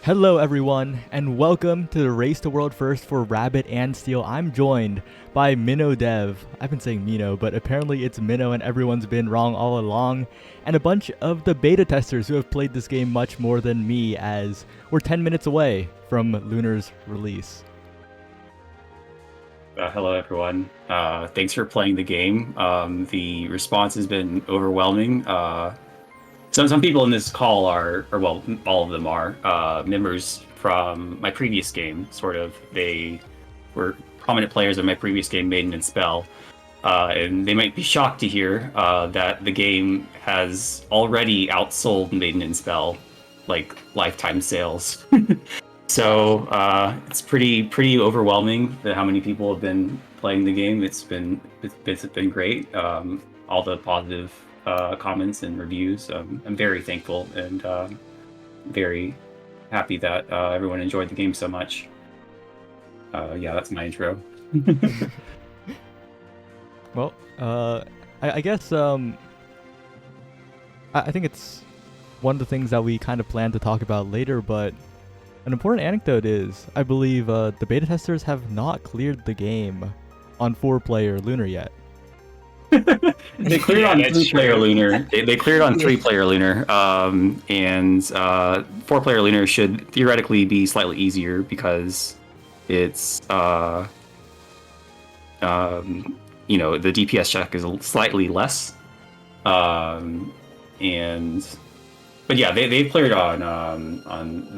Hello everyone, and welcome to the Race to World First for Rabbit and Steel. I'm joined by Minnow Dev. I've been saying Minnow, but apparently it's Minnow and everyone's been wrong all along. And a bunch of the beta testers who have played this game much more than me, as we're 10 minutes away from Lunar's release. Hello everyone. Thanks for playing the game. The response has been overwhelming. Some people in this call are, or well, all of them are, members from my previous game, sort of. They were prominent players of my previous game, Maiden and Spell. And they might be shocked to hear that the game has already outsold Maiden and Spell, like lifetime sales. So it's pretty overwhelming how many people have been playing the game. It's been great. All the positive comments and reviews. I'm very thankful and very happy that everyone enjoyed the game so much. Yeah, that's my intro. Well, I guess I think it's one of the things that we kind of plan to talk about later, but an important anecdote is, I believe the beta testers have not cleared the game on 4-player Lunar yet. They cleared on 3-player Lunar. They cleared on 3-player Lunar, and 4-player Lunar should theoretically be slightly easier because it's the DPS check is slightly less, But yeah, they've cleared on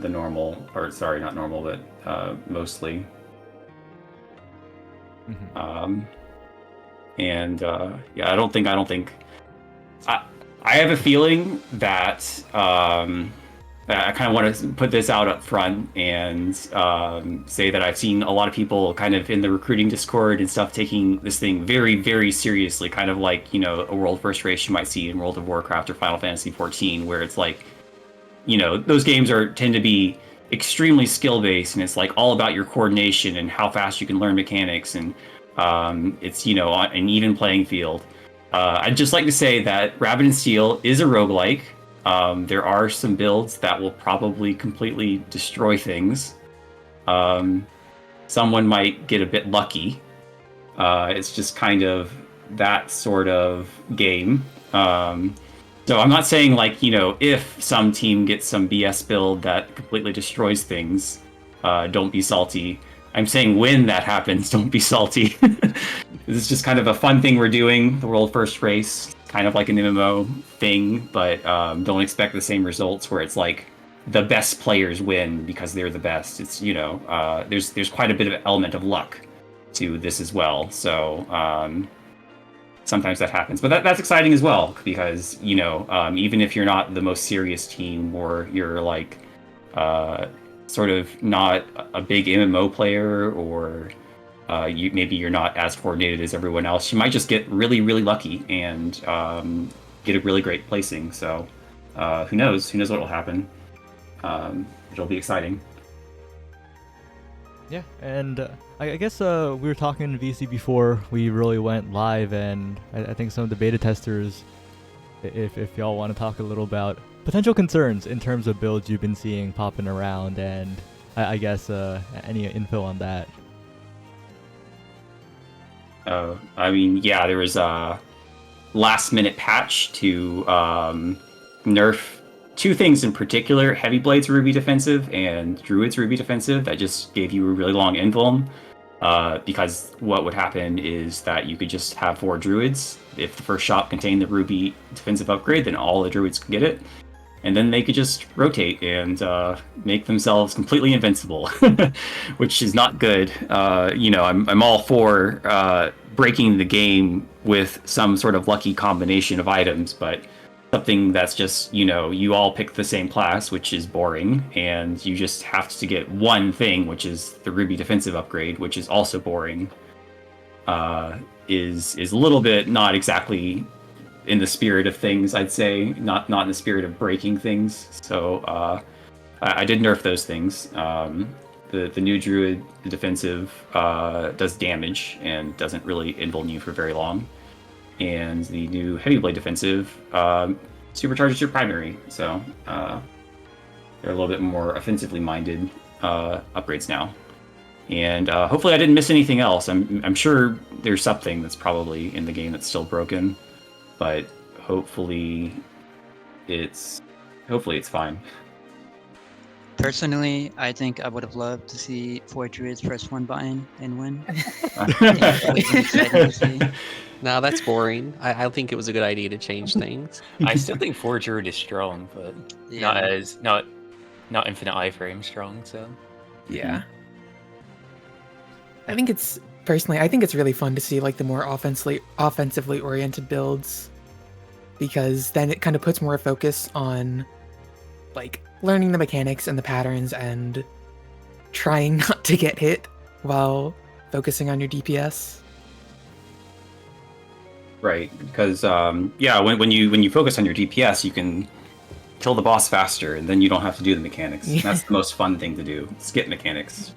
the normal, or sorry, not normal, but mostly. Mm-hmm. Yeah, I don't think. I have a feeling that I kind of want to put this out up front and say that I've seen a lot of people kind of in the recruiting Discord and stuff taking this thing very, very seriously, kind of like, a world first race you might see in World of Warcraft or Final Fantasy XIV, where it's like, those games tend to be extremely skill-based, and it's like all about your coordination and how fast you can learn mechanics, and it's, an even playing field. I'd just like to say that Rabbit and Steel is a roguelike. There are some builds that will probably completely destroy things. Someone might get a bit lucky. It's just kind of that sort of game. So I'm not saying, like, if some team gets some BS build that completely destroys things, don't be salty. I'm saying when that happens, don't be salty. This is just kind of a fun thing we're doing, the world first race, kind of like an MMO thing, but don't expect the same results where it's like the best players win because they're the best. It's, there's quite a bit of element of luck to this as well. So sometimes that happens, but that's exciting as well, because even if you're not the most serious team, or you're like sort of not a big MMO player, or maybe you're not as coordinated as everyone else, you might just get really, really lucky and get a really great placing. So who knows what will happen. It'll be exciting. Yeah, and I guess we were talking in VC before we really went live, and I think some of the beta testers, if y'all want to talk a little about potential concerns in terms of builds you've been seeing popping around, and I guess any info on that. I mean, yeah, there was a last-minute patch to nerf two things in particular: Heavy Blade's Ruby defensive and Druid's Ruby defensive. That just gave you a really long invuln, because what would happen is that you could just have 4 Druids. If the first shop contained the Ruby defensive upgrade, then all the Druids could get it, and then they could just rotate and make themselves completely invincible, which is not good. I'm all for breaking the game with some sort of lucky combination of items, but something that's just, you all pick the same class, which is boring, and you just have to get one thing, which is the Ruby defensive upgrade, which is also boring, is a little bit not exactly in the spirit of things, I'd say. Not in the spirit of breaking things. So I did nerf those things. The new Druid defensive does damage and doesn't really invuln you for very long. And the new Heavy Blade defensive supercharges your primary. So They're a little bit more offensively minded upgrades now. And hopefully I didn't miss anything else. I'm sure there's something that's probably in the game that's still broken, but hopefully it's fine. Personally, I think I would have loved to see 4 Druids press one button and win. No, that's boring. I think it was a good idea to change things. I still think 4 Druid is strong, but not infinite iframe strong. So Yeah. I think it's really fun to see like the more offensively oriented builds, because then it kind of puts more focus on like learning the mechanics and the patterns and trying not to get hit while focusing on your DPS. Right, because when you focus on your DPS, you can kill the boss faster, and then you don't have to do the mechanics. Yeah. That's the most fun thing to do: skip mechanics,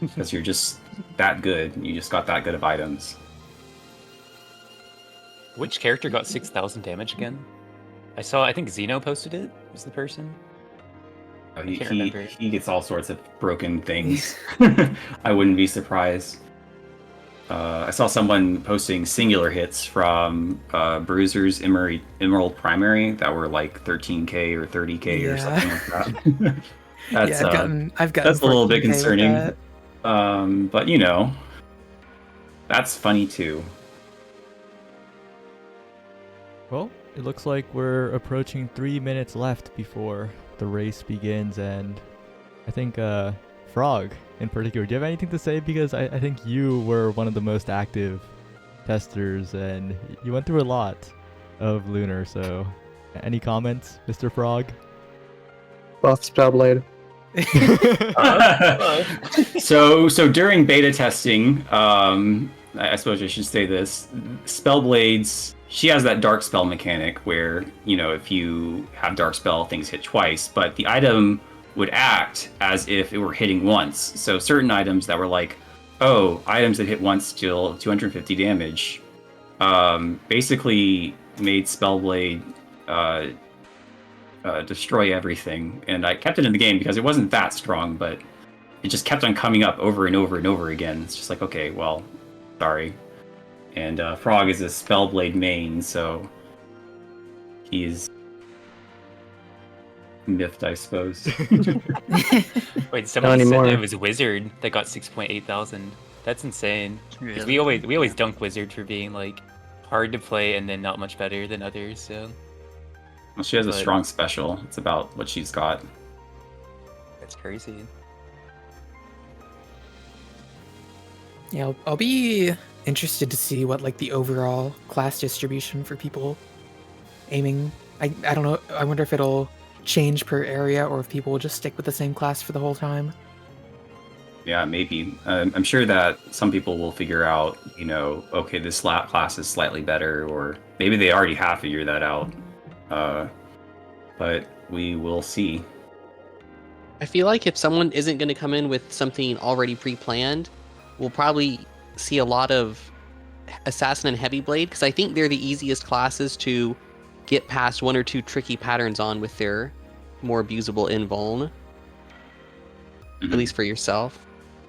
because you're just that good. You just got that good of items. which character got 6,000 damage again? I think Zeno posted it. Was the person? Can't remember. He gets all sorts of broken things. I wouldn't be surprised. I saw someone posting singular hits from Bruiser's Emerald Primary that were like 13k or 30k or something like that. That's, I've gotten that's a little bit 14K with concerning. that. But that's funny too. Well, it looks like we're approaching 3 minutes left before the race begins, and I think Frog in particular, do you have anything to say? Because I think you were one of the most active testers and you went through a lot of Lunar, so any comments, Mr. Frog? Buff Spellblade. So during beta testing, I suppose I should say this, Spellblades, she has that dark spell mechanic where, if you have dark spell, things hit twice, but the item would act as if it were hitting once. So certain items that were like, items that hit once deal 250 damage, basically made Spellblade destroy everything. And I kept it in the game because it wasn't that strong, but it just kept on coming up over and over and over again. It's just like, okay, well, sorry. And Frog is a Spellblade main, so he's miffed, I suppose. Wait, somebody Not said anymore. it was Wizard that got 6.8 thousand. That's insane. 'Cause we always dunk Wizard for being like hard to play and then not much better than others. So Well, she has a But- strong special. It's about what she's got. that's crazy. Yeah, I'll be interested to see what like the overall class distribution for people aiming. I don't know. I wonder if it'll change per area or if people will just stick with the same class for the whole time. Yeah, maybe. I'm sure that some people will figure out, okay, this class is slightly better, or maybe they already have figured that out. But we will see. I feel like if someone isn't going to come in with something already pre-planned, we'll probably see a lot of Assassin and Heavy Blade, because I think they're the easiest classes to get past one or two tricky patterns on with their more abusable invuln, at least for yourself.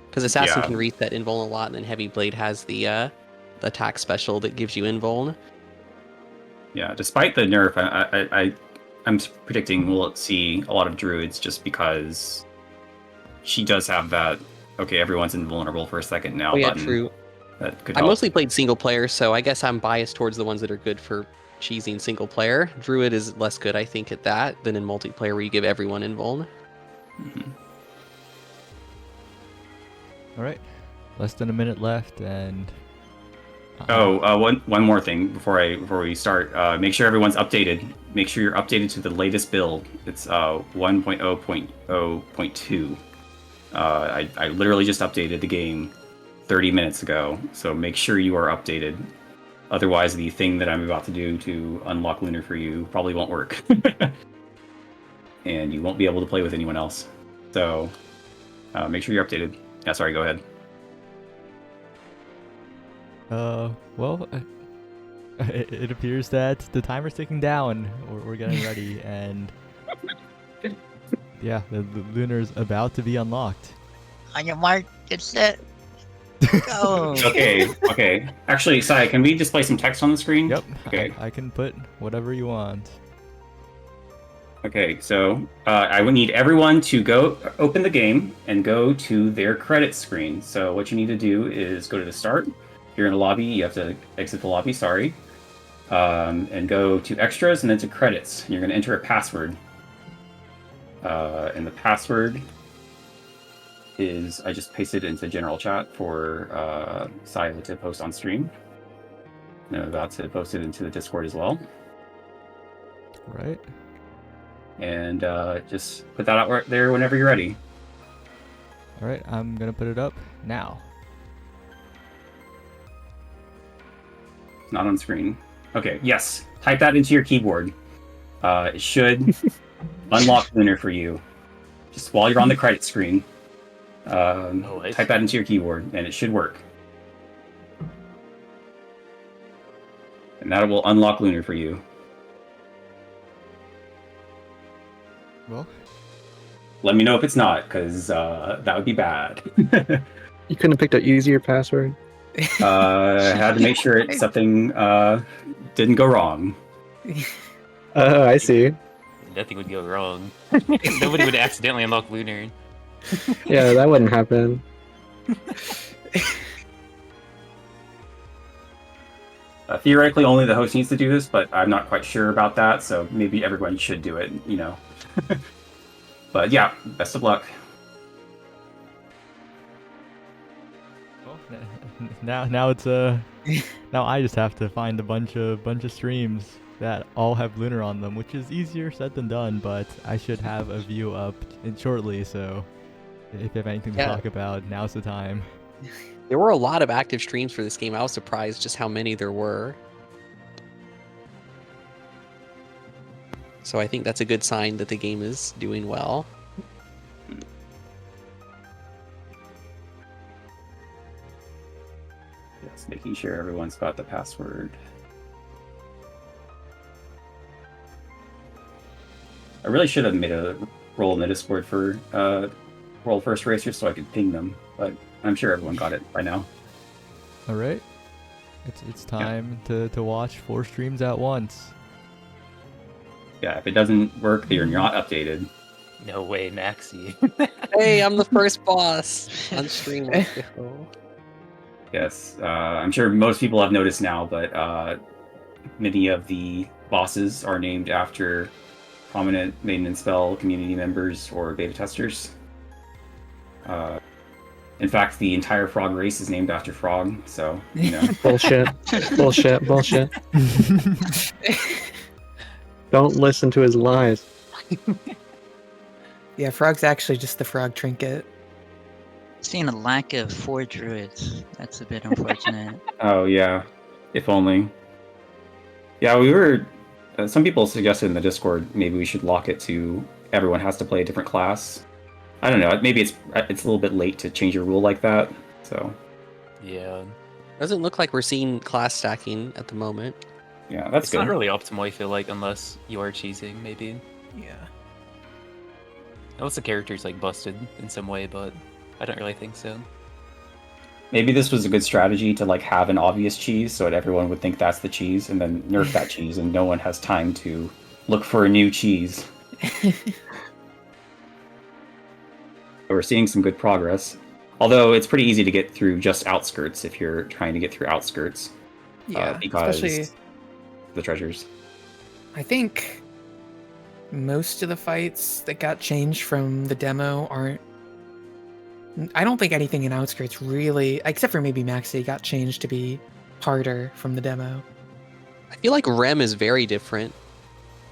Because Assassin Yeah. can reset invuln a lot, and then Heavy Blade has the attack special that gives you invuln. Yeah, despite the nerf, I'm predicting we'll see a lot of druids just because she does have that, okay, everyone's invulnerable for a second now Oh yeah, button. true. That could I help. mostly played single player, so I guess I'm biased towards the ones that are good for cheesing single player. Druid is less good, I think, at that than in multiplayer where you give everyone invuln. Mhm. All right, less than a minute left, and One more thing before we start. Make sure everyone's updated. Make sure you're updated to the latest build. It's 1.0.0.2. I literally just updated the game 30 minutes ago, so make sure you are updated. Otherwise, the thing that I'm about to do to unlock Lunar for you probably won't work. And you won't be able to play with anyone else. So make sure you're updated. Yeah, sorry, go ahead. well, it appears that the timer's ticking down. We're getting ready, and Yeah, the Lunar's about to be unlocked. On your mark, get set, go. Okay. Actually, Sai, can we display some text on the screen? Yep. Okay. I can put whatever you want. Okay, so I would need everyone to go open the game and go to their credits screen. So what you need to do is go to the start. If you're in a lobby, you have to exit the lobby, sorry. And go to extras and then to credits. And you're going to enter a password. And the password is, I just pasted it into general chat for Sai to post on stream. And I'm about to post it into the Discord as well. Right. And just put that out right there whenever you're ready. All right, I'm gonna put it up now. Not on screen. Okay, yes. Type that into your keyboard. It should unlock Lunar for you. Just while you're on the credit screen. Type that into your keyboard, and it should work. And that will unlock Lunar for you. Well, Let me know if it's not, because that would be bad. You couldn't have picked an easier password. I had to make sure something didn't go wrong. I see. Nothing would go wrong. Nobody would accidentally unlock Lunar. Yeah, that wouldn't happen. Theoretically, only the host needs to do this, but I'm not quite sure about that, so maybe everyone should do it, you know. But yeah, best of luck. well, now it's now I just have to find a bunch of streams that all have Lunar on them, which is easier said than done. But I should have a view up shortly, so if you have anything to talk about, now's the time. There were a lot of active streams for this game. I was surprised just how many there were. So I think that's a good sign that the game is doing well. Yes, making sure everyone's got the password. I really should have made a role in the Discord for World First Racers so I could ping them, but I'm sure everyone got it by now. All right, it's time to watch 4 streams at once. Yeah, if it doesn't work, then you're not updated. No way, Maxi. Hey, I'm the first boss on stream. Let's go. Yes, I'm sure most people have noticed now, but many of the bosses are named after prominent Maiden and Spell community members or beta testers. In fact, the entire Frog race is named after Frog, so, you know. Bullshit. Bullshit. Don't listen to his lies. Yeah, Frog's actually just the frog trinket. Seeing a lack of 4 druids. That's a bit unfortunate. Oh, yeah. If only. Yeah, we were... some people suggested in the Discord maybe we should lock it to everyone has to play a different class. I don't know. Maybe it's a little bit late to change a rule like that, so... Yeah. Doesn't look like we're seeing class stacking at the moment. Yeah, that's It's good. not really optimal, I feel like, unless you are cheesing, maybe. Yeah. Unless the character's, like, busted in some way, but I don't really think so. Maybe this was a good strategy to like have an obvious cheese so that everyone would think that's the cheese and then nerf that cheese and no one has time to look for a new cheese. We're seeing some good progress. Although it's pretty easy to get through just outskirts if you're trying to get through outskirts. Yeah, Because especially the treasures. I think most of the fights that got changed from the demo aren't. I don't think anything in Outskirts really, except for maybe Maxi, got changed to be harder from the demo. I feel like Rem is very different.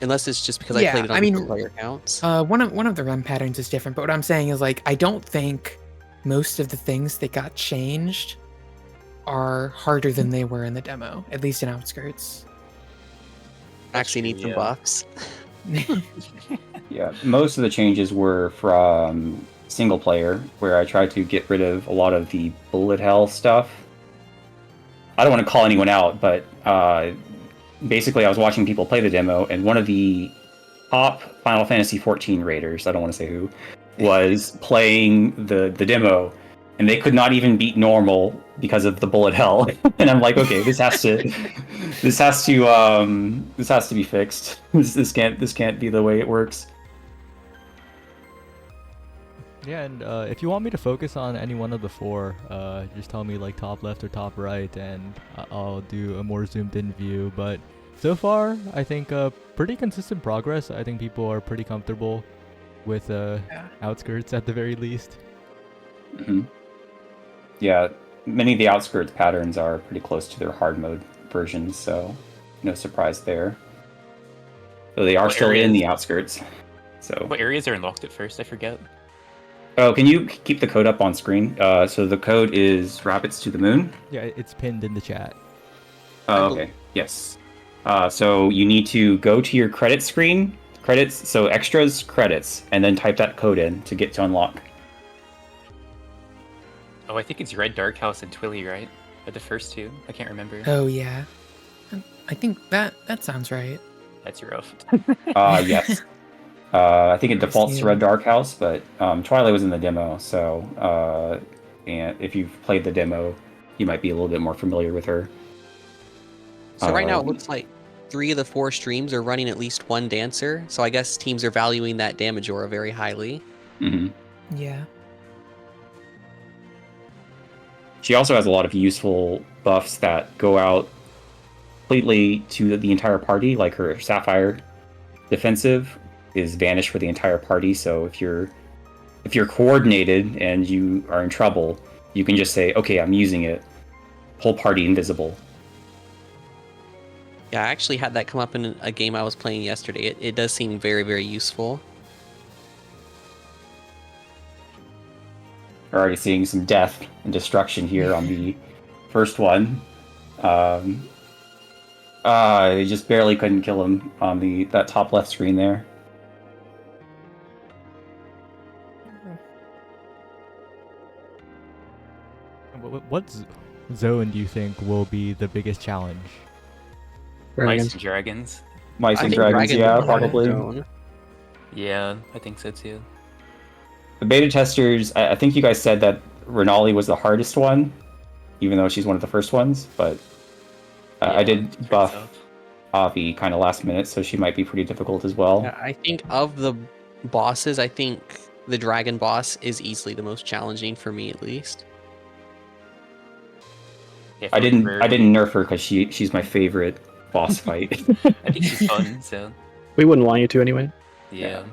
Unless it's just because I played it on different player counts. One of the REM patterns is different, but what I'm saying is like I don't think most of the things that got changed are harder than they were in the demo, at least in Outskirts. Actually need some buffs. Yeah, most of the changes were from single player, where I tried to get rid of a lot of the bullet hell stuff. I don't want to call anyone out, but basically I was watching people play the demo, and one of the top Final Fantasy 14 raiders, I don't want to say who, was playing the demo, and they could not even beat normal because of the bullet hell. And I'm like, okay, this has to be fixed. This can't be the way it works. Yeah, and if you want me to focus on any one of the four, just tell me like top left or top right, and I'll do a more zoomed in view. But so far, I think pretty consistent progress. I think people are pretty comfortable with outskirts at the very least. Mm-hmm. Yeah, many of the outskirts patterns are pretty close to their hard mode versions, so no surprise there. Though they are What still in areas? the outskirts. So. What areas are unlocked at first? I forget. Oh, can you keep the code up on screen? So the code is Rabbits to the Moon. Yeah, it's pinned in the chat. Oh, okay. Yes. So you need to go to your credit screen, credits, so extras, credits, and then type that code in to get to unlock. Oh, I think it's Red Dark House and Twilly, right? Are the first two? I can't remember. Oh yeah, I think that sounds right. That's rough. Yes. I think it defaults to Yeah. Red Dark House, but Twilight was in the demo, so and if you've played the demo, you might be a little bit more familiar with her. So right now it looks like 3 of the 4 streams are running at least one dancer. So I guess teams are valuing that damage aura very highly. Mm-hmm. Yeah. She also has a lot of useful buffs that go out completely to the entire party, like her Sapphire defensive is vanished for the entire party. So if you're coordinated and you are in trouble, you can just say, okay, I'm using it. Whole party invisible. Yeah, I actually had that come up in a game I was playing yesterday. It does seem very, very useful. We're already seeing some death and destruction here on the first one. They just barely couldn't kill him on that top left screen there. What zone do you think will be the biggest challenge? Mice and Dragons. Mice I and think Dragons, Dragon yeah, would be the probably. zone. Yeah, I think so too. The beta testers, I think you guys said that Renali was the hardest one, even though she's one of the first ones, but I Yeah, did it's pretty buff tough. Avi kind of last minute, so she might be pretty difficult as well. Yeah, I think of the bosses, I think the dragon boss is easily the most challenging for me, at least. Yeah, I for- didn't for- nerf her because she's my favorite boss fight. I think she's fun. So We wouldn't want you to anyway. yeah.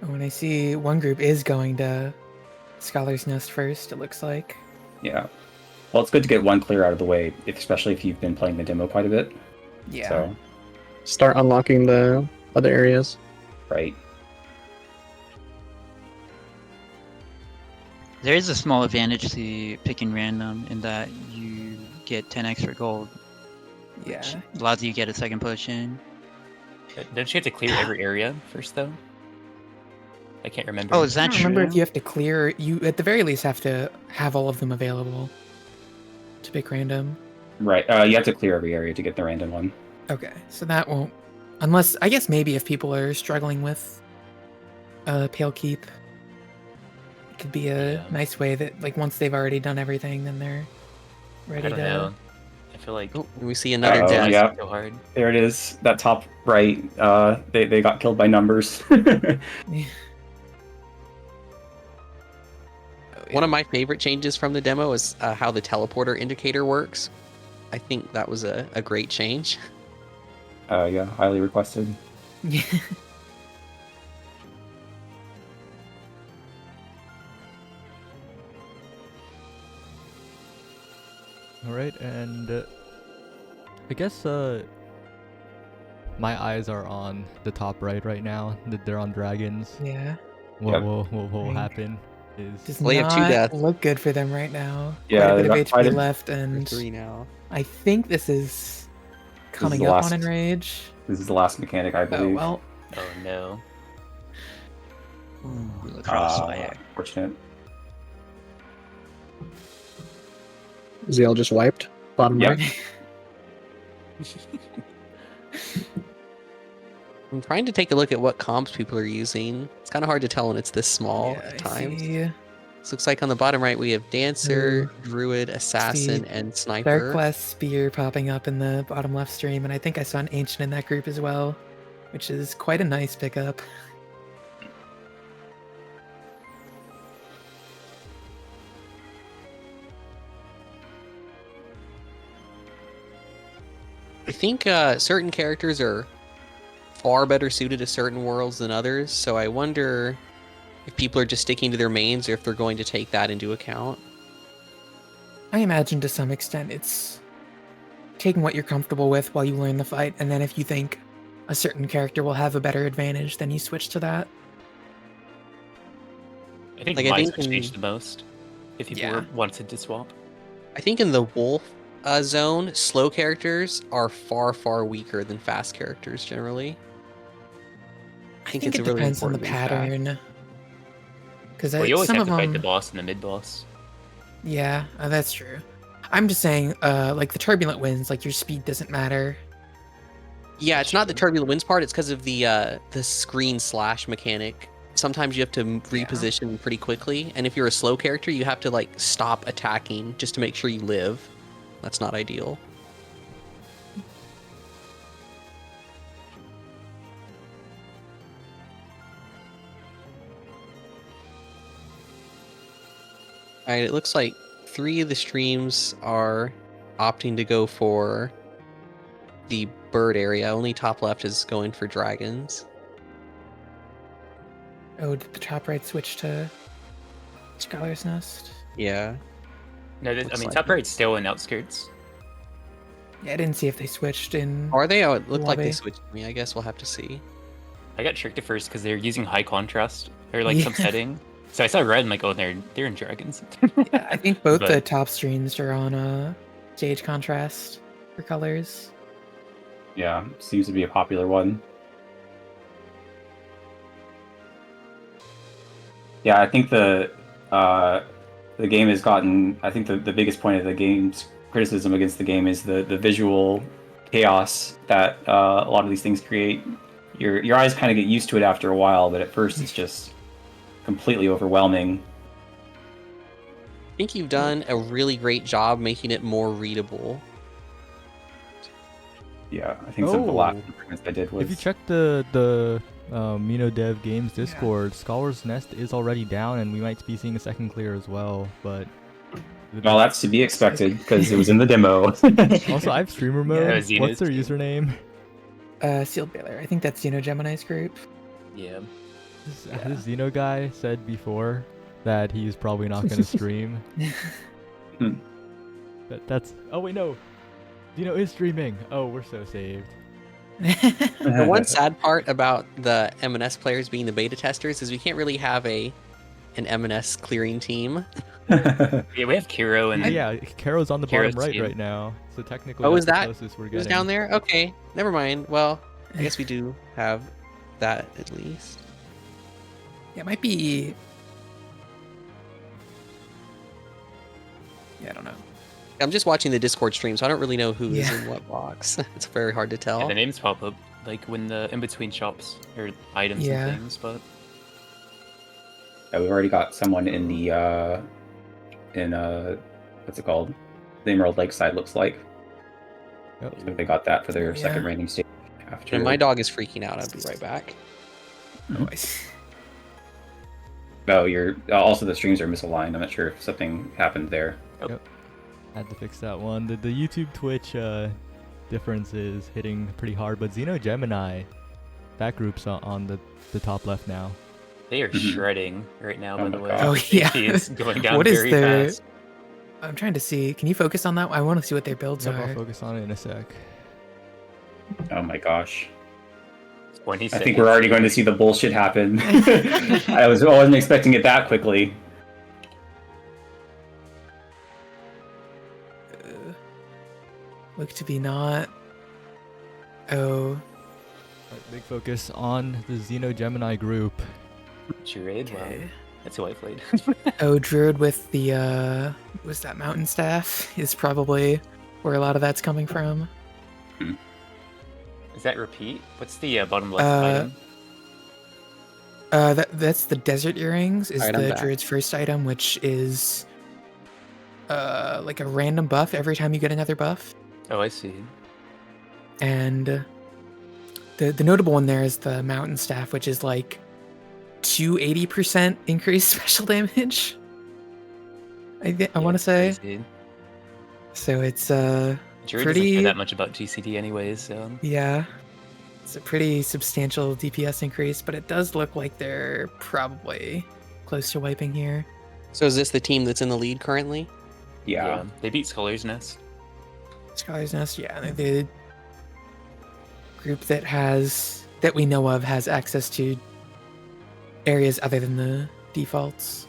When I see one group is going to Scholar's Nest first, it looks like. Yeah. Well, it's good to get one clear out of the way, especially if you've been playing the demo quite a bit. Yeah. So, Start unlocking the other areas. right. There is a small advantage to picking random in that you get 10 extra gold, Yeah. which allows you to get a second push in. Don't you have to clear every area first though? I can't remember. Oh, is I that don't true? remember if you have to clear. You at the very least have to have all of them available to pick random. Right. You have to clear every area to get the random one. Okay, so that won't. Unless I guess maybe if people are struggling with Pale Keep, it could be a Yeah. nice way that like once they've already done everything, then they're ready I don't to. know. I feel like Oh, we see another Uh-oh, death. yeah. it's so hard. There it is. That top right. They got killed by numbers. One of my favorite changes from the demo is how the teleporter indicator works. I think that was a great change. Yeah, highly requested. Yeah. All right, and I guess my eyes are on the top right now. They're on dragons. Yeah. What Yep. will Right. happen is Does Well, you have two not deaths. look good for them right now. Yeah, Quite a they bit got of quite HP a- left, and 3 now. I think this is coming the up last- on Enrage. This is the last mechanic, I Oh believe. well. Oh no. Ooh, the crossfire. Fortunate. Zeal just wiped. Bottom Yep. right. I'm trying to take a look at what comps people are using. It's kind of hard to tell when it's this small Yeah, at I times. see. This looks like on the bottom right we have Dancer, Ooh. Druid, Assassin, and Dark Sniper. Class Spear popping up in the bottom left stream, and I think I saw an Ancient in that group as well, which is quite a nice pickup. I think certain characters are far better suited to certain worlds than others, so I wonder if people are just sticking to their mains or if they're going to take that into account. I imagine to some extent it's taking what you're comfortable with while you learn the fight, and then if you think a certain character will have a better advantage, then you switch to that. I think Like, I my think switch in- changed the most. If people Yeah. wanted to swap. I think in the Wolf zone, slow characters are far, far weaker than fast characters generally. I think think it's it really depends on the important to be fast. pattern. Because Well, you always some have of to fight the them, boss and the mid boss. yeah, that's true. I'm just saying, like the turbulent winds, like your speed doesn't matter. Yeah, it's not the turbulent winds part. It's because of the screen slash mechanic. Sometimes you have to reposition pretty quickly, and if you're a slow character, you have to like stop attacking just to make sure you live. That's not ideal. All right, it looks like 3 of the streams are opting to go for the bird area. Only top left is going for dragons. Oh, did the top right switch to Scholar's Nest? Yeah. No, I Looks mean like top it. right's still in outskirts. Yeah, I didn't see if they switched in. Are they? Oh, it looked like they Lobby. switched me. I guess we'll have to see. I got tricked at first because they're using high contrast or like some Yeah. setting. So I saw red and like, oh, they're in dragons. Yeah, I think both But- the top streams are on stage contrast for colors. Yeah, seems to be a popular one. Yeah, I think the game has gotten. I think the biggest point of the game's criticism against the game is the visual chaos that a lot of these things create. Your eyes kind of get used to it after a while, but at first it's just completely overwhelming. I think you've done a really great job making it more readable. Yeah, I think some of the last Oh. improvements I did was. If you check the Mino Dev Games Discord, Scholar's Nest is already down, and we might be seeing a second clear as well. But Well, that's to be expected because it was in the demo. also, I have streamer Yeah, mode. Xeno's What's their too. username? Sealed Baylor. I think that's Gemini's group. Yeah. This Xeno guy said before that he's probably not going to stream. That's. Oh wait, no. Xeno is streaming. Oh, we're so saved. The one sad part about the M&S players being the beta testers is we can't really have an M&S clearing team. Yeah, we have Kiro and Yeah, Karo's on the bottom Kira's right team. right now, so technically Oh, that's is the that- closest we're Who's getting. down there? Okay, never mind. Well, I guess we do have that at least. Yeah, it might be. Yeah, I don't know. I'm just watching the Discord stream, so I don't really know who is Yeah. in what box. It's very hard to tell. Yeah, the names pop up like when the in between shops or items Yeah. and things, but Yeah, we've already got someone in the what's it called? The Emerald Lake side looks like. Yep. Looks like they got that for their Yeah. second random stage after. And my dog is freaking out. I'll be right back. Oh, I see. Oh, you're also the streams are misaligned. I'm not sure if something happened there. Had to fix that one. The YouTube Twitch difference is hitting pretty hard, but Gemini, that group's on the top left now. they are Mhm. shredding right now. Oh By the my way, God. Oh, yeah. He is going down What is very their- fast. I'm trying to see. Can you focus on that? I want to see what their builds Yep, are. I'll focus on it in a sec. Oh my gosh. 20 I seconds. think we're already going to see the bullshit happen. I wasn't expecting it that quickly. Look to be not. Oh, Alright, big focus on the Gemini group. Druid. Wow, okay. that's who I played. Oh, Druid with the was that mountain staff is probably where a lot of that's coming from. Is that repeat? What's the bottom left item? That's the desert earrings. Is Alright, I'm the back. druid's first item, which is like a random buff every time you get another buff. Oh, I see. And the notable one there is the mountain staff, which is like 280% increased special damage. I want to say. Crazy. So it's Druid doesn't pretty care that much about GCD anyways, so... yeah. It's a pretty substantial DPS increase, but it does look like they're probably close to wiping here. So is this the team that's in the lead currently? Yeah. They beat Scholar's Nest. Scholar's Nest, yeah, the group that we know of has access to areas other than the defaults.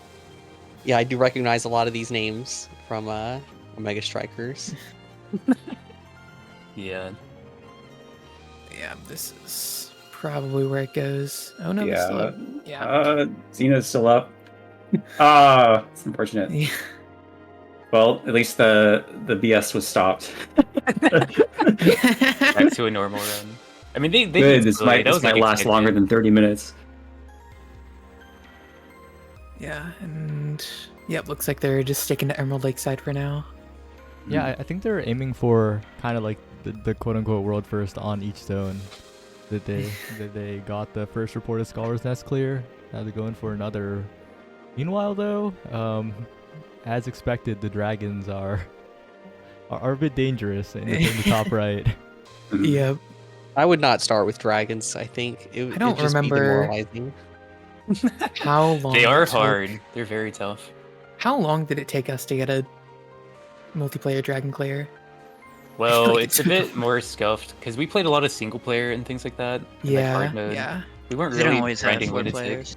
Yeah, I do recognize a lot of these names from Omega Strikers. Yeah. Yeah, this is probably where it goes. Oh no, it's still Yeah. up. Yeah. Xena's still up. Ah, it's unfortunate. Yeah. Well, at least the BS was stopped. Back to a normal run. I mean, they Good. beat This Scholar. might That was last unexpected. longer than 30 minutes. Yeah, and yep, looks like they're just sticking to Emerald Lakeside for now. Yeah, I think they're aiming for kind of like the quote-unquote world first on each zone. That they got the first reported Scholar's Nest clear. Now they're going for another. Meanwhile, though, as expected, the dragons are a bit dangerous in the top right. Yep. I would not start with dragons. I think I don't it'd just be remember- demoralizing. How long? They are it took- hard. They're very tough. How long did it take us to get a multiplayer dragon clear? Well, like it's it a took- bit more scuffed because we played a lot of single player and things like that. in, like, Yeah, hard mode. yeah. We weren't They really don't always have grinding 4 lunatic. players.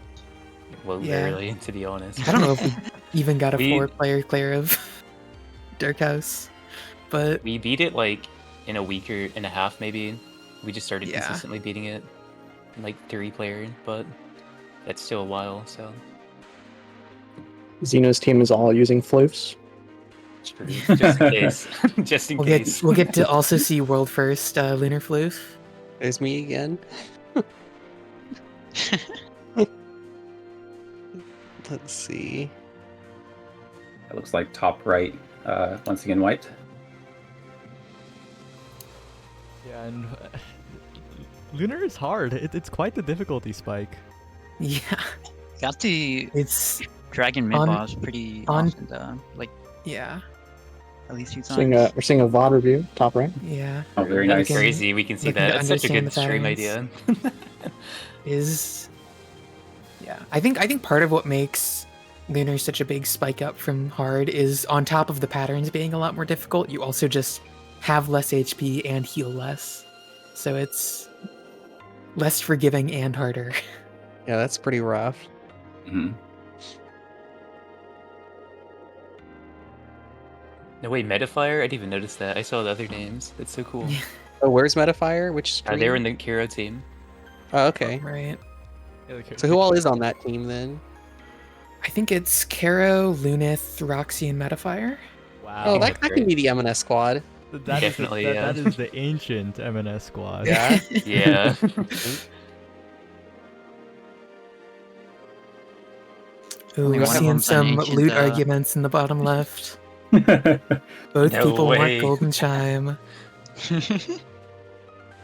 Well, Yeah. rarely, to be honest. I don't know if we even got a We- 4-player clear of Dark House, but We beat it like in a week or and a half, maybe. We just started Yeah. consistently beating it in like 3-player, but that's still a while, so Xeno's team is all using floofs. it's true. Just in case. Just in case. we'll get to also see world first Lunar Floof. There's me again. Let's see. It looks like top right once again wiped. Yeah, and Lunar is hard. It's quite the difficulty spike. Yeah, Got the it's dragon mid On- boss pretty on- often though. Like yeah, at least 2 Seeing times. we're seeing a VOD review, top right. yeah. Oh, very That's nice. Looking- crazy. We can see looking that. to That's such a understand good the stream patterns. idea. Is yeah. I think part of what makes Lunar such a big spike up from hard is on top of the patterns being a lot more difficult, you also just have less HP and heal less. So it's less forgiving and harder. Yeah, that's pretty rough. Mhm. No way, Metafire? I didn't even notice that. I saw the other names. That's so cool. Yeah. Oh, where's Metafire? Which stream? They were in the Kiro team. Oh, okay. Right. So who all is on that team then? I think it's Caro, Lunith, Roxy, and Metafire. Wow. Oh, that that's can great. be the M&S squad. That is Definitely, that yeah. is the ancient M&S squad. Yeah. Yeah. Ooh, Only we're one of seeing them's an some ancient, loot uh, arguments in the bottom left. Both No people way. want Golden Chime.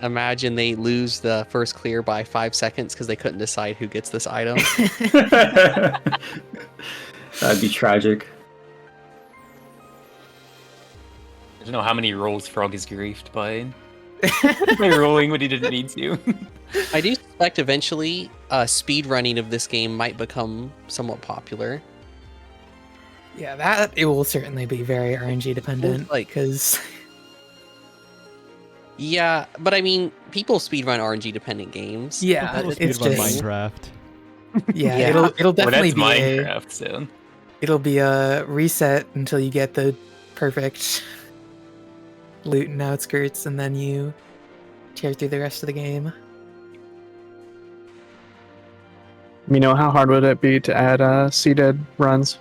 Imagine they lose the first clear by 5 seconds because they couldn't decide who gets this item. That'd be tragic. I don't know how many rolls Frog is griefed by rolling when he didn't need to. I do suspect eventually speed running of this game might become somewhat popular. Yeah, that it will certainly be very RNG dependent. Like- because Yeah, but I mean, people speedrun RNG dependent games. yeah, People it's speedrun just Minecraft. yeah, Yeah. it'll Well, definitely that's be Minecraft, so. it'll be a reset until you get the perfect loot and outskirts, and then you tear through the rest of the game. How hard would it be to add seeded runs?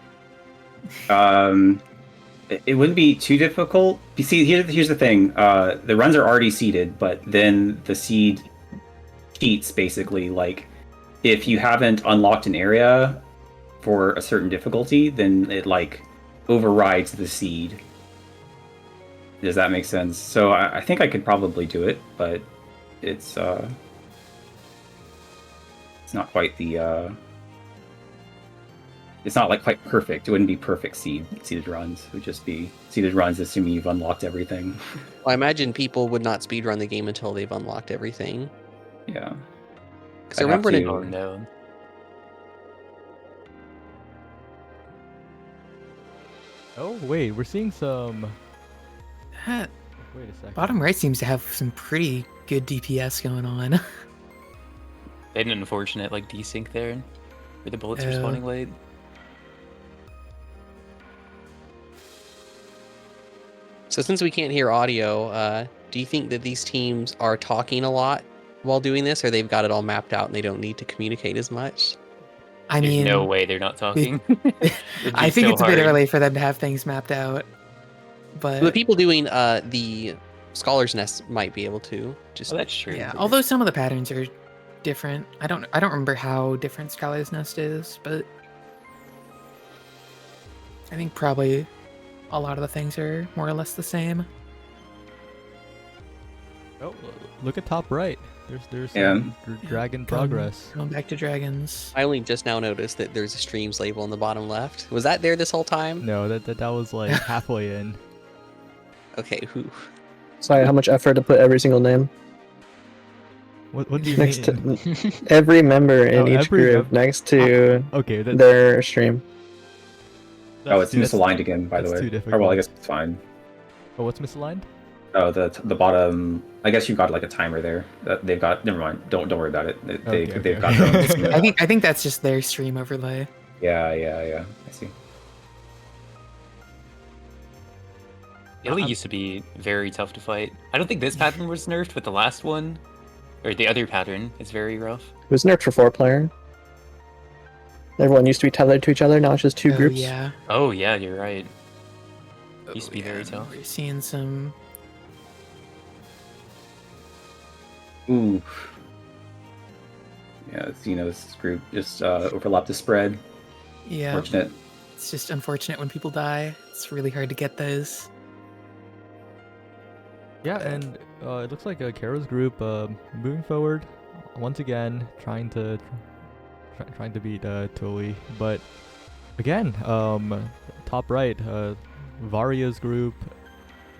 Um, It wouldn't be too difficult. You see, here's the thing. The runs are already seeded, but then the seed cheats basically. Like, if you haven't unlocked an area for a certain difficulty, then it like overrides the seed. Does that make sense? So I think I could probably do it, but it's not quite the it's not like quite perfect. It wouldn't be perfect seeded runs. It would just be seeded runs assuming you've unlocked everything. Well, I imagine people would not speedrun the game until they've unlocked everything. Yeah. Because I remember in Oh no. Oh wait, we're seeing some. That Wait a second. bottom right seems to have some pretty good DPS going on. They had an unfortunate like desync there, where the bullets were Yeah. spawning late. So since we can't hear audio, do you think that these teams are talking a lot while doing this, or they've got it all mapped out and they don't need to communicate as much? I There's mean, no way they're not talking. It'd I be think so it's a bit hard. early for them to have things mapped out. But The people doing the Scholar's Nest might be able to. Just Oh, that's true. yeah, although some of the patterns are different. I don't remember how different Scholar's Nest is, but I think probably a lot of the things are more or less the same. Oh, look at top right. There's Yeah. some dragon progress. Going back to dragons. I only just now noticed that there's a streams label in the bottom left. Was that there this whole time? No, that was like halfway in. Okay, who? Sorry, how much effort to put every single name What do you next mean? to every member in Oh, each every group next to Okay, their stream. Oh, it's too- misaligned again, by the that's way. too Or well, I difficult. guess it's fine. Oh, what's misaligned? Oh, the bottom. I guess you've got like a timer there. That they've got. Never mind. Don't worry about it. Okay, They've okay. got their own. I think that's just their stream overlay. Yeah. I see. Illy used to be very tough to fight. I don't think this pattern was nerfed, but the last one, or the other pattern, is very rough. It was nerfed for 4-player. Everyone used to be tethered to each other. Now it's just two Oh, groups. yeah. Oh yeah, you're right. Used to be very yeah, tough. We're seeing some. Ooh. Yeah, Xeno's group just overlapped the spread. Yeah, Fortunate. it's just unfortunate when people die. It's really hard to get those. Yeah, and it looks like Karo's group moving forward once again, trying to beat Tuli, but again, top right, Varia's group,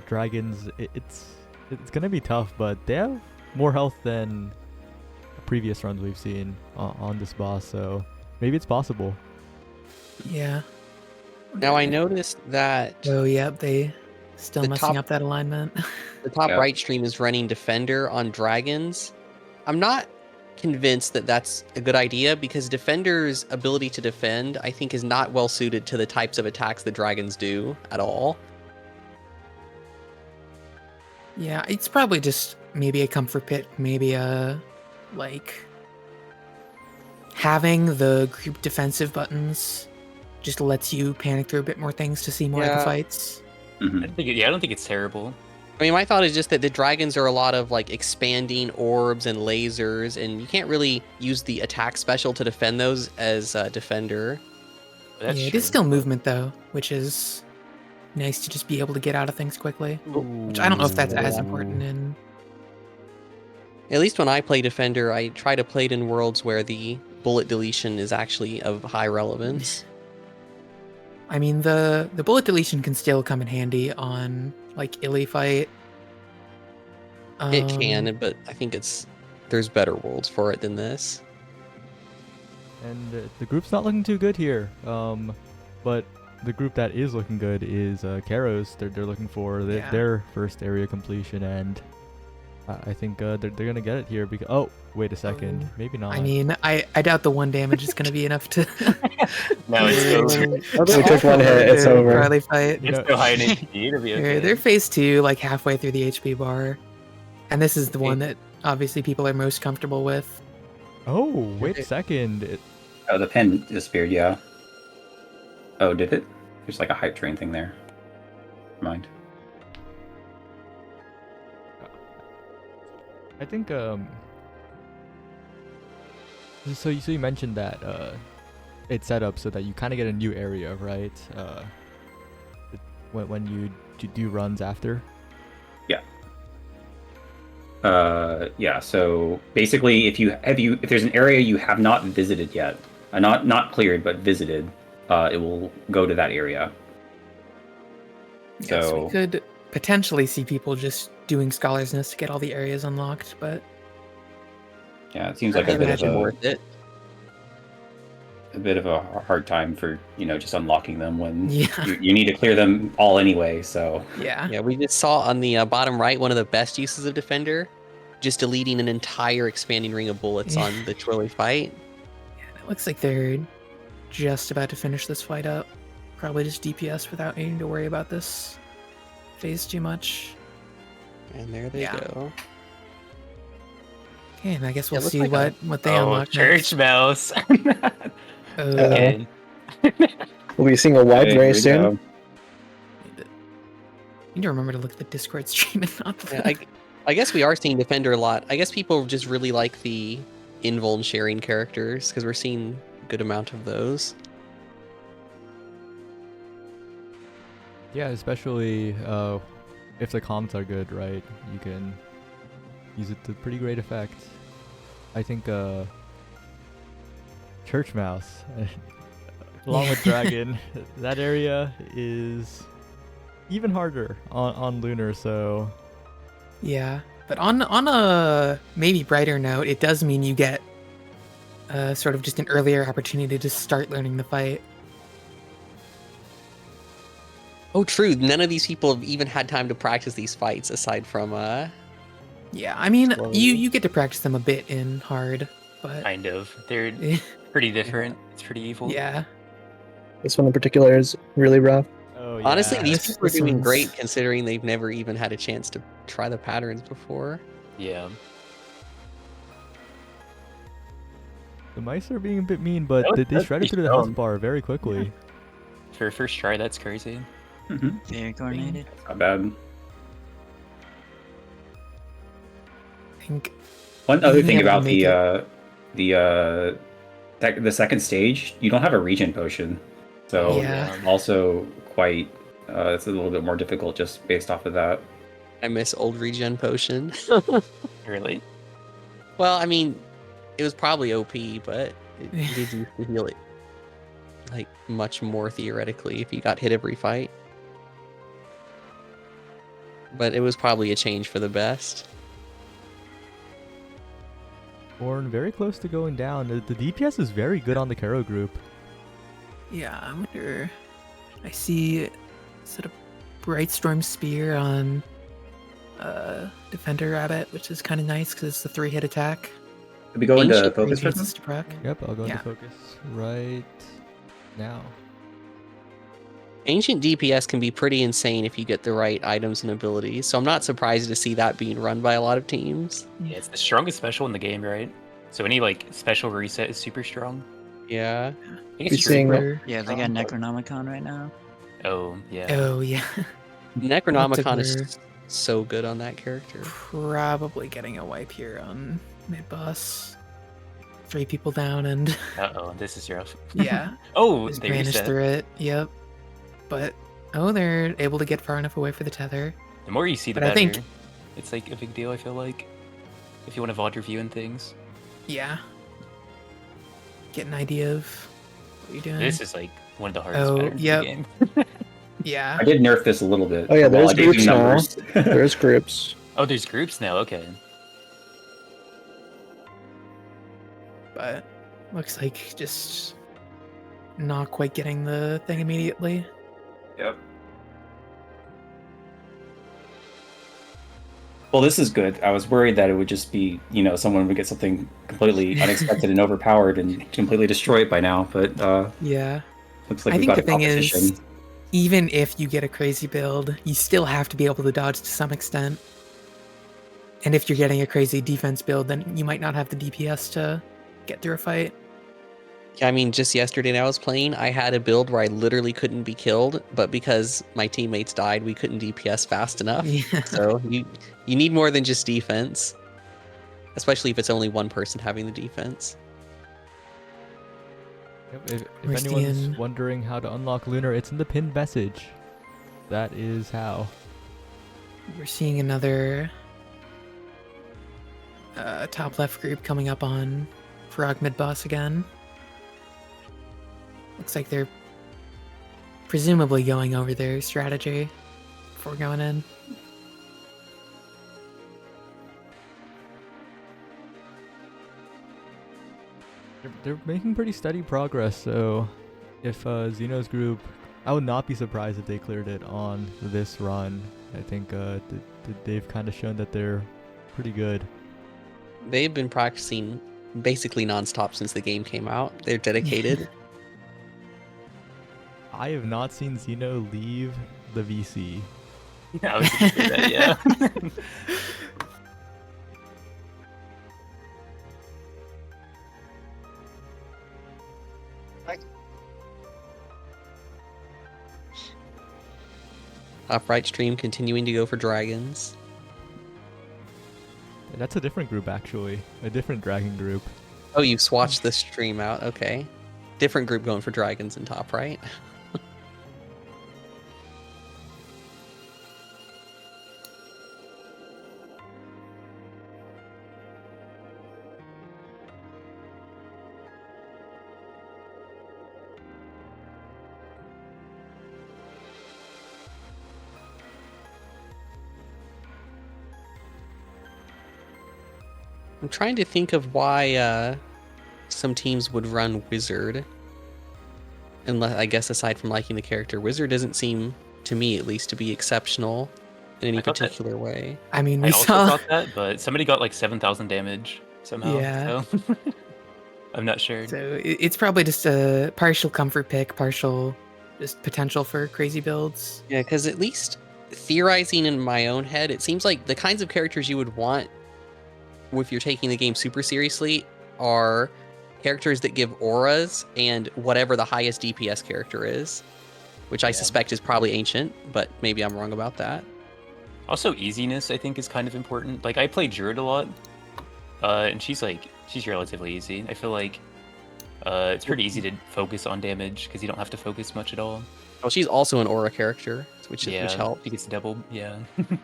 dragons. It's gonna be tough, but they have more health than previous runs we've seen on this boss, so maybe it's possible. Yeah. Now I noticed that Oh, yep. They still The messing top- up that alignment. the top Yeah. right stream is running Defender on Dragons. I'm not convinced that that's a good idea because Defender's ability to defend, I think, is not well suited to the types of attacks the Dragons do at all. Yeah, it's probably just maybe a comfort pit, maybe a like having the group defensive buttons just lets you panic through a bit more things to see more of Yeah. the fights. I don't think it's terrible. I mean, my thought is just that the dragons are a lot of like expanding orbs and lasers, and you can't really use the attack special to defend those as a defender. That's yeah, it true. is still movement though, which is nice to just be able to get out of things quickly. Which I don't know if that's as important in. At least when I play defender, I try to play it in worlds where the bullet deletion is actually of high relevance. I mean, the bullet deletion can still come in handy on like Illy fight. It can, but I think there's better worlds for it than this. And the group's not looking too good here. But the group that is looking good is Karos. They're looking for Yeah. their first area completion, and I think they're gonna get it here. Because wait a second, maybe not. I mean, I doubt the one damage is going to be enough to. No, it's over. We took one hit, it's over. Riley fight. You It's know- so high in HP to be okay. They're phase 2, like halfway through the HP bar, and this is the one that obviously people are most comfortable with. Oh, wait a second. Oh, the pen disappeared. Yeah. Oh, did it? There's like a hype train thing there. Never mind. I think so you mentioned that it's set up so that you kind of get a new area, right? When you do runs after. Yeah. So basically, if there's an area you have not visited yet, not cleared but visited, it will go to that area. Yes, So we could potentially see people just doing Scholar's Nest to get all the areas unlocked, but yeah, it seems I like a bit of imagine a worth it. hard time for just unlocking them when Yeah. you need to clear them all anyway. So yeah. Yeah, we just saw on the bottom right one of the best uses of Defender, just deleting an entire expanding ring of bullets Yeah. on the twirly fight. It looks like they're just about to finish this fight up. Probably just DPS without needing to worry about this phase too much. And there they Yeah. go. Okay, and I guess Yeah, we'll looks see like what they Oh, unlock church next. mouse. Okay. Okay. We'll be seeing a wide Hey, very here we soon. go. Need to remember to look at the Discord stream and not the Yeah, I guess we are seeing Defender a lot. I guess people just really like the invuln sharing characters because we're seeing a good amount of those. Yeah, especially if the comms are good, right? You can use it to pretty great effect. I think Church Mouse, along with Dragon, that area is even harder on Lunar, so Yeah, but on a maybe brighter note, it does mean you get sort of just an earlier opportunity to start learning the fight. Oh, true. None of these people have even had time to practice these fights aside from Yeah, I mean, Slowly. you get to practice them a bit in hard, but Kind of. They're pretty different. It's pretty evil. yeah, This one in particular is really rough. oh yeah. honestly, these This- people are this doing one's- great considering they've never even had a chance to try the patterns before. Yeah. The mice are being a bit mean, but That was- they that's shredded pretty through the health strong. bar very quickly. For a first try, that's crazy. Very coordinated. Not bad. I think One other You thing never about make the second stage, you don't have a regen potion, so Yeah. also quite it's a little bit more difficult just based off of that. I miss old regen potion. Really? Well, I mean, it was probably OP, but it did you to heal it like much more theoretically if you got hit every fight. But it was probably a change for the best. Born very close to going down. The DPS is very good on the Karo group. yeah, I wonder. I see sort of Bright Storm Spear on Defender Rabbit, which is kind of nice because it's the 3-hit attack. Did we go into Ancient focus for them? Chances to proc. Yep, I'll go Yeah. into focus right now. Ancient DPS can be pretty insane if you get the right items and abilities, so I'm not surprised to see that being run by a lot of teams. Yeah, it's the strongest special in the game, right? So any like special reset is super strong. Yeah. I think Be it's seeing- Super- Yeah, they got Necronomicon right now. Oh yeah. Oh yeah, Necronomicon We're- is so good on that character. probably getting a wipe here on mid boss. 3 people down and Uh-oh, this is rough. yeah, Oh, just they vanish reset. through it. Yep, but oh, they're able to get far enough away for the tether. The more you see, the But I better. think- It's like a big deal, I feel like. If you want to VOD review and things. Yeah, get an idea of what you're doing. This is like one of the hardest Oh, patterns yep. in the game. Yeah, I did nerf this a little bit. Oh yeah, while there's I gave you groups now. numbers. There's groups. Oh, there's groups now, okay. but looks like just not quite getting the thing immediately. Yep. Well, this is good. I was worried that it would just be, someone would get something completely unexpected and overpowered and completely destroy it by now. But Yeah, looks like I we've think got the a thing is, competition. even if you get a crazy build, you still have to be able to dodge to some extent. And if you're getting a crazy defense build, then you might not have the DPS to get through a fight. Yeah, I mean, just yesterday when I was playing, I had a build where I literally couldn't be killed, but because my teammates died, we couldn't DPS fast enough. Yeah. So you need more than just defense, especially if it's only one person having the defense. Yep, if We're anyone's seeing- wondering how to unlock Lunar, it's in the pinned message. That is how. We're seeing another top left group coming up on Frog mid boss again. Looks like they're presumably going over their strategy before going in. They're making pretty steady progress, so if Xeno's group, I would not be surprised if they cleared it on this run. I think they've kind of shown that they're pretty good. They've been practicing basically nonstop since the game came out. They're dedicated. I have not seen Xeno leave the VC. I was gonna say that, yeah. Upright Stream continuing to go for dragons. That's a different group, actually. A different dragon group. Oh, you swatched the stream out. Okay. Different group going for dragons in top right. I'm trying to think of why some teams would run Wizard. Unless, I guess, aside from liking the character, Wizard doesn't seem, to me at least, to be exceptional in any I thought that- particular way. I mean, I we also saw. thought that, but somebody got like 7,000 damage somehow. Yeah. So I'm not sure. So it's probably just a partial comfort pick, partial just potential for crazy builds. Yeah, because at least theorizing in my own head, it seems like the kinds of characters you would want if you're taking the game super seriously are characters that give auras and whatever the highest DPS character is, which I Yeah. suspect is probably Ancient, but maybe I'm wrong about that. Also, easiness I think is kind of important. Like I play Druid a lot, and she's relatively easy. I feel like it's pretty easy to focus on damage because you don't have to focus much at all. Well, she's also an aura character, which Yeah, helps. She gets double. Yeah.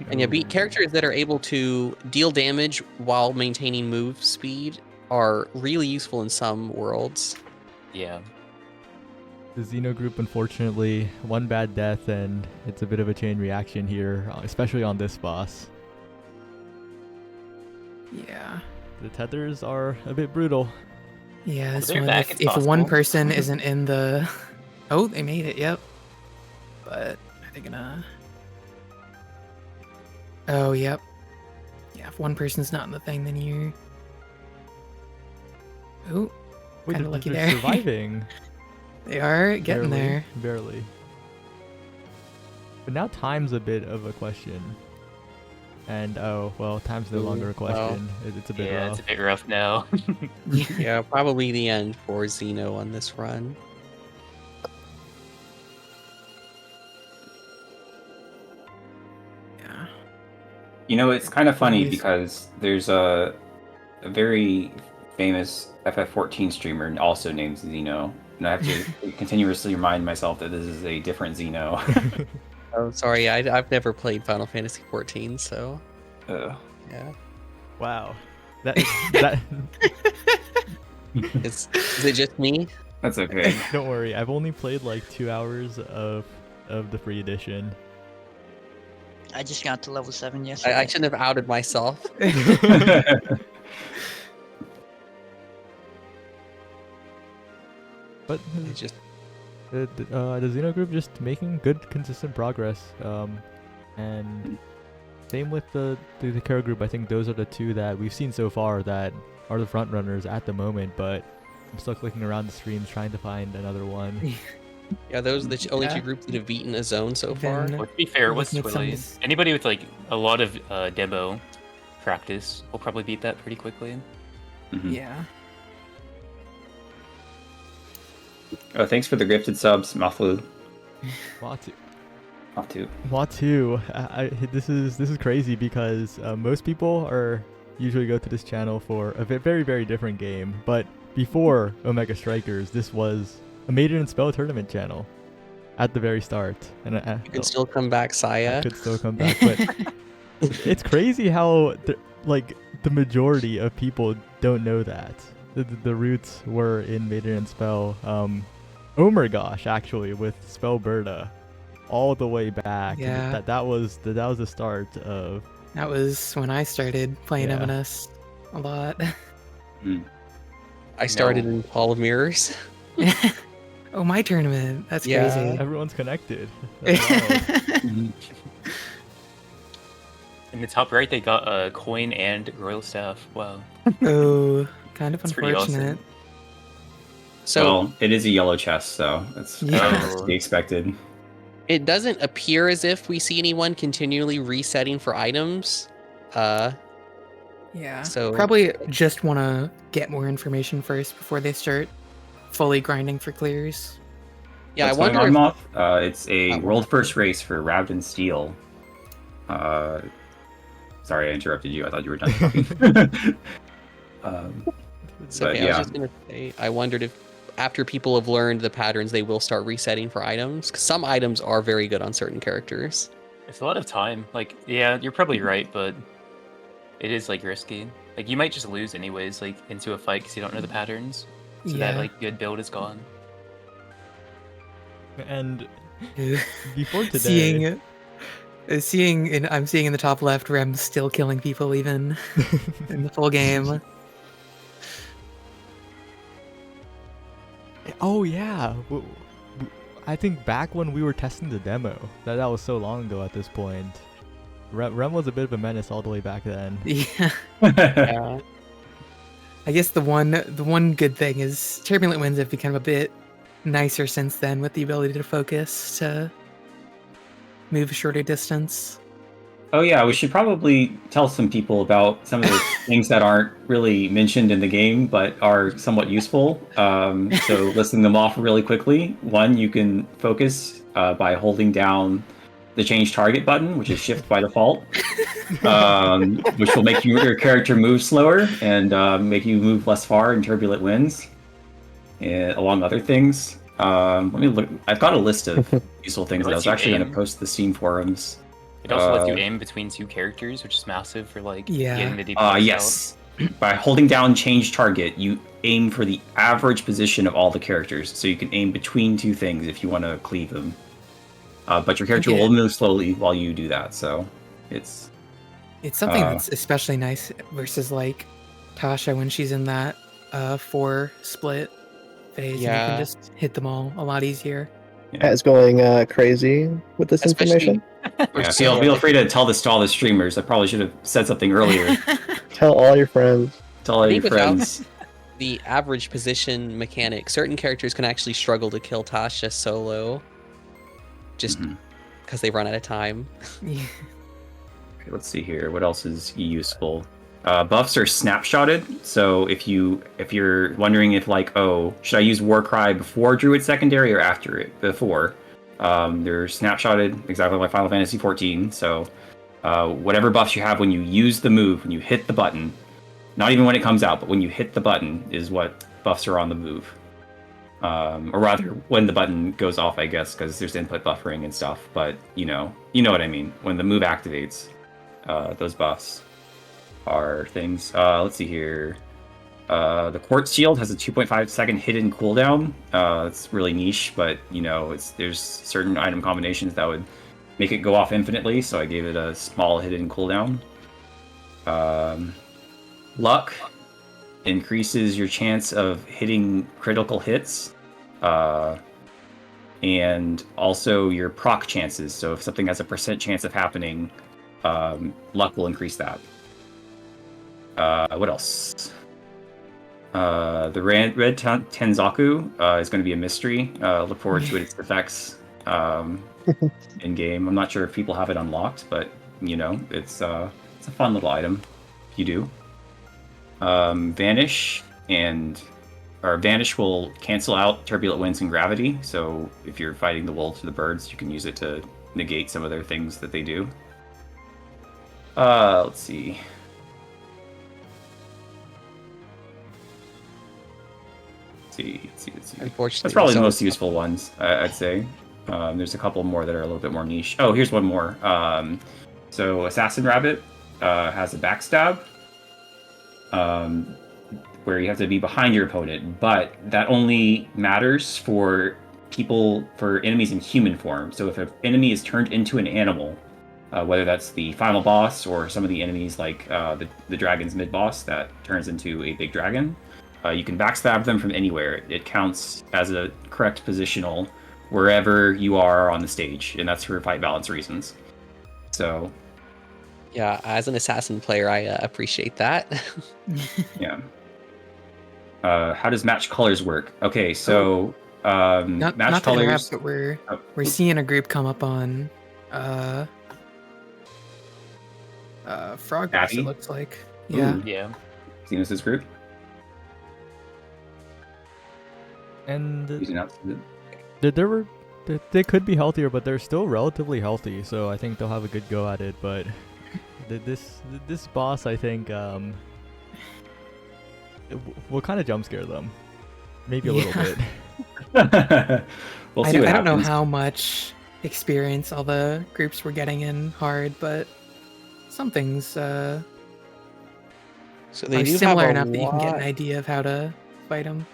And yeah, beat characters that are able to deal damage while maintaining move speed are really useful in some worlds. Yeah. The Xeno group, unfortunately, one bad death, and it's a bit of a chain reaction here, especially on this boss. Yeah. The tethers are a bit brutal. Yeah, this they're one, back, if it's one possible. person isn't in the... Oh, they made it, yep. But are they gonna... Oh, yep. Yeah, if one person's not in the thing, then you're... Oh, Wait, Kinda lucky they're there. surviving. they are getting Barely, there. Barely. But now time's a bit of a question. And, oh, well, time's no Ooh, longer a well. question. It's a bit Yeah, rough. it's a bit rough now. Yeah, probably the end for Xeno on this run. Yeah. You know, it's kind of funny Nice. because there's a very famous FF14 streamer also named Xeno, and I have to continuously remind myself that this is a different Xeno. Oh, sorry, I've never played Final Fantasy XIV, so Ugh. yeah. Wow. That Is it just me? That's okay. don't worry, I've only played like 2 hours of the free edition. I just got to level 7 yesterday. I shouldn't have outed myself. But I just the Xeno group just making good, consistent progress. And same with the Kara group. I think those are the two that we've seen so far that are the front runners at the moment. But I'm still clicking around the streams trying to find another one. yeah, those are the only Yeah. two groups that have beaten a zone so far. Then- Well, to be fair, with Looking at some of Swilly, this- anybody with like a lot of demo practice will probably beat that pretty quickly. Mhm. Yeah. Oh, thanks for the gifted subs, Mafu. Watu. Mafu. Watu. This is crazy because most people are usually go to this channel for a very, very different game. But before Omega Strikers, this was a Maiden and Spell tournament channel at the very start. And You can still come back, I Saya. could still come back, but it's crazy how the majority of people don't know that the roots were in Maiden and Spell. Oh my gosh, actually, with Spellberta, all the way back. Yeah. That was the start of. That was when I started playing Yeah. M&S a lot. I started in Hall of Mirrors. Oh, my tournament. That's Yeah. crazy. Everyone's connected. That's wild. In the top right, they got a coin and royal staff. Wow. Oh, kind of That's pretty unfortunate. awesome. So Well, it is a yellow chest, so that's Yeah. to be expected. it doesn't appear as if we see anyone continually resetting for items. Yeah. So- Probably just want to get more information first before they start fully grinding for clears. Yeah, What's I wonder going if on, Moth? It's a Oh. world first race for Rabden Steel. Sorry, I interrupted you. I thought you were done talking. it's but okay. I yeah. was just gonna say, I wondered if after people have learned the patterns, they will start resetting for items. 'Cause some items are very good on certain characters. It's a lot of time. Like, yeah, you're probably right, but it is like risky. Like, you might just lose anyways, like into a fight because you don't know the patterns. So that Yeah. like good build is gone. And before today, I'm seeing in the top left, Rem's still killing people even in the full game. oh yeah, I think back when we were testing the demo, that was so long ago at this point. Rem was a bit of a menace all the way back then. Yeah. Yeah. I guess the one good thing is Turbulent Winds have become a bit nicer since then with the ability to focus to move a shorter distance. Oh yeah, we should probably tell some people about some of the things that aren't really mentioned in the game, but are somewhat useful. So listing them off really quickly. One, you can focus by holding down the change target button, which is shift by default, which will make your character move slower and make you move less far in turbulent winds, along other things. Let me look. I've got a list of useful things that I was lets you actually going to aim. post to the Steam forums. It also lets you aim between two characters, which is massive for like Yeah. getting the DPS out. Yes. By holding down change target, you aim for the average position of all the characters. So you can aim between two things if you want to cleave them. But your character Okay. will move slowly while you do that. So it's It's something that's especially nice versus like Tasha when she's in that 4 split phase. And you Yeah. can just hit them all a lot easier. Pat is going crazy with this Especially- information. yeah, feel free to tell this to all the streamers. I probably should have said something earlier. Tell all your friends. Tell all I your think without- friends. the average position mechanic, certain characters can actually struggle to kill Tasha solo just Mhm. because they run out of time. Yeah. Okay, let's see here. What else is useful? Buffs are snapshotted. So if you're wondering if like, oh, should I use Warcry before Druid Secondary or after it? Before. They're snapshotted exactly like Final Fantasy XIV. So whatever buffs you have when you use the move, when you hit the button, not even when it comes out, but when you hit the button is what buffs are on the move. Or rather, when the button goes off, I guess, because there's input buffering and stuff. But you know what I mean. When the move activates, those buffs are things. Let's see here. The Quartz Shield has a 2.5 second hidden cooldown. It's really niche, but there's certain item combinations that would make it go off infinitely. So I gave it a small hidden cooldown. Luck increases your chance of hitting critical hits, and also your proc chances. So if something has a % chance of happening, luck will increase that. What else? The red Tenzaku is going to be a mystery. Look forward to its effects in game. I'm not sure if people have it unlocked, but it's a fun little item if you do. Vanish or Vanish will cancel out turbulent winds and gravity. So if you're fighting the wolves or the birds, you can use it to negate some of their things that they do. Let's see. Let's see. Unfortunately, That's probably the so- most useful ones, I'd say. There's a couple more that are a little bit more niche. Oh, here's one more. So Assassin Rabbit has a backstab, where you have to be behind your opponent, but that only matters for enemies in human form. So if an enemy is turned into an animal, whether that's the final boss or some of the enemies like the dragon's mid-boss that turns into a big dragon, you can backstab them from anywhere. It counts as a correct positional wherever you are on the stage, and that's for fight balance reasons. So, Yeah, as an assassin player, I appreciate that. yeah. How does match colors work? Okay, so Not match to interrupt, colors. but we're Oh, seeing a group come up on Frog Race, Abby? it looks like. Yeah. Ooh. Yeah. Xenos' group. And Using out. they could be healthier, but they're still relatively healthy. So I think they'll have a good go at it. But this boss, I think, will kind of jump scare them, maybe a little bit. We'll see what I don't know happens. how much experience all the groups were getting in hard, but some things are So they do similar have a enough that you can get an lot- idea of how to fight them.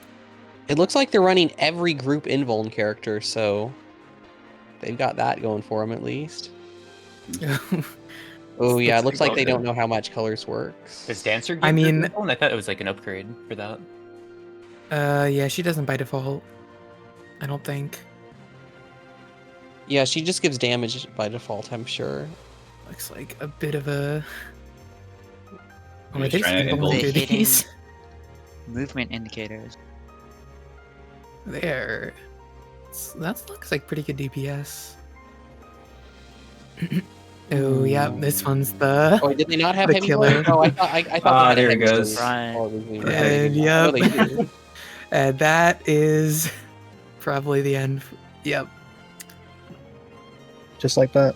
It looks like they're running every group invuln character, so they've got that going for them at least. Oh yeah, it looks like they don't know how match colors works. Does Dancer get I mean- Invuln? I thought it was like an upgrade for that. Yeah, she doesn't by default. I don't think. Yeah, she just gives damage by default, I'm sure. Looks like a bit of a. Oh, You're are they just trying to able to do indulge. these? Movement indicators. There. That looks like pretty good DPS. Oh yeah, this one's the. Oh, did they not have The heavy killer. blade? Oh, I thought they had there a it heavy goes. blade. Right. Oh, they do. And Oh, yep. they do. And that is probably the end. Yep. Just like that.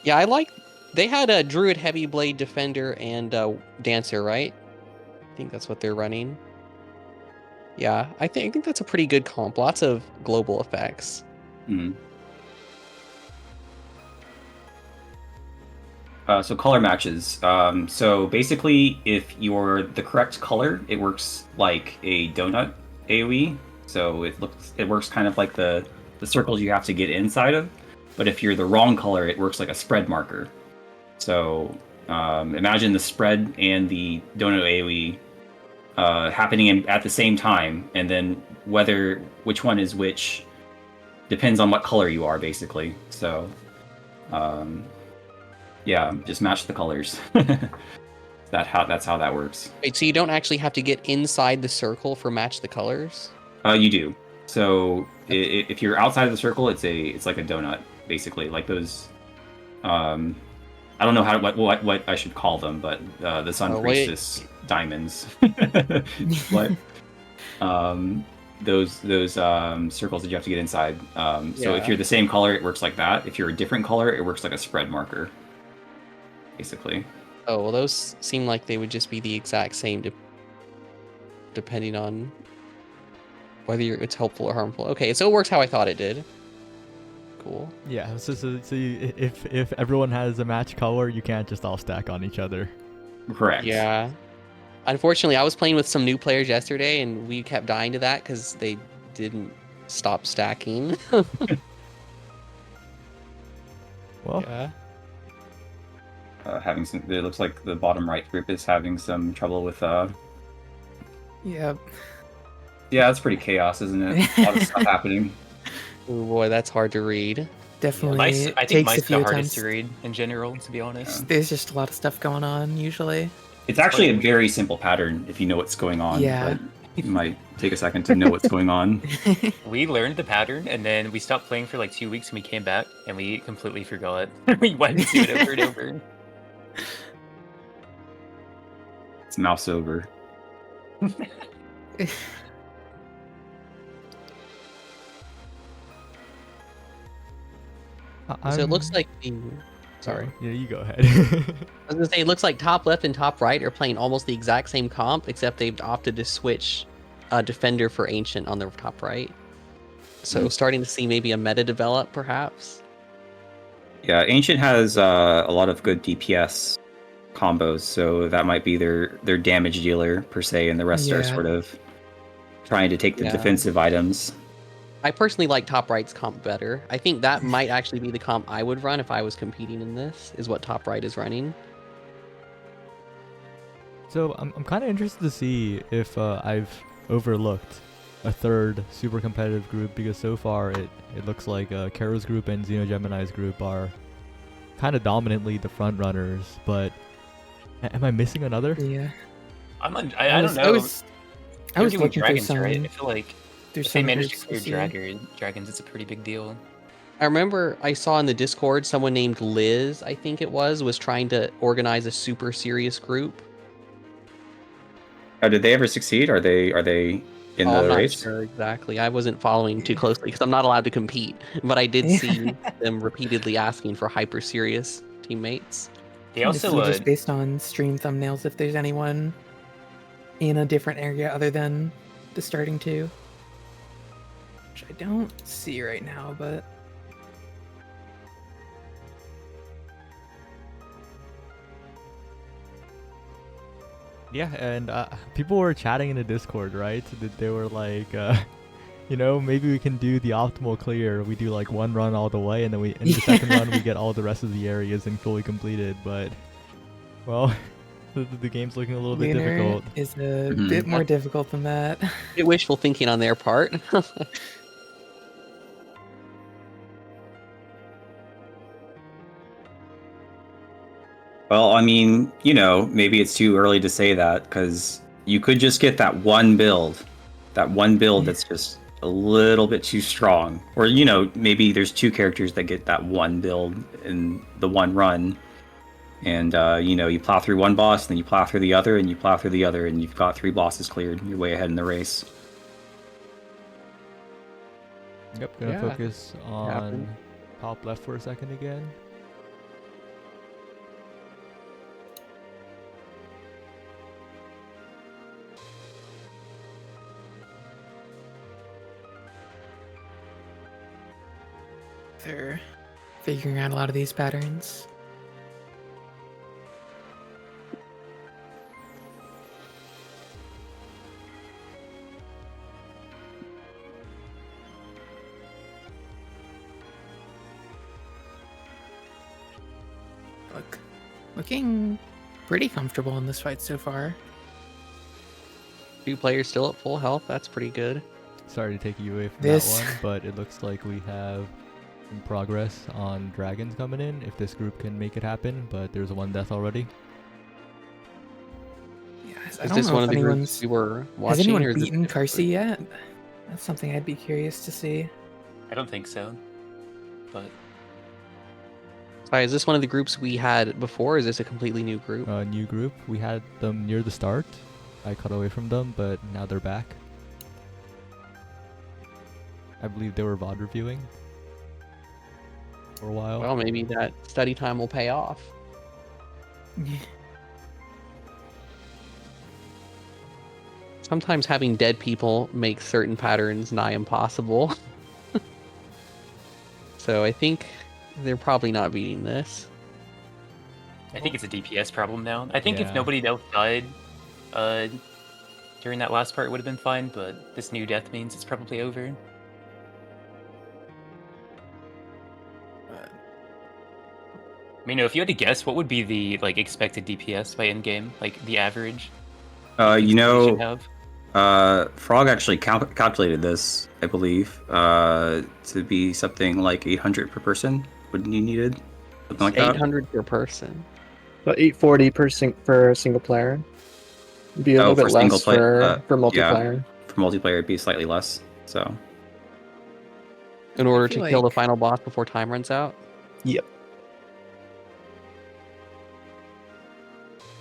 Yeah, I like. They had a druid, heavy blade, defender, and dancer, right? I think that's what they're running. Yeah, I think that's a pretty good comp. Lots of global effects. Mhm. So color matches. So basically, if you're the correct color, it works like a donut AOE. So it works kind of like the circles you have to get inside of. But if you're the wrong color, it works like a spread marker. So imagine the spread and the donut AOE happening at the same time, and then which one is which depends on what color you are, basically. So. Yeah, just match the colors. That's how that works. Wait, so you don't actually have to get inside the circle for match the colors? You do. So if you're outside of the circle, it's like a donut, basically, like those. I don't know what I should call them, but the Sun Oh, wait. Priestess diamonds. What? Those circles that you have to get inside. So if Yeah. you're the same color, it works like that. If you're a different color, it works like a spread marker, basically. Oh, well, those seem like they would just be the exact same, depending on whether it's helpful or harmful. Okay, so it works how I thought it did. Cool. Yeah. So if everyone has a match color, you can't just all stack on each other. Correct. Yeah. Unfortunately, I was playing with some new players yesterday, and we kept dying to that because they didn't stop stacking. Well, Yeah. Having some. It looks like the bottom right group is having some trouble with. Yep. Yeah, that's pretty chaos, isn't it? A lot of stuff happening. Oh boy, that's hard to read. Definitely Mice, I think takes mice a are few the hardest attempts. to read in general, to be honest. There's just a lot of stuff going on usually. It's actually a very simple pattern if you know what's going on. Yeah. But it might take a second to know what's going on. We learned the pattern, and then we stopped playing for like 2 weeks, and we came back, and we completely forgot. We went through it over and over. It's mouse over. So it looks I'm- like the. Sorry. Yeah, you go ahead. I was gonna say it looks like top left and top right are playing almost the exact same comp, except they've opted to switch defender for ancient on the top right. So starting to see maybe a meta develop, perhaps. Yeah, Ancient has a lot of good DPS combos, so that might be their damage dealer per se, and the rest are Yeah. sort of trying to take the Yeah. defensive items. I personally like top right's comp better. I think that might actually be the comp I would run if I was competing in this. Is what top right is running. So I'm kind of interested to see if I've overlooked a third super competitive group, because so far it looks like Karo's group and Xeno Gemini's group are kind of dominantly the front runners, but am I missing another? Yeah. I don't know. I was They're doing looking for dragons, some. right? I feel like There's if they some manage to groups clear see. dragons, it's a pretty big deal. I remember I saw in the Discord someone named Liz, I think it was trying to organize a super serious group. Oh, did they ever succeed? Are they in I'm the not race? sure exactly. I wasn't following too closely because I'm not allowed to compete. But I did see them repeatedly asking for hyper serious teammates. They Trying to also see just based on stream thumbnails if there's anyone in a different area other than the starting two, which I don't see right now, but Yeah, and people were chatting in the Discord, right? They were like, you know, maybe we can do the optimal clear. We do like one run all the way, and then in the second run we get all the rest of the areas and fully completed. But, well, the game's looking a little bit Lunar difficult. is a Mhm. bit more difficult than that. Bit wishful thinking on their part. Well, I mean, you know, maybe it's too early to say that, because you could just get that one build that's just a little bit too strong. Or, you know, maybe there's two characters that get that one build in the one run. And, you know, you plow through one boss, then you plow through the other, and you plow through the other, and you've got 3 bosses cleared. You're way ahead in the race. Yep, gonna Yeah, focus on happen. top left for a second again. They're figuring out a lot of these patterns. Looking pretty comfortable in this fight so far. 2 players still at full health. That's pretty good. Sorry to take you away from This- that one, but it looks like we have some progress on dragons coming in, if this group can make it happen, but there's one death already. Yeah, I Is don't this know one if of the anyone's groups we were watching? has anyone or is this beaten different Carsey group? yet? That's something I'd be curious to see. I don't think so. But Sorry, is this one of the groups we had before? Or is this a completely new group? New group, we had them near the start. I cut away from them, but now they're back. I believe they were VOD reviewing for a while. Well, maybe that study time will pay off. Sometimes having dead people makes certain patterns nigh impossible. So I think they're probably not beating this. I think it's a DPS problem now. I think Yeah. if nobody else died during that last part, it would have been fine, but this new death means it's probably over. I mean, if you had to guess, what would be the like expected DPS by end game, like the average? You They should know, have? Frog actually calculated this, I believe, to be something like 800 per person would be needed. Something like that. 800 per person. So 840 for single player. Be a Oh, little for bit single less play- for yeah. multiplayer. For multiplayer, it'd be slightly less. So, In order feel to kill the like- final boss before time runs out. Yep.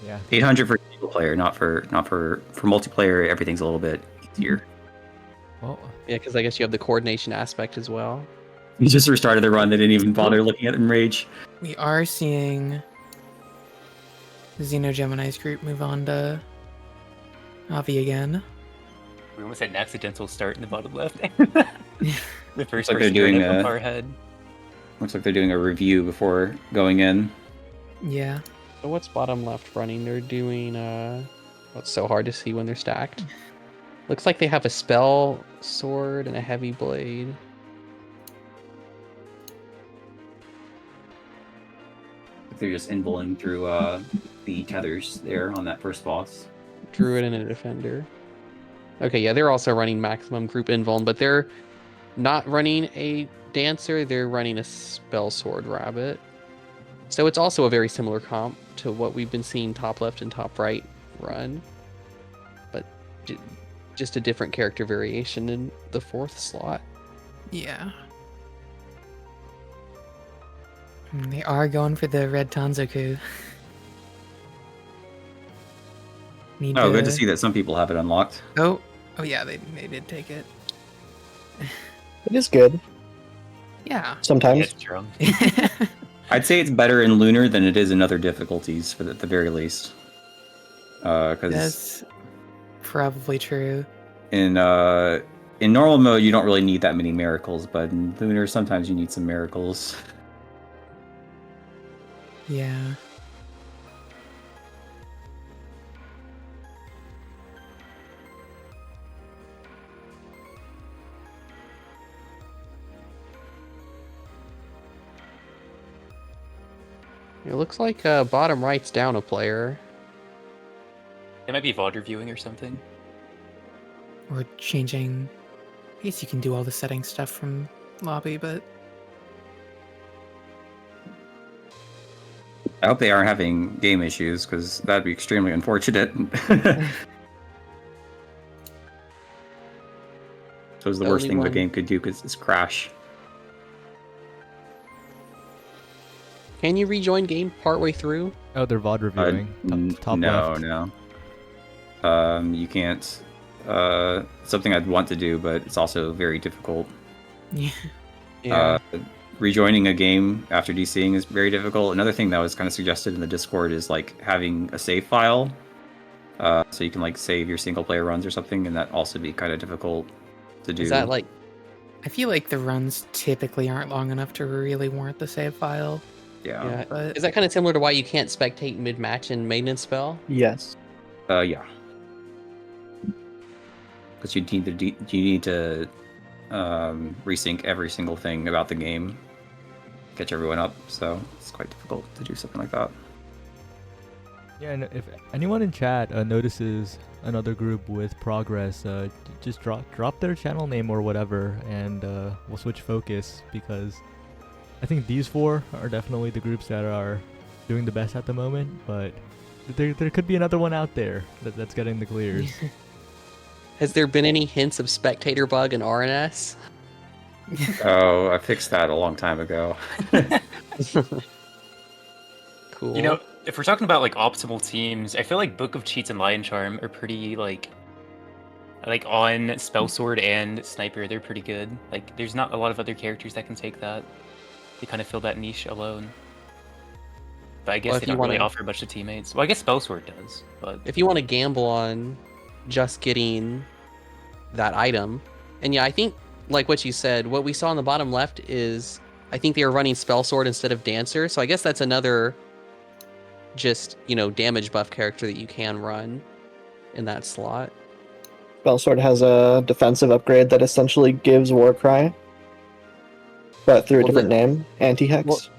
Yeah. 800 for single player, not for multiplayer. Everything's a little bit easier. Well, Yeah, because I guess you have the coordination aspect as well. You just restarted the run. They didn't even bother looking at Enrage. We are seeing the Xeno-Gemini's group move on to Avi again. We almost had an accidental start in the bottom left. The first like they're person doing doing from a- far ahead. Looks like they're doing a review before going in. Yeah. So what's bottom left running? They're doing it's so hard to see when they're stacked. Looks like they have a spell sword and a heavy blade. They're just involing through the tethers there on that first boss. Druid and a defender. Okay, yeah, they're also running maximum group invuln, but they're not running a dancer, they're running a spell sword rabbit. So it's also a very similar comp to what we've been seeing top left and top right run. But just a different character variation in the 4th slot. Yeah. They are going for the red Tanzoku. Need Oh, good to see that some people have it unlocked. Oh yeah, they did take it. It is good Yeah. sometimes. It's strong. I'd say it's better in Lunar than it is in other difficulties, at the very least. Because That's probably true. in normal mode you don't really need that many miracles, but in Lunar sometimes you need some miracles. Yeah. It looks like bottom right's down a player. It might be VOD reviewing or something. Or changing. I guess you can do all the setting stuff from lobby, but I hope they aren't having game issues, because that'd be extremely unfortunate. So it's the The worst only thing the one- game could do, because it's crash. Can you rejoin game partway through? oh, they're VOD reviewing. Top no, left. no. You can't. Something I'd want to do, but it's also very difficult. yeah. Rejoining a game after DCing is very difficult. Another thing that was kind of suggested in the Discord is like having a save file, so you can like save your single player runs or something, and that also be kind of difficult to do. Is that like I feel like the runs typically aren't long enough to really warrant the save file. yeah, But is that kind of similar to why you can't spectate mid-match in maintenance spell? Yes. yeah, because you need to resync every single thing about the game, catch everyone up. So it's quite difficult to do something like that. Yeah, and if anyone in chat notices another group with progress, just drop their channel name or whatever, and we'll switch focus, because I think these 4 are definitely the groups that are doing the best at the moment, but there could be another one out there that's getting the clears. Has there been any hints of spectator bug in RNS? Oh, I fixed that a long time ago. Cool. You know, if we're talking about like optimal teams, I feel like Book of Cheats and Lion Charm are pretty like on Spell Sword and Sniper, they're pretty good. Like there's not a lot of other characters that can take that. They kind of fill that niche alone. But I guess Well, they if you don't really wanna- offer much to teammates. Well, I guess Spell Sword does, but if you want to gamble on just getting that item, and yeah, I think like what you said, what we saw on the bottom left is I think they were running Spell Sword instead of Dancer, so I guess that's another just, damage buff character that you can run in that slot. Spellsword has a defensive upgrade that essentially gives Warcry, but through a Well, different name, Anti-Hex.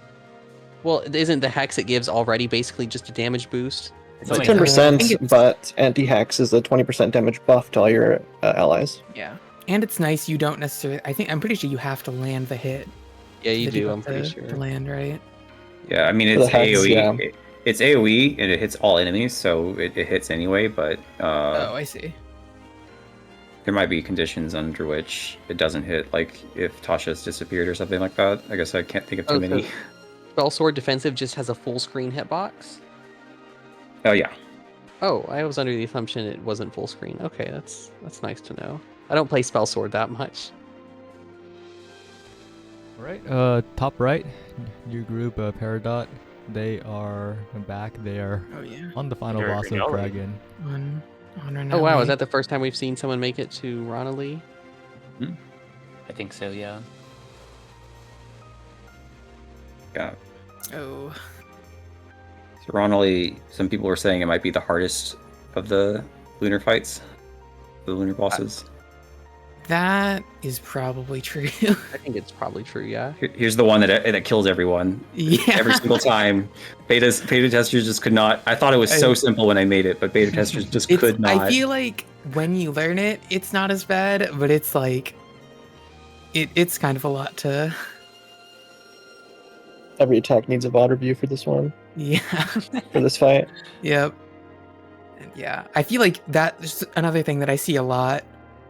Well, isn't the hex it gives already basically just a damage boost? it's It's only 10%, I think it's- but Anti-Hex is a 20% damage buff to all your allies. yeah. And it's nice you don't necessarily. I'm pretty sure you have to land the hit. Yeah, you to do, get I'm pretty the- sure. To land, right? Yeah, I mean For it's the hex, AOE. yeah. It's AOE and it hits all enemies, so it hits anyway. But Oh, I see. there might be conditions under which it doesn't hit, like if Tasha's disappeared or something like that. I guess I can't think of too Oh, many. so Spell Sword defensive just has a full screen hitbox? Oh yeah, Oh, I was under the assumption it wasn't full screen. Okay, that's nice to know. I don't play Spell Sword that much. All right, top right, new group, Peridot. They are back. They are Oh yeah. on the final They're boss of Renali. Dragon. On Oh wow, is that the first time we've seen someone make it to Ronali? I think so, yeah. Yeah. Oh. So Ronali, some people were saying it might be the hardest of the lunar fights, the lunar bosses. That is probably true. I think it's probably true. Yeah. Here's the one that kills everyone Yeah. every single time. Beta testers just could not. I thought it was so simple when I made it, but beta testers just could not. I feel like when you learn it, it's not as bad, but it's like it's kind of a lot to. Every attack needs a VOD review for this one, Yeah. for this fight. Yep. And yeah, I feel like that's another thing that I see a lot,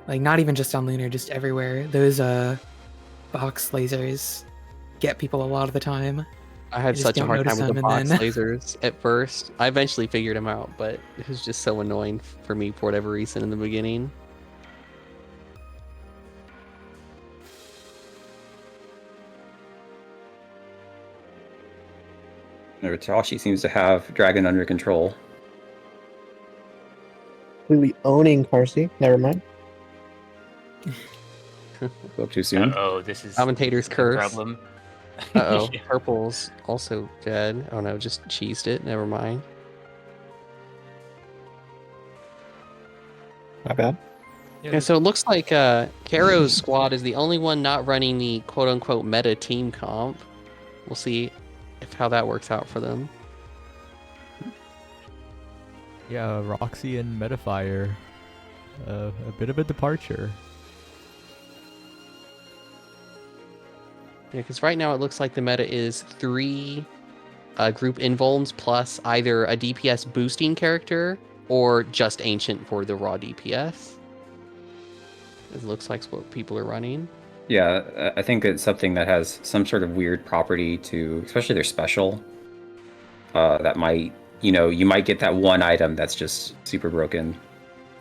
like not even just on Lunar, just everywhere. Those box lasers get people a lot of the time. I had just such a don't hard time notice with the them, and box then- lasers at first. I eventually figured them out, but it was just so annoying for me for whatever reason in the beginning. Tashi seems to have Dragon under control. Completely owning Carsey. Never mind. Spoke too soon. Oh, this is Commentator's the curse. problem. Uh-oh, Yeah. Purple's also dead. Oh no, just cheesed it. Never mind. My bad. Yeah, so it looks like Karo's squad is the only one not running the quote-unquote meta team comp. We'll see how that works out for them. Yeah, Roxy and Metafire. A bit of a departure. Yeah, because right now it looks like the meta is 3 group invulns plus either a DPS boosting character or just Ancient for the raw DPS. It looks like what people are running. Yeah, I think it's something that has some sort of weird property to, especially their special. That might, you might get that one item that's just super broken.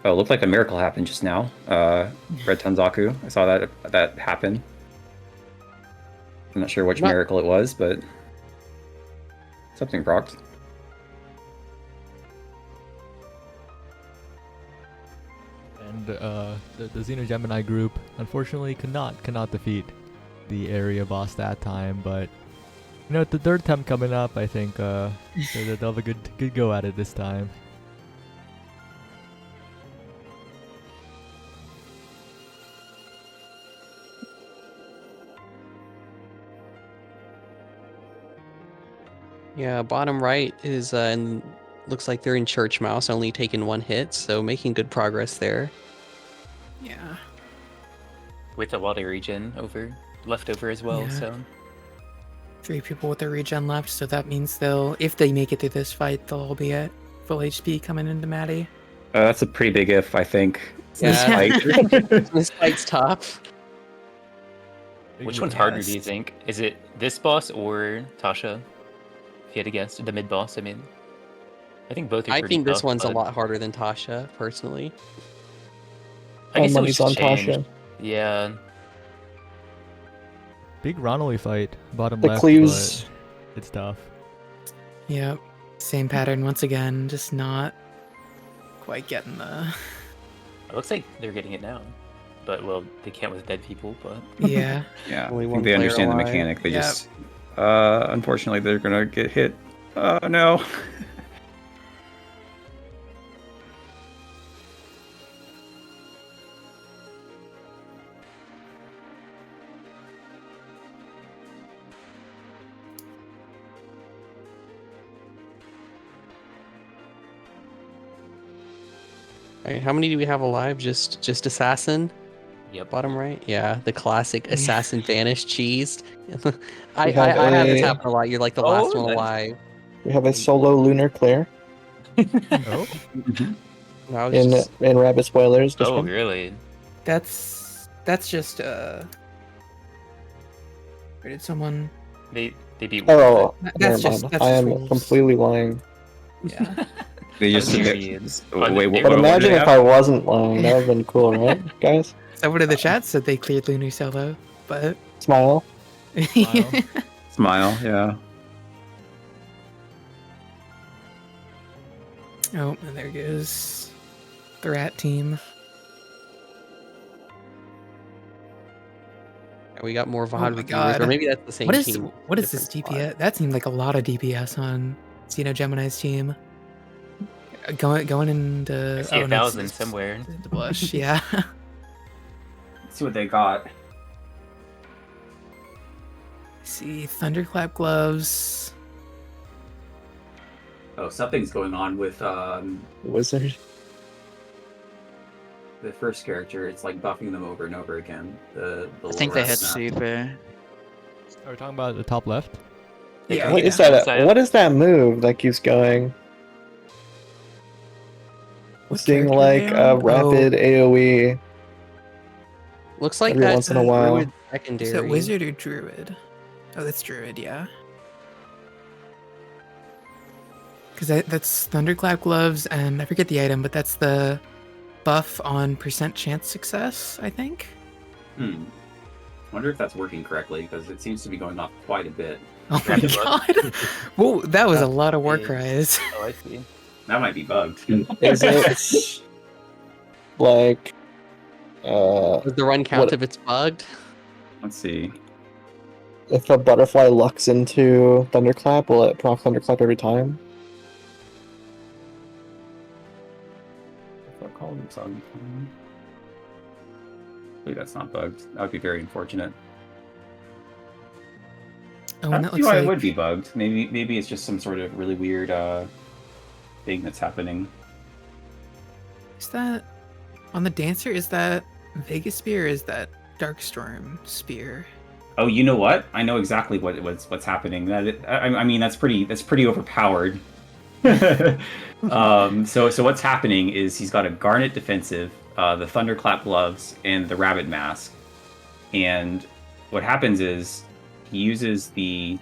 Oh, it looked like a miracle happened just now. Red Tanzaku, I saw that happen. I'm not sure which miracle it was, but something procced. And the Xeno Gemini group unfortunately cannot defeat the area boss that time, but the third attempt coming up, I think they'll have a good go at it this time. Yeah, bottom right is looks like they're in Church Mouse, only taking 1 hit, so making good progress there. Yeah. With a lot of regen left over as well, Yeah. so 3 people with their regen left, so that means if they make it through this fight, they'll all be at full HP coming into Maddie. That's a pretty big if, I think. Yeah. Like, This fight's tough. which one's harder do you think? Is it this boss or Tasha? If you had to guess, the mid boss, I mean. I think both are I pretty think this tough, one's a but lot harder than Tasha, personally. I All guess it money's was on changed. Tasha. Yeah. Big Ronali fight, bottom The left, Cleaves. but it's tough. Yep. Same pattern once again, just not quite getting the. It looks like they're getting it now. But, well, they can't with dead people, but... Yeah. yeah, I Only think one they player understand the alive. mechanic. They Yep. just, unfortunately, they're gonna get hit. Oh no. Alright, how many do we have alive? Just Assassin? Yep. Bottom right? Yeah, the classic Yeah. Assassin Vanish cheesed. I We have had this a- happen a lot. You're like the Oh, last one nice. alive. We have a solo lunar Claire Oh, And I was just, in Rabbit spoilers. Just Oh, one. really? That's just Where did someone? They beat Oh, That's never just mind. that's I just am rules. completely lying. Yeah. They just Periods. wait. What, But what imagine do they if have? I wasn't lying. That would have been cool, right, guys? Someone in the chat said they cleared Lunar Solo, but Smile. Smile. Smile. Yeah. Oh, and there goes the rat team. And we got more my VOD reviewers, God. or maybe that's the same What is team. what is this different DPS? That seemed like a lot of DPS on Xeno Gemini's team. Going into I see oh, no, 1,000 it's somewhere. the blush, yeah. Let's see what they got. See Thunderclap gloves. Oh, something's going on with Wizard. the first character. It's like buffing them over and over again. I think they had super. Are we talking about the top left? Yeah. What is Yeah. that? What is that move that keeps going? What Seeing character like are they on? a rapid AOE. Looks like Every that's once in a while. Druid Is secondary. that wizard or druid? Oh, that's druid, yeah. Because that's Thunderclap gloves, and I forget the item, but that's the buff on percent chance success, I think. I wonder if that's working correctly because it seems to be going off quite a bit. Oh my Rapid god! Whoa, that was a lot of war is- cries. Oh, I see. That might be bugged. Is it like Does the run count what- if it's bugged? Let's see. if a butterfly lucks into Thunderclap, will it proc Thunderclap every time? If I call them some. Wait, that's not bugged. That would be very unfortunate. Oh, I and don't that see looks why like it would be bugged. Maybe it's just some sort of really weird thing that's happening. is that on the dancer? Is that Vegas spear? Or is that Darkstorm spear? Oh, you know what? I know exactly what's happening. I mean that's pretty overpowered. So what's happening is he's got a Garnet defensive, the Thunderclap gloves, and the Rabbit mask. And what happens is he uses the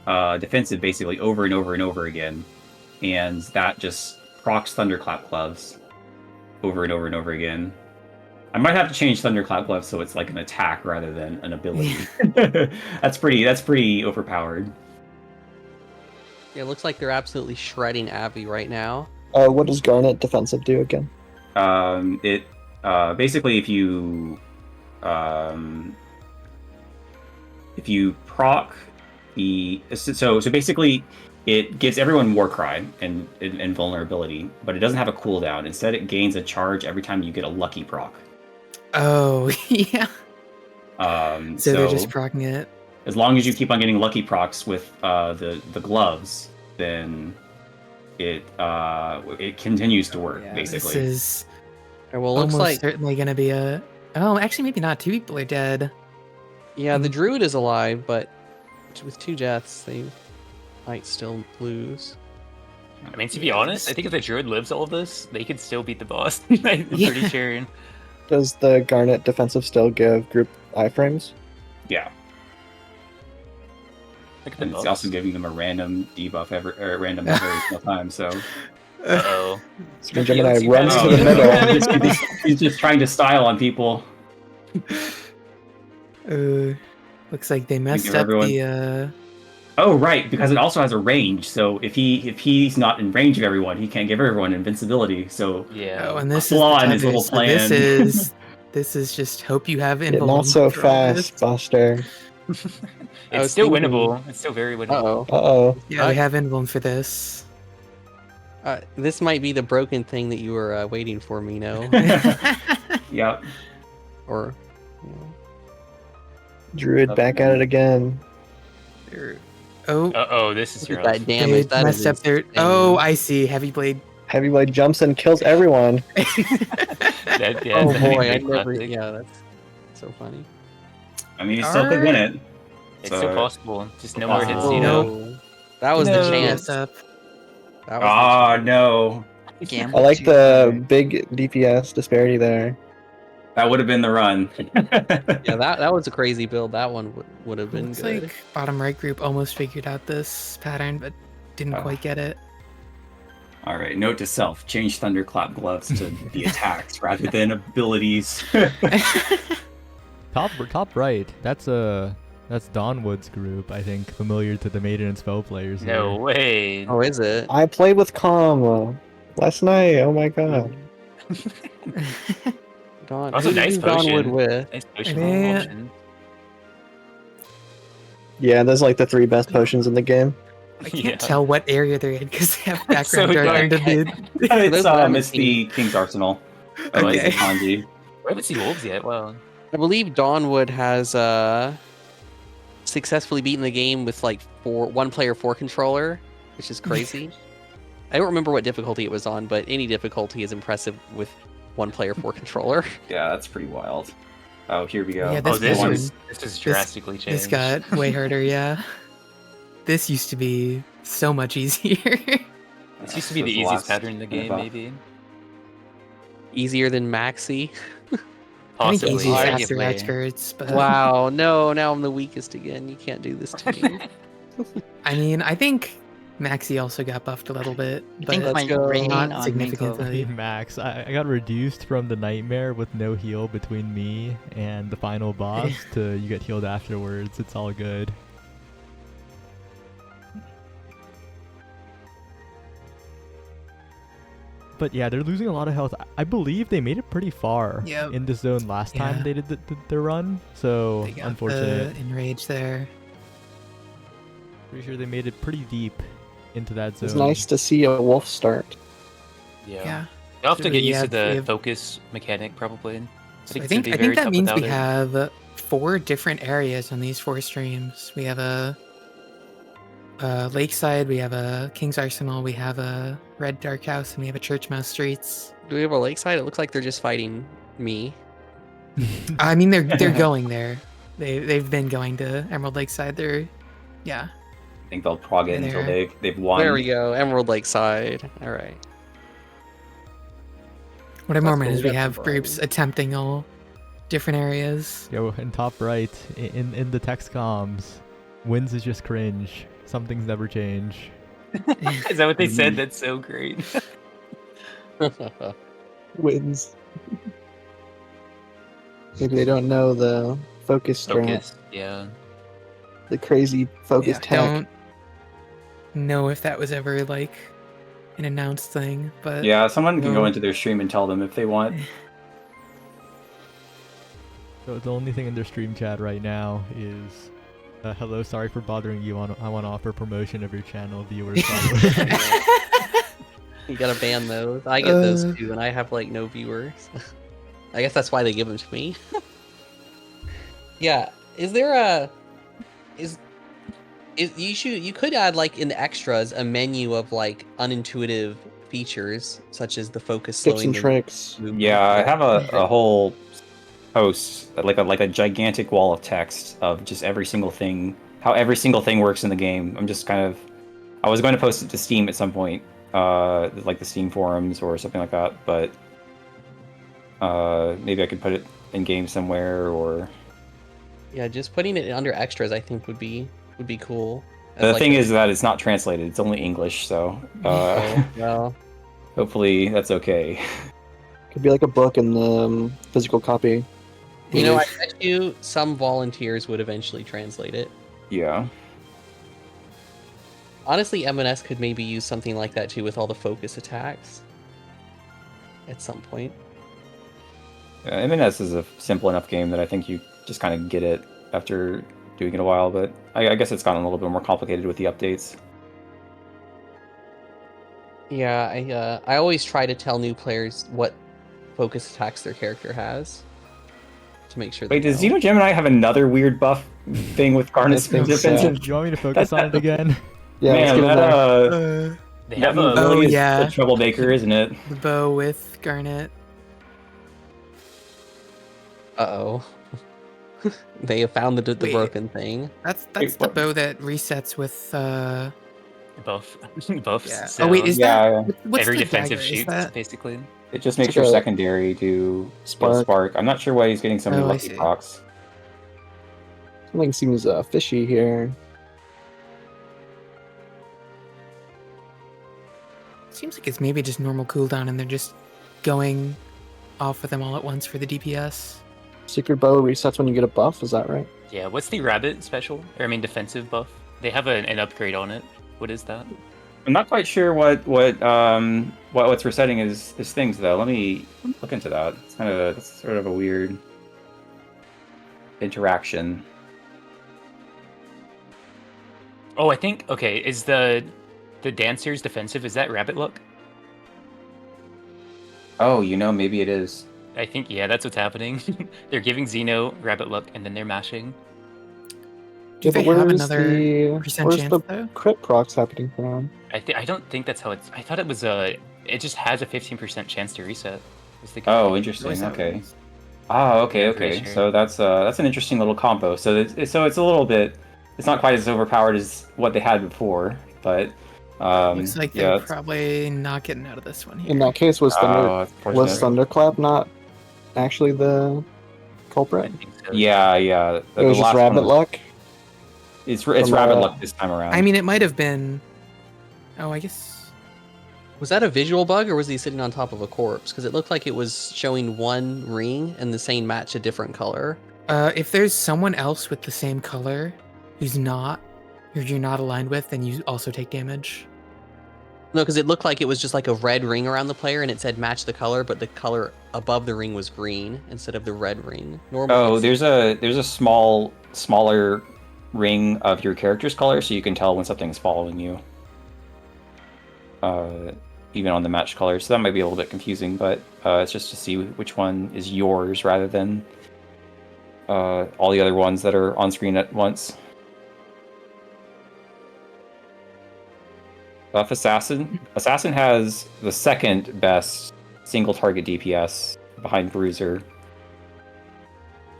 defensive basically over and over and over again, and that just procs Thunderclap gloves over and over and over again. I might have to change Thunderclap gloves so it's like an attack rather than an ability. That's pretty overpowered. Yeah, it looks like they're absolutely shredding Abby right now. What does Garnet defensive do again? It basically if you proc the so basically it gives everyone Warcry and invulnerability, but it doesn't have a cooldown. Instead, it gains a charge every time you get a lucky proc. Oh, yeah. So they're just So proccing it. as long as you keep on getting lucky procs with the gloves, then it continues to work Yeah, basically. this is And well, it looks almost like certainly gonna be a. Oh, actually, maybe not. 2 people are dead. yeah, the druid is alive, but with 2 deaths, they might still lose. I mean, to be honest, I think if the druid lives all of this, they could still beat the boss. I'm pretty sure. Does the Garnet defensive still give group iframes? Yeah, Look at the and it's boss. also giving them a random debuff random every single time. So Uh-oh. Screen Gemini Yeah, runs let's to see the that. middle. he's just trying to style on people. Looks like they messed give up everyone- the. Oh, right, because it also has a range. So if he's not in range of everyone, he can't give everyone invincibility. So Yeah. Oh, and this flaw is in the his little so this plan. is this is just hope you have Yeah, invuln not so for all this. fast, Buster. I It's was still thinking- winnable. It's still very winnable. Uh-oh. Uh-oh. Yeah, they have invuln for this. This might be the broken thing that you were waiting for, Mino. Yep. Or, you know. Druid back at it again. Oh, Uh-oh, this is Look your at that they damage. That messed is up their. insane. Oh, I see. Heavy blade. Heavyweight jumps and kills everyone. That, yeah, Oh it's a boy, I big never. classic. Yeah, that's so funny. I mean, he still could win it. It's So- still possible. Just no more hits, Oh. you know. No. That was No. the chance. Messed up. That was the Ah, chance. no. Gamble I like too the hard. big DPS disparity there. That would have been the run. Yeah, that was a crazy build. That one would have been Looks good. like bottom right group almost figured out this pattern, but didn't Ah. quite get it. All right. Note to self: change thunderclap gloves to be attacks rather than abilities. Top right. That's Dawnwood's group, I think, familiar to the Maiden and Spell players No here. way. Oh, is it? I played with Calm last night. Oh my god. Dawn. Also, who did nice you do Dawnwood potion. with? Nice potion Yeah. option. Yeah, there's like the 3 best potions in the game. I can't Yeah. tell what area they're in because they have It's so background art dark. in the It's the King's Arsenal. Okay. It's kanji. I haven't seen wolves yet. Wow. I believe Dawnwood has successfully beaten the game with like 1 player 4 controller, which is crazy. I don't remember what difficulty it was on, but any difficulty is impressive with 1 player 4 controller. Yeah, that's pretty wild. Oh, here we go. Yeah, Oh, this this is drastically changed. This got way harder, yeah. This used to be so much easier. This used to be the easiest pattern in the game, maybe. Easier than Maxi. I think Possibly. easy is Arguably. after experts, but Wow, no, now I'm the weakest again. You can't do this to me. I mean, I think Maxi also got buffed a little bit, I but think let's my go. rating not on significantly. Max, I got reduced from the nightmare with no heal between me and the final boss to you get healed afterwards. It's all good. But yeah, they're losing a lot of health. I believe they made it pretty far Yep. in this zone last time Yeah. they did the run. So They got unfortunate. the enrage there. Pretty sure they made it pretty deep into that zone. It's nice to see a wolf start. Yeah. You'll have to So get we used to have- we the have- focus mechanic, probably. So it's I gonna think be I very think that tough means we without it. have 4 different areas on these 4 streams. We have a Lakeside, we have a King's Arsenal, we have a Red Dark House, and we have a Church Mouse Streets. Do we have a lakeside? It looks like they're just fighting me. I mean, they're going there. They've been going to Emerald Lakeside. Yeah. I think they'll prog it until There. they've won. There we go. Emerald Lakeside. All right. What I That's more cool, meant is we we got have some groups variety. attempting all different areas. Yo, in top right, in the text comms, wins is just cringe. Some things never change. Is that what they said? That's so great. Wins. Maybe they don't know the focus strat, Focus. Yeah. the crazy focus I tech. don't know if that was ever like an announced thing, but Yeah, someone can go No. into their stream and tell them if they want. So the only thing in their stream chat right now is, hello, sorry for bothering you. I want to offer promotion of your channel, viewers. followers." You gotta ban those. I get those Uh. too, and I have like no viewers. I guess that's why they give them to me. Yeah. Is there a you could add like in the extras a menu of like unintuitive features such as the focus Tips slowing and the tricks. movement. Yeah, I have a whole post, like a gigantic wall of text of just every single thing, how every single thing works in the game. I was going to post it to Steam at some point, like the Steam forums or something like that, but maybe I could put it in game somewhere, or Yeah, just putting it under extras I think would be cool. As, the like, thing a- is that it's not translated; it's only English, so Oh, well, hopefully that's okay. Could be like a book in the physical copy. you know, I bet you some volunteers would eventually translate it. Yeah. Honestly, M&S could maybe use something like that too with all the focus attacks. At some point. M&S is a simple enough game that I think you just kind of get it after doing it a while, but I guess it's gotten a little bit more complicated with the updates. Yeah, I always try to tell new players what focus attacks their character has. To make sure Wait, they does know. Xenogemini have another weird buff thing with Garnet's I think so. defensive? Do you want me to focus on it again? Yeah, let's Man, give them that there. They that have a. really Oh, is yeah. a troublemaker, isn't it? the bow with Garnet. Uh-oh. They have found the Wait. broken thing. That's Wait, the what? bow that resets with buff. Buffs. yeah. So Oh wait, is Yeah, that what's every the defensive dagger? Is shoot, that basically. it just makes It's your like a secondary do spark. spark. I'm not sure why he's getting so many Oh, I lucky see. procs. Something seems fishy here. Seems like it's maybe just normal cooldown, and they're just going off with them all at once for the DPS. Secret bow resets when you get a buff. Is that right? Yeah, what's the rabbit special? Or I mean defensive buff? They have an upgrade on it. What is that? I'm not quite sure what's resetting his things though. Let me look into that. It's sort of a weird interaction. Oh, I think okay. Is the dancer's defensive? Is that rabbit luck? Oh, maybe it is. I think yeah, that's what's happening. They're giving Xeno rabbit luck, and then they're mashing. Do they but have where's another the percent where's chance the though? crit procs happening from? I don't think that's how it's. I thought it was it just has a 15% chance to reset. Oh, interesting. Okay. Oh, okay, Yeah, pretty okay. sure. So that's an interesting little combo. So it's a little bit. It's not quite as overpowered as what they had before, but Looks like yeah. they're probably not getting out of this one here. In that case, was that's unfortunate. Thunderclap not actually the I culprit? think so. Yeah. It was just last rabbit one was- luck. It's From, rabbit luck this time around. I mean, it might have been. Oh, I guess. Was that a visual bug or was he sitting on top of a corpse? Because it looked like it was showing one ring and the same match a different color. If there's someone else with the same color who you're not aligned with, then you also take damage. No, because it looked like it was just like a red ring around the player and it said match the color, but the color above the ring was green instead of the red ring. Normally, there's a smaller ring of your character's color, so you can tell when something's following you. Even on the match color, so that might be a little bit confusing, but it's just to see which one is yours rather than all the other ones that are on screen at once. Buff Assassin. Assassin has the second best single target DPS behind Bruiser.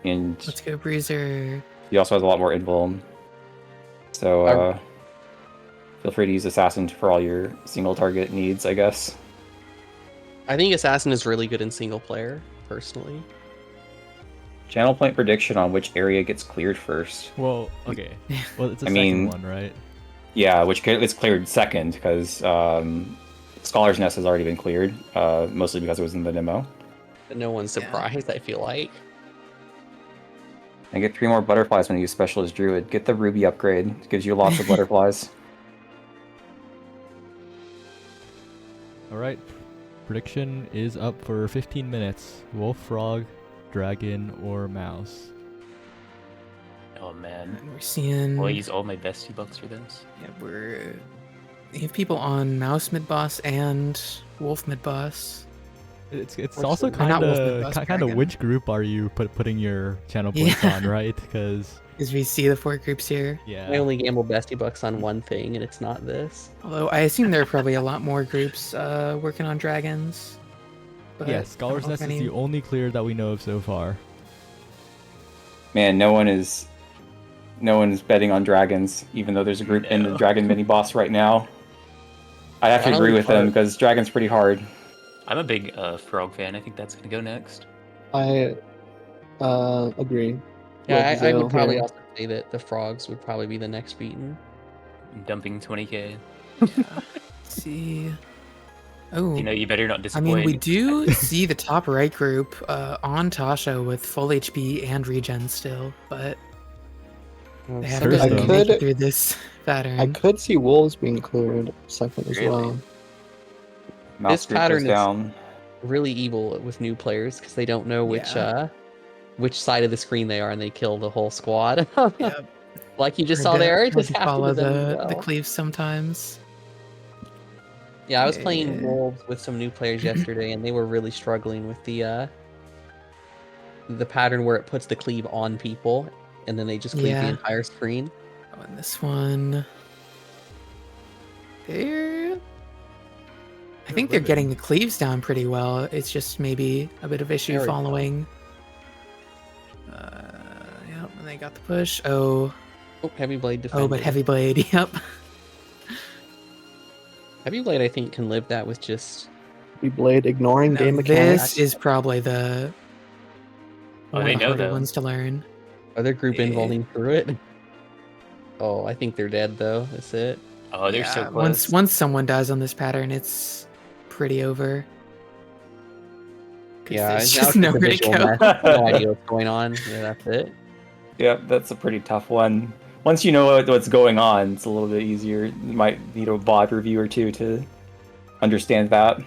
And Let's go, Bruiser. he also has a lot more invuln. So feel free to use Assassin for all your single target needs, I guess. I think Assassin is really good in single player, personally. Channel point prediction on which area gets cleared first. Well, okay. Well, it's a I second mean- one, right? Yeah, which it's cleared second because Scholar's Nest has already been cleared, mostly because it was in the demo. But no one's surprised, I feel like. And get 3 more butterflies when you use Specialist Druid. Get the Ruby upgrade. It gives you lots of butterflies. All right. Prediction is up for 15 minutes. Wolf, frog, dragon, or mouse. Oh man. And we're seeing. Will I use all my bestie bucks for this? Yeah, we have people on mouse mid boss and wolf mid boss. It's Or also sorry, not wolf, but kind bus of dragon. which group are you putting your channel points Yeah. on, right? Because As we see the 4 groups here. yeah. I only gamble bestie bucks on one thing, and it's not this. Although I assume there are probably a lot more groups working on dragons. But Yeah, I Scholar's don't know if Nest is any- the only clear that we know of so far. Man, no one's betting on dragons, even though there's a group in the dragon mini boss right now. I have to agree with them because dragon's pretty hard. I'm a big frog fan. I think that's gonna go next. I agree. Yeah, With I would Zale probably here. also say that the frogs would probably be the next beaten. I'm dumping 20k. Let's see. Oh, You know, you better not I disappoint. mean, we do see the top right group on Tasha with full HP and regen still, but they haven't First, been able to make though. it through this pattern. I could see wolves being cleared second as Really? well. Mouse This group goes pattern is- down. Really evil with new players because they don't know Yeah. which side of the screen they are, and they kill the whole squad. Yep. Like you just Hard saw to- there, hard just to have to follow give them the well. cleaves sometimes. Yeah, I was playing Yeah. Wolves with some new players yesterday, and they were really struggling with the pattern where it puts the cleave on people, and then they just cleave the Yeah. entire screen. Oh, and this one. I think they're getting the cleaves down pretty well. It's just maybe a bit of issue Very well. following. Yep, and they got the push. Oh, Heavy Blade defended. oh, but heavy blade. Yep. Heavy Blade, I think, can live that with just. We blade ignoring Now, game mechanics. this is probably the Oh, one they of the know harder though. ones to learn. Other group Yeah. involving through it. Oh, I think they're dead though. That's it. Oh, they're so Yeah, close. once someone dies on this pattern, it's pretty over. 'Cause Yeah, there's now just it's a nowhere to visual go. mess. No idea what's going on. Yeah, that's it. Yeah, that's a pretty tough one. Once you know what's going on, it's a little bit easier. You might need a VOD review or two to understand that.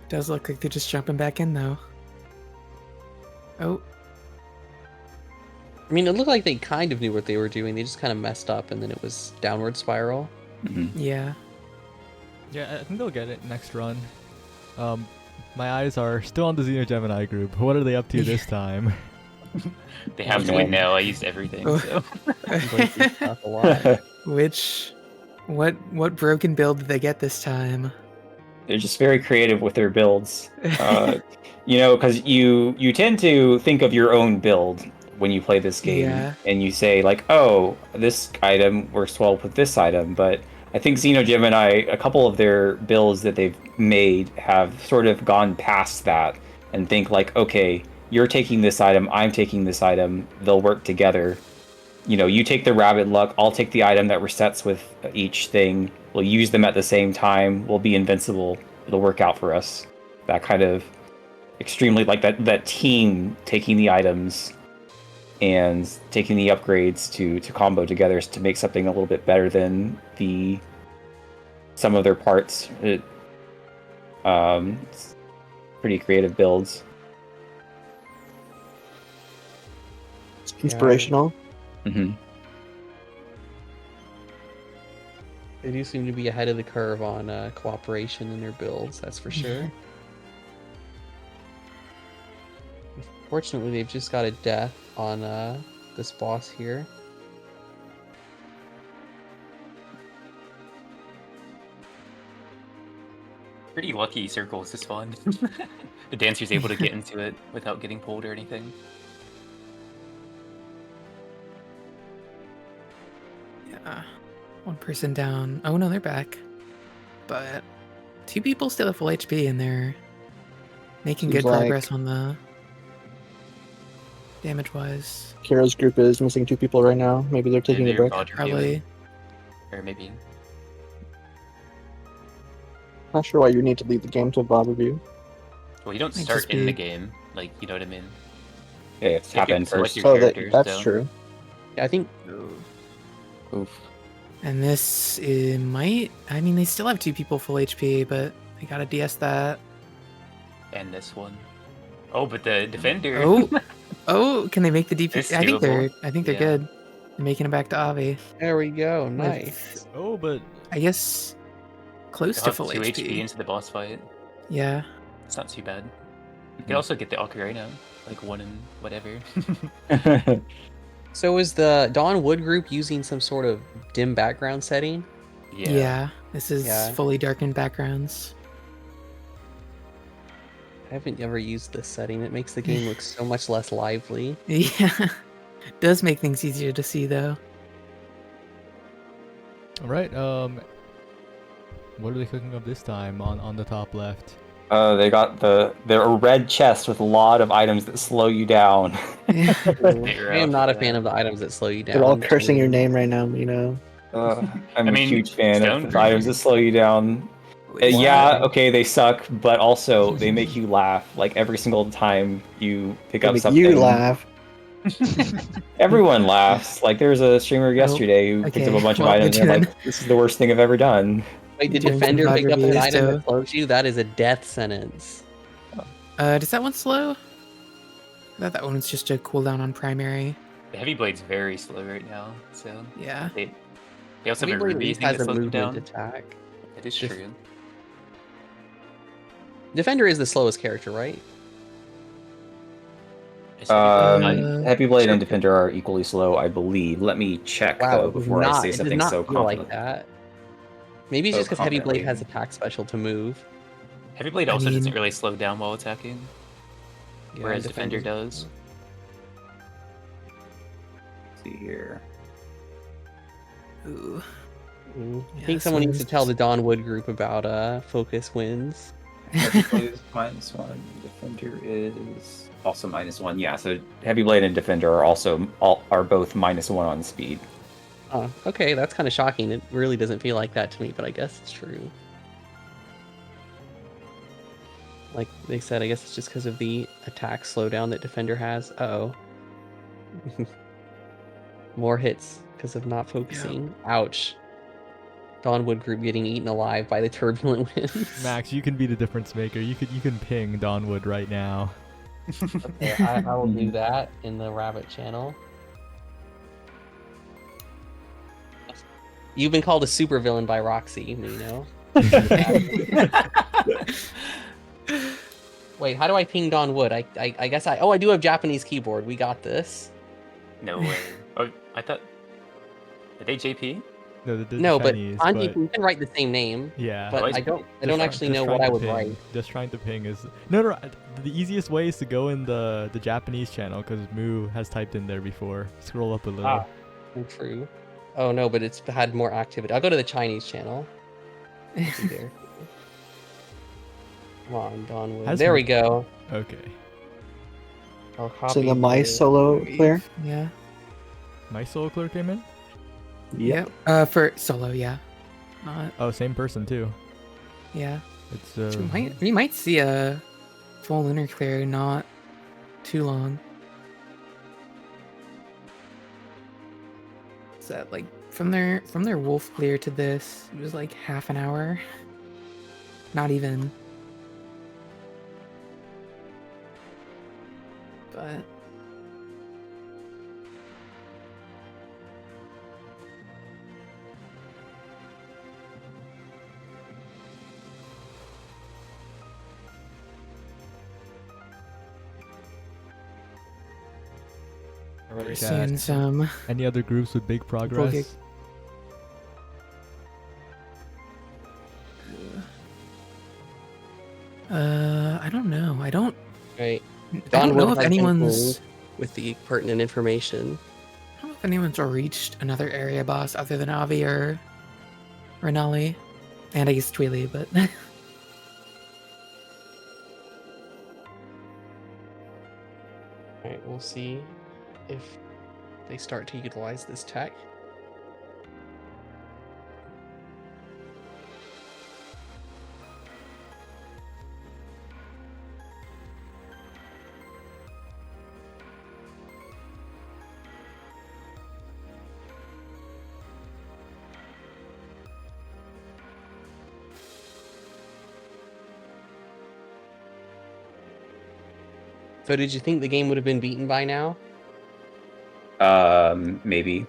Does look like they're just jumping back in though. Oh, I mean, it looked like they kind of knew what they were doing. They just kind of messed up, and then it was downward spiral. yeah. Yeah, I think they'll get it next run. My eyes are still on the Xeno Gemini group. What are they up to this time? They have to win now. I used everything. Oh. So. Not a lot. What broken build did they get this time? They're just very creative with their builds. Because you tend to think of your own build when you play this game, Yeah. and you say like, "Oh, this item works well with this item." But I think Xeno Gemini, a couple of their builds that they've made have sort of gone past that and think like, "Okay, you're taking this item, I'm taking this item. They'll work together." You take the rabbit luck, I'll take the item that resets with each thing. We'll use them at the same time. We'll be invincible. It'll work out for us. That kind of extremely like that team taking the items and taking the upgrades to combo together to make something a little bit better than some of their parts. It's pretty creative builds. It's inspirational. Mm-hmm. They do seem to be ahead of the curve on cooperation in their builds, that's for sure. Fortunately, they've just got a death on this boss here. Pretty lucky circles to spawn. The dancer's able to get into it without getting pulled or anything. Yeah. One person down. Oh no, they're back. But 2 people still have full HP and they're making Seems good like- progress on the damage wise. Kira's group is missing 2 people right now. Maybe they're taking a They're break. VOD Probably. reviewing, or maybe. Not sure why you need to leave the game to VOD review. Well, you don't Might start just in the be- game, like, you know what I mean? Yeah, it's Take happened it, select first. your Oh, character, that's so- true. Yeah, I think Oof. And this might. I mean, they still have 2 people full HP, but they gotta DS that. And this one. Oh, but the defender. Oh, oh! Can they make the DP? It's I think they're. doable. I think they're Yeah. good. They're making it back to Avi. there we go. with, Nice. Oh, but I guess close They'll to have full 2 HP. HP into the boss fight. Yeah. It's not too bad. You Mhm. can also get the Ocarina, like 1 and whatever. So is the Dawn Wood group using some sort of dim background setting? Yeah. This is Yeah. fully darkened backgrounds. I haven't ever used this setting. It makes the game look so much less lively. Yeah. Does make things easier to see though. all right. What are they cooking up this time on the top left? They got their red chest with a lot of items that slow you down. I am not a fan of the items that slow you down. They're all cursing your name right now, you know. I'm I a mean, huge fan stone of the items that creatures. slow you down. Yeah, okay, they suck, but also they make you laugh. Like every single time you pick They up make something, you laugh. everyone laughs. Like there's a streamer yesterday who picked up a okay, bunch of well, items we're and they're doing- like, "This is the worst thing I've ever done." Wait, did Doing some Defender VOD pick up an reviews, item so- that slows you? That is a death sentence. Does that one slow? I thought that one was just a cooldown on primary. The heavy blade's very slow right now, so Yeah. they also have a Everybody at ruby least thing that has a slows them movement down. attack. It is Just- true. Defender is the slowest character, right? I said it was Uh, Heavy Blade sure. and Defender are equally slow, I believe. Let me check Wow, though it does before I not, say it does something not so feel confident. like that. Maybe it's So just because Heavy Blade confidently. has attack special to move. Heavy blade I also doesn't mean- really slow down while attacking, Yeah, whereas Defender Defender's- does. Let's see here. Ooh. Ooh. I Yeah, think this someone needs to one's tell the just- Dawn Wood group about focus wins. Heavy Blade is -1. Defender is also -1. Yeah, so Heavy Blade and Defender are also are both -1 on speed. Huh. Okay, that's kind of shocking. It really doesn't feel like that to me, but I guess it's true. Like they said, I guess it's just because of the attack slowdown that Defender has. Uh-oh. More hits because of not focusing. Ouch. Dawnwood group getting eaten alive by the turbulent winds. Max, you can be the difference maker. You can ping Dawnwood right now. Okay, I will do that in the rabbit channel. You've been called a supervillain by Roxy, Mino. Wait, how do I ping Dawnwood? I guess I... Oh, I do have Japanese keyboard. We got this. No way. Oh, I thought. Are they JP? No, the No, Chinese, but Anji, you can write the same name. yeah. But Always- I don't Just actually know trying what I to would ping. write. Just trying to ping is no. The easiest way is to go in the Japanese channel because Moo has typed in there before. Scroll up a little. Ah. True. Oh no, but it's had more activity. I'll go to the Chinese channel. Let's see there. Come on, Dawnwood. Has There m- we go. Okay. I'll So copy the my solo clear. Yeah. My solo clear came in. Yep. For solo, yeah. Not. Oh, same person too. Yeah. It's We might see a full lunar clear not too long. Is that like from their wolf clear to this? It was like half an hour. Not even. But we're seeing some. Any other groups with big get- progress? I don't know. I don't. Right. I don't know Dawnwood if has anyone's. info with the pertinent information. I don't know if anyone's reached another area boss other than Avi or Renali. And I guess Tweely, but Alright, we'll see if they start to utilize this tech. So did you think the game would have been beaten by now? Maybe.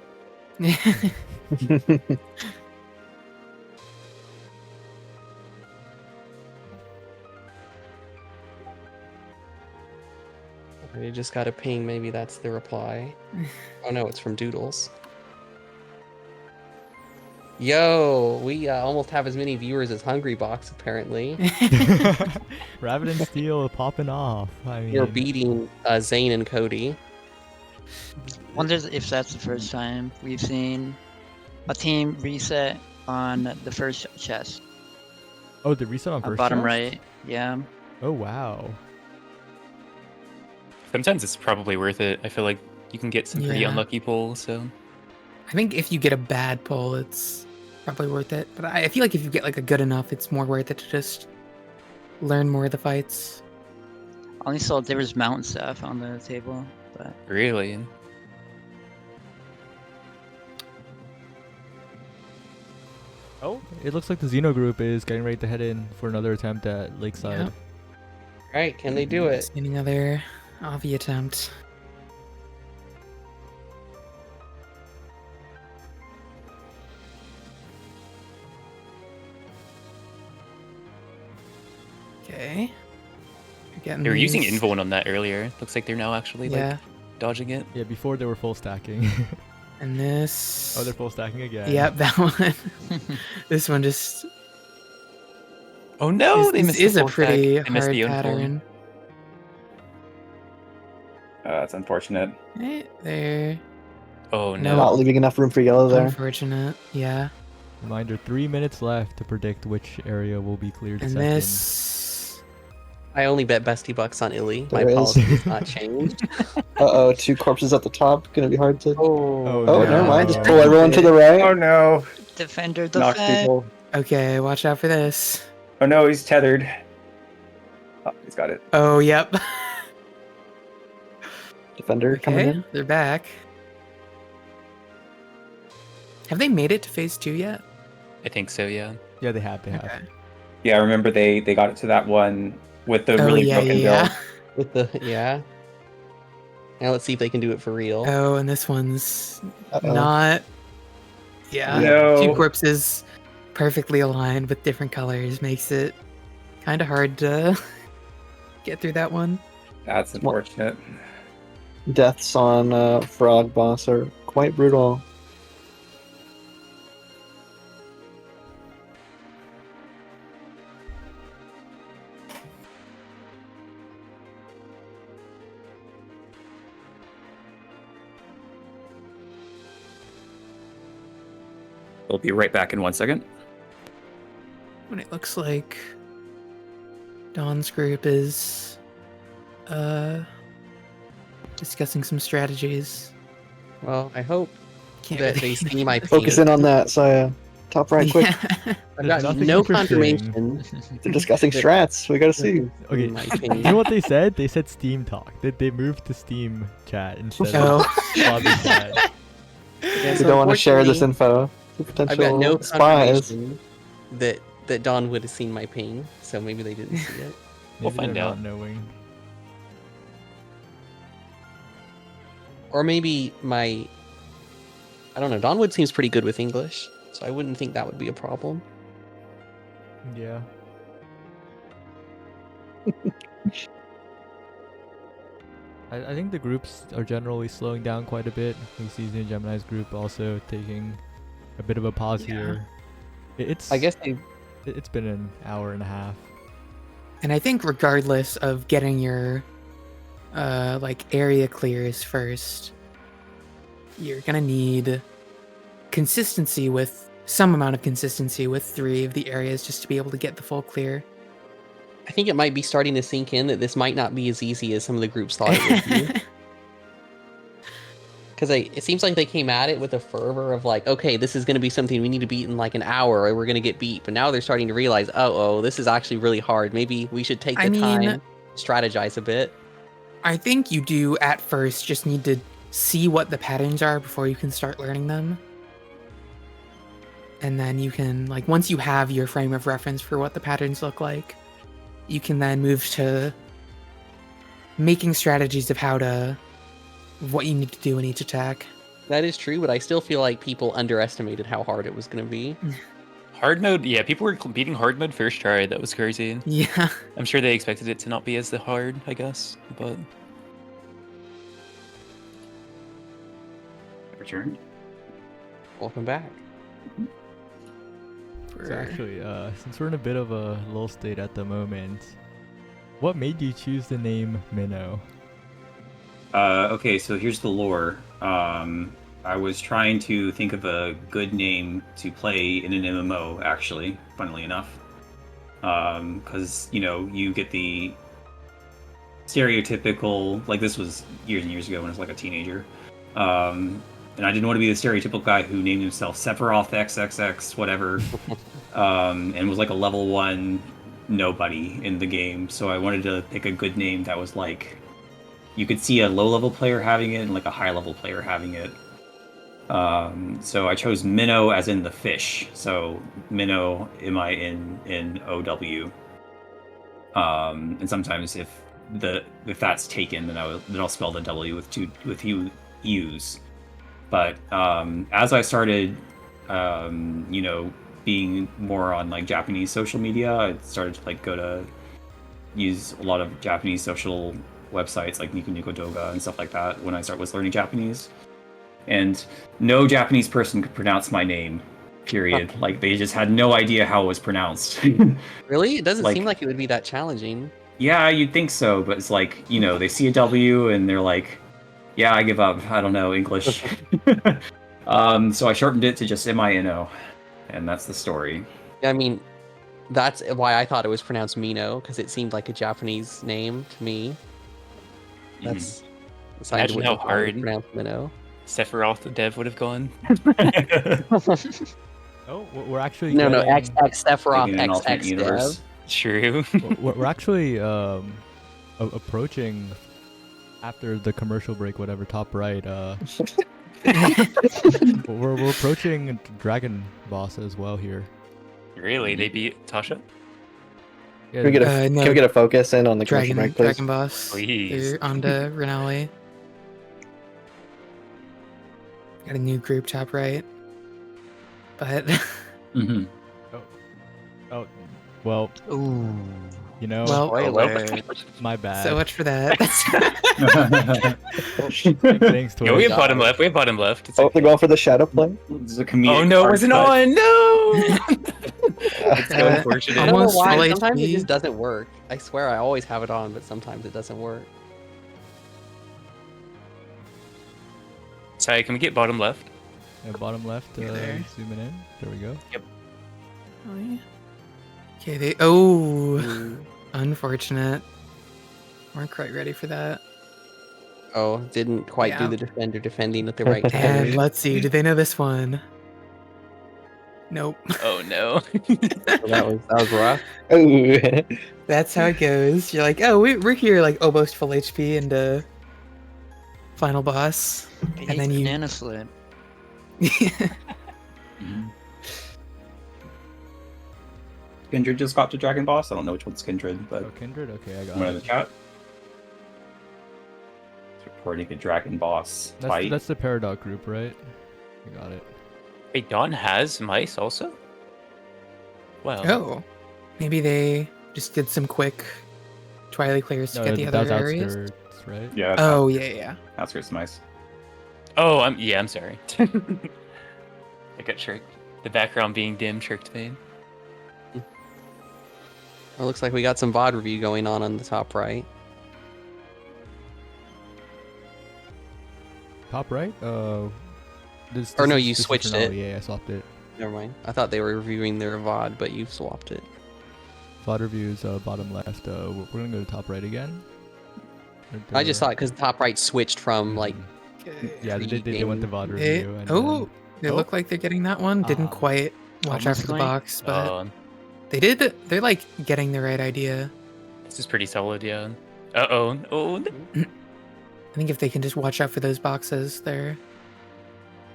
You just got a ping, maybe that's the reply. Oh no, it's from Doodles. Yo, we almost have as many viewers as Hungry Box, apparently. Rabbit and Steel popping off. I mean, You're beating Zane and Cody. Wonder if that's the first time we've seen a team reset on the first chest. oh, the reset on first. Bottom chest? right. Yeah. Oh wow. Sometimes it's probably worth it. I feel like you can get some pretty Yeah. unlucky pulls, so I think if you get a bad pull, it's probably worth it. But I feel like if you get like a good enough, it's more worth it to just learn more of the fights. I only saw there was mountain stuff on the table, but really. Oh, it looks like the Xeno group is getting ready to head in for another attempt at Lakeside. Yeah. Right, can they do it? Seeing another Avi attempt. Okay. You're getting They were using these. Invuln on that earlier. Looks like they're now actually Yeah. like dodging it. Yeah, before they were full stacking. And this. Oh, they're full stacking again. Yep, that one. This one just Oh no, they this missed is the a full stack. pretty They missed hard the Invuln. pattern. That's unfortunate. There. Oh No. no. Not leaving enough room for yellow there. Unfortunate. Yeah. Reminder: 3 minutes left to predict which area will be cleared And second. this. I only bet Bestie Bucks on Illy. My There is. policy has not changed. Uh-oh, 2 corpses at the top. Gonna be hard to... Oh, Oh, no. never mind. Just No. pull everyone to the right. Oh no! Defender, Knock defend. people. Okay, watch out for this. Oh no, he's tethered. Oh, he's got it. Oh, yep. Defender coming Okay, in. they're back. Have they made it to phase 2 yet? I think so, yeah. Yeah, they have. Okay. Yeah, I remember they got it to that one with the really broken build. yeah. with the Now let's see if they can do it for real. Oh, and this one's Uh-oh. not. Yeah. No. 2 corpses perfectly aligned with different colors makes it kind of hard to get through that one. That's unfortunate. Deaths on Frog Boss are quite brutal. We'll be right back in 1 second. When it looks like Dawn's group is discussing some strategies. Well, I hope Can't that really they see my ping. Focus in on that, Saya. Top right, quick. Yeah. I've got Nothing no interesting. confirmation. They're discussing strats. We gotta see. Okay, My you ping. know what they said? They said Steam Talk. They moved to Steam Chat instead Oh. of lobby chat. Yeah, We so don't want to share this unfortunately, info to I've got potential no spies. confirmation that Dawn would have seen my ping, so maybe they didn't see it. We'll Maybe find they're out. Not knowing. Or maybe I don't know, Dawnwood seems pretty good with English, so I wouldn't think that would be a problem. Yeah. I think the groups are generally slowing down quite a bit. We see Xeno Gemini's group also taking a bit of a pause Yeah. here. It's I guess they it's been an hour and a half. And I think regardless of getting your like area clears first, you're gonna need consistency with some amount of consistency with 3 of the areas just to be able to get the full clear. I think it might be starting to sink in that this might not be as easy as some of the groups thought it would be. Because it seems like they came at it with a fervor of like, okay, this is going to be something we need to beat in like an hour or we're going to get beat. But now they're starting to realize, oh, this is actually really hard. Maybe we should take the time, strategize a bit. I think you do at first just need to see what the patterns are before you can start learning them. And then you can, like, once you have your frame of reference for what the patterns look like, you can then move to making strategies of what you need to do in each attack. That is true, but I still feel like people underestimated how hard it was going to be. Hard mode, yeah, people were beating hard mode first try. That was crazy. Yeah. I'm sure they expected it to not be as hard, I guess, but Return. Welcome back. So actually, since we're in a bit of a lull state at the moment, what made you choose the name Minnow? Okay, so here's the lore. I was trying to think of a good name to play in an MMO, actually, funnily enough. Because, you get the stereotypical, like this was years and years ago when I was like a teenager. And I didn't want to be the stereotypical guy who named himself Sephiroth XXX, whatever, and was like a level 1 nobody in the game. So I wanted to pick a good name that was like, you could see a low-level player having it and like a high-level player having it. So I chose Minnow as in the fish. So Minnow, M-I-N-N-O-W. And sometimes if that's taken, then I'll spell the W with two U's. But as I started, being more on like Japanese social media, I started to use a lot of Japanese social websites like Nico Nico Doga and stuff like that when I was learning Japanese. And no Japanese person could pronounce my name, period. Like they just had no idea how it was pronounced. Really? It doesn't Like- seem like it would be that challenging. Yeah, you'd think so, but it's like, they see a W and they're like, yeah, I give up. I don't know English. So I shortened it to just MINO, and that's the story. I mean, That's why I thought it was pronounced Mino, because it seemed like a Japanese name to me. That's Imagine how hard pronounced Minnow. Sephiroth the dev would have gone. Oh, we're actually No, getting, X Sephiroth Maybe in an alternate XX universe. dev. True. we're actually approaching after the commercial break, whatever, top right. We're approaching Dragon Boss as well here. Really? They beat Tasha? Yeah, Can we get a no, can we get a focus in on the commercial break, please? Dragon Boss. Please. They're on to Renali. Got a new group top right. But Mhm. oh, well, Ooh. you know, well, Spoiler. my bad. so much for that. Thanks, Yeah, we Twitch. have bottom left. We have bottom left. It's Oh, okay. they're going for the shadow play. This is a comedic Oh no, it hard wasn't cut. on! No! It's so Uh, unfortunate. I don't know Almost why. full Sometimes it HP. just doesn't work. I swear I always have it on, but sometimes it doesn't work. Sorry, can we get bottom left? Yeah, bottom left, there. zooming in. There we go. Okay, they. Oh, unfortunate. Weren't quite ready for that. Oh, didn't quite Yeah. do the defender defending with the right And timing. let's see, do they know this one? Nope. Oh no. So that was rough. Oh, That's how it goes. You're like, oh, we're here, like almost full HP into final boss. They And then you- banana slip. Mhm. Kindred just got to Dragon Boss. I don't know which one's Kindred, but Oh, Kindred? Okay, I got someone in it. the chat. It's reporting a Dragon Boss That's, fight. that's the Paradox group, right? I got it. Wait, Dawn has mice also? Wow. Oh, maybe they just did some quick Twilight clears to No, get the that was other areas. outskirts, right? Yeah. Oh yeah. Outskirts nice. Oh, I'm sorry. I got tricked. The background being dim tricked me. It looks like we got some VOD review going on the top right. Top right? This, Or no, is- you this is switched Renali. it. Yeah, I swapped it. Never mind. I thought they were reviewing their VOD, but you swapped it. VOD reviews, bottom left. We're gonna go to top right again. I just thought because top right switched from like Yeah, they went to VOD They, review. And oh, they Oh. look like they're getting that one. Didn't Ah. quite watch out Almost for the like- box, but Oh, they did. They're like getting the right idea. this is pretty solid, yeah. Uh-oh. Oh, no. I think if they can just watch out for those boxes, they're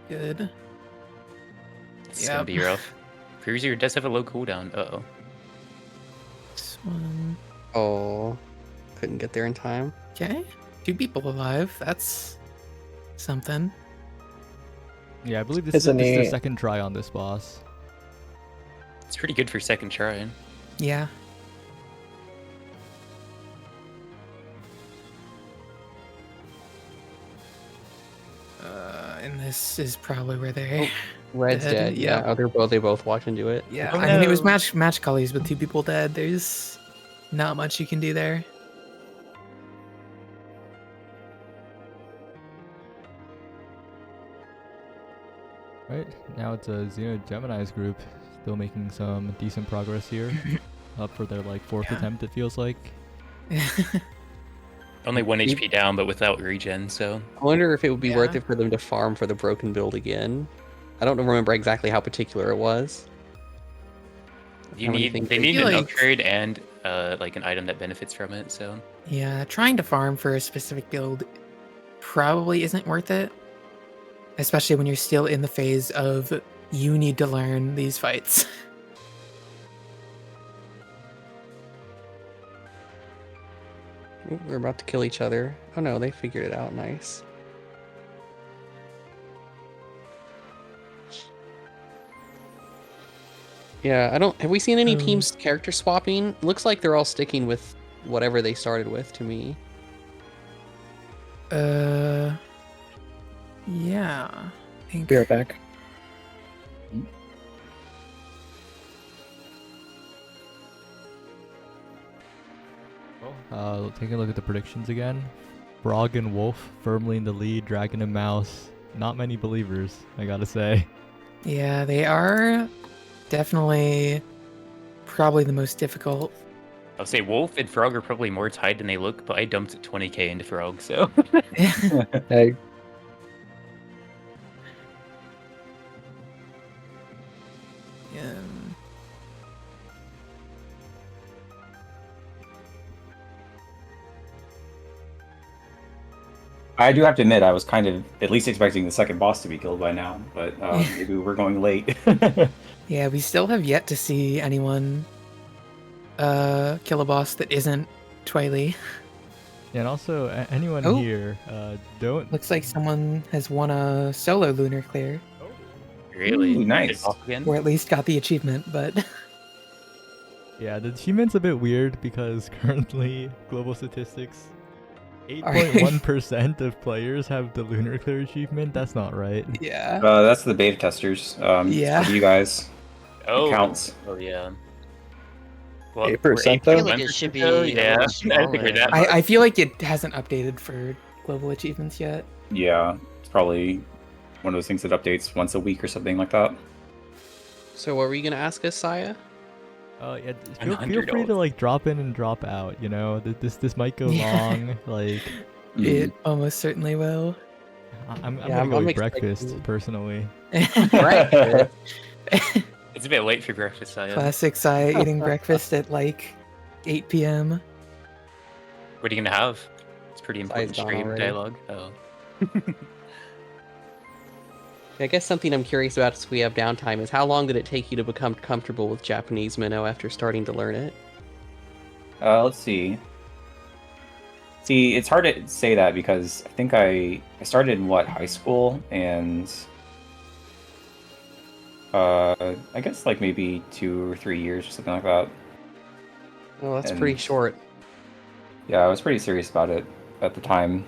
good. It's gonna Yep. be rough. Cruiser does have a low cooldown. Uh-oh. This one. oh, couldn't get there in time. Okay, 2 people alive. That's something. yeah, I believe this is Isn't the he- second try on this boss. It's pretty good for second try. Yeah. And this is probably where they. Red's Dead, dead. Yeah. yeah. Oh, they both walked into it. Yeah, Oh, I mean it was no. match colors with 2 people dead. There's not much you can do there. Right now it's a Xeno Gemini's group, still making some decent progress here. Up for their like 4th Yeah. attempt, it feels like. Only 1 HP down, but without regen, so... I wonder if it would be worth Yeah. it for them to farm for the broken build again. I don't remember exactly how particular it was. You How many need, things they they need feel an like- upgrade and like an item that benefits from it, so... Yeah, trying to farm for a specific build probably isn't worth it. Especially when you're still in the phase of you need to learn these fights. Ooh, we're about to kill each other. Oh no, they figured it out. Nice. Yeah, I don't. Have we seen any Um, teams character swapping? Looks like they're all sticking with whatever they started with. To me, Yeah. I think be right back. Taking a look at the predictions again. Brog and Wolf firmly in the lead. Dragon and Mouse, not many believers, I gotta say. Yeah, they are definitely probably the most difficult. I'll say Wolf and Frog are probably more tied than they look, but I dumped 20k into Frog, so Hey, Um, I do have to admit, I was kind of at least expecting the second boss to be killed by now, but maybe we're going late. yeah, we still have yet to see anyone kill a boss that isn't Twiley. And also, anyone Oh. here, don't. Looks like someone has won a solo lunar clear, really Ooh, nice. It's off again. or at least got the achievement. But Yeah, the achievement's a bit weird because currently, global statistics, 8.1% of players have the lunar clear achievement. That's not right. yeah, That's the beta testers. Yeah. For you guys. Oh, counts. Oh yeah. Well, 8% we're though? I feel like it should be a Yeah, little I figured that. smaller. I feel like it hasn't updated for global achievements yet. Yeah, it's probably one of those things that updates once a week or something like that. So what were you gonna ask us, Saya? Yeah, feel free $100. to like drop in and drop out. You know, this might go Yeah. long. Like, It almost certainly will. I'm Yeah, gonna go I'm with breakfast expecting- personally. Breakfast. It's a bit late for breakfast, I am. Classic Saya eating breakfast at like 8 p.m. What are you gonna have? It's pretty important gone stream already. dialogue. Oh. I guess something I'm curious about as we have downtime is how long did it take you to become comfortable with Japanese minnow after starting to learn it? Let's see. See, it's hard to say that because I think I started in high school, and I guess like maybe 2 or 3 years or something like that. Oh, that's And- pretty short. Yeah, I was pretty serious about it at the time.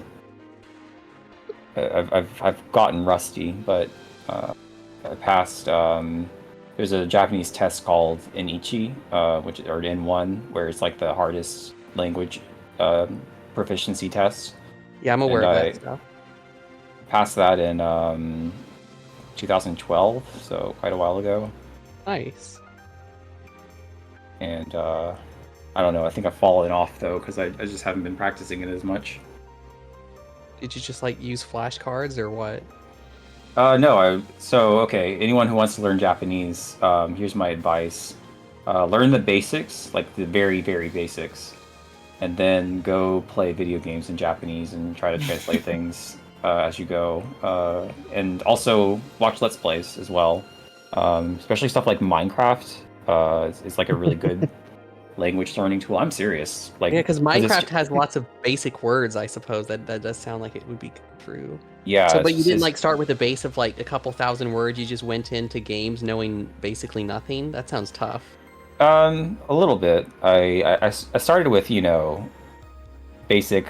I've gotten rusty, but I passed. There's a Japanese test called Inichi, which or N1, where it's like the hardest language proficiency test. Yeah, I'm aware of And that stuff. Passed that in 2012, so quite a while ago. Nice. And I don't know. I think I've fallen off though because I just haven't been practicing it as much. Did you just like use flashcards or what? No. Okay. Anyone who wants to learn Japanese, here's my advice: learn the basics, like the very, very basics, and then go play video games in Japanese and try to translate things as you go. And also watch Let's Plays as well, especially stuff like Minecraft. It's like a really good language learning tool. I'm serious. Like, Yeah, because it's- Minecraft has lots of basic words. I suppose that does sound like it would be true. Yeah. So, but you didn't it's- like start with a base of like a couple thousand words. You just went into games knowing basically nothing. That sounds tough. A little bit. I started with, basic.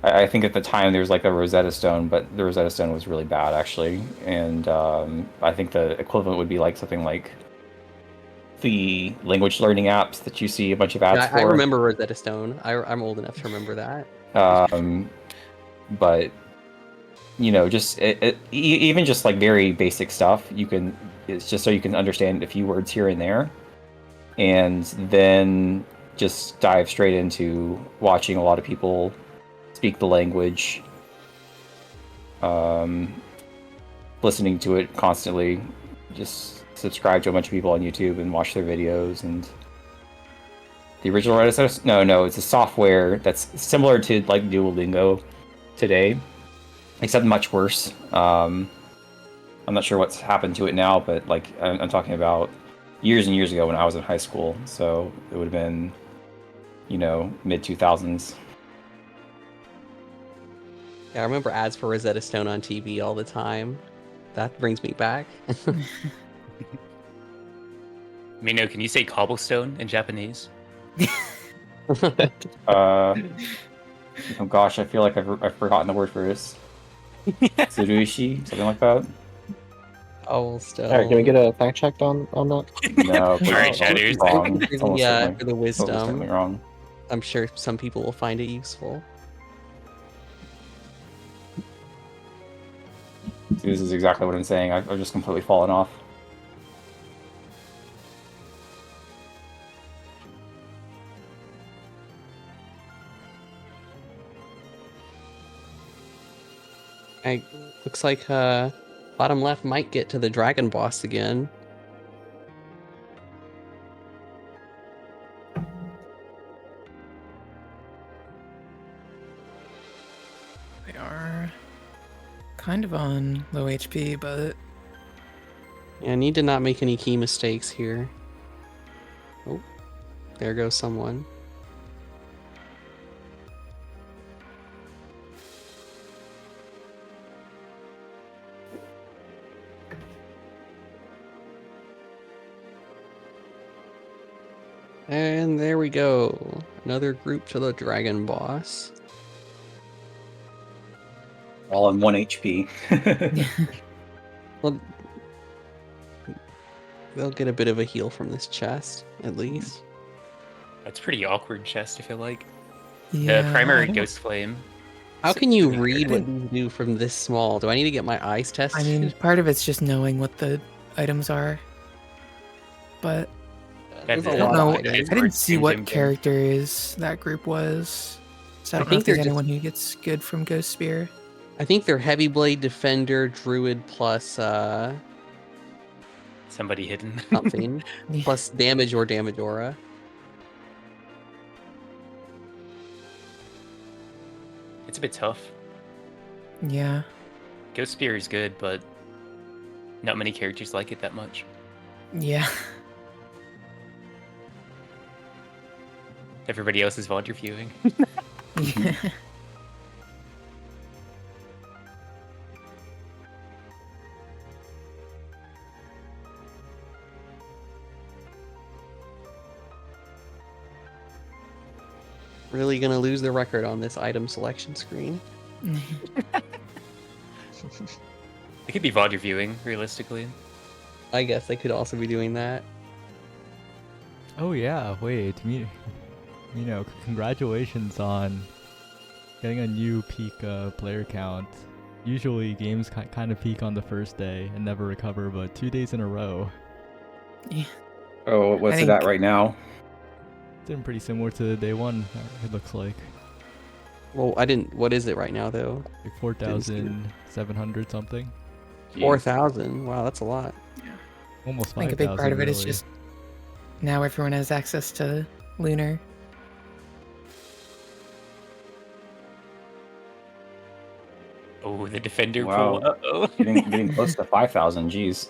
I think at the time there was like a Rosetta Stone, but the Rosetta Stone was really bad actually, and I think the equivalent would be like something like the language learning apps that you see a bunch of ads Yeah, for. I remember Rosetta Stone. I'm old enough to remember that. But just even just like very basic stuff, it's just so you can understand a few words here and there, and then just dive straight into watching a lot of people speak the language, listening to it constantly, just subscribe to a bunch of people on YouTube and watch their videos. And the original Rosetta, no, it's a software that's similar to like Duolingo today, except much worse. I'm not sure what's happened to it now, but like I'm talking about years and years ago when I was in high school, so it would have been mid 2000s. Yeah, I remember ads for Rosetta Stone on TV all the time. That brings me back. Mino, can you say cobblestone in Japanese? Oh gosh, I feel like I've forgotten the word for this. Tsurushi, something like that. Oh, still. Alright, can we get a fact check on that? No, please, Sorry, it's Shatters. wrong. for It's almost the, certainly- for the almost certainly wisdom. wrong. I'm sure some people will find it useful. See, this is exactly what I'm saying. I've just completely fallen off. Looks like bottom left might get to the dragon boss again. They are kind of on low HP, but Yeah, need to not make any key mistakes here. Oh, there goes someone. And there we go. Another group to the dragon boss. All on 1 HP. Well, they'll get a bit of a heal from this chest, at least. That's pretty awkward chest, I feel like. yeah, The I primary don't- Ghost Flame. How can you I read what didn't- these do from this small? Do I need to get my eyes tested? I mean, part of it's just knowing what the items are, but That's There's a it. I don't lot of know. items. I didn't see Dim, what dim, dim. characters that group was, so I I don't know think if there's they're just- anyone who gets good from Ghost Spear. I think they're heavy blade defender, druid plus Somebody hidden. something, Yeah. plus damage or damage aura. It's a bit tough. Yeah, Ghost Spear is good, but not many characters like it that much. yeah. Everybody else is Vault reviewing. Yeah. Really gonna lose the record on this item selection screen. It could be VOD reviewing, realistically. I guess they could also be doing that. Oh yeah, wait, congratulations on getting a new peak player count. Usually games kind of peak on the first day and never recover, but 2 days in a row. Oh, what's I it at think- right now? It's been pretty similar to day one, it looks like. Well, I didn't. What is it right now though? Like 4,700 something. 4,000. Wow, that's a lot. Almost I 5,000. think a big part of it is really. just now everyone has access to Lunar. Oh, the defender Wow. pull. Uh-oh. Getting close to 5,000. Jeez.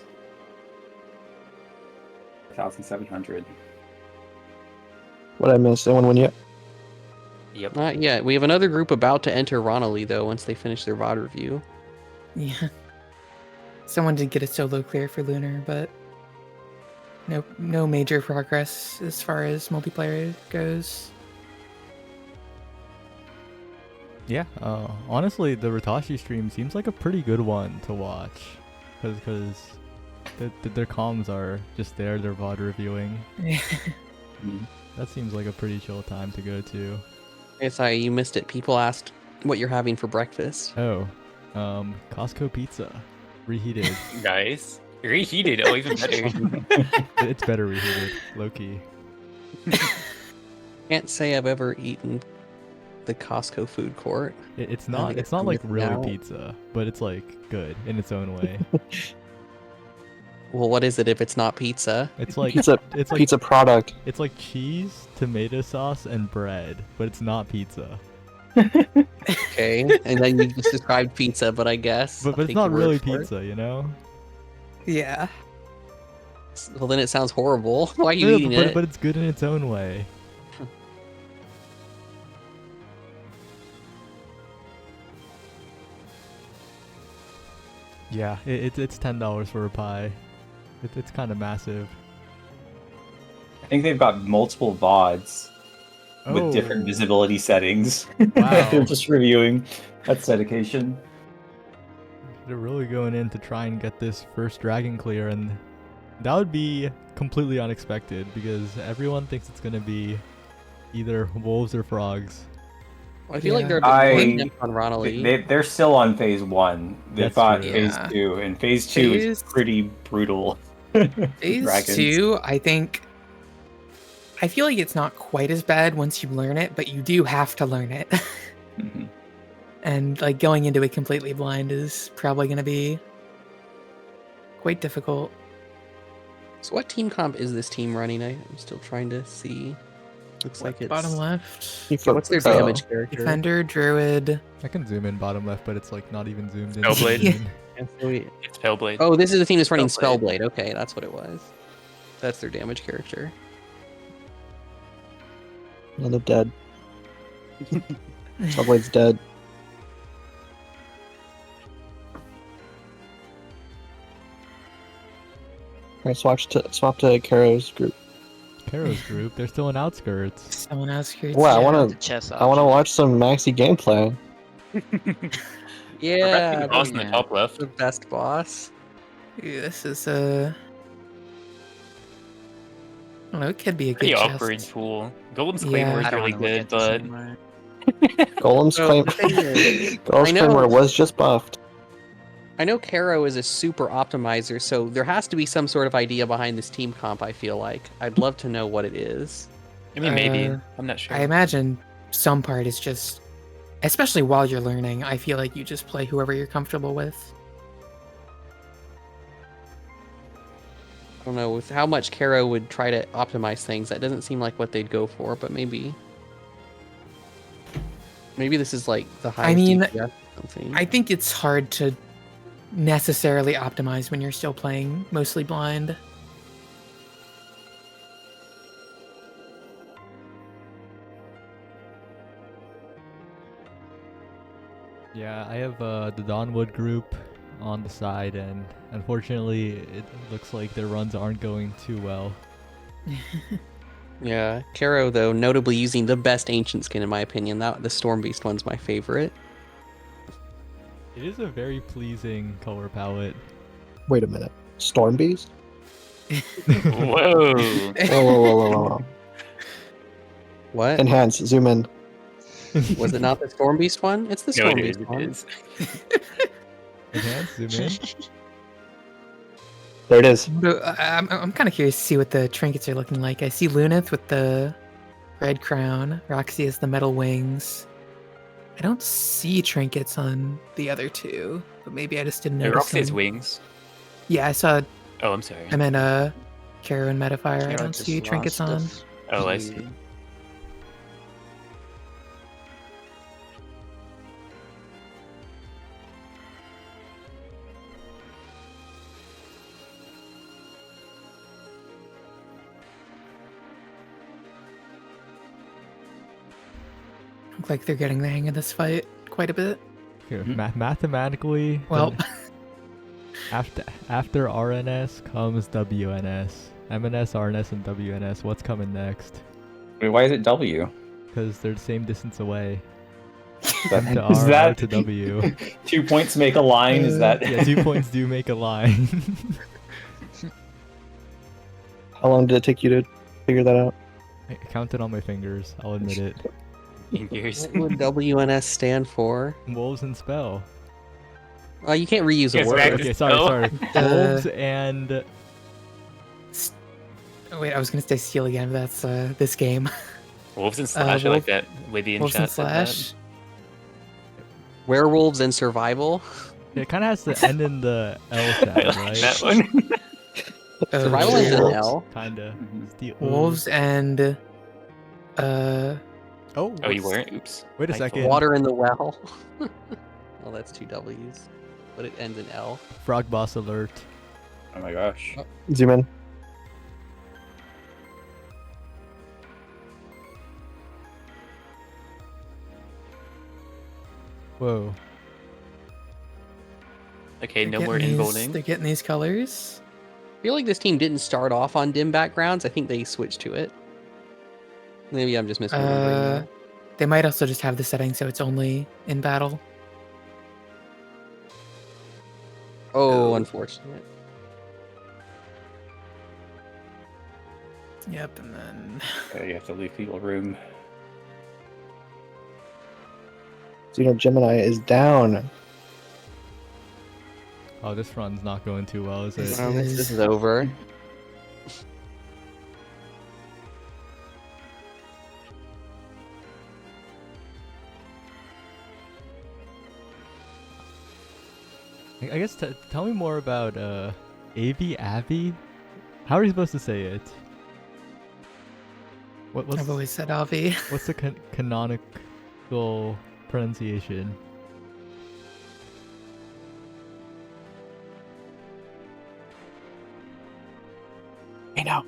1,700. What I missed? Anyone win yet? Yep. Not yet. We have another group about to enter Ronali though. Once they finish their VOD review. Yeah. Someone did get a solo clear for Lunar, but no major progress as far as multiplayer goes. Yeah, honestly, the Ratashi stream seems like a pretty good one to watch, because their comms are just there, they're VOD reviewing. That seems like a pretty chill time to go to. Hey, sorry, you missed it. People asked what you're having for breakfast. Oh, Costco pizza, reheated. Nice. Reheated. Oh, even better. It's better reheated, low key. Can't say I've ever eaten the Costco food court. It's I not think it's it's not like missing really out. pizza, but it's like good in its own way. Well, what is it if it's not pizza? It's like Pizza, it's like pizza product. it's like cheese, tomato sauce, and bread, but it's not pizza. Okay, and then you just described pizza, but I guess. But I'll it's take not your word really for it. pizza, you know? Yeah. Well, then it sounds horrible. Why are you Yeah, eating but, it? but it's good in its own way. Yeah, it's $10 for a pie. It's kind of massive. I think they've got multiple VODs with different Oh. visibility settings. Wow. They're just reviewing. That's dedication. They're really going in to try and get this first dragon clear, and that would be completely unexpected because everyone thinks it's gonna be either wolves or frogs. I feel like Yeah. they're I- on Ronali. They're still on phase 1. They've That's got true. phase Yeah. 2, and phase 2 is Phase- pretty brutal. Phase Dragons. 2, I feel like it's not quite as bad once you learn it, but you do have to learn it. Mhm. And like going into it completely blind is probably going to be quite difficult. So what team comp is this team running? I'm still trying to see. Looks like it's Bottom left. Yeah, what's their damage character? Defender, Druid. I can zoom in bottom left, but it's like not even zoomed in. Spellblade. Yeah. It's Paleblade. Oh, this is the team that's running Spellblade. Spellblade. Okay, that's what it was. That's their damage character. No, they're dead. Spellblade's dead. Alright, swap to Karo's group. Karo's group, they're still in outskirts. Someone else creates. Wow, I The wanna chess I wanna option. watch some Maxi gameplay. Yeah, the boss in the yeah. top left. the best boss. Yeah, this is I don't know, it could be a good Pretty chest. awkward pool. Golem's Yeah. Claymore is I don't really want to look good, at this but anymore. Golem's So, claim the thing is, Golem's I know Claymore it's- was just buffed. I know Caro is a super optimizer, so there has to be some sort of idea behind this team comp, I feel like. I'd love to know what it is. I mean, maybe. Uh, I'm not sure. I imagine some part is just, especially while you're learning, I feel like you just play whoever you're comfortable with. I don't know with how much Caro would try to optimize things. That doesn't seem like what they'd go for, but maybe this is like the highest mean, DPS or something. I think it's hard to necessarily optimize when you're still playing mostly blind. Yeah, I have the Dawnwood group on the side, and unfortunately, it looks like their runs aren't going too well. Yeah, Caro though, notably using the best ancient skin in my opinion. That the Storm Beast one's my favorite. It is a very pleasing color palette. Wait a minute. Storm Beast? Whoa. Whoa. What? Enhance, zoom in. Was it not the Storm Beast one? It's the No, Storm it is. Beast It one. is. Enhance, zoom in. There it is. But I'm kind of curious to see what the trinkets are looking like. I see Lunith with the red crown. Roxy has the metal wings. I don't see trinkets on the other two, but maybe I just didn't No, notice Roxy has them. wings. Yeah, I saw. Oh, I'm sorry. I meant Caro and Metafire. I Yeah, don't just see trinkets lost on. stuff. Oh, I see. Look like they're getting the hang of this fight quite a bit. Here, Mhm. mathematically, Well, after RNS comes WNS. MNS, RNS, and WNS. What's coming next? Wait, why is it W? Because they're the same distance away. That, To is R, R that to W. 2 points make a line? Is that? Yeah, 2 points do make a line. How long did it take you to figure that out? I counted on my fingers. I'll admit it. Fingers. What would WNS stand for? Wolves and spell. You can't reuse a Yes, word. right. Okay, sorry. Wolves and oh, wait, I was gonna say steal again, but that's this game. Wolves and Slash. I like Wolf- that. Lady in Wolves and chat said that. Slash. Werewolves and survival. it kind of has to end in the L I sound, like right? that one. Survival is is an Wolves. L. Kinda. Mhm. It's the Wolves and Oh, Oh, you what's- weren't? Oops. Wait a My second. fault. Water in the well. Oh, that's 2 W's. But it ends in L. Frog boss alert. Oh my gosh. Zoom in. Whoa. Okay, They're no more getting these- inbolding. They're getting these colors. I feel like this team didn't start off on dim backgrounds. I think they switched to it. Maybe I'm just misremembering. that. They might also just have the setting so it's only in battle. Oh, unfortunate. Yep, and then Okay, you have to leave people room. Gemini is down. Oh, this run's not going too well, is This it? Well, this is- is over. I guess tell me more about Avi. How are you supposed to say it? What's I've always said Avi. what's the canonical pronunciation? I know.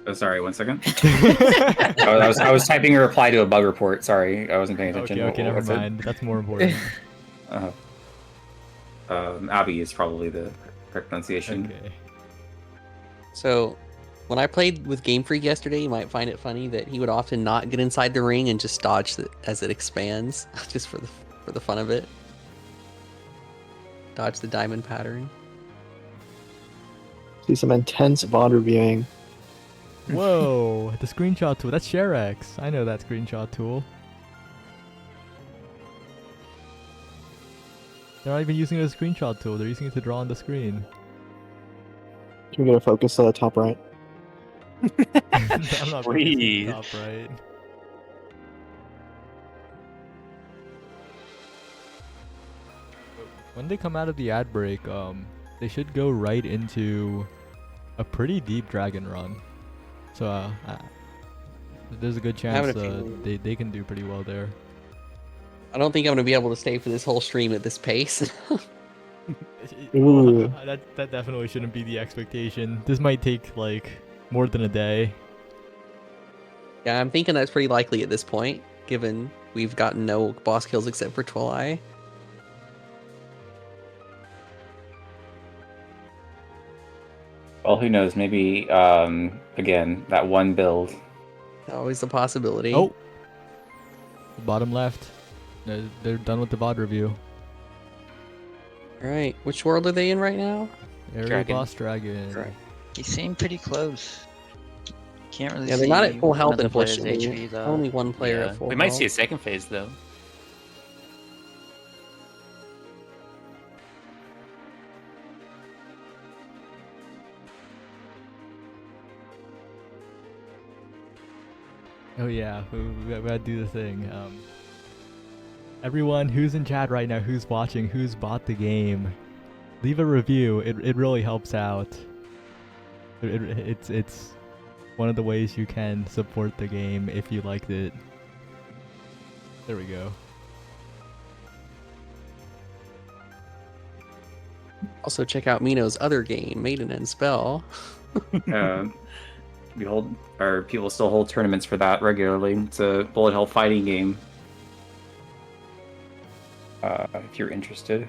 Oh, sorry, 1 second. I was typing a reply to a bug report. Sorry, I wasn't paying attention. Okay, never What's it? mind. That's more important. Abby is probably the correct pronunciation. Okay. So, when I played with Game Freak yesterday, you might find it funny that he would often not get inside the ring and just dodge as it expands, just for the fun of it. Dodge the diamond pattern. See some intense VOD reviewing. Whoa, the screenshot tool. That's ShareX. I know that screenshot tool. They're not even using it as a screenshot tool. They're using it to draw on the screen. Can we get a focus to the top right? I'm not focusing Please. top right. When they come out of the ad break, they should go right into a pretty deep dragon run. So there's a good chance they can do pretty well there. I don't think I'm going to be able to stay for this whole stream at this pace. Ooh. That definitely shouldn't be the expectation. This might take like more than a day. Yeah, I'm thinking that's pretty likely at this point, given we've gotten no boss kills except for Twilai. Well, who knows? Maybe again that one build. Always a possibility. Oh, bottom left. They're done with the VOD review. All right, which world are they in right now? Area Dragon. boss dragon. Right. He seemed pretty close. Can't really Yeah, see they're not at full one health, of the players' unfortunately. HP though. Only one player Yeah. at full We might health. see a second phase though. Oh yeah, we gotta do the thing. Everyone who's in chat right now, who's watching, who's bought the game, leave a review. It really helps out. It's one of the ways you can support the game if you liked it. There we go. Also, check out Mino's other game, Maiden and Spell. People still hold tournaments for that regularly. It's a bullet hell fighting game. If you're interested.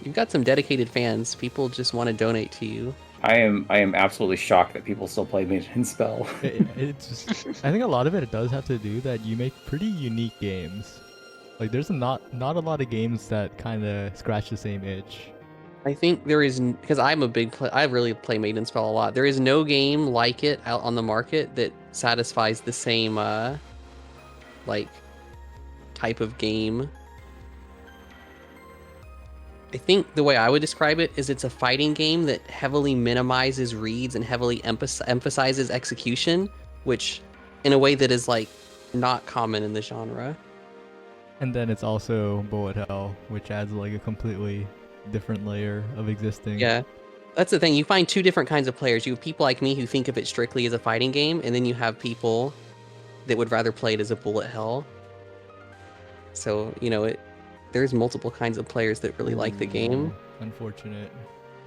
You've got some dedicated fans. People just want to donate to you. I am absolutely shocked that people still play Maiden and Spell. It's just, I think a lot of it does have to do that you make pretty unique games. Like there's not a lot of games that kind of scratch the same itch. I think there is, because I'm a big player, I really play Maiden and Spell a lot. There is no game like it out on the market that satisfies the same, like, type of game. I think the way I would describe it is it's a fighting game that heavily minimizes reads and heavily emphasizes execution, which in a way that is like not common in the genre. And then it's also bullet hell, which adds like a completely different layer of existing. Yeah. That's the thing. You find two different kinds of players. You have people like me who think of it strictly as a fighting game, and then you have people that would rather play it as a bullet hell. So, you know, there's multiple kinds of players that really like the game. Unfortunate.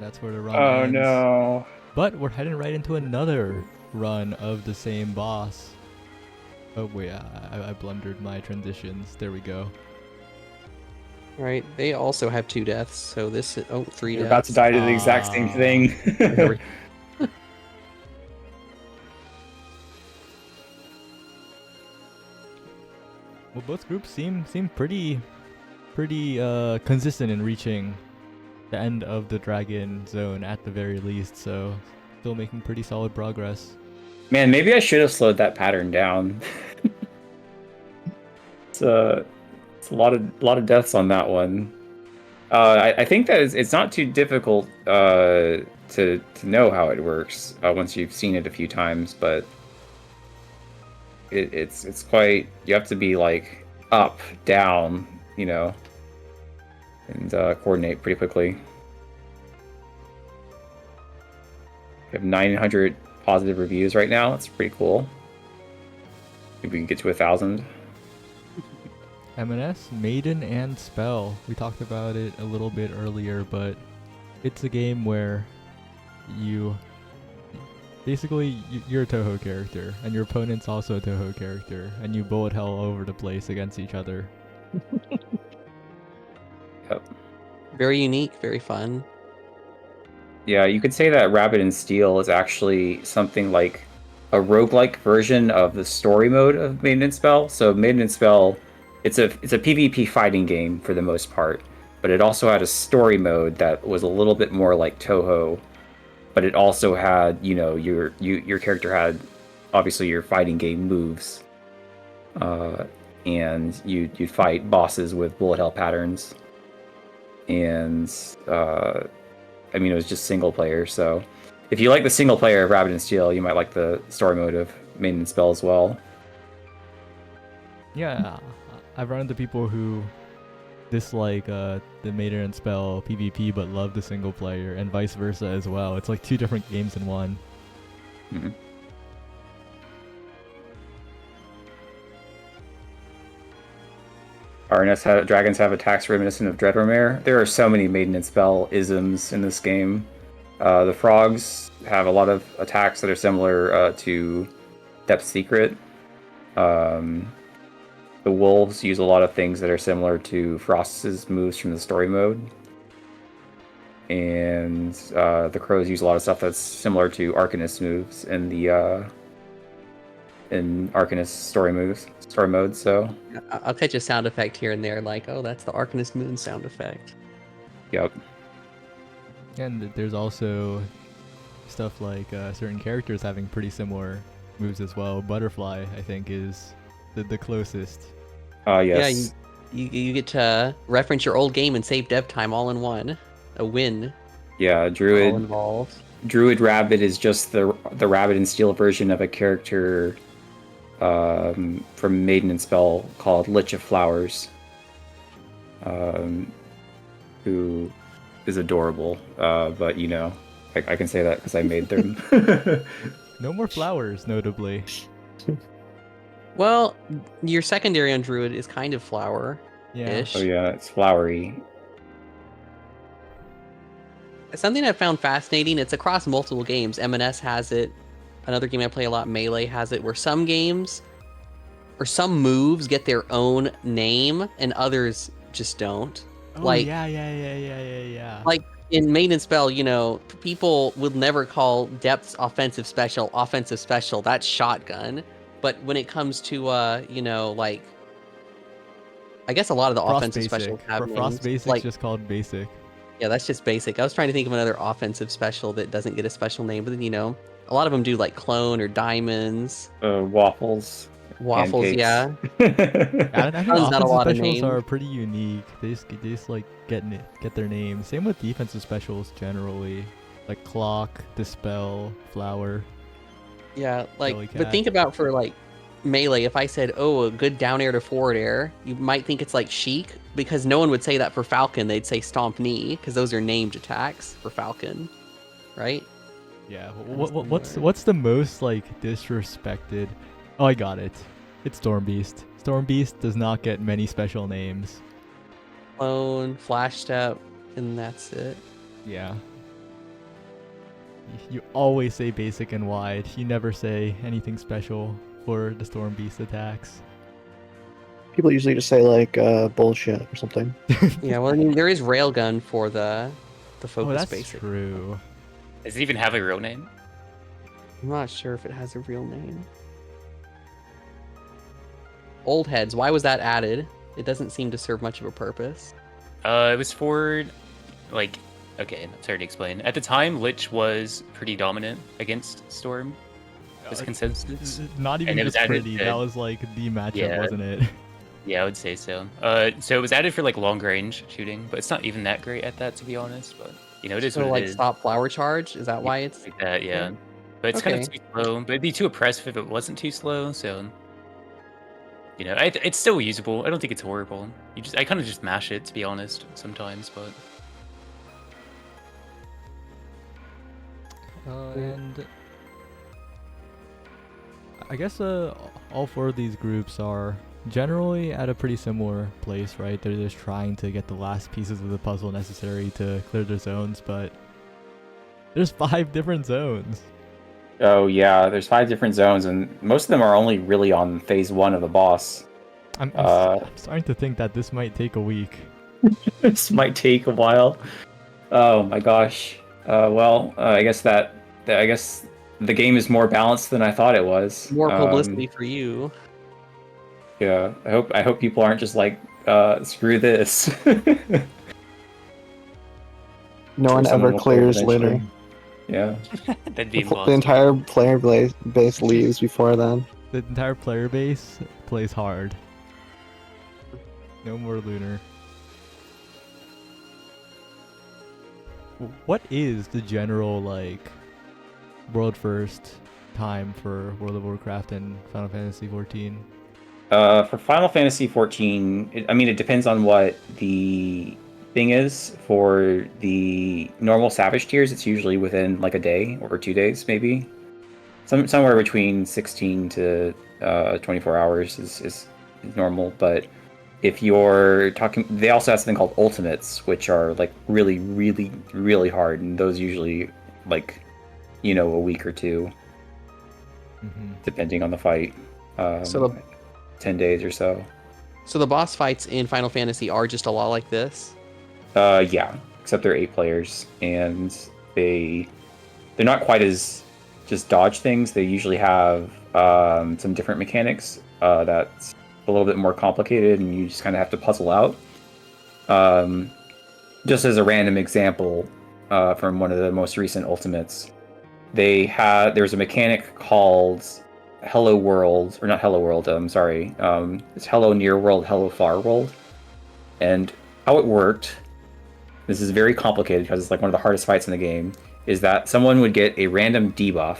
That's where the run Oh ends. no. But we're heading right into another run of the same boss. Oh wait, I blundered my transitions. There we go. Right. They also have 2 deaths, so this is 3 You're deaths. about to die to the exact same thing. Well, both groups seem pretty consistent in reaching the end of the dragon zone at the very least. So still making pretty solid progress. Man, maybe I should have slowed that pattern down. It's a lot of deaths on that one. I think that it's not too difficult to know how it works once you've seen it a few times, but it's quite, you have to be like up, down, you know. and coordinate pretty quickly. We have 900 positive reviews right now. That's pretty cool. Maybe we can get to 1,000. M&S, Maiden, and Spell. We talked about it a little bit earlier, but it's a game where you basically you're a Toho character, and your opponent's also a Toho character, and you bullet hell all over the place against each other. Yep. Very unique, very fun. Yeah, you could say that Rabbit and Steel is actually something like a roguelike version of the story mode of Maiden and Spell. So Maiden and Spell, it's a PvP fighting game for the most part, but it also had a story mode that was a little bit more like Toho, but it also had, you know, your character had obviously your fighting game moves, and you'd fight bosses with bullet hell patterns, and I mean, it was just single player, so if you like the single player of Rabbit and Steel, you might like the story mode of Maiden and Spell as well. Yeah, I've run into people who dislike the Maiden and Spell PvP but love the single player, and vice versa as well. It's like two different games in one. Mm-hmm. Dragons have attacks reminiscent of Dreadromere. There are so many Maiden and Spell isms in this game. The frogs have a lot of attacks that are similar to Depth Secret. The wolves use a lot of things that are similar to Frost's moves from the story mode. And the crows use a lot of stuff that's similar to Arcanist's moves in the in Arcanist story mode. So I'll catch a sound effect here and there, like, oh, that's the Arcanist Moon sound effect. Yep. And there's also stuff like certain characters having pretty similar moves as well. Butterfly, I think, is the closest. Yes. Yeah, you get to reference your old game and save dev time all in one. A win. Yeah, All Druid involved. Rabbit is just the Rabbit and Steel version of a character from Maiden and Spell called Lich of Flowers, who is adorable. But you know, I can say that because I made them. No more flowers, notably. Well, your secondary on Druid is kind of flower-ish. Yeah. Oh yeah, it's flowery. Something I found fascinating, it's across multiple games. M&S has it. Another game I play a lot, Melee, has it, where some games or some moves get their own name and others just don't. Oh, like, yeah. Like in Maiden and Spell, you know, people would never call Depth's offensive special. That's shotgun. But when it comes to, you know, like, I guess a lot of the Frost offensive basic. specials have For Frost names, Basic's like, just called basic. yeah, that's just basic. I was trying to think of another offensive special that doesn't get a special name, but then, you know, a lot of them do like clone or diamonds. Waffles. Waffles, pancakes. yeah. I think Not a offensive lot of specials are names. pretty unique. They just like get their name. Same with defensive specials generally, like clock, dispel, flower. Yeah, like, Jelly but cat. think about for like Melee, if I said, oh, a good down air to forward air, you might think it's like chic, because no one would say that for Falcon. They'd say stomp knee, because those are named attacks for Falcon, right? Yeah. What's the most like disrespected? Oh, I got it. It's Stormbeast. Stormbeast does not get many special names. Clone, flash step, and that's it. Yeah. You always say basic and wide. You never say anything special for the Stormbeast attacks. People usually just say like bullshit or something. Yeah, well, I mean, there is railgun for the Oh, focus that's basic. true. Does it even have a real name? I'm not sure if it has a real name. Old heads, why was that added? It doesn't seem to serve much of a purpose. It was for, like, okay, I'm sorry to explain. At the time, Lich was pretty dominant against Storm. Was consensus. Not even And it was just added pretty. to- That was like the matchup, Yeah. wasn't it? Yeah, I would say so. So it was added for like long range shooting, but it's not even that great at that, to be honest. But you know, it is So what like it is. stop flower charge? Is that why it's Like that, yeah. But it's kind of Okay. too slow. But it'd be too oppressive if it wasn't too slow. So You know, it's still usable. I don't think it's horrible. I kind of just mash it, to be honest, sometimes. But and I guess all four of these groups are generally at a pretty similar place, right? They're just trying to get the last pieces of the puzzle necessary to clear their zones, but there's 5 different zones. Oh yeah, there's 5 different zones, and most of them are only really on phase 1 of the boss. I'm starting to think that this might take a week. This might take a while. Oh my gosh. I guess I guess the game is more balanced than I thought it was. More publicity for you. Yeah, I hope people aren't just like, screw this. No one ever clears later. Yeah. that'd be The impossible. entire player base leaves before then. The entire player base plays hard. No more Lunar. What is the general, like, world first time for World of Warcraft and Final Fantasy 14? For Final Fantasy 14, it depends on what the thing is. For the normal Savage tiers, it's usually within like a day or 2 days, maybe. Somewhere between 16 to 24 hours is normal. But if you're talking, they also have something called ultimates, which are like really, really, really hard, and those usually like, a week or 2, depending on the fight. So 10 days or so. So the boss fights in Final Fantasy are just a lot like this? Yeah, except they're 8 players, and they're not quite as just dodge things. They usually have some different mechanics that's a little bit more complicated, and you just kind of have to puzzle out. Just as a random example, from one of the most recent ultimates, there's a mechanic called Hello World, or not Hello World, sorry. It's Hello Near World, Hello Far World. And how it worked, this is very complicated because it's like one of the hardest fights in the game, is that someone would get a random debuff,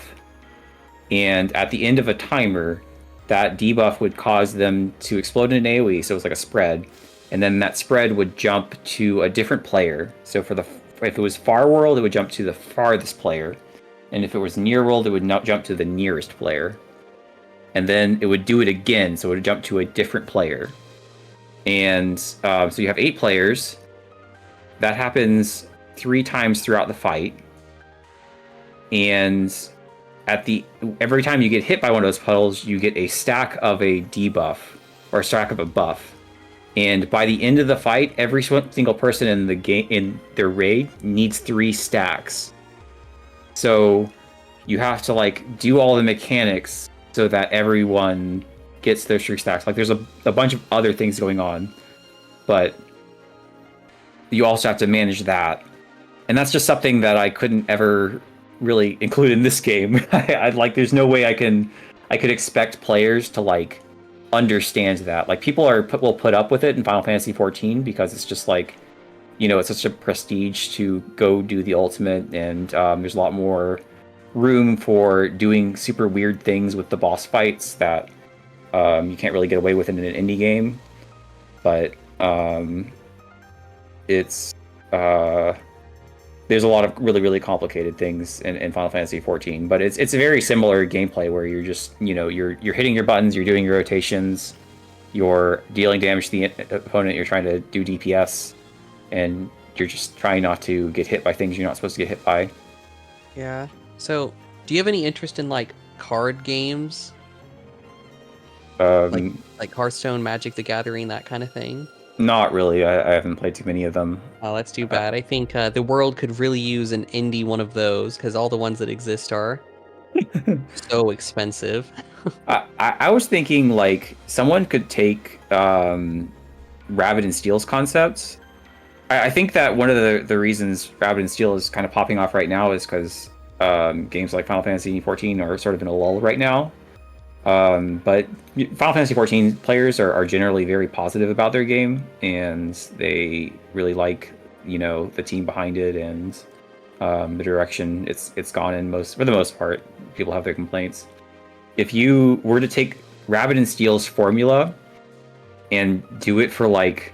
and at the end of a timer, that debuff would cause them to explode in an AoE, so it was like a spread, and then that spread would jump to a different player. So if it was Far World, it would jump to the farthest player, and if it was Near World, it would not jump to the nearest player. And then it would do it again, so it would jump to a different player. And so you have 8 players. That happens 3 times throughout the fight. And every time you get hit by one of those puddles, you get a stack of a debuff, or a stack of a buff. And by the end of the fight, every single person in the game, in their raid, needs 3 stacks. So you have to like do all the mechanics so that everyone gets those 3 stacks. Like there's a bunch of other things going on, but you also have to manage that. And that's just something that I couldn't ever really include in this game. There's no way I could expect players to like understand that. Like people will put up with it in Final Fantasy 14 because it's just like, it's such a prestige to go do the ultimate, and there's a lot more room for doing super weird things with the boss fights that you can't really get away with in an indie game. But it's there's a lot of really, really complicated things in Final Fantasy 14, but it's a very similar gameplay where you're just you're hitting your buttons, you're doing your rotations, you're dealing damage to the opponent, you're trying to do DPS, and you're just trying not to get hit by things you're not supposed to get hit by. Yeah. So, do you have any interest in like card games, like Hearthstone, Magic the Gathering, that kind of thing? Not really. I haven't played too many of them. Oh, that's too bad. I think the world could really use an indie one of those, because all the ones that exist are so expensive. I was thinking like someone could take Rabbit and Steel's concepts. I think that one of the reasons Rabbit and Steel is kind of popping off right now is because games like Final Fantasy 14 are sort of in a lull right now. But Final Fantasy 14 players are generally very positive about their game, and they really like, the team behind it and the direction it's gone in. For the most part, people have their complaints. If you were to take Rabbit and Steel's formula and do it for like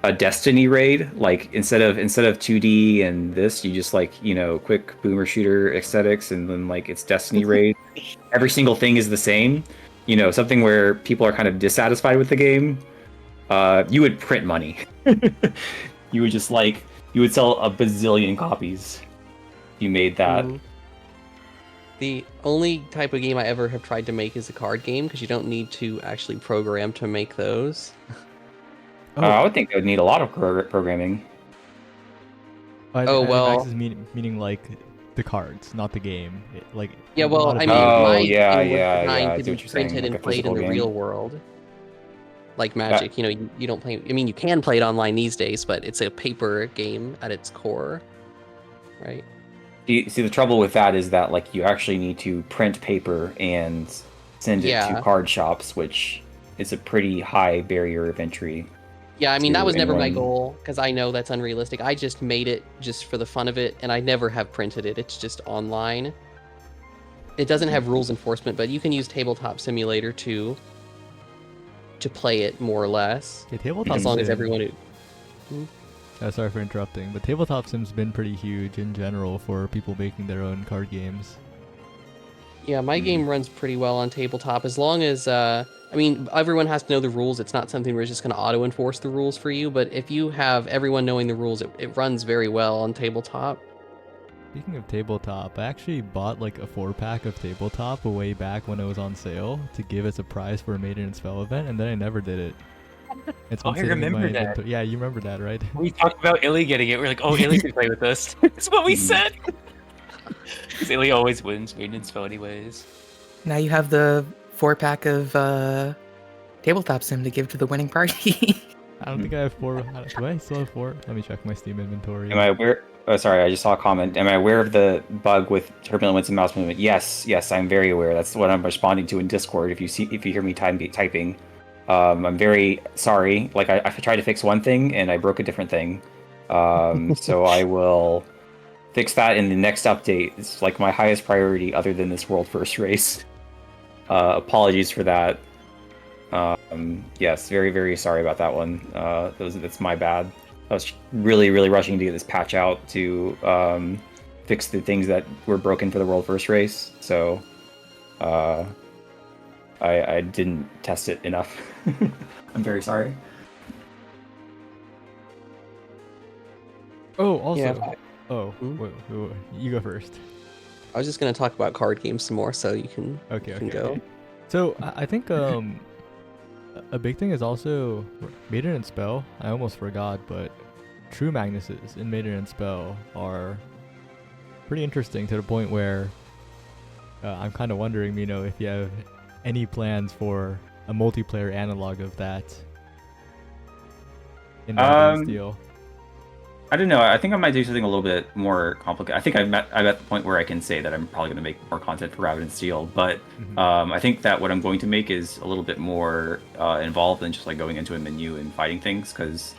a Destiny raid. Like instead of 2D and this, you just like, you know, quick boomer shooter aesthetics, and then like it's Destiny raid. Every single thing is the same. You know, something where people are kind of dissatisfied with the game. You would print money. You would just like, you would sell a bazillion copies. You made that. The only type of game I ever have tried to make is a card game, because you don't need to actually program to make those. I would think it would need a lot of programming. I Oh, think well. Max is meaning like the cards, not the game. Like Yeah, a well, lot of I people- mean, Oh, my yeah, game was yeah, designed yeah, I to see be what you're saying, printed like and a played in physical the game. real world. Like Magic, you know, you don't play. I mean, you can play it online these days, but it's a paper game at its core, right? See, the trouble with that is that like you actually need to print paper and send it to Yeah. card shops, which is a pretty high barrier of entry. Yeah, I mean, that to was never my anyone. goal, because I know that's unrealistic. I just made it just for the fun of it, and I never have printed it. It's just online. It doesn't have rules enforcement, but you can use Tabletop Simulator to play it more or less, Yeah, tabletop as long as sim- everyone. sorry for interrupting, but tabletop sim's been pretty huge in general for people making their own card games. Yeah, my game runs pretty well on tabletop, as long as I mean, everyone has to know the rules. It's not something where it's just going to auto enforce the rules for you, but if you have everyone knowing the rules, it runs very well on tabletop. Speaking of tabletop, I actually bought like a 4-pack of tabletop way back when it was on sale to give as a prize for a Maiden and Spell event, and then I never did it. It's been Oh, I sitting in my remember that. inventory. Yeah, you remember that, right? We talked about Illy getting it. We're like, oh, Illy can play with us. That's what we said. Because Illy always wins Maiden and Spell anyways. Now you have the 4-pack of tabletop sim to give to the winning party. I don't think I have 4. Do I still have 4? Let me check my Steam inventory. Am I aware? Oh, sorry, I just saw a comment. Am I aware of the bug with turbulent winds and mouse movement? Yes, I'm very aware. That's what I'm responding to in Discord. If you hear me typing, I'm very sorry. Like I tried to fix one thing and I broke a different thing. So I will fix that in the next update. It's like my highest priority, other than this world first race. Apologies for that. Yes, very, very sorry about that one. That's my bad. I was really, really rushing to get this patch out to fix the things that were broken for the world first race. So I didn't test it enough. I'm very sorry. Oh, also. Yeah. Oh, Hmm? wait, you go first. I was just going to talk about card games some more, so you can, Okay, can go. okay. So I think a big thing is also Maiden and Spell. I almost forgot, but True Magnuses in Maiden and Spell are pretty interesting to the point where I'm kind of wondering, if you have any plans for a multiplayer analog of that in Rabbit and Steel. I don't know. I think I might do something a little bit more complicated. I think I'm at the point where I can say that I'm probably going to make more content for Rabbit and Steel, but I think that what I'm going to make is a little bit more involved than just like going into a menu and fighting things. Because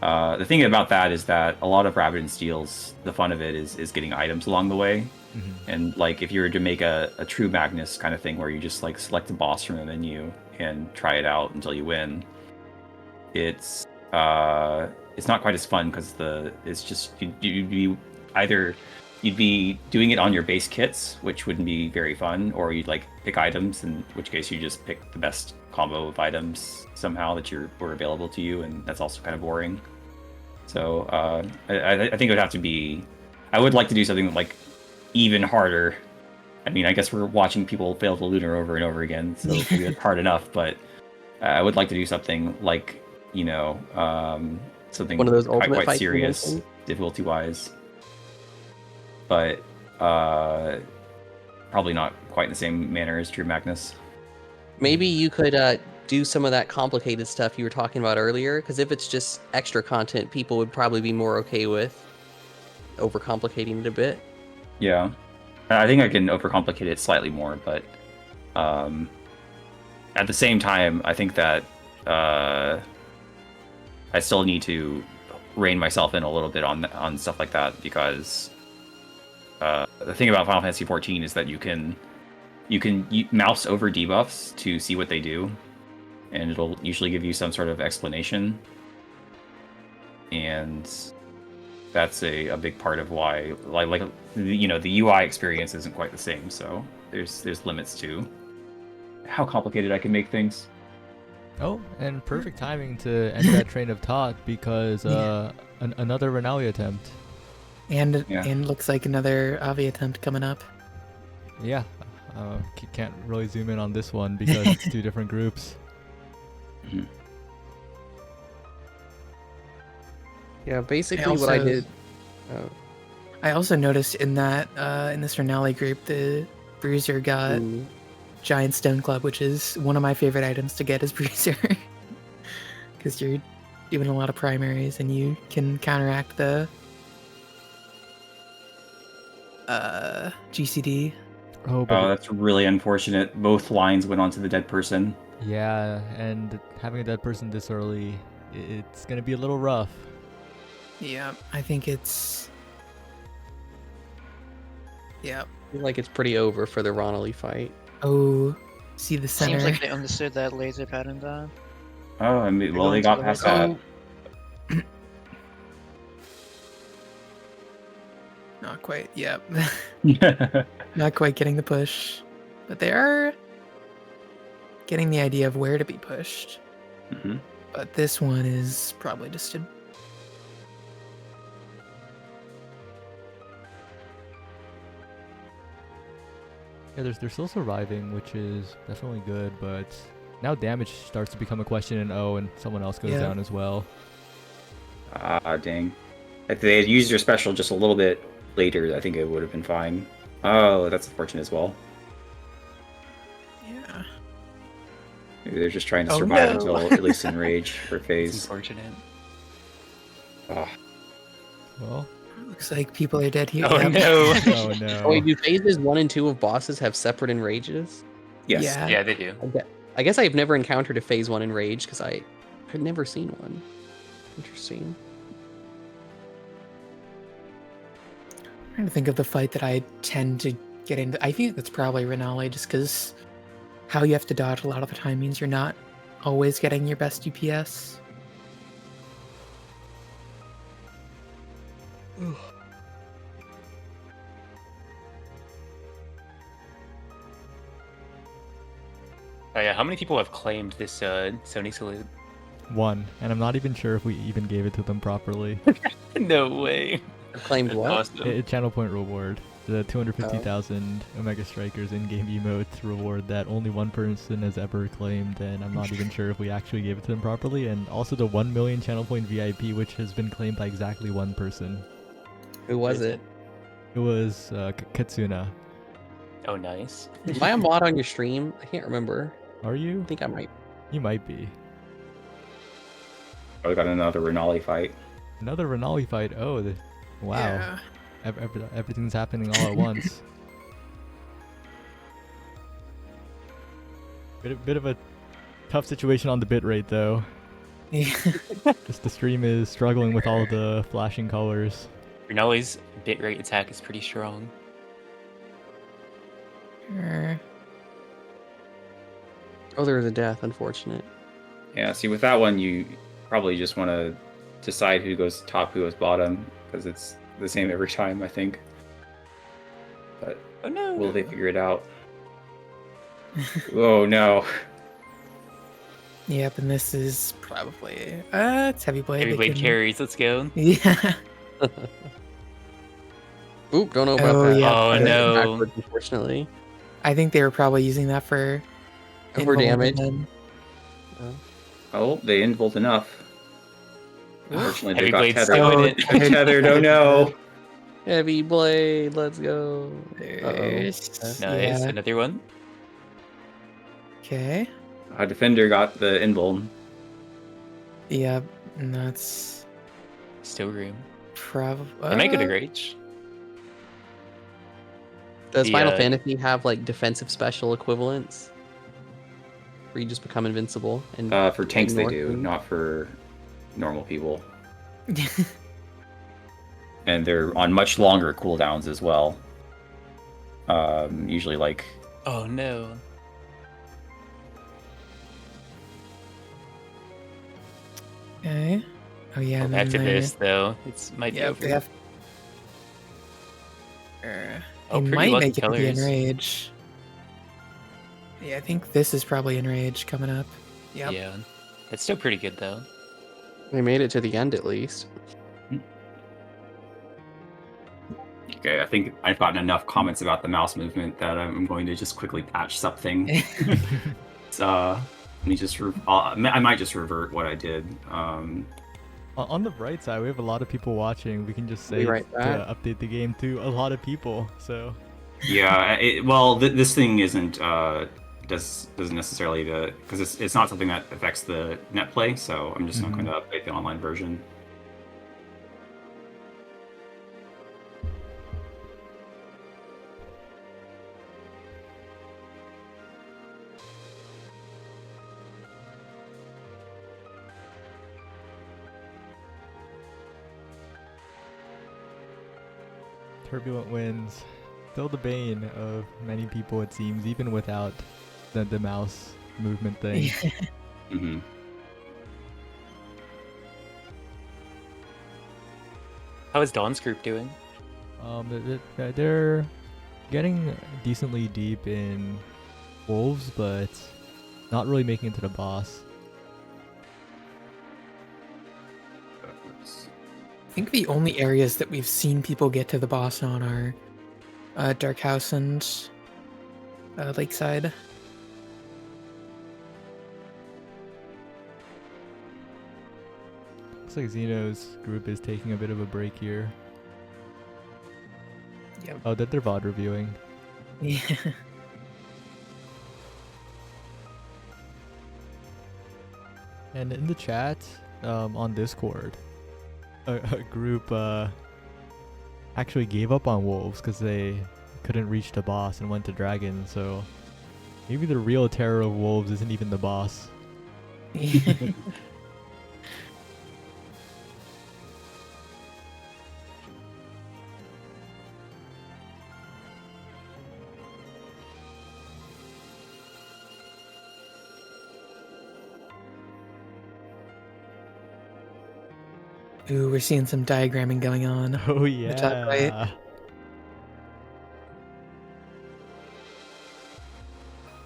the thing about that is that a lot of Rabbit and Steel's, the fun of it is getting items along the way. And like if you were to make a true Magnus kind of thing where you just like select a boss from the menu and try it out until you win, it's not quite as fun because it's just you'd be doing it on your base kits, which wouldn't be very fun, or you'd like pick items, in which case you just pick the best combo of items somehow that were available to you, and that's also kind of boring. So I think it would have to be. I would like to do something like even harder. I mean, I guess we're watching people fail the lunar over and over again, so maybe that's hard enough. But I would like to do something like something One of those quite, ultimate quite fight serious, conventions? difficulty-wise. But probably not quite in the same manner as True Magnus. Maybe you could do some of that complicated stuff you were talking about earlier, because if it's just extra content, people would probably be more okay with overcomplicating it a bit. Yeah, I think I can overcomplicate it slightly more, but at the same time, I think that I still need to rein myself in a little bit on stuff like that, because the thing about Final Fantasy XIV is that you can mouse over debuffs to see what they do, and it'll usually give you some sort of explanation. And that's a big part of why, the UI experience isn't quite the same. So there's limits to how complicated I can make things. Oh, and perfect timing to end that train of thought because another Renali attempt. And looks like another Avi attempt coming up. Yeah, can't really zoom in on this one because it's two different groups. Mhm. Yeah, basically what I did. I also noticed in that in this Renali group, the Bruiser got Giant Stone Club, which is one of my favorite items to get as Bruiser, because you're doing a lot of primaries and you can counteract the GCD. Oh, but that's really unfortunate. Both lines went onto the dead person. yeah, and having a dead person this early, it's gonna be a little rough. Yeah, I think it's. Yeah. I feel like it's pretty over for the Ronali fight. Oh, see the center. Seems like they understood that laser pattern down. Oh, I mean, They're well, they going to got the past right that. Not quite. Yep. Not quite getting the push, but they are getting the idea of where to be pushed. Mhm. But this one is probably just a. Yeah, they're still surviving, which is definitely good, but now damage starts to become a question in O, and someone else goes down as well. Ah, dang. If they had used your special just a little bit later, I think it would have been fine. Oh, that's unfortunate as well. Yeah. Maybe they're just trying to survive no. until at least in rage for It's phase. unfortunate. Oh. Well, Looks like people are dead here. Oh Yep. no. oh no. Oh, wait, do phases 1 and 2 of bosses have separate enrages? Yes. Yeah. Yeah, they do. I guess I've never encountered a phase 1 enrage because I've never seen one. Interesting. I'm trying to think of the fight that I tend to get into. I think that's probably Renali, just because how you have to dodge a lot of the time means you're not always getting your best UPS. Oh yeah, how many people have claimed this Sony salute? One, and I'm not even sure if we even gave it to them properly. No way. I've claimed That's what? awesome. Channel point reward. The 250,000 Omega Strikers in-game emotes reward that only one person has ever claimed, and I'm not even sure if we actually gave it to them properly. And also the 1 million channel point VIP, which has been claimed by exactly one person. Who was it? It was Katsuna. Oh, nice. Am I a mod on your stream? I can't remember. Are you? I think I might. You might be. Oh, we got another Renali fight. Another Renali fight. Oh, wow. Yeah. Everything's happening all at once. Bit of a tough situation on the bitrate though. Yeah. Just the stream is struggling with all the flashing colors. Rinaldi's bitrate attack is pretty strong. Sure. Oh, there was a death. Unfortunate. Yeah, see, with that one, you probably just want to decide who goes top, who goes bottom, because it's the same every time, I think. But Oh no. will they figure it out? Oh no. Yep, and this is probably it's heavy blade. Heavy They blade can- carries, let's go. Yeah. Oop, don't know about Oh, that. yeah. Oh no. Backwards, unfortunately. I think they were probably using that for Over invuln damage. and Oh, they involved enough. Unfortunately, they Heavy got blade tethered. slowing it. Tethered, oh no. Heavy blade, let's go. There's- Nice. yeah. Another one. Okay. Our defender got the invuln. Yeah, and that's Still room. probably. They might go to Rage. Does The, Final uh, Fantasy have like defensive special equivalents? Where you just become invincible and For tanks, they ignore do, things? not for normal people. And they're on much longer cooldowns as well. Usually like Oh no. Okay. Oh yeah. And After then this, though, might be yeah, over. they have. Oh, He pretty might lucky make it to the colors. enrage. Yeah, I think this is probably enrage coming up. Yep. Yeah, it's still pretty good though. They made it to the end at least. Okay, I think I've gotten enough comments about the mouse movement that I'm going to just quickly patch something. Let me just. I might just revert what I did. On the bright side, we have a lot of people watching. We can just Be say right back. to update the game to a lot of people. So Yeah, this thing isn't doesn't necessarily because it's not something that affects the net play. So I'm just not going to update the online version. turbulent winds, still the bane of many people, it seems, even without the mouse movement thing. Mm-hmm. How is Dawn's group doing? They're getting decently deep in wolves, but not really making it to the boss. I think the only areas that we've seen people get to the boss on are Dark House and Lakeside. Looks like Xeno's group is taking a bit of a break here. Yep. Oh, they're VOD reviewing. Yeah. And in the chat, on Discord, a group actually gave up on wolves because they couldn't reach the boss and went to dragon. So maybe the real terror of wolves isn't even the boss. Ooh, we're seeing some diagramming going on. Oh The top right. yeah.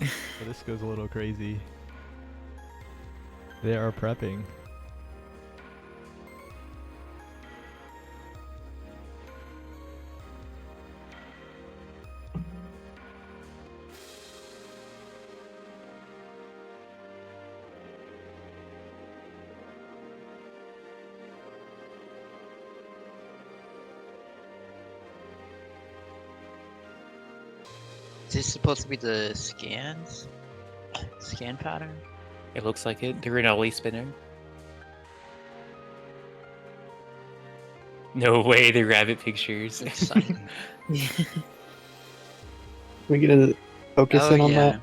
So this goes a little crazy. They are prepping. Is this supposed to be the scan pattern? It looks like it. They're an ollie spinner. No way, the rabbit pictures. Exciting. We get to focus Oh in on yeah.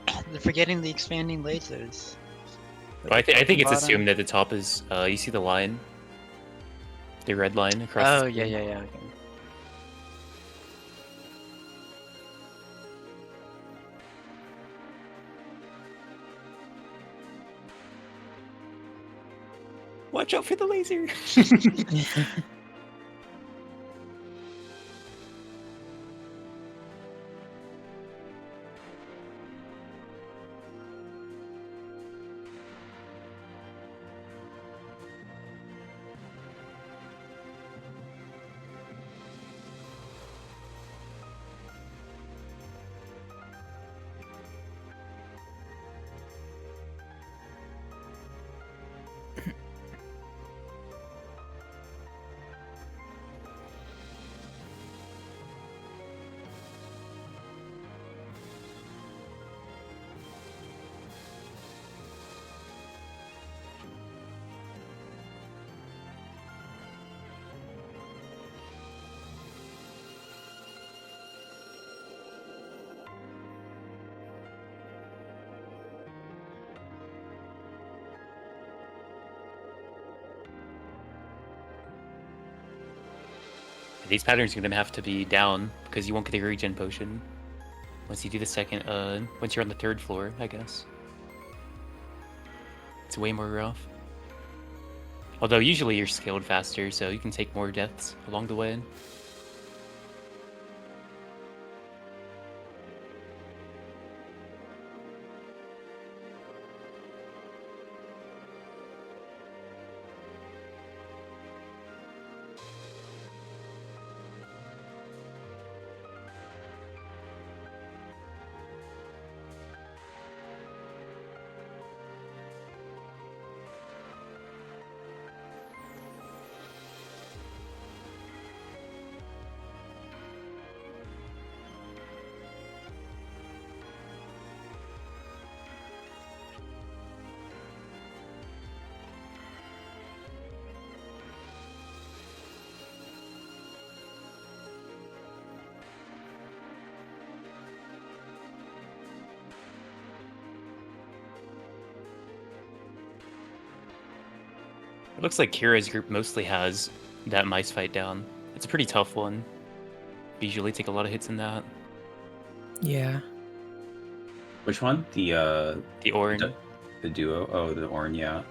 that. They're forgetting the expanding lasers. Well, I think it's Bottom. assumed that the top is, you see the line? The red line across Oh the yeah, screen? yeah. Watch out for the laser! These patterns are gonna have to be down because you won't get the regen potion once you do the second. Once you're on the third floor, I guess. It's way more rough. Although usually you're scaled faster, so you can take more deaths along the way. It looks like Kira's group mostly has that mice fight down. It's a pretty tough one. We usually take a lot of hits in that. Yeah. Which one? The Orin. the duo. Oh, the Orin. Yeah.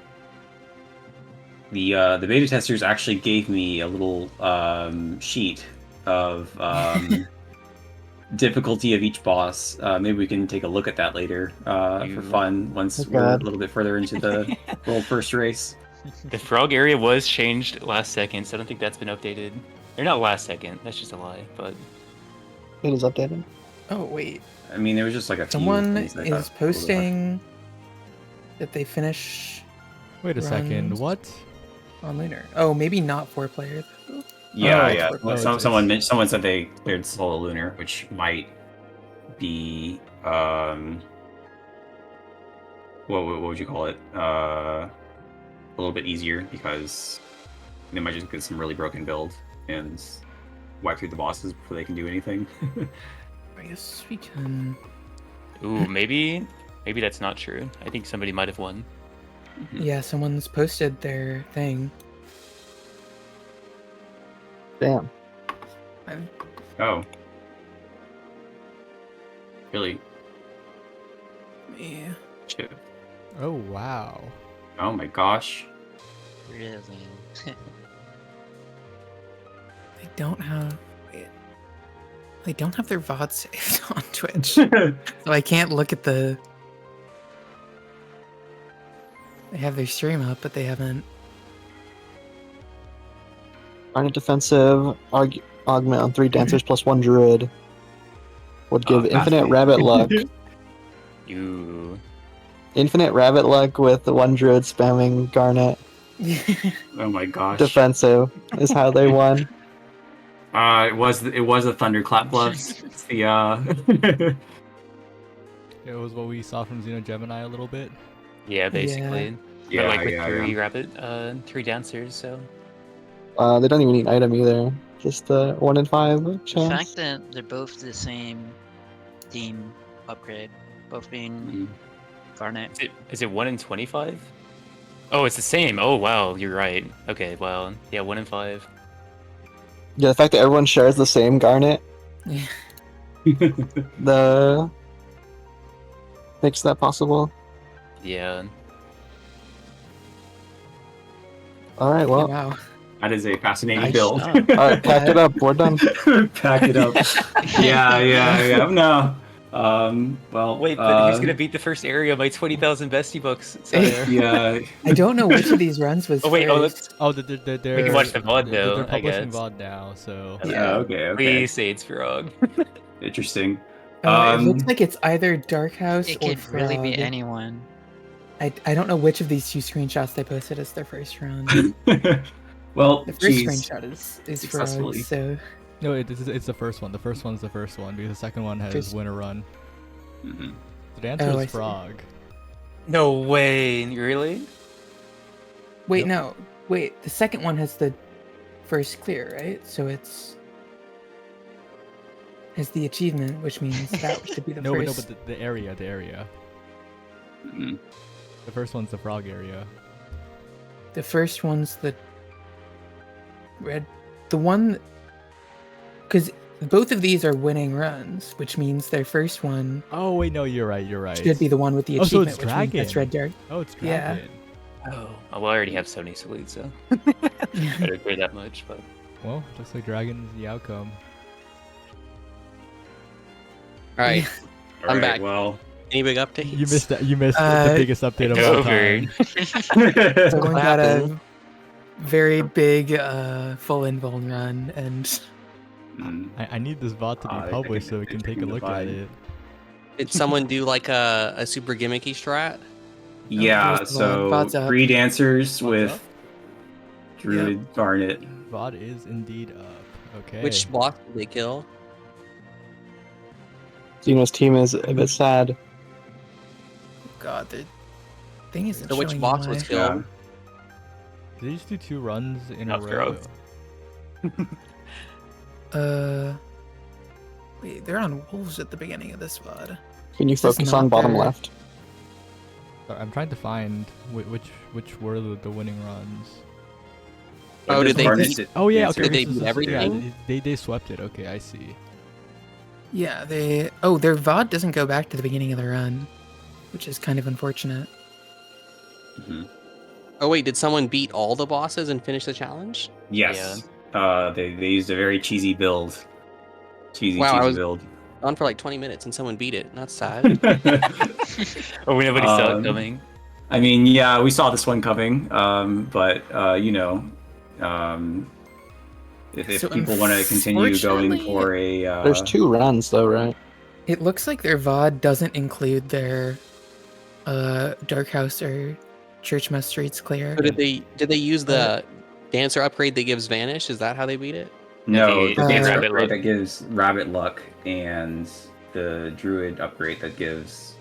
The beta testers actually gave me a little sheet of difficulty of each boss. Maybe we can take a look at that later for fun once Oh, we're a God. little bit further into the world first race. The frog area was changed last second, so I don't think that's been updated. Or not last second, that's just a lie, but It is updated. Oh wait, I mean, there was just like a few someone things I thought is were a little bit posting that they finish Wait a second. runs. What? on Lunar. Oh, maybe not 4-player though. hard. Yeah, Oh, yeah. oh, Someone said they cleared solo lunar, which might be what would you call it? A little bit easier because they might just get some really broken build and wipe through the bosses before they can do anything. I guess we can. ooh, maybe that's not true. I think somebody might have won. Yeah, someone's posted their thing. Damn. Oh. Really? Yeah. Shit. Oh wow. Oh my gosh. Really? They don't have. They don't have their VOD saved on Twitch, so I can't look at the. They have their stream up, but they haven't. Garnet defensive, augment on 3 dancers plus 1 druid. Would give infinite fascinating. rabbit luck. You. Infinite rabbit luck with 1 druid spamming Garnet. Oh my gosh. Defensive is how they won. It was the thunderclap gloves. It's the It was what we saw from Xeno Gemini a little bit. Yeah, basically. Yeah, But like with yeah, three yeah. rabbit, 3 dancers, so. They don't even need item either. Just the 1 in 5 The chance. fact that they're both the same team upgrade, both being Garnet. Is it 1 in 25? Oh, it's the same. Oh wow, you're right. Okay, well, yeah, 1 in 5. Yeah, the fact that everyone shares the same Garnet, Yeah. the makes that possible. Yeah. Alright, well, Wow. That is a fascinating Nice build. job. alright, pack it up, we're done. Pack it up. Yeah. No. Well. Wait, but who's gonna beat the first area by 20,000 bestie bucks? Yeah. I don't know which of these runs was Oh wait, oh, first. let's Oh, they're We can watch the VOD they're though, I publishing guess. VOD now, so Yeah. Okay. Please say it's Frog. Interesting. It looks like it's either Dark House It or could really be Frog. anyone. I don't know which of these 2 screenshots they posted as their first run. Well, The first geez. screenshot is Frog, Successfully. so no, it's the first one. The first one's the first one because the second one has First- winter run. Mhm. The dancer Oh, I is see. Frog. No way, really? wait, Yep. no, wait. The second one has the first clear, right? So it's has the achievement, which means that should be the No, first. but the area. Mhm. The first one's the frog area. The first one's the red. The one, because both of these are winning runs, which means their first one Oh wait, no, you're right. should be the one with the Oh, so achievement, it's which means that's dragon. red dark. Oh, it's Yeah. dragon. Oh, well, I already have Sony Salute, so I don't care that much. But Well, looks like Dragon is the outcome. All right, All I'm right, back. well, Any big updates? You missed that. You missed the biggest update of all over. time. Someone What got happened? a very big full invuln run, and I need this VOD to be They're published picking- so we can they're take a picking the look at vibe. it. Did someone do like a super gimmicky strat? Yeah, here's the so VOD. VOD's up. 3 dancers VOD's with up? Druid Garnet. VOD is indeed up. Okay. Which boss did they kill? Xeno's team is a bit sad. God, the thing isn't So which showing boss why. was killed? Yeah. Did they just do 2 runs in a Not row? growth. Wait, they're on wolves at the beginning of this VOD. Can you Is this focus not on bottom their- left? I'm trying to find which were the winning runs. Oh, did they Garnet beat- did- Oh yeah, dancers. okay. Did they this beat is- everything? Yeah, they swept it. Okay, I see. Yeah, they. Oh, their VOD doesn't go back to the beginning of the run, which is kind of unfortunate. Mhm. Oh wait, did someone beat all the bosses and finish the challenge? Yes. They used a very cheesy build. Cheesy Wow, I was- build. On for like 20 minutes and someone beat it. That's sad. Oh, nobody saw Um, it coming. I mean, yeah, we saw this one coming, but you know, if So people want to continue going unfortunately, for a, There's 2 runs though, right? It looks like their VOD doesn't include their Dark House or Church Mess Streets clear. So did they use the dancer upgrade that gives vanish? Is that how they beat it? no, They- the they dancer rabbit upgrade luck. that gives rabbit luck and the druid upgrade that gives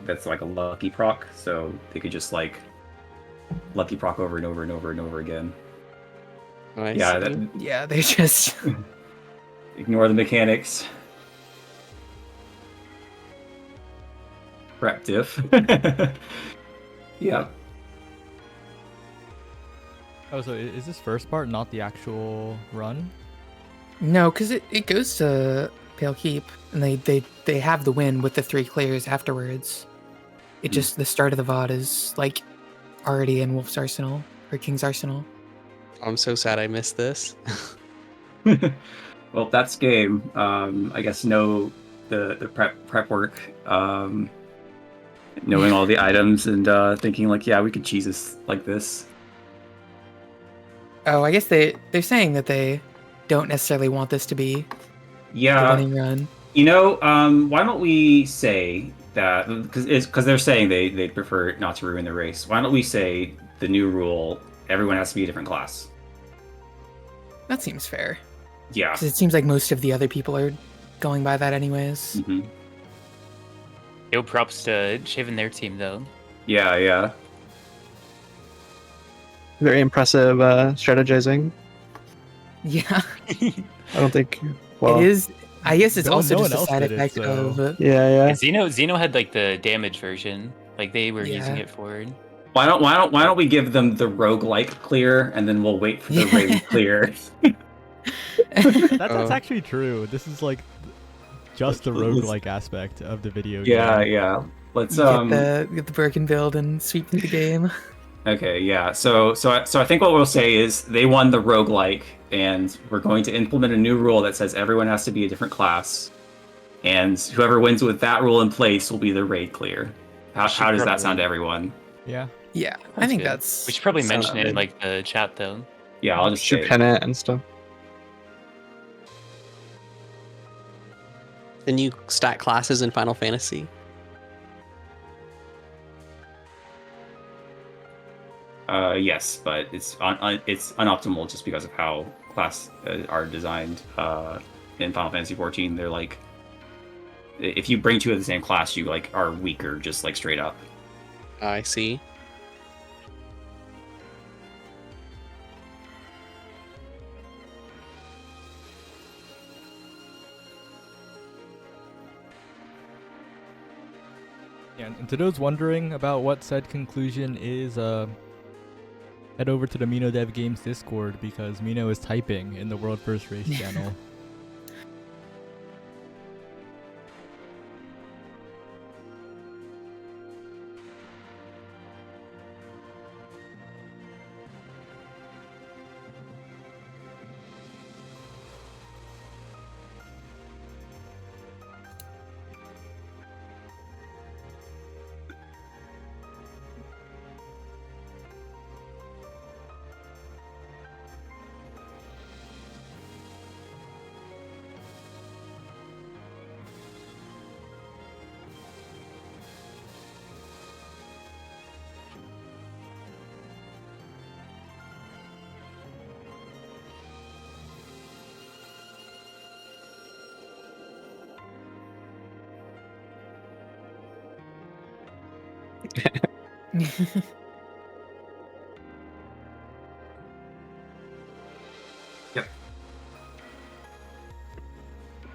that's like a lucky proc, so they could just like lucky proc over and over and over and over again. Oh, I Yeah, see. Yeah, they just. ignore the mechanics. Prep diff. Yeah. Oh, so is this first part not the actual run? No, because it goes to Pale Keep, and they have the win with the 3 clears afterwards. It just, the start of the VOD is like already in Wolf's Arsenal, or King's Arsenal. I'm so sad I missed this. Well, that's game. I guess know the prep work. Knowing all the items and thinking like, yeah, we could cheese this like this. Oh, I guess they're saying that they don't necessarily want this to be the Yeah, winning run. you know, why don't we say that because they're saying they prefer not to ruin the race. Why don't we say the new rule? Everyone has to be a different class. That seems fair. Yeah. Because it seems like most of the other people are going by that anyways. Mhm. Yo, props to Shiv and their team though. Yeah, yeah. Very impressive strategizing. Yeah, I don't think. Well, it is. I guess it's No- also no just one a else side did it, effect so- of. Yeah, yeah. Xeno had like the damage version. Like they were using Yeah. it for it. Why don't we give them the roguelike clear and then we'll wait for the Yeah. raid clear. That's Oh. actually true. This is like just the roguelike aspect of the video Yeah, game. yeah. Let's Get the broken build and sweep through the game. Okay, yeah. So I think what we'll say is they won the roguelike, and we're going to implement a new rule that says everyone has to be a different class, and whoever wins with that rule in place will be the raid clear. How does that sound to everyone? Yeah. Yeah, I That's think good. that's. We should probably sounds mention it in good. like the chat though. Yeah, I'll just Should say. pin it and stuff. The new stat classes in Final Fantasy. Yes, but it's unoptimal just because of how class are designed in Final Fantasy 14. They're like, if you bring 2 of the same class, you like are weaker, just like straight up. I see. Yeah, and to those wondering about what said conclusion is, head over to the Mino Dev Games Discord because Mino is typing in the World First Race channel.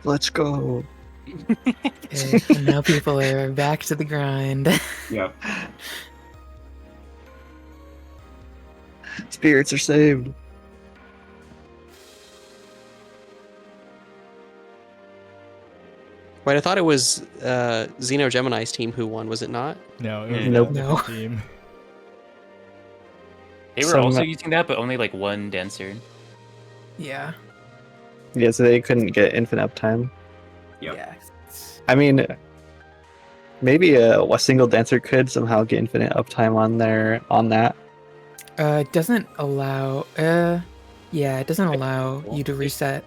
Let's go. Okay, and now people are back to the grind. Yep. Spirits are saved. Wait, I thought it was Xeno Gemini's team who won, was it not? No, it was Nope. a different team. They were Some- also using that, but only like one dancer. Yeah. Yeah, so they couldn't get infinite uptime. Yep. Yeah. I mean, maybe a single dancer could somehow get infinite uptime on that. It doesn't allow. Yeah, it doesn't allow you to reset.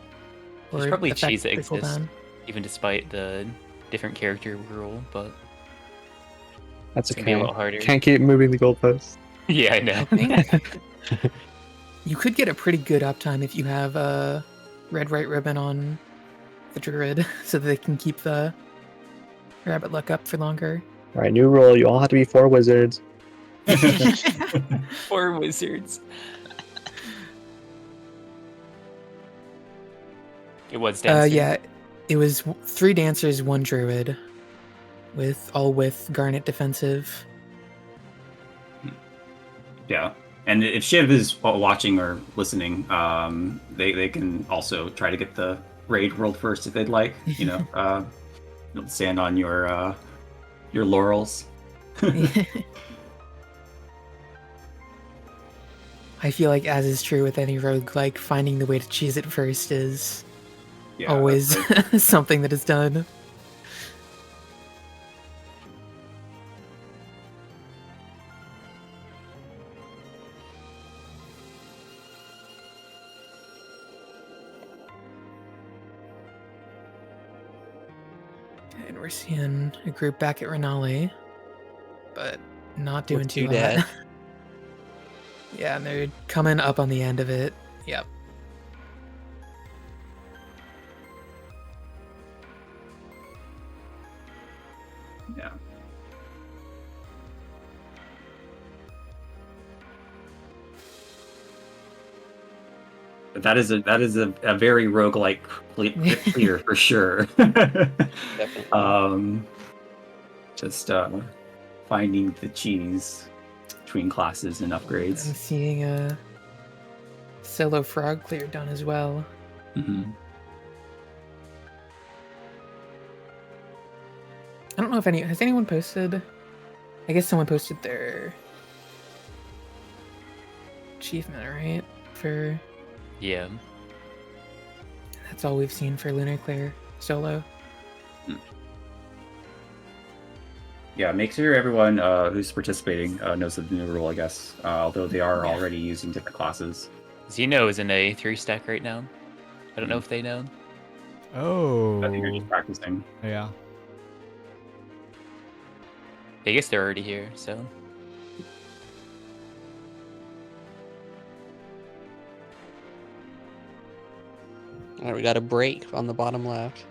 There's or probably affect cheese that the exists, cooldown. even despite the different character rule, but That's it's gonna be a okay. lot harder. Can't keep moving the goalposts. Yeah, I I know. think you could get a pretty good uptime if you have a red right ribbon on the druid, so that they can keep the rabbit luck up for longer. All right, new rule. You all have to be 4 wizards. Poor wizards. It was dancing. Yeah, it was 3 dancers, 1 druid, with Garnet defensive. Yeah. And if Shiv is watching or listening, they can also try to get the raid world first if they'd like. You know, don't stand on your laurels. I feel like, as is true with any rogue, like finding the way to cheese it first is Yeah, always that's right. something that is done. And we're seeing a group back at Renali, but not doing With too two dead. hot. Yeah, and they're coming up on the end of it. Yep. Yeah. But that is a very roguelike clear for sure. Definitely. Just finding the cheese between classes and I'm upgrades. seeing a solo frog clear done as well. Hmm. I don't know if has anyone posted. I guess someone posted their achievement, right? For Yeah. that's all we've seen for Lunar Clear solo. Yeah, make sure everyone who's participating knows the new rule, I guess. Although they are already using different classes. Xeno is in a 3-stack right now. I don't know if they know. Oh. I think they're just practicing. Yeah. I guess they're already here, so. All right, we got a break on the bottom left.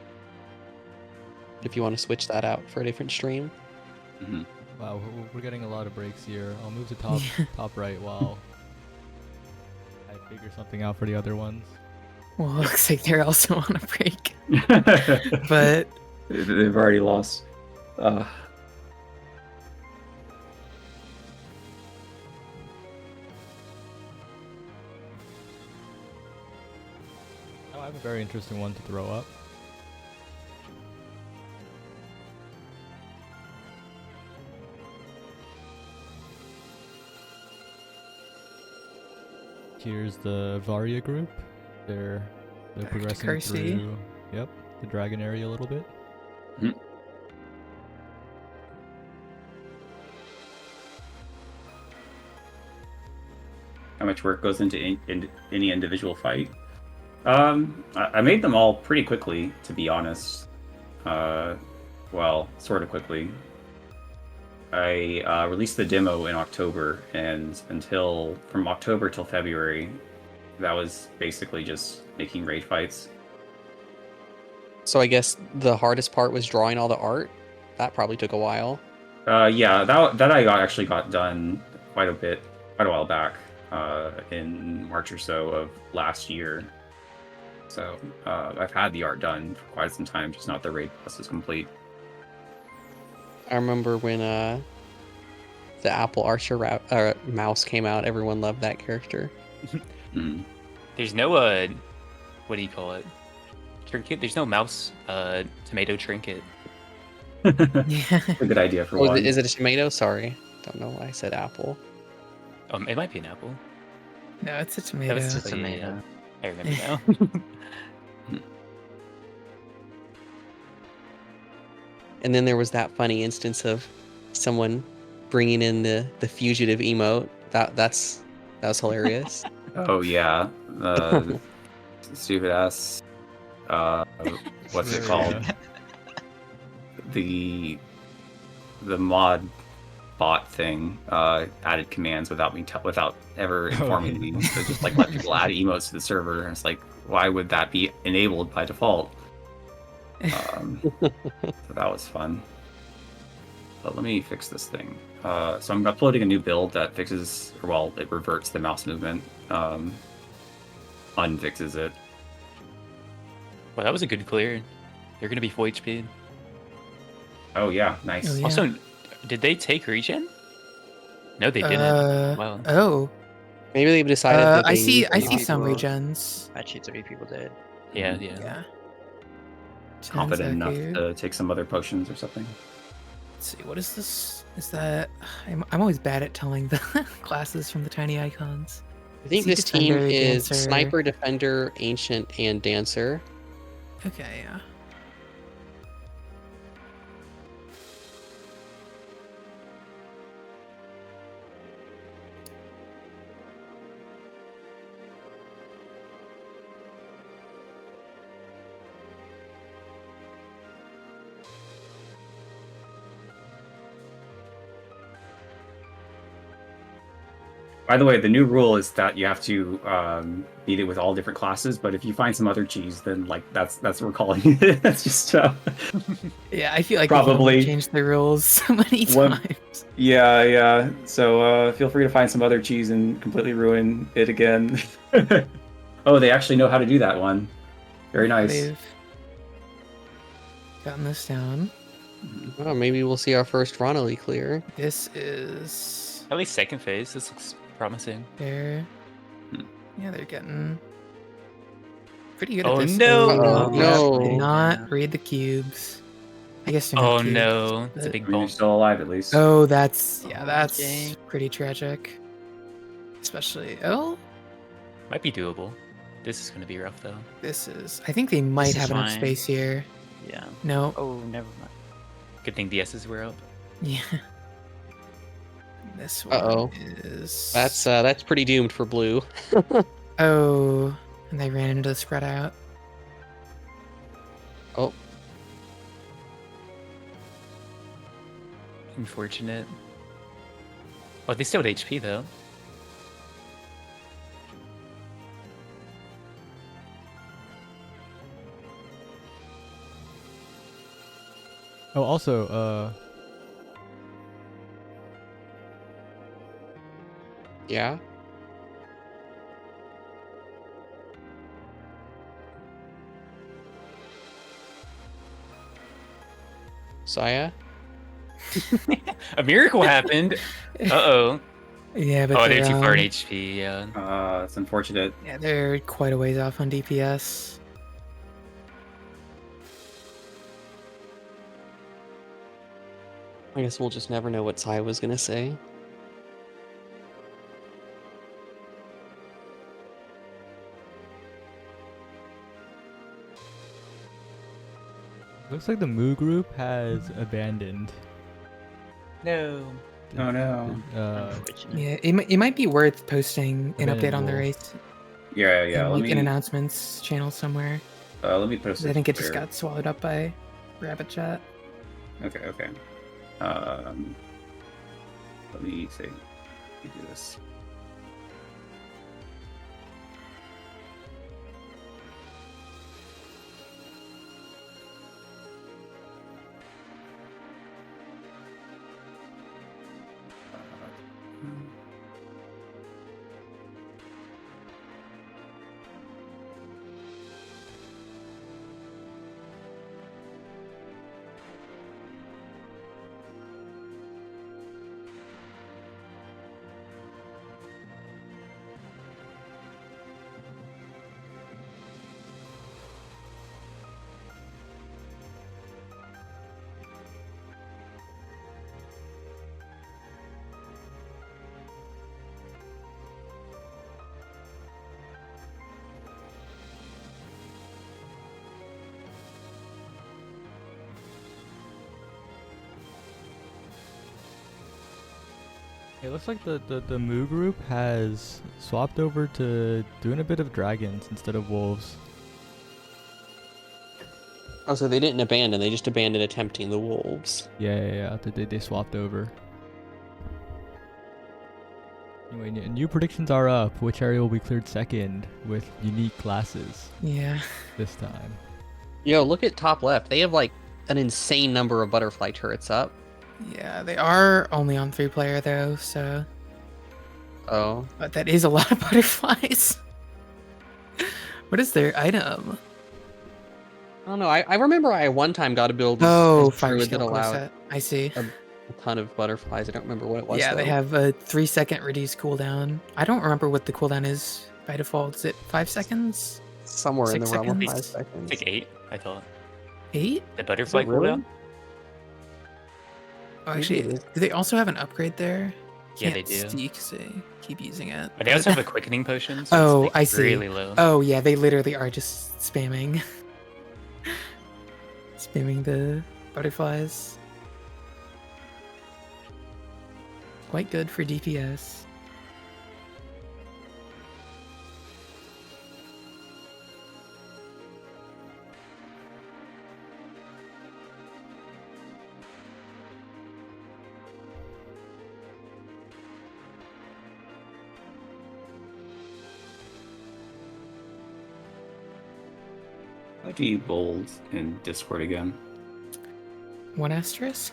If you want to switch that out for a different stream. Hmm. Wow, we're getting a lot of breaks here. I'll move to top right while I figure something out for the other ones. Well, it looks like they're also on a break, but They've already lost. Oh, I have a very interesting one to throw up. Here's the Varia group. They're Back to progressing Kersey. through. Yep, the dragon area a little bit. How much work goes into any individual fight? I made them all pretty quickly, to be honest. Well, sort of quickly. I released the demo in October, and from October till February, that was basically just making raid fights. So I guess the hardest part was drawing all the art. That probably took a while. Yeah, that I actually got done quite a while back, in March or so of last year. So I've had the art done for quite some time, just not the raid plus is complete. I remember when the Apple Archer mouse came out. Everyone loved that character. Mm. There's no what do you call it? Trinket? There's no mouse tomato trinket. Yeah. A good idea for Oh, one. is it a tomato? Sorry, don't know why I said apple. It might be an apple. No, it's a That tomato. was It's a tomato. I remember now. And then there was that funny instance of someone bringing in the fugitive emote. That was hilarious. Oh yeah, stupid ass. What's it True, called? yeah. The mod bot thing added commands without me without ever informing me. So just like let people add emotes to the server. And it's like, why would that be enabled by default? So that was fun. But let me fix this thing. So I'm uploading a new build that fixes, or well, it reverts the mouse movement, unfixes it. Well, that was a good clear. You're gonna be full HP. Oh yeah, nice. Oh, yeah. Also, did they take regen? No, they didn't. Wow. Oh. Maybe they've decided that I they see. need I them see off. some Well, regens. Actually, 3 people did. Yeah. Yeah. Confident enough Tenzaku. to take some other potions or something. Let's see. What is this? Is that? I'm always bad at telling the classes from the tiny icons. I think See this team Defender, is Dancer. Sniper, Defender, Ancient, and Dancer. Okay. Yeah. By the way, the new rule is that you have to beat it with all different classes. But if you find some other cheese, then like that's what we're calling it. That's just Yeah. I feel like Probably they changed the rules so many one- times. yeah. So feel free to find some other cheese and completely ruin it again. Oh, they actually know how to do that one. Very nice. They've gotten this down. Oh, maybe we'll see our first Ronali clear. This is At least second phase. This looks promising. there. Hmm. Yeah, they're getting pretty good Oh, at this. no! Uh-oh, no. Did not Yeah. read the cubes. I guess they're not Oh cubes, no! It's a but- big I mean, you're bump. still alive at least. Oh, that's Oh, that's dang. pretty tragic. Especially Might be doable. This is gonna be rough though. this is. I think they might is have enough fine. space here. Yeah. No. Oh, never mind. Good thing DSs were up. Yeah. This one Uh-oh. is. That's pretty doomed for blue. Oh, and they ran into the spread out. Oh, Unfortunate. Oh, they still had HP though. Oh, also, yeah. Saya? A miracle happened. Uh-oh. Yeah, but Oh, they're too far in um, HP. Yeah. It's unfortunate. Yeah, they're quite a ways off on DPS. I guess we'll just never know what Saya was gonna say. looks like the Moo group has abandoned. No. Oh no. Unfortunate. Yeah, it might be worth posting an update on the Abandonable. race Yeah. in, Let like an me announcements channel somewhere. let me post 'Cause I it think it just where- got swallowed up by Rabbit Chat. Okay. Let me see. Let me do this. It looks like the Moo group has swapped over to doing a bit of dragons instead of wolves. Oh, so they didn't abandon, they just abandoned attempting the wolves. Yeah. They swapped over. Anyway, new predictions are up. Which area will be cleared second with unique classes Yeah. this time? Yo, look at top left. They have like an insane number of butterfly turrets up. Yeah, they are only on 3-player though, so. Oh. But that is a lot of butterflies. What is their item? I don't know. I remember I one time got a build Oh, as a fire druid that scale core allowed set. I see. a ton of butterflies. I don't remember what it was. Yeah, they though. have a 3-second reduced cooldown. I don't remember what the cooldown is by default. Is it 5 seconds? Somewhere in the 6 realm of 5 seconds? seconds. It's like 8, I thought. 8? The butterfly really? cooldown? Oh, Maybe actually, it is. do they also have an upgrade there? Yeah, they Can't do. see 'cause they keep using it. But they also have a quickening potion, so Oh, it's like I see. really low. Oh, yeah, they literally are just spamming. Spamming the butterflies. Quite good for DPS. How do you bold in Discord again? 1 asterisk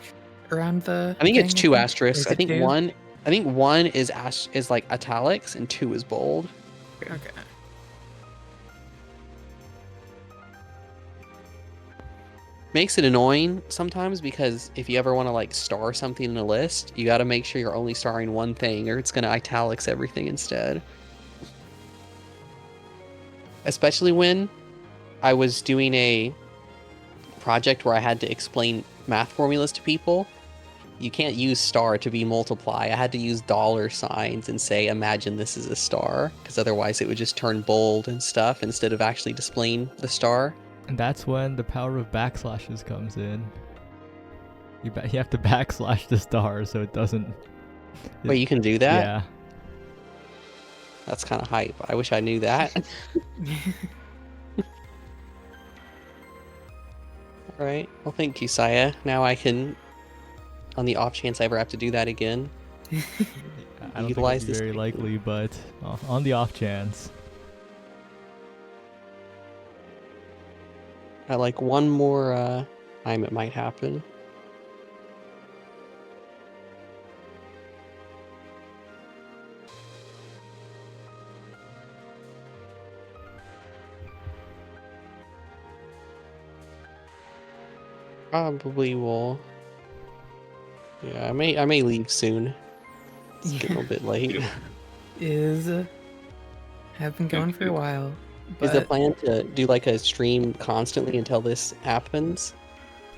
around the. I think it's thing, 2 Or asterisks. is I it think 2? one is like italics and 2 is bold. Okay. Makes it annoying sometimes because if you ever want to like star something in a list, you got to make sure you're only starring one thing or it's going to italics everything instead. Especially when I was doing a project where I had to explain math formulas to people. You can't use star to be multiply. I had to use dollar signs and say, imagine this is a star, because otherwise it would just turn bold and stuff instead of actually displaying the star. And that's when the power of backslashes comes in. You have to backslash the star so it doesn't. Wait, you can do that? Yeah. That's kind of hype. I wish I knew that. Alright. Well, thank you, Saya. Now I can, on the off chance I ever have to do that again, I don't utilize think it's this very technique. likely, but on the off chance. at like one more time it might happen. Probably will. Yeah, I may leave soon. It's getting a bit late. Have been going for a while. Is the but- plan to do like a stream constantly until this happens?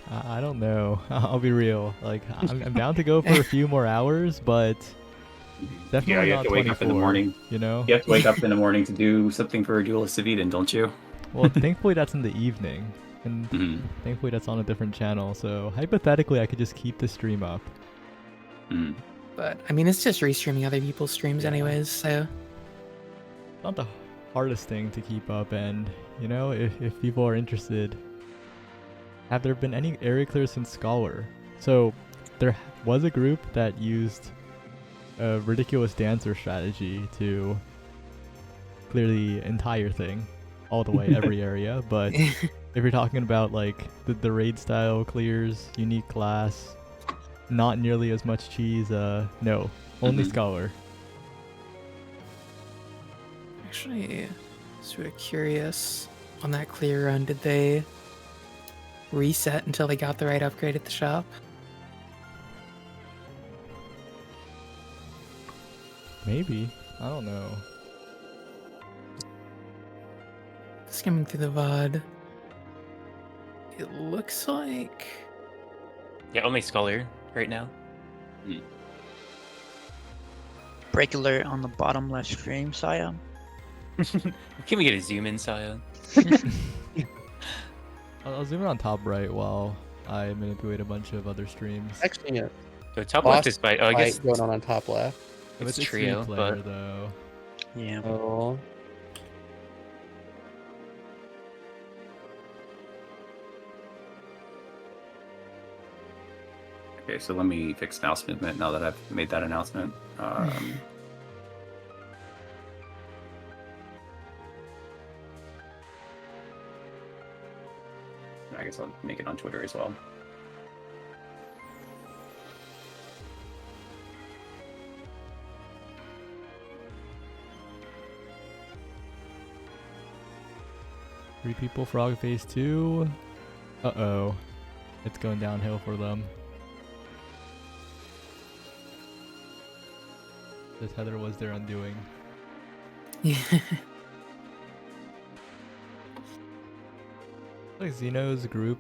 I don't know. I'll be real. Like, I'm down to go for a few more hours, but definitely Yeah, you have not to wake up in the 24, morning. You know? You have to wake up in the morning to do something for Duelist of Eden, don't you? Well, thankfully that's in the evening, and Mhm. thankfully that's on a different channel. So hypothetically, I could just keep the stream up. Mhm. But I mean, it's just restreaming other people's streams, anyways. So Not the hardest thing to keep up, and you know, if people are interested, have there been any area clears since Scholar? So there was a group that used a ridiculous dancer strategy to clear the entire thing, all the way, every area. But if you're talking about like the raid style clears, unique class, not nearly as much cheese, no, only Mhm. Scholar. actually, sort of curious on that clear run. Did they reset until they got the right upgrade at the shop? Maybe, I don't know. Skimming through the VOD, it looks like Yeah, only Scholar right now. Break alert on the bottom left stream, Saya. Can we get a zoom in, Saya? I'll zoom in on top right while I manipulate a bunch of other streams. Actually, The top Boss left is by. Oh, I guess fight going on top left. it's a trio, three-player, but though. Yeah. Oh. Okay, so let me fix mouse movement now that I've made that announcement. I guess I'll make it on Twitter as well. Three people, frog phase 2. Uh-oh. It's going downhill for them. The tether was their undoing. Yeah. Like Xeno's group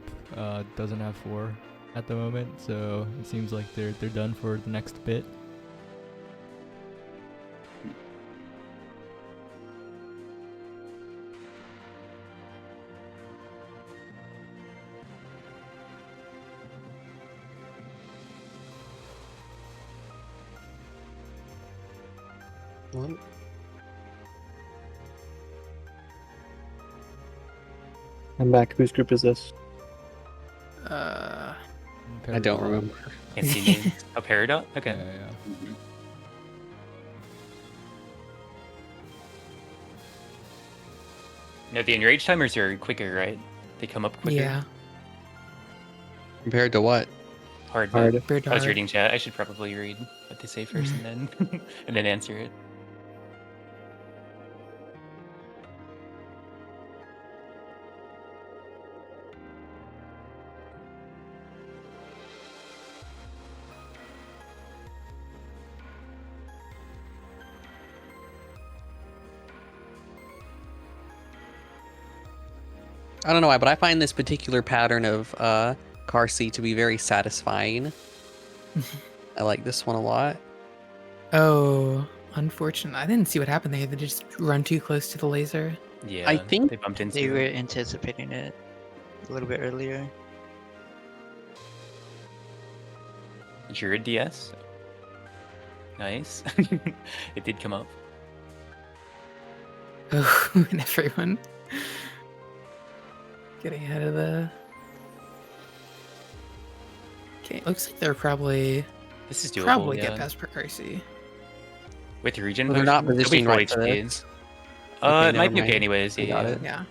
doesn't have 4 at the moment, so it seems like they're done for the next bit. What? I'm back. Whose group is this? I don't remember. can't see names. A Peridot? Okay. Yeah. No, the enrage timers are quicker, right? They come up quicker. Yeah. Compared to what? Hard. Hard. Bird I was hard. reading chat. I should probably read what they say first and then and then answer it. I don't know why, but I find this particular pattern of car seat to be very satisfying. I like this one a lot. Oh, unfortunate. I didn't see what happened there. They just run too close to the laser. Yeah. I think they bumped into They were it. anticipating it a little bit earlier. Druid DS. Nice. It did come up. Oh, and everyone getting ahead of the. Okay, looks like they're probably This is doable. probably yeah. get past Percarcy. With regen. Well, they're not potion, they'll be positioning full right for HP. this. Uh, Okay, it might never be okay mind. anyways. I Yeah. got it. Yeah.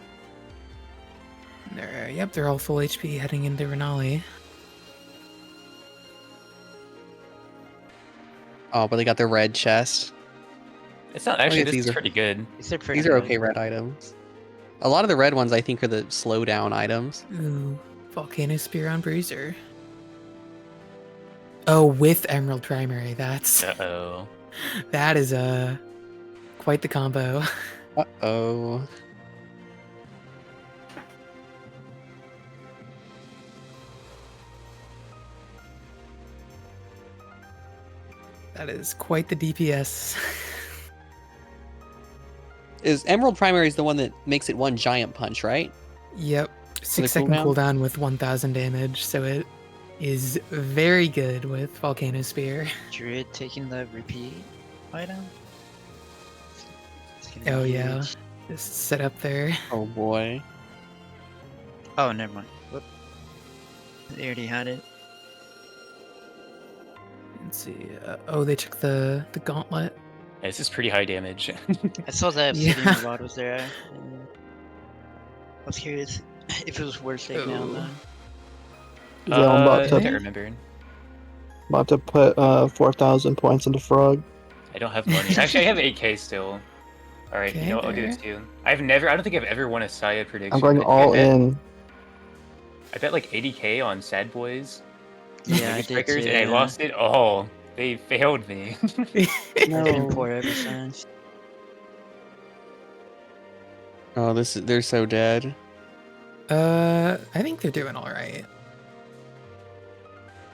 Yep, they're all full HP heading into Renali. Oh, but they got the red chest. It's not actually. guess This these is are- pretty good. These are pretty These are good. okay red items. A lot of the red ones I think are the slowdown items. Ooh, Volcano Spear on Bruiser. Oh, with Emerald Primary. That's Uh-oh. that is quite the combo. Uh-oh. That is quite the DPS. Is Emerald Primary is the one that makes it one giant punch, right? Yep. the 6-second cooldown with 1000 damage, so it is very good with Volcano Spear. Druid taking the repeat item. It's gonna be Oh, yeah. huge. Just set up there. Oh boy. Oh, never mind. Whoop. They already had it. Let's see. Oh, they took the gauntlet. Yeah, this is pretty high damage. I saw that Yeah. Obsidian Rod was there. And I was curious if it was worth taking down Ooh. though. Yeah, I'm about I to, can't remember. put 4,000 points into Frog. I don't have money. Actually, I have 8k still. All right, you know what? I'll do this too. I don't think I've ever won a Saya prediction. I'm going I think all I bet- in. I bet like 80k on Sad Boys. Yeah, I Mega did Strikers, too. and I lost it. Oh, they failed me. I've been No. poor ever since. Oh, they're so dead. I think they're doing all right.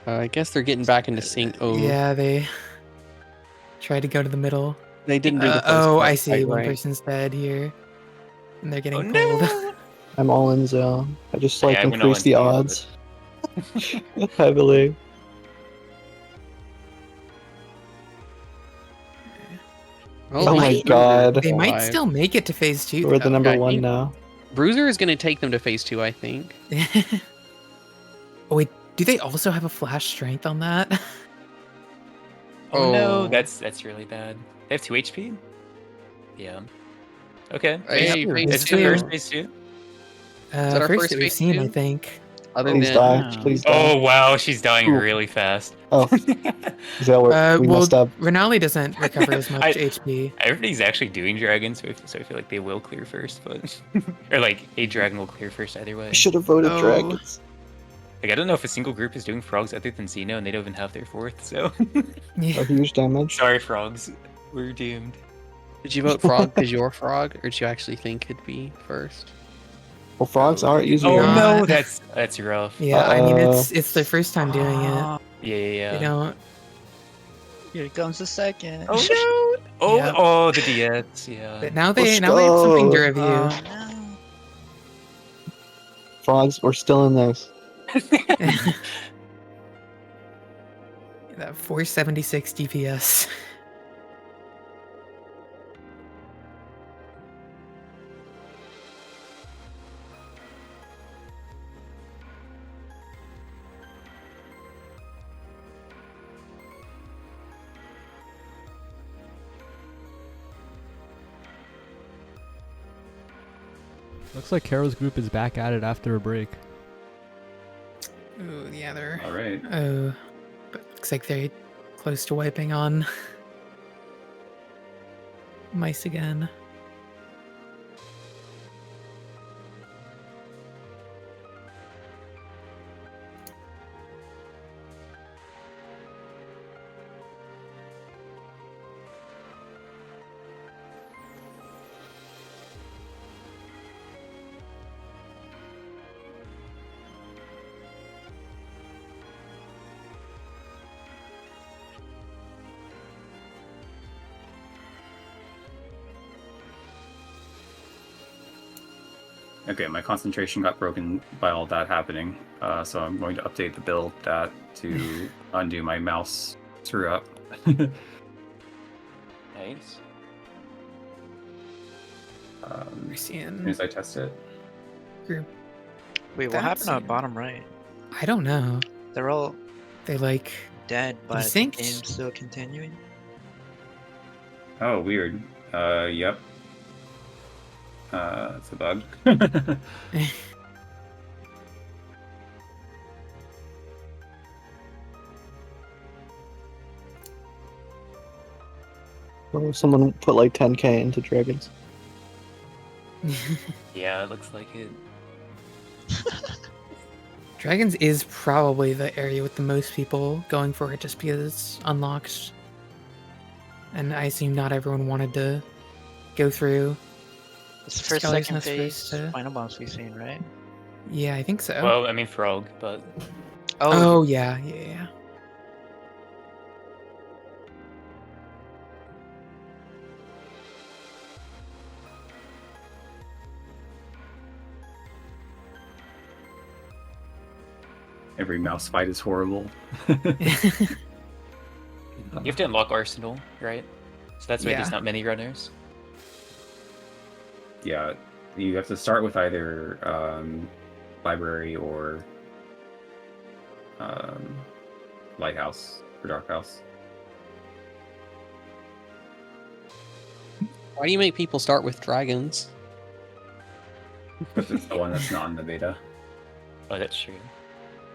I guess they're getting back into sync. Oh, Yeah, they tried to go to the middle. they didn't do the first Oh, part I see. quite One right. person's dead here. And they're getting Oh pulled. no! I'm all in zone. I just Yeah, like I went all increase in the too, odds heavily. Oh my might- god. They might Alive. still make it to phase 2. We're the though. number I one think- now. Bruiser is going to take them to phase 2, I think. Oh wait, do they also have a flash strength on that? Oh, no, Oh. that's really bad. They have 2 HP? Yeah. Okay. Hey, phase phase it's the two. first phase 2. that our First first that we've phase seen, I 2? think. Other Please than die. Wow. Please die. Oh, wow, she's dying Ooh. really fast. Oh, is that what we Well, messed up? Renali doesn't recover as much HP. Everybody's actually doing dragons, so I feel like they will clear first, but or like a dragon will clear first either way. I should have voted Oh. dragons. Like I don't know if a single group is doing frogs other than Xeno, and they don't even have their 4th. So A huge damage. sorry, frogs, we're doomed. Did you vote frog because you're frog, or did you actually think it'd be first? Well, frogs are usually. Oh Yeah. no, that's rough. Yeah, I mean Uh-oh. it's their first time doing it. Ah, Yeah. They don't. here comes the second. Oh no! Oh, Yeah. oh, the DX, yeah. But now Let's they have something to go. review. Oh, no. Frogs, we're still in this. That 476 DPS. Looks like Carol's group is back at it after a break. Oh yeah, they're. All right. Oh, but looks like they're close to wiping on mice again. Okay, my concentration got broken by all that happening, so I'm going to update the build that to undo my mouse screw up. Nice. We're As seeing soon as I test it. group. Wait, what That's happened on it. bottom right? I don't know. They're all They like. dead, but the synced? game's still continuing. Oh, weird. Yep. It's a bug. Oh, someone put like 10k into dragons. Yeah, it looks like it. Dragons is probably the area with the most people going for it just because it's unlocked. And I assume not everyone wanted to go through. It's the first, Skelly's second not phase supposed to- final boss we've seen, right? Yeah, I think so. Well, I mean frog, but Oh, yeah. Every mouse fight is horrible. you have to unlock Arsenal, right? So that's why Yeah. there's not many runners. Yeah, you have to start with either library or lighthouse or dark house. Why do you make people start with dragons? Because it's the one that's not in the beta. Oh, that's true.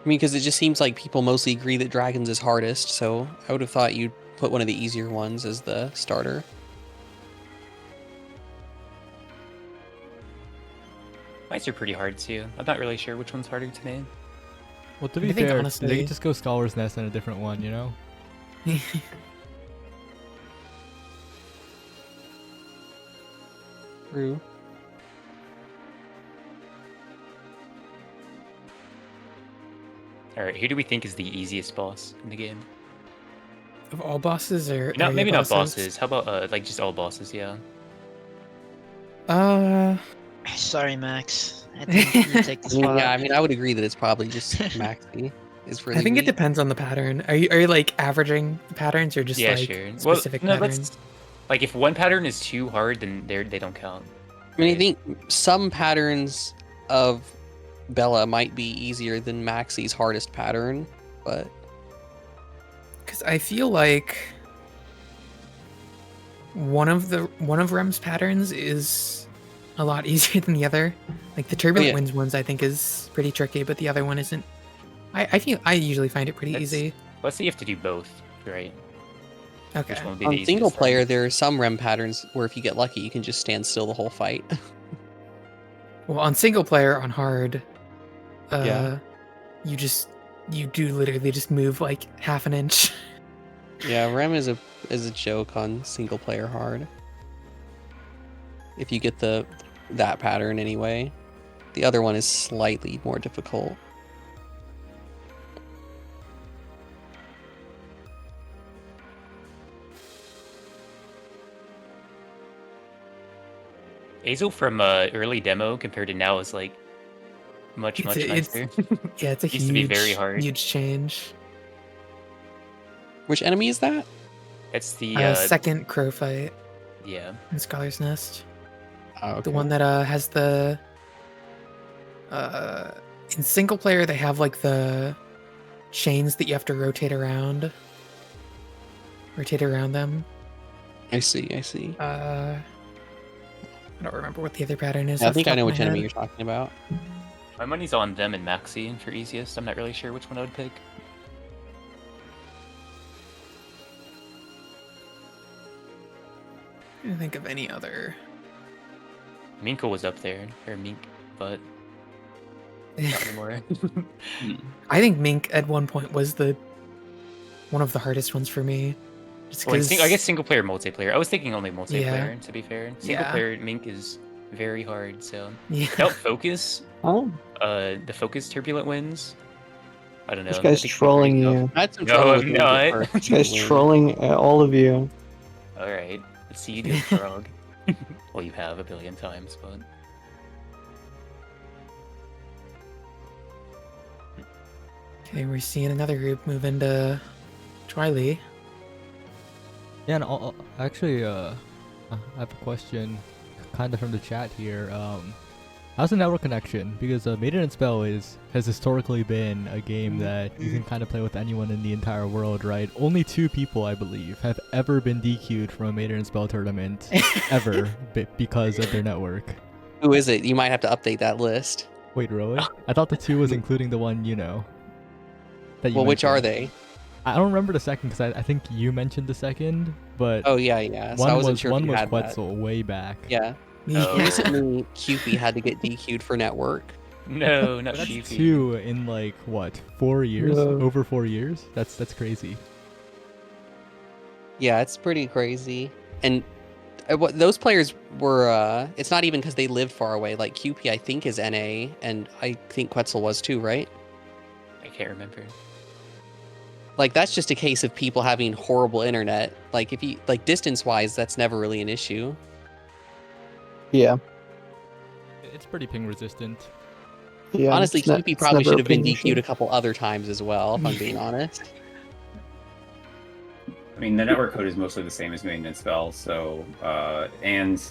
I mean, because it just seems like people mostly agree that dragons is hardest, so I would have thought you'd put one of the easier ones as the starter. Mice are pretty hard too. I'm not really sure which one's harder to name. Well, to be I think fair, honestly- they could just go Scholar's Nest and a different one, you know? True. Alright, who do we think is the easiest boss in the game? Of all bosses or Not, area maybe not bosses. How about like just all bosses, yeah. Sorry, Max. I think you take the I mean, spot. yeah, I mean, I would agree that it's probably just Maxi is really I think it weak. depends on the pattern. Are you like averaging the patterns or just Yeah, like sure. specific well, no, patterns? Like if one pattern is too hard, then they don't count. I mean, I right? think some patterns of Bella might be easier than Maxie's hardest pattern, but Because I feel like one of Rem's patterns is a lot easier than the other. Like the Turbulent yeah. Winds ones, I think is pretty tricky, but the other one isn't. I usually find it pretty That's- easy. Let's see, you have to do both, right? Okay. Which one would be the on easiest single for player, you? there are some Rem patterns where if you get lucky, you can just stand still the whole fight. Well, on single player on hard, Yeah. you do literally just move like half an inch. Yeah, Rem is a joke on single player hard. If you get that pattern anyway. The other one is slightly more difficult. Azel from early demo compared to now is like much It's a- nicer. Yeah, it's a Used to be huge, very hard. huge change. Which enemy is that? It's the Second crow fight yeah. in Scholar's Nest. Oh, okay. The one that has the in single player they have like the chains that you have to rotate around them. I see. I don't remember what the other pattern is. Yeah, I off the think I top know of which my enemy head. you're talking about. My money's on them and Maxi for easiest. I'm not really sure which one I would pick. I can't think of any other. Minkle was up there, or Mink, but not anymore. I think Mink at one point was one of the hardest ones for me. Just Well, I 'cause- guess single player, multiplayer. I was thinking only multiplayer, Yeah. to be fair. Single Yeah. player Mink is very hard, so yeah. without focus, Oh, the focus turbulent wins. I don't know. this I guy's think it's pretty trolling tough. you. I had some No, trouble with I'm Ninja not. first This to guy's win. trolling all of you. All right, let's see you do it, Frog. Well, you have a billion times, but Okay, we're seeing another group move into Twiley. Yeah, and actually, I have a question, kind of from the chat here. How's the network connection? Because Maiden and Spell has historically been a game that you can kind of play with anyone in the entire world, right? Only 2 people, I believe, have ever been DQ'd from a Maiden and Spell tournament, ever, because of their network. Who is it? You might have to update that list. Wait, really? I thought the 2 was including the one, that you Well, which are mentioned. they? I don't remember the second because I think you mentioned the second, but Oh yeah. So one I wasn't was sure if one you was had that. Quetzal way back. Yeah. Oh. Recently, Cupid had to get DQ'd for network. no, not That's Shifu. 2 in like what 4 years? Whoa. Over 4 years? That's crazy. Yeah, it's pretty crazy. And what those players were, it's not even because they lived far away. Like QP, I think is NA, and I think Quetzal was too, right? I can't remember. Like that's just a case of people having horrible internet. Like if you like distance-wise, that's never really an issue. Yeah. It's pretty ping resistant. Yeah. Honestly, it's ne- QP it's probably never should have been been DQ'd issue. a couple other times as well, if I'm being honest. I mean, the network code is mostly the same as Maiden and Spell, so and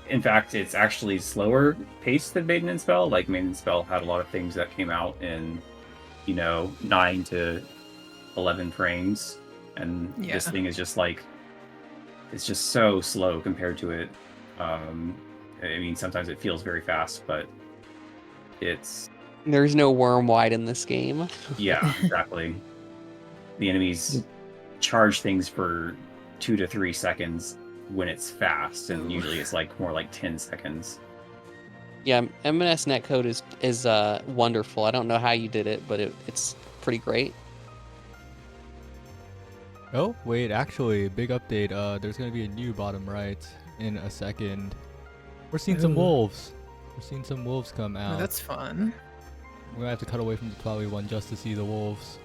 in fact, it's actually slower paced than Maiden and Spell. Like Maiden and Spell had a lot of things that came out in, 9 to 11 frames, and this Yeah. thing is just like, it's just so slow compared to it. I mean, sometimes it feels very fast, but it's There's no worm wide in this game. yeah, exactly. The enemies charge things for 2 to 3 seconds when it's fast, and usually it's like more like 10 seconds. Yeah, MNS netcode is wonderful. I don't know how you did it, but it's pretty great. Oh wait, actually, big update. There's gonna be a new bottom right in a second. We're seeing some Ooh. wolves. We're seeing some wolves come Oh, out. that's fun. We're gonna have to cut away from the Twilight one just to see the wolves.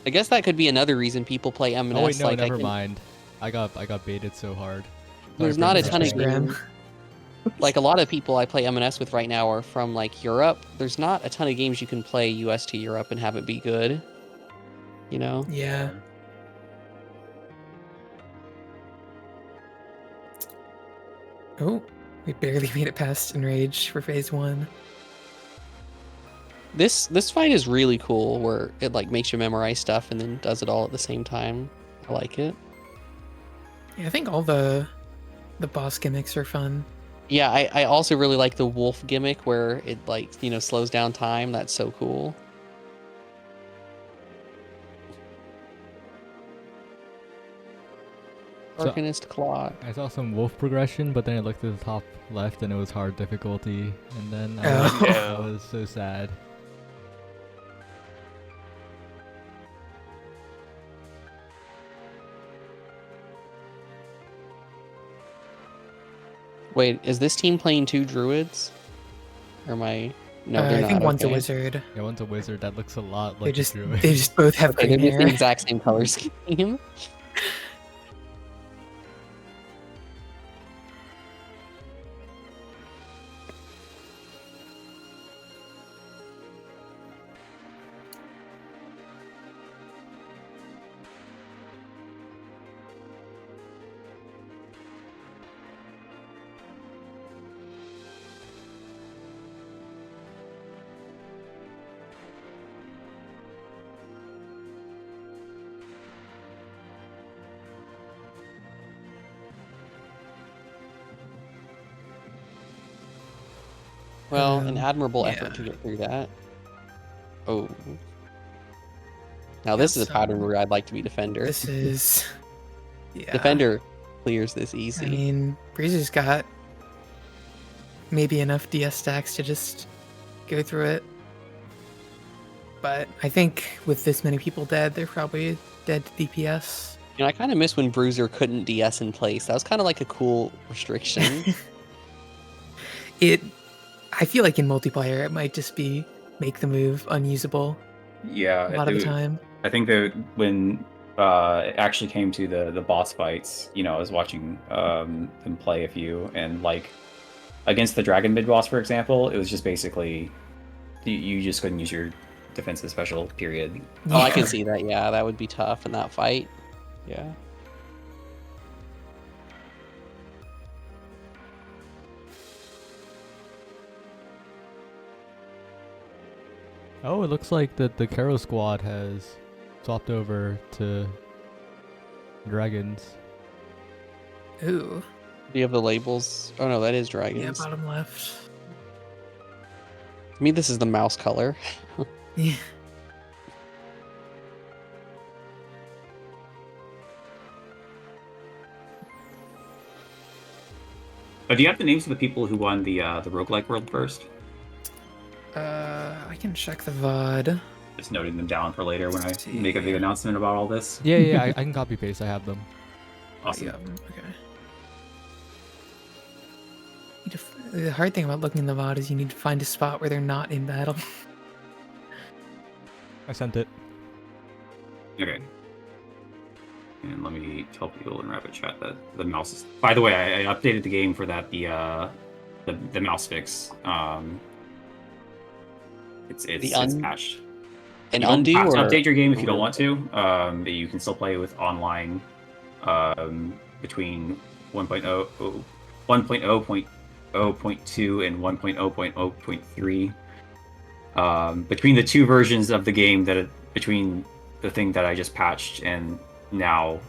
I guess that could be another reason people play MNS. Oh wait, no, like, never mind. I got baited so hard. Sorry There's for not a the ton of interruption. games. Like a lot of people I play MNS with right now are from like Europe. There's not a ton of games you can play US to Europe and have it be good. You know? Yeah. Oh, we barely made it past Enrage for phase 1. This fight is really cool, where it like makes you memorize stuff and then does it all at the same time. I like it. Yeah, I think all the boss gimmicks are fun. Yeah, I also really like the wolf gimmick where it like, slows down time. That's so cool. So- Arcanist Claw. I saw some wolf progression, but then I looked at the top left and it was hard difficulty, and then Oh. I was so sad. Wait, is this team playing 2 druids? Or am I? No, they're I not. think one's a okay. wizard. Yeah, one's a wizard that looks a lot They like just a druid. they just both have Okay, they're green just the hair. exact same color scheme. Well, an admirable effort to get through that. Oh. Now this is a pattern where I'd like to be defender. This is yeah. Defender clears this easy. I mean, Breezer's got maybe enough DS stacks to just go through it. But I think with this many people dead, they're probably dead to DPS. I kind of miss when Bruiser couldn't DS in place. That was kind of like a cool restriction. I feel like in multiplayer, it might just be make the move unusable Yeah, a lot of the time. I think that when it actually came to the boss fights, I was watching them play a few, and like against the dragon mid boss, for example, it was just basically you just couldn't use your defensive special, period. Oh, I can see that. Yeah, that would be tough in that fight. Yeah. Oh, it looks like the Karo squad has swapped over to dragons. Ooh. Do you have the labels? Oh no, that is Yeah, dragons. bottom left. To me, this is the mouse color. Yeah. Do you have the names of the people who won the roguelike world first? I can check the VOD. Just noting them down for later when I See. make a big announcement about all this. Yeah, I can copy paste. I have them. Awesome. Yeah, okay. The hard thing about looking in the VOD is you need to find a spot where they're not in battle. I sent it. Okay. And let me tell people in rapid chat that the mouse is... By the way, I updated the game for that, the mouse fix. It's patched. And You don't undo have to or update your game if you don't want to. But you can still play with online between 1.0, 1.0.0.2 and 1.0.0.3. Between the two versions of the game between the thing that I just patched and now.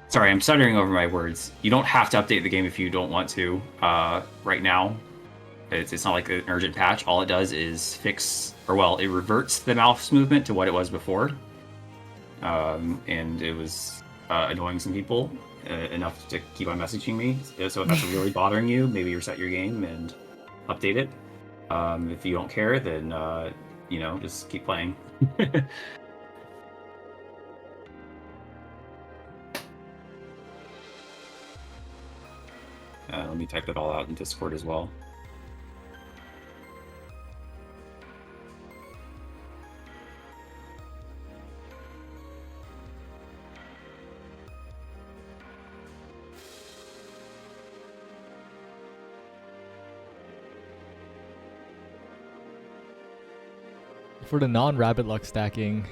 Sorry, I'm stuttering over my words. You don't have to update the game if you don't want to right now. It's not like an urgent patch. All it does is it reverts the mouse movement to what it was before. And it was annoying some people enough to keep on messaging me. So if that's really bothering you, maybe reset your game and update it. If you don't care, then just keep playing. Let me type it all out in Discord as well. For the non-rabbit luck stacking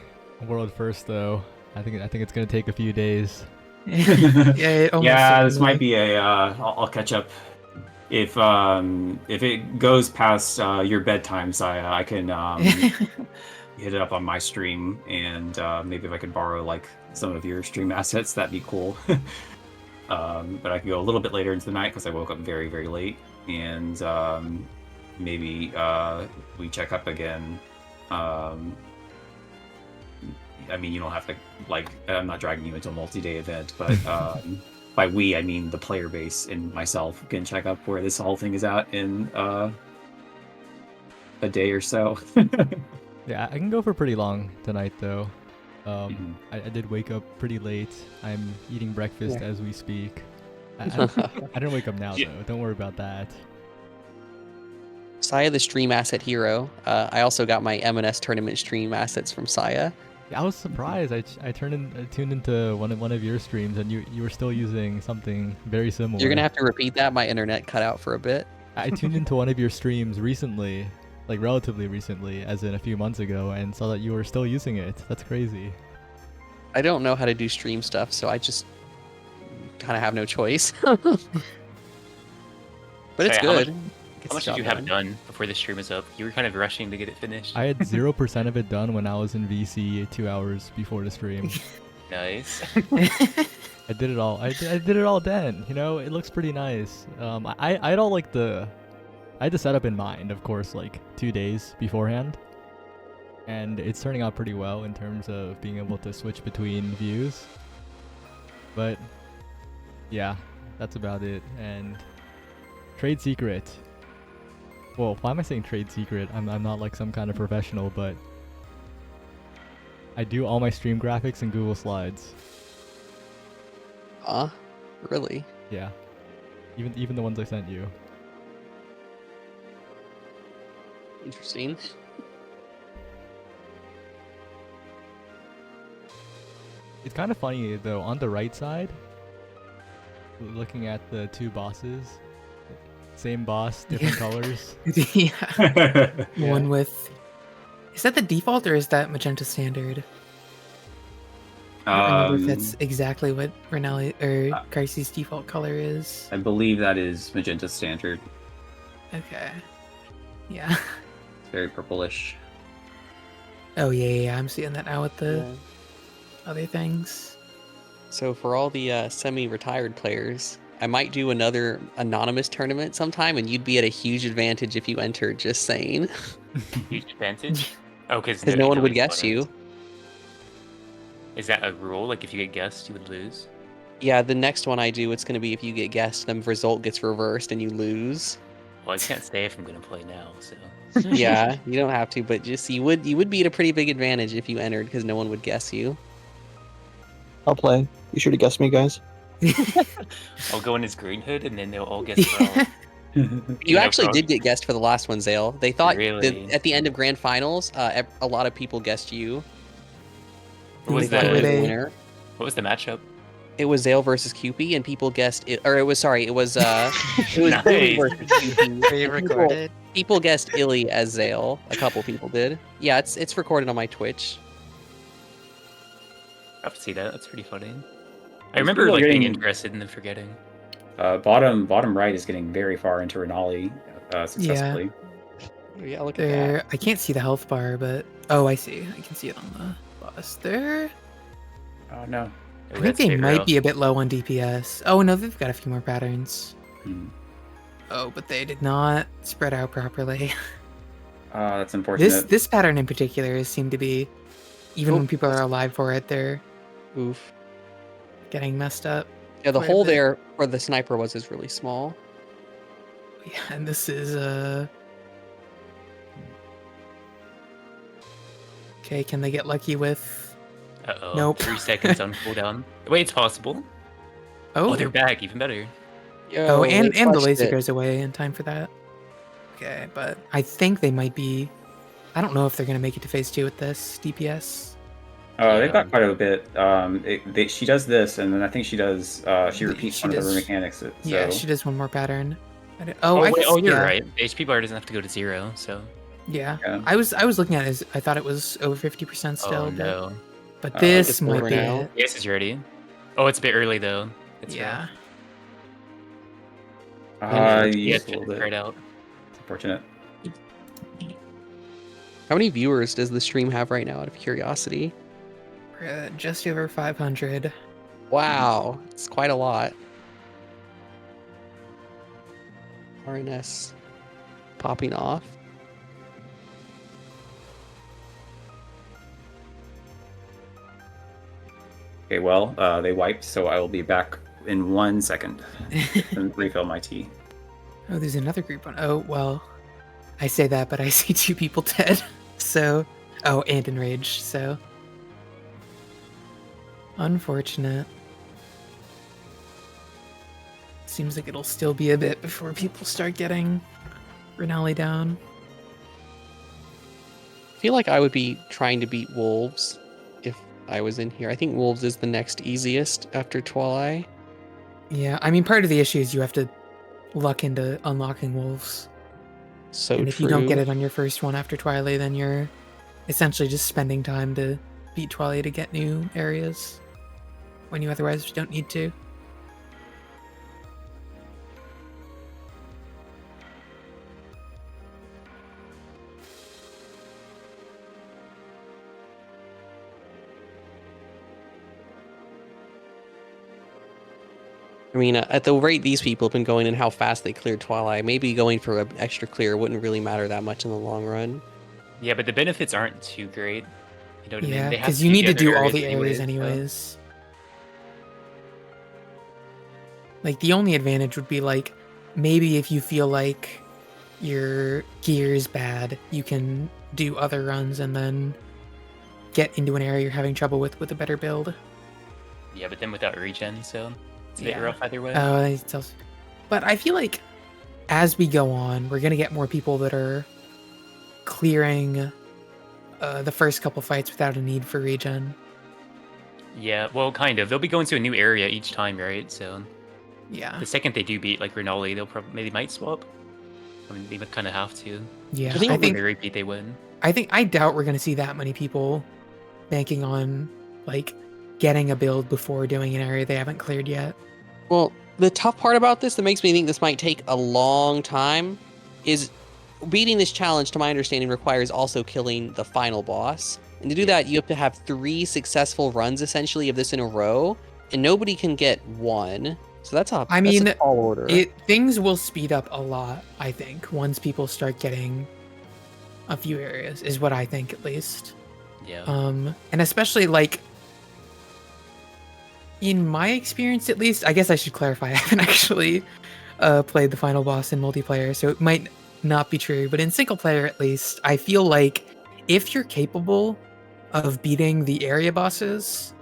world first, though, I think it's gonna take a few days. Yeah, it almost Yeah, this certainly- might be a. I'll catch up if it goes past your bedtime, Saya, I can hit it up on my stream, and maybe if I could borrow like some of your stream assets, that'd be cool. But I could go a little bit later into the night because I woke up very, very late, and maybe we check up again. I mean, you don't have to, like, I'm not dragging you into a multi-day event, but by we, I mean the player base and myself can check up where this whole thing is at in a day or so. Yeah, I can go for pretty long tonight, though. I did wake up pretty late. I'm eating breakfast as we speak. I didn't wake up now, though. Don't worry about that. Saya, the stream asset hero. I also got my M&S tournament stream assets from Saya. Yeah, I was surprised. I tuned into one of your streams, and you were still using something very similar. You're gonna have to repeat that. My internet cut out for a bit. I tuned into one of your streams recently, like relatively recently, as in a few months ago, and saw that you were still using it. That's crazy. I don't know how to do stream stuff, so I just kind of have no choice. But it's Sorry, good. How much did you have done before the stream is up? You were kind of rushing to get it finished. I had 0% of it done when I was in VC 2 hours before the stream. Nice. I did it all. I did it all then. You know, it looks pretty nice. I had all like I had the setup in mind, of course, like 2 days beforehand, and it's turning out pretty well in terms of being able to switch between views. But yeah, that's about it. And trade secret. Well, why am I saying trade secret? I'm not like some kind of professional, but I do all my stream graphics in Google Slides. Really? Yeah. Even the ones I sent you. Interesting. It's kind of funny though, on the right side, looking at the two bosses, same boss, different colors. Yeah. One with... Is that the default or is that magenta standard? I don't remember if that's exactly what Renelli or Crisis' default color is. I believe that is magenta standard. Okay. Yeah. It's very purplish. Oh yeah, I'm seeing that now with the other things. So for all the semi-retired players, I might do another anonymous tournament sometime, and you'd be at a huge advantage if you entered. Just saying. Huge advantage? Oh, because no one would guess you. Is that a rule? Like if you get guessed, you would lose? Yeah, the next one I do, it's going to be if you get guessed, the result gets reversed and you lose. Well, I can't say if I'm going to play now, so. Yeah, you don't have to, but just you would be at a pretty big advantage if you entered because no one would guess you. I'll play. Be sure to guess me, guys. I'll go in as Green Hood, and then they'll all guess Brawl. You actually did get guessed for the last one, Zale. They thought Really? that at the end of grand finals, a lot of people guessed you. What was They thought you were the the- winner. What was the matchup? It was Zale versus Cupid, and people guessed it, or it was sorry, it was it was Nice. Billy versus Cupid. Pre-recorded. People guessed Illy as Zale. A couple people did. Yeah, it's recorded on my Twitch. I have to see that. That's pretty funny. I remember people like being getting- interested and then forgetting. Bottom right is getting very far into Renali successfully. Yeah, look at that. There, I can't see the health bar, but oh, I see. I can see it on the boss there. Oh no. I think they might be a bit low on DPS. Oh no, they've got a few more patterns. Hmm. Oh, but they did not spread out properly. That's unfortunate. This pattern in particular seemed to be, even Oh. when people are alive for it, they're Oof. getting messed up. Yeah, the Quite a hole bit. there where the sniper was is really small. Yeah, and this is okay, can they get lucky with Uh-oh. Nope. 3 seconds on cooldown. Wait, it's possible. Oh, Oh, they're back. Even better. oh, and they the clutched laser it. goes away in time for that. Okay, but I think they might be, I don't know if they're gonna make it to phase 2 with this DPS. They've got quite a bit. She does this, and then I think she does. She repeats She one of does- her mechanics. So. Yeah, she does one more pattern. I Wait, guess, you're yeah. right. HP bar doesn't have to go to 0, so. Yeah. Yeah. I was looking at it as I thought it was over 50% still, Oh no. but I think this it's might over be now. it. Yes, is ready. Oh, it's a bit early though. It's Yeah. rough. You Yeah, just rolled it. right out. It's unfortunate. How many viewers does the stream have right now, out of curiosity? We're at just over 500. Wow, it's quite a lot. RNS popping off. Okay, well, they wiped, so I will be back in 1 second and refill my tea. Oh, there's another group one. Oh, well, I say that, but I see 2 people dead. So, oh, and enraged. So, unfortunate. Seems like it'll still be a bit before people start getting Renali down. I feel like I would be trying to beat wolves if I was in here. I think wolves is the next easiest after Twilight. Yeah, I mean, part of the issue is you have to luck into unlocking wolves. So And if you don't get it on your first one after Twilight, then you're essentially just spending time to beat Twilight to get new areas when you otherwise don't need to. I mean, at the rate these people have been going and how fast they cleared Twilight, maybe going for an extra clear wouldn't really matter that much in the long run. Yeah, but the benefits aren't too great. You know what I mean? Yeah, They have because to you do need to other do all the anyways, areas so- anyways. Like, the only advantage would be, like, maybe if you feel like your gear is bad, you can do other runs and then get into an area you're having trouble with a better build. Yeah, but then without regen, so it's a bit Yeah. rough either way. But I feel like as we go on, we're gonna get more people that are clearing the first couple fights without a need for regen. Yeah, well, kind of. They'll be going to a new area each time, right? So Yeah. the second they do beat like Rinaldi, they'll probably maybe might swap. I mean, they would kind of have to. Yeah. Just I when think they repeat, they win. I doubt we're gonna see that many people banking on like getting a build before doing an area they haven't cleared yet. Well, the tough part about this that makes me think this might take a long time is beating this challenge, to my understanding, requires also killing the final boss. And to do that, you have to have 3 successful runs, essentially, of this in a row, and nobody can get 1. So that's a tall order. Things will speed up a lot, I think, once people start getting a few areas, is what I think at least. Yeah. And especially like in my experience, at least, I guess I should clarify. I haven't actually played the final boss in multiplayer, so it might not be true. But in single player, at least, I feel like if you're capable of beating the area bosses,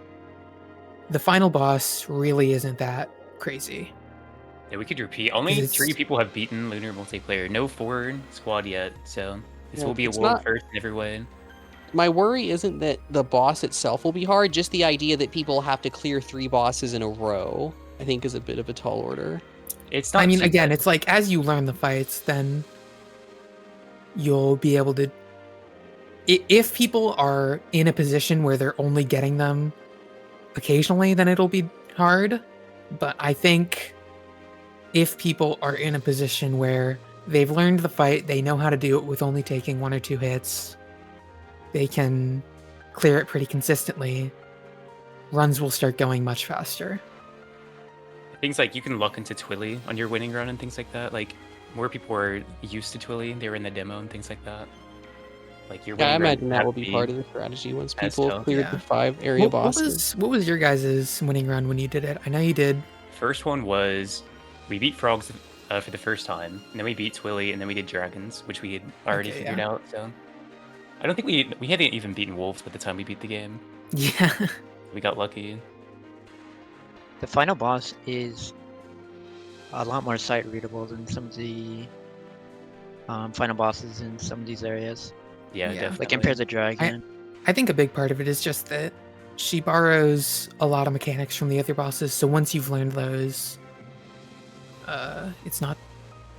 the final boss really isn't that crazy. Yeah, we could repeat. Only 3 people have beaten Lunar multiplayer. No 4 squad yet, so this will be a world first in every way. My worry isn't that the boss itself will be hard, just the idea that people have to clear 3 bosses in a row, I think is a bit of a tall order. It's not. I mean, again, it's like as you learn the fights, then you'll be able to. If people are in a position where they're only getting them occasionally, then it'll be hard. But I think if people are in a position where they've learned the fight, they know how to do it with only taking 1 or 2 hits, they can clear it pretty consistently, runs will start going much faster. Things like you can luck into Twilly on your winning run and things like that. Like, more people are used to Twilly. They were in the demo and things like that. Like your I winning run imagine that have will to be part of the strategy once as people tough. cleared the 5 area bosses. What was your guys' winning run when you did it? I know you did. First one was we beat frogs for the first time, and then we beat Twilly, and then we did dragons, which we had already figured out. So I don't think we hadn't even beaten wolves by the time we beat the game. Yeah. We got lucky. The final boss is a lot more sight readable than some of the final bosses in some of these areas. Yeah, definitely. Like compared to Dragon. I think a big part of it is just that she borrows a lot of mechanics from the other bosses, so once you've learned those, it's not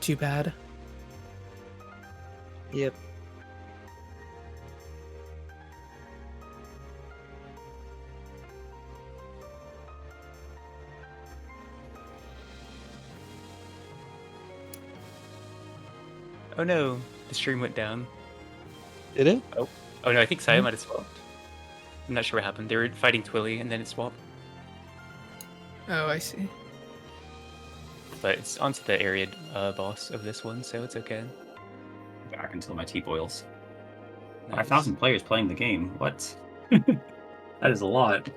too bad. Yep. Oh no, the stream went down. Did it? Oh no, I think Saya might have swapped. I'm not sure what happened. They were fighting Twilly and then it swapped. Oh, I see. But it's onto the area boss of this one, so it's okay. Back until my tea boils. Nice. 5,000 players playing the game. What? That is a lot.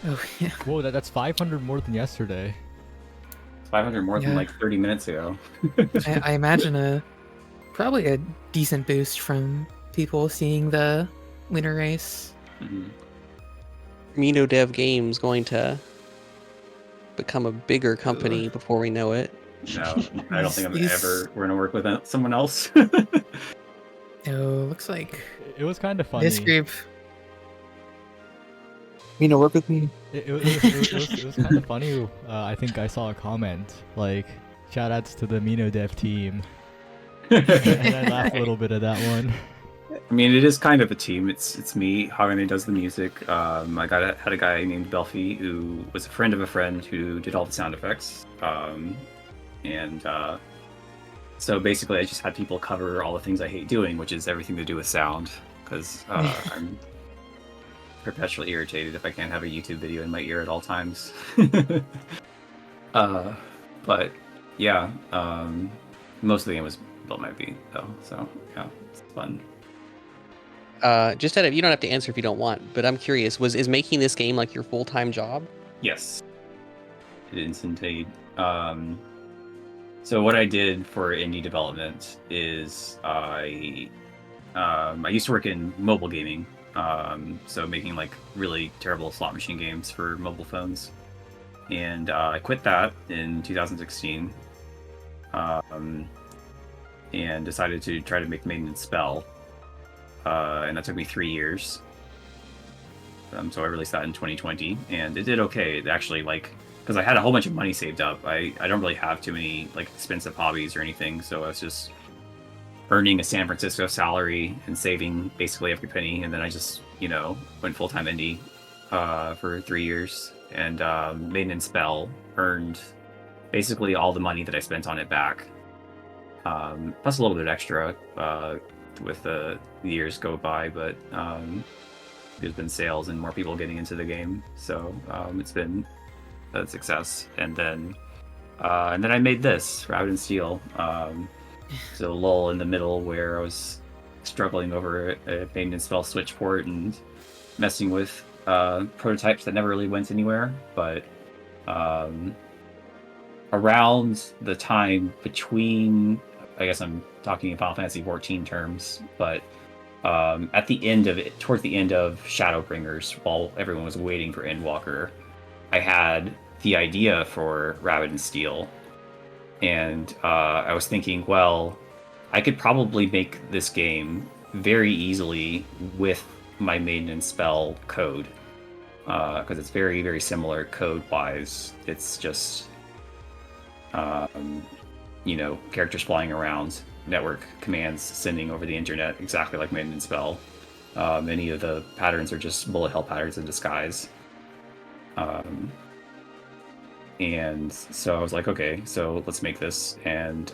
Oh, yeah. Whoa, that's 500 more than yesterday. 500 more than Yeah. like 30 minutes ago. I imagine probably a decent boost from people seeing the winter race. Mhm. Mino Dev Games going to become a bigger company before we know it. No, I don't think I'm These- ever going to work with someone else. Oh, looks like It was kind of funny. this group. Mina, work with me. It was kind of funny. I think I saw a comment like, "Shoutouts to the Mino Dev team," and I laughed a little bit at that one. I mean, it is kind of a team. It's me. Hagane does the music. I had a guy named Belfi who was a friend of a friend who did all the sound effects. So basically, I just had people cover all the things I hate doing, which is everything to do with sound, because I'm perpetually irritated if I can't have a YouTube video in my ear at all times. But yeah, most of the game was built by me though, so yeah, it's fun. Just you don't have to answer if you don't want, but I'm curious, is making this game like your full-time job? Yes, it is indeed. So what I did for indie development is I used to work in mobile gaming, so making like really terrible slot machine games for mobile phones, and I quit that in 2016, and decided to try to make Maiden and Spell, and that took me 3 years. So I released that in 2020, and it did okay. It actually, like, because I had a whole bunch of money saved up. I don't really have too many like expensive hobbies or anything, so I was just earning a San Francisco salary and saving basically every penny, and then I just, went full-time indie for 3 years, and Maiden and Spell earned basically all the money that I spent on it back, plus a little bit extra with the years go by, but there's been sales and more people getting into the game, so it's been a success. And then I made this Rabbit and Steel. So lull in the middle where I was struggling over a Maiden and Spell switch port and messing with prototypes that never really went anywhere. But around the time between, I guess I'm talking in Final Fantasy 14 terms, but at the end of it, towards the end of Shadowbringers, while everyone was waiting for Endwalker, I had the idea for Rabbit and Steel, and I was thinking, well, I could probably make this game very easily with my Maiden and Spell code, because it's very, very similar code-wise. It's just, characters flying around, network commands sending over the internet, exactly like Maiden and Spell. Many of the patterns are just bullet hell patterns in disguise. And so I was like, okay, so let's make this. And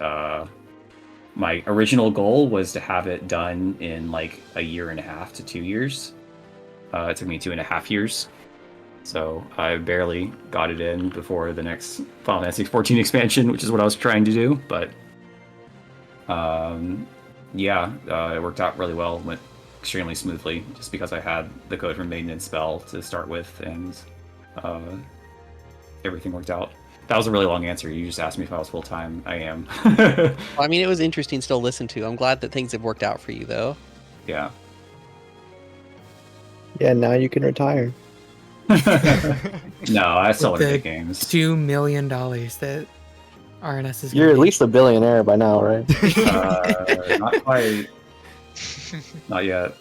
my original goal was to have it done in like 1.5 to 2 years. It took me 2.5 years. So I barely got it in before the next Final Fantasy 14 expansion, which is what I was trying to do. But it worked out really well. Went extremely smoothly just because I had the code from Maiden and Spell to start with, and everything worked out. That was a really long answer. You just asked me if I was full-time. I am. Well, I mean, it was interesting still to listen to. I'm glad that things have worked out for you, though. Yeah. Yeah, now you can retire. No, I still want to The make games. $2 million that RNS is. You're gonna at be. least a billionaire by now, right? Not quite. Not yet.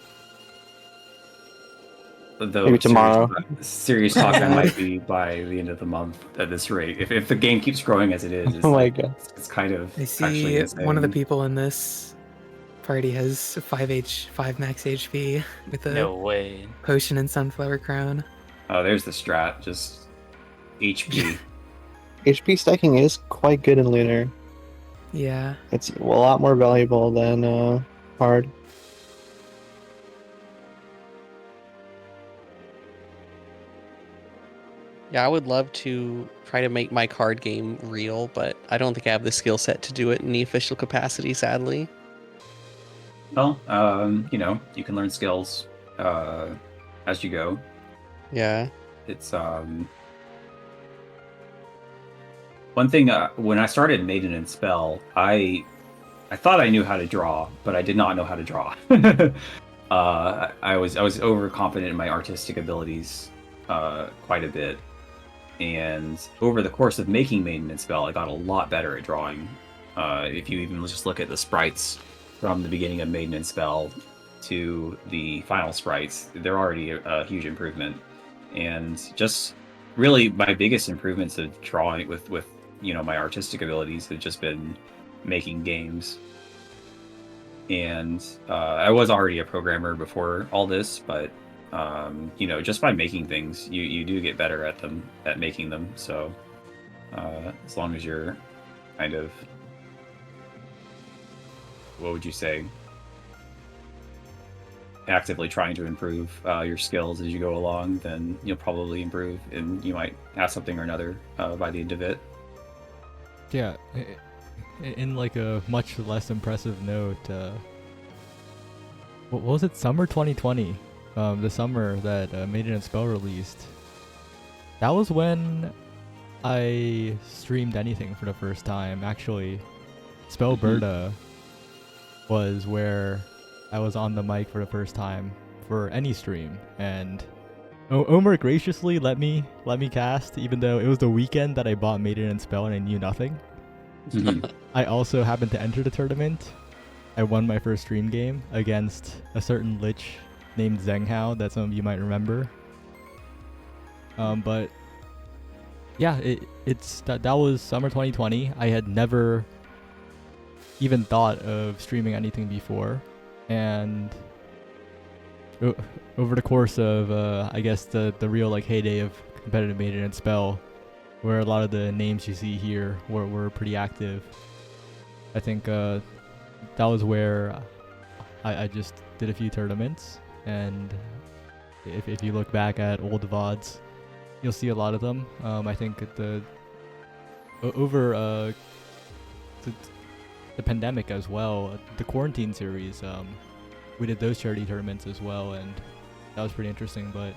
Though Maybe tomorrow. Serious talk, I might be by the end of the month at this rate. If the game keeps growing as it is, it's, Oh my like, god. it's kind of I actually see one of the insane. people in this party has 5 max HP with a No way. potion and sunflower crown. Oh, there's the strat. Just HP. HP stacking is quite good in Lunar. Yeah. It's a lot more valuable than hard. Yeah, I would love to try to make my card game real, but I don't think I have the skill set to do it in the official capacity, sadly. Well, you can learn skills as you go. Yeah. It's one thing. When I started Maiden and Spell, I thought I knew how to draw, but I did not know how to draw. I was overconfident in my artistic abilities quite a bit, and over the course of making Maiden and Spell, I got a lot better at drawing. If you even just look at the sprites from the beginning of Maiden and Spell to the final sprites, they're already a huge improvement. And just really my biggest improvements of drawing with my artistic abilities have just been making games. And I was already a programmer before all this, but just by making things, you do get better at making them. So as long as you're kind of, what would you say, actively trying to improve your skills as you go along, then you'll probably improve, and you might have something or another by the end of it. Yeah, in like a much less impressive note, what was it? Summer 2020, the summer that Maiden and Spell released. That was when I streamed anything for the first time. Actually, Spellberta was where I was on the mic for the first time for any stream, and Omer graciously let me cast, even though it was the weekend that I bought Maiden and Spell and I knew nothing. I also happened to enter the tournament. I won my first stream game against a certain lich named Zenghao that some of you might remember. But yeah, that was summer 2020. I had never even thought of streaming anything before, and over the course of I guess the real like heyday of competitive Maiden and Spell, where a lot of the names you see here were pretty active, I think that was where I just did a few tournaments, and if you look back at old VODs, you'll see a lot of them. I think over the pandemic as well, the quarantine series, we did those charity tournaments as well, and that was pretty interesting. But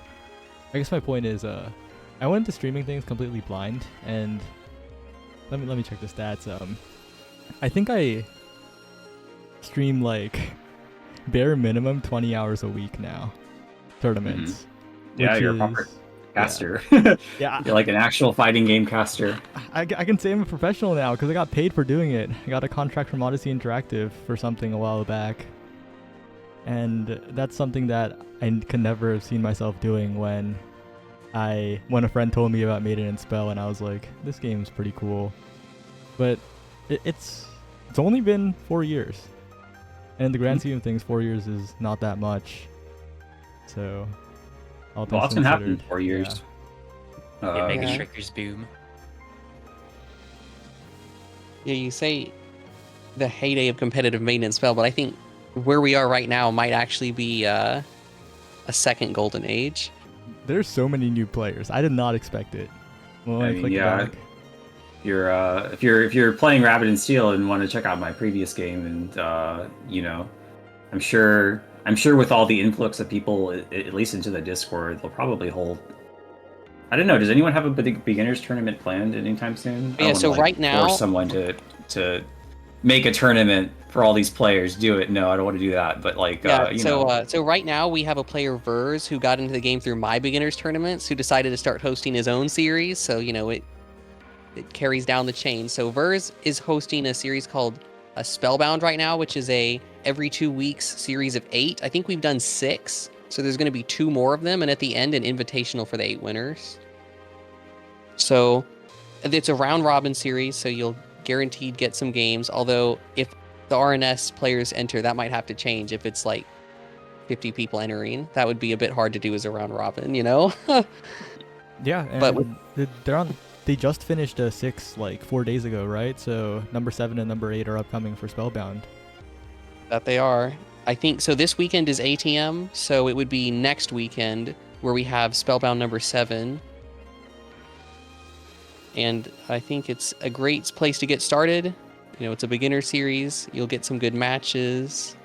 I guess my point is, I went into streaming things completely blind, and let me check the stats. I think I stream like bare minimum 20 hours a week now, tournaments. Yeah, which you're a is- proper caster. Yeah, You're like an actual fighting game caster. I can say I'm a professional now because I got paid for doing it. I got a contract from Odyssey Interactive for something a while back. And that's something that I could never have seen myself doing when a friend told me about Maiden and Spell, and I was like, this game's pretty cool. But it's only been 4 years. And in the grand scheme of things, 4 years is not that much. So, all things Lots can happen in considered, 4 years. Mega Yeah. Strikers boom. Yeah, you say the heyday of competitive Maiden and Spell, but I think where we are right now might actually be a second golden age. There's so many new players. I did not expect it. Well, I mean, yeah. If you're playing Rabbit and Steel and want to check out my previous game, and I'm sure with all the influx of people, at least into the Discord, they'll probably hold. I don't know. Does anyone have a beginners tournament planned anytime soon? I Yeah, don't so wanna, right now- force someone to make a tournament for all these players. Do it. No, I don't want to do that. But like, So right now we have a player Verz who got into the game through my beginners tournaments, who decided to start hosting his own series. So it carries down the chain. So Verz is hosting a series called Spellbound right now, which is a every 2 weeks series of 8. I think we've done 6. So there's going to be 2 more of them, and at the end, an invitational for the 8 winners. So it's a round robin series, so you'll guaranteed get some games. Although if the RNS players enter, that might have to change. If it's like 50 people entering, that would be a bit hard to do as a round robin, Yeah, and But they're on they just finished a 6 like 4 days ago, right? So number 7 and number 8 are upcoming for Spellbound. That they are. I think so. This weekend is ATM, so it would be next weekend where we have Spellbound number 7. And I think it's a great place to get started. It's a beginner series. You'll get some good matches.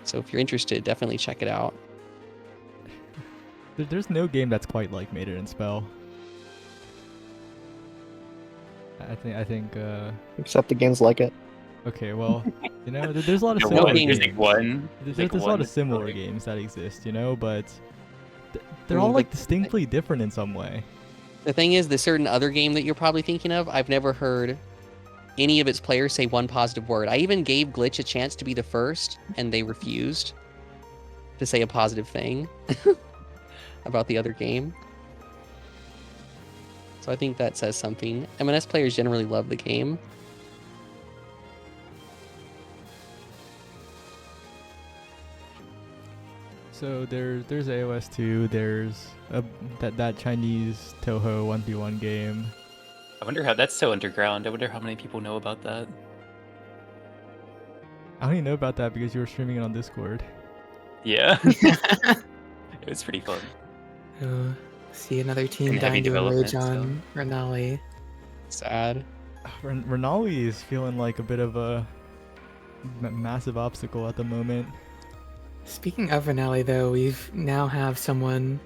So if you're interested, definitely check it out. There's no game that's quite like Made It in Spell. I think. Except the games like it. Okay, well, there's a lot of No, similar there's games. like one. There's a lot of similar games that exist, but they're I all mean, like distinctly different in some way. The thing is, the certain other game that you're probably thinking of, I've never heard any of its players say one positive word. I even gave Glitch a chance to be the first, and they refused to say a positive thing about the other game. So I think that says something. M&S players generally love the game. So there's AOS 2. There's that Chinese Toho 1v1 game. I wonder how that's so underground. I wonder how many people know about that. I only know about that because you were streaming it on Discord. Yeah. It was pretty fun. Oh, see another team And heavy dying to a rage development, on Renali. Sad. Renali is feeling like a bit of a massive obstacle at the moment. Speaking of Renali, though, we've now have someone,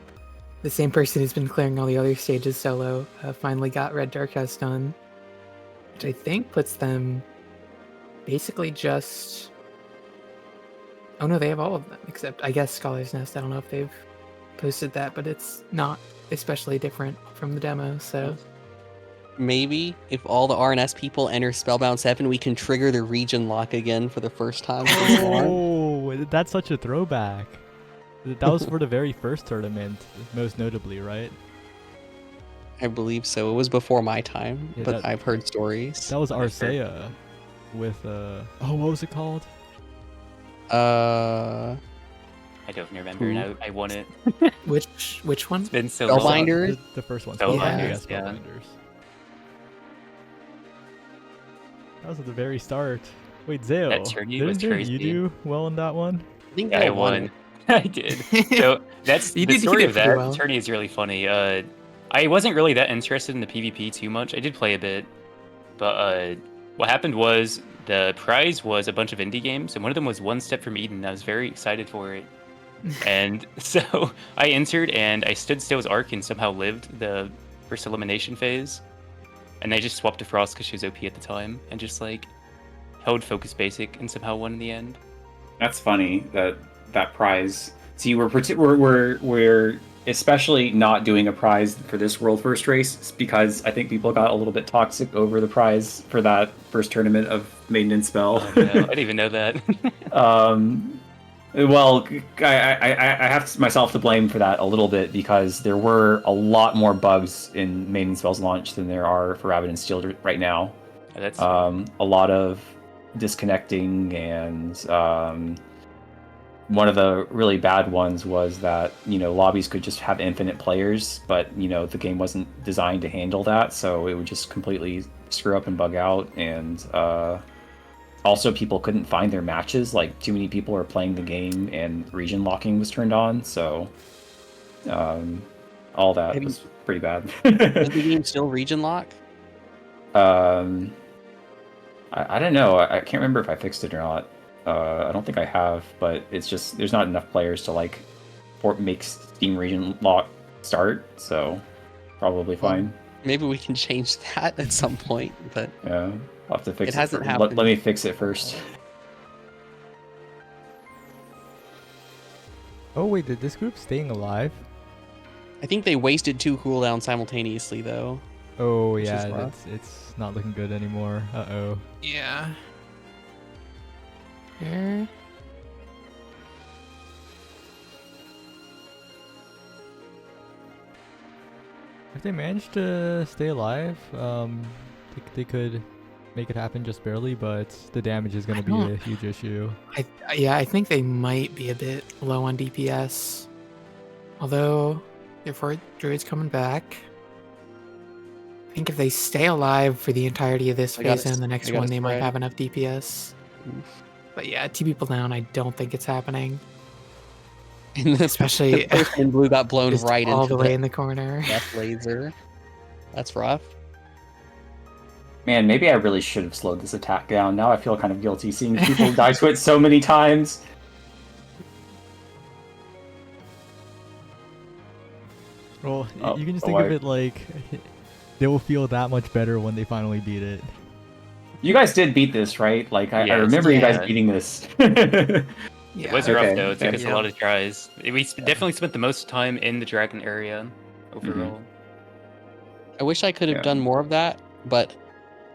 the same person who's been clearing all the other stages solo, finally got Red Dark House done, which I think puts them basically just. Oh no, they have all of them except I guess Scholar's Nest. I don't know if they've posted that, but it's not especially different from the demo. So Maybe if all the RNS people enter Spellbound 7, we can trigger the region lock again for the first time. Oh, that's such a throwback. That was for the very first tournament, most notably, right? I believe so. It was before my time, Yeah, but I've heard stories. That was Arcea with what was it called? Uh, I don't remember, and I won it. which one? It's been so long. Spellbinder? The first one. Spellbinders, yeah. Spellbinders. That was at the very start. Wait, Zeo, That tourney was didn't crazy. you do well in that one? I think Yeah, I I won won. it. I did. So that's You the did story it of pretty that well. tourney is really funny. I wasn't really that interested in the PvP too much. I did play a bit, but what happened was the prize was a bunch of indie games, and one of them was One Step from Eden. I was very excited for it, and so I entered and I stood still as Ark and somehow lived the first elimination phase, and I just swapped to Frost because she was OP at the time, and just like held Focus Basic and somehow won in the end. That's funny that prize. See, we're especially not doing a prize for this World First race because I think people got a little bit toxic over the prize for that first tournament of Maiden and Spell. Oh, no, I didn't even know that. Well, I have myself to blame for that a little bit because there were a lot more bugs in Maiden and Spell's launch than there are for Rabbit and Steel right now. That's A lot of disconnecting, and one of the really bad ones was that lobbies could just have infinite players, but the game wasn't designed to handle that, so it would just completely screw up and bug out. And also people couldn't find their matches, like too many people were playing the game and region locking was turned on, so all that was pretty bad. Does the game still region lock? I don't know. I can't remember if I fixed it or not. I don't think I have, but it's just there's not enough players to make Steam region lock start, so probably fine. Maybe we can change that at some point, but Yeah, I'll have to fix it. It hasn't Let happened. me fix it first. Oh wait, did this group staying alive? I think they wasted 2 cooldowns simultaneously, though. Oh Which is yeah, rough. it's not looking good anymore. Uh-oh. Yeah. Here. If they manage to stay alive, they could make it happen just barely, but the damage is going to be a huge issue. I think they might be a bit low on DPS. Although, therefore, Druid's coming back. I think if they stay alive for the entirety of this I gotta phase and the s- next I gotta one, they might spread. have enough DPS. But yeah, 2 people down, I don't think it's happening. And the Especially person in blue got blown just right all into the way in the corner. death laser. That's rough. Man, maybe I really should have slowed this attack down. Now I feel kind of guilty seeing people die to it so many times. Well, Oh, you can just oh, think of I- it like they will feel that much better when they finally beat it. You guys did beat this, right? Like I Yes. remember you guys Yeah. beating this. It was rough Okay, though. It took okay. us a lot of tries. Definitely spent the most time in the dragon area overall. I wish I could have Yeah. done more of that, but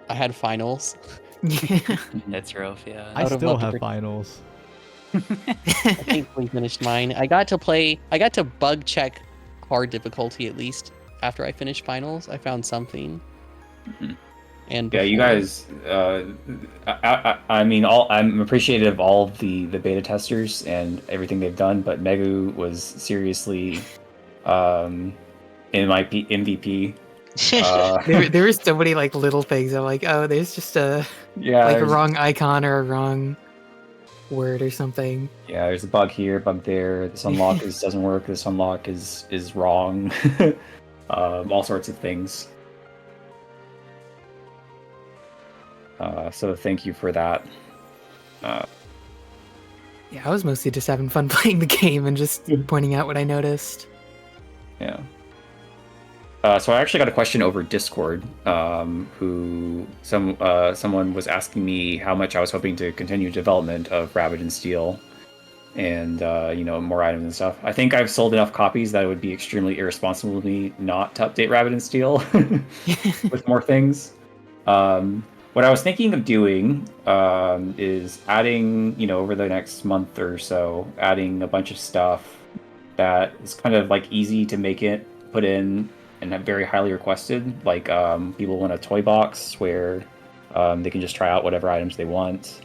I had finals. That's rough, yeah. I would have still loved to have bring- finals. I thankfully finished mine. I got to bug check hard difficulty at least after I finished finals. I found something. Mhm. And Yeah, you before- guys. I mean, I'm appreciative of all of the beta testers and everything they've done, but Megu was seriously, in my MVP. there were so many like little things. I'm like, oh, there's just a Yeah, like a there's- wrong icon or a wrong word or something. Yeah, there's a bug here, bug there. This unlock doesn't work. This unlock is wrong. All sorts of things. So thank you for that. Yeah, I was mostly just having fun playing the game and just pointing out what I noticed. Yeah. So I actually got a question over Discord. Someone was asking me how much I was hoping to continue development of Rabbit and Steel, and more items and stuff. I think I've sold enough copies that it would be extremely irresponsible of me not to update Rabbit and Steel with more things. What I was thinking of doing is adding, over the next month or so, adding a bunch of stuff that is kind of like easy to put in, and very highly requested. Like people want a toy box where they can just try out whatever items they want.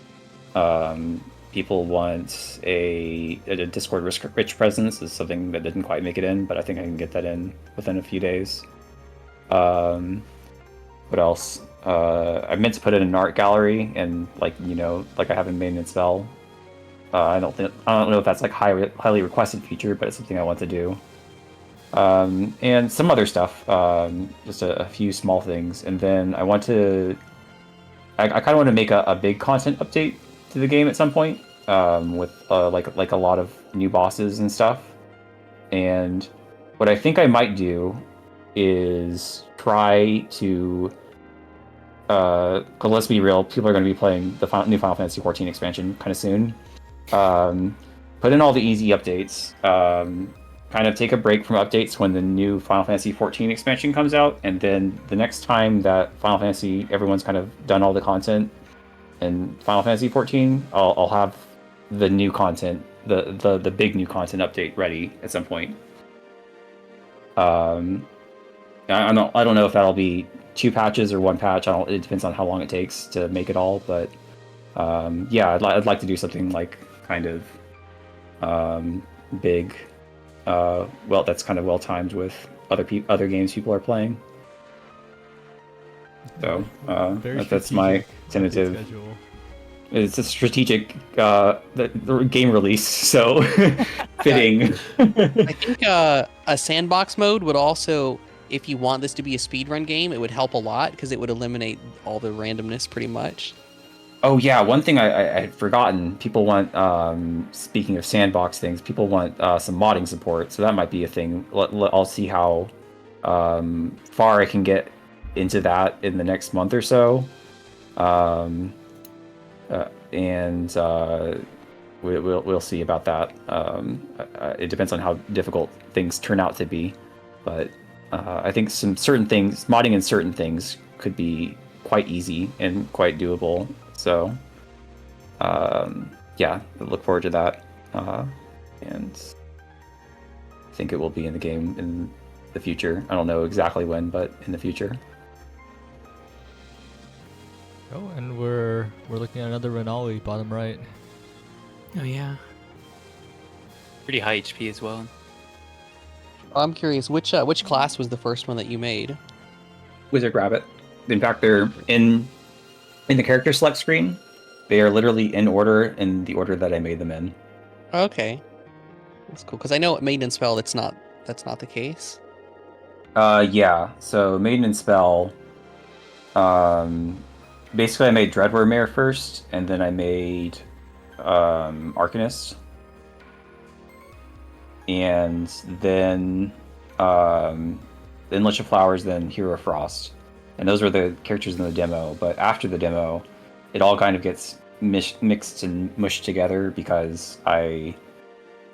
People want a Discord rich presence is something that didn't quite make it in, but I think I can get that in within a few days. What else? I meant to put in an art gallery, and like I have in Maintenance Spell. I don't know if that's like highly requested feature, but it's something I want to do. And some other stuff, just a few small things, and then I kind of want to make a big content update to the game at some point, with like a lot of new bosses and stuff. And what I think I might do is try to, 'cause let's be real, people are going to be playing the new Final Fantasy XIV expansion kind of soon. Put in all the easy updates. Kind of take a break from updates when the new Final Fantasy XIV expansion comes out, and then the next time that Final Fantasy, everyone's kind of done all the content in Final Fantasy XIV, I'll have the new content, the big new content update ready at some point. I don't know if that'll be 2 patches or 1 patch. It depends on how long it takes to make it all, but yeah, I'd like to do something like kind of big. Well, that's kind of well timed with other games people are playing. So Very that's my strategic update tentative. schedule. It's a strategic the game release, so fitting. I think a sandbox mode would also, if you want this to be a speedrun game, it would help a lot because it would eliminate all the randomness pretty much. Oh yeah, one thing I had forgotten. People want, speaking of sandbox things, people want some modding support. So that might be a thing. I'll see how far I can get into that in the next month or so. And we'll see about that. It depends on how difficult things turn out to be, but I think some certain things, modding in certain things, could be quite easy and quite doable. So, yeah, I look forward to that, and I think it will be in the game in the future. I don't know exactly when, but in the future. Oh, and we're looking at another Renali, bottom right. Oh yeah. Pretty high HP as well. I'm curious, which class was the first one that you made? Wizard Rabbit. In fact, they're in the character select screen. They are literally in order in the order that I made them in. Okay, that's cool. Because I know at Maiden and Spell, that's not the case. Yeah. So Maiden and Spell. Basically, I made Dreadware Mare first, and then I made Arcanist, and then Lich of Flowers, then Hero of Frost, and those were the characters in the demo. But after the demo, it all kind of gets mixed and mushed together because I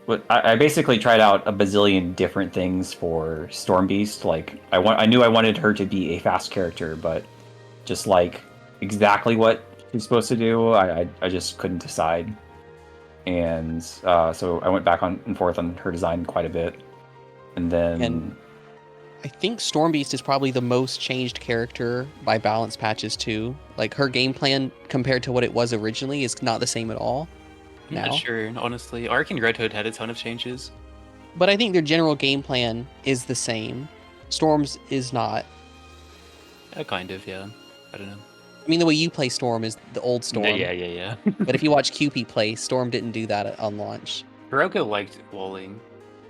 basically tried out a bazillion different things for Stormbeast. Like I knew I wanted her to be a fast character, but just like exactly what she's supposed to do, I just couldn't decide. And so I went back on and forth on her design quite a bit, and then. And I think Stormbeast is probably the most changed character by balance patches too. Like her game plan compared to what it was originally is not the same at all. I'm Now. not sure, honestly. Arc and Red Hood had a ton of changes. But I think their general game plan is the same. Storm's is not. Kind of, yeah. I don't know. I mean, the way you play Storm is the old Storm. Yeah. But if you watch QP play, Storm didn't do that on launch. Hiroko liked walling.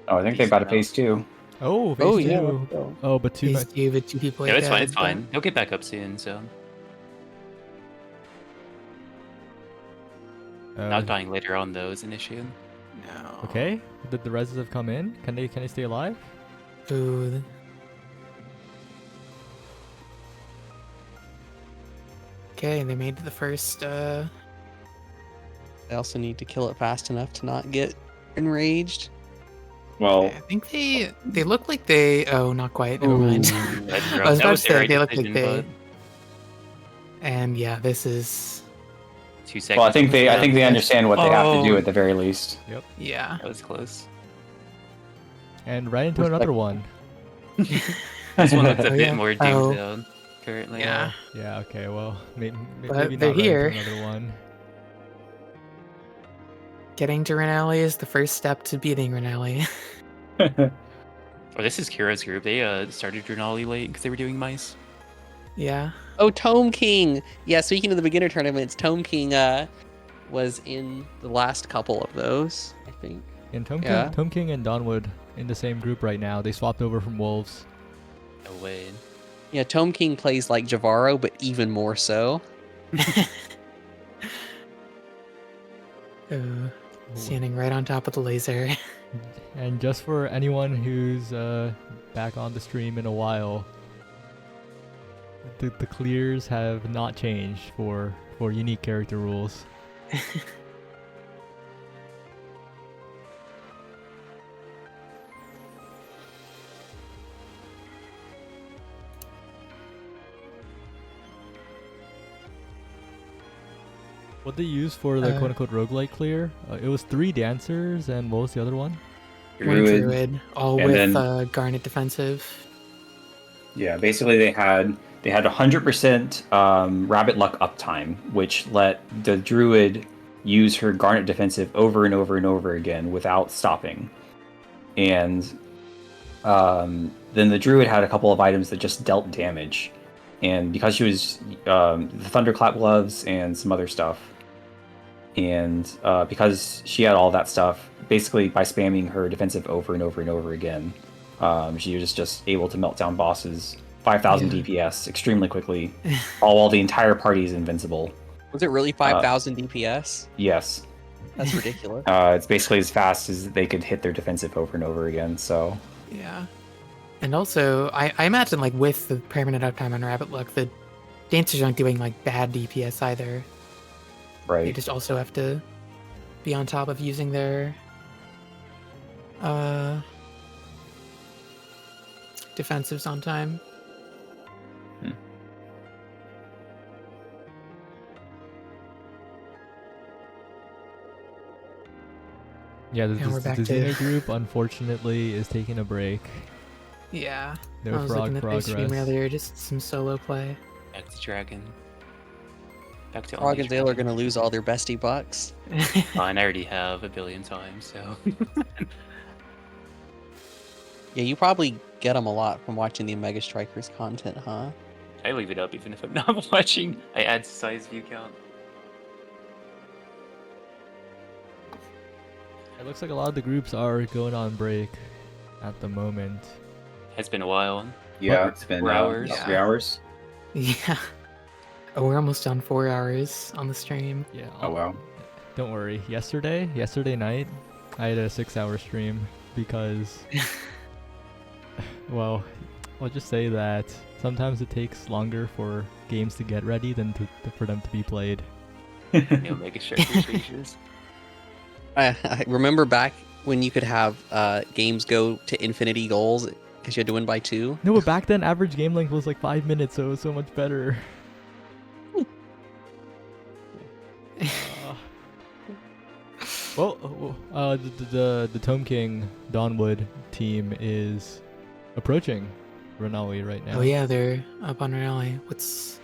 Oh, I think they got a phase 2. Oh, phase Oh, yeah. 2. Oh, but Phase 2, but 2 people. Yeah, it's fine. It's fine. He'll get back up soon. So not dying later on though is an issue. No. Okay. Did the reses have come in? Can they stay alive? Ooh. Okay, they made the first. They also need to kill it fast enough to not get enraged. Well, I think they look like they. Oh, not quite. Never mind. I was about to say, their they look decision, like they- but And yeah, this is. 2 seconds. well, I think they Yeah. understand what they have to do Oh. at the very least. Yeah. That was close. And right into another one. This one looks a Oh, bit yeah. more doomed Oh. though, currently. Yeah. Yeah, okay, well, maybe But maybe they're not right here. into another one. Getting to Renali is the first step to beating Renali. Oh, this is Kira's group. They started Drenali late because they were doing mice. Yeah. Oh, Tome King! Yeah, speaking of the beginner tournaments, Tome King was in the last couple of those, I think. And Tome Yeah. King and Dawnwood in the same group right now. They swapped over from Wolves. No way. Yeah, Tome King plays like Javaro, but even more so. Ooh, standing right on top of the laser. And just for anyone who's back on the stream in a while, the clears have not changed for unique character rules. What they use for the quote-unquote roguelike clear? It was 3 dancers, and what was the other one? One druid, all And with then- Garnet defensive. Yeah, basically they had 100% rabbit luck uptime, which let the druid use her garnet defensive over and over and over again without stopping. And then the druid had a couple of items that just dealt damage. And because she was the thunderclap gloves and some other stuff, and because she had all that stuff, basically by spamming her defensive over and over and over again, she was just able to melt down bosses 5,000 DPS extremely quickly, all while the entire party is invincible. Was it really 5,000 DPS? Yes. That's ridiculous. It's basically as fast as they could hit their defensive over and over again, so... Yeah. And also, I imagine, like, with the permanent uptime on Rabbit Luck, the dancers aren't doing, like, bad DPS either. They Right. just also have to be on top of using their defensives on time. Yeah, And we're back the to- Xena group, unfortunately, is taking a break. Yeah. No I was frog looking at their stream progress. earlier, just some solo play. Back to Dragon. Back to Frog only and Zale are Dragon. going to lose all their bestie bucks. Fine, I already have a billion times, so. Yeah, you probably get them a lot from watching the Omega Strikers content, huh? I leave it up even if I'm not watching. I add size view count. It looks like a lot of the groups are going on break at the moment. Has been a while. Yeah, it's been 4 hours. about 3 hours. Yeah. Oh, we're almost done 4 hours on the stream. Yeah. Oh wow. Don't worry. Yesterday night, I had a 6-hour stream because, well, I'll just say that sometimes it takes longer for games to get ready than for them to be played. Mega Shark changes. I remember back when you could have games go to infinity goals because you had to win by 2. No, but back then average game length was like 5 minutes, so it was so much better. The Tome King Dawnwood team is approaching Renali right now. Oh yeah, they're up on Renali. Let's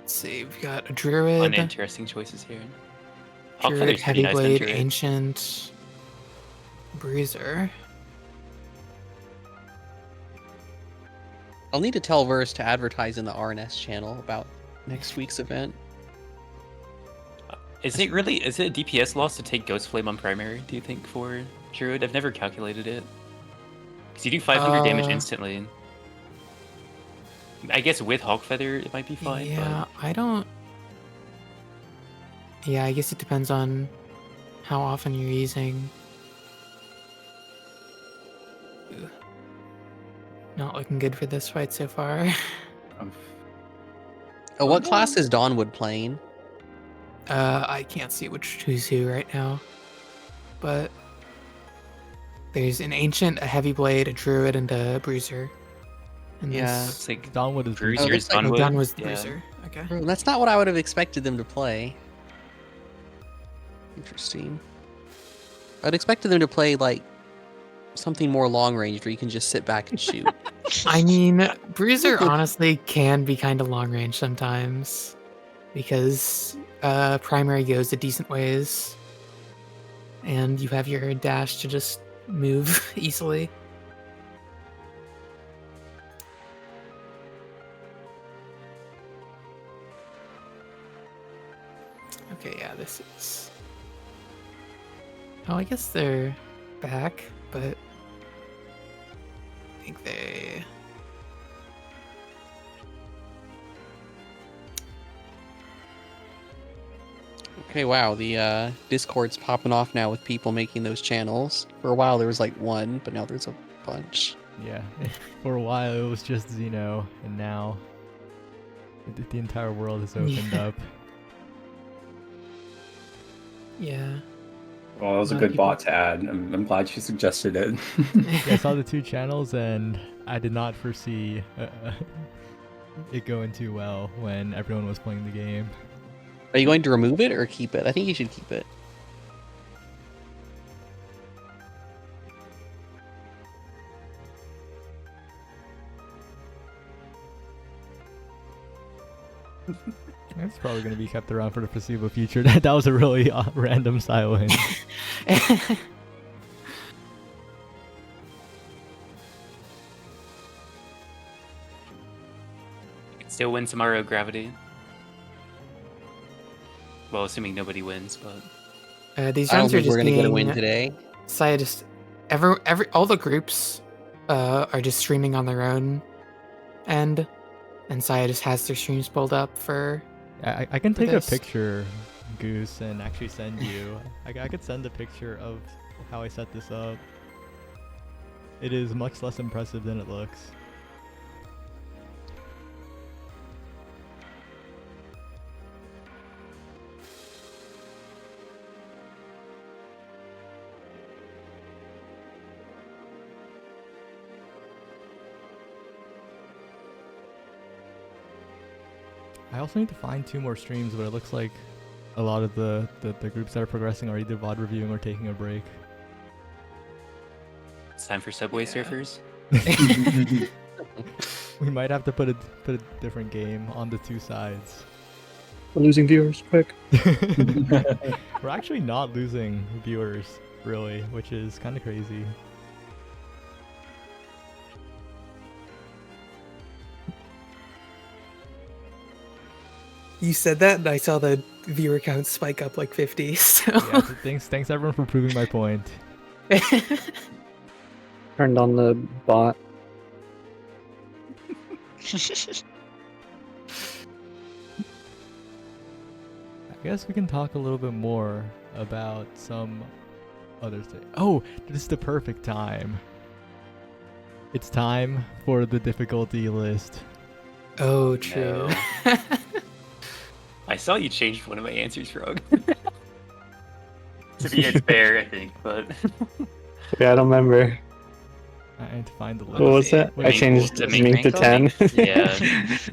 see, we've got a Druid, Uninteresting choices here. Druid, Hawkfeather's pretty nice Heavyblade, then, Druid. Ancient, Bruiser. I'll need to tell Verse to advertise in the RNS channel about next week's event. Is it a DPS loss to take Ghost Flame on primary, do you think, for Druid? I've never calculated it. Because you do 500 damage instantly. I guess with Hawkfeather it might be fine. Yeah, I don't. Yeah, I guess it depends on how often you're using. Ooh. Not looking good for this fight so far. Oh, what class is Dawnwood playing? I can't see who's who right now, but there's an Ancient, a Heavyblade, a Druid, and a Bruiser. And Yeah. It's like Dawnwood is Bruiser's Oh, Dawnwood. Dawnwood's the Yeah. Bruiser. Okay. Oh, that's not what I would have expected them to play. Interesting. I'd expected them to play like something more long range where you can just sit back and shoot. I mean, Bruiser honestly can be kind of long range sometimes because primary goes a decent ways and you have your dash to just move easily. Okay, yeah, this is... Oh, I guess they're back, but I think they... Okay, wow, the Discord's popping off now with people making those channels. For a while there was like one, but now there's a bunch. Yeah, for a while it was just Xeno, and now the entire world has opened up. Yeah. Well, that was a good bot to add. I'm glad you suggested it. Yeah, I saw the 2 channels, and I did not foresee it going too well when everyone was playing the game. Are you going to remove it or keep it? I think you should keep it. It's probably going to be kept around for the foreseeable future. That was a really random silence. Still win tomorrow, Gravity. Well, assuming nobody wins, but These I don't rounds are think just we're gonna get a win being today. decided. Just all the groups are just streaming on their own end, and Saya just has their streams pulled up for. I can For take a this. picture, Goose, and actually send you. I could send a picture of how I set this up. It is much less impressive than it looks. I also need to find 2 more streams, but it looks like a lot of the groups that are progressing are either VOD reviewing or taking a break. it's time for Subway Surfers. We might have to put a different game on the 2 sides. We're losing viewers, quick. We're actually not losing viewers, really, which is kind of crazy. You said that, and I saw the viewer count spike up like 50. So Yeah, so thanks everyone for proving my point. Turned on the bot. I guess we can talk a little bit more about some other things. Oh, this is the perfect time. It's time for the difficulty list. oh, true. No. I saw you changed one of my answers, Frog. To be fair, I think, but Yeah, I don't remember. I need to find the list. What was that? Wait, I changed the Mink to Minkle?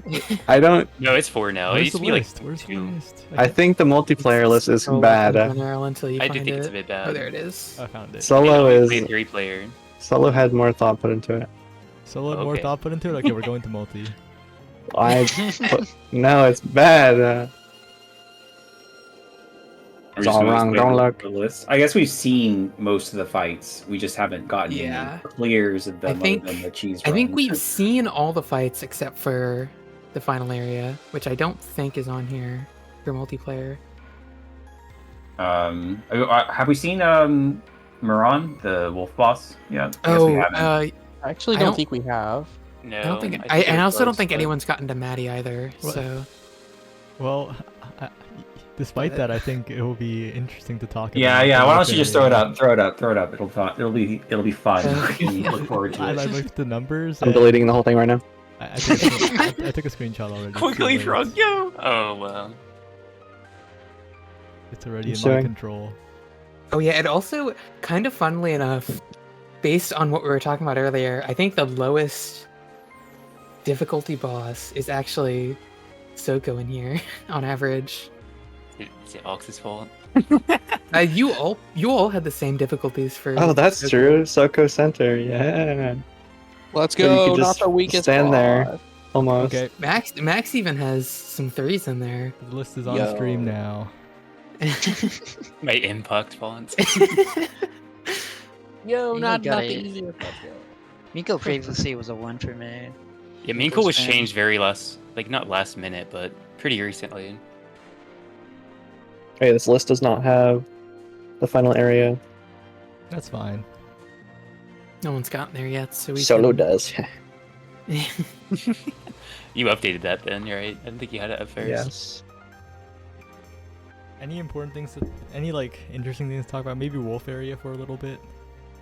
10. yeah. I don't. No, it's 4 now. It Where's used the to be list? like Where's the 2. list? I think the multiplayer list is Scroll up bad. in general until you I do find think it. it's a bit bad. Oh, there it is. I found it. Solo is 3-player. Solo had more thought put into it. Solo had more Okay. thought put into it? Okay, we're going to multi. No, it's bad. We're It's just all gonna wrong, wait don't for look. the list. I guess we've seen most of the fights. We just haven't gotten Yeah. any clears of them think- other than the cheese I think run. we've seen all the fights except for the final area, which I don't think is on here for multiplayer. Have we seen Miran, the wolf boss? Yeah. I guess we Oh, haven't. I actually I don't don't- think we have. No. I don't think, think I we're also don't close, think but- anyone's gotten to Maddie either. What? So Well, despite that, I think it will be interesting to talk about. Yeah, yeah. the Why wolf don't you just throw it area. up? Throw it up. Throw it up. It'll be fun. I can look forward to I it. looked at the numbers. I'm and deleting the whole thing right now. I took I took a screenshot already. It's Quickly, too late. Frog, yo! Oh, wow. It's already in my Sorry. control. oh yeah, and also kind of funnily enough, based on what we were talking about earlier, I think the lowest difficulty boss is actually Soko in here on average. Is it Ox's fault? You all had the same difficulties for. Oh, that's Soko. true. Soko Center, yeah. Let's So you go. could Not just the weakest. stand there. boss. Almost. Okay, Max even has some threes in there. the list is on Yo. stream now. My impact font. Yo, You not got the it. easiest. Let's go. Miko previously was a 1 for me. Yeah, Minkle was Fan. changed very not last minute, but pretty recently. Okay, this list does not have the final area. That's fine. No one's gotten there yet, so we Solo can... does. You updated that then, right? I didn't think you had it at first. Yes. Any important things? Any like interesting things to talk about? Maybe wolf area for a little bit.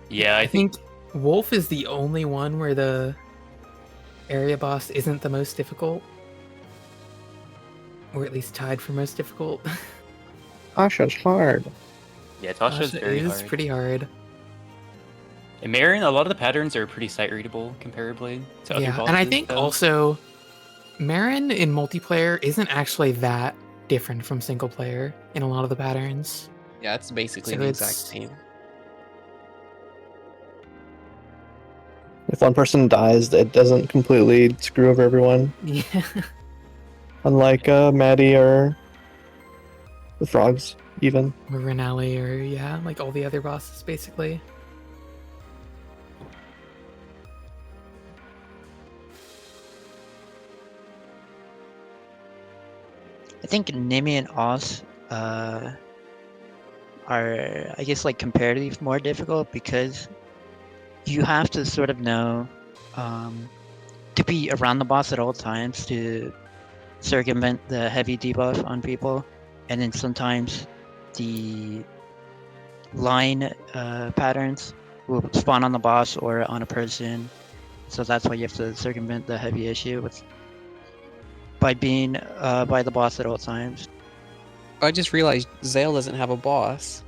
Yeah, I think Wolf is the only one where the area boss isn't the most difficult, or at least tied for most difficult. Asha's hard. Yeah, Tasha's Tasha very is hard. pretty hard. And Marin, a lot of the patterns are pretty sight readable comparably to other Yeah, bosses. and I think though. also Marin in multiplayer isn't actually that different from single player in a lot of the patterns. Yeah, it's basically So the exact it's- same. If one person dies, it doesn't completely screw over everyone. Yeah. Unlike Maddie or the frogs, even. Or Renali, or yeah, like all the other bosses basically. I think Nimi and Oz are, I guess, like comparatively more difficult because you have to sort of know to be around the boss at all times to circumvent the heavy debuff on people, and then sometimes the line patterns will spawn on the boss or on a person, so that's why you have to circumvent the heavy issue with by being by the boss at all times. I just realized Zale doesn't have a boss.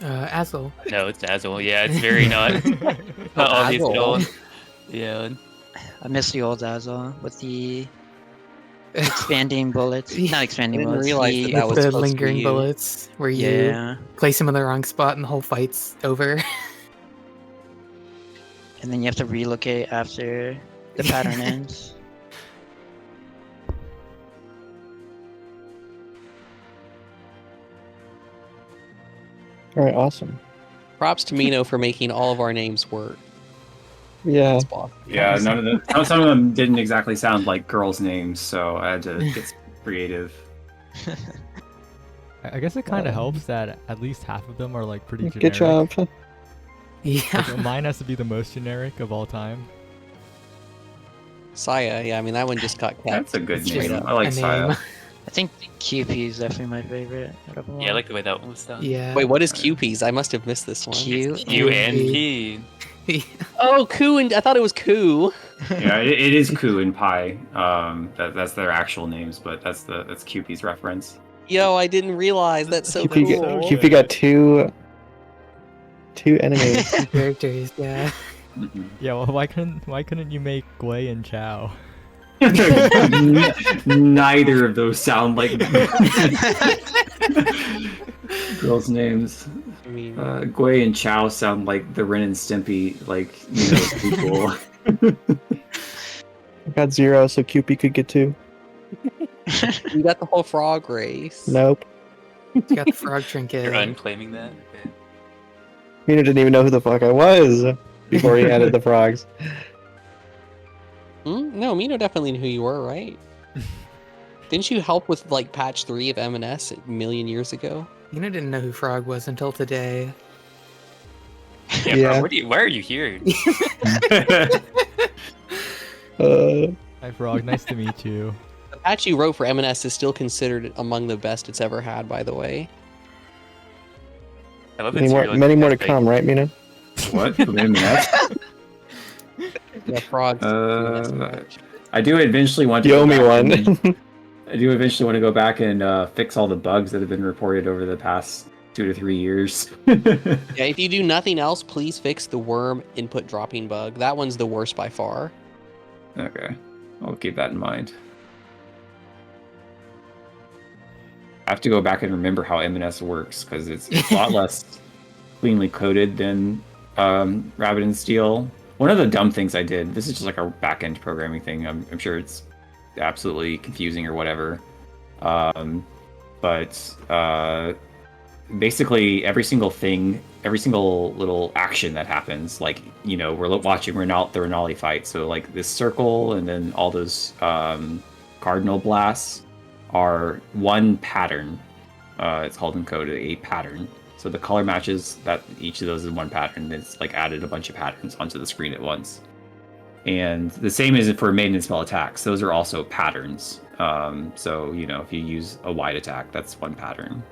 Azel. No, it's Dazzle. Yeah, it's very not, not obvious at all. Dazzle. Yeah. I miss the old Dazzle with the expanding bullets. Not expanding I didn't bullets. realize the, that was the supposed to be lingering you. bullets where you yeah, place them in the wrong spot and the whole fight's over. and then you have to relocate after the pattern ends. Alright, awesome. Props to Mino for making all of our names work. Yeah. That's awesome. Yeah, some of them didn't exactly sound like girls' names, so I had to creative. I guess it kind of helps that at least half of them are like pretty generic. Good job. Yeah. Like, mine has to be the most generic of all time. Saya, yeah, I mean that one just got kept. That's a good straight name. up. I like A Saya. name. I think QP is definitely my favorite out of them Yeah, I all. like the way that one was done. Yeah. Wait, what is QP's? I must have missed this one. Q Q and P. P. Oh, Koo, and I thought it was Koo. Yeah, it is Ku and Pi. That's their actual names, but that's QP's reference. Yo, I didn't realize. That's so QP cool. got- QP got two enemies. Two characters, yeah. Yeah, well, why couldn't you make Gui and Chow? Neither of those sound like girls' names. I mean, Gui and Chow sound like the Ren and Stimpy, people. I got 0, so QP could get 2. you got the whole frog race. Nope. You got the frog trinket. You're unclaiming that? Okay. Mina didn't even know who the fuck I was before he added the frogs. No, Mino definitely knew who you were, right? Didn't you help with like patch 3 of M&S a million years ago? Yuna didn't know who Frog was until today. Yeah, Yeah. bro, why are you here? Hi, Frog. Nice to meet you. The patch you wrote for M&S is still considered among the best it's ever had, by the way. I love Many that more, you're, like, many more to like- come, right, Mina? What? From M&S? Yeah, Frog's M&S patch. I do eventually want to. You go owe me back one. and- I do eventually want to go back and fix all the bugs that have been reported over the past 2 to 3 years. Yeah, if you do nothing else, please fix the worm input dropping bug. That one's the worst by far. Okay, I'll keep that in mind. I have to go back and remember how M&S works because it's a lot less cleanly coded than Rabbit and Steel. One of the dumb things I did, this is just like a back-end programming thing. I'm sure it's absolutely confusing or whatever. Basically every single thing, every single little action that happens, like, we're watching the Renali fight. So like this circle and then all those cardinal blasts are one pattern. It's called encoded a pattern. So the color matches that each of those is one pattern. It's like added a bunch of patterns onto the screen at once. And the same is for maiden and spell attacks. Those are also patterns. So, if you use a wide attack, that's one pattern.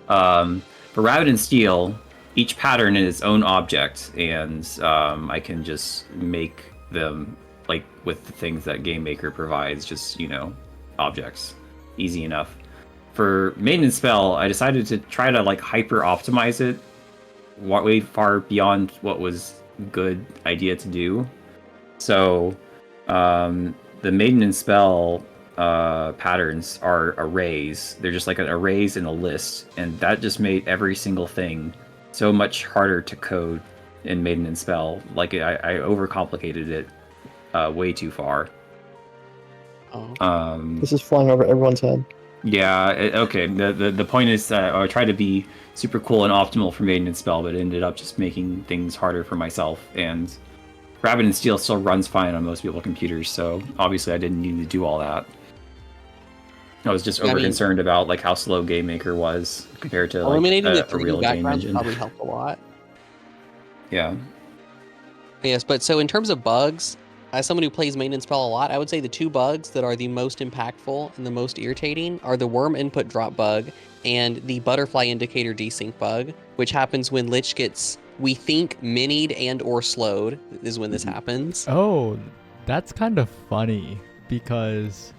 For Rabbit and Steel, each pattern is its own object, and I can just make them, like, with the things that Game Maker provides, just, objects. Easy enough. For Maiden and Spell, I decided to try to, like, hyper-optimize it way far beyond what was a good idea to do. So, the Maiden and Spell patterns are arrays. They're just like an arrays in a list, and that just made every single thing so much harder to code in Maiden and Spell. Like, I overcomplicated it way too far. Oh. This is flying over everyone's head. Yeah, okay. The point is that I tried to be super cool and optimal for Maiden and Spell, but it ended up just making things harder for myself. And Rabbit and Steel still runs fine on most people's computers, so obviously I didn't need to do all that. I was just over concerned about like how slow Game Maker was compared to eliminating like the a real 3D game background engine. probably helped a lot. Yeah. Yes, but so in terms of bugs, as someone who plays Maiden and Spell a lot, I would say the 2 bugs that are the most impactful and the most irritating are the worm input drop bug and the butterfly indicator desync bug, which happens when Lich gets, we think, minied and or slowed is when this happens. Oh, that's kind of funny because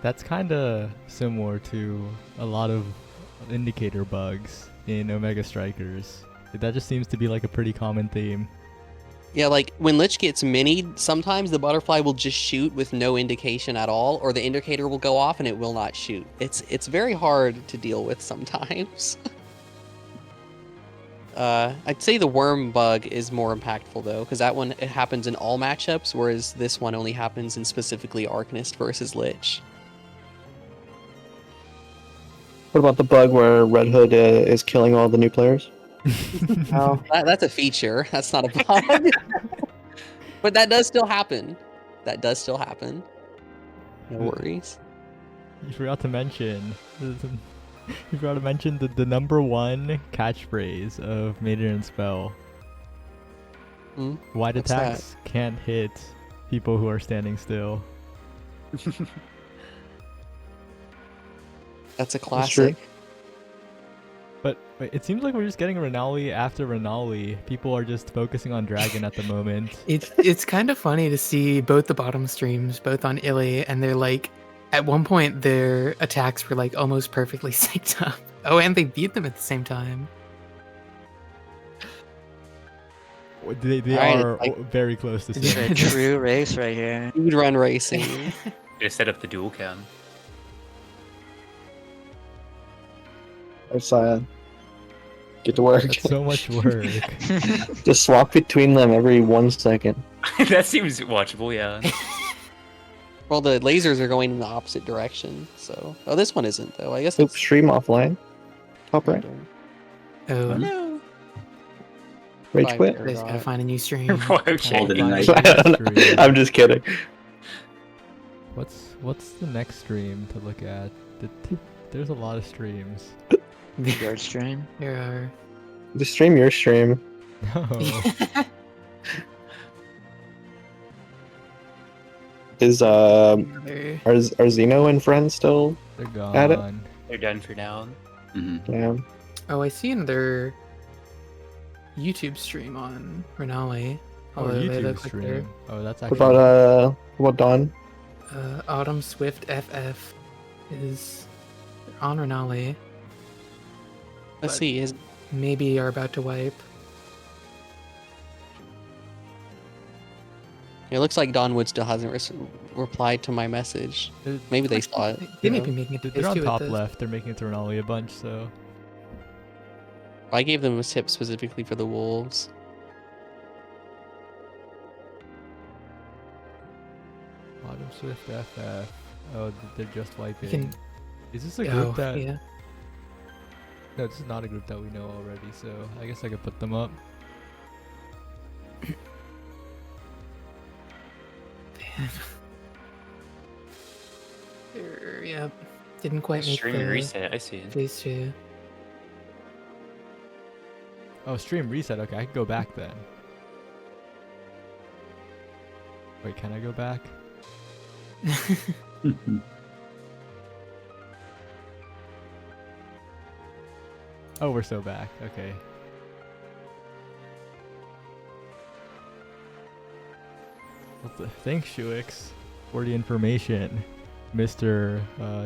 that's kind of similar to a lot of indicator bugs in Omega Strikers. That just seems to be like a pretty common theme. Yeah, like when Lich gets minied, sometimes the butterfly will just shoot with no indication at all, or the indicator will go off and it will not shoot. It's very hard to deal with sometimes. I'd say the worm bug is more impactful though, because that one it happens in all matchups, whereas this one only happens in specifically Arcanist versus Lich. What about the bug where Red Hood is killing all the new players? Oh, that's a feature. That's not a bug. But that does still happen. No worries. You forgot to mention. You forgot to mention the number one catchphrase of Maiden and Spell. Hmm? Wide What's attacks can't hit people who are standing still. That's a That's true. classic. But wait, it seems like we're just getting Renali after Renali. People are just focusing on Dragon at the moment. It's kind of funny to see both the bottom streams, both on Illy, and they're like, at one point their attacks were like almost perfectly synced up. Oh, and they beat them at the same time. They Alright, are like- very close to It's sync. a true race right here. Speed run racing. Gonna set up the dual cam. Let's get to work. That's so much work. Just swap between them every 1 second. That seems watchable, yeah. Well, the lasers are going in the opposite direction, so... Oh, this one isn't, though. I guess Oops, it's... stream offline. Top right. Oh, No. Rage Five quit. there. guys gotta find a new stream. Okay. Hold it in Find night. a new stream. I'm just kidding. What's the next stream to look at? There's a lot of streams. Your stream. There are. Just stream your stream. No. Is Other- are Zeno and friends still? They're At it? gone. They're done for now. Mhm. Yeah. Oh, I see another YouTube stream on Renali. Oh, Although they YouTube look like they're- stream. Oh, that's What actually. about Dawn? Autumn Swift FF is on Renali. Let's see. Is Maybe are about to wipe. It looks like Donwood still hasn't replied to my message. They're, Maybe they saw it. They may you be know? making it to they're phase on 2 top with this. left. They're making it to Renali a bunch, so. I gave them a tip specifically for the wolves. Autumn Swift FF. Oh, they're just wiping. can- Is this a group Oh, that? yeah. No, this is not a group that we know already. So I guess I could put them up. Yep. Didn't quite make Stream the reset, I see it. phase 2. Oh, stream reset. Okay, I can go back then. Wait, can I go back? Oh, we're so back. Okay. Thanks, Shuix, for the information, Mr.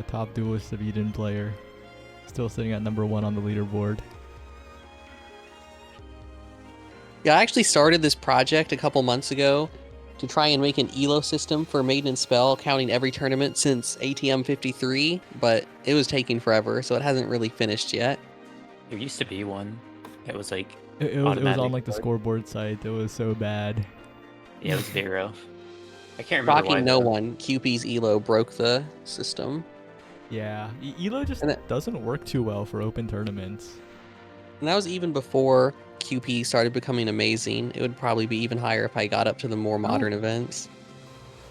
Top Duelist of Eden player. Still sitting at number 1 on the leaderboard. Yeah, I actually started this project a couple months ago to try and make an ELO system for Maiden and Spell, counting every tournament since ATM 53, but it was taking forever, so it hasn't really finished yet. There used to be one that was like, It was on Automatic like the board. scoreboard site. It was so bad. yeah, it was a bit rough. I can't remember why. Shocking no though. one, QP's ELO broke the system. Yeah, Elo just And it- doesn't work too well for open tournaments. And that was even before QP started becoming amazing. It would probably be even higher if I got up to the more modern events.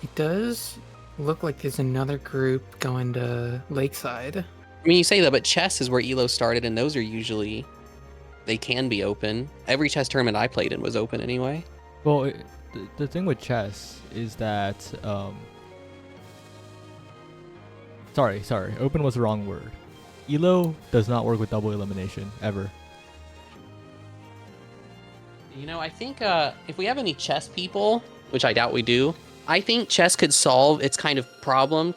It does look like there's another group going to Lakeside. I mean, you say that, but chess is where ELO started, and those are usually... They can be open. Every chess tournament I played in was open anyway. Well, the thing with chess is that sorry, open was the wrong word. Elo does not work with double elimination ever. You know, I think if we have any chess people, which I doubt we do, I think chess could solve its kind of problem.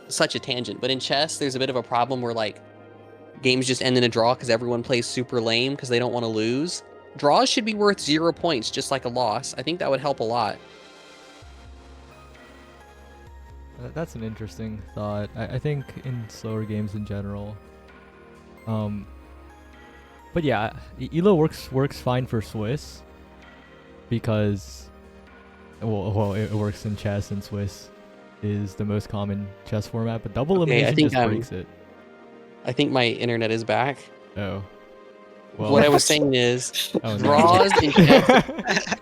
Such a tangent, but in chess, there's a bit of a problem where like games just end in a draw because everyone plays super lame because they don't want to lose. Draws should be worth 0 points, just like a loss. I think that would help a lot. That's an interesting thought. I think in slower games in general. But yeah, Elo works fine for Swiss because well it works in chess, and Swiss is the most common chess format, but double Okay, I elimination think just breaks it. I think my internet is back. Oh. Well, What I was saying is oh, no. draws in chess.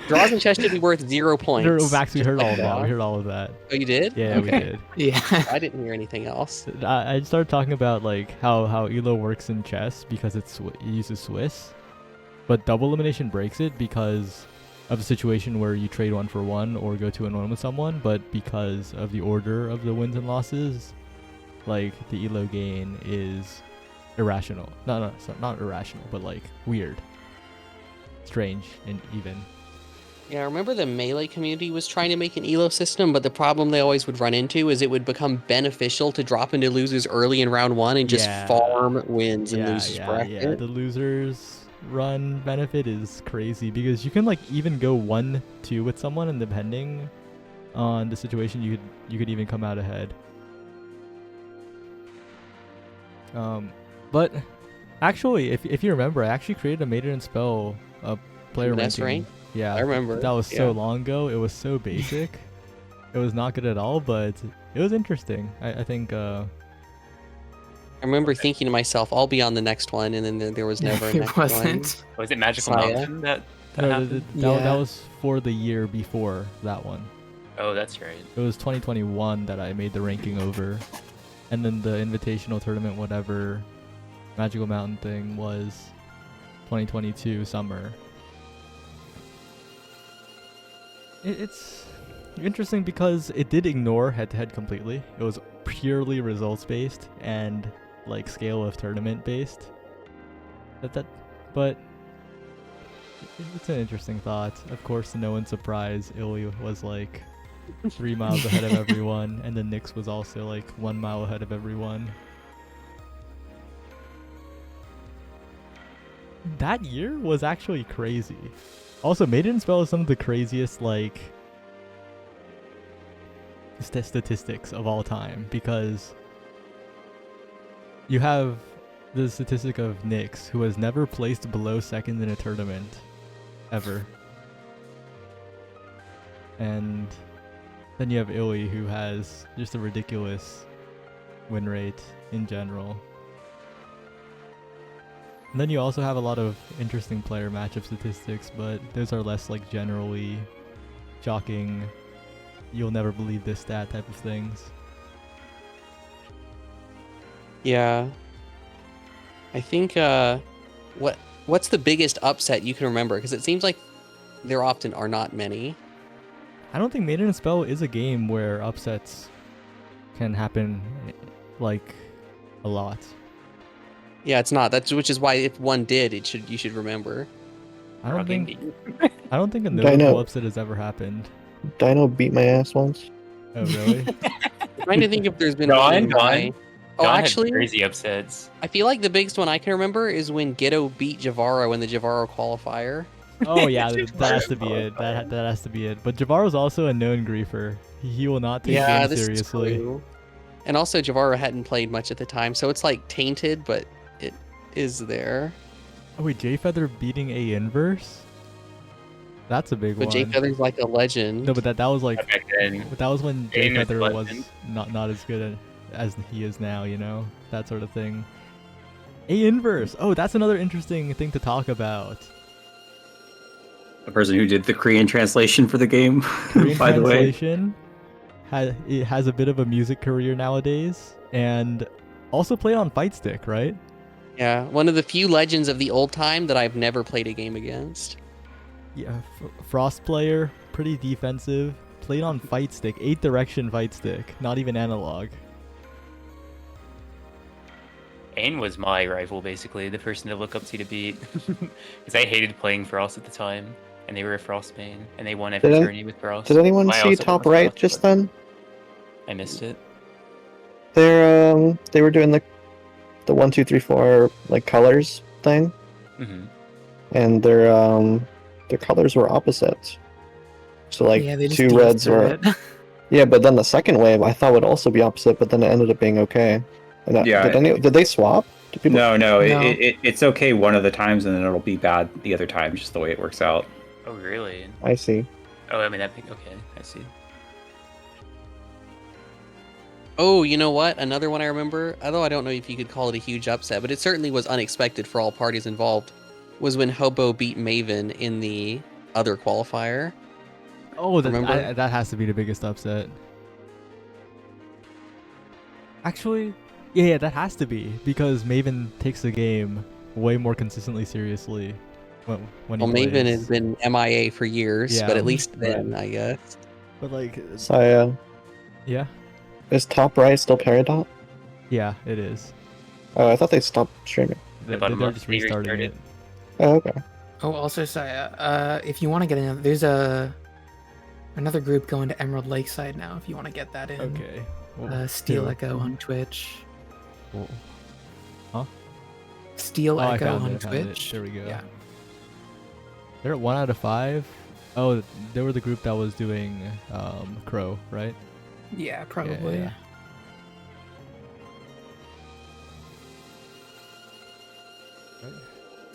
Draws and chess should be worth 0 points. No, Max, we just heard like all of that. draw. We heard all of that. Oh, you did? Yeah, we Okay. did. Yeah. I didn't hear anything else. I started talking about like how Elo works in chess because it uses Swiss, but double elimination breaks it because of a situation where you trade 1 for 1 or go 2-1 with someone, but because of the order of the wins and losses, like the Elo gain is irrational. No, sorry, not irrational, but like weird, strange, and even. Yeah, I remember the Melee community was trying to make an Elo system, but the problem they always would run into is it would become beneficial to drop into losers early in round 1 and just Yeah. farm wins in losers bracket. Yeah. The losers run benefit is crazy because you can like even go 1-2 with someone, and depending on the situation, you could even come out ahead. But actually, if you remember, I actually created a Maiden and Spell player That's ranking. right. Yeah, I remember. That was so Yeah. long ago. It was so basic. It was not good at all, but it was interesting. I think. I remember thinking to myself, I'll be on the next one, and then there was never a It next wasn't. Was it Magical Saya? Mountain that No, happened? that Yeah. was for the year before that one. Oh, that's right. It was 2021 that I made the ranking over, and then the invitational tournament, whatever, Magical Mountain thing was 2022 summer. It's interesting because it did ignore head-to-head completely. It was purely results-based and like scale of tournament based. But it's an interesting thought. Of course, to no one's surprise, Illy was like 3 miles ahead of everyone, and then Nyx was also like 1 mile ahead of everyone. That year was actually crazy. Also, Maiden Spell is some of the craziest like statistics of all time because you have the statistic of Nyx, who has never placed below second in a tournament ever, and then you have Illy, who has just a ridiculous win rate in general. And then you also have a lot of interesting player matchup statistics, but those are less like generally shocking, you'll never believe this stat type of things. Yeah. I think what's the biggest upset you can remember? Because it seems like there often are not many. I don't think Maiden and Spell is a game where upsets can happen like a lot. Yeah, it's not. Which is why if one did, you should remember. I don't Fucking think a Dino. notable upset has ever happened. Dino beat my ass once. Oh really? I'm trying to think if there's been Dawn, one guy. Dawn. Oh, Dawn had actually, crazy upsets. I feel like the biggest one I can remember is when Ghetto beat Javaro in the Javaro qualifier. Oh yeah, that has to be it. That has to be it. But Javaro's also a known griefer. He will not take games this seriously. is true. And also, Javaro hadn't played much at the time, so it's like tainted, but it is there. Oh wait, J Feather beating A Inverse? That's a big But one. Jay Feather's like a legend. No, but that was like Back then, but that was when J Dane was Feather was legend. not as good as he is now, you know? That sort of thing. A Inverse. Oh, that's another interesting thing to talk about. The person who did the Korean translation for the game, Korean by the way. translation it has a bit of a music career nowadays, and also played on Fight Stick, right? Yeah, one of the few legends of the old time that I've never played a game against. Yeah, Frost player, pretty defensive. Played on Fight Stick, 8 direction Fight Stick, not even analog. Ain was my rival, basically, the person to look up to beat. Because I hated playing Frost at the time, and they were a Frost main, and they won every Did I- tourney with Frost. Did anyone I see also top won right Frost, just but then? I missed it. They were doing the 1, 2, 3, 4 like colors thing, Hmm. and their colors were opposite. So like yeah, they just 2 danced reds through were it. yeah, but then the second wave I thought would also be opposite, but then it ended up being okay. And Yeah, did they swap? Did people? No, No. it's okay one of the times, and then it'll be bad the other time, just the way it works out. Oh, really? I see. Oh, I mean, okay, I see. Oh, you know what? Another one I remember, although I don't know if you could call it a huge upset, but it certainly was unexpected for all parties involved, was when Hobo beat Maven in the other qualifier. Oh, Remember? that has to be the biggest upset. Actually, yeah, that has to be because Maven takes the game way more consistently seriously when he Well, plays. Maven has been MIA for years, Yeah, but at least but- then, I guess. But like, Saya, yeah, is top right still Peridot? yeah, it is. Oh, I thought they stopped streaming. They're bottom left, just they restarting restarted. it. Oh, okay. Oh, also, Saya, if you want to get in, there's another group going to Emerald Lakeside now. If you want to get that in, Okay. Well, Steel who? Echo on Twitch. Huh? Steel Oh, I Echo found on it, I found it. Twitch. There we go. Yeah. They're at 1 out of 5. Oh, they were the group that was doing Crow, right? Yeah, probably. yeah.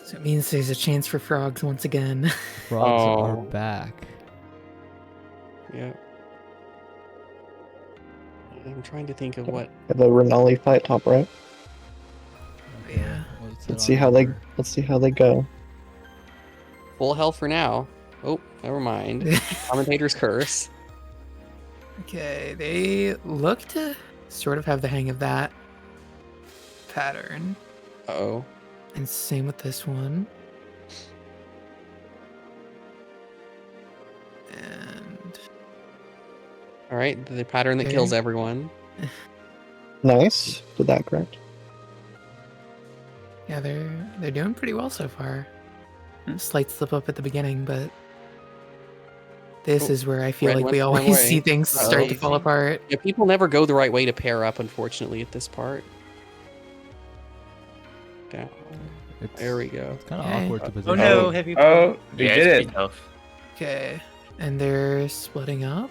So it means there's a chance for frogs once again. Frogs are Oh. back. Yeah. I'm trying to think of what. The Renali fight top right. Yeah. Let's see how they go. Full health for now. Oh, never mind. Commentator's curse. Okay, they look to sort of have the hang of that pattern. Uh-oh. And same with this one. And All right, the pattern that Okay. kills everyone. Nice. Did that correct? yeah, they're doing pretty well so far. Hmm. Slight slip up at the beginning, but this Oh, is where I feel red like went we the wrong always way. see things start to Uh-oh. fall apart. Yeah, people never go the right way to pair up, unfortunately, at this part. Down. It's, There we go. It's kind of Okay. awkward to position. Oh no, heavy. Oh, they yeah, did it's it. pretty tough. Okay, and they're splitting up,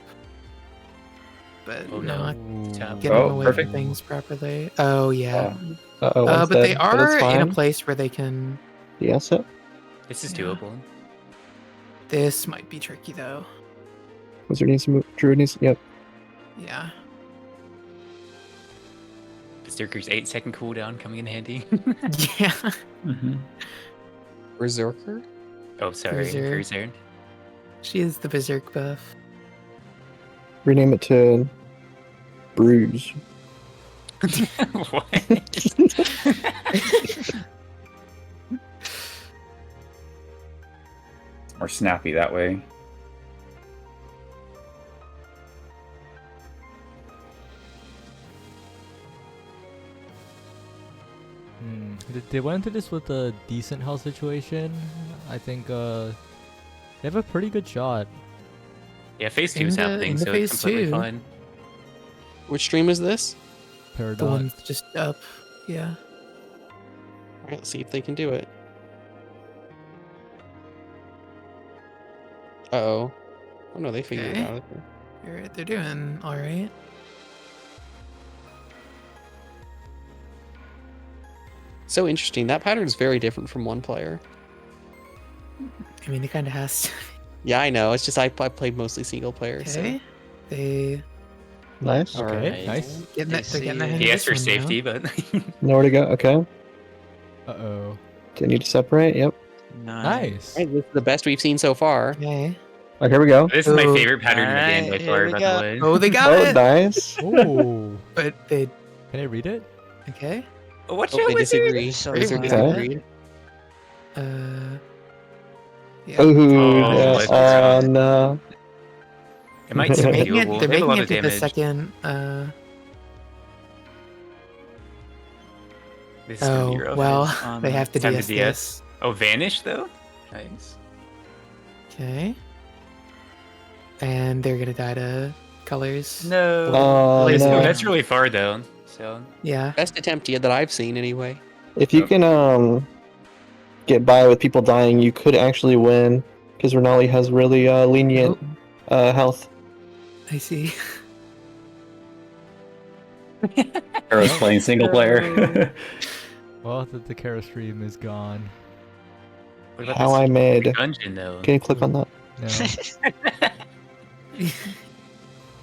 but Oh, not Ooh. Tap. getting Oh, away perfect. from things properly. Oh yeah, Uh-oh, but one's they dead, but are it's in a fine. place where they can. Yes, it. This is Yeah. doable. This might be tricky though. Wizard needs to move. Druid needs. Yep. Yeah. Berserker's 8-second cooldown coming in handy. Yeah. Mm-hmm. Berserker? Oh, sorry, Berserk. Berserk. She is the berserk buff. Rename it to Bruise. What? More snappy that way. They went into this with a decent health situation. I think they have a pretty good shot. Yeah, phase 2 In is the- happening, in the so it's phase completely 2. fine. Which stream is this? The Peridot. one just up. Yeah. Alright, let's see if they can do it. Uh-oh. Oh no, they figured Okay. it out. They're doing all right. So interesting. That pattern is very different from one player. I mean, it kind of has to. Yeah, I know. It's just I played mostly single player. Okay. They Nice. All Okay, right. nice. getting that. They're getting the see. hang He of asked for this one now. safety, but Nowhere to go. Okay. Uh-oh. Do I need to separate? Yep. Nice. Right, this is the best we've seen so far. Okay. Oh, here we go. this is my Oh, favorite pattern in the game alright, by here far, we by go. the way. Oh, they got Oh, it. nice. Oh. But they. Can I read it? Okay. Watch Oh, out, they Wizard! disagree. So Wizard far. disagreed. Yeah. Oh, Oh, yeah. it's Oh, fine. no. It might still They're be Making it, doable. they're They have a making lot it of to the damage. second. This is gonna Oh be rough. well, they have to Time to DS DS. this. Oh, Vanish though? Nice. Okay. And they're gonna die to colors. No. Oh, Please, Oh, no. that's really far down. So Yeah. Best attempt yet that I've seen, anyway. If you can get by with people dying, you could actually win because Renali has really lenient health. I see. Arrow's playing single player. Well, the Kara stream is gone. what about How this I made. dungeon though? Can you click on that? No.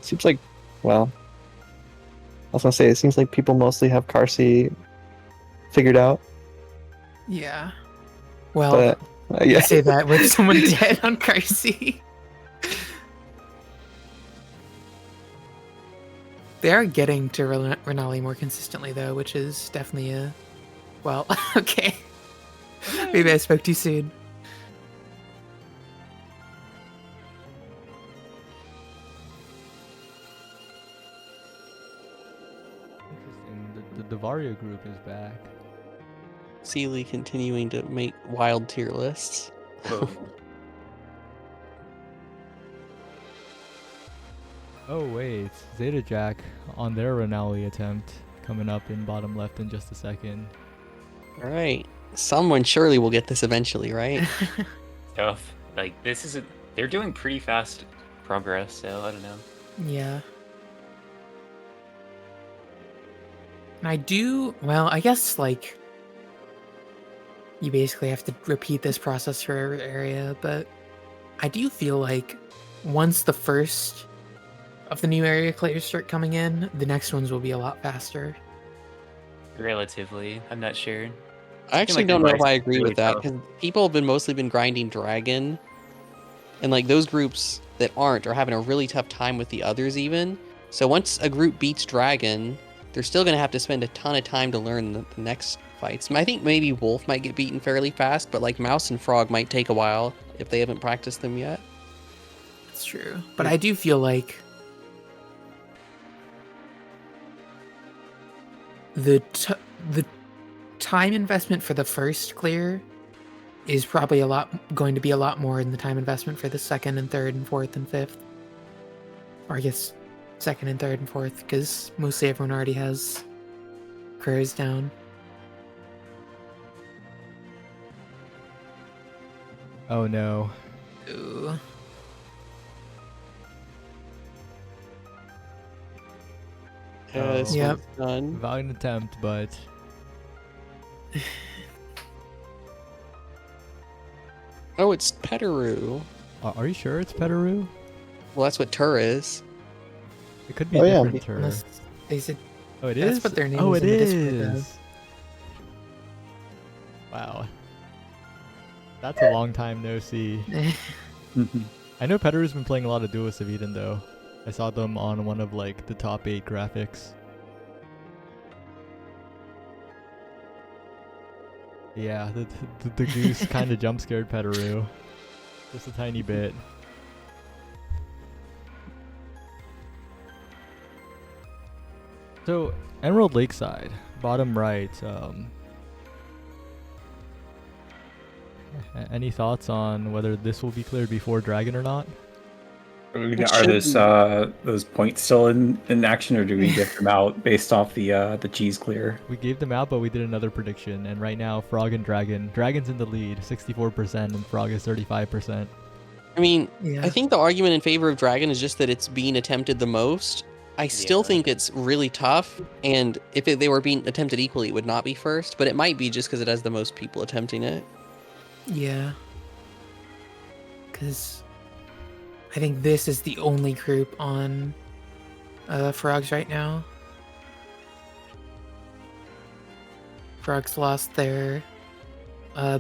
Seems like, well, I was gonna say it seems like people mostly have Carsey figured out, Yeah. Well, but You Yeah. say that with someone dead on Carcy. They are getting to Renali more consistently, though, which is definitely a... Well, okay. Maybe I spoke too soon. Interesting. The Vario group is back. Sealy continuing to make wild tier lists. Oh wait, Zeta Jack on their Renali attempt coming up in bottom left in just a second. All right. Someone surely will get this eventually, right? Tough. Like this isn't. They're doing pretty fast progress, so I don't know. Yeah. And I do... Well, I guess, like... You basically have to repeat this process for every area, but... I do feel like once the first of the new area clears start coming in, the next ones will be a lot faster. Relatively, I'm not sure. I actually like don't know if Rise I is agree really with that tough. because people have been mostly been grinding Dragon, and like those groups that aren't are having a really tough time with the others even. So once a group beats Dragon, they're still gonna have to spend a ton of time to learn the next fights. I think maybe Wolf might get beaten fairly fast, but like Mouse and Frog might take a while if they haven't practiced them yet. That's true. But I do feel like the time investment for the first clear is probably going to be a lot more than the time investment for the second and third and fourth and fifth. Or I guess second and third and fourth, because mostly everyone already has careers down. Oh no. Ooh. Yeah, this Yep. one's done. Valiant attempt, but Oh, it's Petaru. are you sure it's Petaru? Well, that's what Tur is. It could be Oh, a yeah. different turn. Unless they said Oh, it that's is? what their name oh, is it in the Discord, though. is. Wow. That's a long time no see. I know Petaru's been playing a lot of Duelist of Eden, though. I saw them on one of, like, the top 8 graphics. Yeah, the goose kind of jump scared Petaru. Just a tiny bit. So, Emerald Lakeside, bottom right. Any thoughts on whether this will be cleared before Dragon or not? Are those points still in action, or do we get them out based off the cheese clear? We gave them out, but we did another prediction, and right now, Frog and Dragon. Dragon's in the lead, 64%, and Frog is 35%. I mean, Yeah. I think the argument in favor of Dragon is just that it's being attempted the most. I still think it's really tough, and if they were being attempted equally, it would not be first, but it might be just because it has the most people attempting it. Yeah. Because I think this is the only group on Frogs right now. Frogs lost their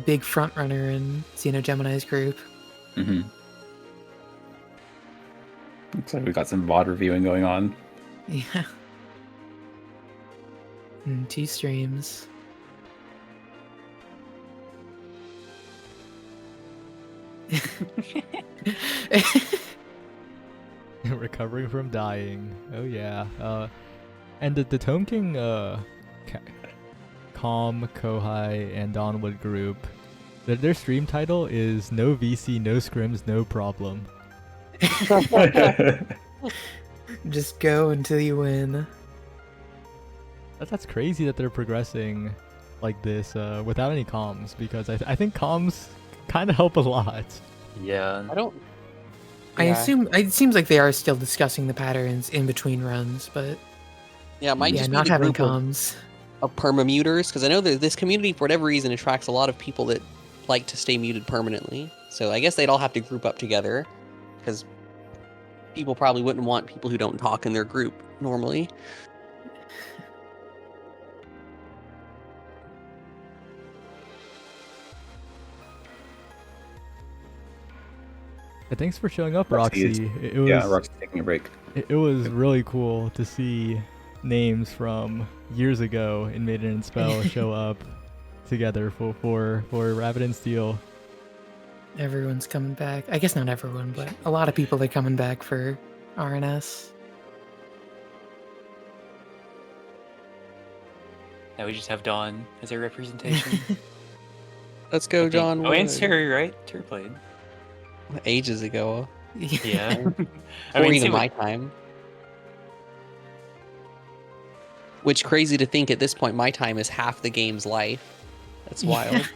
big front runner in Xeno Gemini's group. Mm-hmm. Looks like we got some VOD reviewing going on. Yeah. And 2 streams. Recovering from dying. Oh yeah. And the Tome King, Calm, Kohai, and Dawnwood group, their stream title is No VC, No Scrims, No Problem. Just go until you win. That's crazy that they're progressing like this without any comms, because I think comms kind of help a lot. Yeah. I don't. I Yeah. assume it seems like they are still discussing the patterns in between runs, but Yeah, it might yeah, just not be the having group comms. of permamuters, because I know that this community, for whatever reason, attracts a lot of people that like to stay muted permanently. So I guess they'd all have to group up together, because people probably wouldn't want people who don't talk in their group normally. Thanks for showing up, Roxy is- Roxy. It was Yeah, Roxy's taking a break. it was really cool to see names from years ago in Maiden and Spell show up together for Rabbit and Steel. Everyone's coming back. I guess not everyone, but a lot of people are coming back for RNS. Now we just have Dawn as our representation. Let's I go, think- John. Oh, and Wood. Terry, right? Terry played. Ages ago. Yeah. Or even same with- my time. Which crazy to think at this point, my time is half the game's life. That's wild.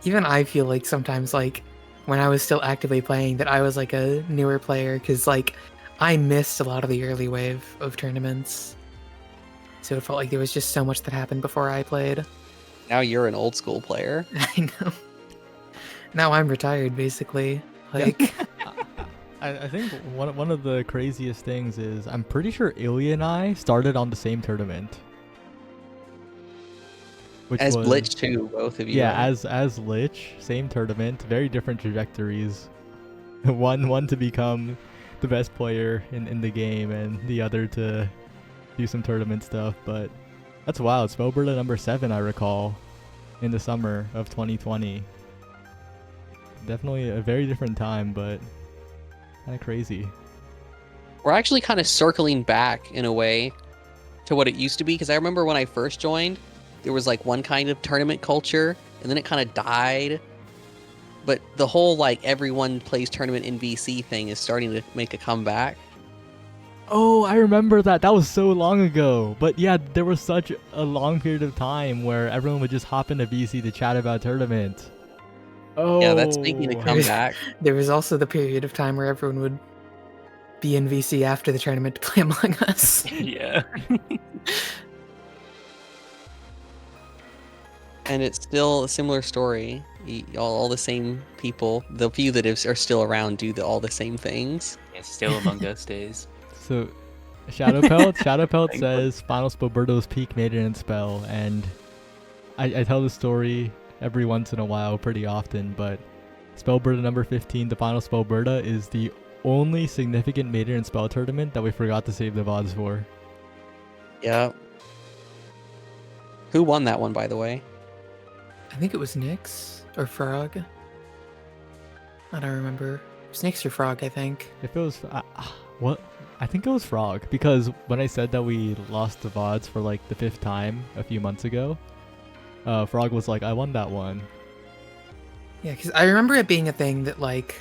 Even I feel like sometimes, like, when I was still actively playing, that I was like a newer player because, like, I missed a lot of the early wave of tournaments. So it felt like there was just so much that happened before I played. Now you're an old school player. I know. Now I'm retired, basically. Like, I think one of the craziest things is I'm pretty sure Ilya and I started on the same tournament. Which As was, Blitz too, both of you. Yeah, right? as Lich, same tournament, very different trajectories. One to become the best player in the game, and the other to do some tournament stuff. But that's wild. Spellbird number 7, I recall, in the summer of 2020. Definitely a very different time, but kind of crazy. We're actually kind of circling back in a way to what it used to be, because I remember when I first joined, there was like one kind of tournament culture, and then it kind of died. But the whole like everyone plays tournament in VC thing is starting to make a comeback. Oh, I remember that. That was so long ago. But yeah, there was such a long period of time where everyone would just hop into VC to chat about tournament. Oh, Yeah, that's making a comeback. there was also the period of time where everyone would be in VC after the tournament to play Among Us. Yeah. And it's still a similar story. All the same people, the few that are still around, do all the same things. Yeah, still Among Us days. So, Shadowpelt Thank says Final Spellbirdo's peak Maiden and Spell, and I tell the story every once in a while, pretty often, but Spellbirda number 15, the Final Spellbirda, is the only significant Maiden and Spell tournament that we forgot to save the VODs for. Yeah. Who won that one, by the way? I think it was Nyx or Frog. I don't remember. It was Nyx or Frog, I think. If it was what? I think it was Frog, because when I said that we lost the VODs for like the 5th time a few months ago, Frog was like, I won that one. Yeah, because I remember it being a thing that, like,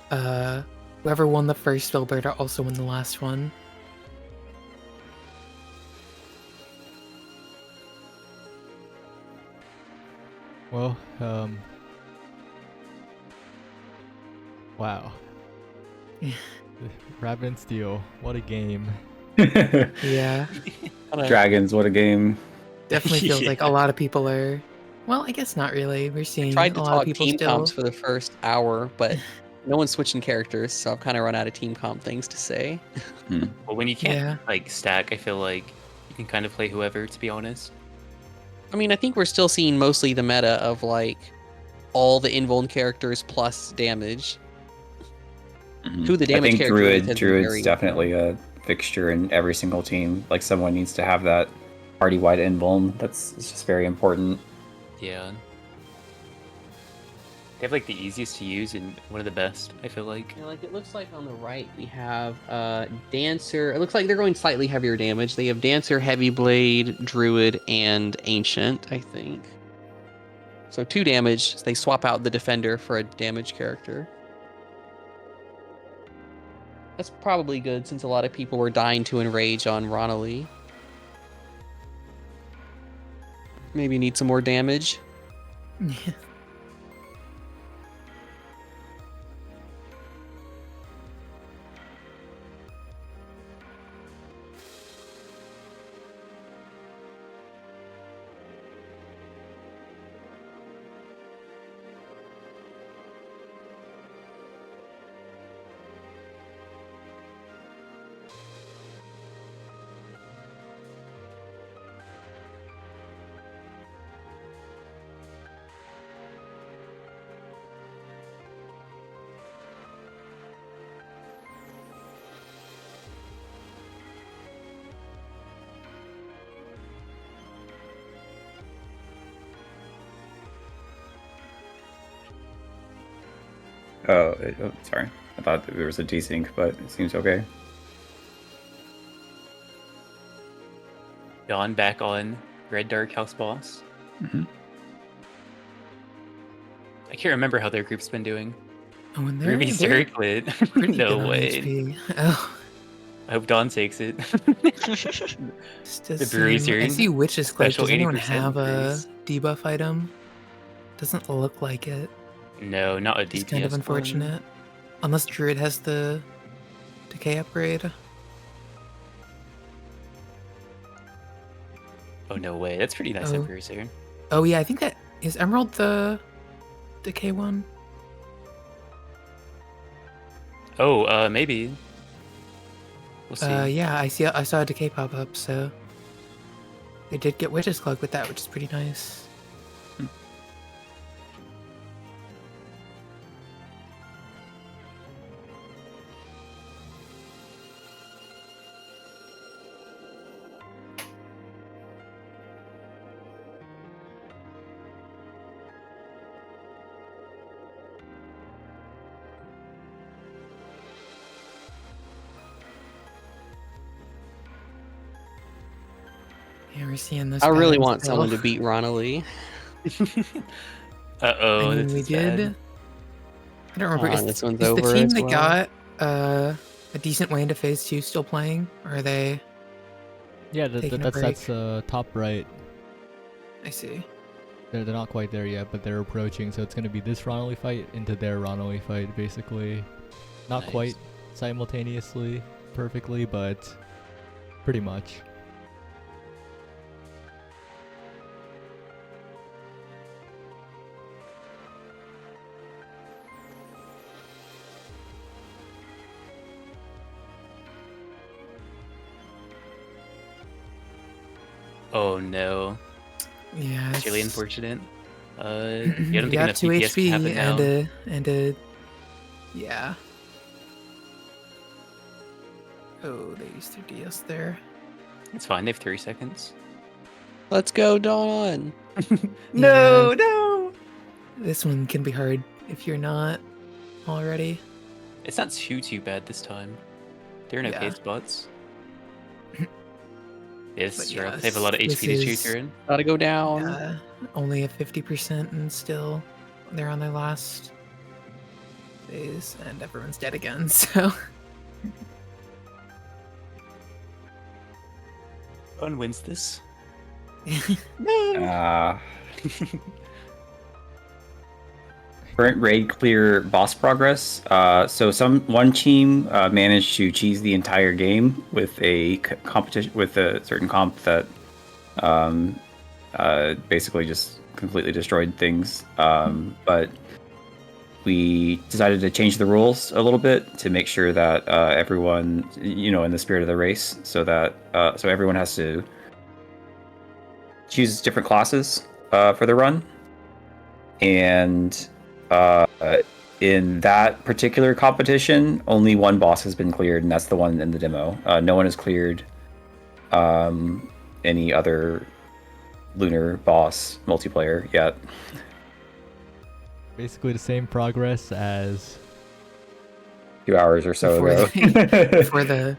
whoever won the first Spellbirda also won the last one. Well, wow. Rabbit and Steel, what a game. Yeah, Dragons, what a game. definitely feels like Yeah. a lot of people are. Well, I guess not really. We're seeing Tried a to lot of talk people team still. comps for the first hour, but no one's switching characters, so I've kind of run out of team comp things to say. Well, when you can't Yeah. like stack, I feel like you can kind of play whoever, to be honest. I mean, I think we're still seeing mostly the meta of like all the invuln characters plus damage. Who the I damage think character is has been Druid's very- definitely a fixture in every single team. Like someone needs to have that party-wide invuln. It's just very important. Yeah. They have like the easiest to use and one of the best, I feel like. Yeah, like it looks like on the right we have Dancer. It looks like they're going slightly heavier damage. They have Dancer, Heavy Blade, Druid, and Ancient, I think. So 2 damage. They swap out the Defender for a damage character. That's probably good since a lot of people were dying to Enrage on Ronali. Maybe need some more damage. Oh, sorry. I thought there was a desync, but it seems okay. Dawn back on Red Dark House Boss. Mm-hmm. I can't remember how their group's been doing. Oh, and they're, Ruby they're Circlet. pretty No good on way. HP. Oh, I hope Dawn takes it. this does The seem... Bruiser. I see Witch's Cloak. Special Does anyone 80% have a increase. debuff item? Doesn't look like it. No, not a DPS. It's kind of one. unfortunate. Unless Druid has the decay upgrade. Oh no way. That's pretty nice Oh. on Bruiser. Oh yeah, I think that is Emerald the decay one. Oh, maybe. We'll see. Yeah, I saw a decay pop up, so they did get Witch's Cloak with that, which is pretty nice. Yeah, we're seeing this. I really pattern want still. someone to beat Ronali. Uh-oh, I mean, this we is bad. did. I don't remember. Come on, this one's is the over team as that well. got a decent way into phase 2 still playing, or are they? Yeah, Taking a that's top right. I see. They're not quite there yet, but they're approaching. So it's going to be this Ronali fight into their Ronali fight, basically. Not Nice. quite simultaneously, perfectly, but pretty much. Oh no. Yeah, It's really it's- unfortunate. You don't You think got enough 2 DPS can HP happen now. and a yeah. Oh, they used their DS there. It's fine, they have 30 seconds. Let's go, Dawn. No, no! This one can be hard if you're not already. It's not too bad this time. They're in okay Yeah. spots. Yes, But sure. yeah, They have a lot of this HP to shoot is- through. Gotta go down. Only a 50% and still they're on their last phase and everyone's dead again, so Dawn wins this. Current raid clear boss progress. So one team managed to cheese the entire game with a competition with a certain comp that basically just completely destroyed things. But we decided to change the rules a little bit to make sure that everyone, in the spirit of the race, so that so everyone has to choose different classes for the run, and in that particular competition, only one boss has been cleared, and that's the one in the demo. No one has cleared any other lunar boss multiplayer yet. Basically the same progress as 2 hours or so before ago.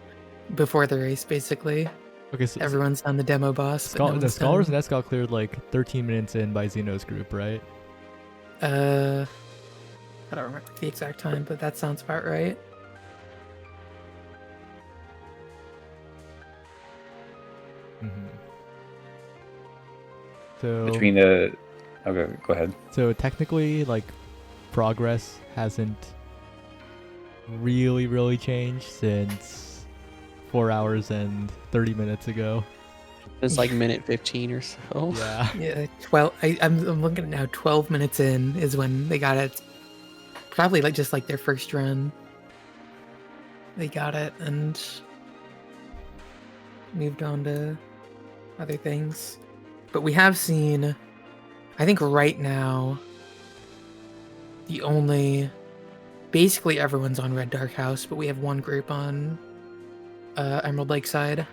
before the race, basically. okay. So Everyone's on the demo boss. But no the one's Scholars done- Nest got cleared like 13 minutes in by Xeno's group, right? I don't remember the exact time, but that sounds about right. Mm-hmm. So Between the okay, go ahead. So technically, like, progress hasn't really changed since 4 hours and 30 minutes ago. It's like minute 15 or so. Yeah. Yeah, 12. I'm looking at now. 12 minutes in is when they got it. Probably like just like their first run. They got it and moved on to other things. But we have seen, I think right now, basically everyone's on Red Dark House, but we have one group on Emerald Lake side.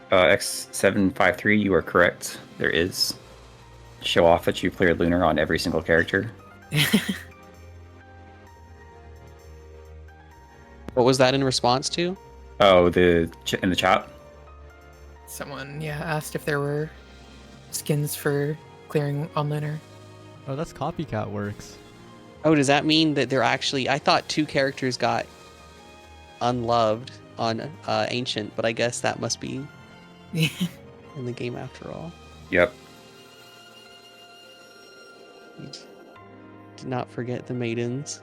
X753, you are correct. There is show off that you cleared Lunar on every single character. What was that in response to? Oh, in the chat. Someone, asked if there were skins for clearing on Lunar. Oh, that's copycat works. Oh, does that mean that they're actually? I thought 2 characters got unloved on Ancient, but I guess that must be in the game after all. Yep. You did not forget the maidens.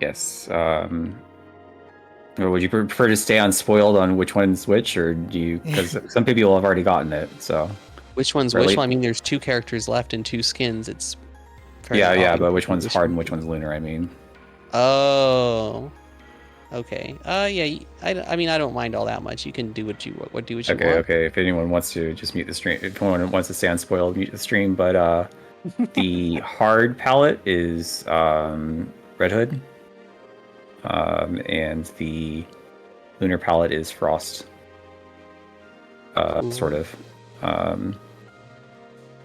Yes. Or would you prefer to stay unspoiled on which one's which, or do you? Because some people have already gotten it. So. Which one's Really? which? Well, I mean, there's 2 characters left and 2 skins. It's fairly Yeah, obvious but which one's hard and which one's Lunar? I mean. Oh. Okay. Yeah. I mean, I don't mind all that much. You can do what you want. Okay. If anyone wants to just mute the stream, if anyone wants to stay unspoiled, mute the stream. But the hard palette is Red Hood, and the Lunar palette is Frost. Sort of.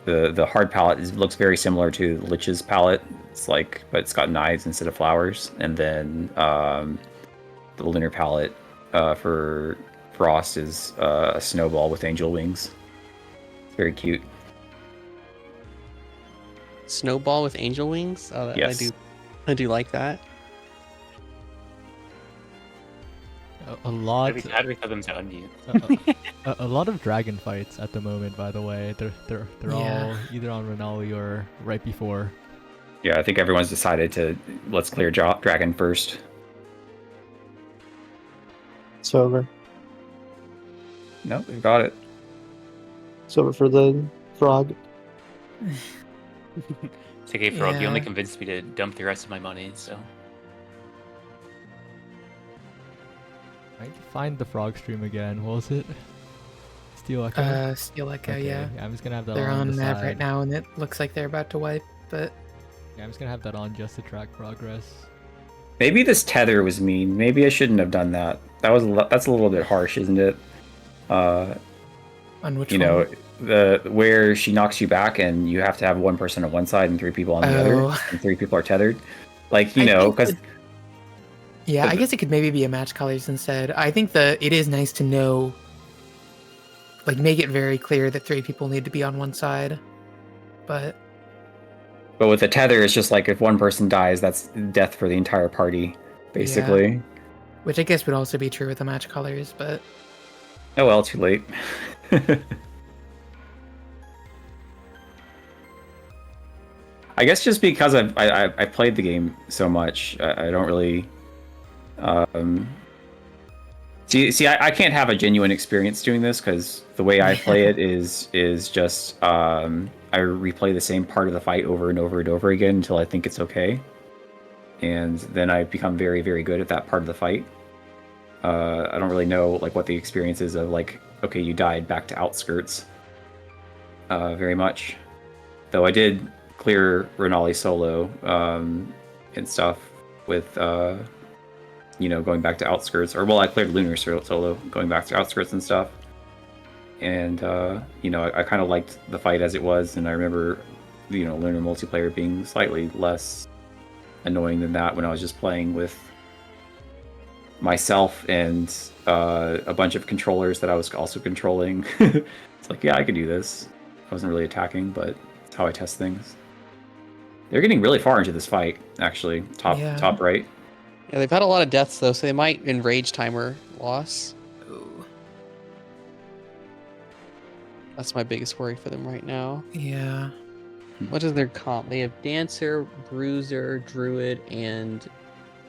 The hard palette looks very similar to Lich's palette. It's like, but it's got knives instead of flowers, and then the Lunar palette for Frost is a snowball with angel wings. It's very cute. Snowball with angel wings. Oh, Yes. I do like that. A lot. I'd wait for them to unmute. A lot of dragon fights at the moment. By the way, they're all either on Renali or right before. Yeah, I think everyone's decided to let's clear Dragon first. It's over. No, we've got it. It's over for the frog. It's okay, Frog. You only Yeah. convinced me to dump the rest of my money, so. I need to find the frog stream again. What was it? Steel Echo. Steel Echo, Okay, yeah. I'm just gonna have that They're on on the Nav side. right now, and it looks like they're about to wipe, but Yeah, I'm just gonna have that on just to track progress. Maybe this tether was mean. Maybe I shouldn't have done that. That's a little bit harsh, isn't it? on which You one? know, the where she knocks you back and you have to have one person on one side and 3 people on the other, Oh. and 3 people are tethered. Like, I think because Yeah, I guess it could maybe be a match colors instead. I think it is nice to know, like, make it very clear that 3 people need to be on one side. But with the tether, it's just like if one person dies, that's death for the entire party, basically. which I guess would also be true with the match colors. But Oh well, too late. I guess just because I played the game so much, I don't really. I can't have a genuine experience doing this because the way I play it is just I replay the same part of the fight over and over and over again until I think it's okay, and then I become very, very good at that part of the fight. I don't really know like what the experience is of like, okay, you died, back to outskirts. Very much, though I did clear Renali solo and stuff with going back to outskirts, or well, I cleared Lunar solo going back to outskirts and stuff. And I kind of liked the fight as it was, and I remember Lunar multiplayer being slightly less annoying than that when I was just playing with myself and a bunch of controllers that I was also controlling. It's like, yeah, I could do this. I wasn't really attacking, but it's how I test things. They're getting really far into this fight, actually. Top right. Yeah, they've had a lot of deaths though, so they might enrage timer loss. ooh, That's my biggest worry for them right now. yeah, What is their comp? They have Dancer, Bruiser, Druid, and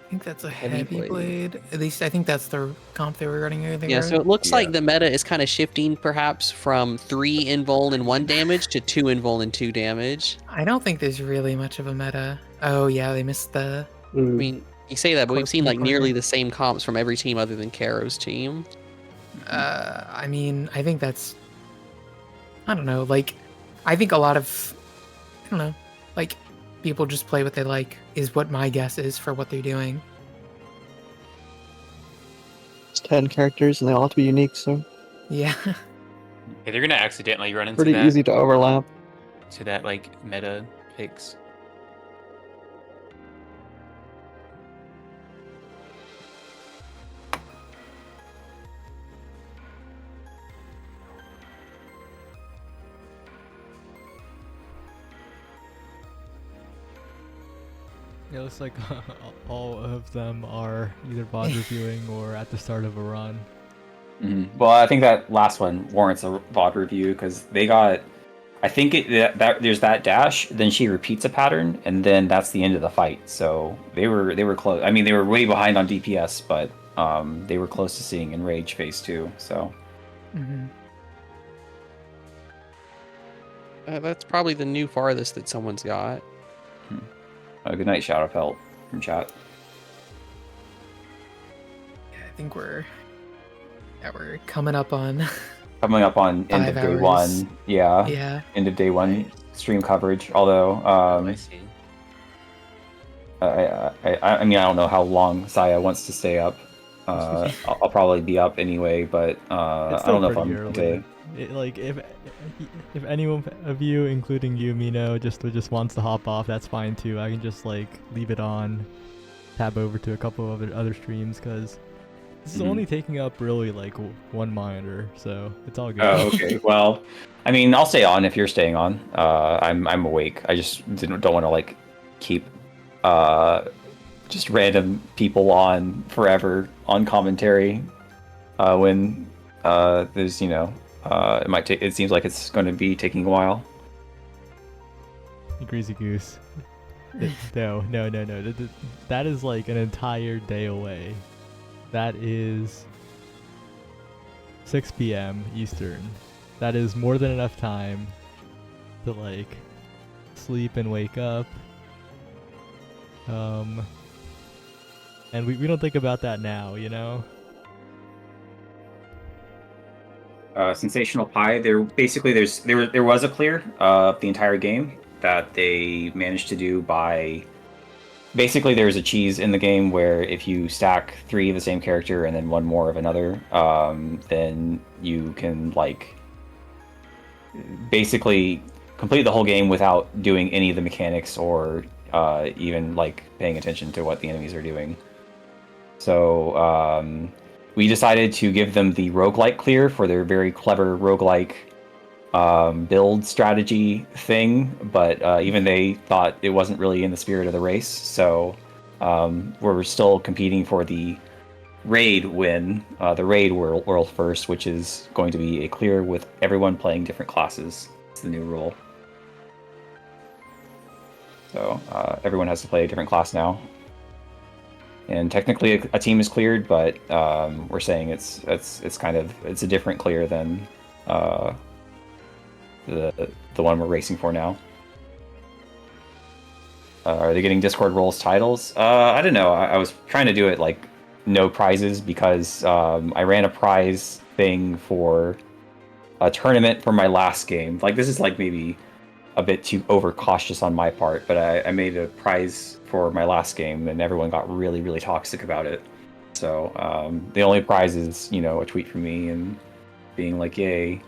I think that's a Heavy heavy blade. blade. At least I think that's the comp they were running earlier. yeah. So it looks Yeah. like the meta is kind of shifting, perhaps from 3 invuln and 1 damage to 2 invuln and 2 damage. I don't think there's really much of a meta. Oh yeah, they missed the. I mean, you say that, but we've seen like Corruption nearly Corner. the same comps from every team other than Karo's team. I mean, I think that's. I don't know. Like, I think a lot of. I don't know. Like, people just play what they like, is what my guess is for what they're doing. It's 10 characters and they all have to be unique, so Yeah. Hey, they're gonna accidentally run into pretty that. easy to overlap. to that like meta picks. It looks like all of them are either VOD reviewing or at the start of a run. Well, I think that last one warrants a VOD review because they got. I think that there's that dash, then she repeats a pattern, and then that's the end of the fight. So they were close. I mean, they were way behind on DPS, but they were close to seeing Enrage phase 2. So That's probably the new farthest that someone's got. good night, Shadow Pelt from chat. Yeah, I think we're coming up on Coming up on end 5 of day hours. one. Yeah. Yeah. End of day one stream coverage. Although I see. I mean I don't know how long Saya wants to stay up. I'll probably be up anyway, but It's I still don't know if pretty I'm early. okay. Like if anyone of you, including you, Mino, just wants to hop off, that's fine too. I can just like leave it on, tab over to a couple of other streams because this is only taking up really like one monitor, so it's all good. Oh, okay. Well, I mean, I'll stay on if you're staying on. I'm awake. I just don't want to like keep just random people on forever on commentary when there's it might take. It seems like it's going to be taking a while. Greasy goose. No. That is like an entire day away. That is 6 p.m. Eastern. That is more than enough time to like sleep and wake up. And we don't think about that now, you know? Sensational Pie. There was a clear of the entire game that they managed to do by. Basically, there's a cheese in the game where if you stack 3 of the same character and then 1 more of another, then you can like basically complete the whole game without doing any of the mechanics or even like paying attention to what the enemies are doing. So we decided to give them the roguelike clear for their very clever roguelike build strategy thing, but even they thought it wasn't really in the spirit of the race. So we're still competing for the raid win, the raid world first, which is going to be a clear with everyone playing different classes. It's the new rule. So everyone has to play a different class now. And technically a team is cleared, but we're saying it's a different clear than the one we're racing for now. Are they getting Discord roles titles? I don't know. I was trying to do it like no prizes because I ran a prize thing for a tournament for my last game. Like this is like maybe a bit too overcautious on my part, but I made a prize for my last game and everyone got really, really toxic about it. So the only prize is, a tweet from me and being like, yay,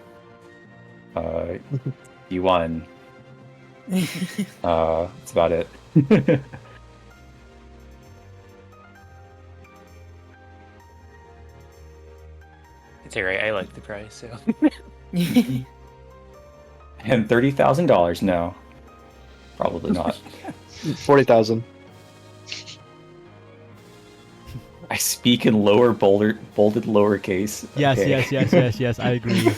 you won. That's about it. It's alright. I like the price, so. And $30,000? No, probably not. 40,000. I speak in bolded lowercase. Yes, Okay. yes. I agree.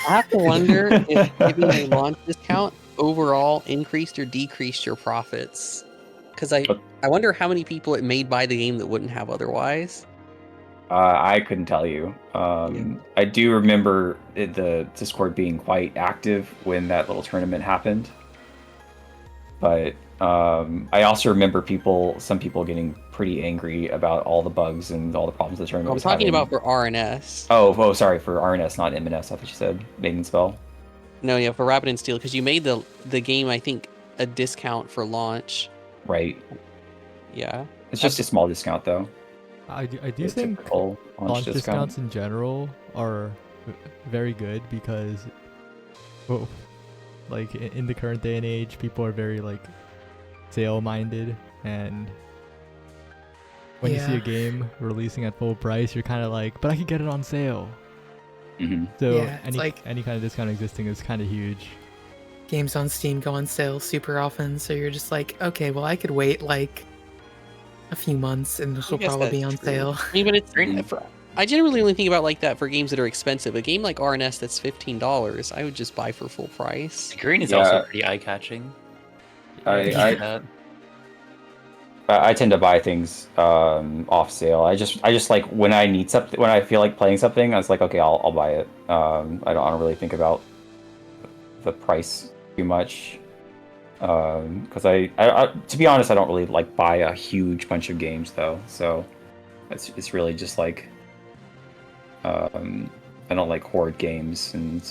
I have to wonder if giving a launch discount overall increased or decreased your profits. Because I wonder how many people it made buy the game that wouldn't have otherwise. I couldn't tell you. I do remember the Discord being quite active when that little tournament happened. But I also remember some people getting pretty angry about all the bugs and all the problems the tournament I'm was talking having. about for RNS. Oh, sorry, for RNS, not MNS. I thought you said Maiden Spell. No, yeah, for Rapid and Steel, because you made the game, I think, a discount for launch. Right. Yeah. It's just a small discount, though. I do The think typical launch discount. discounts in general are very good because well, like in the current day and age, people are very like sale minded, and when you see Yeah. a game releasing at full price, you're kind of like, but I could get it on sale. Hmm. So Yeah, it's like- any kind of discount existing is kind of huge. Games on Steam go on sale super often, so you're just like, okay, well, I could wait like a few months and this I will guess probably be that's on true. sale. I mean, but it's Mhm. I generally only think about like that for games that are expensive. A game like RNS that's $15, I would just buy for full price. The green is Yeah. also pretty eye catching. I tend to buy things off sale. I just like when I need something, when I feel like playing something, I was like, okay, I'll buy it. I don't really think about the price too much. Because I to be honest, I don't really like buy a huge bunch of games though. So it's really just like I don't like hoard games and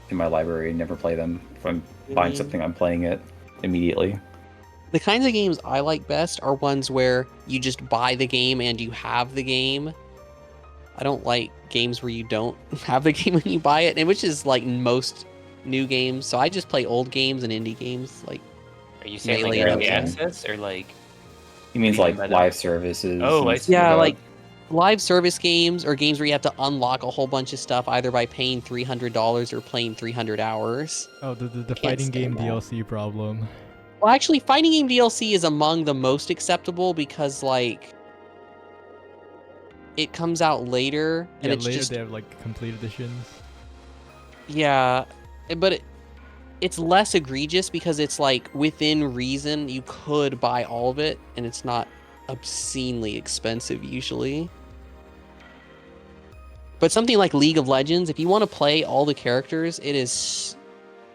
in my library and never play them. If I'm buying something, I'm playing it immediately. The kinds of games I like best are ones where you just buy the game and you have the game. I don't like games where you don't have the game when you buy it, and which is like most new games. So I just play old games and indie games. Like, Are you saying like Melee and early Outlast. access or like? He means What do you like mean by that? live services. Oh, and I see. stuff yeah, that. like live service games or games where you have to unlock a whole bunch of stuff either by paying $300 or playing 300 hours. Oh, the Can't fighting game stand that. DLC problem. Well, actually, fighting game DLC is among the most acceptable because, like, it comes out later, and Yeah, it's later just they have like complete editions. yeah, but it's less egregious because it's like within reason. You could buy all of it, and it's not obscenely expensive usually. But something like League of Legends, if you want to play all the characters, it is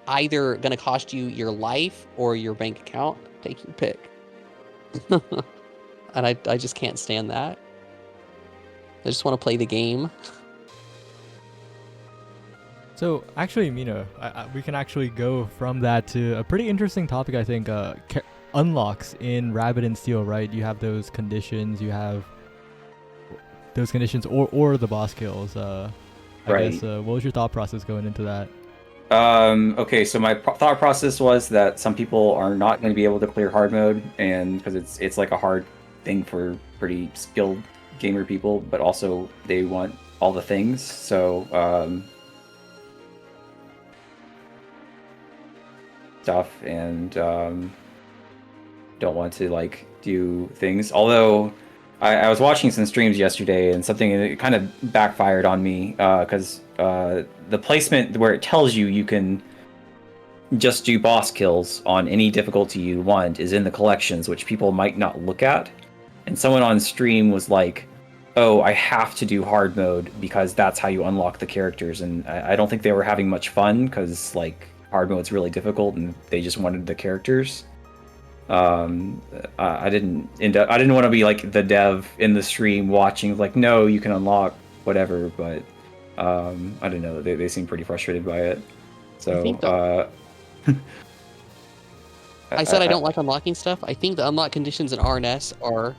either going to cost you your life or your bank account. Take your pick. And I just can't stand that. I just want to play the game. So actually, Mina, we can actually go from that to a pretty interesting topic. I think unlocks in Rabbit and Steel, right? You have those conditions. You have those conditions, or the boss kills. I Right. guess. What was your thought process going into that? Okay, so my thought process was that some people are not going to be able to clear hard mode, and because it's like a hard thing for pretty skilled gamer people, but also they want all the things. So stuff and don't want to like do things. Although I was watching some streams yesterday and something it kind of backfired on me because the placement where it tells you you can just do boss kills on any difficulty you want is in the collections, which people might not look at. And someone on stream was like, "Oh, I have to do hard mode because that's how you unlock the characters." And I don't think they were having much fun because like hard mode's really difficult and they just wanted the characters. I didn't want to be like the dev in the stream watching like, no, you can unlock whatever, but I don't know, they seem pretty frustrated by it. So I think I said I don't like unlocking stuff. I think the unlock conditions in RNS are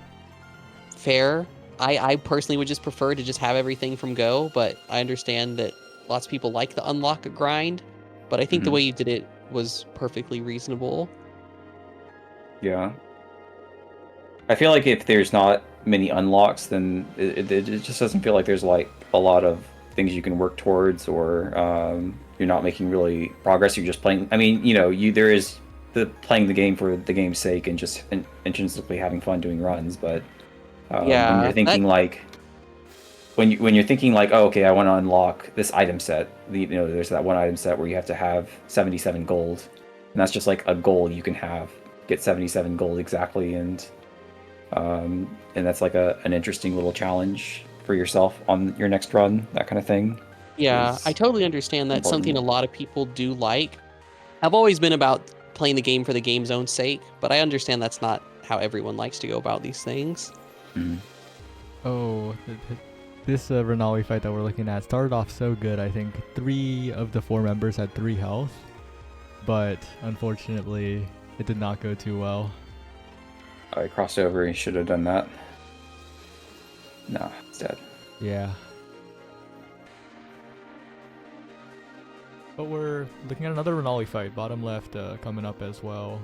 fair. I personally would just prefer to just have everything from go, but I understand that lots of people like the unlock grind. But I think the Mhm. way you did it was perfectly reasonable. Yeah. I feel like if there's not many unlocks, then it just doesn't feel like there's like a lot of things you can work towards, or you're not making really progress. You're just playing. I mean, you know, there is the playing the game for the game's sake and just intrinsically having fun doing runs. But when Yeah, you're thinking like when you're thinking like, oh, okay, I want to unlock this item set. You know, there's that one item set where you have to have 77 gold, and that's just like a goal you can have. Get 77 gold exactly, and that's like an interesting little challenge for yourself on your next run, that kind of thing. Yeah, is I totally understand that's important. something a lot of people do like. I've always been about playing the game for the game's own sake, but I understand that's not how everyone likes to go about these things. Mhm. Oh, this Renali fight that we're looking at started off so good. I think 3 of the 4 members had 3 health, but unfortunately, it did not go too well. I crossed over and should have done that. No, it's dead. Yeah. But we're looking at another Renali fight, bottom left, coming up as well.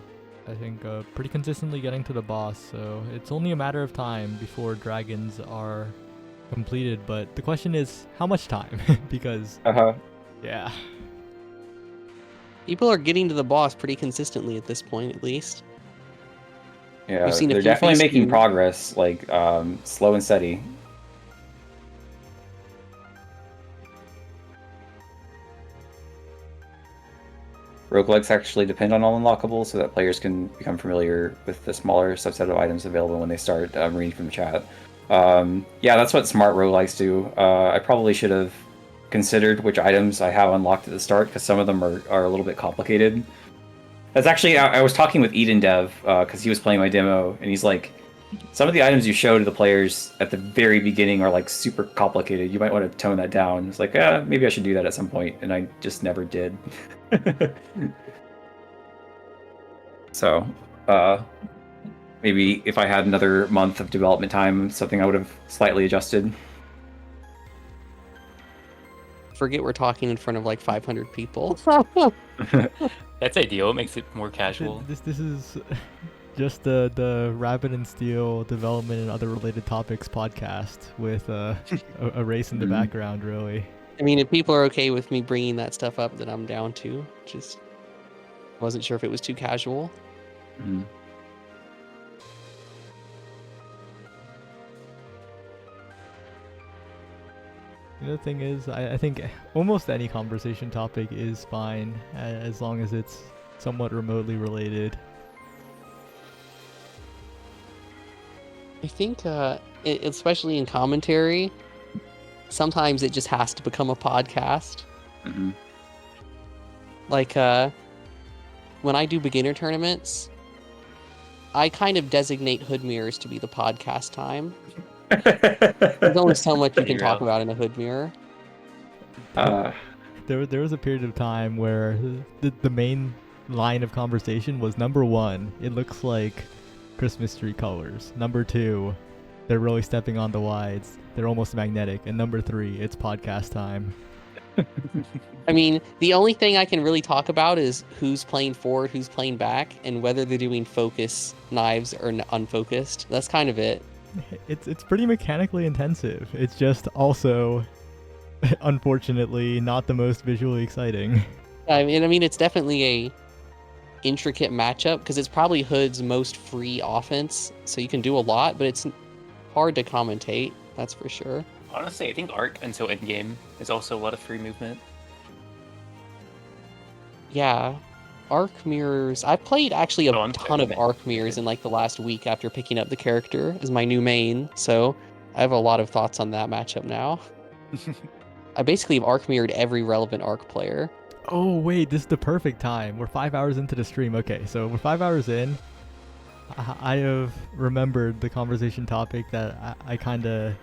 I think pretty consistently getting to the boss, so it's only a matter of time before dragons are completed. But the question is, how much time? Because, yeah. People are getting to the boss pretty consistently at this point, at least. Yeah, We've seen a they're few definitely phase making two- progress, like slow and steady. Roguelikes actually depend on all unlockables so that players can become familiar with the smaller subset of items available when they start reading from the chat. Yeah, that's what smart roguelikes do. I probably should have considered which items I have unlocked at the start, because some of them are a little bit complicated. That's actually, I was talking with Eden Dev, because he was playing my demo, and he's like, some of the items you show to the players at the very beginning are like super complicated. You might want to tone that down. It's like, maybe I should do that at some point, and I just never did. So, maybe if I had another month of development time, something I would have slightly adjusted. Forget we're talking in front of like 500 people. That's ideal. It makes it more casual. This is just the Rabbit and Steel development and other related topics podcast with a race in the background, really. I mean, if people are okay with me bringing that stuff up, then I'm down to. Just wasn't sure if it was too casual. Mhm. The other thing is, I think almost any conversation topic is fine as long as it's somewhat remotely I think, especially in commentary, sometimes it just has to become a podcast. Mm-hmm. Like, when I do beginner tournaments, I kind of designate hood mirrors to be the podcast time. There's only so much you can talk about in a hood mirror. There was a period of time where the main line of conversation was, number one, it looks like Christmas tree colors. Number two, they're really stepping on the wides. They're almost magnetic. And number three, it's podcast time. I mean, the only thing I can really talk about is who's playing forward, who's playing back, and whether they're doing focus knives or unfocused. That's kind of it. It's pretty mechanically intensive. It's just also, unfortunately, not the most visually exciting. I mean, it's definitely a intricate matchup because it's probably Hood's most free offense, so you can do a lot, but it's hard to commentate. That's for sure. Honestly, I think Arc until endgame is also a lot of free movement. Yeah. Arc mirrors. I played actually a Oh, I'm ton of sorry. arc mirrors in like the last week after picking up the character as my new main, so I have a lot of thoughts on that matchup now. I basically have arc mirrored every relevant arc player. Oh, wait, this is the perfect time. We're 5 hours into the stream. Okay, so we're 5 hours in. I have remembered the conversation topic that I kind of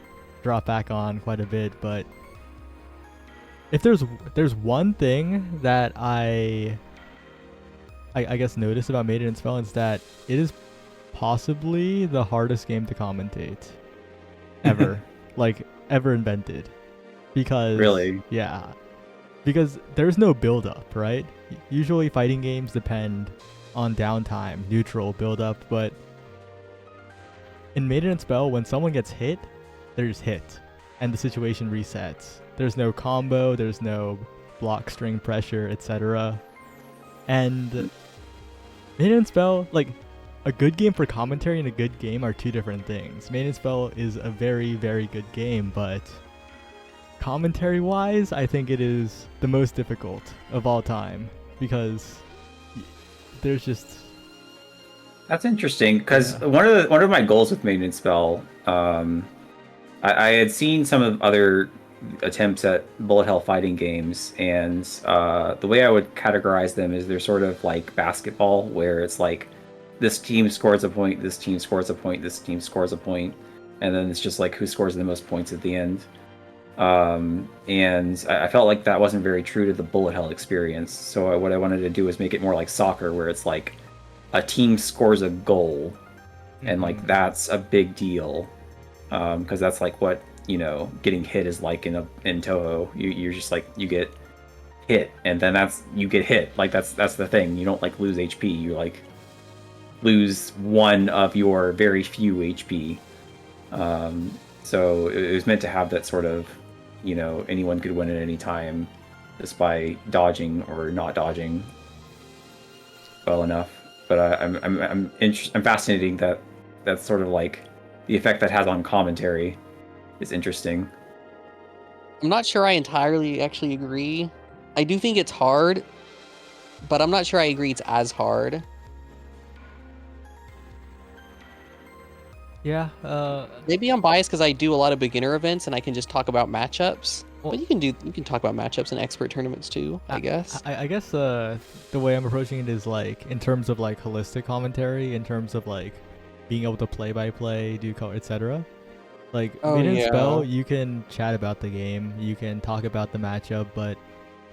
drop back on quite a bit, but if there's one thing that I guess noticed about Maiden and Spell, is that it is possibly the hardest game to commentate ever, like ever invented. Because Really? Yeah, because there's no build up, right? Usually fighting games depend on downtime, neutral, build up, but in Maiden and Spell, when someone gets hit, they're just hit, and the situation resets. There's no combo, there's no block string pressure, etc. And Maiden and Spell, like, a good game for commentary and a good game are two different things. Maiden and Spell is a very, very good game, but commentary-wise, I think it is the most difficult of all time, because there's just... That's interesting, because one of my goals with Maiden and Spell, I had seen some of other attempts at bullet hell fighting games, and the way I would categorize them is they're sort of like basketball, where it's like this team scores a point, this team scores a point, this team scores a point, and then it's just like who scores the most points at the end. And I felt like that wasn't very true to the bullet hell experience. So what I wanted to do was make it more like soccer, where it's like a team scores a goal, and like that's a big deal, because that's like what, you know, getting hit is like in Toho. You're just like, you get hit, and then you get hit. Like that's the thing. You don't like lose HP. You like lose one of your very few HP. So it was meant to have that sort of, anyone could win at any time, just by dodging or not dodging well enough. But I'm fascinating that that's sort of like the effect that has on commentary is interesting. I'm not sure I entirely actually agree. I do think it's hard, but I'm not sure I agree it's as hard. Yeah. Maybe I'm biased because I do a lot of beginner events and I can just talk about matchups. Well- But you can talk about matchups in expert tournaments too, I guess. I guess the way I'm approaching it is like in terms of like holistic commentary, in terms of like being able to play by play, do color, etc. Like Maiden yeah. Spell, you can chat about the game, you can talk about the matchup, but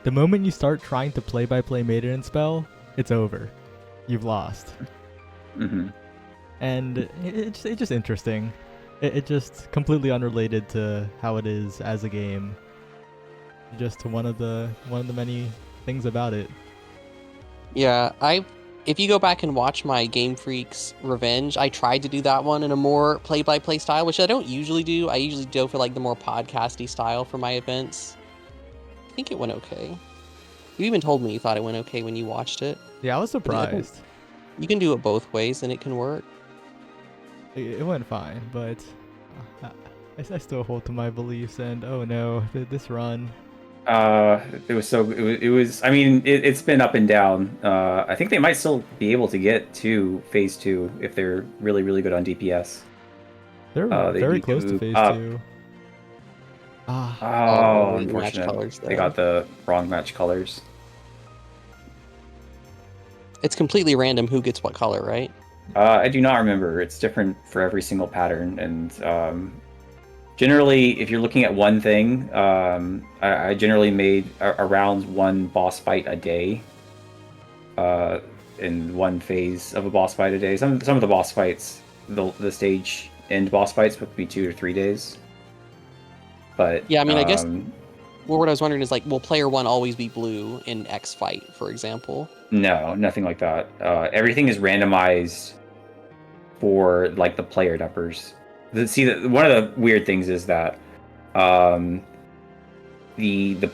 the moment you start trying to play by play Maiden Spell, it's over. You've lost. Mm-hmm. And it's just interesting. It just completely unrelated to how it is as a game. Just one of the many things about it. Yeah, if you go back and watch my Game Freaks Revenge, I tried to do that one in a more play-by-play style, which I don't usually do. I usually go for like the more podcasty style for my events. I think it went okay. You even told me you thought it went okay when you watched it. Yeah, I was surprised. You can do it both ways and it can work. It went fine, but I still hold to my beliefs. And oh no, this run. It was. I mean, it's been up and down. I think they might still be able to get to phase 2 if they're really, really good on DPS. They're They very need close to move phase up. 2. Oh, we match unfortunate. colors They there. got the wrong match colors. It's completely random who gets what color, right? I do not remember. It's different for every single pattern, and generally, if you're looking at one thing, I generally made around one boss fight a day. In one phase of a boss fight a day. Some of the boss fights, the stage end boss fights, would be 2 or 3 days. But Yeah, I mean, I guess what I was wondering is like, will player 1 always be blue in X fight, for example? no, nothing like that. Everything is randomized for like the player numbers. One of the weird things is that the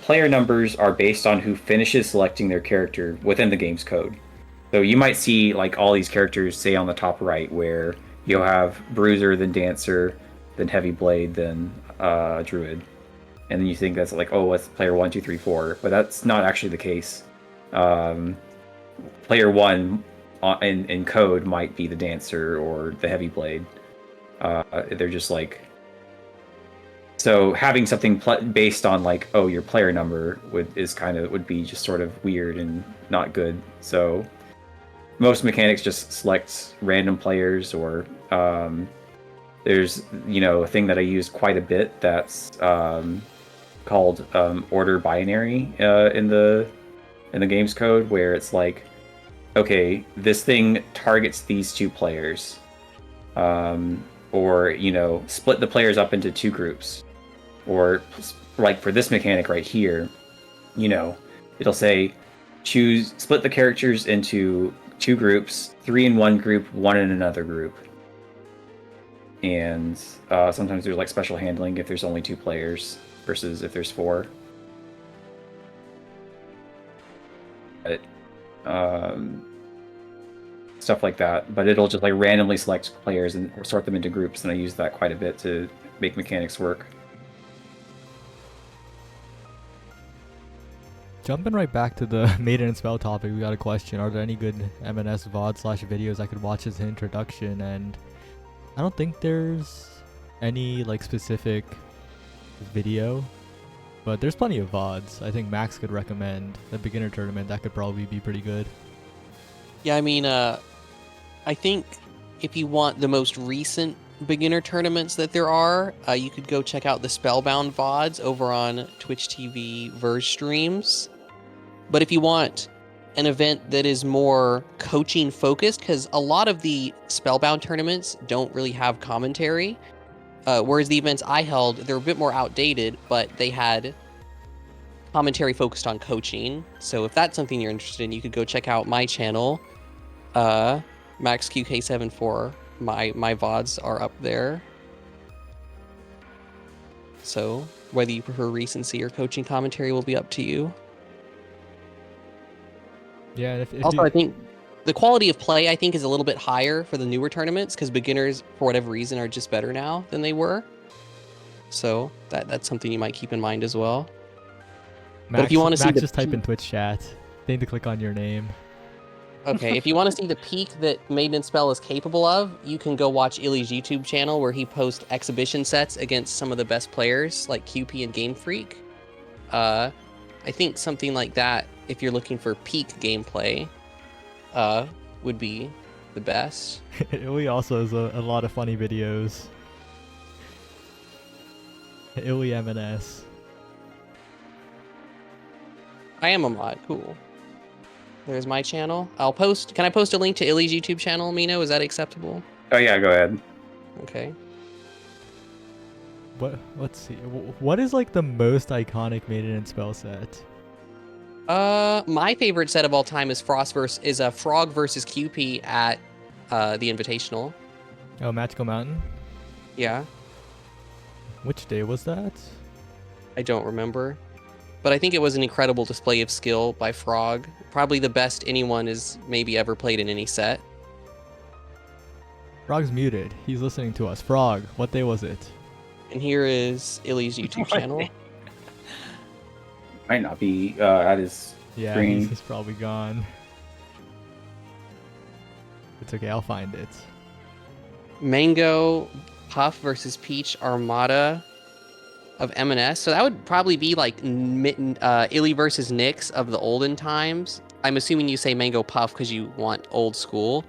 player numbers are based on who finishes selecting their character within the game's code. So you might see like all these characters, say on the top right, where you'll have Bruiser, then Dancer, then Heavy Blade, then Druid, and then you think that's like, oh, what's player 1, 2, 3, 4? But that's not actually the case. Player 1 in code might be the Dancer or the Heavy Blade. They're just like, so having something based on like, oh, your player number would be just sort of weird and not good. So most mechanics just select random players, or there's a thing that I use quite a bit that's called order binary in the game's code, where it's like, okay, this thing targets these 2 players, or split the players up into 2 groups, or like for this mechanic right here, it'll say split the characters into 2 groups, 3 in one group, 1 in another group. And sometimes there's like special handling if there's only 2 players versus if there's 4. But, stuff like that. But it'll just like randomly select players and sort them into groups, and I use that quite a bit to make mechanics work. Jumping right back to the Maiden and Spell topic, we got a question. Are there any good MNS VOD/videos I could watch as an introduction? And I don't think there's any like specific video, but there's plenty of VODs. I think Max could recommend a beginner tournament that could probably be pretty good. Yeah, I mean, I think if you want the most recent beginner tournaments that there are, you could go check out the Spellbound VODs over on Twitch TV Verge streams. But if you want an event that is more coaching focused, because a lot of the Spellbound tournaments don't really have commentary, whereas the events I held, they're a bit more outdated, but they had commentary focused on coaching. So if that's something you're interested in, you could go check out my channel, MaxQK74. My VODs are up there. So whether you prefer recency or coaching commentary will be up to you. Yeah, if Also, you, I think the quality of play, I think, is a little bit higher for the newer tournaments because beginners, for whatever reason, are just better now than they were. So that's something you might keep in mind as well. Max, if you wanna see Max the just type peak- in Twitch chat. They need to click on your name. Okay, if you want to see the peak that Maiden and Spell is capable of, you can go watch Illy's YouTube channel where he posts exhibition sets against some of the best players like QP and Game Freak. I think something like that, if you're looking for peak gameplay, would be the best. Illy also has a lot of funny videos. Illy MNS. I am a mod. Cool. There's my channel. Can I post a link to Illy's YouTube channel, Mino? Is that acceptable? Oh yeah, go ahead. Okay. Let's see. What is like the most iconic Maiden and Spell set? My favorite set of all time is Frog versus QP at the Invitational. Oh, Magical Mountain? Yeah, Which day was that? I don't remember. But I think it was an incredible display of skill by Frog. Probably the best anyone has maybe ever played in any set. Frog's muted. He's listening to us. Frog, what day was it? And here is Illy's YouTube channel. Might not be at his Yeah, screen. he's probably gone. It's okay, I'll find it. Mango Puff versus Peach Armada of M&S. So that would probably be like Illy versus Nyx of the olden times. I'm assuming you say Mango Puff because you want old school.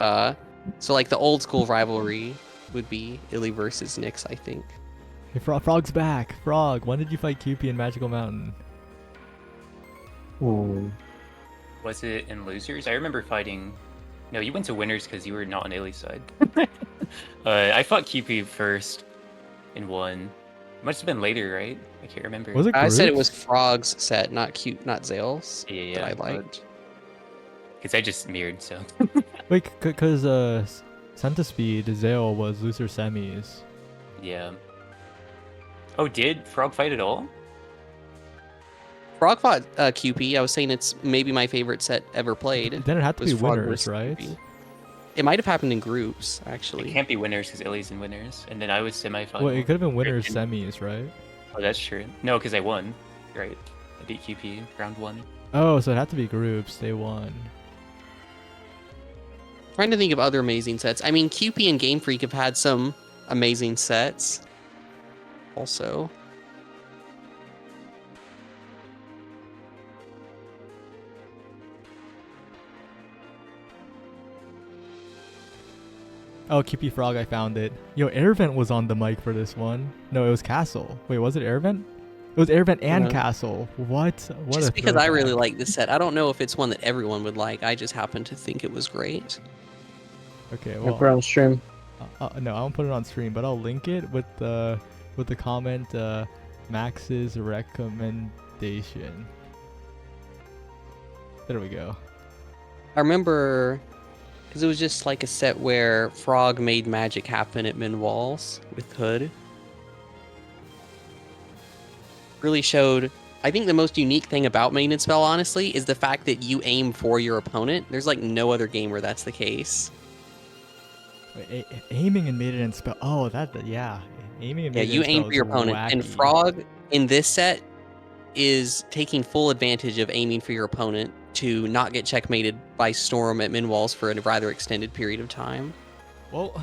So like the old school rivalry would be Illy versus Nyx, I think. Hey, Frog's back. Frog, when did you fight QP in Magical Mountain? Ooh. Was it in losers? I remember fighting. No, you went to winners because you were not on Illy's side. I fought QP first and won. Must have been later, right? I can't remember. Was it I said it groups? was Frog's set, not Zale's. Yeah, That I liked. Because I just mirrored, so. Wait, because Centispeed Zale was loser semis. Yeah. Oh, did Frog fight at all? Frog fought QP. I was saying it's maybe my favorite set ever played. Then it had to was be Frog winners, versus right? QP. It might have happened in groups, It actually. can't be winners because Illy's in winners, and then I was semifinal. Well, it could have been winners Freaking- semis, right? Oh, that's true. No, because I won. Right. I beat QP round 1. Oh, so it had to be groups. They won. Trying to think of other amazing sets. I mean, QP and Game Freak have had some amazing sets. Also. Oh, QP Frog, I found it. Yo, Airvent was on the mic for this one. No, it was Castle. Wait, was it Airvent? It was Airvent and No. Castle. What? What Just a because I really throwback. like this set. I don't know if it's one that everyone would like. I just happen to think it was great. Okay, If well, we're on stream. no, I won't put it on stream, but I'll link it with the comment Max's recommendation. There we go. I remember because it was just like a set where Frog made magic happen at Min Walls with Hood. Really showed. I think the most unique thing about Maiden Spell, honestly, is the fact that you aim for your opponent. There's like no other game where that's the case. Wait, aiming and Maiden and Spell. Oh, yeah. Aiming and Yeah, Maiden you and aim Spell for your is opponent. And wacky. Frog in this set is taking full advantage of aiming for your opponent to not get checkmated by Storm at Min Walls for a rather extended period of time. Well,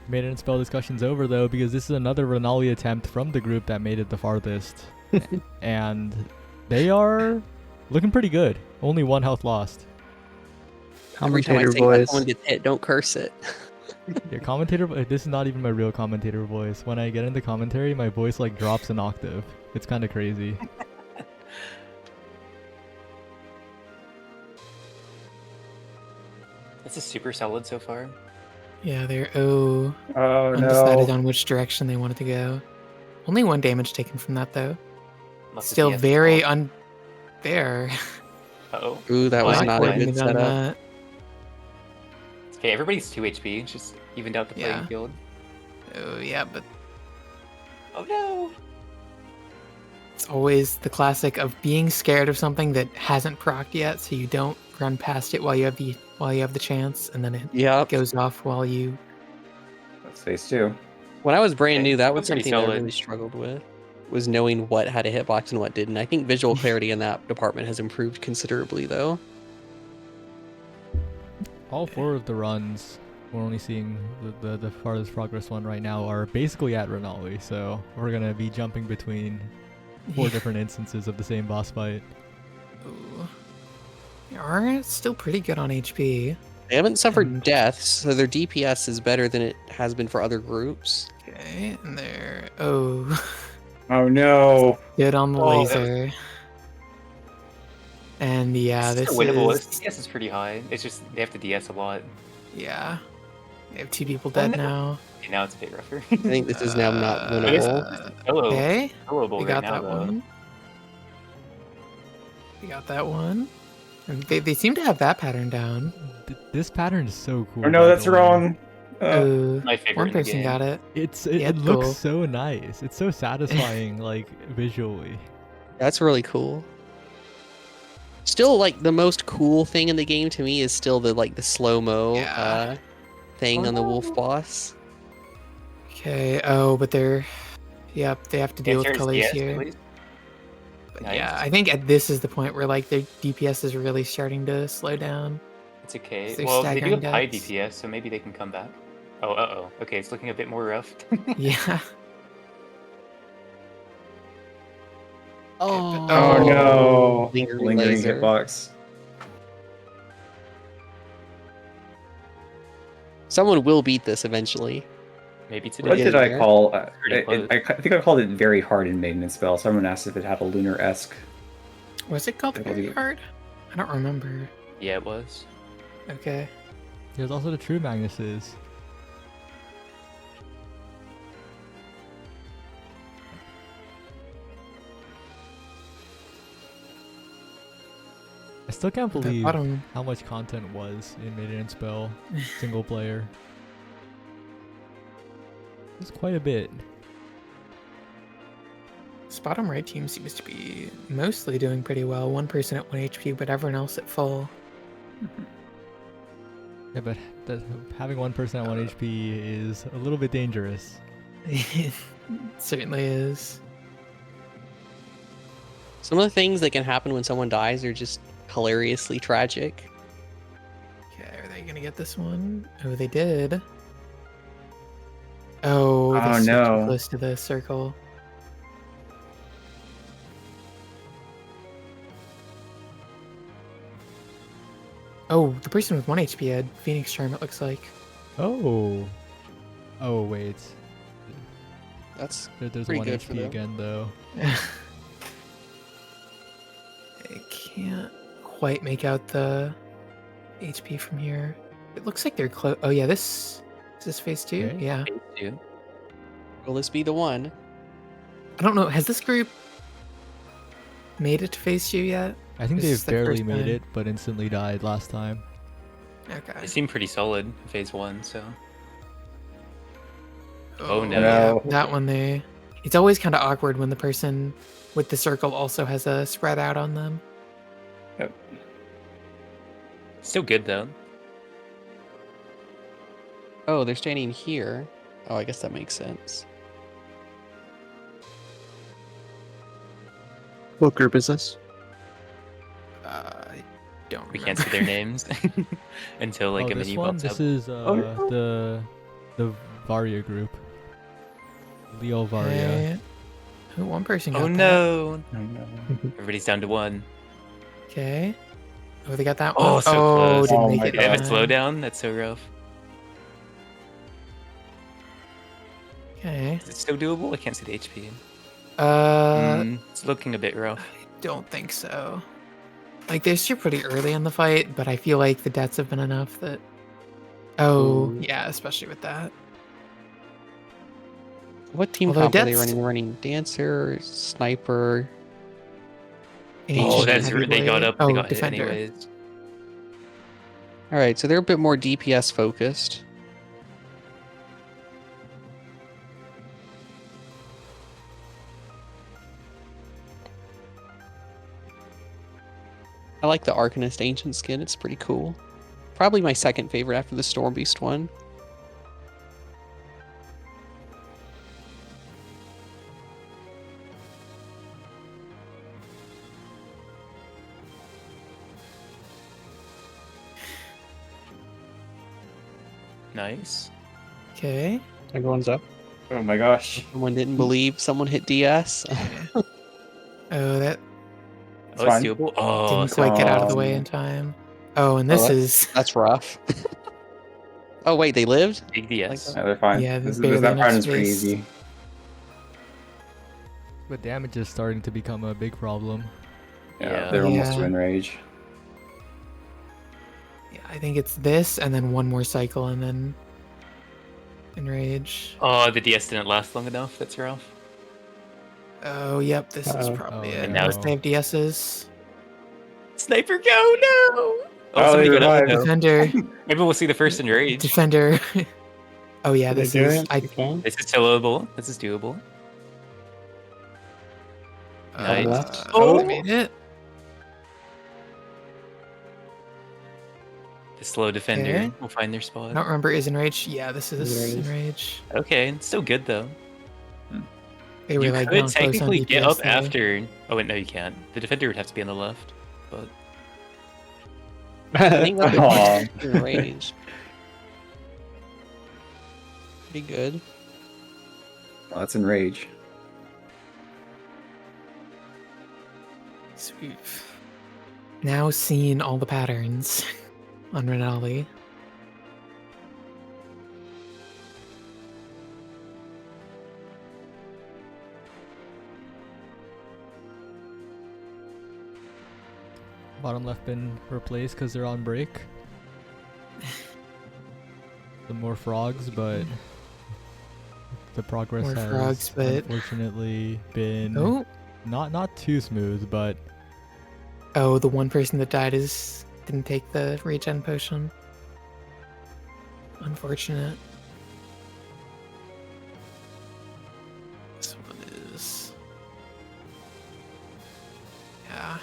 Maiden and Spell discussion's over though, because this is another Renali attempt from the group that made it the farthest, and they are looking pretty good. Only 1 health lost. Every time I Commentator say that voice. someone gets hit, don't curse it. Your commentator. This is not even my real commentator voice. When I get into commentary, my voice like drops an octave. It's kind of crazy. This is super solid so far. Yeah, they're Oh undecided no. on which direction they wanted to go. Only 1 damage taken from that though. Must have Still DS very fault. unfair. Uh-oh. Ooh, that was Fine, not a fine. good Couldn't have done setup. that. Okay, everybody's 2 HP. It's just evened out the playing Yeah. field. Oh yeah, but Oh no! it's always the classic of being scared of something that hasn't procced yet, so you don't run past it while you have the chance, and then it Yep. goes off while you. That's phase 2. When I was brand Okay, new, that still was pretty something that I solid. really struggled with, was knowing what had a hitbox and what didn't. I think visual clarity in that department has improved considerably, though. All 4 of the runs, we're only seeing the farthest progress one right now, are basically at Renali, so we're going to be jumping between 4 different instances of the same boss fight. Ooh. They are still pretty good on HP. They haven't suffered And- deaths, so their DPS is better than it has been for other groups. Okay, and they're oh Oh no! good on the Oh, that was- laser. And yeah, This this is winnable. is This DS is pretty high. It's just they have to DS a lot. yeah. We have 2 people Oh, dead no. now. Okay, now it's a bit rougher. I think this is now not But it's winnable. hello, Okay, hello, we right got now that though. one. We got that one. And they seem to have that pattern down. This pattern is so cool. Oh no, by that's the way. wrong. My favorite One in the person game. got it. It Yeah, it's looks cool. so nice. It's so satisfying, like visually. That's really cool. Still, like, the most cool thing in the game to me is still the slow-mo Yeah. thing Oh, on the no. wolf boss. Okay. Oh, but they're yep. They have to deal with Answer is colors yes, here. at least. But Nice. yeah, I think this is the point where like their DPS is really starting to slow down. It's okay. They're Well, they do have staggering high deaths. DPS, so maybe they can come back. Oh, uh-oh. Okay, it's looking a bit more rough. Yeah. Oh, Oh no! Lingering Lingering laser. hitbox. Someone will beat this eventually. Maybe today. What get did it I there. call? Pretty close. I think I called it very hard in Maintenance Spell. Someone asked if it had a lunar-esque. Was it called I very believe- hard? I don't remember. Yeah, it was. Okay. There's also the True Magnuses. I still can't The believe bottom. how much content was in Maiden and Spell single player. It's quite a bit. This bottom right team seems to be mostly doing pretty well. 1 person at 1 HP, but everyone else at full. Yeah, but having 1 person at 1 HP is a little bit dangerous. It certainly is. Some of the things that can happen when someone dies are just hilariously tragic. Okay, are they gonna get this one? Oh, they did. Oh, they're Oh, so too no. close to the circle. Oh, the person with 1 HP had Phoenix Charm, it looks like. Oh. Oh, wait. That's There's Pretty 1 good for HP them. again, though. I can't quite make out the HP from here. It looks like they're close. Oh, yeah, is this phase 2? Okay. Yeah. Dude. will this be the one? I don't know. Has this group made it to phase 2 yet? I think This is they've their barely first made time. it, but instantly died last time. Okay. They seem pretty solid in phase 1, so. Oh, no. No. Yeah, that one there. It's always kind of awkward when the person with the circle also has a spread out on them. Still good, though. Oh, they're standing here. Oh, I guess that makes sense. What group is this? I don't We can't see their names until like oh, a this menu one? pops up. This is no. the Varia group. Leo Varia. Okay. Oh, one person got Oh that. no! Oh, no. Everybody's down to 1. Okay. Oh, they got that Oh, one. so close. Didn't Oh make my it. Did they have a on. slowdown? That's so rough. Okay. Is it still doable? I can't see the HP. It's looking a bit rough. Don't think so. Like, they're still pretty early in the fight, but I feel like the deaths have been enough that. Oh, Ooh. yeah, especially with that. What team Although comp are they deaths- running? They're running Dancer, Sniper, Oh, Ancient that's heavy they got blade. up. Oh, They got defender. hit anyways. All right, so they're a bit more DPS focused. I like the Arcanist Ancient skin. It's pretty cool. Probably my second favorite after the Stormbeast one. Nice. Okay. Everyone's up. Oh my gosh. Someone didn't believe someone hit DS. Oh, that Oh, it's fine. doable. Oh, didn't quite get out of the way um, in time. Oh, and this that's- is That's rough. Oh wait, they lived? big DS. Like No, they're fine. Yeah, this barely that enough round is pretty space. easy. But damage is starting to become a big problem. Yeah, Yeah. they're almost Yeah. to enrage. yeah, I think it's this and then one more cycle and then enrage. Oh, the DS didn't last long enough. That's rough. Oh, yep, this is Uh-oh. probably Oh, it. And now Unless no. they have DSs. Sniper, go! No! Oh, somebody they got out. revived. Defender. Maybe we'll see the first enrage. Defender. Oh yeah, Are they this doing is it? I Okay. This is doable. This is doable. Nice. left. Oh. I made it. The slow defender Okay. will find their I spot. don't remember is enrage. Yeah, this is There it is. enrage. Okay, it's still good though. They were You like could down close on technically get DPS up there. after. Oh wait, no, you can't. The defender would have to be on the left. But I think that's Aw. a range. Pretty good. Oh, that's enrage. So we've now seen all the patterns on Renali. Bottom left been replaced because they're on break. Some more frogs, but the progress More has frogs, but- unfortunately been Oh, not too smooth, but oh, the one person that died didn't take the regen potion. Unfortunate. This one is. Yeah.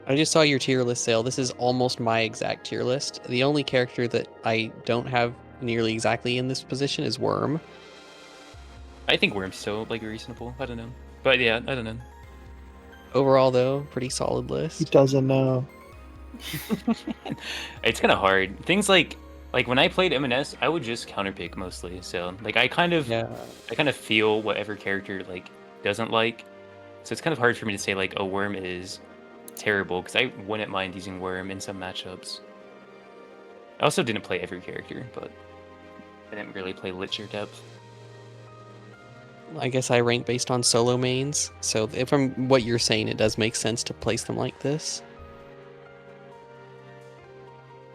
I just saw your tier list, Sale. This is almost my exact tier list. The only character that I don't have nearly exactly in this position is Worm. I think Worm's still like reasonable. I don't know. But yeah, I don't know. Overall, though, pretty solid He list. doesn't know. It's kind of hard. Things like when I played M&S, I would just counterpick mostly. So like I kind of feel whatever character like doesn't like. So it's kind of hard for me to say like, oh, Worm is terrible, because I wouldn't mind using Worm in some matchups. I also didn't play every character, but I didn't really play Lich or Depth. I guess I rank based on solo mains. So if from what you're saying, it does make sense to place them like this.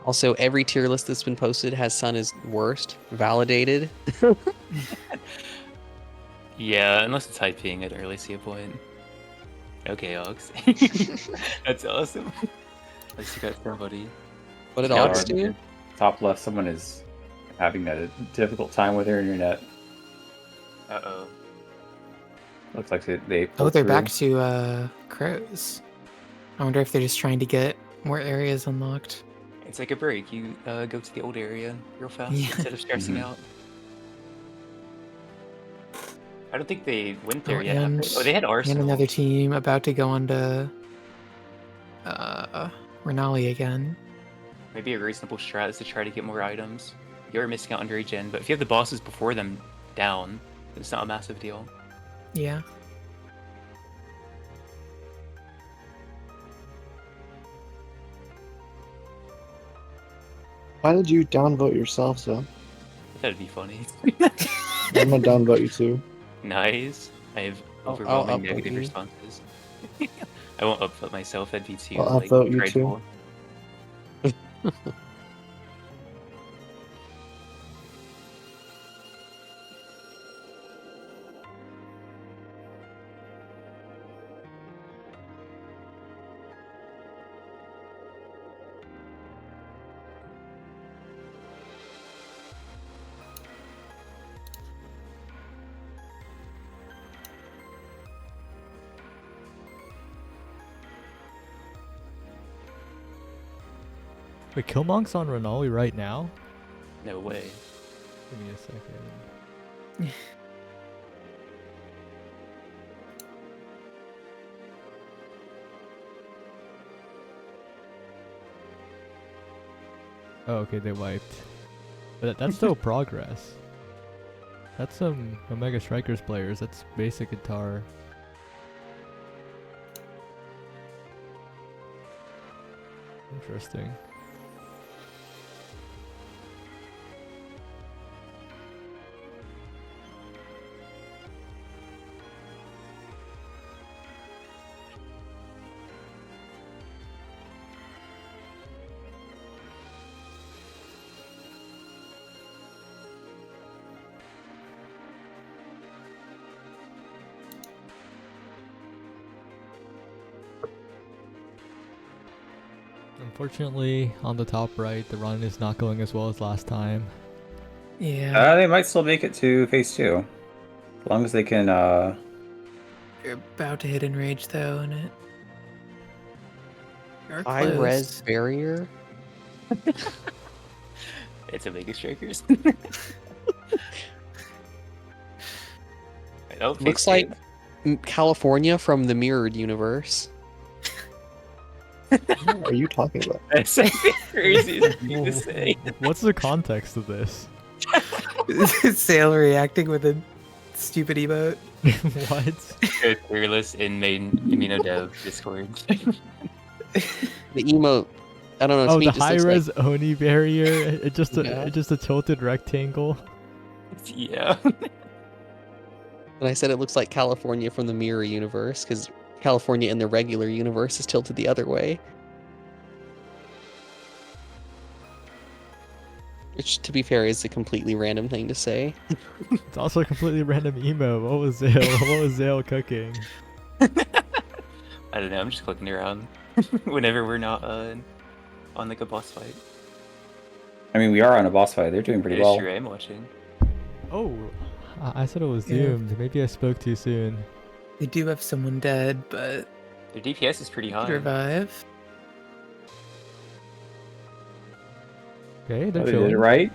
Also, every tier list that's been posted has Sun as worst, validated. Yeah, unless it's high ping, I don't really see a point. Okay, Ox. That's awesome. At least you got somebody. What did Yeah, Ox or- do? Top left, someone is having a difficult time with their internet. Uh-oh. Looks like they Oh, pulled they're through. back to crows. I wonder if they're just trying to get more areas unlocked. It's like a break. You go to the old area real fast Yeah. instead of stressing Mhm. out. I don't think they went Oh, there yet. have they? Oh, they had and Arsenal. another team about to go on to Renali again. Maybe a reasonable strat is to try to get more items. You're missing out on regen, but if you have the bosses before them down, it's not a massive deal. Yeah. Why did you downvote yourself, so? That'd be funny. I'm gonna downvote you too. Nice. I have I'll overwhelming upvote negative you. responses. I won't upvote myself. That'd be too I'll like upvote you too. dreadful. Wait, Killmonk's on Renali right now? No way. Give me a second. Oh, okay, they wiped. But that's still progress. That's some Omega Strikers players. That's basic guitar. Interesting. Unfortunately, on the top right, the run is not going as well as last time. Yeah. They might still make it to phase 2. As long as they can, You're about to hit Enrage though, and it. You're High res close. barrier. It's Omega Strikers. I don't Looks think like California from the mirrored universe. What are you talking about? that's the craziest thing to say. What's the context of this? Sale reacting with a stupid emote. What? Good fearless in main immunodev Discord. The emote. I don't know. To Oh, me, the it just high looks res Oni barrier. It's just Yeah. a tilted rectangle. Yeah. And I said it looks like California from the mirror universe because California in the regular universe is tilted the other way. Which, to be fair, is a completely random thing to say. It's also a completely random emo. What was Zale? What was Zale cooking? I don't know. I'm just clicking around whenever we're not on like a boss fight. I mean, we are on a boss fight. They're doing pretty It's well. true. I'm watching. Oh, I said it was Yeah. doomed. Maybe I spoke too soon. They do have someone dead, but Their DPS is pretty could high. revive. Okay, Oh, they're they did chilling. it right.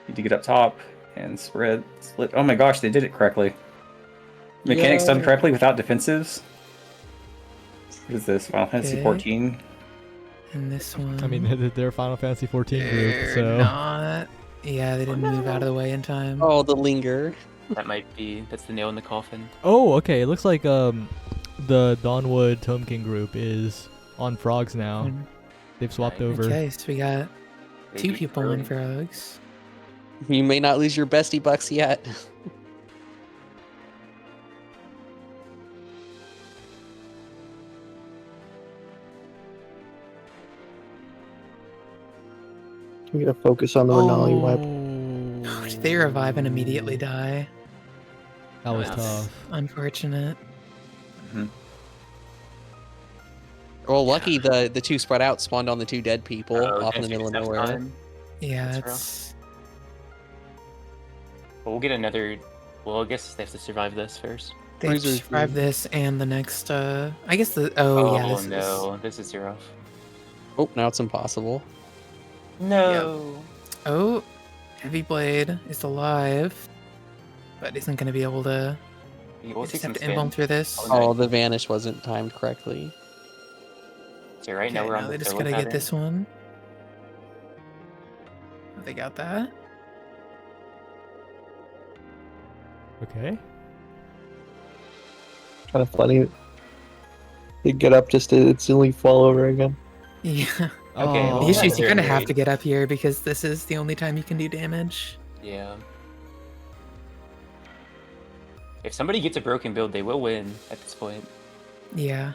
Need to get up top and split. Oh my gosh, they did it correctly. Mechanics done Yeah. correctly without defensives. What is this? Final Fantasy Okay. 14? And this one. I mean, they're Final Fantasy 14 group, they're so not. Yeah, they didn't move out of the way in time. Oh, the linger. That's the nail in the coffin. Oh, okay. It looks like the Dawnwood Tome King group is on frogs now. Mm, They've swapped Nice. over. Okay, so we got They two beat people on Curly. frogs. You may not lose your bestie bucks yet. We gotta focus on the Renali wipe. Oh, They revive and immediately die. that was Nice. tough. Unfortunate. Well, lucky the two spread out spawned on the two dead people off in the middle of Next nowhere. time. Yeah, That's it's But we'll get another. Well, I guess they have to survive this first. they Cruisers survive do. this and the next. I guess the. Oh yeah, this no, this is rough. Oh, now it's impossible. No. is. Oh, Heavy Blade is alive, but isn't going to be able to. We'll They see just some have to invuln spin. through this. Oh, Oh, the vanish wasn't timed correctly. So right now Okay, we're on now the they just solo gotta get pattern. this one. They got that. Okay. Kind of funny. They get up just to instantly fall over again. Yeah. Okay, Oh, The well, issue is you they're kind of have great. to get up here because this is the only time you can do damage. Yeah. If somebody gets a broken build, they will win at this point. Yeah.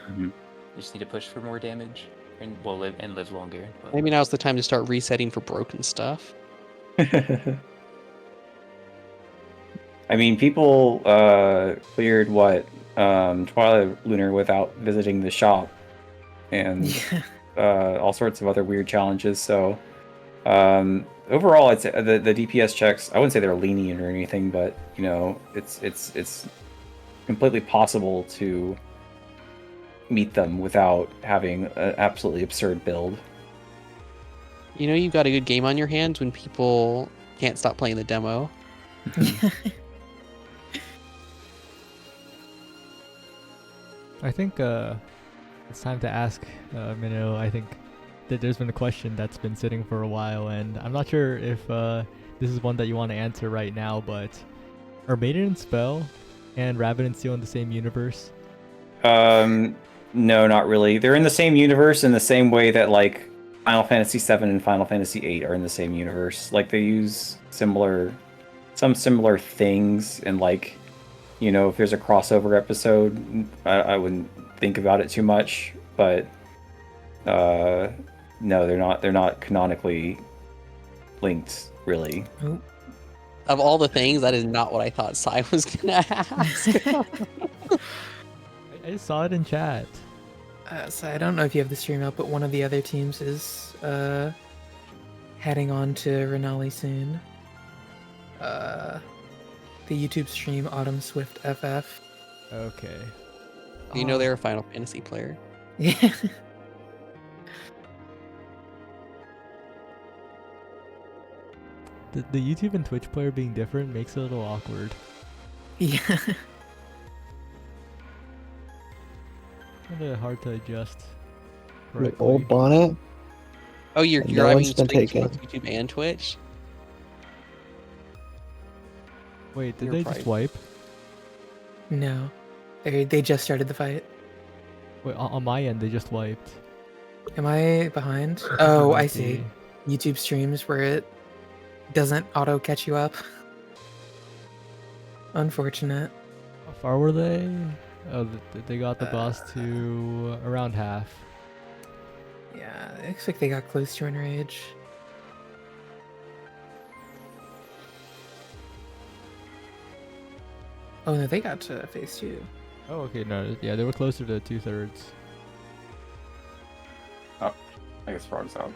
You just need to push for more damage and live longer. But... Maybe now's the time to start resetting for broken stuff. I mean, people cleared what Twilight Lunar without visiting the shop, and all sorts of other weird challenges. So overall, I'd say the DPS checks. I wouldn't say they're lenient or anything, but you know, it's completely possible to meet them without having an absolutely absurd build. You know you've got a good game on your hands when people can't stop playing the demo. I think it's time to ask Minnow. I think that there's been a question that's been sitting for a while, and I'm not sure if this is one that you want to answer right now, but are Maiden and Spell and Rabbit and Steel in the same universe? No, not really. They're in the same universe in the same way that like Final Fantasy VII and Final Fantasy VIII are in the same universe. Like they use some similar things, and like, you know, if there's a crossover episode, I wouldn't think about it too much. But no, they're not canonically linked, really. Oh. Of all the things, that is not what I thought Sai was gonna ask. I just saw it in chat. So I don't know if you have the stream up, but one of the other teams is heading on to Renali soon. The YouTube stream Autumn Swift FF. Okay. You know they're a Final Fantasy player. Yeah. The YouTube and Twitch player being different makes it a little awkward. Yeah. Kind of hard to adjust. The correctly. old bonnet. Oh, you're No having one's been streams taken. both YouTube and Twitch? Wait, did You're they right. just wipe? No. They just started the fight. Wait, on my end, they just wiped. Am I behind? Oh, I Might see. be. YouTube streams where it doesn't auto catch you up. Unfortunate. How far were they? Oh, they got the boss to around half. Yeah, it looks like they got close to Enrage. Oh no, they got to phase 2. Oh, okay, no, yeah, they were closer to 2/3. I guess Frog's out.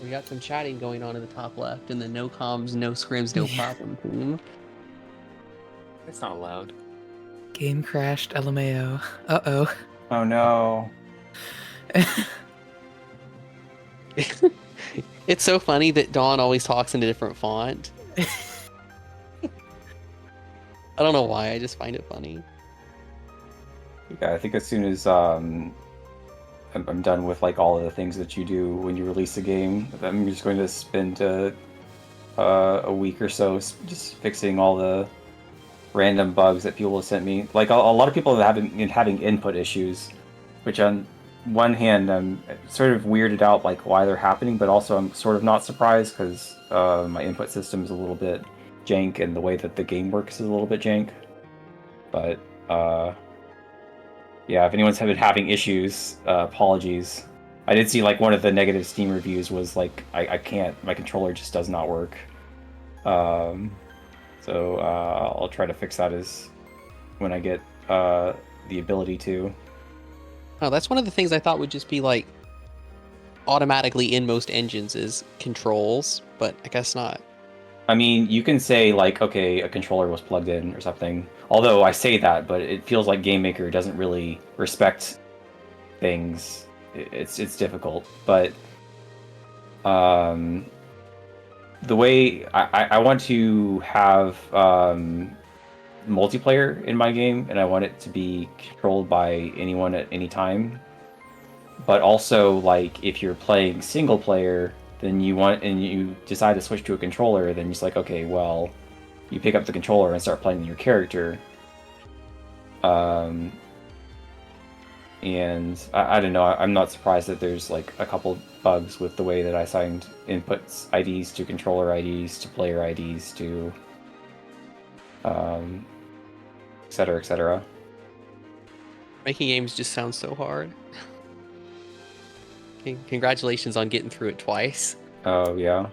We got some chatting going on in the top left in the no comms, no scrims, no Yeah. problem team. It's not allowed. Game crashed, LMAO. Uh-oh. Oh no. It's so funny that Dawn always talks in a different font. I don't know why, I just find it funny. Yeah, I think as soon as I'm done with like all of the things that you do when you release a game, I'm just going to spend a week or so just fixing all the random bugs that people have sent me. Like a lot of people have been having input issues, which on one hand I'm sort of weirded out like why they're happening, but also I'm sort of not surprised because my input system is a little bit jank and the way that the game works is a little bit jank. But yeah, if anyone's been having issues, apologies. I did see like one of the negative Steam reviews was like I can't, my controller just does not work. So I'll try to fix that as when I get the ability to. Oh, that's one of the things I thought would just be like automatically in most engines is controls, but I guess not. I mean, you can say like, okay, a controller was plugged in or something. Although I say that, but it feels like Game Maker doesn't really respect things. It's difficult, but the way I want to have multiplayer in my game, and I want it to be controlled by anyone at any time. But also, like, if you're playing single player, then you decide to switch to a controller, then it's like, okay, well, you pick up the controller and start playing your character. Um, and I don't know. I'm not surprised that there's like a couple bugs with the way that I signed inputs IDs to controller IDs to player IDs to et cetera, et cetera. Making games just sounds so hard. Congratulations on getting through it twice. Oh yeah.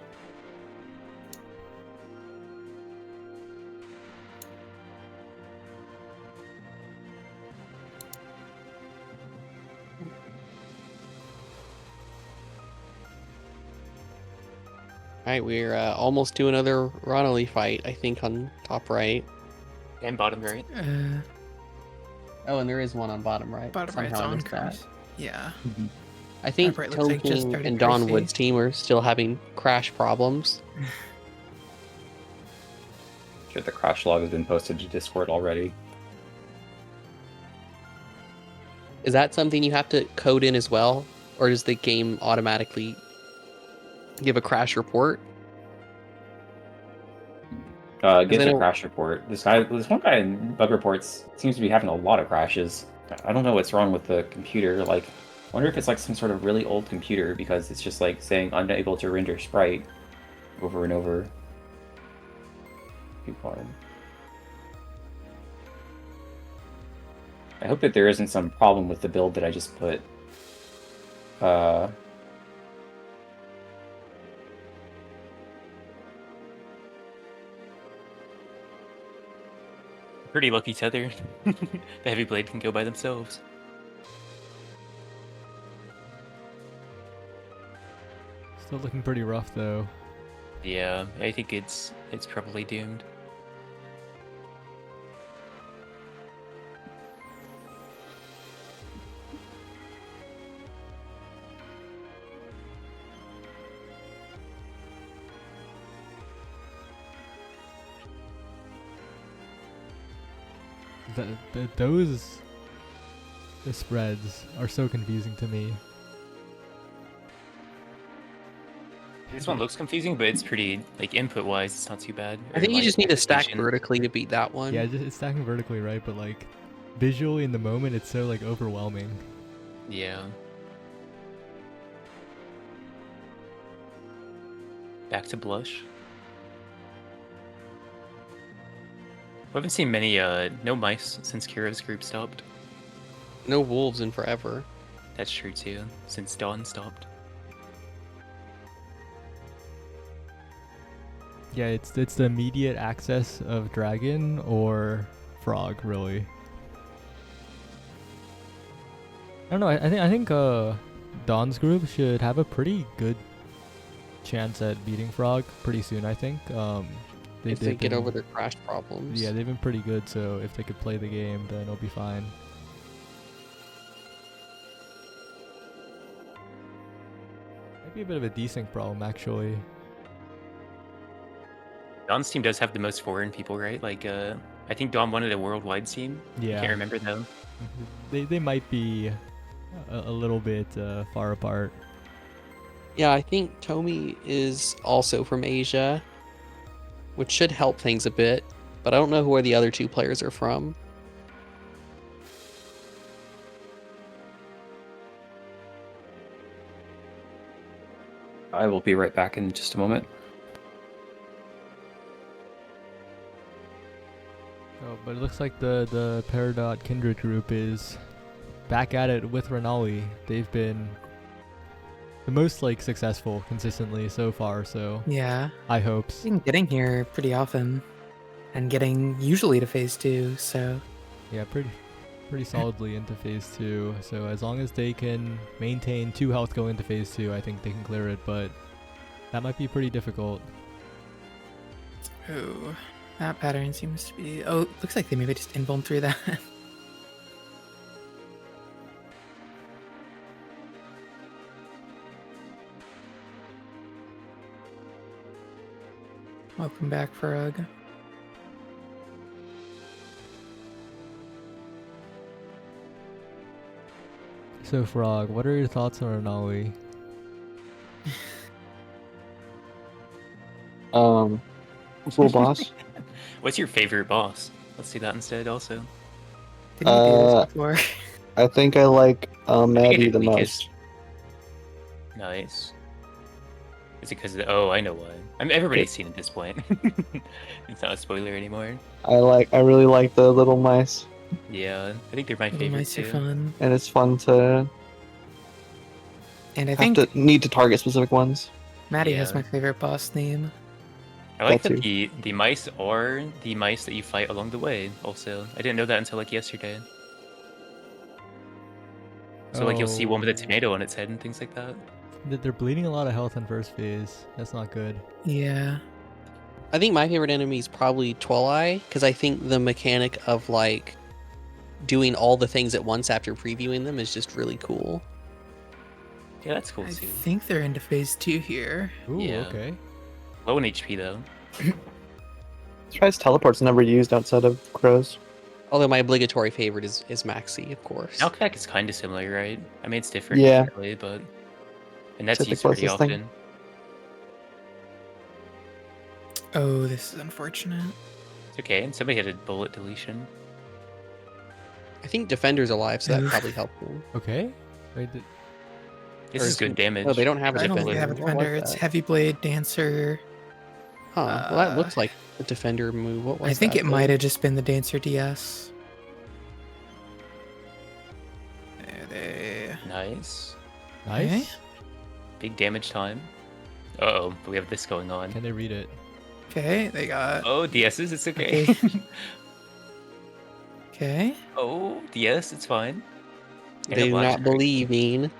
Alright, we're almost to another Ronali fight, I think, on top right. And bottom right. Oh, and there is one on bottom right. Bottom right's Somehow I on missed that. course. Yeah. I think Top right looks Tone like just King started and Percy. Donwood's team are still having crash problems. Sure, the crash log has been posted to Discord already. Is that something you have to code in as well? Or does the game automatically give a crash report? Gives I a know- crash report. This one guy in bug reports seems to be having a lot of crashes. I don't know what's wrong with the computer. Like, I wonder if it's like some sort of really old computer because it's just like saying unable to render sprite over and over. Too hard. I hope that there isn't some problem with the build that I just put. Pretty lucky tether. The heavy blade can go by themselves. Still looking pretty rough though. Yeah, I think it's probably doomed. Those the spreads are so confusing to me. This one looks confusing, but it's pretty, like, input-wise, it's not too bad. I Or, think you like, just need to stack execution. vertically to beat that one. Yeah, it's stacking vertically, right? But like visually in the moment, it's so like overwhelming. Yeah. Back to blush. We haven't seen many, no mice since Kira's group stopped. No wolves in forever. That's true too, since Dawn stopped. Yeah, it's the immediate access of dragon or frog, really. I don't know. I think Dawn's group should have a pretty good chance at beating frog pretty soon. I think. If they get over their crash problems. Yeah, they've been pretty good. So if they could play the game, then it'll be fine. Might be a bit of a desync problem, actually. Dawn's team does have the most foreign people, right? Like, I think Dawn wanted a worldwide team. Yeah. I can't remember though. They might be a little bit far apart. Yeah, I think Tomi is also from Asia, which should help things a bit, but I don't know where the other two players are from. I will be right back in just a moment. Oh, but it looks like the Peridot Kindred group is back at it with Renali. They've been the most like successful consistently so far, so Yeah. high hopes. Been getting here pretty often and getting usually to phase 2, so Yeah, pretty solidly into phase 2. So as long as they can maintain 2 health going into phase 2, I think they can clear it, but that might be pretty difficult. oh, that pattern seems to be looks like they maybe just invuln through that. Welcome back, Frog. So Frog, what are your thoughts on Renali? Full boss. What's your favorite boss? Let's see that instead also. Didn't you do Uh, this before? I think I like I think I Maddie did the weakest. most. Nice. Is it because oh, I know why. I mean, everybody's seen it at this point. It's not a spoiler anymore. I really like the little mice, Yeah, I think they're my Little favorite mice are too. fun. and it's fun to And I have think to need to target specific ones. Maddie has Yeah. my favorite boss name. I like That that too. the mice are the mice that you fight along the way. Also, I didn't know that until like yesterday. So like you'll see one with a tomato on its head and things like that. They're bleeding a lot of health in first phase. That's not good. Yeah. I think my favorite enemy is probably Twileye, because I think the mechanic of like doing all the things at once after previewing them is just really cool. Yeah, that's cool I too. think they're into phase 2 here. Ooh, Yeah. okay. Low in HP though. Surprised teleport's never used outside of crows. Although my obligatory favorite is Maxi, of course. Knockback is kind of similar, right? I mean, it's different, Yeah. definitely, but and that's It's the used pretty closest thing. often. Oh, this is unfortunate. It's okay. And somebody had a bullet deletion. I think Defender's alive, so that Oof. probably helped him. Okay. Wait, This Or is is good it- damage. No, they don't have a I don't think defender. they have a What was defender. It's that? Heavy Blade, Dancer. Huh. Well, that looks like a defender move. What was I think that, it might though? have just been the Dancer DS. There they. Nice. nice. Big damage time. Uh-oh, but we have this going on. Can they read it? Okay, they got. Oh, DS's, it's okay. Okay. Okay. Oh, DS, it's fine. I They have do Black not Strike. believing.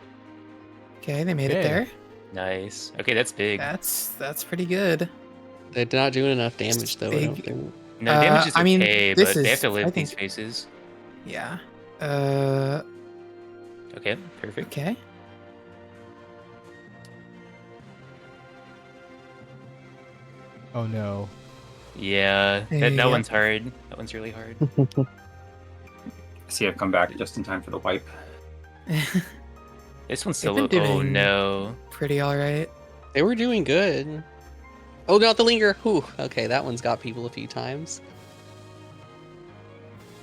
Okay, they made it Okay. there. Nice. Okay, that's big. That's pretty good. They're not doing enough damage, though. I don't Big. think. No, damage is I mean, okay, this but they have is- to I live these think- phases. Yeah. Okay, perfect. Okay. Oh no. Yeah, that Yeah. one's hard. That one's really hard. See, I've come back just in time for the wipe. This one's They've still. been Oh doing- no. Pretty alright. They were doing good. Oh, not the linger. Whew. Okay, that one's got people a few times.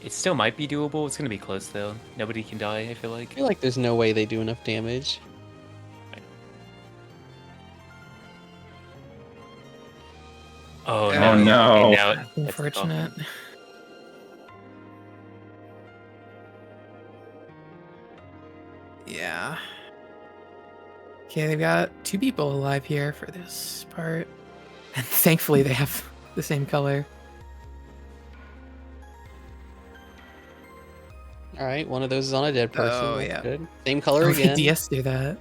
It still might be doable. It's gonna be close though. Nobody can die, I feel I like. feel like there's no way they do enough damage. Oh Oh, no. no. Okay, now that's the Unfortunate. problem. Yeah. Okay, they've got 2 people alive here for this part. And thankfully they have the same color. All right, one of those is on a dead person. Oh, That's yeah. good. Same color Only again. DS do that.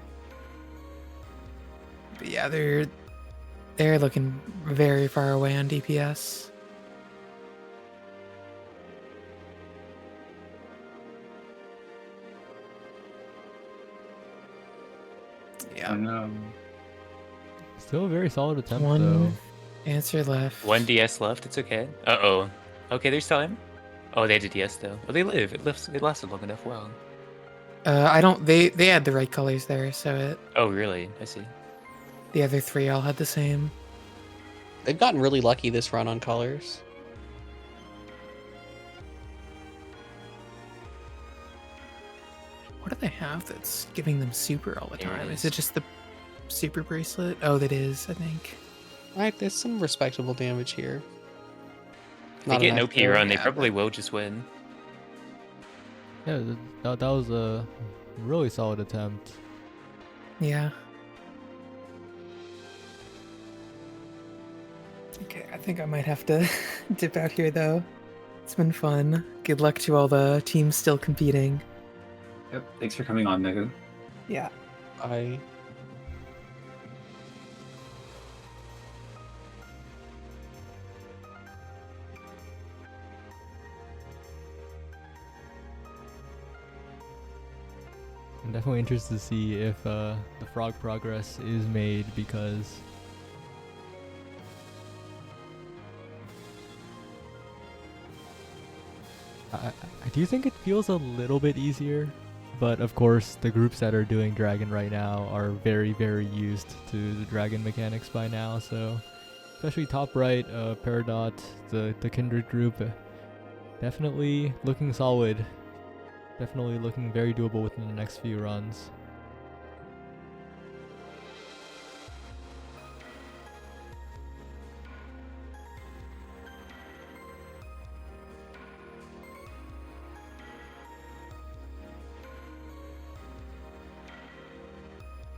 But yeah, they're looking very far away on DPS. Yeah. no. Still a very solid attempt One though. answer left. One DS left. It's okay. Uh oh. Okay, there's time. Oh, they had a DS though. Oh, they live. It lasted long enough. Wow. I don't. They had the right colors there, so Oh, really? I see. the other 3 all had the same. They've gotten really lucky this run on colors. What do they have that's giving them super all the There it time? Is is. it just the super bracelet? Oh, that is, I think. All right, there's some respectable damage here. If they get an enough, OP though. run, they yeah, probably will just win. Yeah, that was a really solid attempt. Yeah. Okay, I think I might have to dip out here though. It's been fun. Good luck to all the teams still competing. Yep. Thanks for coming on, Megan. Yeah. I I'm definitely interested to see if the frog progress is made because I do think it feels a little bit easier, but of course the groups that are doing dragon right now are very used to the dragon mechanics by now, so especially top right, Peridot, the kindred group, definitely looking solid Definitely looking very doable within the next few runs.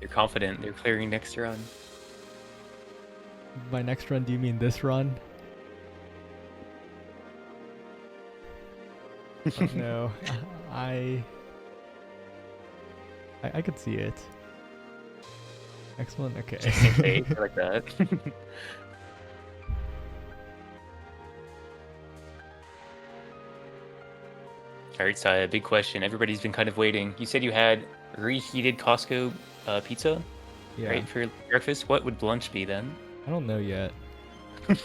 They're confident. They're clearing next run. By next run, do you mean this run? Oh, no, I could see it. Excellent. Okay. Hey, I like that. All right, so big question. Everybody's been kind of waiting. You said you had reheated Costco pizza, Yeah. right, for breakfast. What would lunch be then? I don't know yet. Do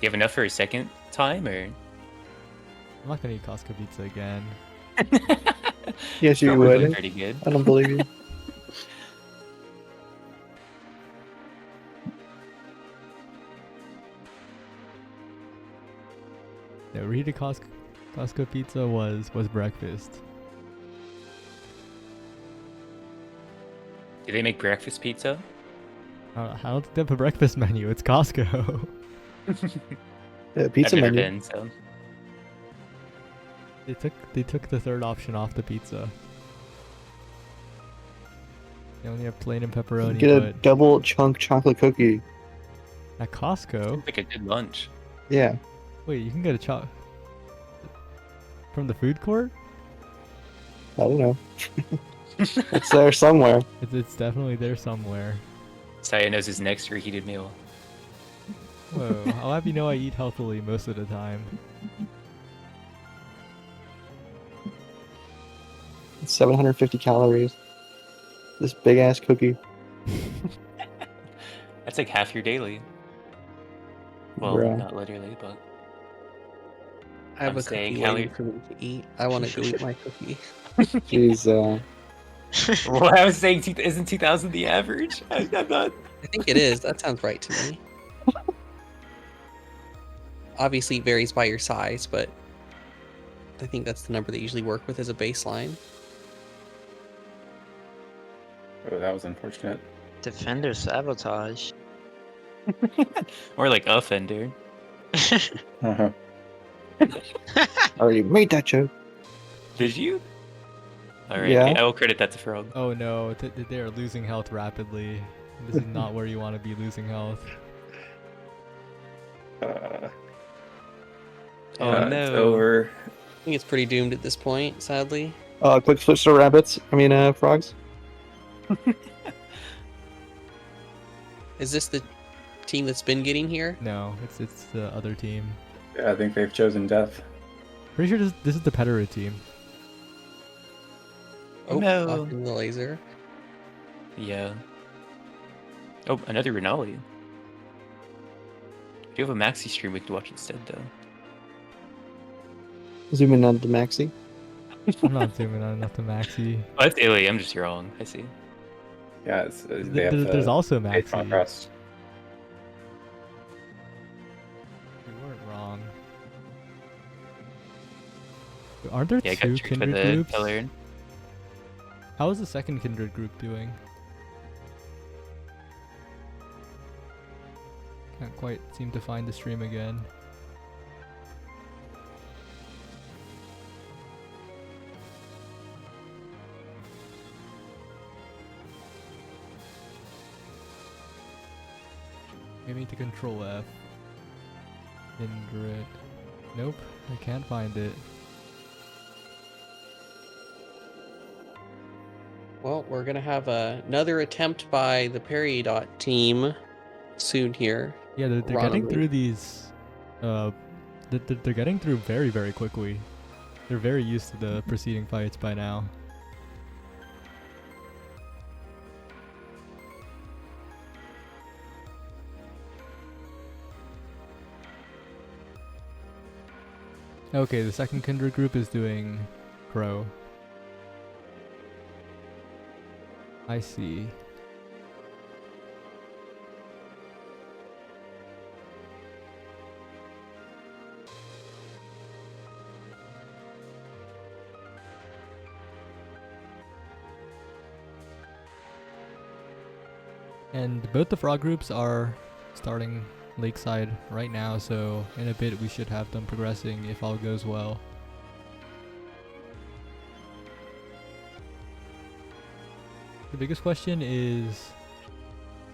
you have enough for a second time, or? I'm not gonna eat Costco pizza again. Yes, you Probably would. pretty good. I don't believe you. No, reheated Costco pizza was breakfast. Do they make breakfast pizza? I don't think they have a breakfast menu. It's Costco. Yeah, pizza I've never menu. been, so They took the third option off the pizza. They only have plain and pepperoni, Get a but double chunk chocolate cookie. at Costco, it's like a good lunch. Yeah, wait, you can get a from the food court? I don't know. It's there somewhere. It's definitely there somewhere. Saya knows his next reheated meal. Whoa, I'll have you know I eat healthily most of the time. It's 750 calories. This big ass cookie. That's like half your daily. Well, Bruh. not literally, but I have I'm a saying cookie waiting for me to eat. I want to go eat my cookie. Jeez, well, I was saying, isn't 2,000 the average? I'm not. I think it is. That sounds right to me. Obviously, it varies by your size, but I think that's the number they usually work with as a baseline. Oh, that was unfortunate. Defender sabotage. Or like offender. Uh-huh. I already made that joke. Did you? All right, Yeah. I will credit that to Frog. Oh no, they are losing health rapidly. This is not where you want to be losing health. Oh It's no. over. I think it's pretty doomed at this point, sadly. Quick switch to rabbits. Frogs. Is this the team that's been getting here? No, it's the other team. Yeah, I think they've chosen death. Pretty sure this is the Petera team. Oh, No. locked in the laser. Yeah. Oh, another Renali. Do you have a Maxi stream we could watch instead, though? Zoom in on the maxi. I'm not zooming on enough to Maxi. Oh, that's Illy. I'm just wrong. I see. Yeah, they have There's also Patron Maxi. Crust. You weren't wrong. Aren't there Yeah, I got two tricked by kindred the groups? color. How is the second kindred group doing? Can't quite seem to find the stream again. Maybe need to control F. Kindred. Nope, I can't find it. Well, we're gonna have another attempt by the Peridot team soon here. Yeah, they're Run getting on me. through these. They're getting through very, very quickly. They're very used to the preceding fights by now. Okay, the second kindred group is doing Crow. I see. And both the frog groups are starting Lakeside right now, so in a bit we should have them progressing if all goes well. The biggest question is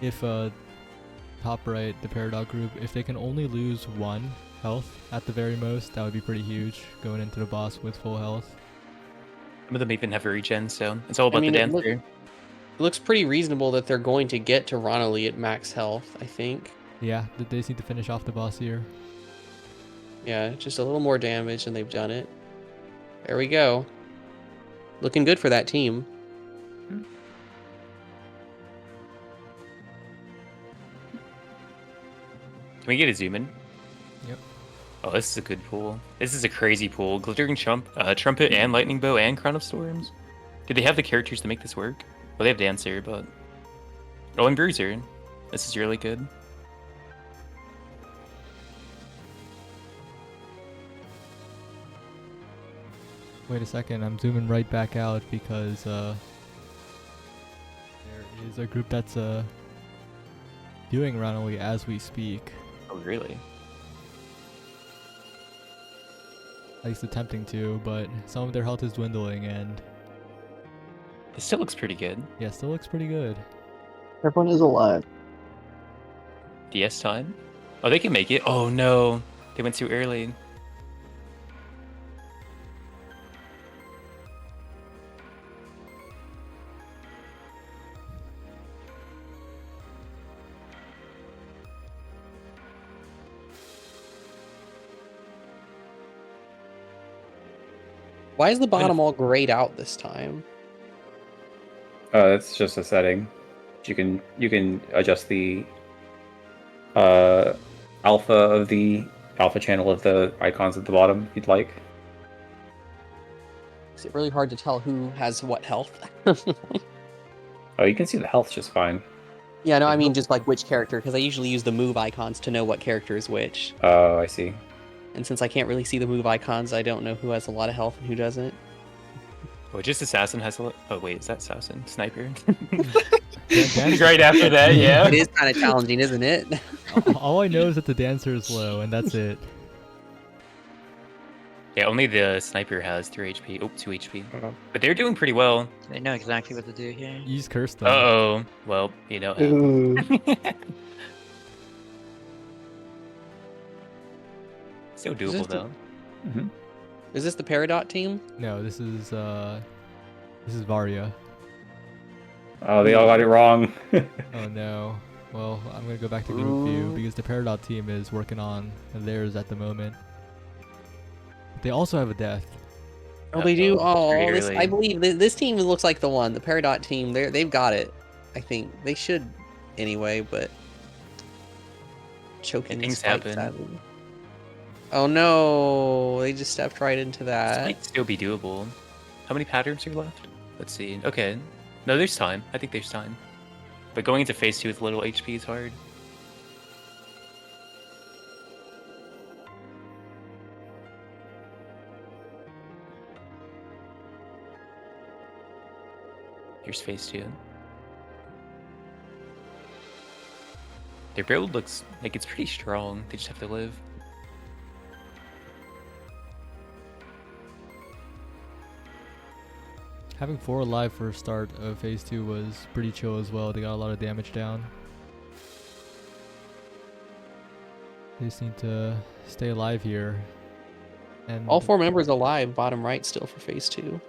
if top right, the Peridot group, if they can only lose 1 health at the very most, that would be pretty huge going into the boss with full health. Some of them even have a regen, so it's all about mean, the it dancer. It looks pretty reasonable that they're going to get to Ronali at max health, I think. Yeah, they just need to finish off the boss here. Yeah, just a little more damage and they've done it. There we go. Looking good for that team. Can we get a zoom in? Yep. Oh, this is a good pool. This is a crazy pool. Glittering Trumpet and Lightning Bow and Crown of Storms. Did they have the characters to make this work? Well, they have Dancer, but... Oh, and Bruiser. This is really good. Wait a second, I'm zooming right back out because there is a group that's doing Ronali as we speak. Oh, really? At least attempting to, but some of their health is dwindling, and It still looks pretty good. yeah, still looks pretty good. Everyone is alive. DS time? Oh, they can make it. Oh, no. They went too early. Why is the bottom all grayed out this time? It's just a setting. You can adjust the alpha of the alpha channel of the icons at the bottom if you'd like. Is it really hard to tell who has what health? Oh, you can see the health just fine. Yeah, no, I mean just like which character, because I usually use the move icons to know what character is which. Oh, I see. And since I can't really see the move icons, I don't know who has a lot of health and who doesn't. Oh, just Assassin has a lot. Oh, wait, is that Assassin? Sniper? Dancer- Right after that, yeah. It is kind of challenging, isn't it? all I know is that the dancer is low, and that's it. Yeah, only the Sniper has 3 HP. Oh, 2 HP. Uh-oh. But they're doing pretty well. They know exactly what to do here. You just cursed them. Uh-oh. Well, you know. Ooh. Still this doable, the- though. Is this the Peridot team? No, this is Varia. Oh, they all got it wrong. Oh no. Well, I'm gonna go back to group view because the Peridot team is working on theirs at the moment. They also have a death. Oh, they do. Uh-oh, Oh, pretty this, early. I believe this team looks like the one. The Peridot team. They've got it. I think they should, anyway. But choking Things this fight, happen. sadly. Oh no! They just stepped right into This that. might still be doable. How many patterns are left? Let's see. Okay. No, there's time. I think there's time. But going into phase 2 with little HP is hard. Here's phase 2. Their build looks like it's pretty strong. They just have to live. Having 4 alive for start of phase 2 was pretty chill as well. They got a lot of damage down. They just need to stay alive here. And All 4 members alive. Bottom right still for phase 2.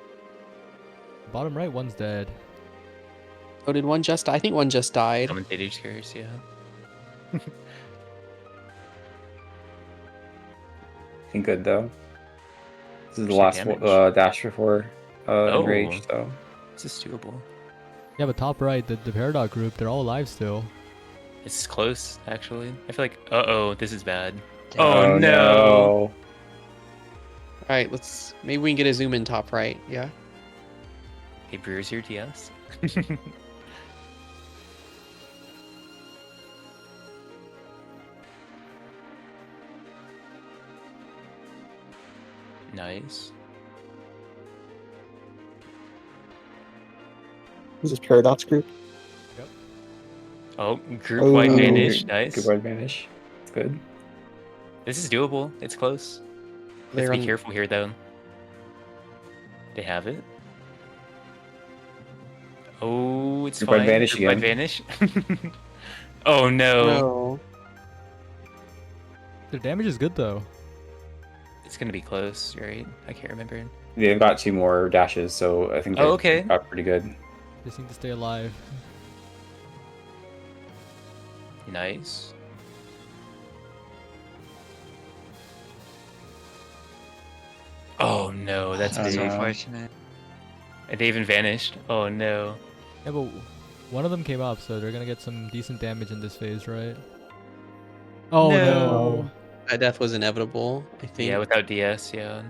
bottom right, one's dead. Oh, did one just die? I think one just died. Commentator's curse, yeah. Looking good though. This is the Actually, last damage. dash before Oh. enrage, so This is doable. Yeah, but top right, the Peridot group, they're all alive still. This is close, actually. I feel like, uh-oh, this is bad. Damn. Oh, no. All right, maybe we can get a zoom in top right. Yeah. Hey, Brewers here, TS. Nice. Is this Paradox group? Oh, group wide Oh. vanish. Nice. Good word vanish. It's good. This is doable. It's close. Let's They're be on- careful here, though. They have it. Oh, it's Group wide fine. vanish Group wide again. vanish. Oh no. No. Their damage is good though. It's gonna be close, right? I can't remember. They've got 2 more dashes, so I think Oh, they've okay. got pretty good. Just need to stay alive. Nice. Oh no, that's That's big. unfortunate. And they even vanished. Oh no. Yeah, but one of them came up, so they're gonna get some decent damage in this phase, right? Oh no. That death was inevitable, I think. Yeah, without DS, yeah.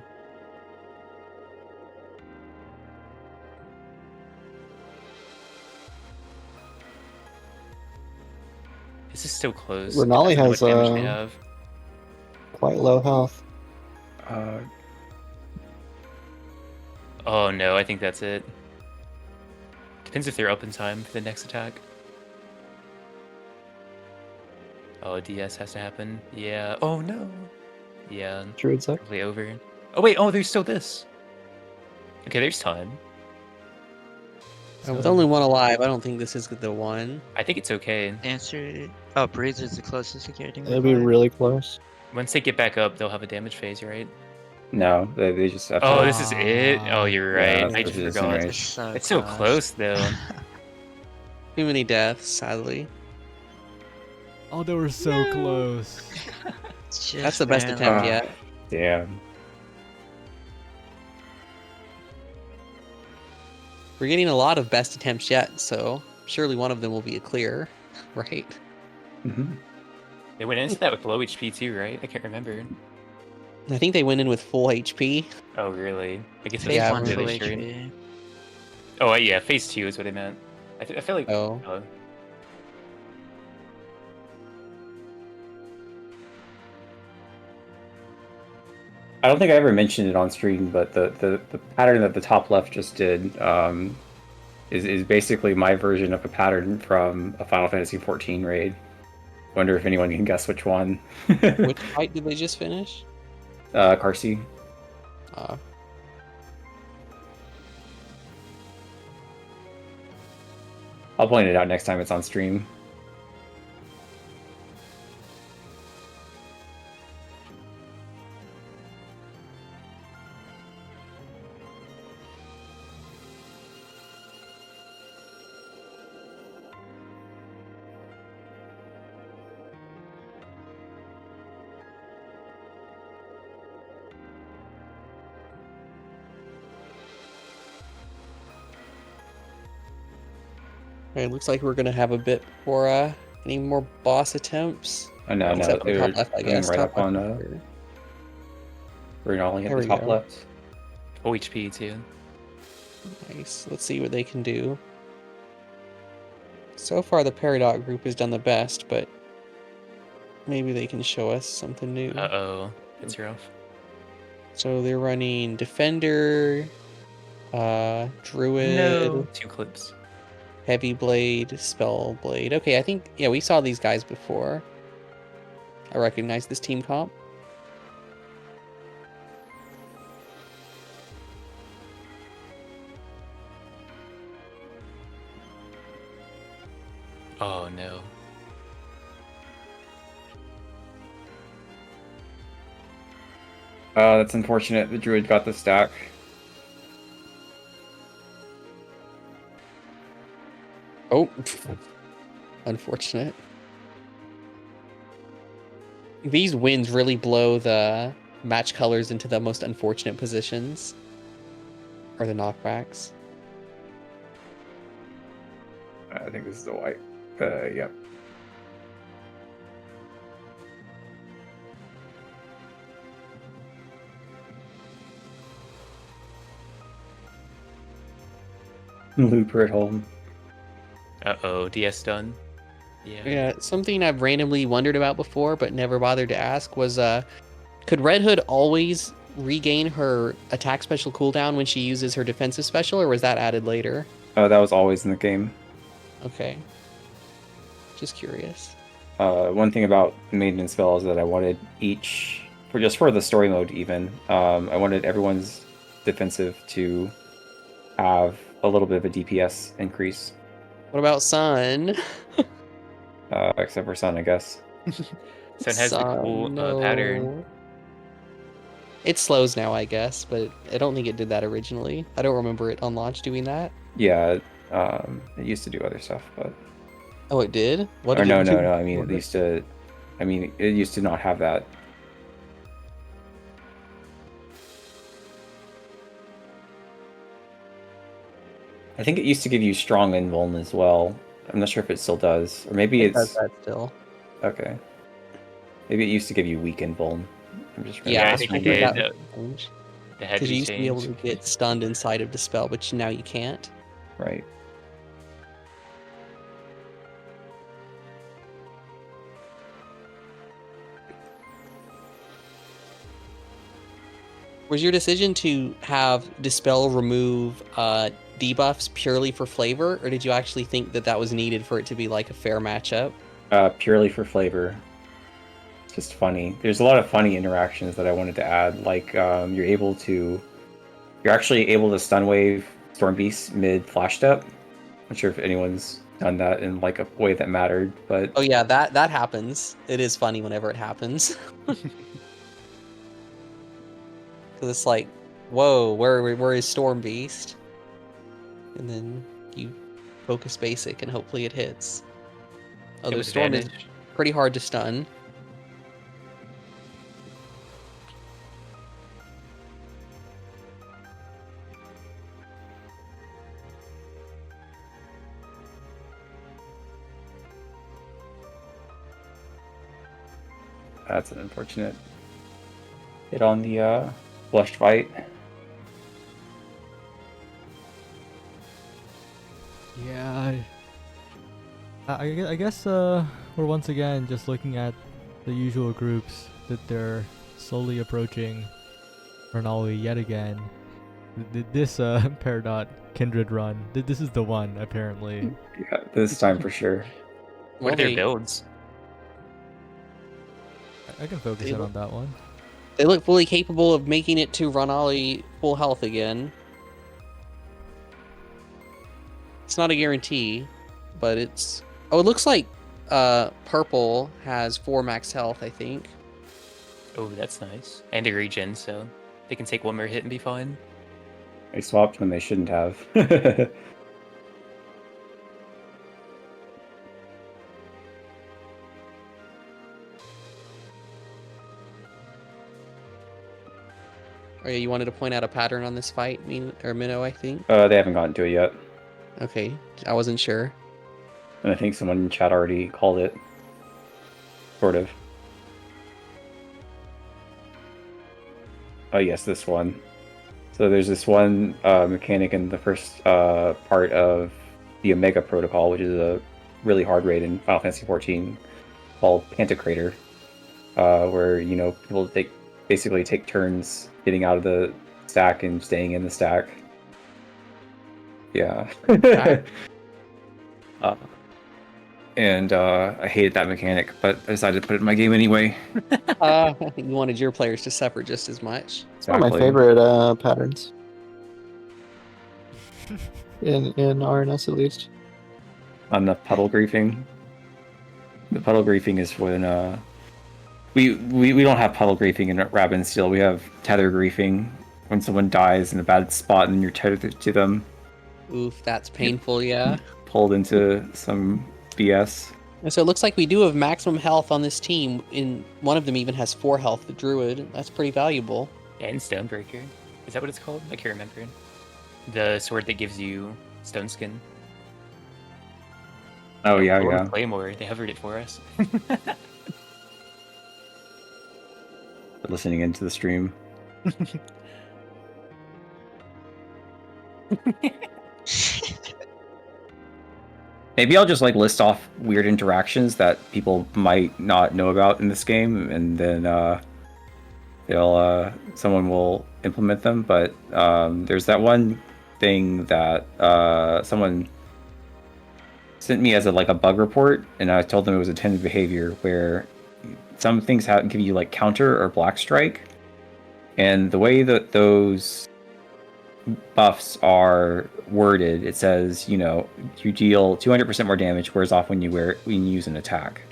This is still close. Renali Depends on has, what damage they have. Quite low health. Oh no, I think that's it. Depends if they're up in time for the next attack. Oh, DS has to happen. Yeah. Oh no. Yeah. Druid's up. Probably over. Oh wait. Oh, there's still this. Okay, there's time. With only one alive, I don't think this is the one. I think it's okay. Answer. Oh, Breeze is the closest security. It'll be really close. Once they get back up, they'll have a damage phase, right? No, they just have Oh, to. this is it. Oh, you're Yeah, right. I this just is forgot. enraged. So It's so close though. Too many deaths, sadly. Oh, they were so close. That's the best attempt yet. Damn. We're getting a lot of best attempts yet, so surely one of them will be a clear, right? Mm-hmm. They went into that with low HP too, right? I can't remember. I think they went in with full HP. Oh, really? I guess Phase Yeah, one full really sure. HP. Oh, yeah, phase 2 is what I meant. I feel like. Oh. I don't think I ever mentioned it on stream, but the pattern that the top left just did is basically my version of a pattern from a Final Fantasy XIV raid. Wonder if anyone can guess which one. Which fight did they just finish? Carsey. I'll point it out next time it's on stream. It looks like we're gonna have a bit for any more boss attempts. Oh, no, Except they on were top left, I coming guess. right Top up on left here. Renali There at we the top go. left. Full HP too. Nice. Let's see what they can do. So far, the Peridot group has done the best, but maybe they can show us something new. Uh-oh. It's rough. So they're running Defender, Druid, No. 2 clips. Heavy Blade, Spell Blade. Okay, I think, yeah, we saw these guys before. I recognize this team comp. Oh, no. That's unfortunate. The druid got the stack. Oh, unfortunate. These wins really blow the match colors into the most unfortunate positions. Or the knockbacks. I think this is the white. Yep. Looper at home. Uh-oh. DS done. Yeah. Yeah, something I've randomly wondered about before but never bothered to ask was could Red Hood always regain her attack special cooldown when she uses her defensive special, or was that added later? That was always in the game. Okay. Just curious. One thing about maintenance spell is that I wanted each, for the story mode even, I wanted everyone's defensive to have a little bit of a DPS increase. What about Sun? Except for Sun, I guess. Sun has the cool pattern. It slows now, I guess, but I don't think it did that originally. I don't remember it on launch doing that. Yeah, it used to do other stuff, but Oh, it did? What or did no, it do? no, no. I mean, it used to not have that. I think it used to give you strong invuln as well. I'm not sure if it still does, or maybe It does it's that still. okay. Maybe it used to give you weak invuln. I'm just trying Yeah, I to think I it think did. that would change. The head Because you used to be able change. to get stunned inside of Dispel, but now you can't. right. Was your decision to have Dispel remove debuffs purely for flavor, or did you actually think that that was needed for it to be like a fair matchup? Purely for flavor. It's just funny. There's a lot of funny interactions that I wanted to add. Like you're actually able to stun wave Storm Beast mid flash step. Not sure if anyone's done that in like a way that mattered, but Oh yeah, that happens. It is funny whenever it happens. Because it's like, whoa, where is Storm Beast? And then you focus basic and hopefully it hits. Although with Storm is advantage. pretty hard to stun. that's an unfortunate hit on the blushed fight. Yeah, I guess we're once again just looking at the usual groups that they're slowly approaching Renali yet again. This Peridot Kindred run, this is the one apparently. Yeah, this time for sure. What are their builds? I can focus They in look- on that one. They look fully capable of making it to Ranali full health again. It's not a guarantee, but it's... Oh, it looks like Purple has 4 max health, I think. Oh, that's nice. And a regen, so they can take one more hit and be fine. They swapped when they shouldn't have. Oh yeah, you wanted to point out a pattern on this fight, Minnow, I think? They haven't gotten to it yet. Okay, I wasn't sure. And I think someone in chat already called it. Sort of. Oh yes, this one. So there's this one mechanic in the first part of the Omega Protocol, which is a really hard raid in Final Fantasy XIV, called Pantocrator, where people basically take turns getting out of the stack and staying in the stack. Yeah. And I hated that mechanic, but I decided to put it in my game anyway. You wanted your players to suffer just as much. It's one of my favorite patterns. in RNS at least. On the puddle griefing. The puddle griefing is when we don't have puddle griefing in Rabbit and Steel. We have tether griefing when someone dies in a bad spot and you're tethered to them. Oof, that's painful, yeah. Pulled into some BS. And so it looks like we do have maximum health on this team. One of them even has 4 health, the Druid. That's pretty valuable. And Stonebreaker. Is that what it's called? I can't remember. The sword that gives you stone skin. Oh yeah, Or yeah. Claymore. They hovered it for us. Listening into the stream. Maybe I'll just list off weird interactions that people might not know about in this game, and then someone will implement them. But there's that one thing that someone sent me as a bug report, and I told them it was attended behavior where some things give you like counter or black strike, and the way that those buffs are worded, it says you deal 200% more damage, wears off when you use an attack,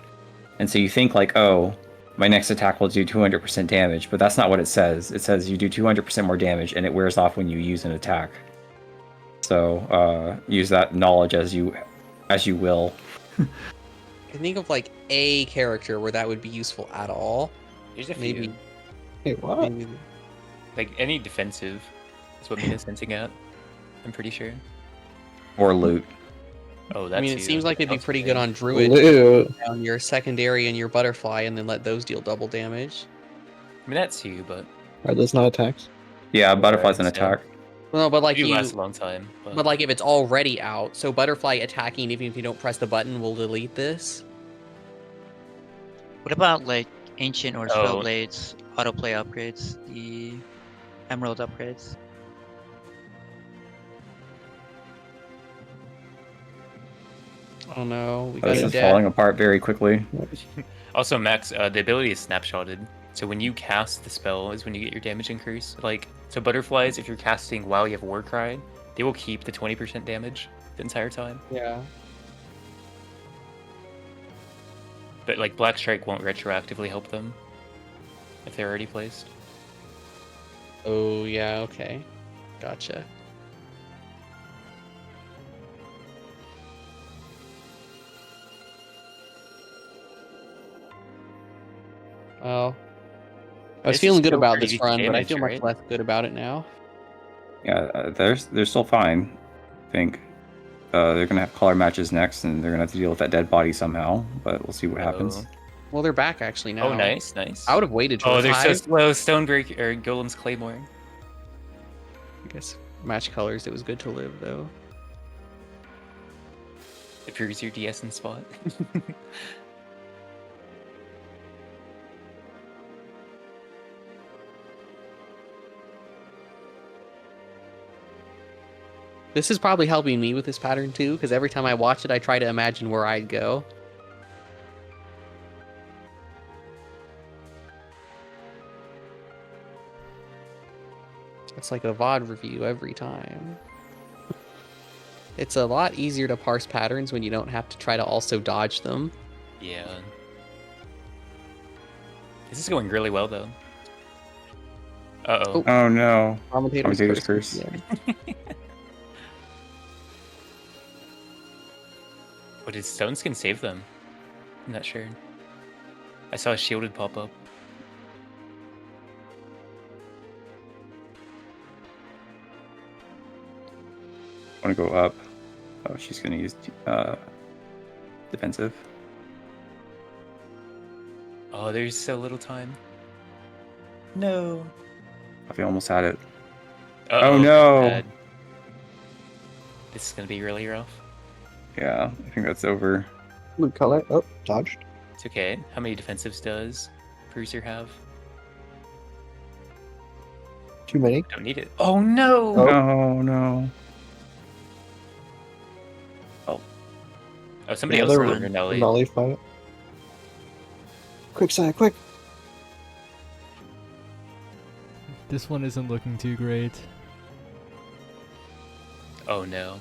and so you think like, oh, my next attack will do 200% damage, but that's not what it says. It says you do 200% more damage and it wears off when you use an attack. So use that knowledge as you will. I can think of like a character where that would be useful at all. There's a Maybe. few. Hey, what? Maybe. Like any defensive is what Mina's hinting at. I'm pretty sure. Or loot. Oh, that's I mean, it seems like it'd be pretty good on Druid. Loot. Down your secondary and your butterfly, and then let those deal double damage. I mean, that's you, but Are those not attacks? Yeah, butterfly's an so- attack. No, but like you you, last a long time. but like if it's already out, so butterfly attacking, even if you don't press the button, will delete this. What about like ancient or spell Oh. blades, autoplay upgrades, the emerald upgrades? Oh no, we This got a is dead. falling apart very quickly. Also, Max, the ability is snapshotted. So when you cast the spell is when you get your damage increase. Like, so butterflies, if you're casting while you have Warcry, they will keep the 20% damage the entire time. Yeah. But like Black Strike won't retroactively help them if they're already placed. Oh yeah. Okay. Gotcha. Well, I was This feeling is good still about pretty this good run, but I damage, feel much right? less good about it now. Yeah, they're still fine. I think they're gonna have color matches next, and they're gonna have to deal with that dead body somehow. But we'll see what happens. Well, they're back actually now. Oh, nice, nice. I would have waited till Oh, they're so 5. slow. Stonebreak or Golem's Claymore. I guess match colors. It was good to live though. It proves your DS in spot. This is probably helping me with this pattern too, because every time I watch it, I try to imagine where I'd go. It's like a VOD review every time. It's a lot easier to parse patterns when you don't have to try to also dodge them. Yeah. This is going really well though. Uh-oh. Oh no! Commentator's Commentator's curse. curse. Yeah. What did Stone Skin save them? I'm not sure. I saw a shielded pop up. I want to go up. Oh, she's gonna use defensive. Oh, there's so little time. No. I almost had it. Uh-oh, Oh, no. bad. This is gonna be really rough. Yeah, I think that's over. Blue color. Oh, dodged. It's okay. How many defensives does Bruiser have? Too many. Don't need it. Oh no! Oh. No, no. Oh, somebody Yeah, else they're is under Nelly. Nolly fight. Quick side, quick. This one isn't looking too great. Oh no.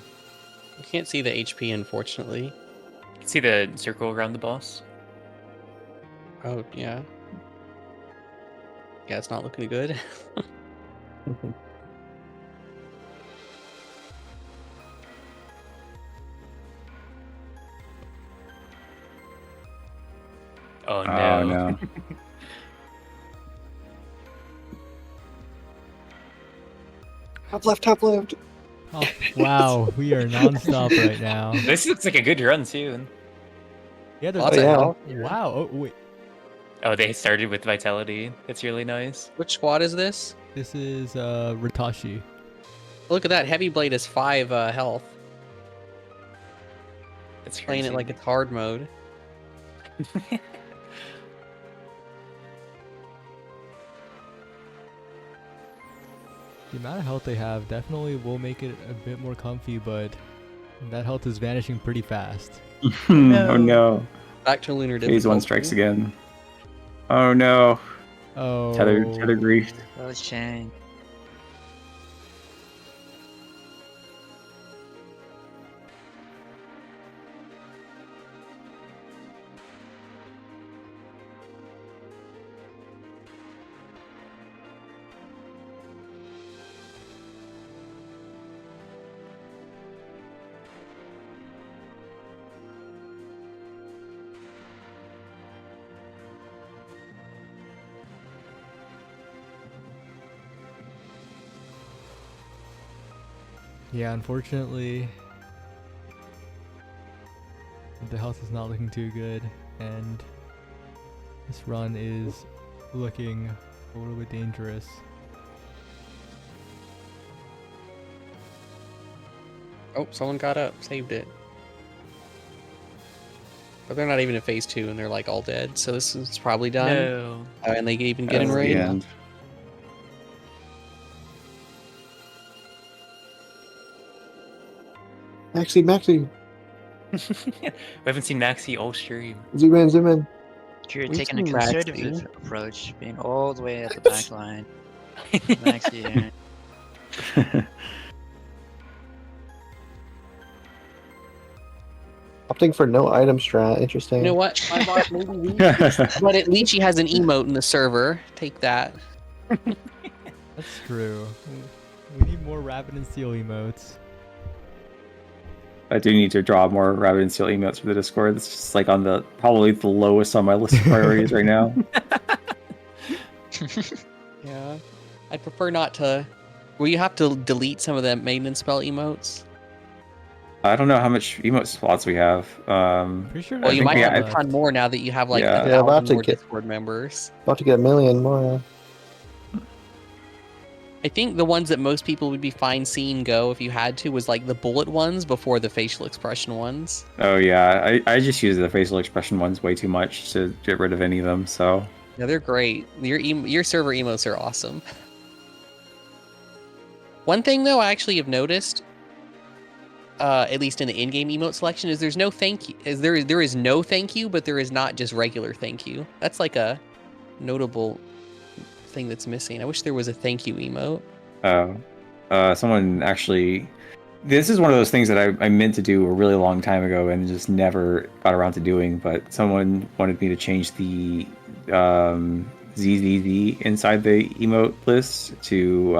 You can't see the HP, unfortunately. You can see the circle around the boss. Oh, yeah. Yeah, it's not looking good. Oh no. Oh no. Top left, top left. Oh, wow, we are non-stop right now. This looks like a good run too. Yeah, there's Lots of like, health. wow. Oh wait, Oh, they started with Vitality. That's really nice. Which squad is this? this is Ritashi. Look at that. Heavy Blade is 5 health. That's Playing it crazy. like it's hard mode. The amount of health they have definitely will make it a bit more comfy, but That health is vanishing pretty fast. Oh no. Back to lunar Phase difficulty. 1 strikes again. Oh no. Oh. Tether grief. Those chain. Yeah, unfortunately, the health is not looking too good, and this run is looking a little bit dangerous. Oh, someone got up, saved it. But they're not even in phase 2, and they're like all dead. So this is probably done. No. And they even get in That's the raid. end. Maxi, We haven't seen Maxi all stream. zoom in, zoom in. You're We've taking a seen conservative Maxi. approach, being all the way at the back line. Maxi here. Opting for no item strat. Interesting. You know what? My bot maybe Leech. But at least he has an emote in the server. Take that. That's true. We need more Rapid and Steel emotes. I do need to draw more Rabbit and Steel emotes for the Discord. It's just like on the probably the lowest on my list of priorities right now. Yeah. I'd prefer not to. Will you have to delete some of the maintenance spell emotes? I don't know how much emote slots we have. Pretty sure Well, there's you a might lot have a left. ton more now that you have like Yeah. a Yeah, about 1,000 to more get- Discord members. About to get a million more. I think the ones that most people would be fine seeing go if you had to was like the bullet ones before the facial expression ones. Oh yeah, I just use the facial expression ones way too much to get rid of any of them. So Yeah, they're great. Your server emotes are awesome. One thing though, I actually have noticed, at least in the in-game emote selection, is there's no thank you. There is no thank you, but there is not just regular thank you. That's like a notable thing that's missing. I wish there was a thank you emote. someone actually. This is one of those things that I meant to do a really long time ago and just never got around to doing. But someone wanted me to change the ZZZ inside the emote list to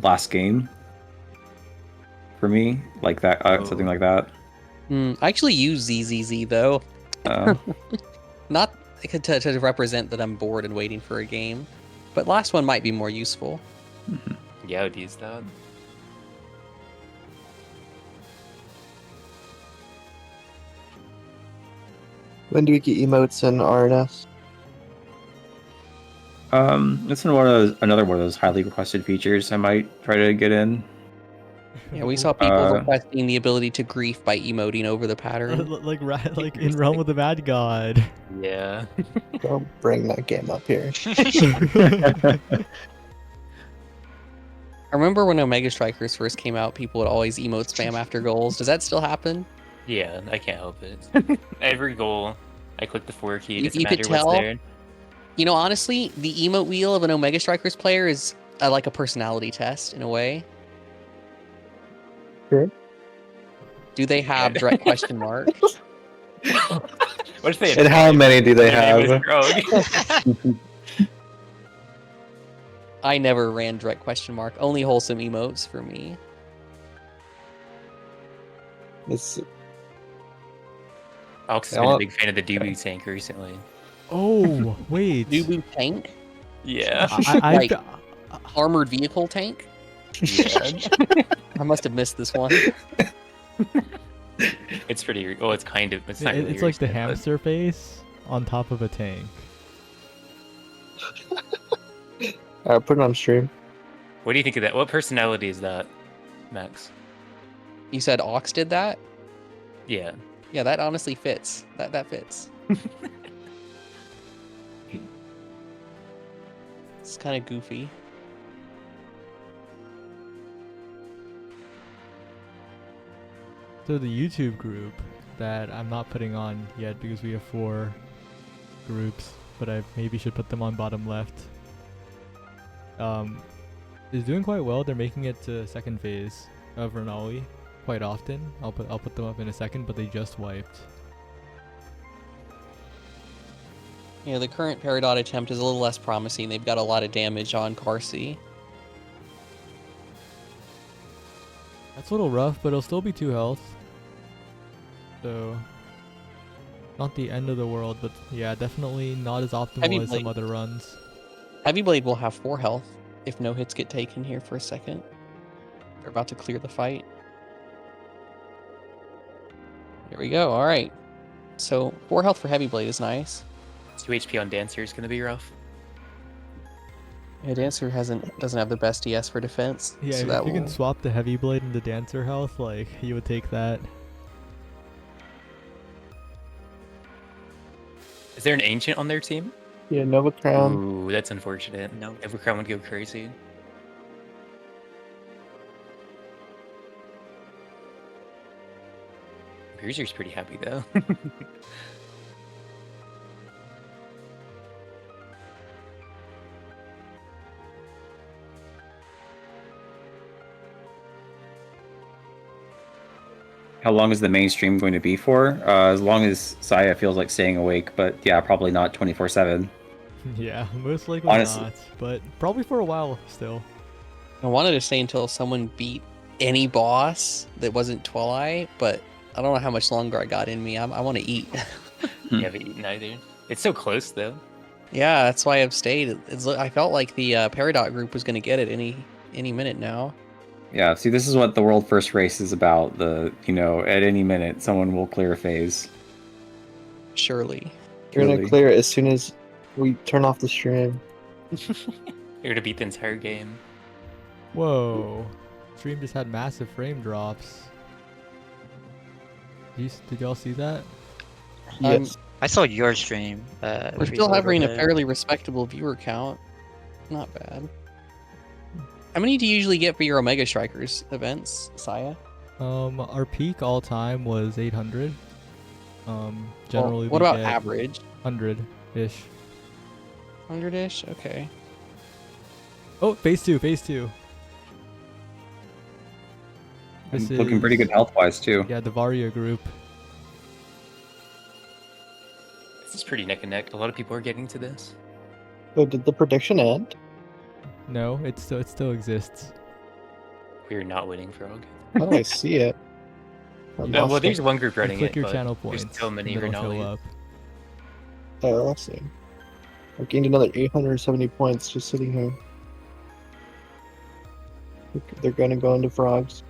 last game for me, like that, something like that. I actually use ZZZ though, not to represent that I'm bored and waiting for a game, but last one might be more useful. Yeah, I would use that. When do we get emotes in RNS? It's another one of those highly requested features I might try to get in. Yeah, we saw people requesting the ability to grief by emoting over the pattern. like in Realm of the Mad God. Yeah. Don't bring that game up here. I remember when Omega Strikers first came out, people would always emote spam after goals. Does that still happen? Yeah, I can't help it. Every goal, I click the 4 key. It doesn't You could matter what's tell. there. You know, honestly, the emote wheel of an Omega Strikers player is like a personality test in a way. Sure. Do they have direct question mark? What if they had And how five? many do they Their name have? was Grog. I never ran direct question mark. Only wholesome emotes for me. This Alex has Yeah, been a well- big fan of the Dooby tank recently. Oh, wait. Nubu tank? Yeah. I Like- Armored vehicle tank? Yeah. I must have missed this one. It's pretty. Well, it's kind of. It's not really. it's like the recent, but- hamster face on top of a tank. put it on stream. What do you think of that? What personality is that, Max? You said Ox did that? Yeah. Yeah, that honestly fits. That fits. It's kind of goofy. So the YouTube group that I'm not putting on yet because we have 4 groups, but I maybe should put them on bottom left. Is doing quite well. They're making it to second phase of Renali quite often. I'll put them up in a second, but they just wiped. Yeah, the current Peridot attempt is a little less promising. They've got a lot of damage on Carsey. That's a little rough, but it'll still be 2 health. So, not the end of the world, but yeah, definitely not as optimal Heavy as some Blade. other runs. Heavy Blade will have 4 health if no hits get taken here for a second. They're about to clear the fight. There we go. All right. So 4 health for Heavy Blade is nice. 2 HP on Dancer is gonna be rough. Yeah, Dancer doesn't have the best DS for defense. Yeah, so if that you can will... swap the heavy blade into dancer health, like you would take that. Is there an ancient on their team? Yeah, Nova Crown. Ooh, that's unfortunate. No. Every crown would go crazy. Bruiser's pretty happy though. How long is the main stream going to be for? As long as Saya feels like staying awake, but yeah, probably not 24/7. Yeah, most likely Honestly. not, but probably for a while still. I wanted to say until someone beat any boss that wasn't Twilight, but I don't know how much longer I got in me. I want to eat. You haven't eaten either. It's so close though. Yeah, that's why I've stayed. I felt like the Peridot group was going to get it any minute now. Yeah, see, this is what the world first race is about. At any minute, someone will clear a phase. Surely. You're gonna Really. clear it as soon as we turn off the stream. You're gonna beat the entire game. Whoa, stream just had massive frame drops. Did y'all see that? Yes. I saw your stream. We're still having a fairly respectable viewer count. Not bad. How many do you usually get for your Omega Strikers events, Saya? Our peak all time was 800. Generally, What we about get average? 100-ish. 100-ish? Okay. Oh, phase two. I'm This looking pretty is- good health-wise, too. Yeah, the Varia group. This is pretty neck and neck. A lot of people are getting to this. So did the prediction end? No, it still exists. We are not winning, Frog. How do I see it? I No, well, lost there's it. one group You running click it, your but channel points. there's so many and it'll fill Renali. up. Oh, let's see. I gained another 870 points just sitting here. They're gonna go into frogs.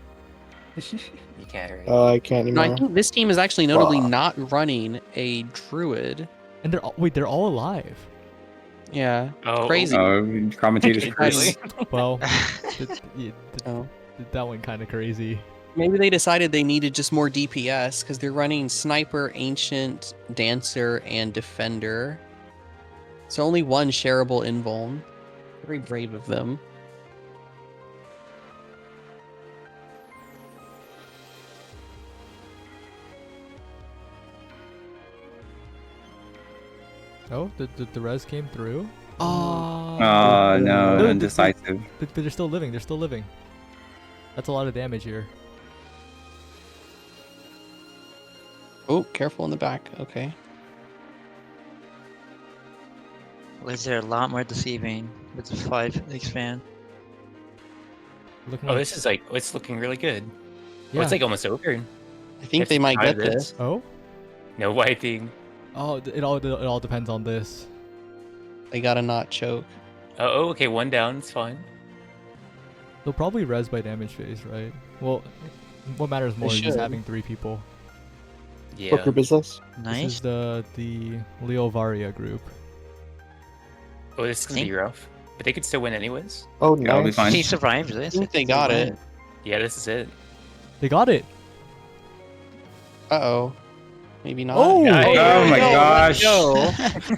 You can't, right? I can't No, I anymore. think this team is actually notably Wow. not running a Druid. And they're all alive. Yeah. Oh, crazy. Commentators Really? curse. Well, Oh. that went kind of crazy. Maybe they decided they needed just more DPS because they're running Sniper, Ancient, Dancer, and Defender. So only one shareable invuln. Very brave of them. Oh, the res came through. Oh, No, no, the- indecisive. But they're still living. They're still living. That's a lot of damage here. Oh, careful in the back. Okay. Was there a lot more deceiving with the 5 expand? Looking Oh, like- this is like, it's looking really good. yeah. Oh, it's like almost over. I think If they you might try get this. Oh, No wiping. it all depends on this. They gotta not choke. Oh, okay, one down. It's fine. They'll probably res by damage phase, right? Well, what matters more is just should. having 3 people. Yeah. What group is this? This Nice. is the Leo Varia group. Oh, this is gonna be rough. But they could still win anyways. Oh, Yeah, I'll be nice. fine. He survived I this. think they got it. Yeah, this is it. They got it. Uh-oh. Maybe not. Oh! Nice. there Oh we my go, let's gosh. go.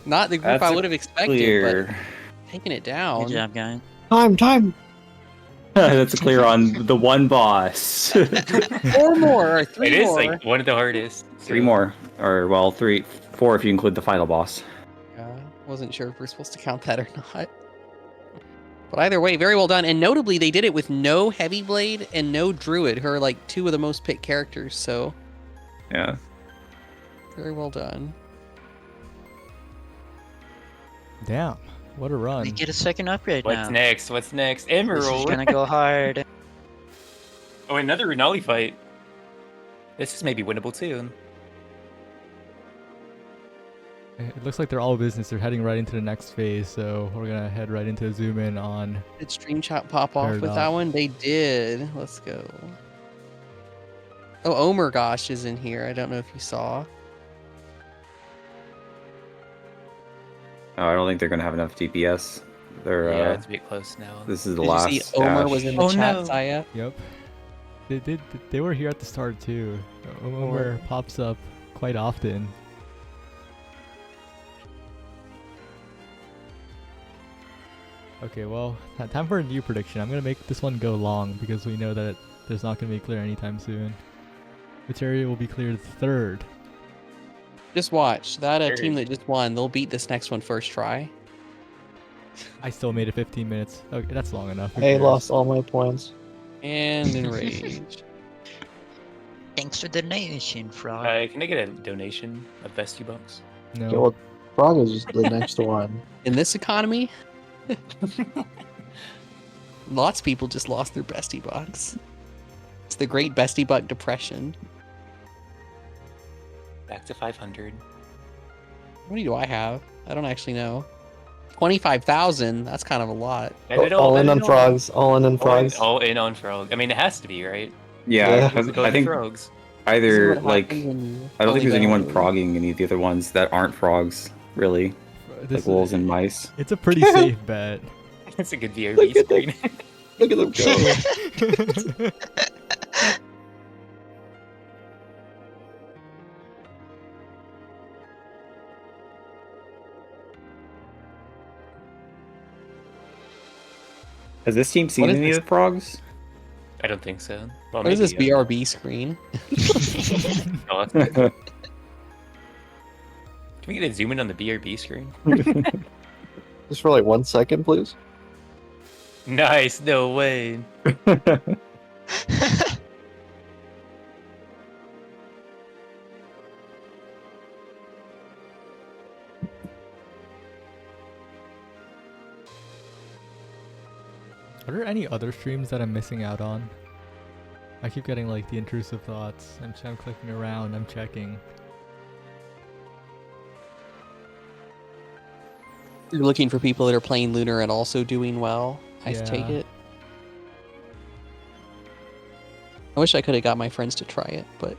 Not the group That's I a would have expected, Clear. but taking it down. Good job, guys. Time. That's clear on the one boss. 4 more, or 3 It is more. like one of the hardest. Three so- more, or well, four if you include the final boss. Yeah, wasn't sure if we're supposed to count that or not. But either way, very well done. And notably, they did it with no Heavy Blade and no Druid, who are like 2 of the most picked characters. So Yeah. very well done. Damn, what a run. We get a second upgrade What's now. next? What's next? This is Emerald. gonna go hard. Oh, another Renali fight. This is maybe winnable too. It looks like they're all business. They're heading right into the next phase, so we're gonna head right into zoom in on. Did Stream Chat pop off Fair with that enough. one? They did. Let's go. Oh, Omer Gosh is in here. I don't know if you saw. Oh, I don't think they're gonna have enough DPS. They're Yeah, it's a bit close now. this is the Did last. you see Omer dash. was in the Oh, chat, no. Saya? Yep. They were here at the start too. Omer pops up quite often. Okay, well, time for a new prediction. I'm gonna make this one go long because we know that there's not gonna be clear anytime soon. Materia will be cleared third. Just watch. That team Third. that just won, they'll beat this next one first try. I still made it 15 minutes. Okay, that's long enough. Who I cares? lost all my points. And enrage. Thanks for the donation, Frog. Can I get a donation of Bestie Bucks? No. Okay, well, Frog is just the next one. In this economy, lots of people just lost their bestie bucks. It's the great bestie buck depression. Back to 500. What many do I have? I don't actually know. 25,000. That's kind of a lot. All in on frogs. All in on frogs. All in on frog. I mean, it has to be, right? Yeah, Let's go I to think frogs. either This is what like happens when you I don't only think there's go anyone on- progging any of the other ones that aren't frogs, really, like wolves and mice. It's a pretty safe bet. It's a good Look VRB at screen. Look at them go. Has this team seen What is any this? of the frogs? I don't think so. Well, What is this maybe, BRB screen? Oh, that's- Can we get a zoom in on the BRB screen? Just for like 1 second, please. Nice, no way. Are there any other streams that I'm missing out on? I keep getting like the intrusive thoughts. I'm clicking around, I'm checking. You're looking for people that are playing Lunar and also doing well. I take Yeah. it. I wish I could have got my friends to try it, but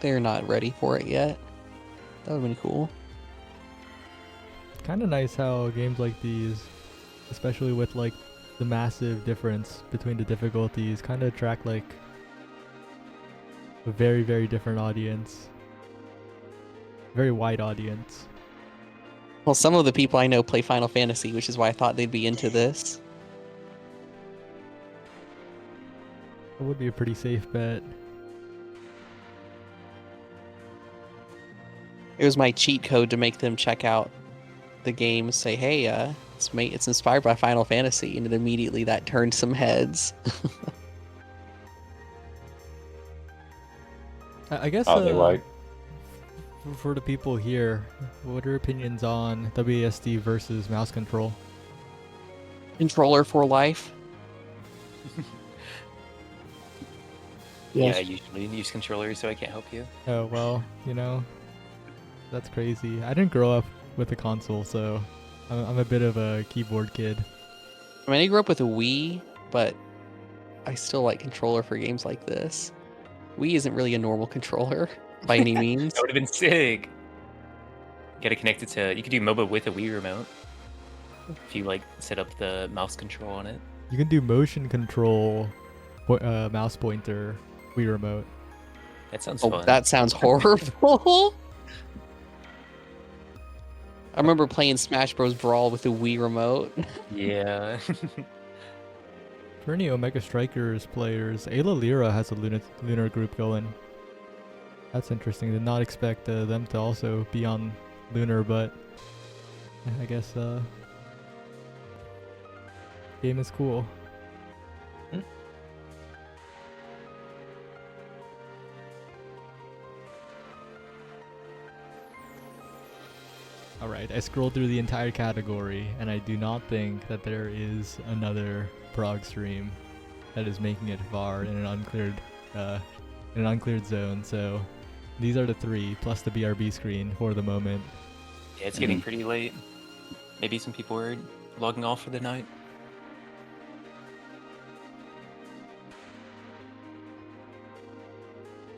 they're not ready for it yet. That would have been cool. Kind of nice how games like these, especially with like the massive difference between the difficulties, kind of attract like a very, very different audience. Very wide audience. Well, some of the people I know play Final Fantasy, which is why I thought they'd be into this. That would be a pretty safe bet. It was my cheat code to make them check out the game, say, hey, it's inspired by Final Fantasy, and then immediately that turned some heads. I guess Oh, they're right. for the people here, what are your opinions on WASD versus mouse control? Controller for life. Yes. Yeah, I usually use controllers, so I can't help you. Oh, well, you know, that's crazy. I didn't grow up with a console, so I'm a bit of a keyboard kid. I mean, I grew up with a Wii, but I still like controller for games like this. Wii isn't really a normal controller by any means. That would have been sick. Gotta connect it to. You could do MOBA with a Wii remote. If you like set up the mouse control on it. You can do motion control, mouse pointer, Wii remote. That sounds Oh, fun. that sounds horrible. I remember playing Smash Bros. Brawl with the Wii remote. Yeah. For any Omega Strikers players, Ayla Lyra has a lunar group going. That's interesting. Did not expect them to also be on lunar, but I guess game is cool. Alright, I scrolled through the entire category, and I do not think that there is another prog stream that is making it far in an uncleared zone, so these are the 3, plus the BRB screen for the moment. Yeah, it's getting pretty late. Maybe some people are logging off for the night.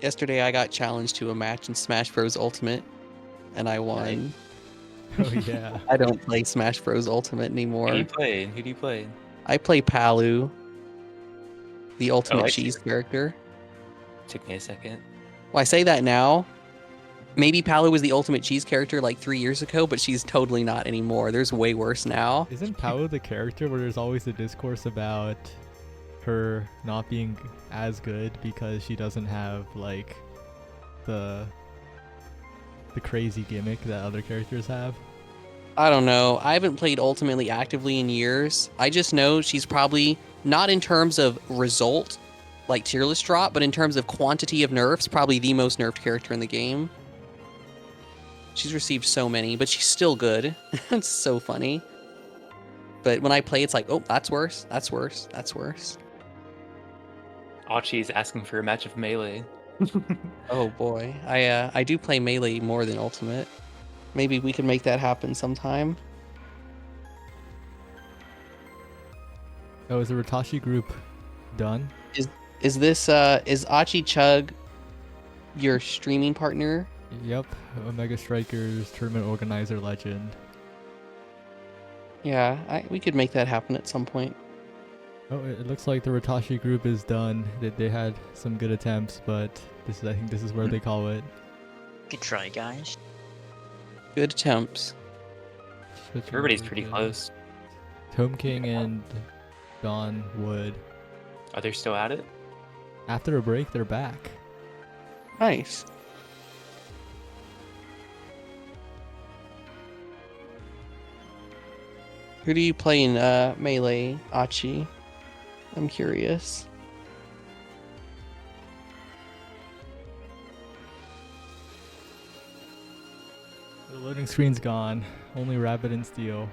Yesterday, I got challenged to a match in Smash Bros. Ultimate, and I won. Oh yeah. I don't play Smash Bros. Ultimate Who do you anymore. play? Who do you play? I play Palu, the ultimate I cheese see. character. Took me a second. Well, I say that now. Maybe Palu was the ultimate cheese character like 3 years ago, but she's totally not anymore. There's way worse now. Isn't Paolo the character where there's always a discourse about her not being as good because she doesn't have like the crazy gimmick that other characters have? I don't know. I haven't played Ultimately actively in years. I just know she's probably not in terms of result, like tier list drop, but in terms of quantity of nerfs, probably the most nerfed character in the game. She's received so many, but she's still good. It's so funny. But when I play, it's like, oh, that's worse. That's worse. That's worse. Achi's asking for a match of Melee. Oh boy, I do play Melee more than Ultimate. Maybe we can make that happen sometime. Oh, is the Ratashi group done? Is this is Achi Chug your streaming partner? Yep, Omega Strikers tournament organizer legend. Yeah, we could make that happen at some point. Oh, it looks like the Ratashi group is done. They had some good attempts, but I think this is where they call it. Good try, guys. Good attempts. Everybody's pretty close. Tome King and Don Wood. Are they still at it? After a break, they're back. Nice. Who do you play in Melee, Achi? I'm curious. The loading screen's gone. Only Rabbit and Steel.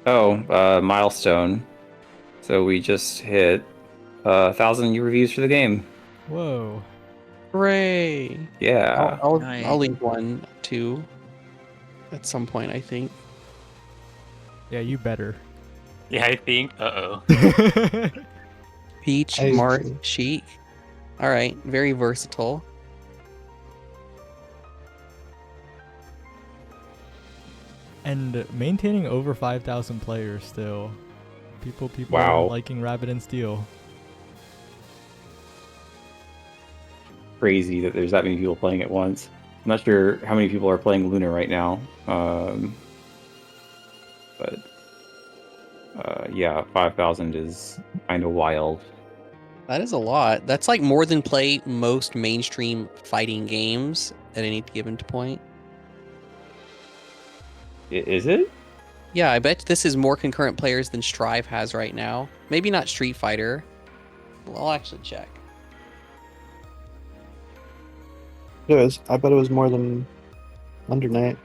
Oh, milestone. So we just hit 1,000 reviews for the game. Whoa. Hooray! Yeah. I'll leave one too. At some point, I think. Yeah, you better. Yeah, I think. Uh-oh. Peach, I Mart, agree. Chic. All right, very versatile. And maintaining over 5,000 players still. People Wow. are liking Rabbit and Steel. Crazy that there's that many people playing at once. I'm not sure how many people are playing Luna right now. But yeah, 5,000 is kind of wild. That is a lot. That's like more than play most mainstream fighting games at any given point. Is it? Yeah, I bet this is more concurrent players than Strive has right now. Maybe not Street Fighter. Well, I'll actually check. It was. I bet it was more than Under Night.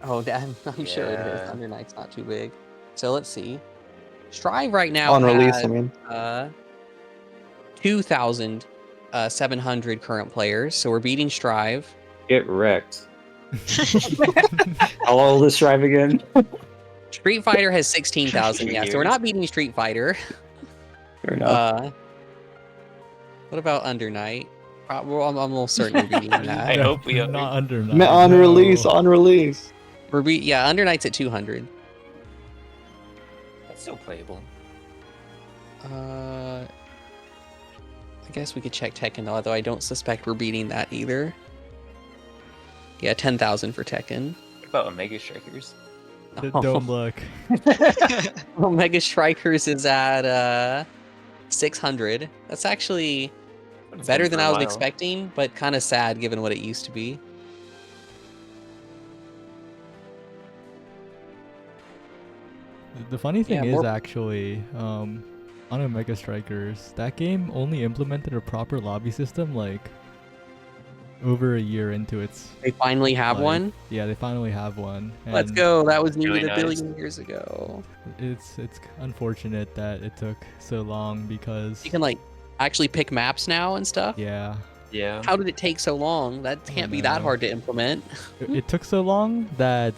Oh, I'm sure it is. Yeah. Under Night's not too big. So let's see. Strive right now On release, has, I mean. 2,700 current players. So we're beating Strive. Get wrecked. How old is Strive again? Street Fighter has 16,000. Yeah, so we're not beating Street Fighter. Fair enough. What about Under Night? Well, I'm almost certain we're beating that. I hope we are. Not under On release, on release. Yeah, Under Night's at 200. That's still playable. I guess we could check Tekken, although I don't suspect we're beating that either. Yeah, 10,000 for Tekken. What about Omega Strikers? Don't look. Omega Strikers is at 600. That's actually It's better been than for a I was while. expecting, but kind of sad given what it used to be. The funny thing Yeah, is more- actually, on Omega Strikers, that game only implemented a proper lobby system like over a year into its They finally have life. one. Yeah, they finally have one. Let's and go. That was Really needed a nice. billion years ago. It's unfortunate that it took so long because You can like actually pick maps now and stuff. yeah, Yeah. How did it take so long? That can't be that know. hard to implement. it took so long that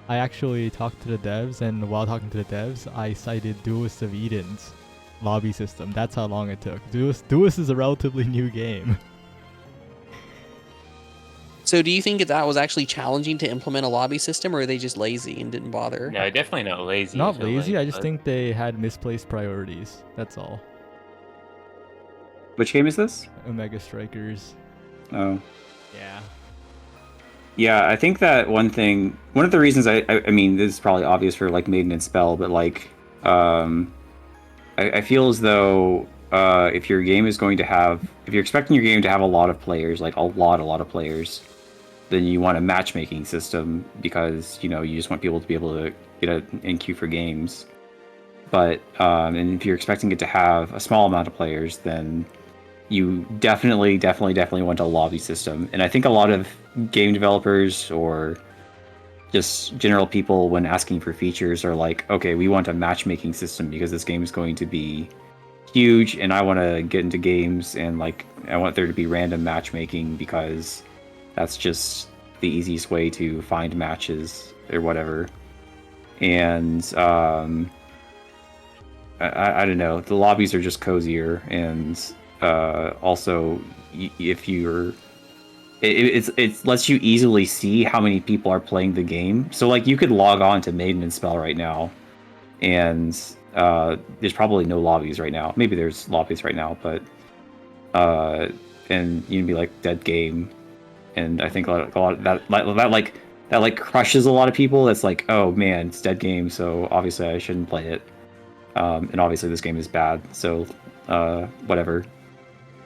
I actually talked to the devs, and while talking to the devs, I cited Duelist of Eden's lobby system. That's how long it took. Duelist is a relatively new game. So do you think that was actually challenging to implement a lobby system, or are they just lazy and didn't bother? No, definitely not lazy. Not I feel lazy, like, I just but- think they had misplaced priorities. That's all. Which game is this? Omega Strikers. Oh. Yeah. Yeah, I think that one of the reasons I mean, this is probably obvious for like Maiden and Spell, but like, I feel as though if your game is going to have, if you're expecting your game to have a lot of players, like a lot of players, then you want a matchmaking system because you just want people to be able to get in queue for games. But and if you're expecting it to have a small amount of players, then you definitely want a lobby system. And I think a lot of game developers or just general people, when asking for features, are like, okay, we want a matchmaking system because this game is going to be huge and I want to get into games, and like I want there to be random matchmaking because that's just the easiest way to find matches or whatever. And I don't know, the lobbies are just cozier, and also if you're it lets you easily see how many people are playing the game. So like you could log on to Maiden and Spell right now, and there's probably no lobbies right now. Maybe there's lobbies right now, but and you can be like dead game, and I think a lot of that crushes a lot of people. That's like, oh man, it's dead game, so obviously I shouldn't play it. And obviously this game is bad, so whatever.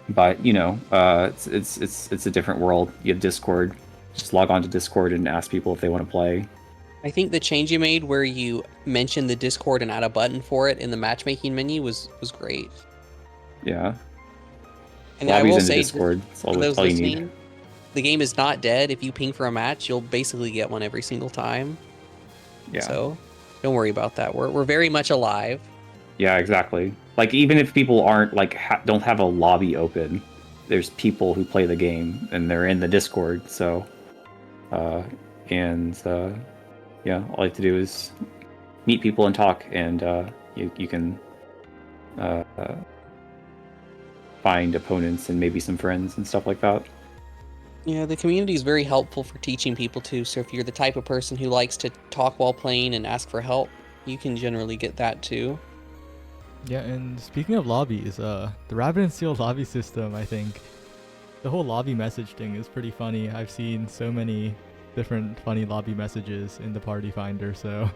But it's a different world. You have Discord. Just log on to Discord and ask people if they want to play. I think the change you made where you mentioned the Discord and add a button for it in the matchmaking menu was great. Yeah. And I Lobbies will into say, Discord. That's all, for those all you need. listening, the game is not dead. If you ping for a match, you'll basically get one every single time. Yeah. So don't worry about that. We're very much alive. Yeah, exactly. Like even if people aren't like don't have a lobby open, there's people who play the game and they're in the Discord. So, yeah, all you have to do is meet people and talk, and you can find opponents and maybe some friends and stuff like that. Yeah, the community is very helpful for teaching people too. So if you're the type of person who likes to talk while playing and ask for help, you can generally get that too. Yeah, and speaking of lobbies, the Rabbit and Steel lobby system, I think the whole lobby message thing is pretty funny. I've seen so many different funny lobby messages in the party finder, so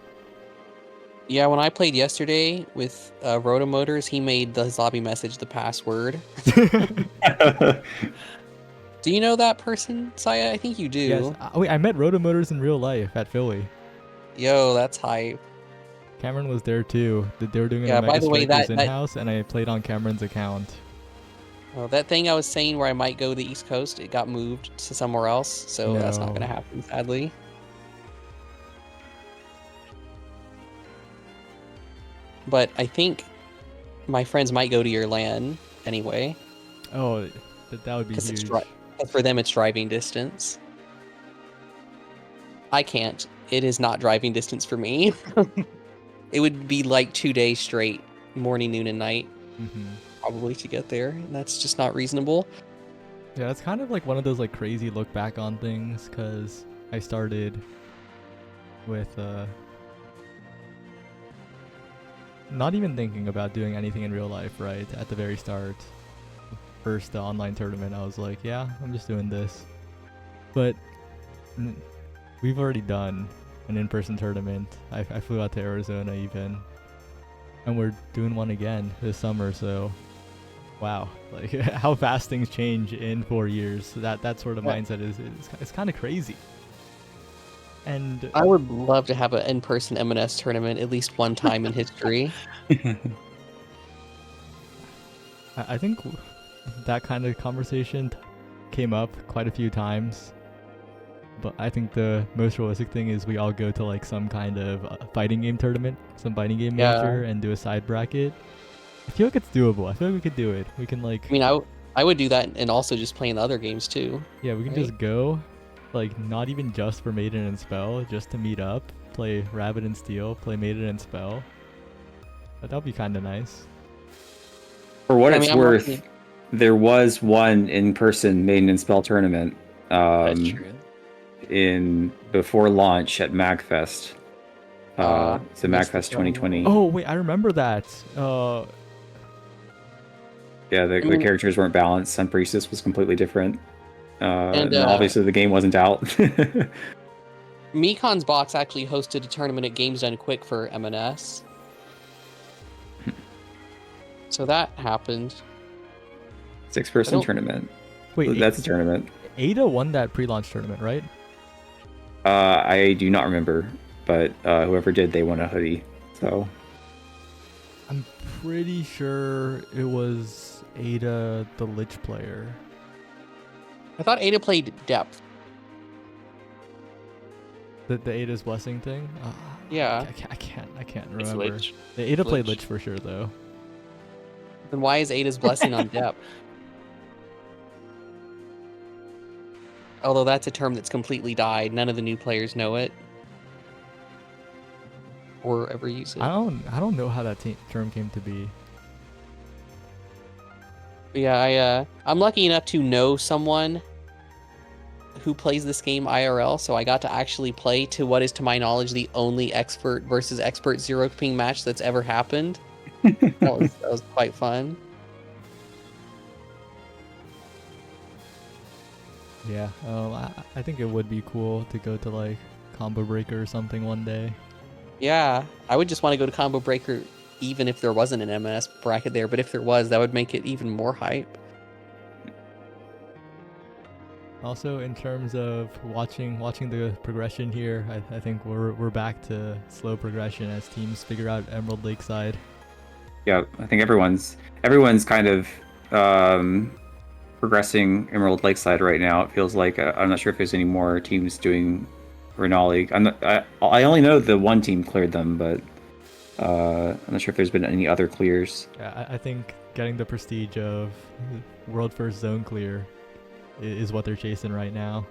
Yeah, when I played yesterday with Rotomotors, he made his lobby message the password. Do you know that person, Saya? I think you do. yes. Wait, I met Rotomotors in real life at Philly. Yo, that's hype. Cameron was there too. They were doing an Yeah, by Omega the way, Strikers that- in-house, and I played on Cameron's account. Well, that thing I was saying where I might go to the East Coast, it got moved to somewhere else, so that's not No. going to happen, sadly. But I think my friends might go to your LAN anyway. Oh, that would be Because huge. for them, it's driving distance. I can't. It is not driving distance for me. It would be like 2 days straight, morning, noon, and night, hmm probably to get there. And that's just not reasonable. Yeah, it's kind of like one of those like crazy look back on things, because I started with not even thinking about doing anything in real life, right, at the very start. first online tournament, I was like, yeah, I'm just doing this. But we've already done an in-person tournament. I flew out to Arizona even, and we're doing one again this summer. So, wow, like how fast things change in 4 years. That sort of mindset is kind of crazy. And I would love to have an in-person M&S tournament at least one time in history. I think that kind of conversation came up quite a few times. But I think the most realistic thing is we all go to like some kind of fighting game tournament, some fighting game major, and do a side bracket. I feel like it's doable. I feel like we could do it. We can like. I mean, I would do that and also just play in the other games too. Yeah, we can just go, like not even just for Maiden and Spell, just to meet up, play Rabbit and Steel, play Maiden and Spell. That'd be kind of nice. For what I it's mean, I'm worth, lucky. there was one in-person Maiden and Spell tournament. That's true. Before launch at MagFest. So MagFest 2020. Oh wait, I remember that. Yeah, the characters weren't balanced. Sun Priestess was completely different. And obviously the game wasn't out. Mekon's box actually hosted a tournament at Games Done Quick for M&S. So that happened. 6-person tournament. Wait, that's a tournament. Ada won that pre-launch tournament, right? I do not remember, but whoever did, they won a hoodie. So I'm pretty sure it was Ada, the Lich player. I thought Ada played Depth. The Ada's Blessing thing? Yeah. I can't It's remember. Lich. The Ada played Lich. Lich for sure, though. Then why is Ada's Blessing on Depth? Although that's a term that's completely died. None of the new players know it. Or ever use it. I don't know how that term came to be. But yeah, I'm lucky enough to know someone who plays this game IRL, so I got to actually play to what is, to my knowledge, the only expert versus expert zero ping match that's ever happened. that was quite fun. Yeah, I think it would be cool to go to like Combo Breaker or something one day. Yeah, I would just want to go to Combo Breaker even if there wasn't an MS bracket there, but if there was, that would make it even more hype. Also, in terms of watching the progression here, I think we're back to slow progression as teams figure out Emerald Lakeside. Yeah, I think everyone's kind of progressing Emerald Lakeside right now. It feels like I'm not sure if there's any more teams doing Renali. I only know the one team cleared them, but I'm not sure if there's been any other clears. Yeah, I think getting the prestige of World First Zone clear is what they're chasing right now.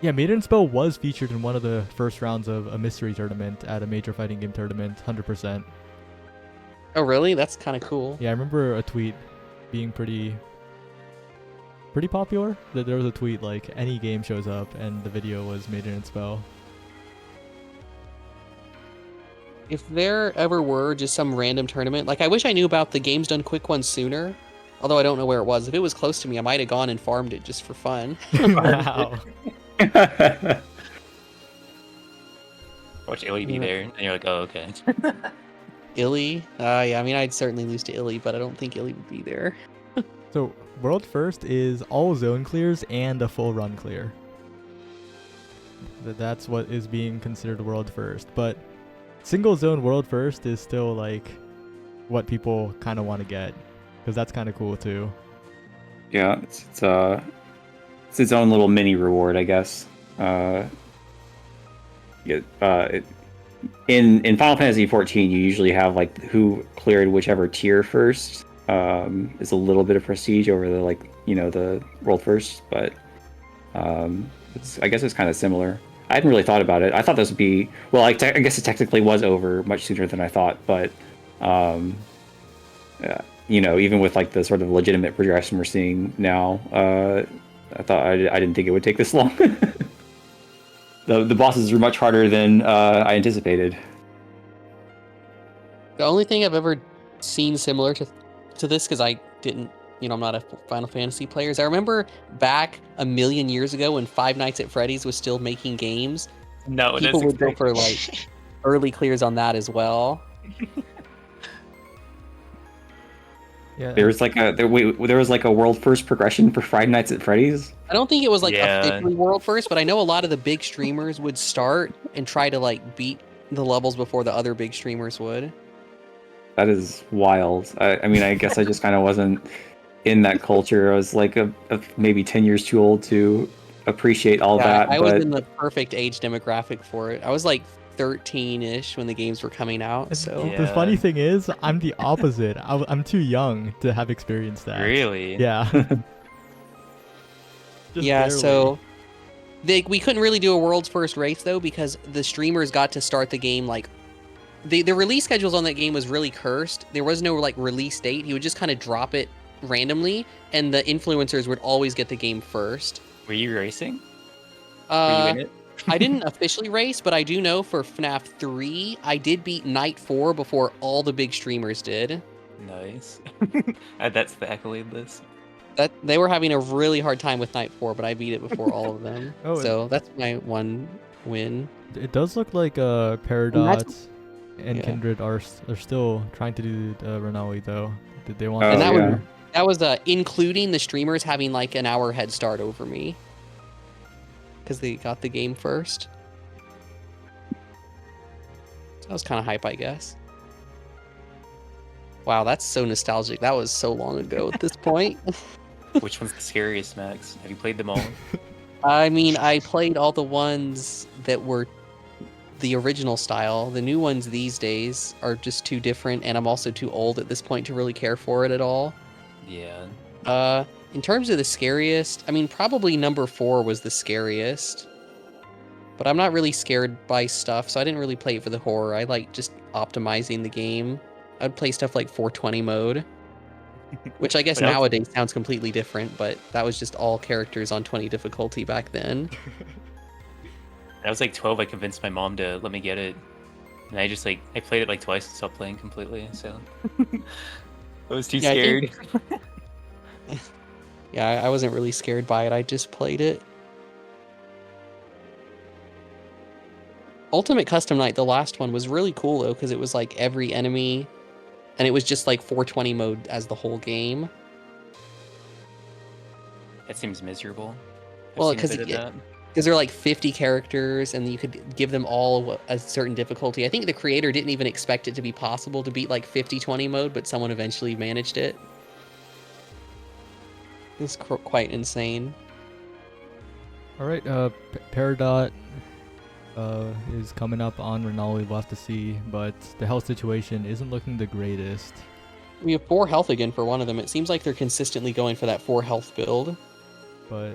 Yeah, Maiden Spell was featured in one of the first rounds of a mystery tournament at a major fighting game tournament, 100%. Oh, really? That's kind of cool. Yeah, I remember a tweet being pretty popular. There was a tweet like, any game shows up, and the video was Maiden and Spell. If there ever were just some random tournament, like I wish I knew about the Games Done Quick one sooner, although I don't know where it was. If it was close to me, I might have gone and farmed it just for fun. Wow. Watch Illy be there, and you're like, oh, okay. Illy? Yeah, I mean, I'd certainly lose to Illy, but I don't think Illy would be there. So, World First is all zone clears and a full run clear. That's what is being considered World First. But single zone World First is still like what people kind of want to get, because that's kind of cool too. Yeah, it's its own little mini reward, I guess. In Final Fantasy XIV, you usually have like who cleared whichever tier first is a little bit of prestige over the the world first, but I guess it's kind of similar. I hadn't really thought about it. I thought this would be I guess it technically was over much sooner than I thought, but even with like the sort of legitimate progression we're seeing now, I didn't think it would take this long. The bosses are much harder than I anticipated. The only thing I've ever seen similar to this because I didn't, I'm not a Final Fantasy player. I remember back a million years ago when Five Nights at Freddy's was still making games, No, people that's would go for like early clears on that as well. Yeah. There was like a world first progression for Five Nights at Freddy's. I don't think it was like Yeah. officially world first, but I know a lot of the big streamers would start and try to like beat the levels before the other big streamers would. That is wild. I mean, I guess I just kind of wasn't in that culture. I was like maybe 10 years too old to appreciate all that. I was But in the perfect age demographic for it. I was like 13-ish when the games were coming out, so Yeah. The funny thing is, I'm the opposite. I'm too young to have experienced that. Really? Yeah. Just yeah, barely. so we couldn't really do a world's first race though because the streamers got to start the game like the release schedules on that game was really cursed. There was no like release date. He would just kind of drop it randomly, and the influencers would always get the game first. Were you racing? Were you in it? I didn't officially race, but I do know for FNAF 3, I did beat Night 4 before all the big streamers did. Nice. That's the accolade list. That they were having a really hard time with Night 4, but I beat it before all of them. Oh, So that's my one win. It does look like Paradox and yeah. Kindred are still trying to do Renali though. Did they want? Oh, And that yeah. was including the streamers having like an hour head start over me. Because they got the game first. So I was kind of hype, I guess. Wow, that's so nostalgic. That was so long ago at this point. Which one's the scariest, Max? Have you played them all? I mean, I played all the ones that were the original style. The new ones these days are just too different, and I'm also too old at this point to really care for it at all. Yeah. In terms of the scariest, I mean, probably number 4 was the scariest. But I'm not really scared by stuff, so I didn't really play it for the horror. I like just optimizing the game. I'd play stuff like 420 mode, which I guess But that's- nowadays sounds completely different, but that was just all characters on 20 difficulty back then. I was like 12. I convinced my mom to let me get it, and I played it like twice and stopped playing completely. So I was too Yeah, I scared. think- Yeah, I wasn't really scared by it. I just played it. Ultimate Custom Night, the last one, was really cool though, because it was like every enemy, and it was just like 420 mode as the whole game. That seems miserable. Well, I've seen a 'cause bit of that. Because there are like 50 characters, and you could give them all a certain difficulty. I think the creator didn't even expect it to be possible to beat like 50-20 mode, but someone eventually managed it. It's quite insane. All right. Peridot is coming up on Renali. We'll have to see, but the health situation isn't looking the greatest. We have 4 health again for one of them. It seems like they're consistently going for that 4 health build. But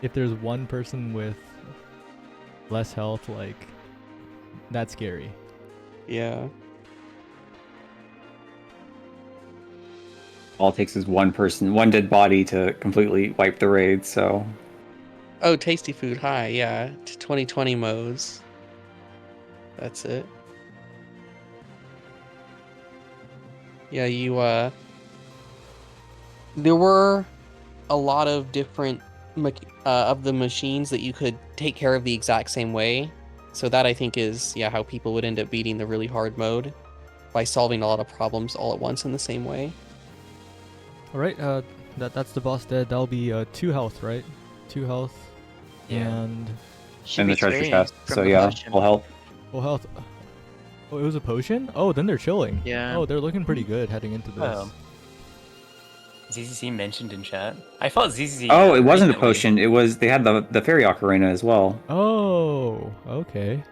if there's one person with less health, like, that's scary. Yeah. all it takes is one dead body to completely wipe the raid. So Oh, tasty food high, yeah. 2020 modes. That's it. Yeah, there were a lot of different of the machines that you could take care of the exact same way. So that I think is how people would end up beating the really hard mode, by solving a lot of problems all at once in the same way. All right, that's the boss dead. That'll be 2 health, right? 2 health. Yeah. And Should the be treasure 3 chest. from So the yeah, potion. full health. full health. Oh, it was a potion? Oh, then they're chilling. Yeah. Oh, they're looking pretty good heading into this. Oh. ZZZ mentioned in chat. I thought ZZZ. Oh, it wasn't a recently- potion. It was they had the fairy ocarina as well. Oh, okay.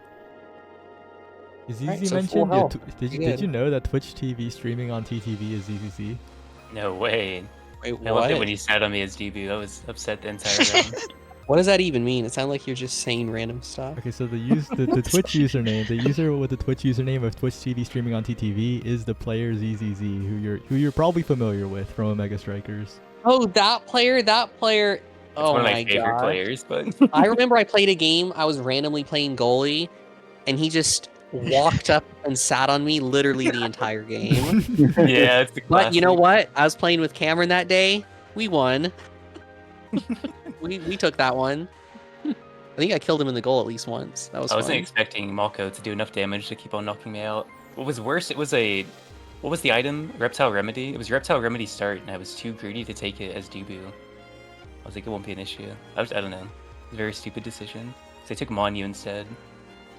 Is ZZZ Alright, so full mentioned? Yeah, health. did Good. you know that Twitch TV streaming on TTV is ZZZ? No way. Wait, I loved it when what? you sat on me as debut. I was upset the entire round. What does that even mean? It sounds like you're just saying random stuff. Okay, so the Twitch username, the user with the Twitch username of Twitch TV streaming on TTV is the player ZZZ, who you're probably familiar with from Omega Strikers. Oh, that player. It's Oh one of my my favorite god. players, but I remember I played a game. I was randomly playing goalie, and he just walked up and sat on me literally the entire game. Yeah, it's the classic. But you know what? I was playing with Cameron that day. We won. we took that one. I think I killed him in the goal at least once. That was I wasn't fun. expecting Mako to do enough damage to keep on knocking me out. What was worse, what was the item? Reptile Remedy? It was Reptile Remedy start, and I was too greedy to take it as Dubu. I was like, it won't be an issue. I don't know. It was a very stupid decision. So I took Monu instead.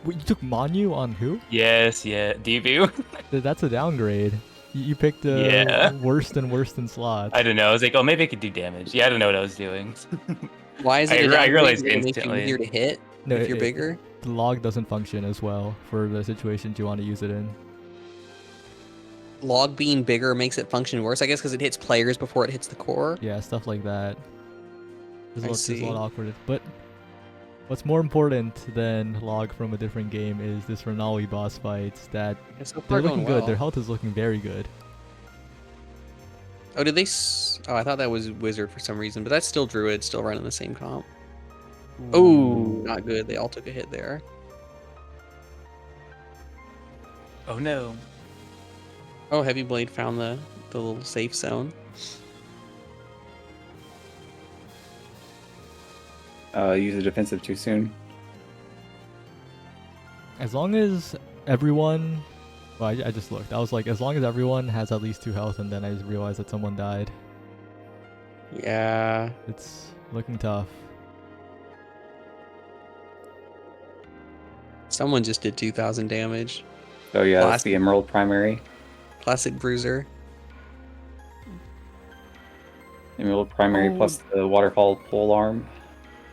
Wait, you took Manu on who? Yes, yeah, Dubu. That's a downgrade. You picked Yeah. worse than slots. I don't know. I was like, oh, maybe I could do damage. Yeah, I don't know what I was doing. Why is it? I realized Does it make you instantly. easier to hit No, if you're bigger? The log doesn't function as well for the situations you want to use it in. Log being bigger makes it function worse, I guess, because it hits players before it hits the core. Yeah, stuff like that. There's a see. lot of awkward. But what's more important than log from a different game is this Renali boss fights that So far they're going looking good. well. Their health is looking very good. Oh, did they? Oh, I thought that was Wizard for some reason, but that's still Druid, still running the same comp. Oh, not good. They all took a hit there. Oh no. Oh, Heavy Blade found the little safe zone. Use the defensive too soon. As long as everyone... Well, I just looked. I was like, as long as everyone has at least 2 health, and then I just realized that someone died. Yeah. It's looking tough. Someone just did 2,000 damage. Oh yeah, that's Last- the Emerald primary. Classic Bruiser. Emerald primary Oh. plus the waterfall pole arm.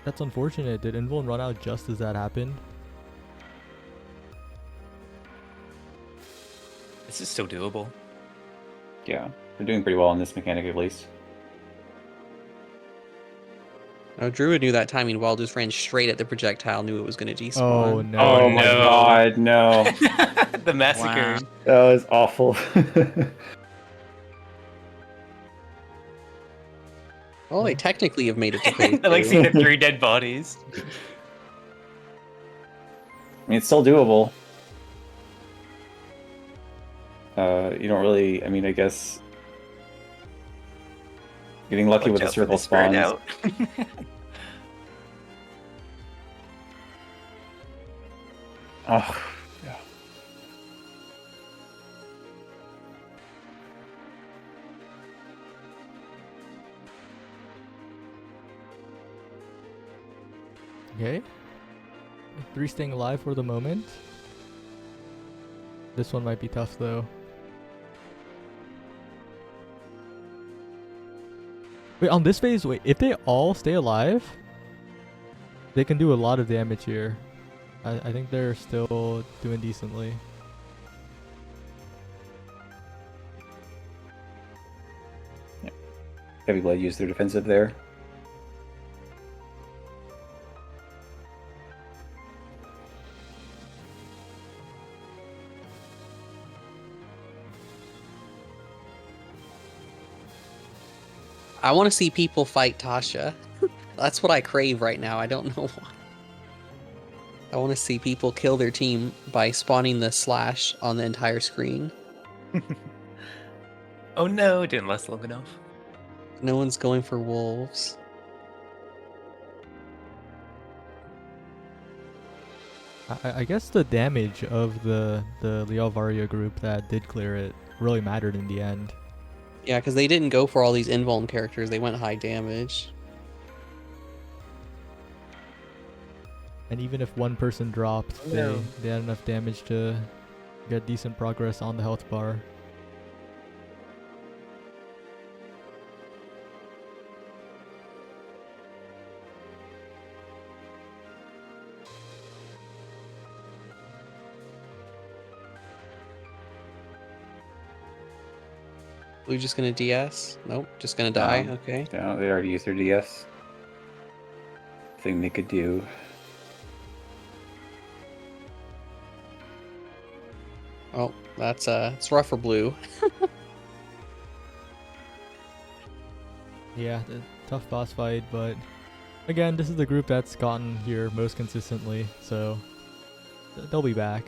That's unfortunate. Did Invuln run out just as that happened? This is still doable. Yeah, they're doing pretty well on this mechanic at least. Oh, Druid knew that timing well, just ran straight at the projectile, knew it was going to despawn. Oh no. Oh my no. god, no. The massacre. That was awful. Well, they technically have made it to phase I like 2. seeing the 3 dead bodies. I mean, it's still doable. You don't really, I mean, I guess getting lucky with the Watch out circle for spread spawns. out. Oh, yeah. Okay. 3 staying alive for the moment. This one might be tough though. Wait, on this phase, wait, if they all stay alive, they can do a lot of damage here. I think they're still doing decently. Heavy Blade used their defensive there. I want to see people fight Tasha. That's what I crave right now. I don't know why. I want to see people kill their team by spawning the slash on the entire screen. Oh no, it didn't last long enough. No one's going for wolves. I guess the damage of the Lealvaria group that did clear it really mattered in the end. Yeah, because they didn't go for all these invuln characters. They went high damage. And even if one person dropped, Oh, no. they had enough damage to get decent progress on the health bar. Blue just gonna DS? Nope, just gonna die. Okay. Yeah, they already used their DS. Thing they could do. Oh, that's it's rough for blue. Yeah, tough boss fight, but again, this is the group that's gotten here most consistently, so they'll be back.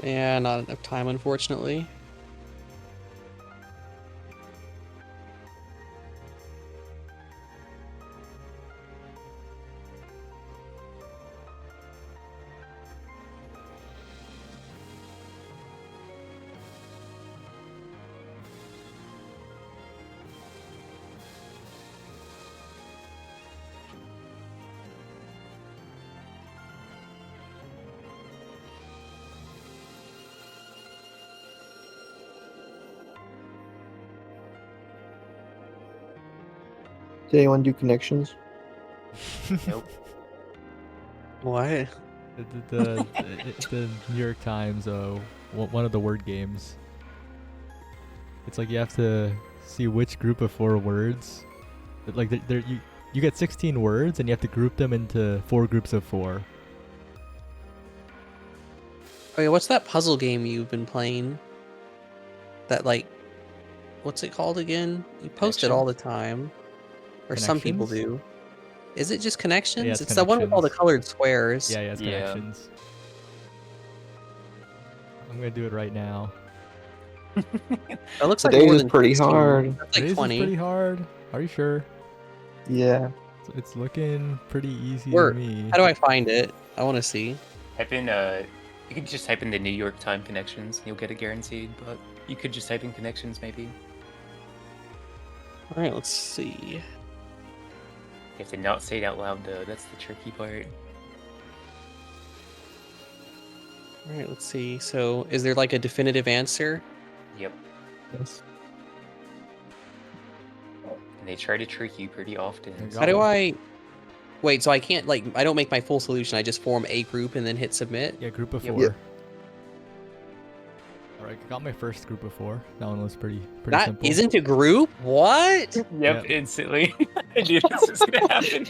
Yeah, not enough time, unfortunately. Did anyone do connections? Nope. What? The New York Times, one of the word games. It's like you have to see which group of 4 words. Like you get 16 words and you have to group them into 4 groups of 4. Okay, what's that puzzle game you've been playing? That like, what's it called again? You post it all the time, or some people Connections? do. Is it just connections? Yeah, it's the one with all the Connections. colored squares. Yeah, it's Yeah. connections. I'm gonna do it right now. It looks like Today's more is than pretty 16. hard. That's like Today's is 20. pretty hard. Are you sure? Yeah. It's looking pretty easy Where? to me. How do I find it? I want to see. Type in you could just type in the New York Times connections and you'll get it guaranteed, but you could just type in connections maybe. All right, let's see. You have to not say it out loud though, that's the tricky part. All right, let's see. So, is there like a definitive answer? Yep. Yes. And they try to trick you pretty often. There you How do go. I? Wait, so I can't like I don't make my full solution. I just form a group and then hit submit. Yeah, group of Yep. 4. Alright, got my first group of 4. That one was pretty That simple. isn't a group. What? Yep, Yep. instantly. I knew this was gonna happen.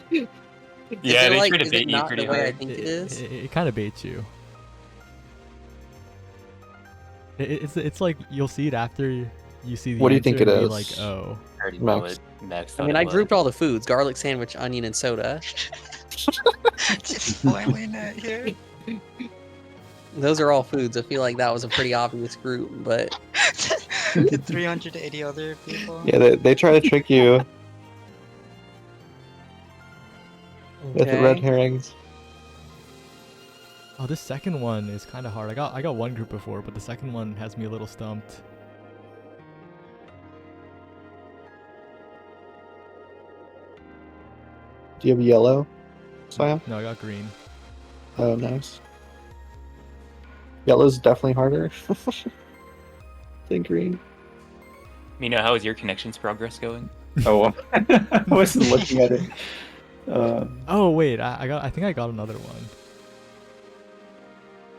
Yeah, they try to is bait it you not pretty the way I hard. think it is? It kind of baits you. It's like you'll see it after you see the What do you answer think it and be is? like, oh. I already know Max. it. Max I thought mean, it I was. grouped all the foods: garlic sandwich, onion, and soda. Just spoiling it here. Those are all foods. I feel like that was a pretty obvious group, but The 380 other people. Yeah, they try to trick you with the red okay. herrings. Oh, this second one is kind of hard. I got one group of 4, but the second one has me a little stumped. Do you have yellow, Sam? No, I got green. Oh, nice. Yellow's definitely harder than green. Mina, how is your connections progress going? Oh, I wasn't looking at it. Oh wait, I think I got another one.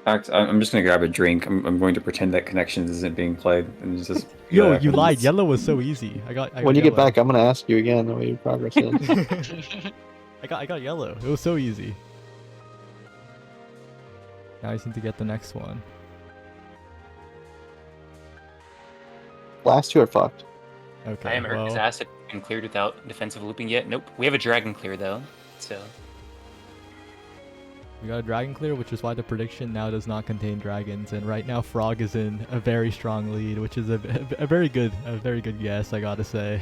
Fact, I'm just gonna grab a drink. I'm going to pretend that connections isn't being played and just. Yo, you lied. Yellow was so easy. I got When you get yellow. back, I'm gonna ask you again the way your progress is. I got yellow. It was so easy. Now I just need to get the next one. Last 2 are fucked. Okay. I am well, Urka's acid been cleared without defensive looping yet. Nope. We have a dragon clear though. So we got a dragon clear, which is why the prediction now does not contain dragons. And right now, Frog is in a very strong lead, which is a very good guess, I gotta say,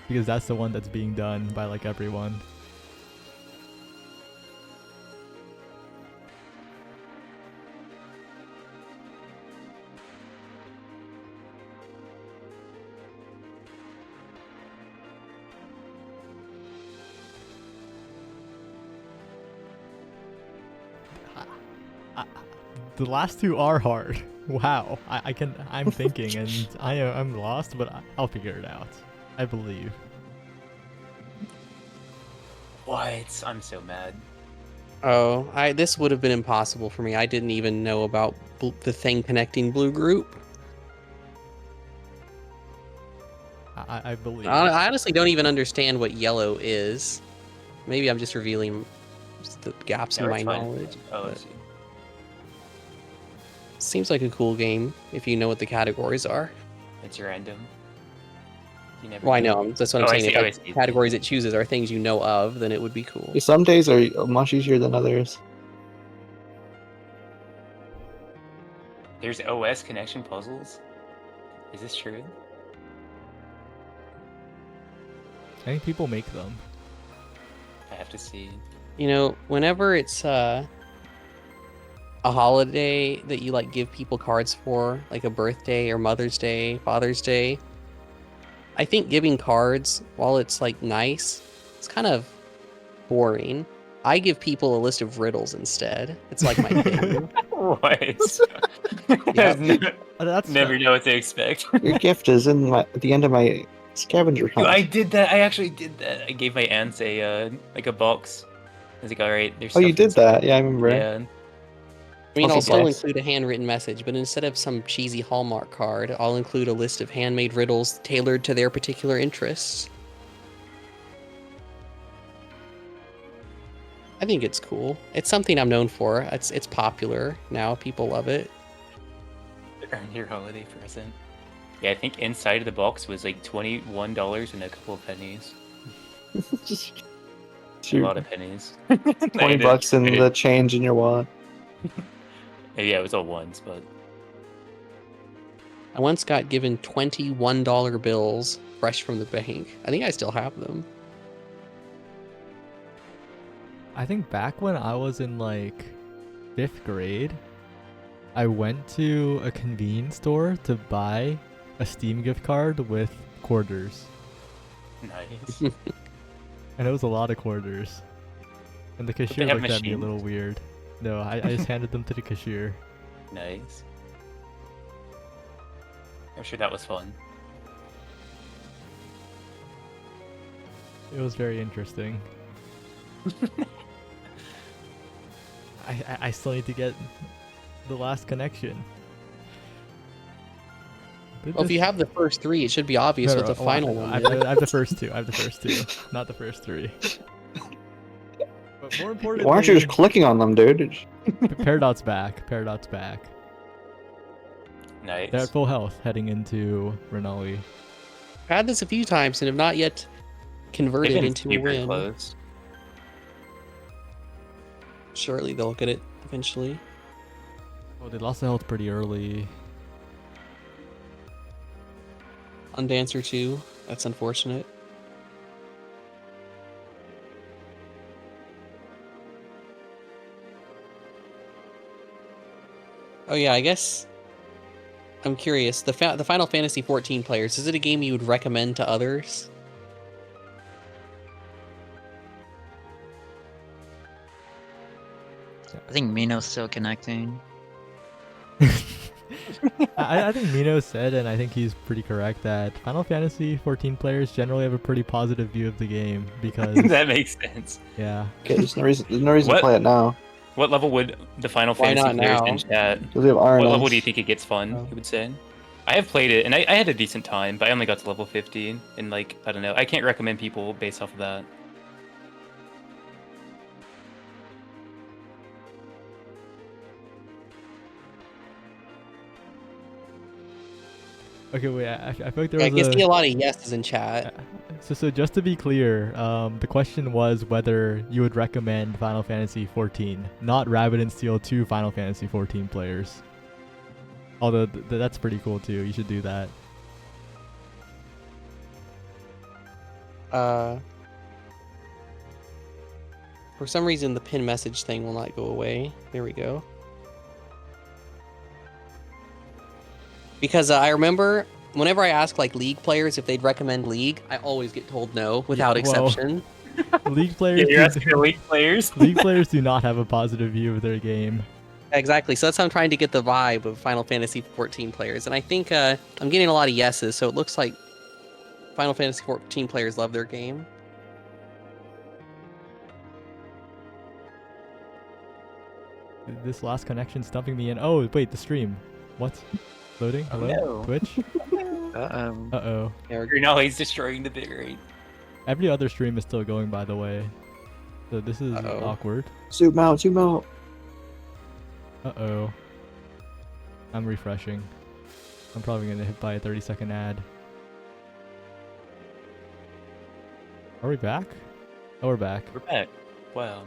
because that's the one that's being done by like everyone. The last 2 are hard. Wow. I'm thinking and I'm lost, but I'll figure it out. I believe. what? I'm so mad. Oh, this would have been impossible for me. I didn't even know about the thing connecting blue group. I believe. I honestly don't even understand what yellow is. Maybe I'm just revealing the gaps No, in my it's fine. knowledge. Oh, but let's see. seems like a cool game if you know what the categories are. It's random. You never Well, I know. know. That's what I'm Oh, I saying. see, If oh, I like, see. categories it chooses are things you know of, then it would be cool. Some days are much easier than others. There's OS connection puzzles. Is this true? I think people make them. I have to see. You know, whenever it's a holiday that you like give people cards for, like a birthday or Mother's Day, Father's Day, I think giving cards, while it's like nice, it's kind of boring. I give people a list of riddles instead. It's like my thing. What? Yep. That's Never know what to expect. Your gift is at the end of my scavenger hunt. I did that. I actually did that. I gave my aunts a like a box. I was like, all right, there's. Oh, you stuff did inside." that? Yeah, I remember. Yeah. I mean, Okay, I'll still guys. include a handwritten message, but instead of some cheesy Hallmark card, I'll include a list of handmade riddles tailored to their particular interests. I think it's cool. It's something I'm known for. It's popular now. People love it. Earn your holiday present. Yeah, I think inside of the box was like $21 and a couple of pennies. A lot of pennies. $20 in the change in your wallet. Yeah, it was all ones, but I once got given $21 bills fresh from the bank. I think I still have them. I think back when I was in like 5th grade, I went to a convenience store to buy a Steam gift card with quarters. nice. And it was a lot of quarters. And the cashier have looked at me a machines? little weird. No, I just handed them to the cashier. Nice. I'm sure that was fun. It was very interesting. I still need to get the last connection. Well, if you have the first three, it should be obvious what the final one I is. have the first two. I have the first two, not the first three. But more importantly, Why aren't you just clicking on them, dude? Peridot's back. Peridot's back. Nice. They're at full health heading into Renali. I've had this a few times and have not yet converted They've been into a super win. close. Surely they'll get it eventually. Oh, they lost the health pretty early. On Dancer 2. That's unfortunate. Oh yeah, I guess I'm curious. The Final Fantasy 14 players, is it a game you would recommend to others? I think Mino's still connecting. I think Mino said, and I think he's pretty correct, that Final Fantasy 14 players generally have a pretty positive view of the game because That makes sense. yeah. Okay, there's no reason to What? play it now. What level would the Final Why Fantasy not players now? in chat? Because we have RNS. What level do you think it gets fun? Oh. You would say. I have played it, and I had a decent time, but I only got to level 50, and like I don't know, I can't recommend people based off of that. Okay, wait. I feel like there Yeah, I was can see a lot of yeses in chat. So just to be clear, the question was whether you would recommend Final Fantasy 14, not Rabbit and Steel 2 Final Fantasy 14 players. Although that's pretty cool too. You should do that. For some reason, the pin message thing will not go away. There we go. Because I remember whenever I ask like League players if they'd recommend League, I always get told no without well, exception. League players. Yeah, you're asking the League players. League players do not have a positive view of their game. Exactly. So that's how I'm trying to get the vibe of Final Fantasy 14 players, and I think I'm getting a lot of yeses. So it looks like Final Fantasy 14 players love their game. This last connection's dumping me in. Oh wait, the stream. What? Loading? Hello? no. Twitch? Uh-oh. Uh-oh. Renali's destroying the bit rate. Every other stream is still going, by the way. So this is Uh-oh. awkward. Zoom out, zoom out. Uh-oh. I'm refreshing. I'm probably gonna hit by a 30-second ad. Are we back? Oh, we're back. We're back. Wow.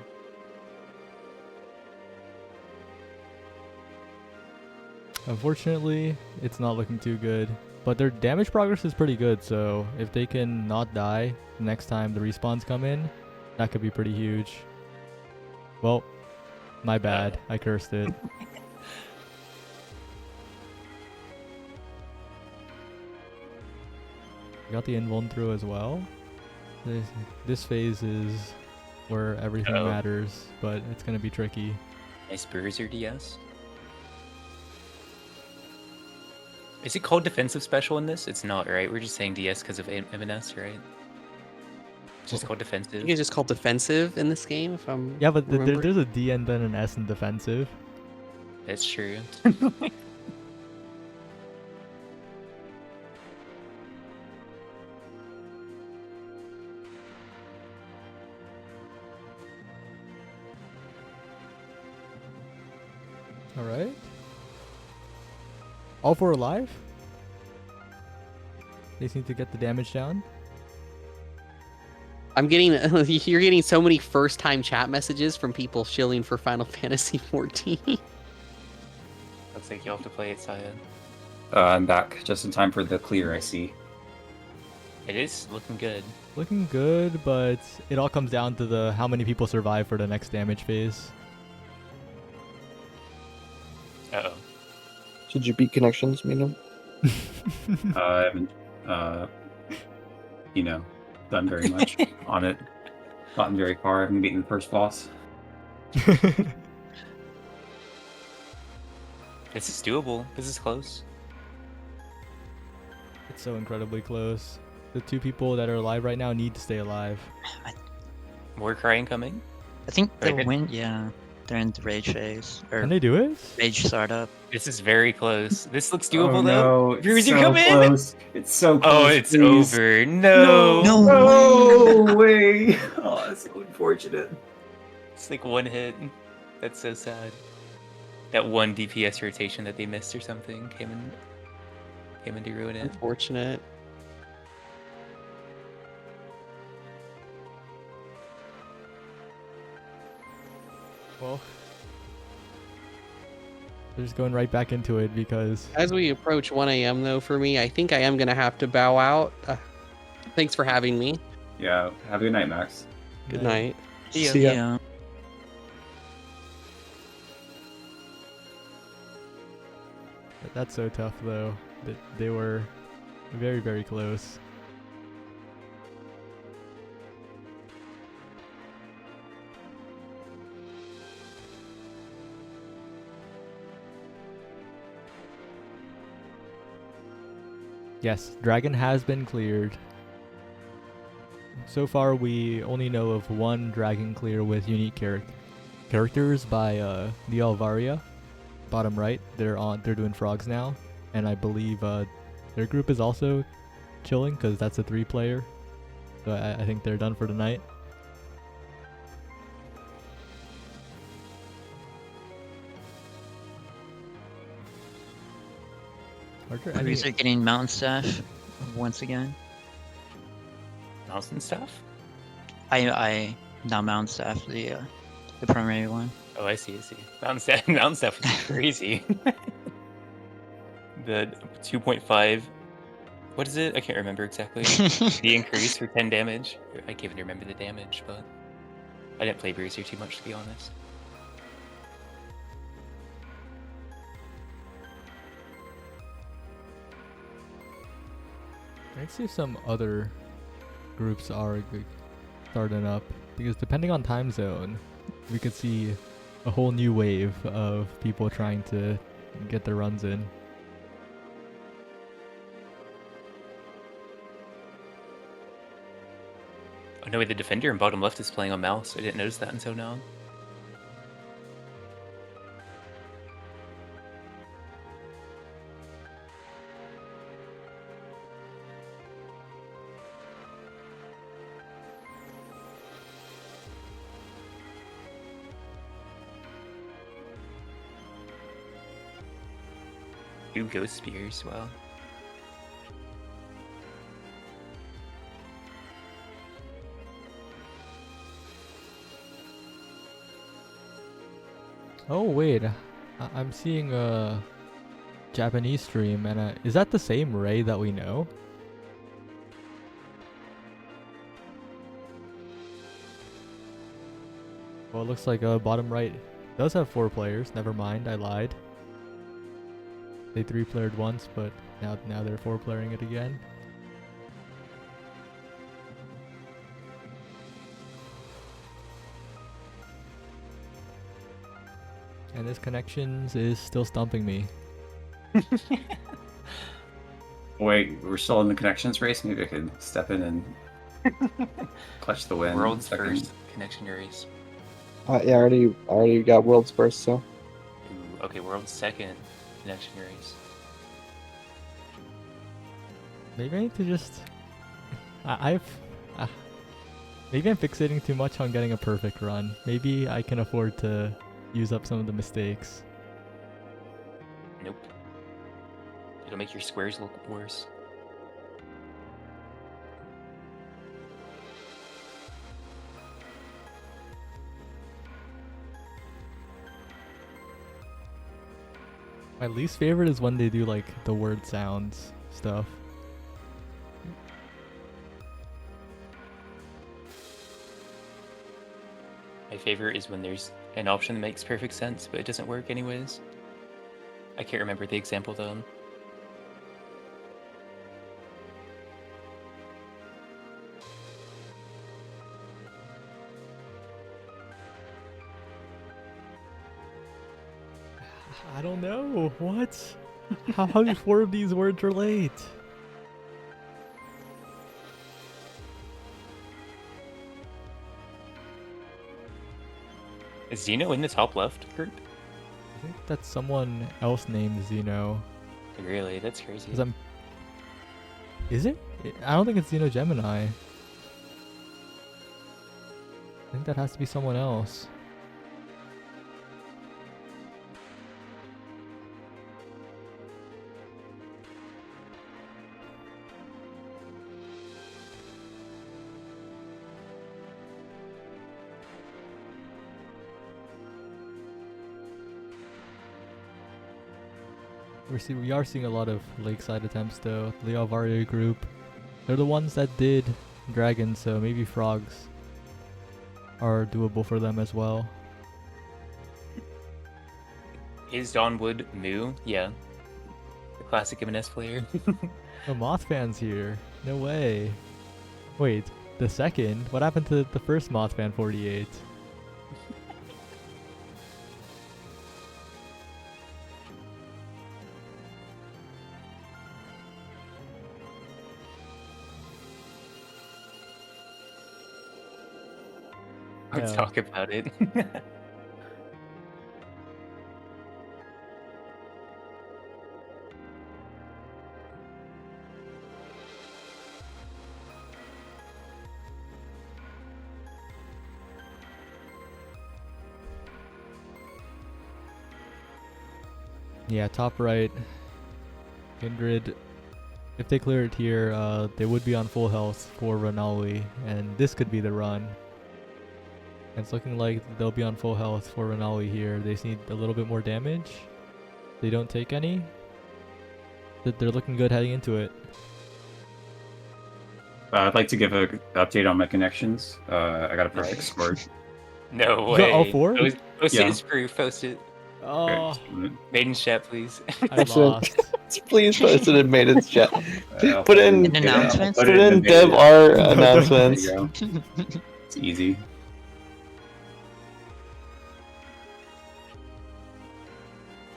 Unfortunately, it's not looking too good. But their damage progress is pretty good, so if they can not die next time the respawns come in, that could be pretty huge. Well, my bad. I cursed it. Got the invuln through as well. This phase is where everything matters, but it's going to be tricky. Nice bruiser DS. Is it called defensive special in this? It's not, right? We're just saying DS because of MNS, right? It's just called I defensive. think it's just called defensive in this game, if I'm Yeah, but remembering. there's a D and then an S in defensive. That's true. Alright. All four alive? They seem to get the damage down. I'm getting you're getting so many first-time chat messages from people shilling for Final Fantasy 14. Looks like you'll have to play it, Saya. I'm back just in time for the clear, I see. It is looking good. Looking good, but it all comes down to the how many people survive for the next damage phase. Uh-oh. Did you beat connections, Mino? I haven't, done very much on it. Gotten very far. I haven't beaten the first boss. This is doable. This is close. It's so incredibly close. The two people that are alive right now need to stay alive. More crying coming. I think Very they'll good. win. Yeah, they're in the rage phase or Can they do it? rage startup. This is very close. This looks doable oh, though. no, Bruiser, it's so come in! close. It's so close. Oh, it's please. over. No. No way. Oh, that's so unfortunate. It's like one hit. That's so sad. That one DPS rotation that they missed or something came in to ruin it. Unfortunate. Well, they're just going right back into it because As we approach 1 a.m. though, for me, I think I am gonna have to bow out. Thanks for having me. Yeah, have a good night, Max. Good night. See ya. Yeah. That's so tough though. That they were very, very close. Yes, Dragon has been cleared. So far, we only know of one Dragon clear with unique characters by the Alvaria. Bottom right, they're doing frogs now, and I believe their group is also chilling because that's a 3-player. So I think they're done for tonight. Are there any- Are getting mountain staff once again. Mountain stuff? I not mountain staff, the primary one. Oh, I see. Mountain stuff is crazy. The 2.5. What is it? I can't remember exactly. The increase for 10 damage. I can't even remember the damage, but I didn't play Bruiser too much, to be honest. I'd see if some other groups are starting up because depending on time zone, we could see a whole new wave of people trying to get their runs in. Oh no, wait, the defender in bottom left is playing on mouse. I didn't notice that until now. Two ghost spears, wow. Oh wait, I'm seeing Japanese stream, and is that the same Ray that we know? Well, it looks like bottom right does have 4 players. Never mind, I lied. They 3-playered once, but now they're 4-playering it again. And this connections is still stumping me. Wait, we're still in the connections race. Maybe I could step in and clutch the win. World's Second. first connection race. Yeah, I already got world's first, so. Ooh, okay, world's second connection race. Maybe I need to just... maybe I'm fixating too much on getting a perfect run. Maybe I can afford to use up some of the mistakes. Nope. It'll make your squares look worse. My least favorite is when they do like the word sounds stuff. My favorite is when there's an option that makes perfect sense, but it doesn't work anyways. I can't remember the example though. I don't know. What? How do 4 of these words relate? Is Zeno in the top left, Kurt? I think that's someone else named Zeno. Really? That's crazy. 'Cause Is it? I don't think it's Zeno Gemini. I think that has to be someone else. We are seeing a lot of lakeside attempts though. The Alvario group, they're the ones that did dragons, so maybe frogs are doable for them as well. Is Dawnwood Moo? Yeah. The classic M&S player. The Moth fan's here. No way. Wait, the second? What happened to the first Moth fan 48? Let's Yeah. talk about it. Yeah, top right. Kindred. If they clear it here, they would be on full health for Renali, and this could be the run. And it's looking like they'll be on full health for Renali here. They just need a little bit more damage. They don't take any. They're looking good heading into it. I'd like to give an update on my connections. I got a perfect score. No You got way. all 4? Post Yeah. it as proof. Post it. Oh, Maiden chat, please. I lost. Please post it in Maiden's chat. I'll Put in- An announcement? Put in Dev R announcements. There you go. It's easy.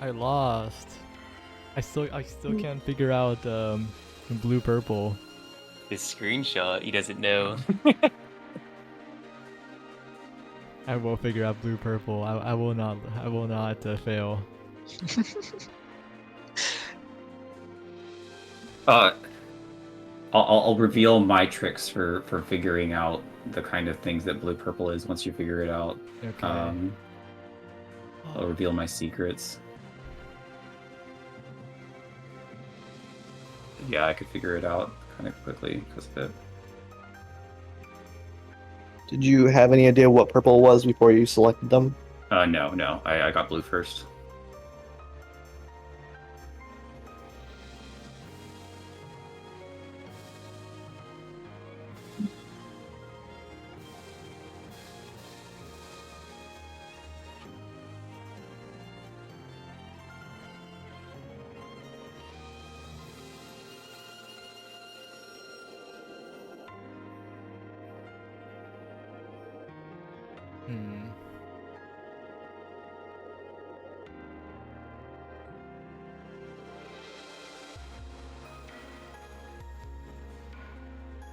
I lost. I still can't figure out blue purple. This screenshot, he doesn't know. I will figure out blue purple. I will not fail. I'll reveal my tricks for figuring out the kind of things that blue purple is once you figure it out. Okay. I'll reveal my secrets. Yeah, I could figure it out kind of quickly because of it. Did you have any idea what purple was before you selected them? No. I got blue first. Hmm.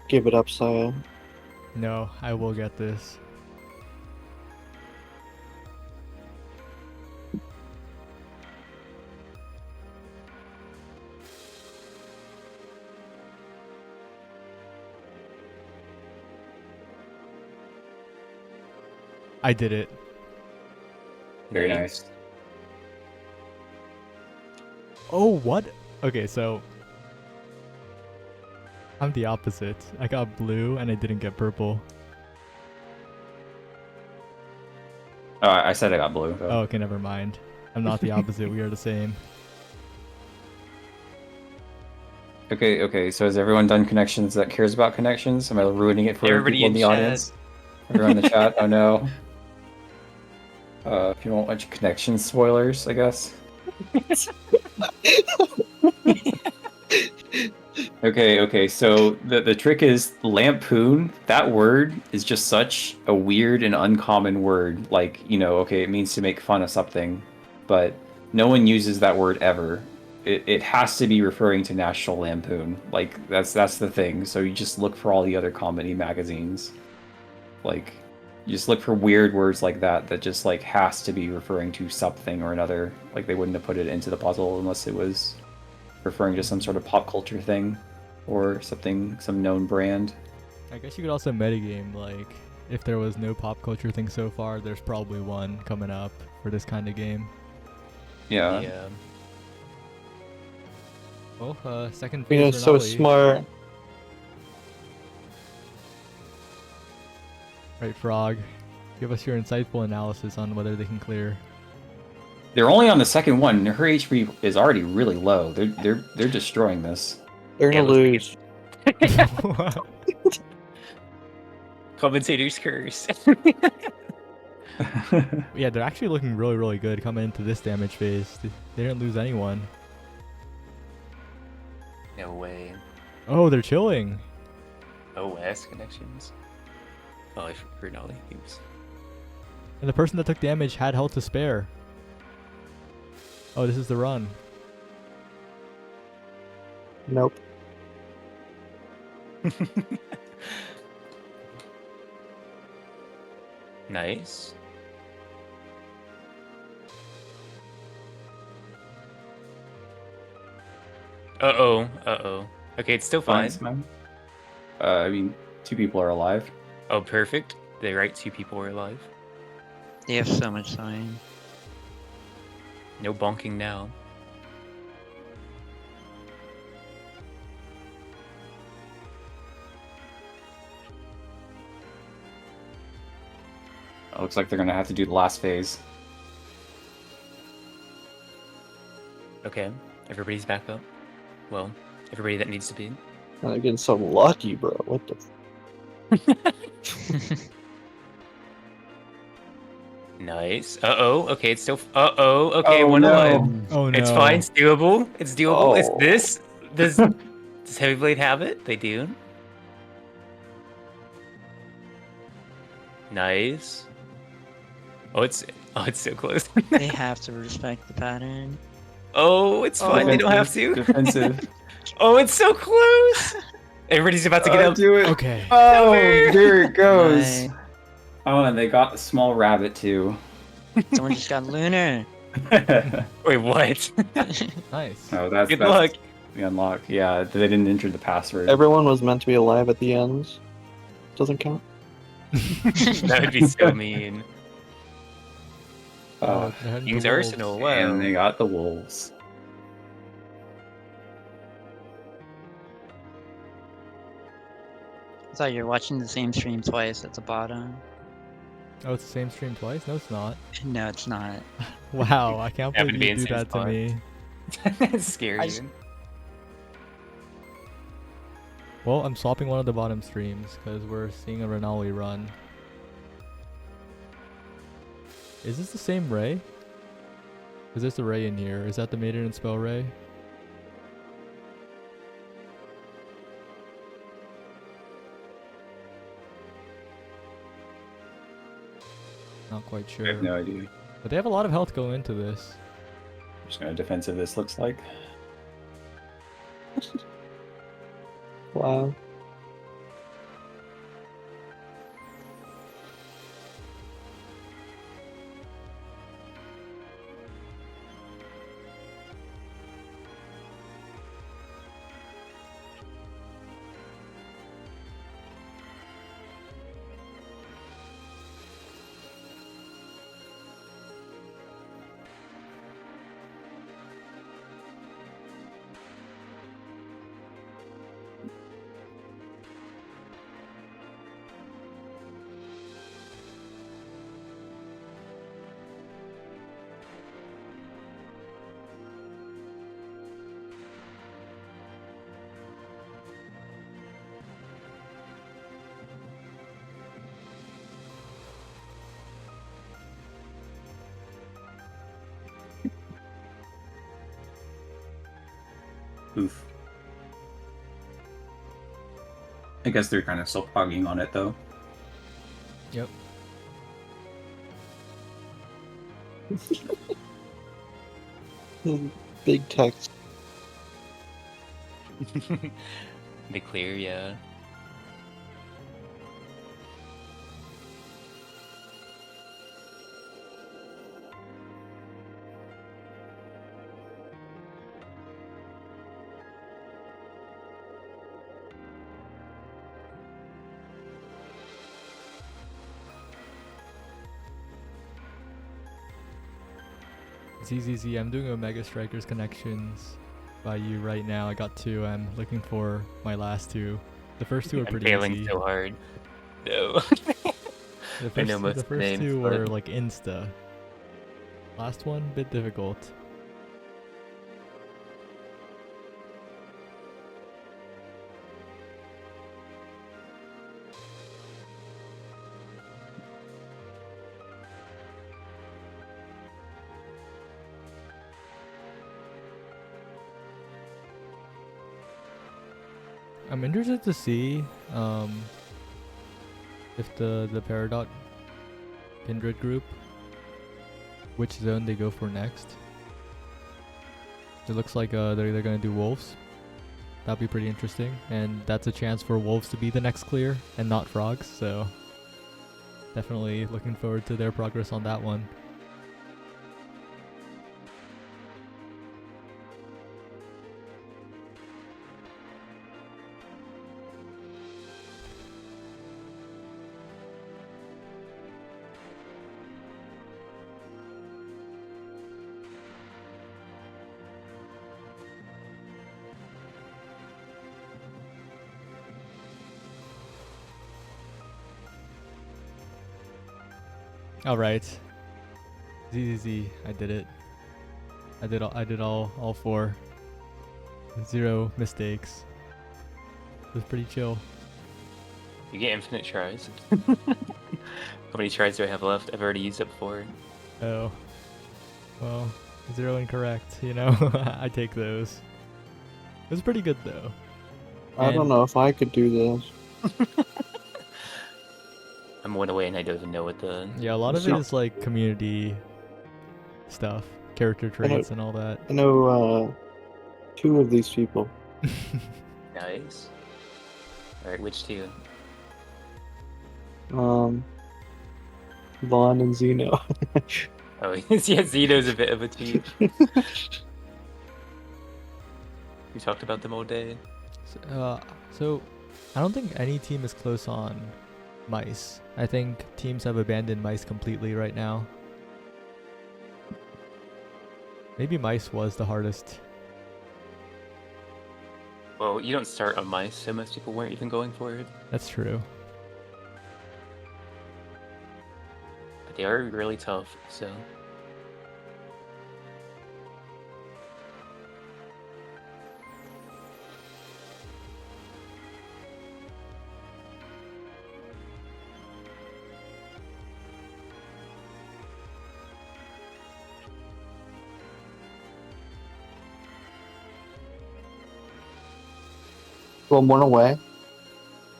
Give it up, Saya. No, I will get this. I did it. Very Nice. nice. Oh, what? Okay, so I'm the opposite. I got blue and I didn't get purple. Oh, I said I got blue. Though. Oh, okay, never mind. I'm not the opposite. We are the same. Okay. So has everyone done connections that cares about connections? Am I ruining it for Everybody people in in the chat. audience? Everyone in the chat? Oh no. If you don't want connection spoilers, I guess. Okay. So the trick is lampoon. That word is just such a weird and uncommon word. Like, okay, it means to make fun of something, but no one uses that word ever. It has to be referring to National Lampoon. Like that's the thing. So you just look for all the other comedy magazines. Like you just look for weird words like that just like has to be referring to something or another. Like they wouldn't have put it into the puzzle unless it was referring to some sort of pop culture thing or something, some known brand. I guess you could also metagame, like, if there was no pop culture thing so far, there's probably one coming up for this kind of game. Yeah. Yeah. Well, second You know, phase so Renali. smart. Right, Frog. Give us your insightful analysis on whether they can clear. They're only on the second one. Her HP is already really low. They're destroying this. They're Yeah, gonna it looks lose. Commentator's curse. Yeah, they're actually looking really, really good coming into this damage phase. They didn't lose anyone. No way. Oh, they're chilling. OS connections. Oh, I forgot all the games. And the person that took damage had health to spare. Oh, this is the run. Nope. Nice. Uh-oh. Okay, it's still fine. Man. I mean, 2 people are alive. Oh, perfect. The right 2 people are alive. They have so much time. No bonking now. It looks like they're gonna have to do the last phase. Okay, everybody's back up. Well, everybody that needs to be. I'm getting so lucky, bro. What the? Nice. Uh-oh. Okay, it's still... Uh-oh. Okay, Oh, one no. alive. Oh no. It's fine. It's doable. It's doable. It's Oh. this. Does Heavyblade have it? They do. Nice. Oh, it's so close. They have to respect the pattern. Oh, it's fine. They don't have to. Defensive. Oh, it's so close. Everybody's about to get up. Do it. Okay. Oh, Over. there it goes. Nice. Oh, and they got the small rabbit too. Someone just got lunar. Wait, what? Nice. Oh, that's Good luck. the unlock. Yeah, they didn't enter the password. Everyone was meant to be alive at the end. Doesn't count. That would be so mean. Oh, they're heading to King's Wolves. Arsenal. Wow. and they got the wolves. I thought you were watching the same stream twice at the bottom. Oh, it's the same stream twice? No, it's not. No, it's not. Wow, I can't Happen to believe be you in do same that to spot. me. It's scary. I just- Well, I'm swapping one of the bottom streams because we're seeing a Renali run. Is this the same Ray? Is this the Ray in here? Is that the Maiden and Spell Ray? Not quite I sure. have no idea. But they have a lot of health going into this. Just gonna defensive this looks like. Wow. Oof. I guess they're kind of still pogging on it though. Yep. Big text. Be clear, yeah. ZZZ, I'm doing Omega Strikers connections by you right now. I got 2. I'm looking for my last 2. The first 2 are I'm pretty failing easy. so hard. No. The I know first, most the of the first names, 2 but- were like insta. Last one, bit difficult. I'm interested to see if the Peridot Kindred group, which zone they go for next. It looks like they're either gonna do wolves. That'd be pretty interesting, and that's a chance for wolves to be the next clear and not frogs. So definitely looking forward to their progress on that one. All right, ZZZ, I did it. I did all 4. 0 mistakes. It was pretty chill. You get infinite tries. How many tries do I have left? I've already used up 4. Oh, well, 0 incorrect. You know, I take those. It was pretty good though. I don't And- know if I could do this. I'm 1 away and I don't even know what the... Yeah, a lot of it is like community stuff, character traits, and all that. I know 2 of these people. Nice. Alright, which 2? Vaughn and Zeno. Oh, yeah, Zeno's a bit of a team. We talked about them all day. So I don't think any team is close on mice. I think teams have abandoned mice completely right now. Maybe mice was the hardest. Well, you don't start on mice, so most people weren't even going for it. That's true. But they are really tough, so... Well, 1 away.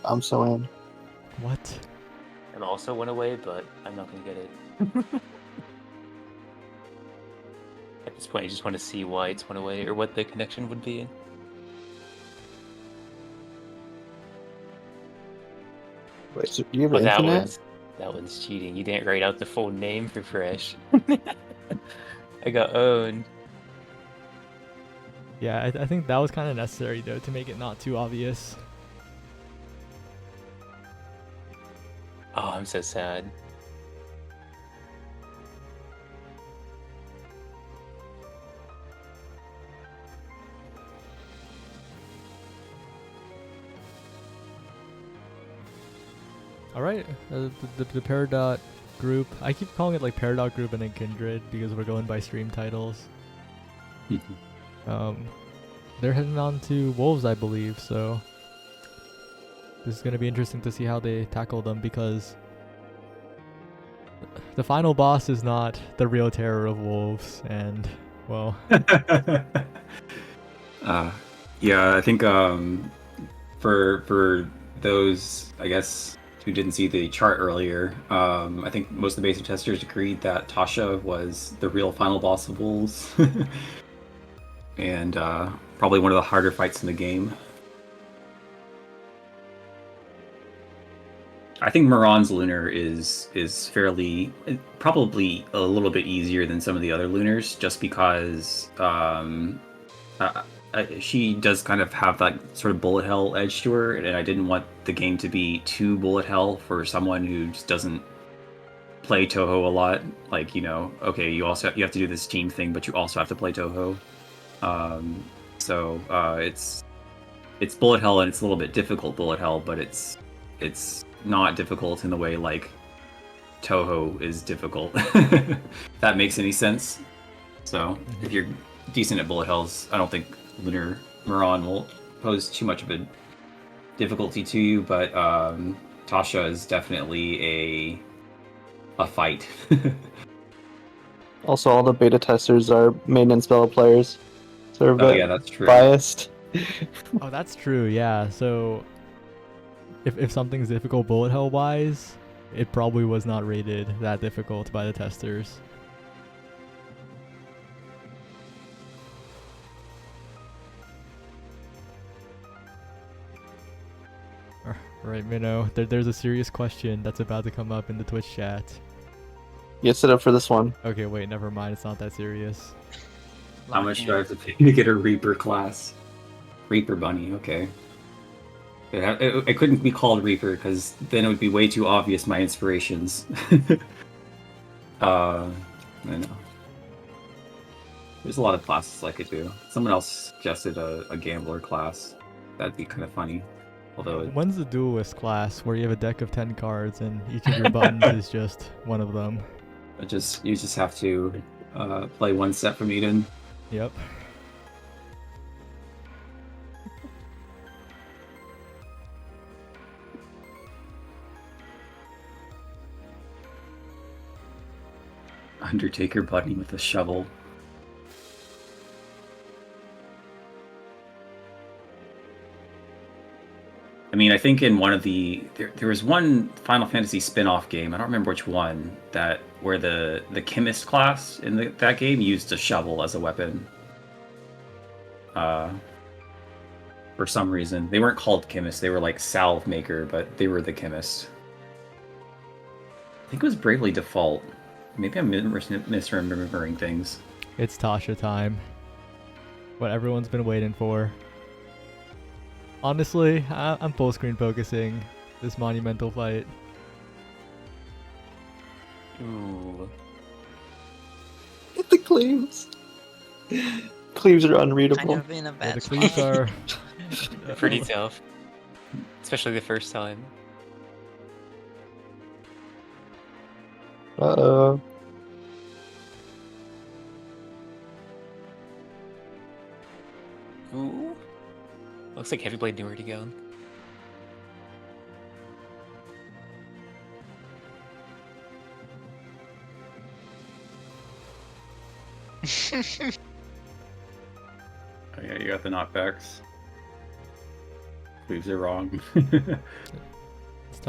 I'm so in. What? I'm also went away, but I'm not gonna get it. At this point, I just want to see why it's went away or what the connection would be. Wait, so do you have Oh, an internet? that one's cheating. You didn't write out the full name for Fresh. I got owned. Yeah, I think that was kind of necessary though to make it not too obvious. Oh, I'm so sad. All right, the Peridot group. I keep calling it like Peridot group and then Kindred because we're going by stream titles. They're heading on to Wolves, I believe. So this is gonna be interesting to see how they tackle them because the final boss is not the real terror of Wolves, and well, Yeah, I think for those, I guess, who didn't see the chart earlier, I think most of the basic testers agreed that Tasha was the real final boss of Wolves, and probably one of the harder fights in the game. I think Moran's Lunar is fairly, probably a little bit easier than some of the other Lunars, just because she does kind of have that sort of bullet hell edge to her, and I didn't want the game to be too bullet hell for someone who just doesn't play Toho a lot. Like, you know, okay, you have to do this team thing, but you also have to play Toho. So it's bullet hell, and it's a little bit difficult bullet hell, but it's not difficult in the way like Toho is difficult. If that makes any sense. So if you're decent at bullet hells, I don't think Lunar Moran will pose too much of a difficulty to you, but Tasha is definitely a fight. Also, all the beta testers are main and spell players, so they're a Oh bit yeah, that's true. biased. oh, that's true. Yeah, so if something's difficult bullet hell wise, it probably was not rated that difficult by the testers. Right, Minnow, there's a serious question that's about to come up in the Twitch chat. Get set up for this one. Okay, wait, never mind. It's not that serious. How much do I have to pay to get a Reaper class? Reaper Bunny, okay. It couldn't be called Reaper because then it would be way too obvious my inspirations. I know. There's a lot of classes I could do. Someone else suggested a gambler class. That'd be kind of funny. Although When's the duelist class where you have a deck of 10 cards and each of your buttons is just one of them? you just have to play one set from Eden. Yep. Undertaker Bunny with a shovel. I mean, I think in one of there was one Final Fantasy spin-off game, I don't remember which one, where the chemist class in that game used a shovel as a weapon. For some reason. They weren't called chemists, they were like salve maker, but they were the chemist. I think it was Bravely Default. Maybe I'm misremembering things. It's Tasha time. What everyone's been waiting for. Honestly, I'm full screen focusing this monumental fight. Ooh. Get the cleaves. Cleaves are unreadable. Kind of in a Yeah, bad the cleats spot. are Pretty tough. Especially the first time. Uh-oh. Ooh. Looks like Heavy Blade knew where to go. Oh yeah, you got the knockbacks. Cleaves are wrong. It's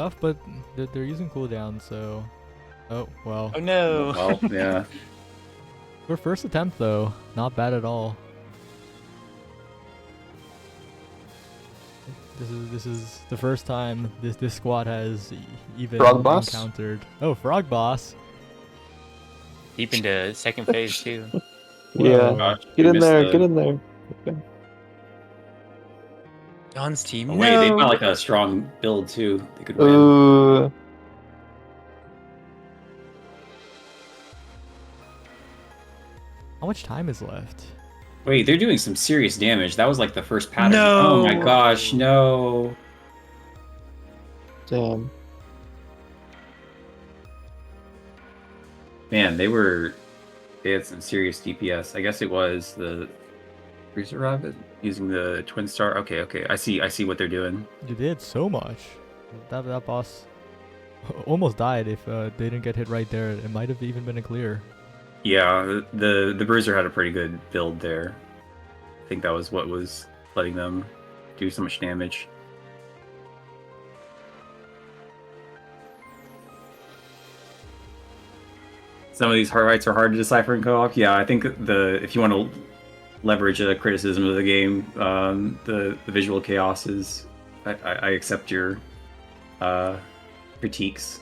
tough, but they're using cooldown, so... Oh, well. Oh no! Well, yeah. For first attempt, though, not bad at all. This is the first time this squad has even Frog boss? encountered... Oh, Frog Boss! Deep into second phase too. Yeah. Gosh, Get we in missed there. the- Get in there. Don's team. Oh, wait, they've No! got like a strong build too. They could win. Ooh. How much time is left? Wait, they're doing some serious damage. That was like the first pattern. No! Oh my gosh, no. Damn. Man, they had some serious DPS. I guess it was the Freezer Rabbit using the Twin Star. Okay. I see what they're doing. Dude, they had so much. That boss almost died if they didn't get hit right there. It might have even been a clear. Yeah, the Bruiser had a pretty good build there. I think that was what was letting them do so much damage. Some of these hard rights are hard to decipher in co-op. Yeah, I think if you want to leverage a criticism of the game, the visual chaos is. I accept your critiques.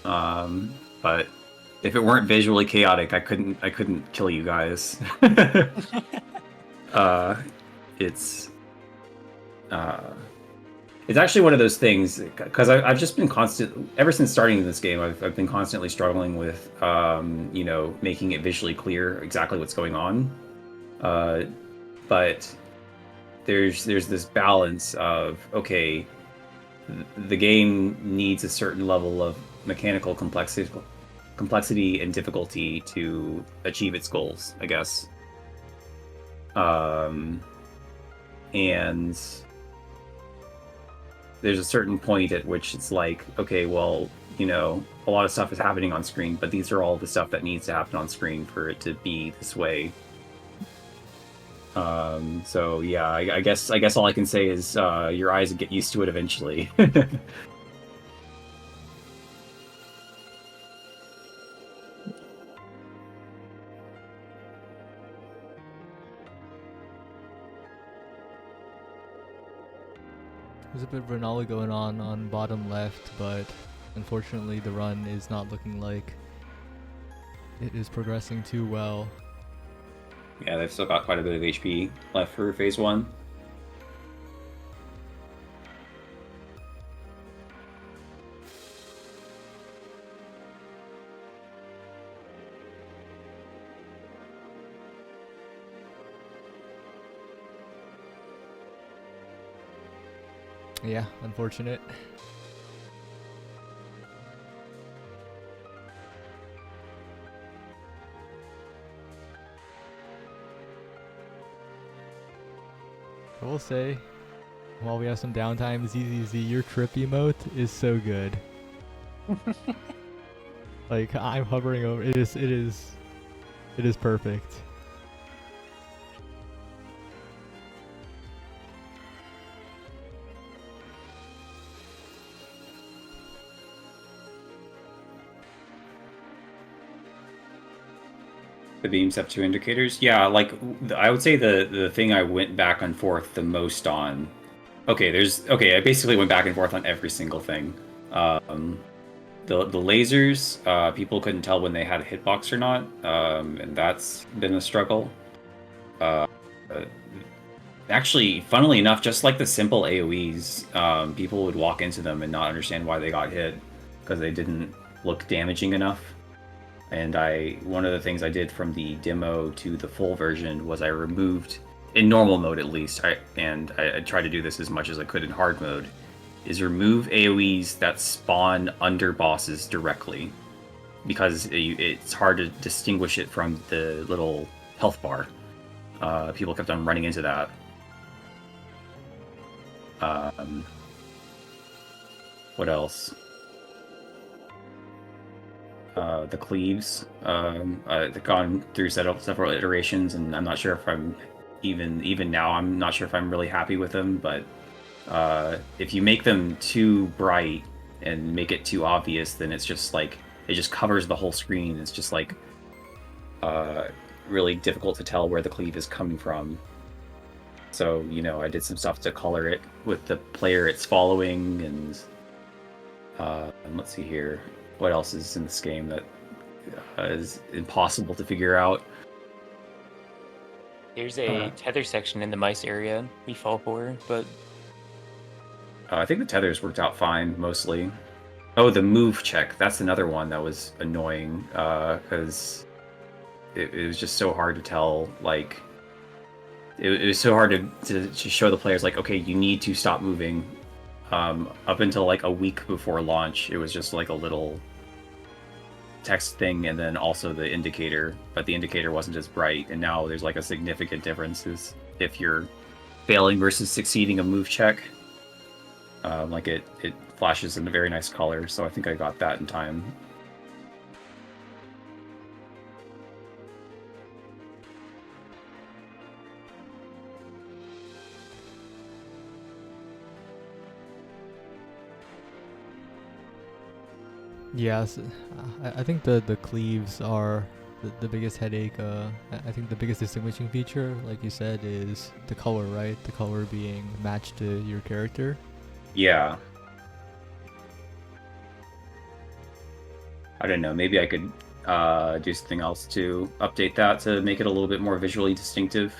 But if it weren't visually chaotic, I couldn't kill you guys. It's actually one of those things because I've just been ever since starting this game. I've been constantly struggling with making it visually clear exactly what's going on. But there's this balance of the game needs a certain level of mechanical complexity and difficulty to achieve its goals, I guess. And there's a certain point at which it's like, okay, well, a lot of stuff is happening on screen, but these are all the stuff that needs to happen on screen for it to be this way. So yeah, I guess all I can say is your eyes get used to it eventually. There's a bit of Ronaldo going on bottom left, but unfortunately the run is not looking like it is progressing too well. Yeah, they've still got quite a bit of HP left for phase 1. Yeah, unfortunate. I will say, while we have some downtime, ZZZ, your trip emote is so good. Like, I'm hovering over, it is perfect. The beams have 2 indicators. Yeah, like I would say the thing I went back and forth the most on. I basically went back and forth on every single thing. The lasers, people couldn't tell when they had a hitbox or not, and that's been a struggle. Actually, funnily enough, just like the simple AoEs, people would walk into them and not understand why they got hit because they didn't look damaging enough. And one of the things I did from the demo to the full version was I removed, in normal mode at least, I tried to do this as much as I could in hard mode, is remove AoEs that spawn under bosses directly, because it's hard to distinguish it from the little health bar. People kept on running into that. What else? The cleaves. I've gone through several iterations, and I'm not sure if I'm even now. I'm not sure if I'm really happy with them, but If you make them too bright and make it too obvious, then it's just like it just covers the whole screen. It's just like really difficult to tell where the cleave is coming from. So, you know, I did some stuff to color it with the player it's following, and let's see here. What else is in this game that is impossible to figure out? There's a tether section in the mice area we fall for, but I think the tethers worked out fine, mostly. Oh, the move check. That's another one that was annoying, because it was just so hard to tell, like... It was so hard to show the players, like, okay, you need to stop moving. Up until, like, a week before launch, it was just, like, a little text thing, and then also the indicator, but the indicator wasn't as bright, and now there's, like, a significant difference is if you're failing versus succeeding a move check. Like, it flashes in a very nice color, so I think I got that in time. Yes, I think the cleaves are the biggest headache. I think the biggest distinguishing feature, like you said, is the color, right? The color being matched to your character. Yeah. I don't know, maybe I could do something else to update that to make it a little bit more visually distinctive.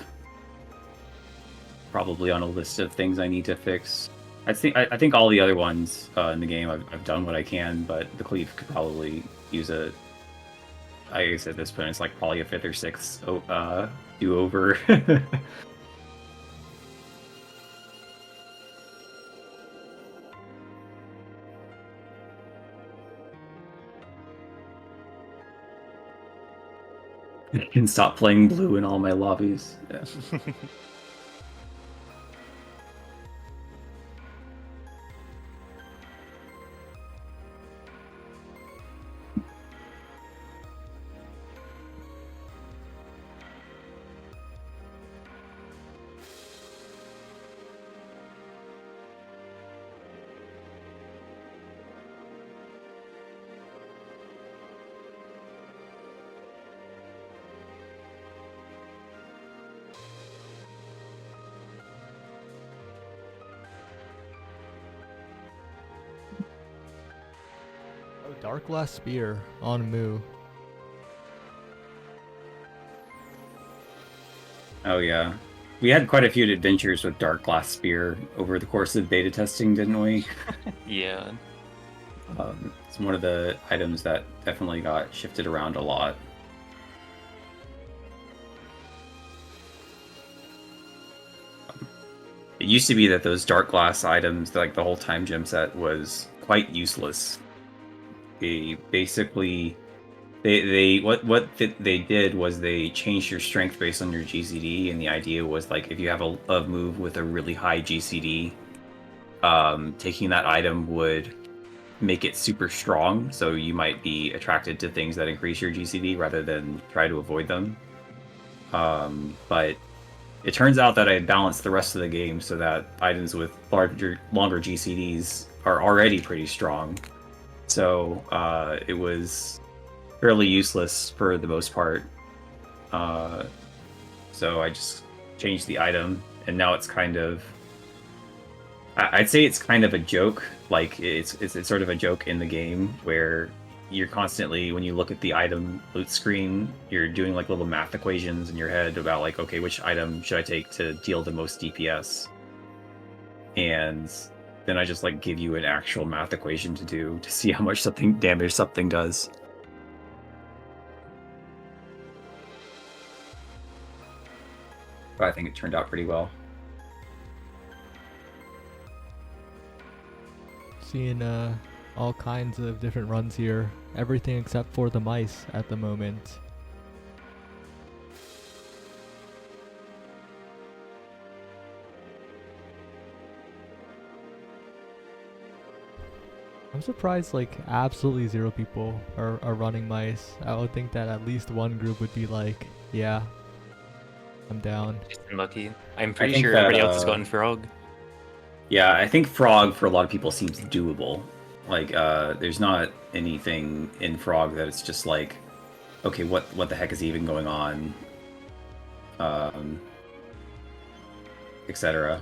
Probably on a list of things I need to fix. I think all the other ones in the game I've done what I can, but the cleave could probably use a. I guess at this point it's like probably a 5th or 6th do over. I can stop playing blue in all my lobbies. Yeah. Oh, Dark Glass Spear on Moo. Oh yeah, we had quite a few adventures with Dark Glass Spear over the course of beta testing, didn't we? yeah. It's one of the items that definitely got shifted around a lot. It used to be that those Dark Glass items, like the whole time gem set, was quite useless. They basically, what they did was they changed your strength based on your GCD, and the idea was like if you have a move with a really high GCD, taking that item would make it super strong, so you might be attracted to things that increase your GCD rather than try to avoid them. But it turns out that I balanced the rest of the game so that items with longer GCDs are already pretty strong. So it was fairly useless for the most part. So I just changed the item, and now it's kind of... I'd say it's kind of a joke. Like, it's sort of a joke in the game where you're constantly, when you look at the item loot screen, you're doing like little math equations in your head about like, okay, which item should I take to deal the most DPS? And then I just like give you an actual math equation to do to see how much damage something does. But I think it turned out pretty well. Seeing all kinds of different runs here. Everything except for the mice at the moment. I'm surprised like absolutely 0 people are running mice. I would think that at least one group would be like, yeah, I'm down. Just been lucky. I'm pretty think sure that, everybody else has gotten frog. Yeah, I think Frog for a lot of people seems doable. Like, there's not anything in Frog that it's just like, okay, what the heck is even going on? Etc.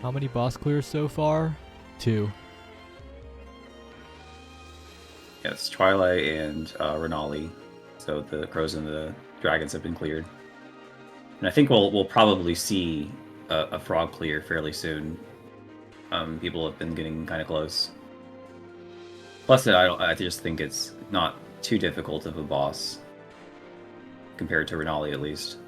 How many boss clears so far? 2. Yes, Twilight and Renali. So the crows and the dragons have been cleared, and I think we'll probably see a frog clear fairly soon. People have been getting kind of close. Plus, I just think it's not too difficult of a boss compared to Renali, at least.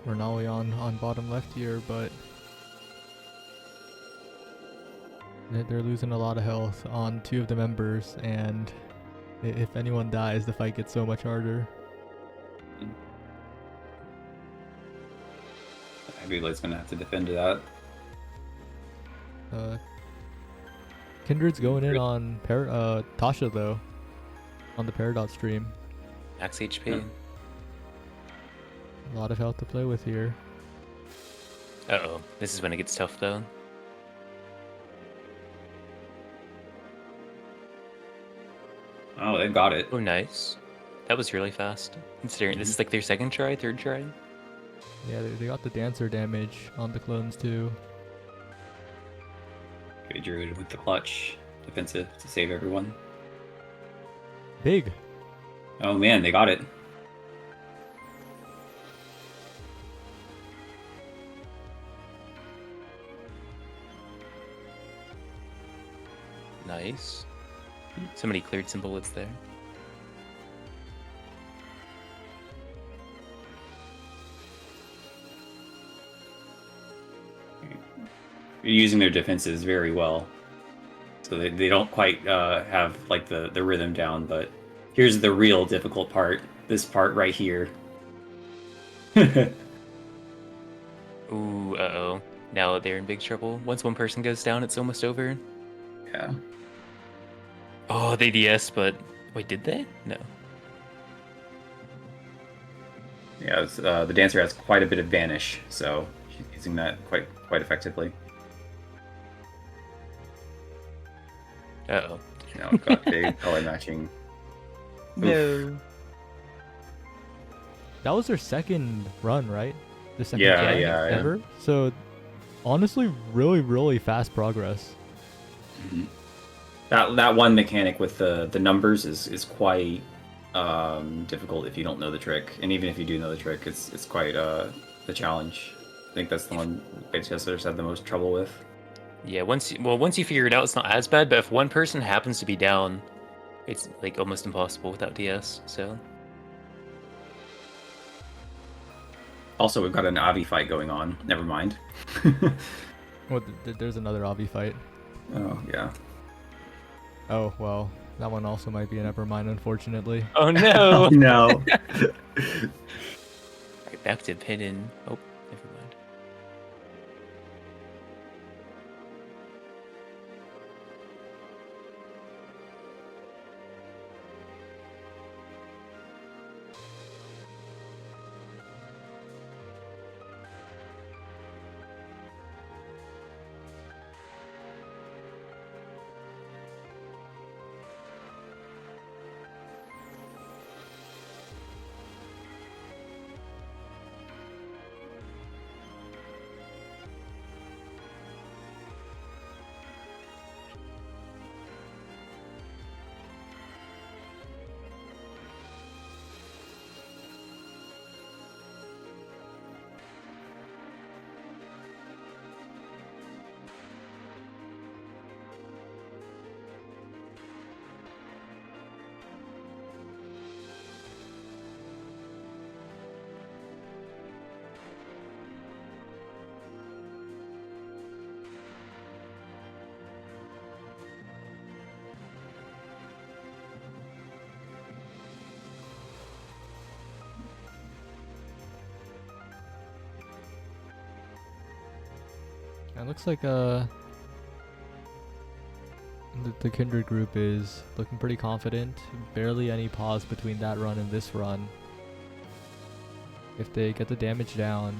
Renali on bottom left here, but they're losing a lot of health on 2 of the members, and if anyone dies, the fight gets so much harder. Heavylight's gonna have to defend that. Kindred's going in on Tasha though, on the Peridot stream. Max HP. Yeah. A lot of health to play with here. Uh-oh. This is when it gets tough, though. Oh, they've got it. Oh, nice. That was really fast. Considering this is like their second try, third try. Yeah, they got the dancer damage on the clones too. Good Druid with the clutch defensive to save everyone. Big. Oh man, they got it. Nice. Somebody cleared some bullets there. You're using their defenses very well. So they don't quite have like the rhythm down, but here's the real difficult part. This part right here. Ooh, uh-oh. Now they're in big trouble. Once one person goes down, it's almost over. Yeah. Oh, they DS, but... Wait, did they? No. Yeah, the dancer has quite a bit of vanish, so she's using that quite effectively. Uh-oh. Now we've got big color matching. No. That was their second run, right? The second Yeah, try yeah, yeah. ever. So honestly, really fast progress. Mhm. That one mechanic with the numbers is quite difficult if you don't know the trick, and even if you do know the trick, it's quite the challenge. I think that's the one beta testers had the most trouble with. Yeah, once you figure it out, it's not as bad, but if one person happens to be down, it's like almost impossible without DS, so... Also, we've got an Avi fight going on. Never mind. Well, there's another Obby fight. Oh, yeah. Oh, well, that one also might be an Evermind, unfortunately. Oh no! No. Right, back to pin in... Oh, never mind. It looks like the Kindred group is looking pretty confident. Barely any pause between that run and this run. If they get the damage down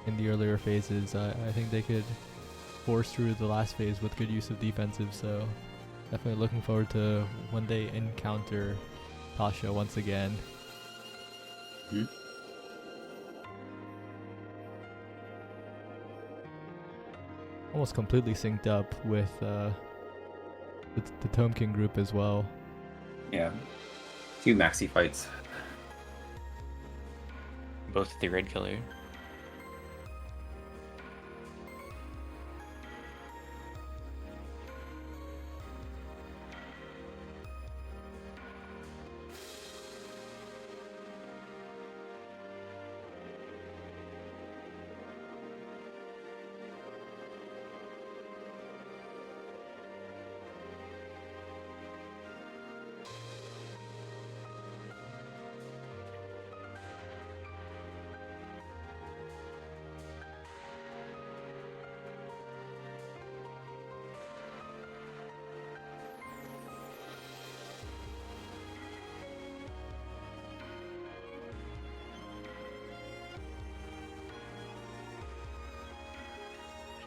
in the earlier phases, I think they could force through the last phase with good use of defensive. So definitely looking forward to when they encounter Tasha once again. Mhm. Almost completely synced up with the Tomkin group as well. Yeah. 2 maxi fights. Both the red color.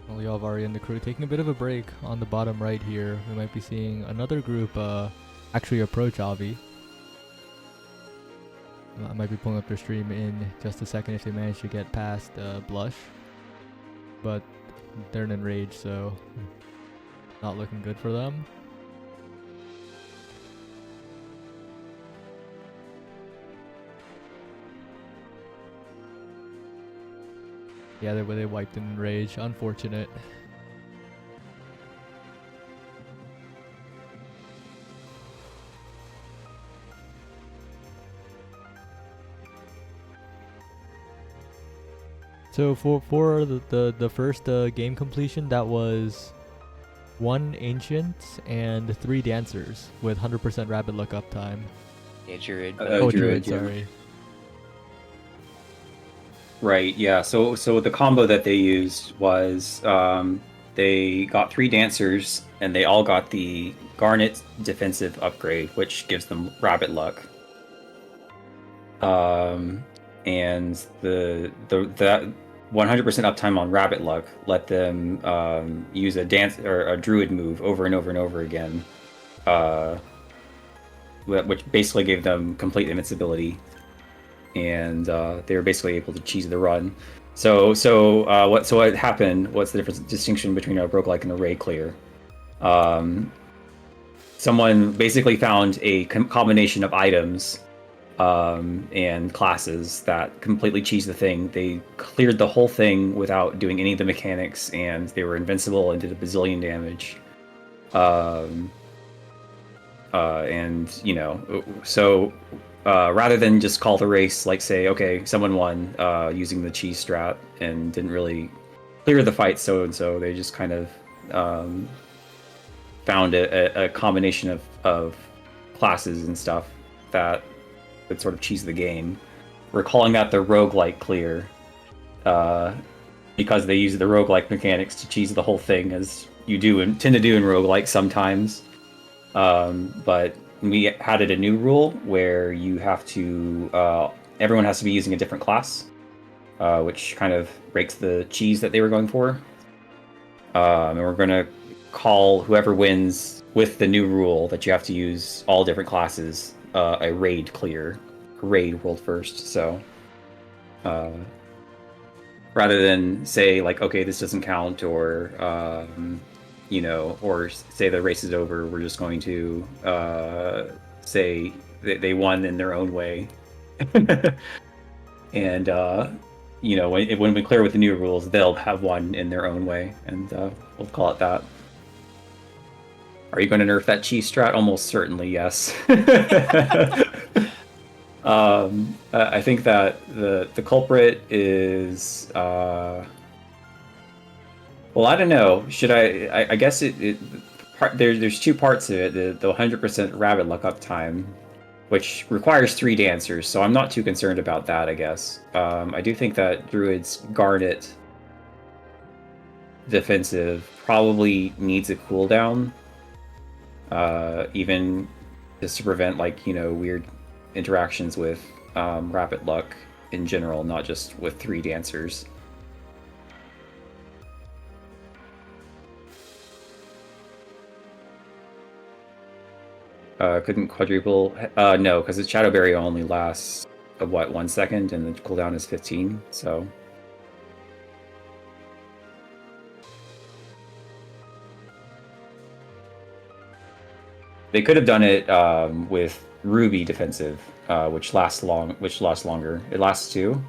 Oliavari and the crew taking a bit of a break on the bottom right here. We might be seeing another group actually approach Avi. I might be pulling up their stream in just a second if they manage to get past Blush. But they're in Enrage, so not looking good for them. Yeah, they wiped in Rage. Unfortunate. So for the first game completion, that was 1 Ancient and 3 Dancers with 100% Rabbit Luck uptime. Yeah, Druid. Oh, Druid, yeah. sorry. Right, yeah. So the combo that they used was they got 3 dancers and they all got the Garnet defensive upgrade, which gives them rabbit luck. And that 100% uptime on rabbit luck let them use a dance or a druid move over and over and over again, which basically gave them complete invincibility. And they were basically able to cheese the run. So what happened? What's the distinction between a roguelike and a raid clear? Someone basically found a combination of items and classes that completely cheesed the thing. They cleared the whole thing without doing any of the mechanics, and they were invincible and did a bazillion damage. And you know, so. Rather than just call the race, like say, okay, someone won using the cheese strat and didn't really clear the fight so and so, they just kind of found a combination of classes and stuff that would sort of cheese the game. We're calling that the roguelike clear because they use the roguelike mechanics to cheese the whole thing, as you do and tend to do in roguelike sometimes. But we added a new rule where you have to everyone has to be using a different class, which kind of breaks the cheese that they were going for. And we're going to call whoever wins with the new rule that you have to use all different classes a raid clear, raid world first. So rather than say like, okay, this doesn't count, or you know, or say the race is over, we're just going to say they won in their own way. And you know, when we clear with the new rules, they'll have won in their own way, and we'll call it that. Are you going to nerf that cheese strat? Almost certainly, yes. I think that the culprit is well, I don't know. Should I guess there's 2 parts of it. The 100% rabbit luck uptime, which requires 3 dancers, so I'm not too concerned about that, I guess. I do think that Druid's Garnet defensive probably needs a cooldown, even just to prevent like weird interactions with rapid luck in general, not just with 3 dancers. Couldn't quadruple. No, because the Shadow Barrier only lasts 1 second, and the cooldown is 15. So they could have done it with Ruby defensive, which lasts longer. It lasts 2.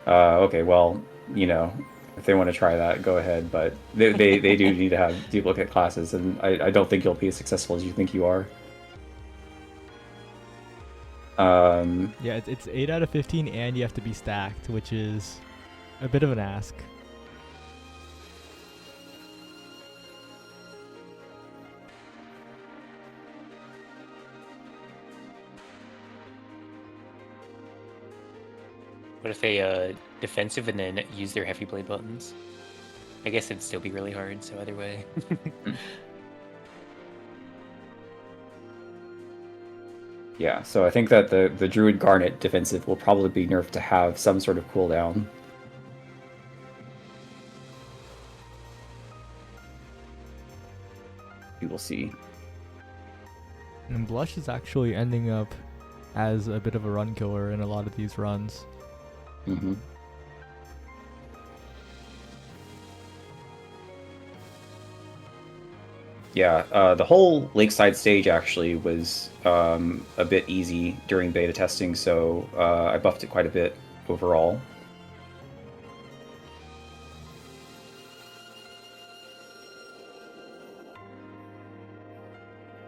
Okay, well, if they want to try that, go ahead. But they do need to have duplicate classes, and I don't think you'll be as successful as you think you are. Yeah, it's 8 out of 15, and you have to be stacked, which is a bit of an ask. What if they defensive and then use their heavy blade buttons? I guess it'd still be really hard, so either way. Yeah, so I think that the Druid Garnet defensive will probably be nerfed to have some sort of cooldown. We will see. And Blush is actually ending up as a bit of a run killer in a lot of these runs. Mm-hmm. Yeah, the whole Lakeside stage actually was a bit easy during beta testing, so I buffed it quite a bit overall.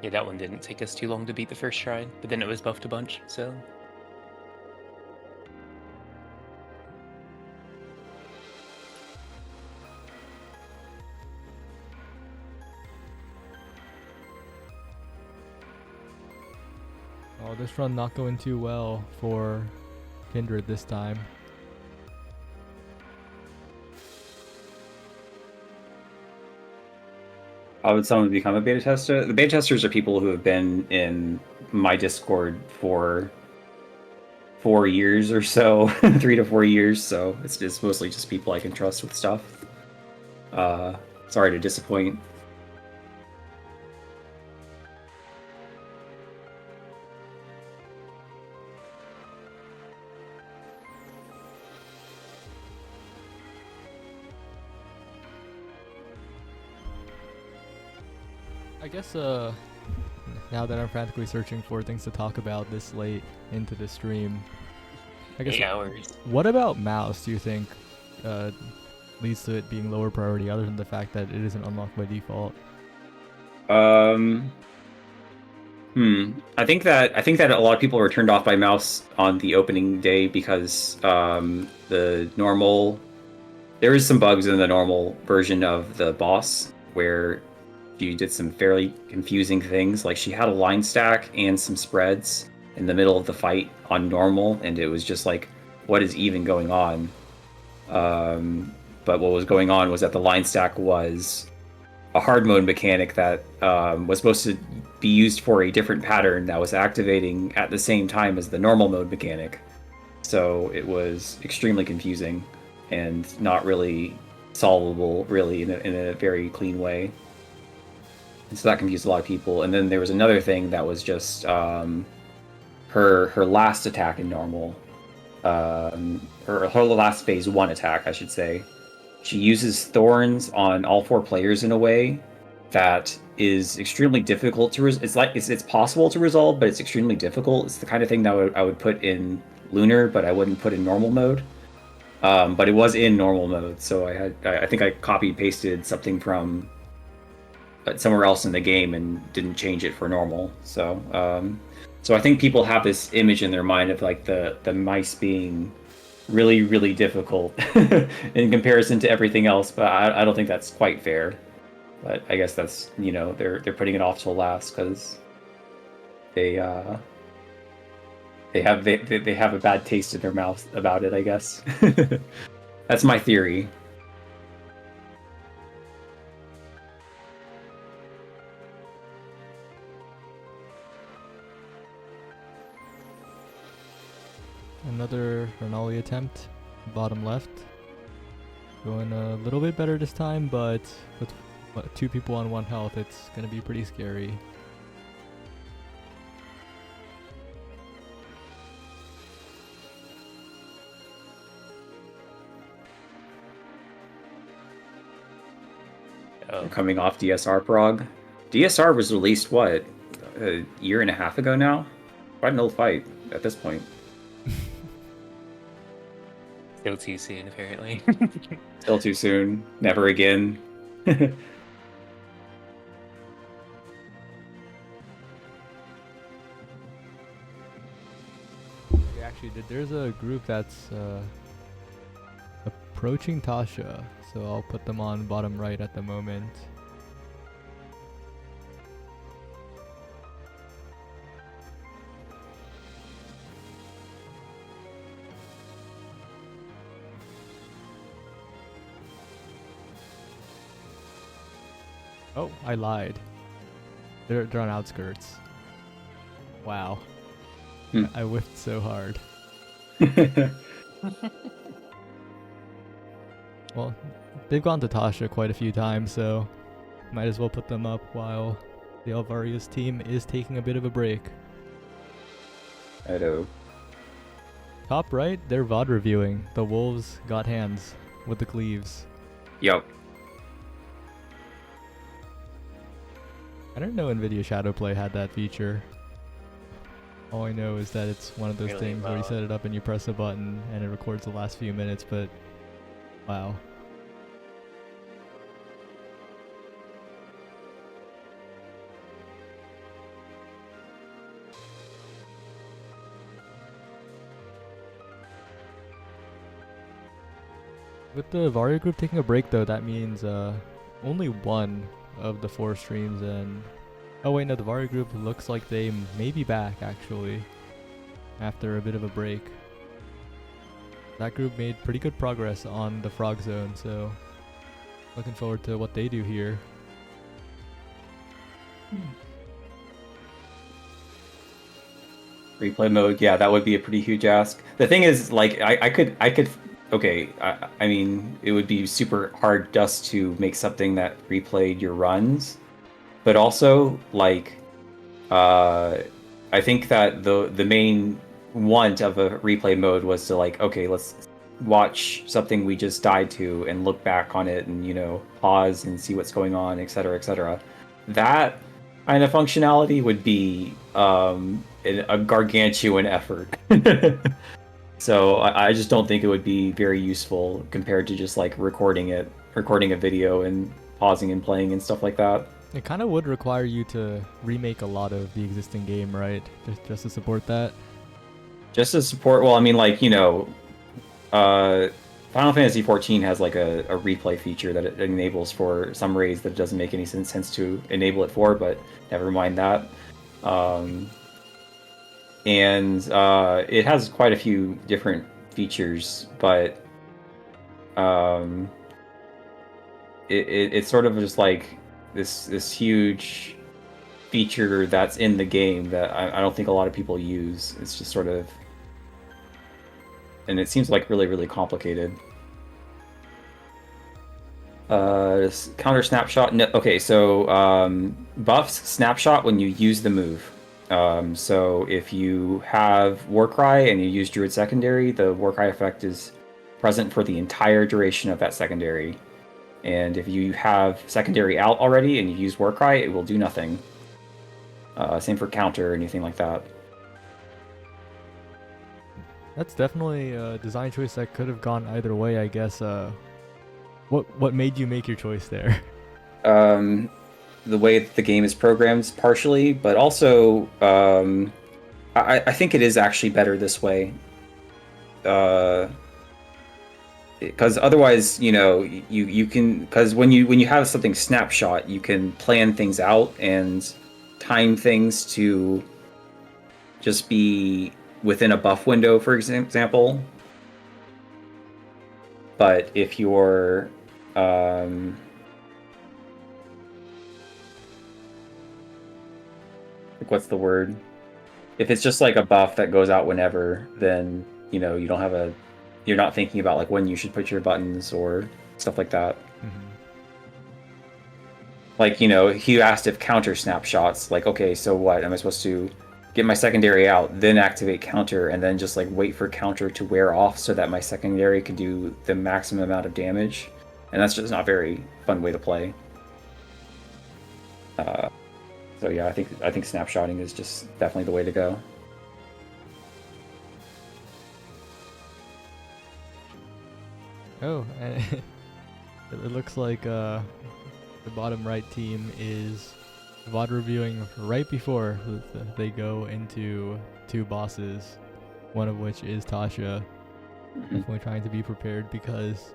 Yeah, that one didn't take us too long to beat the first try, but then it was buffed a bunch, so... Oh, this run not going too well for Kindred this time. How would someone become a beta tester? The beta testers are people who have been in my Discord for 4 years or so, 3 to 4 years. So it's mostly just people I can trust with stuff. Sorry to disappoint. I guess now that I'm frantically searching for things to talk about this late into the stream, I guess 8 hours. what about Mouse do you think leads to it being lower priority, other than the fact that it isn't unlocked by default? I think that a lot of people were turned off by Mouse on the opening day because the normal, there is some bugs in the normal version of the boss where she did some fairly confusing things. Like she had a line stack and some spreads in the middle of the fight on normal, and it was just like, what is even going on? But what was going on was that the line stack was a hard mode mechanic that was supposed to be used for a different pattern that was activating at the same time as the normal mode mechanic. So it was extremely confusing and not really solvable, really, in a very clean way. And so that confused a lot of people. And then there was another thing that was just her last attack in normal, her last phase 1 attack, I should say. She uses thorns on all 4 players in a way that is extremely difficult to it's possible to resolve, but it's extremely difficult. It's the kind of thing that I would put in Lunar, but I wouldn't put in normal mode. But it was in normal mode, so I think I copy pasted something from somewhere else in the game and didn't change it for normal. So I think people have this image in their mind of like the mice being really, really difficult in comparison to everything else, but I don't think that's quite fair. But I guess that's, they're putting it off till last because they have a bad taste in their mouth about it, I guess. That's my theory. another Renali attempt, bottom left. Going a little bit better this time, but with 2 people on 1 health, it's gonna be pretty scary. Oh, Coming off DSR prog. DSR was released, what, a year and a half ago now? Quite an old fight at this point. still too soon, apparently. Still too soon. Never again. Okay, actually, there's a group that's approaching Tasha, so I'll put them on bottom right at the moment. Oh, I lied. They're on outskirts. Wow. Hmm. I whiffed so hard. Well, they've gone to Tasha quite a few times, so might as well put them up while the Alvarius team is taking a bit of a break. Hello. Top right, they're VOD reviewing. The Wolves got hands with the cleaves. Yup. I didn't know NVIDIA Shadowplay had that feature. All I know is that it's one of those Really things where you loud. set it up and you press a button and it records the last few minutes, but wow. With the Vario group taking a break though, that means only 1 of the 4 streams and... Oh wait, no, the Vario group looks like they may be back actually, after a bit of a break. That group made pretty good progress on the Frog Zone, so looking forward to what they do here. Replay mode, yeah, that would be a pretty huge ask. The thing is, like, I could, okay, I mean, it would be super hard just to make something that replayed your runs, but also, like, I think that the main want of a replay mode was to, like, okay, let's watch something we just died to and look back on it and, you know, pause and see what's going on, etc., etc. That kind of functionality would be a gargantuan effort. So I just don't think it would be very useful compared to just like recording a video and pausing and playing and stuff like that. It kind of would require you to remake a lot of the existing game, right? Just to support that. Just to support, well, I mean, like, you know, Final Fantasy XIV has like a replay feature that it enables for some raids that doesn't make any sense to enable it for, but never mind that. And it has quite a few different features, but it's sort of just like this huge feature that's in the game that I don't think a lot of people use. It's just sort of, and it seems like really complicated. Counter snapshot. No, okay, so buffs snapshot when you use the move. So if you have Warcry and you use Druid Secondary, the Warcry effect is present for the entire duration of that secondary. And if you have Secondary out already and you use Warcry, it will do nothing. Same for counter or anything like that. That's definitely a design choice that could have gone either way, I guess. What made you make your choice there? The way that the game is programmed, partially, but also I think it is actually better this way. Because otherwise, you know, you can, because when you have something snapshot, you can plan things out and time things to just be within a buff window, for example. But if you're like, what's the word? If it's just like a buff that goes out whenever, then you know, you're not thinking about like when you should put your buttons or stuff like that. Like, you know, he asked if counter snapshots, like, okay, so what? Am I supposed to get my secondary out, then activate counter, and then just like wait for counter to wear off so that my secondary can do the maximum amount of damage? And that's just not a very fun way to play. So yeah, I think snapshotting is just definitely the way to go. Oh, and it looks like the bottom right team is VOD reviewing right before they go into 2 bosses, one of which is Tasha. Definitely trying to be prepared because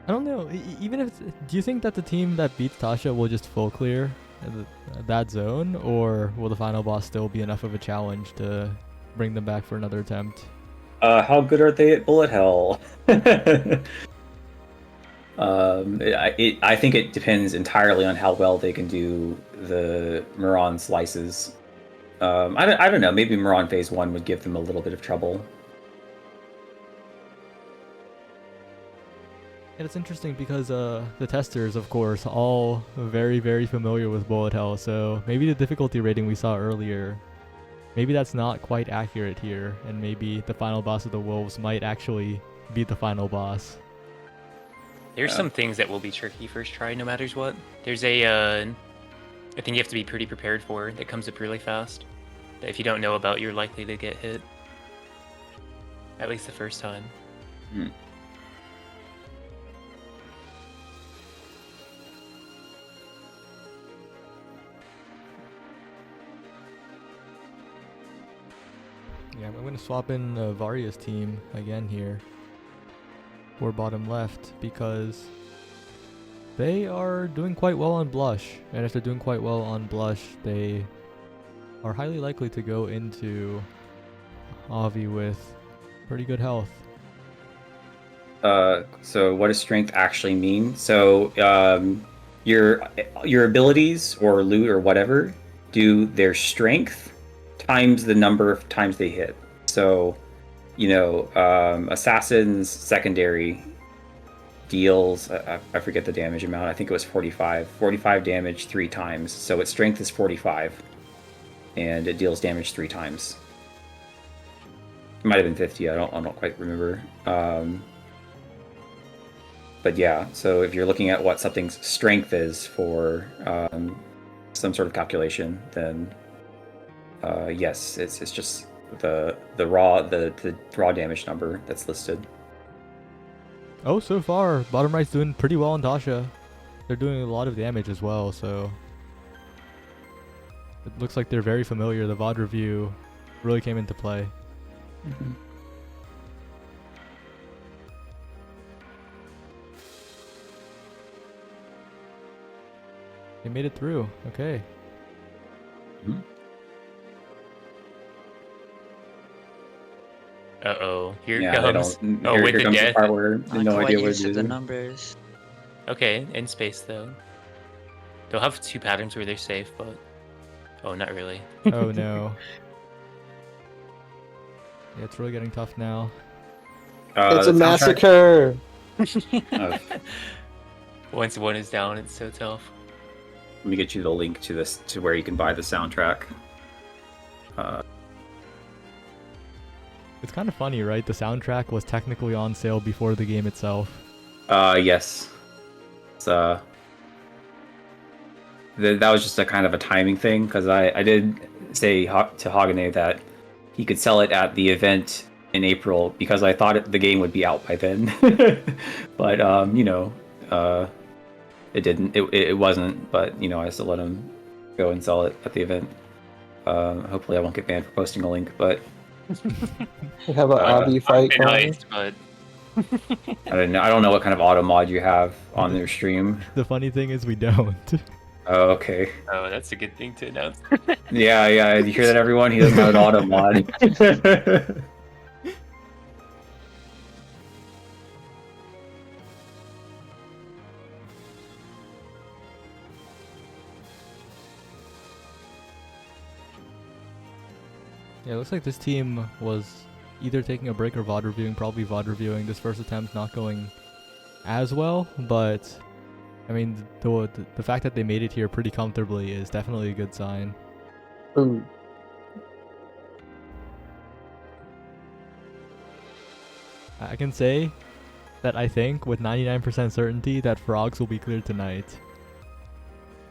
I don't know. Even if do you think that the team that beats Tasha will just full clear that zone, or will the final boss still be enough of a challenge to bring them back for another attempt? How good are they at bullet hell? I think it depends entirely on how well they can do the Muron slices. I don't know. Maybe Muron Phase 1 would give them a little bit of trouble. And it's interesting because the testers, of course, all very, very familiar with bullet hell, so maybe the difficulty rating we saw earlier, maybe that's not quite accurate here, and maybe the final boss of the wolves might actually be the final boss. There's some things that will be tricky first try, no matters what. There's a think you have to be pretty prepared for that comes up really fast. That if you don't know about, you're likely to get hit. At least the first time. Yeah, I'm going to swap in Varia's team again here for bottom left because they are doing quite well on Blush. And if they're doing quite well on Blush, they are highly likely to go into Avi with pretty good health. So what does strength actually mean? So your abilities or loot or whatever do their strength times the number of times they hit. So, you know, Assassin's secondary deals, I forget the damage amount, I think it was 45 damage 3 times. So its strength is 45 and it deals damage 3 times. It might have been 50, I don't quite remember. But yeah, so if you're looking at what something's strength is for some sort of calculation, then yes, it's just the raw damage number that's listed. Oh, so far, bottom right's doing pretty well on Tasha. They're doing a lot of damage as well, so it looks like they're very familiar. The VOD review really came into play. They made it through. Okay. Uh-oh. Here Yeah, it I comes. don't. Oh, Here, with here the comes the death. part where Not no quite idea what used to to the do. numbers. Okay, in space though. They'll have 2 patterns where they're safe, but oh, not really. Oh no. Yeah, it's really getting tough now. It's The a soundtrack- massacre. Once one is down, it's so tough. Let me get you the link to this to where you can buy the soundtrack. It's kind of funny, right? The soundtrack was technically on sale before the game itself. Yes. It's that was just a kind of a timing thing because I did say to Hagane that he could sell it at the event in April because I thought the game would be out by then. But you know, it didn't. It wasn't. But you know, I still let him go and sell it at the event. Hopefully, I won't get banned for posting a link. But We have an Abby fight Been going. nice, but I don't know what kind of auto mod you have on your stream. The funny thing is we don't. Oh, okay. oh, that's a good thing to announce. Yeah. You hear that, everyone? He doesn't have an auto mod. Yeah, it looks like this team was either taking a break or VOD reviewing. Probably VOD reviewing. This first attempt's not going as well, but I mean, the fact that they made it here pretty comfortably is definitely a good sign. Ooh. I can say that I think with 99% certainty that frogs will be cleared tonight.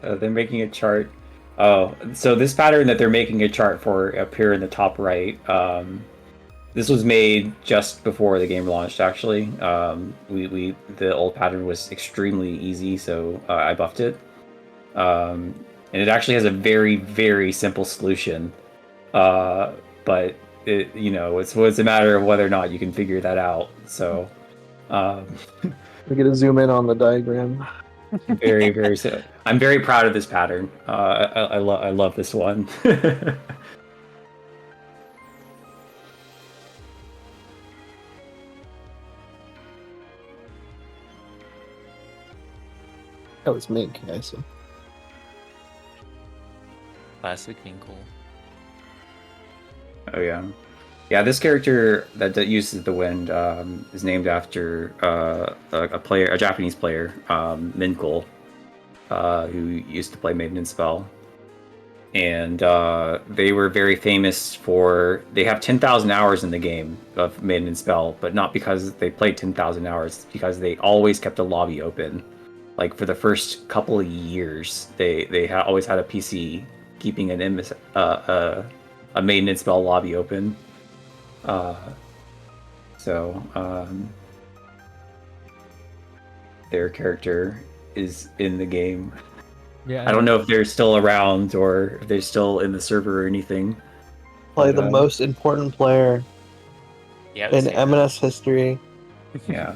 They're making a chart. Oh, so this pattern that they're making a chart for up here in the top right, this was made just before the game launched. Actually, the old pattern was extremely easy, so I buffed it, and it actually has a very, very simple solution. But it's a matter of whether or not you can figure that out. So, We get to zoom in on the diagram. very, very. I'm very proud of this pattern. I love this one. That was Mink, I see. Classic Winkle. Oh yeah, yeah. This character that uses the wind is named after a Japanese player, Minkle, who used to play Maiden and Spell, and they were very famous for. They have 10,000 hours in the game of Maiden and Spell, but not because they played 10,000 hours. It's because they always kept a lobby open. Like for the first couple of years, they always had a PC keeping a Maiden and Spell lobby open. Their character is in the game. Yeah, I don't know if they're still around or if they're still in the server or anything. Play But, the most important player Yeah, in same. M&S history. Yeah.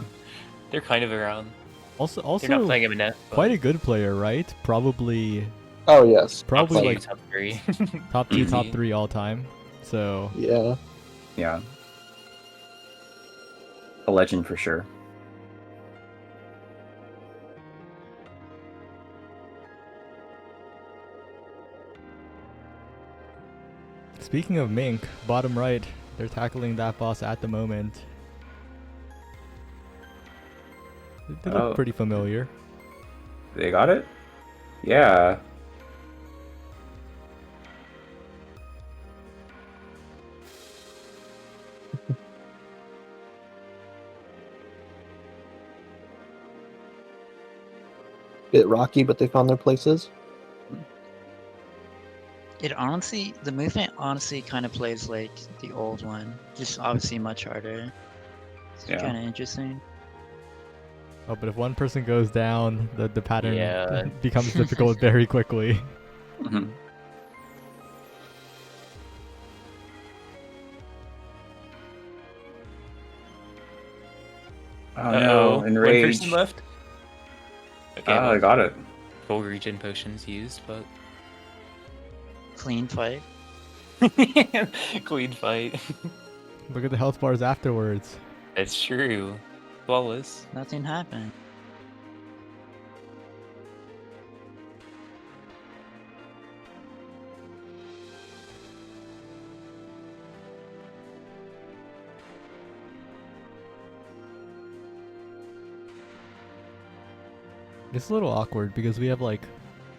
They're kind of around. Also, They're not playing M&S. quite a good player, right? Probably Oh yes. probably like top 3. top 2, top Easy. 3 all time. So Yeah. Yeah. A legend for sure. speaking of Mink, bottom right, they're tackling that boss at the moment. They look Oh. pretty familiar. They got it? Yeah. Bit rocky, but they found their places. The movement honestly kind of plays like the old one, just obviously much harder. It's Yeah. kind of interesting. Oh, but if one person goes down, the pattern Yeah. becomes difficult very quickly. Mhm. Oh no, One enraged. person left. Okay, I got it. full regen potions used, but Clean fight. clean fight. Look at the health bars afterwards. That's true. Flawless. Nothing happened. It's a little awkward because we have like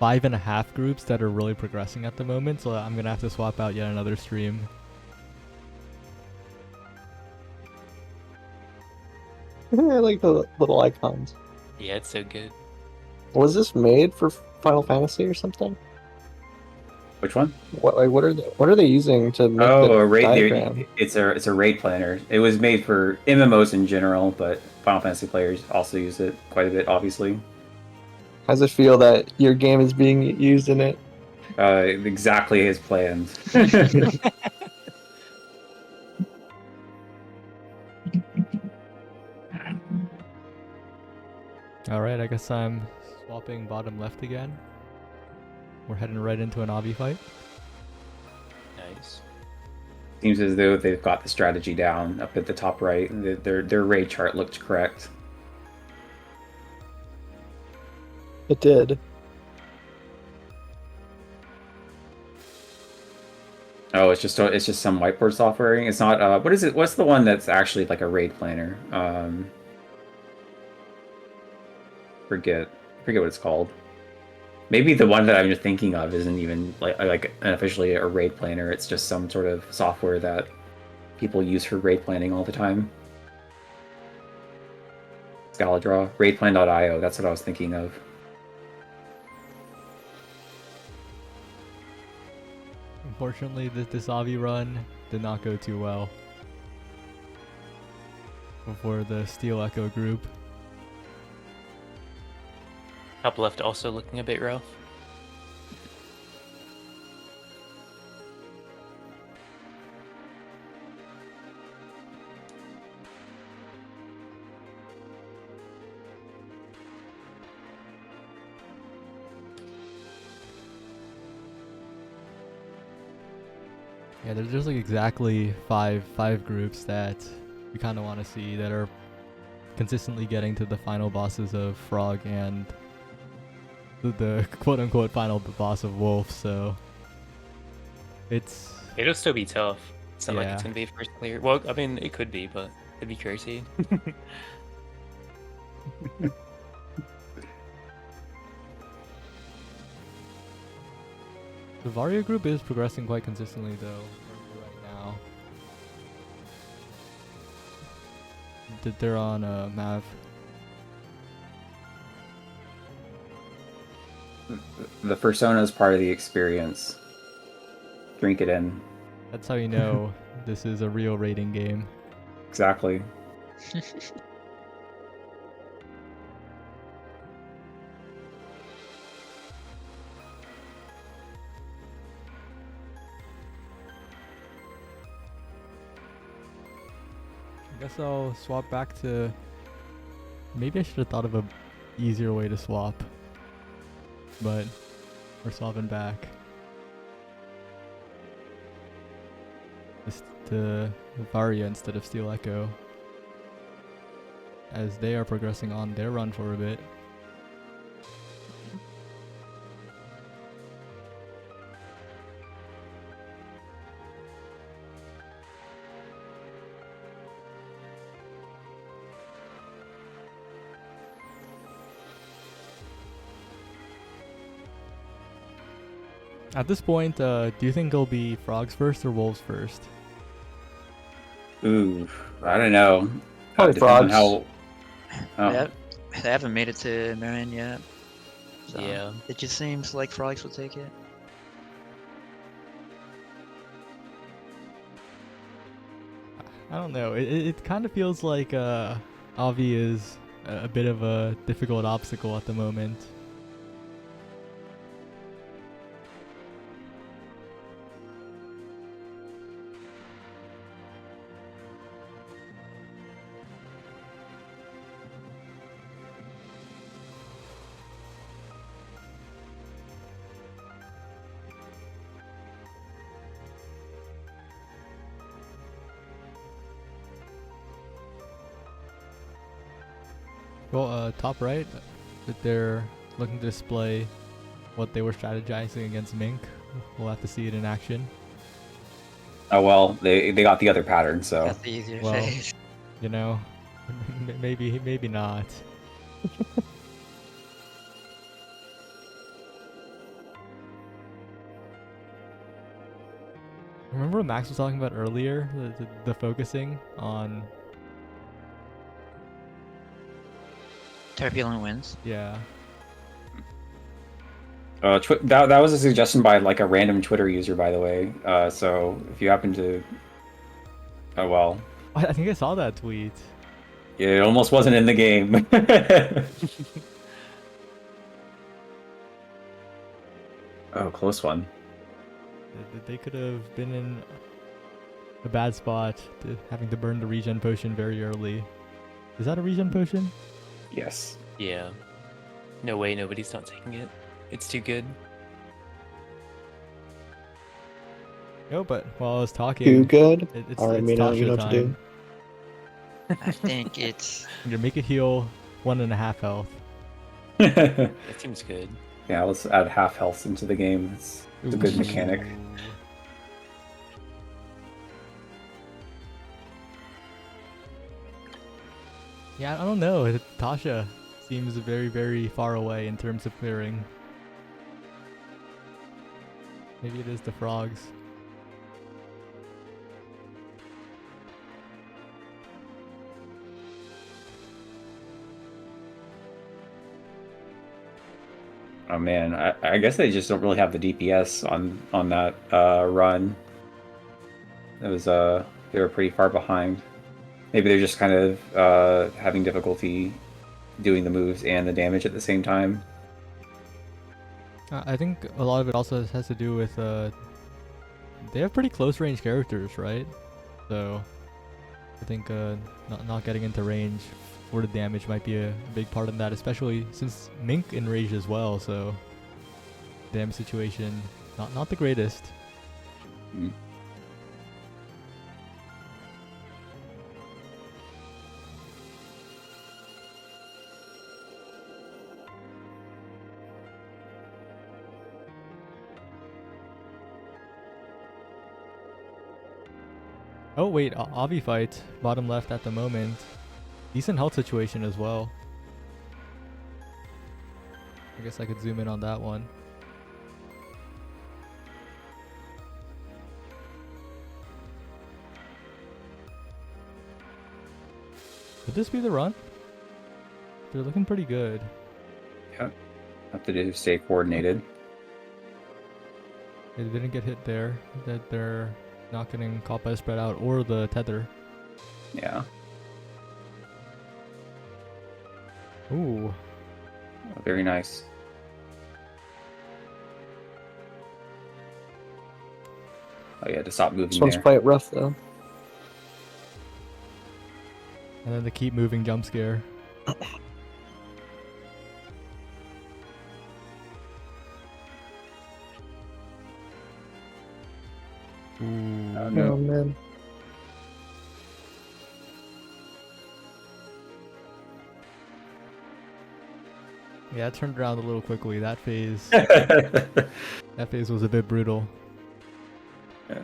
5.5 groups that are really progressing at the moment, so I'm gonna have to swap out yet another stream. I like the little icons. Yeah, it's so good. Was this made for Final Fantasy or something? Which one? What are they using to make Oh, the a raid. diagram? It's a raid planner. It was made for MMOs in general, but Final Fantasy players also use it quite a bit, obviously. How does it feel that your game is being used in it? Exactly as planned. Alright, I guess I'm swapping bottom left again. We're heading right into an obby fight. Nice. Seems as though they've got the strategy down up at the top right. Their raid chart looked correct. It did. Oh, it's just some whiteboard software. It's not. What is it? What's the one that's actually like a raid planner? Forget what it's called. Maybe the one that I'm just thinking of isn't even like officially a raid planner. It's just some sort of software that people use for raid planning all the time. Scaladraw, raidplan.io. That's what I was thinking of. Unfortunately, this Avi run did not go too well for the Steel Echo group. Top left also looking a bit rough. Yeah, there's just like exactly five groups that we kind of want to see that are consistently getting to the final bosses of Frog and the quote-unquote final boss of Wolf. So it'll still be tough. It's not like Yeah. it's gonna be first clear. Well, I mean, it could be, but it'd be crazy. The Varia group is progressing quite consistently though right now. They're on Mav. The persona is part of the experience. Drink it in. That's how you know this is a real rating game. Exactly. I guess I'll swap back to... Maybe I should have thought of a easier way to swap. But we're swapping back. Just to Varia instead of Steel Echo. As they are progressing on their run for a bit. At this point, do you think it'll be Frogs first or Wolves first? Ooh, I don't know. Probably Depends on frogs. how. Oh. They haven't made it to Marion yet. So Yeah. It just seems like Frogs will take it. I don't know. It kind of feels like Avi is a bit of a difficult obstacle at the moment. Well, top right, that they're looking to display what they were strategizing against Mink. We'll have to see it in action. Oh well, they got the other pattern, so. That's the easier Well, phase. You know, maybe not. Remember what Max was talking about earlier? The focusing on... Turbulent winds. Yeah. That was a suggestion by like a random Twitter user, by the way. So if you happen to, oh well, I think I saw that tweet. it almost wasn't in the game. Oh, close one. They could have been in a bad spot, having to burn the regen potion very early. Is that a regen potion? Yes. Yeah. No way, nobody's not taking it. It's too good. No, but while I was talking, Too good. it's Alright, Mino, you know Tasha what to do. time. I think it's You make it heal 1.5 health. That seems good. Yeah, let's add half health into the game. It's a good Ooh. mechanic. Yeah, I don't know. Tasha seems very, very far away in terms of clearing. Maybe it is the frogs. Oh man, I guess they just don't really have the DPS on that run. It was they were pretty far behind. Maybe they're just kind of having difficulty doing the moves and the damage at the same time. I think a lot of it also has to do with they have pretty close range characters, right? So I think not getting into range for the damage might be a big part of that, especially since Mink enraged as well. So damage situation not the greatest. Mm. Oh wait, Avi fight, bottom left at the moment. Decent health situation as well. I guess I could zoom in on that one. Could this be the run? They're looking pretty good. Yeah, have to stay coordinated. They didn't get hit there. That they're not getting caught by the spread out or the tether. Yeah. Ooh. Oh, very nice. Oh yeah, to stop moving This one's there. quite rough though. And then the keep moving jump scare. Ooh. Oh Oh no. man. Yeah, it turned around a little quickly. That phase that phase was a bit brutal. Yeah.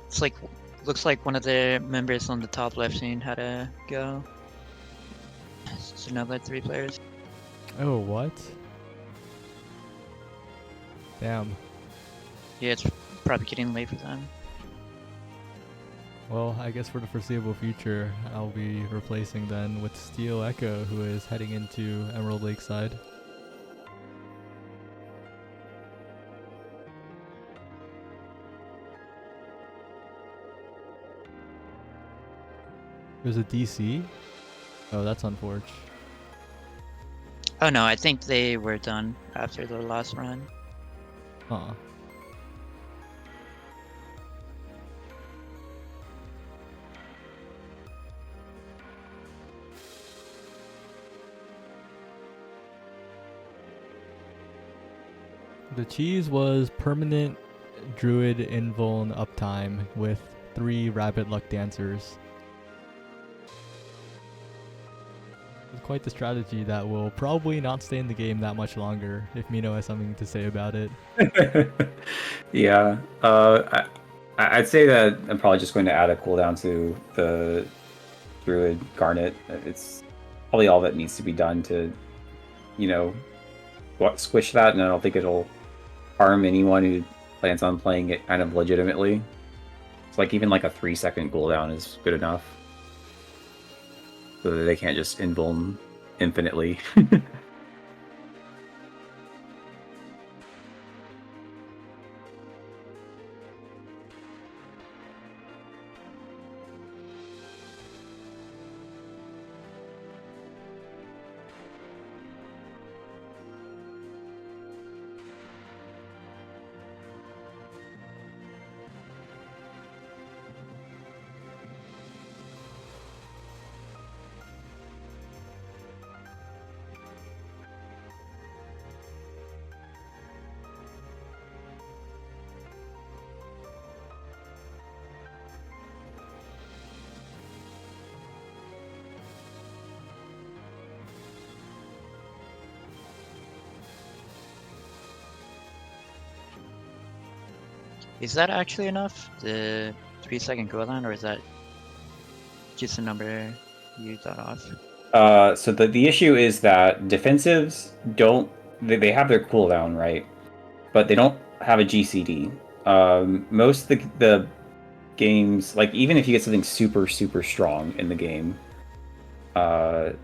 It's like, looks like one of the members on the top left scene had to go. So now that 3 players. Oh, what? Damn. Yeah, it's probably getting late for them. Well, I guess for the foreseeable future, I'll be replacing then with Steel Echo, who is heading into Emerald Lakeside. There's a DC? Oh, that's unfortunate. Oh no, I think they were done after the last run. Huh. The cheese was permanent druid invuln uptime with 3 rabbit luck dancers. It's quite the strategy that will probably not stay in the game that much longer if Mino has something to say about it. Yeah. I'd say that I'm probably just going to add a cooldown to the Druid Garnet. It's probably all that needs to be done to, squish that, and I don't think it'll harm anyone who plans on playing it kind of legitimately. It's like even like a 3-second cooldown is good enough. So that they can't just invuln infinitely. Is that actually enough? The 3-second cooldown, or is that just a number you thought of? So the issue is that defensives don't they have their cooldown, right? But they don't have a GCD. Most of the games, like even if you get something super super strong in the game,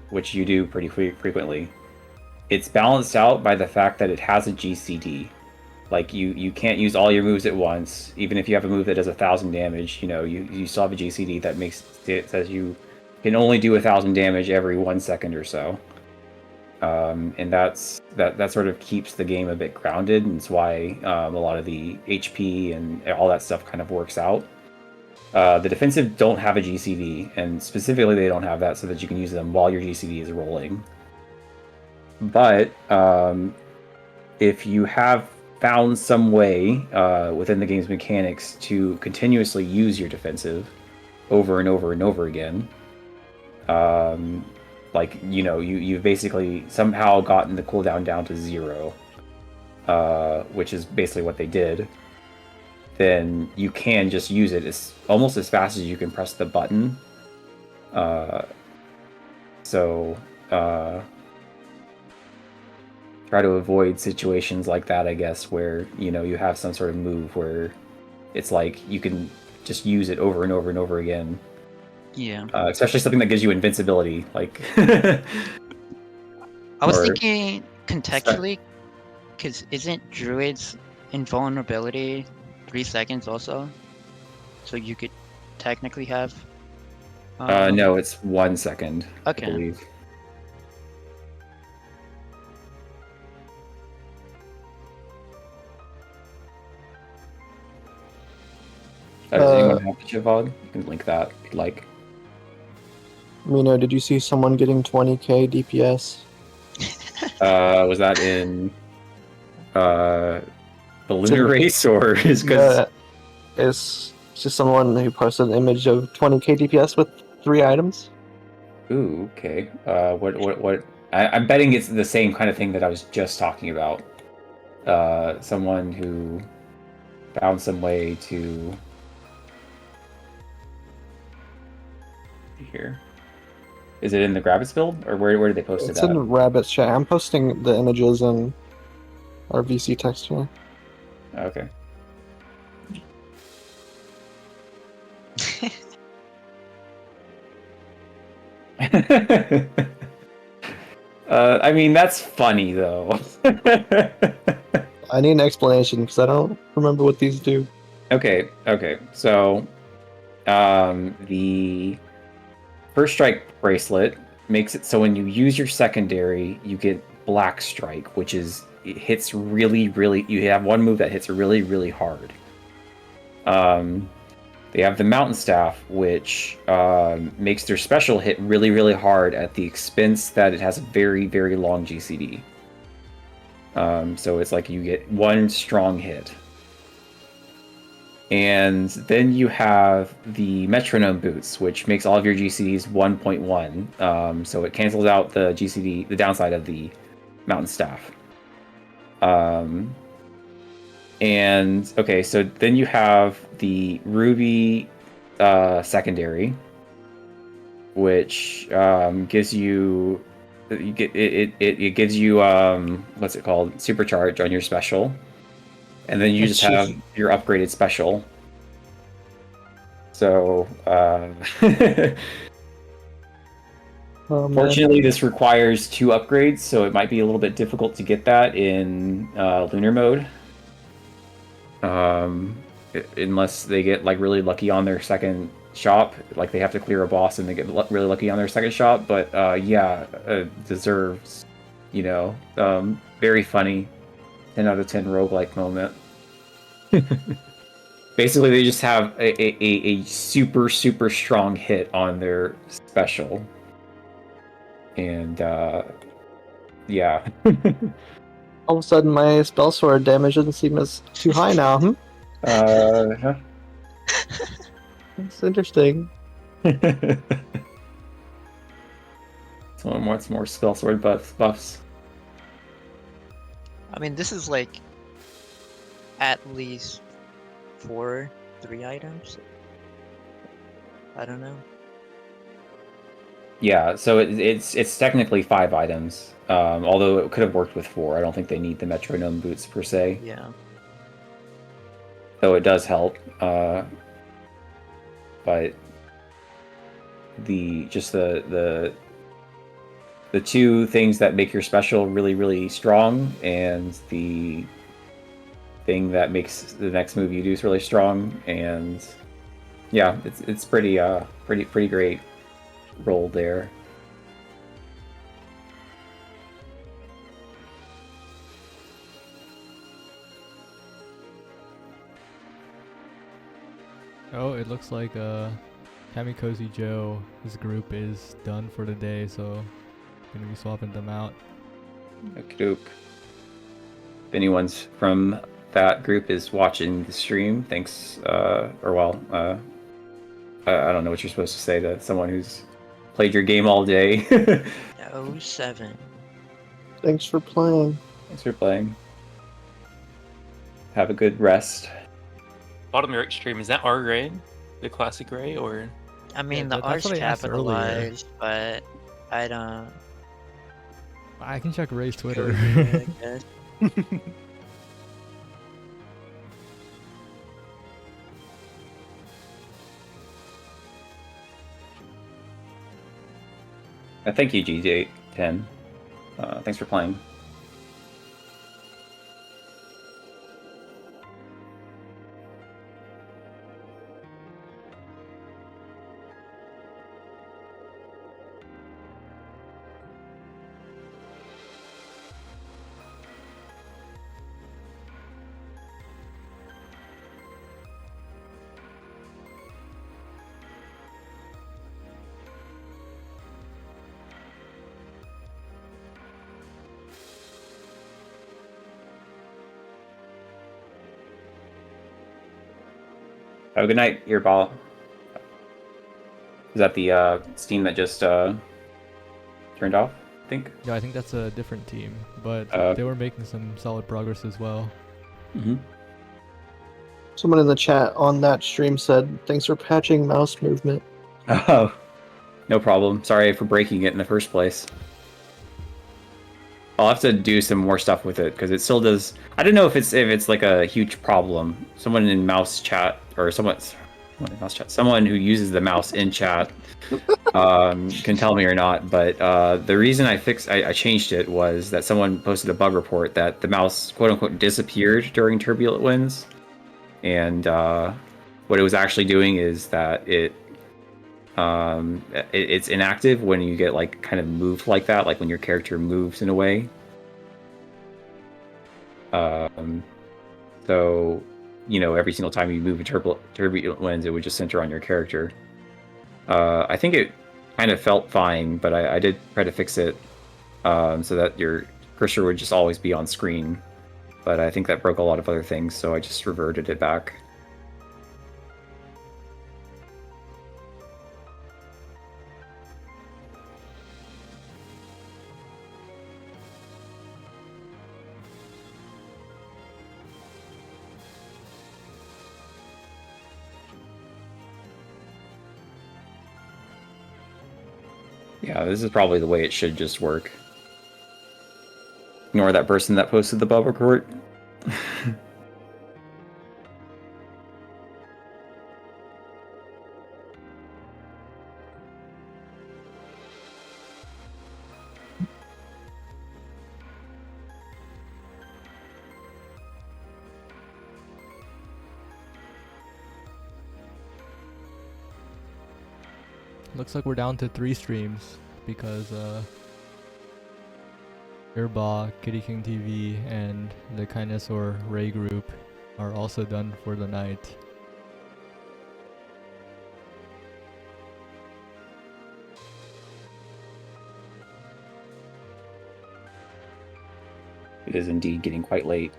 which you do pretty frequently, it's balanced out by the fact that it has a GCD. Like you can't use all your moves at once. Even if you have a move that does 1,000 damage, you still have a GCD that says you can only do 1,000 damage every 1 second or so. And that sort of keeps the game a bit grounded, and it's why a lot of the HP and all that stuff kind of works out. The defensive don't have a GCD, and specifically they don't have that so that you can use them while your GCD is rolling. But if you have found some way within the game's mechanics to continuously use your defensive over and over and over again, like you've basically somehow gotten the cooldown down to 0, which is basically what they did, then you can just use it almost as fast as you can press the button. Try to avoid situations like that, I guess, where you have some sort of move where it's like you can just use it over and over and over again. Yeah. Especially something that gives you invincibility, like. I was thinking contextually, because isn't Druid's invulnerability 3 seconds also? So you could technically have. No, it's 1 second. Okay. I believe. Does anyone have Chivod? You can link that if you'd like. Mino, did you see someone getting 20k DPS? Was that in the lunar race, or is because it's just someone who posted an image of 20k DPS with 3 items? Ooh, okay. What? I'm betting it's the same kind of thing that I was just talking about. Someone who found some way to. Here. Is it in the Grabbits build, or where did they post It's it at? in Rabbit's chat. I'm posting the images in our VC text here. Okay. I mean, that's funny though. I need an explanation because I don't remember what these do. Okay. So, the First Strike bracelet makes it so when you use your secondary, you get Black Strike, which is it hits really, really. You have one move that hits really, really hard. They have the Mountain Staff, which makes their special hit really, really hard at the expense that it has a very, very long GCD. So it's like you get one strong hit. And then you have the Metronome Boots, which makes all of your GCDs 1.1. So it cancels out the GCD, the downside of the Mountain Staff. And okay, so then you have the Ruby secondary, which gives you it gives you what's it called, supercharge on your special, and then you just have your upgraded special. So fortunately, this requires 2 upgrades, so it might be a little bit difficult to get that in lunar mode. Unless they get like really lucky on their second shop, like they have to clear a boss and they get really lucky on their second shop. But deserves, very funny 10 out of 10 roguelike moment. Basically, they just have a super, super strong hit on their special. And, yeah. All of a sudden, my spell sword damage doesn't seem as too high now. It's interesting. Someone wants more spell sword buffs. I mean, this is like at least 4, 3 items. I don't know. Yeah, so it's technically 5 items. Although it could have worked with 4. I don't think they need the metronome boots per se. Yeah. Though it does help. But the 2 things that make your special really, really strong, and the thing that makes the next move you do is really strong, and yeah, it's pretty great roll there. Oh, it looks like Kamikozy Joe, his group is done for the day, so gonna be swapping them out. Okey-doke. If anyone's from that group is watching the stream, thanks. I don't know what you're supposed to say to someone who's played your game all day. 07. Thanks for playing. Thanks for playing. Have a good rest. Bottom right stream, is that R Ray? The classic Ray, or I mean, Yeah, the that's R's what I asked earlier. capitalized, but I don't. I can check Ray's Twitter. I guess. Thank you, GJ10. Thanks for playing. Have a good night, Earball. Is that the Steam that just turned off, I think? Yeah, I think that's a different team, but they were making some solid progress as well. Mm-hmm. Someone in the chat on that stream said, "Thanks for patching mouse movement." Oh, no problem. Sorry for breaking it in the first place. I'll have to do some more stuff with it because it still does. I don't know if it's like a huge problem. Someone in mouse chat or someone who uses the mouse in chat can tell me or not. But the reason I changed it was that someone posted a bug report that the mouse quote unquote disappeared during turbulent winds, and what it was actually doing is that it's inactive when you get like kind of moved like that, like when your character moves in a way. So, every single time you move in turbulent winds, it would just center on your character. I think it kind of felt fine, but I did try to fix it so that your cursor would just always be on screen. But I think that broke a lot of other things, so I just reverted it back. Yeah, this is probably the way it should just work. Ignore that person that posted the bug report. Looks like we're down to 3 streams because Earbaw, Kitty King TV, and the Kindnessor Ray group are also done for the night. It is indeed getting quite late.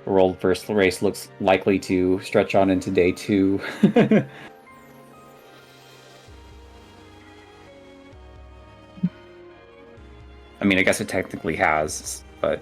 World first race looks likely to stretch on into day 2. I mean, I guess it technically has, but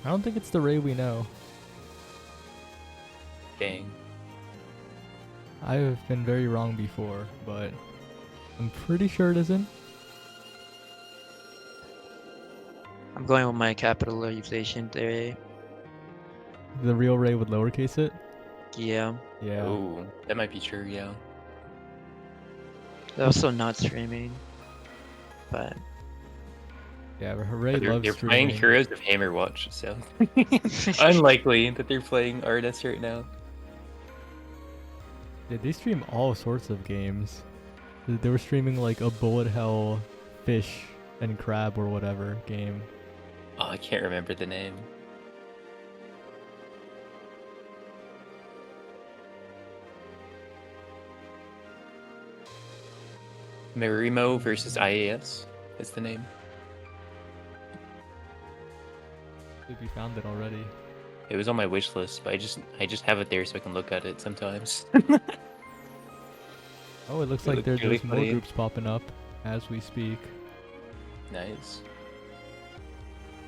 I don't think it's the Ray we know. Dang. I've been very wrong before, but I'm pretty sure it isn't. I'm going with my capitalization theory. The real Ray would lowercase it. Yeah. Yeah. Oh, that might be true. Yeah. They're also not streaming. But Yeah, but Ray They're loves playing streaming. Heroes of Hammerwatch, so unlikely that they're playing Artis right now. Yeah, they stream all sorts of games. They were streaming like a bullet hell fish and crab or whatever game. Oh, I can't remember the name. Marimo versus IAS is the name. If you found it already. It was on my wish list, but I just have it there so I can look at it sometimes. Oh, it looks It like looks there's really more funny. groups popping up as we speak. Nice.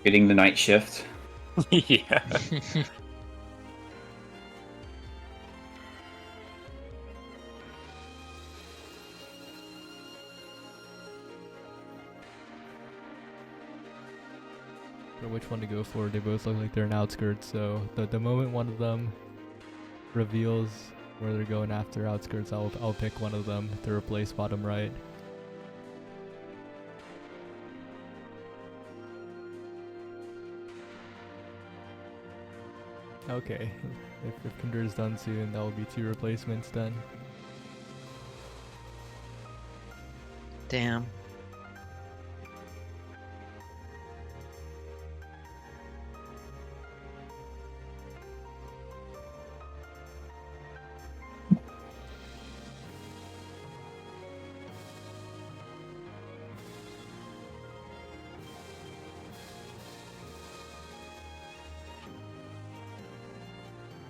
Getting the night shift. Yeah. For which one to go for? They both look like they're in outskirts, so the moment one of them reveals where they're going after outskirts, I'll pick one of them to replace bottom right. Okay, if Kinder is done soon, that will be 2 replacements then. damn.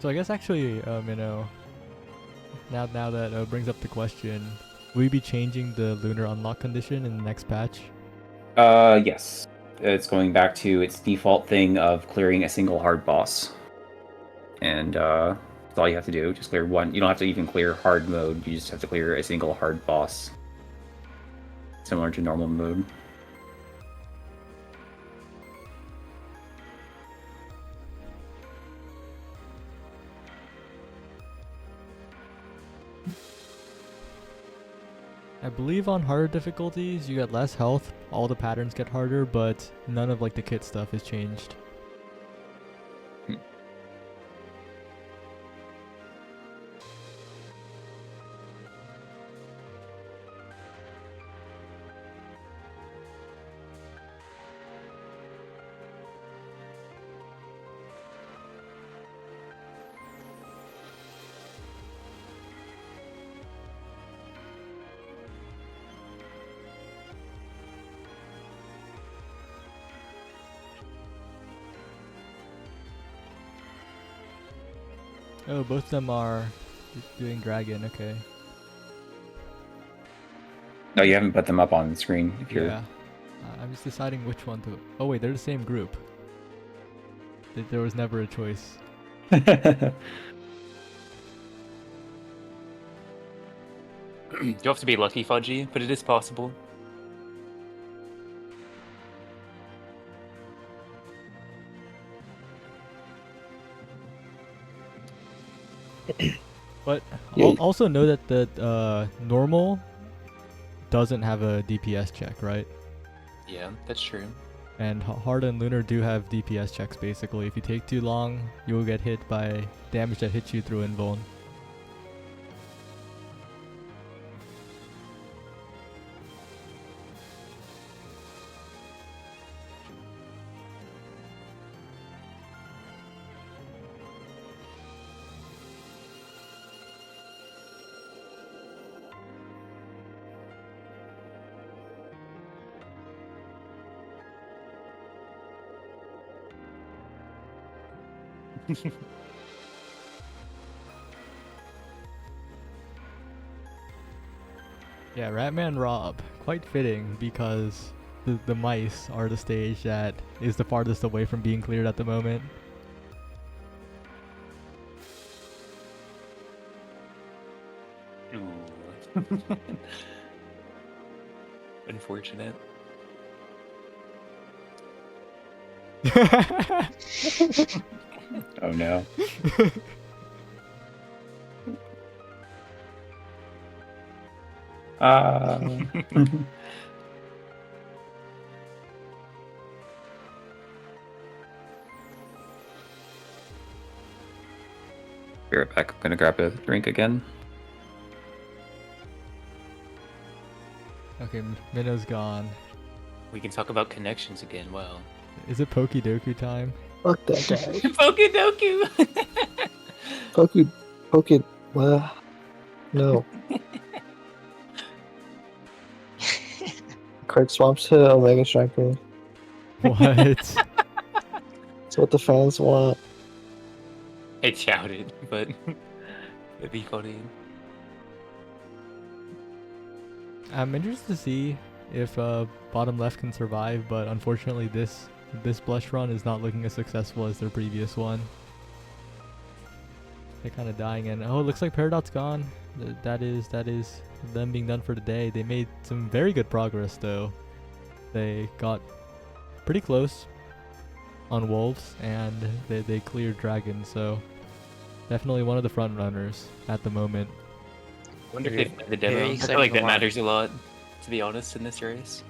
So I guess actually, now that brings up the question, will we be changing the lunar unlock condition in the next patch? Yes. It's going back to its default thing of clearing a single hard boss. And that's all you have to do. Just clear one. You don't have to even clear hard mode. You just have to clear a single hard boss. Similar to normal mode. I believe on harder difficulties you get less health, all the patterns get harder, but none of like the kit stuff is changed. Oh, both of them are doing dragon, okay. No, you haven't put them up on the screen. If you're Yeah. I'm just deciding which one to... Oh wait, they're the same group. There was never a choice. You have to be lucky, Fudgy, but it is possible. But Yeah. also know that the normal doesn't have a DPS check, right? Yeah, that's true. And hard and lunar do have DPS checks basically. If you take too long, you will get hit by damage that hits you through invuln. Yeah, Ratman Rob. Quite fitting because the mice are the stage that is the farthest away from being cleared at the moment. Ooh. Unfortunate. Oh no. Be right back. I'm gonna grab a drink again. Okay, Minnow's gone. We can talk about connections again. Wow. Is it Pokidoku time? Fuck that guy. Pokidoku! Poke. No. Craig swaps to Omega Striker. What? That's what the fans want. I doubt it, but it'd be funny. I'm interested to see if bottom left can survive, but unfortunately this blush run is not looking as successful as their previous one. They're kind of dying, and oh, it looks like Peridot's gone. That is them being done for the day. They made some very good progress though. They got pretty close on wolves, and they cleared dragons, so definitely one of the front runners at the moment. I wonder if Very- they played the very demo. I exciting feel like to that watch. matters a lot, to be honest, in this race.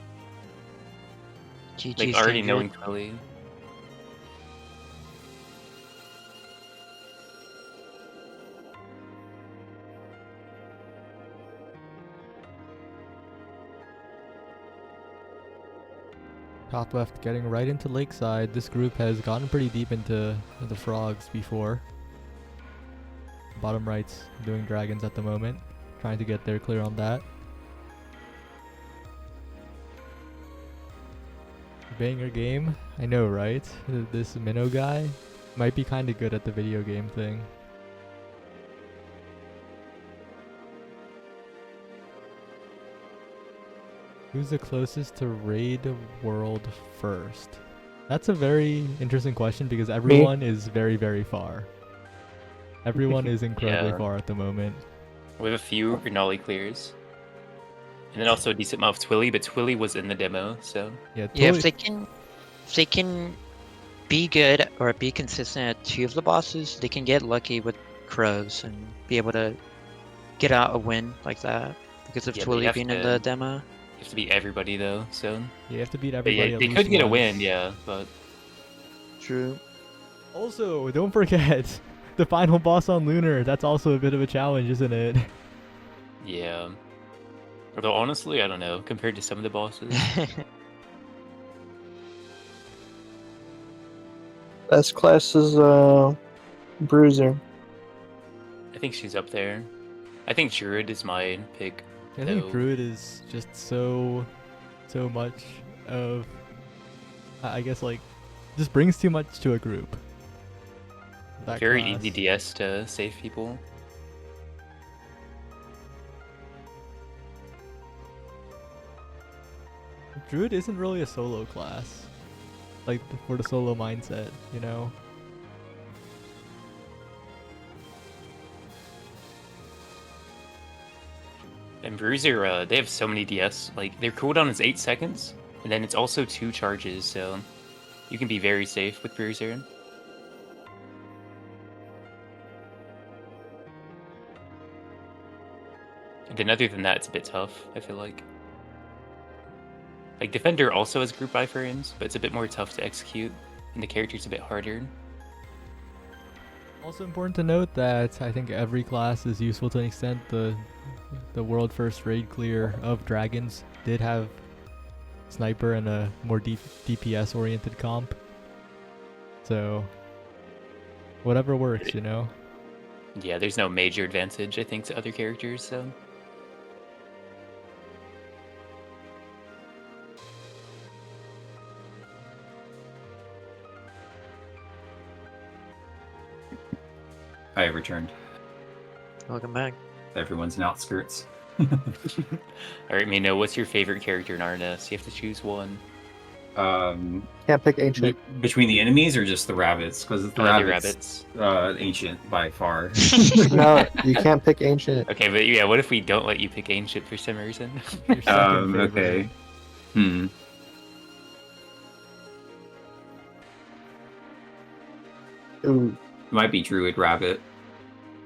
GG's Like already Kindred. knowing Twilly. Top left getting right into Lakeside. This group has gotten pretty deep into the frogs before. Bottom right's doing dragons at the moment, trying to get their clear on that. Banger game, I know, right? This Minnow guy might be kind of good at the video game thing. Who's the closest to raid world first? That's a very interesting question because everyone is very, very far. Everyone is incredibly Yeah. far at the moment. We have a few Renali clears. And then also a decent amount of Twilly, but Twilly was in the demo, so Yeah, Yeah, totally. if they can be good or be consistent at two of the bosses, they can get lucky with crows and be able to get out a win like that because of Yeah, but you Twilly have being in to- the demo. you have to beat everybody though, so You have to beat but everybody yeah, at they least could get a win, once. yeah, but True. Also, don't forget the final boss on Lunar. That's also a bit of a challenge, isn't it? yeah. Although honestly, I don't know, compared to some of the bosses. Best class is Bruiser. I think she's up there. I think Druid is my pick. I think though. Druid is just so much of, I guess, like, just brings too much to a group. That Very class. easy DS to save people. Druid isn't really a solo class, like for the solo mindset, you know. And Bruiser, they have so many DS. Like their cooldown is 8 seconds, and then it's also 2 charges, so you can be very safe with Bruiser. And then other than that, it's a bit tough, I feel like. Like Defender also has group iframes, but it's a bit more tough to execute, and the character's a bit harder. Also important to note that I think every class is useful to an extent. The world first raid clear of dragons did have sniper and a more DPS oriented comp. So whatever works, you know. Yeah, there's no major advantage, I think, to other characters, so... I returned. Welcome back. Everyone's in outskirts. All right, Mino, what's your favorite character in RNS? You have to choose one. Can't pick ancient. Between the enemies or just the rabbits? Because the The rabbits, ancient by far. No, you can't pick ancient. Okay, but yeah, what if we don't let you pick ancient for some reason? Your second favorite. Okay. Hmm. Ooh. Might be druid rabbit.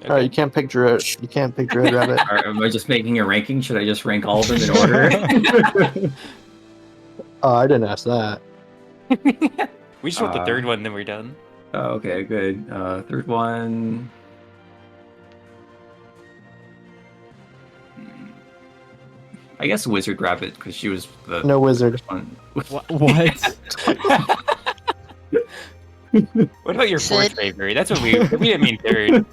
Oh, you can't pick druid. You can't pick druid rabbit. Am I just making a ranking? Should I just rank all of them in order? Oh, I didn't ask that. We just want the third one, then we're done. Oh, okay, good. Third one. I guess wizard rabbit because she was the No wizard. one. What? What about your fourth favorite? That's what we didn't mean third.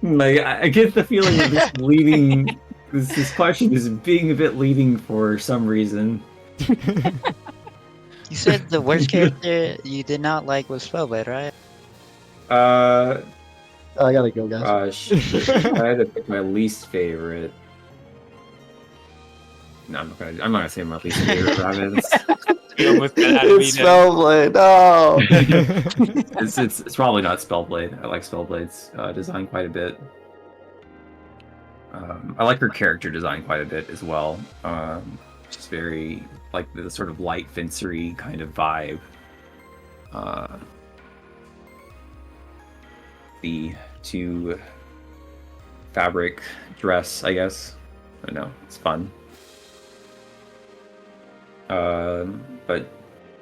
Like I get the feeling of this leading. This question is being a bit leading for some reason. You said the worst character you did not like was Spellblade, right? Uh, I gotta go, guys. gosh, I had to pick my least favorite. No, I'm not gonna say my least favorite rabbits. You almost got out of me It's now. Spellblade. No. It's probably not Spellblade. I like Spellblade's design quite a bit. I like her character design quite a bit as well. Just very like the sort of light fencery kind of vibe. The two fabric dress, I guess. I don't know, it's fun. But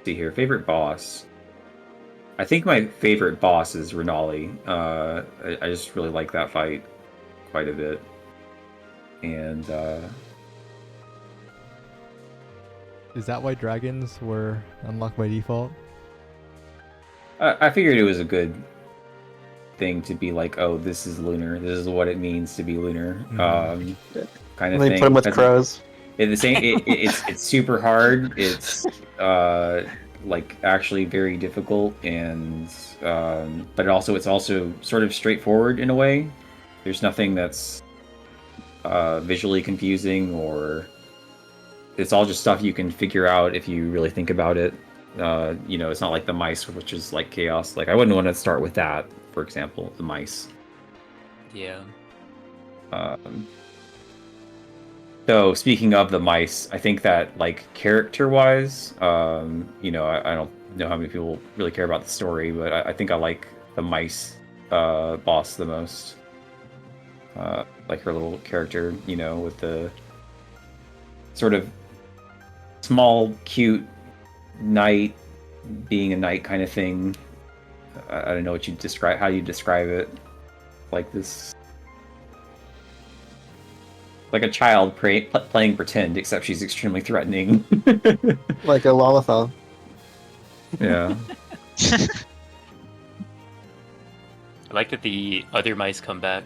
see here, favorite boss. I think my favorite boss is Renali. I just really like that fight quite a bit. And Is that why dragons were unlocked by default? I figured it was a good thing to be like, oh, this is lunar. This is what it means to be lunar. Kind of They thing. put him with Because crows. it's super hard. It's like actually very difficult, and but it's also sort of straightforward in a way. There's nothing that's visually confusing, or it's all just stuff you can figure out if you really think about it. It's not like the mice, which is like chaos. Like I wouldn't want to start with that, for example, the mice. Yeah. So speaking of the mice, I think that like character-wise, I don't know how many people really care about the story, but I think I like the mice boss the most. Like her little character, with the sort of small, cute knight, being a knight kind of thing. I don't know how you describe it. Like this. Like a child playing pretend, except she's extremely threatening. Like a Lalathon. Yeah. I like that the other mice come back.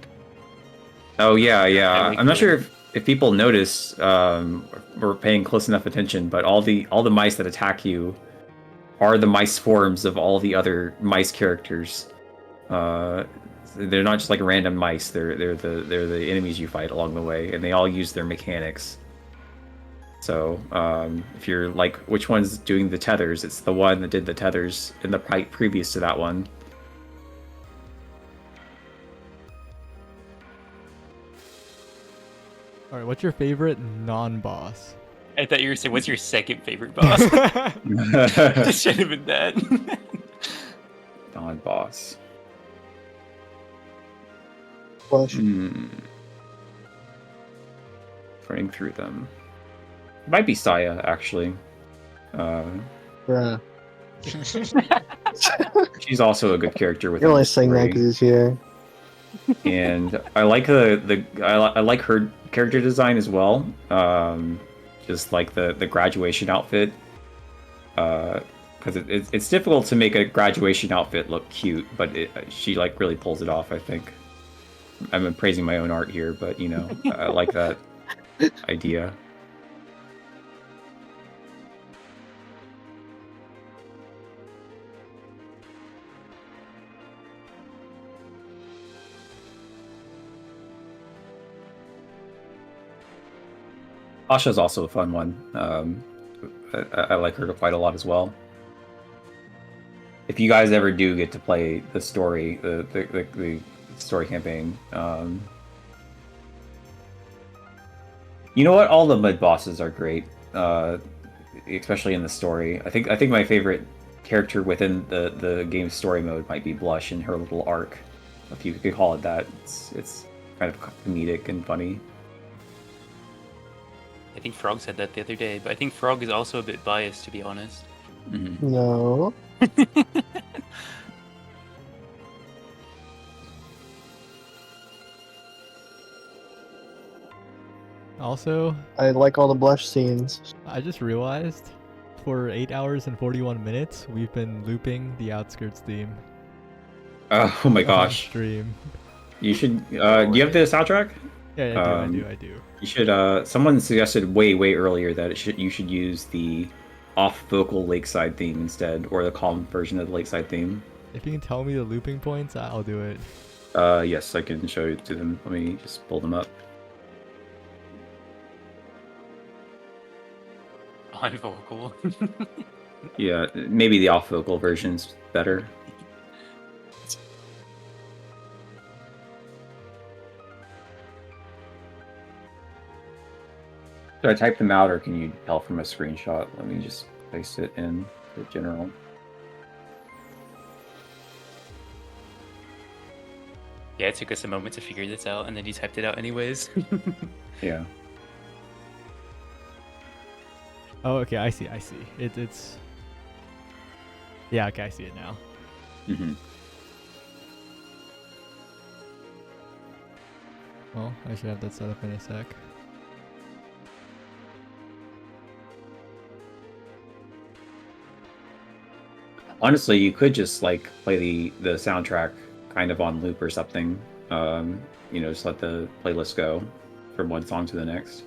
Oh yeah. I like I'm not the- sure if people notice or paying close enough attention, but all the mice that attack you are the mice forms of all the other mice characters. They're not just like random mice. They're the enemies you fight along the way, and they all use their mechanics. So if you're like, which one's doing the tethers? It's the one that did the tethers in the fight previous to that one. All right, what's your favorite non-boss? I thought you were saying, what's your second favorite boss? It should have been that. Non-boss. Flush. Running through them. It might be Saya, actually. Bruh. She's also a good character with You're only saying that because he's here. and I like I like her character design as well. Just like the graduation outfit. Because it's difficult to make a graduation outfit look cute, but she like really pulls it off, I think. I'm praising my own art here, but I like that idea. Asha's also a fun one. I like her quite a lot as well. If you guys ever do get to play the story, the story campaign, you know what? All the mid bosses are great, especially in the story. I think my favorite character within the game's story mode might be Blush and her little arc, if you could call it that. It's kind of comedic and funny. I think Frog said that the other day, but I think Frog is also a bit biased, to be honest. Mhm. No. Also, I like all the blush scenes. I just realized for 8 hours and 41 minutes, we've been looping the Outskirts theme. Oh my on gosh! stream. You should. Do you have the soundtrack? Yeah, I do. You should. Someone suggested way earlier that you should use the off vocal Lakeside theme instead, or the calm version of the Lakeside theme. If you can tell me the looping points, I'll do it. Yes, I can show you to them. Let me just pull them up. On vocal. Yeah, maybe the off vocal version's better. Should I type them out, or can you tell from a screenshot? Let me just paste it in the general. Yeah, it took us a moment to figure this out, and then you typed it out anyways. Yeah. Oh, okay, I see. It's... Yeah, okay, I see it now. Mm-hmm. Well, I should have that set up in a sec. Honestly, you could just like play the soundtrack kind of on loop or something. Just let the playlist go from one song to the next.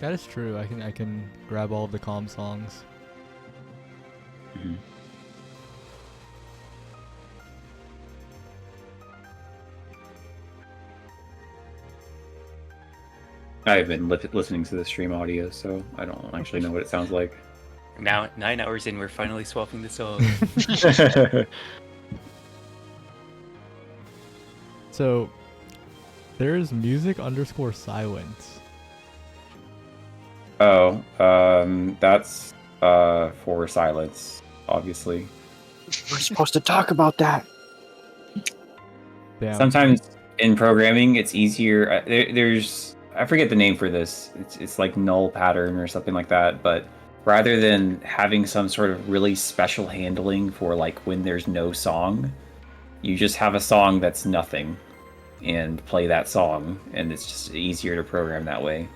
That is true. I can grab all of the calm songs. Mm-hmm. I've been listening to the stream audio, so I don't actually know what it sounds like. Now, 9 hours in, we're finally swapping the song. So, there's music_silence. Oh, that's for silence, obviously. We're supposed to talk about that. Damn. Sometimes in programming, it's easier. There's I forget the name for this. It's like null pattern or something like that. But rather than having some sort of really special handling for like when there's no song, you just have a song that's nothing, and play that song, and it's just easier to program that way.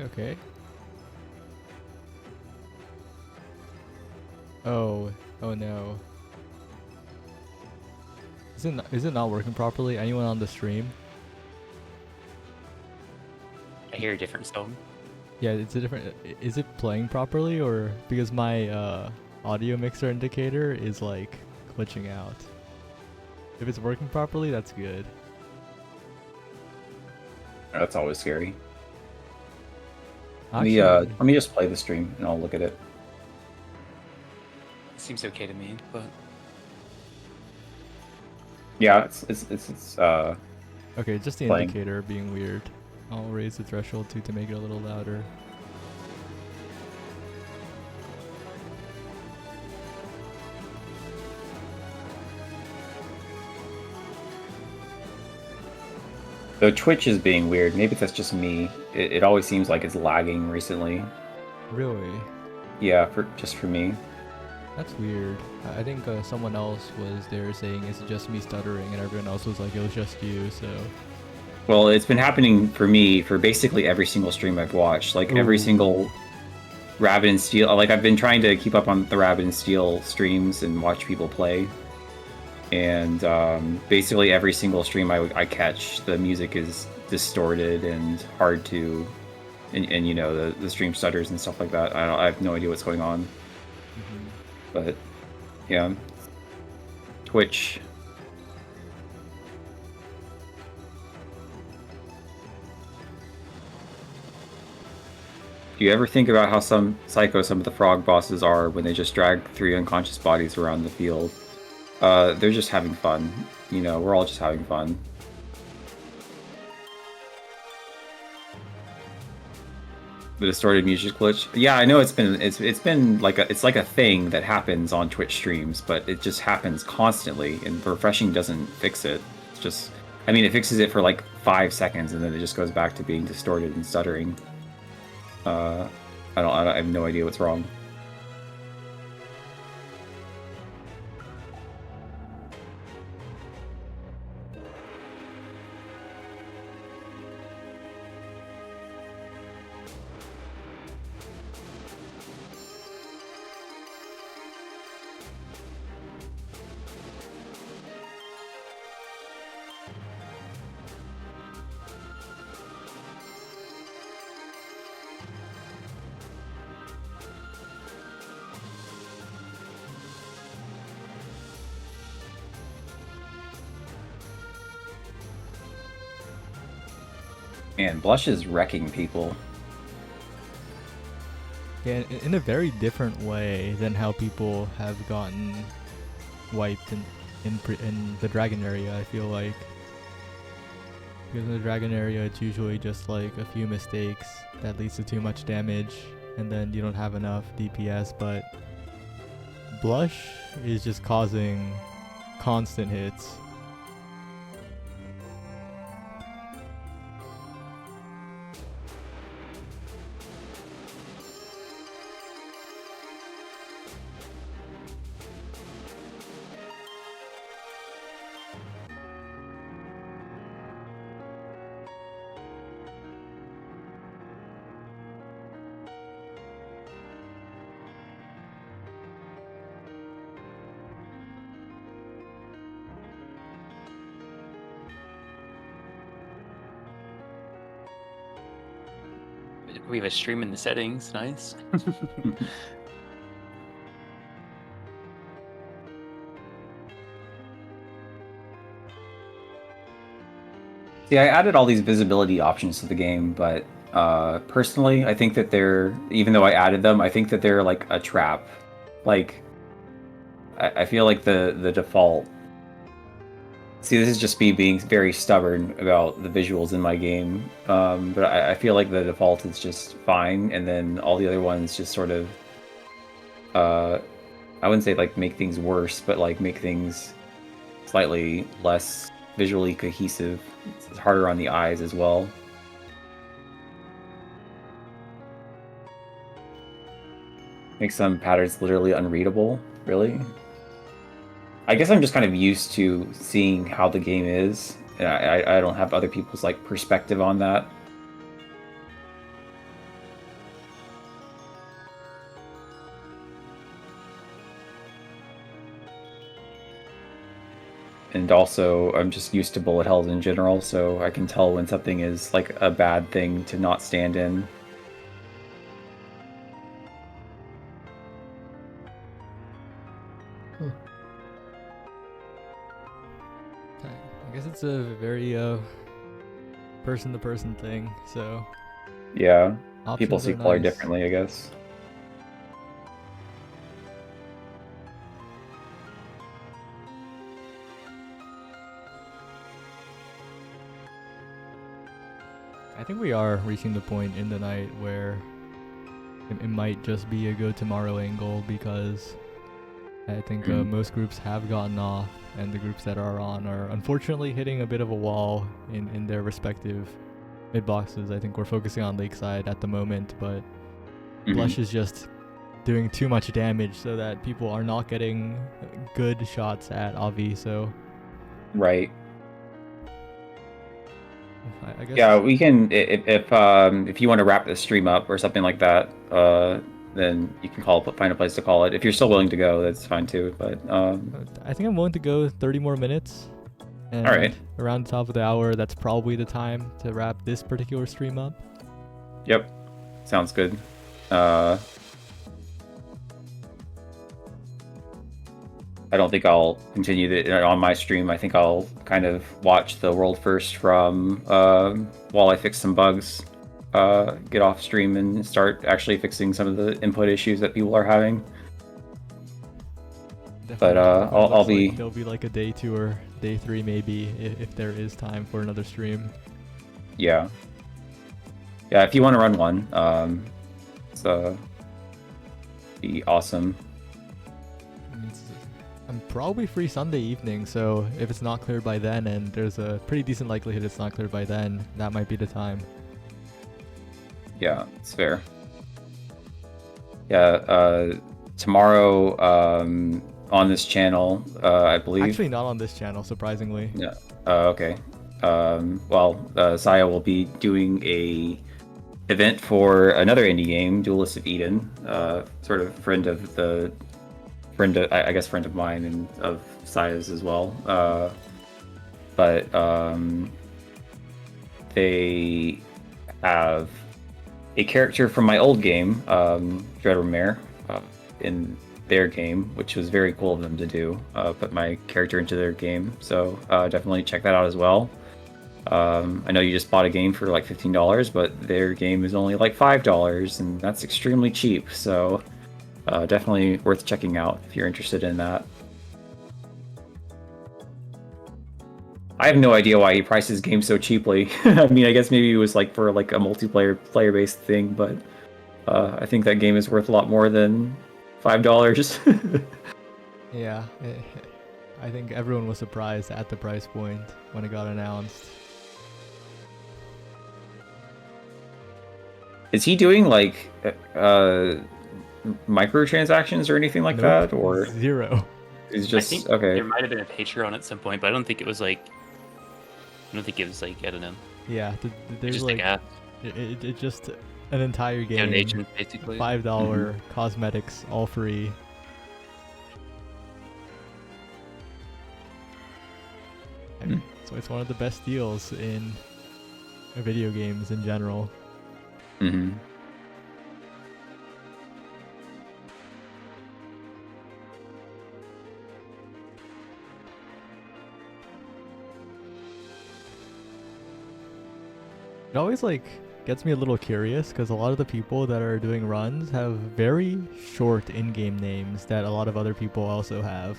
Okay. Oh no. Is it not working properly? Anyone on the stream? I hear a different song. Yeah, it's a different. Is it playing properly, or because my audio mixer indicator is like glitching out? If it's working properly, that's good. That's always scary. Actually, Let me just play the stream and I'll look at it. It seems okay to me, but Yeah, it's okay, just the playing. indicator being weird. I'll raise the threshold to make it a little louder. Though Twitch is being weird. Maybe that's just me. It always seems like it's lagging recently. Really? Yeah, just for me. That's weird. I think someone else was there saying it's just me stuttering, and everyone else was like it was just you. So. Well, it's been happening for me for basically every single stream I've watched. Like every Ooh. single Rabbit and Steel. Like I've been trying to keep up on the Rabbit and Steel streams and watch people play. and basically every single stream I catch, the music is distorted and hard to, and you know the stream stutters and stuff like that. I have no idea what's going on, but yeah, Twitch. Do you ever think about how some of the frog bosses are when they just drag 3 unconscious bodies around the field? They're just having fun. You know, we're all just having fun. The distorted music glitch. Yeah, I know it's been like a thing that happens on Twitch streams, but it just happens constantly, and refreshing doesn't fix it. It's just, I mean, it fixes it for like 5 seconds, and then it just goes back to being distorted and stuttering. I have no idea what's wrong. Man, Blush is wrecking people. Yeah, in a very different way than how people have gotten wiped in the dragon area, I feel like. Because in the dragon area, it's usually just like a few mistakes that leads to too much damage, and then you don't have enough DPS, but Blush is just causing constant hits. We have a stream in the settings. Nice. See, I added all these visibility options to the game, but personally, I think that even though I added them, I think that they're like a trap. Like, I feel like the default. See, this is just me being very stubborn about the visuals in my game, but I feel like the default is just fine, and then all the other ones just sort of, I wouldn't say like make things worse, but like make things slightly less visually cohesive. It's harder on the eyes as well. Makes some patterns literally unreadable, really. I guess I'm just kind of used to seeing how the game is, and I don't have other people's like perspective on that. And also, I'm just used to bullet hells in general, so I can tell when something is like a bad thing to not stand in. I guess it's a very person-to-person thing, so Yeah, people options see are color nice. differently, I guess. I think we are reaching the point in the night where it might just be a go tomorrow angle, because I think most groups have gotten off, and the groups that are on are unfortunately hitting a bit of a wall in their respective mid boxes. I think we're focusing on Lakeside at the moment, but Blush is just doing too much damage so that people are not getting good shots at Avi, so Right. I guess. Yeah, we can if you want to wrap the stream up or something like that, then you can find a place to call it. If you're still willing to go, that's fine too. But I think I'm willing to go 30 more minutes. And All right. around the top of the hour, that's probably the time to wrap this particular stream up. Yep, sounds good. I don't think I'll continue on my stream. I think I'll kind of watch the world first from while I fix some bugs, get off stream and start actually fixing some of the input issues that people are having. But I'll be. There'll be like a day 2 or day 3 maybe if there is time for another stream. Yeah. Yeah, if you want to run one, it's be awesome. I'm probably free Sunday evening, so if it's not cleared by then, and there's a pretty decent likelihood it's not cleared by then, that might be the time. Yeah, it's fair. Yeah, tomorrow on this channel, I believe. Actually, not on this channel, surprisingly. Yeah. Okay. Saya will be doing a event for another indie game, Duelist of Eden. Sort of friend of mine and of Saya's as well. But they have a character from my old game, Dreadmare, in their game, which was very cool of them to do. Put my character into their game, so definitely check that out as well. I know you just bought a game for like $15, but their game is only like $5, and that's extremely cheap. So definitely worth checking out if you're interested in that. I have no idea why he priced his game so cheaply. I mean, I guess maybe it was like for like a player-based thing, but I think that game is worth a lot more than $5. Yeah, I think everyone was surprised at the price point when it got announced. Is he doing like microtransactions or anything like Nope, that, or zero? is I just think okay? there might have been a Patreon at some point, but I don't think it was like. I don't think it was like, I don't know. Yeah, there's Just like like app it just an entire game, donations basically. $5 cosmetics, all free. And so it's one of the best deals in video games in general. Mm-hmm. It always like gets me a little curious because a lot of the people that are doing runs have very short in-game names that a lot of other people also have.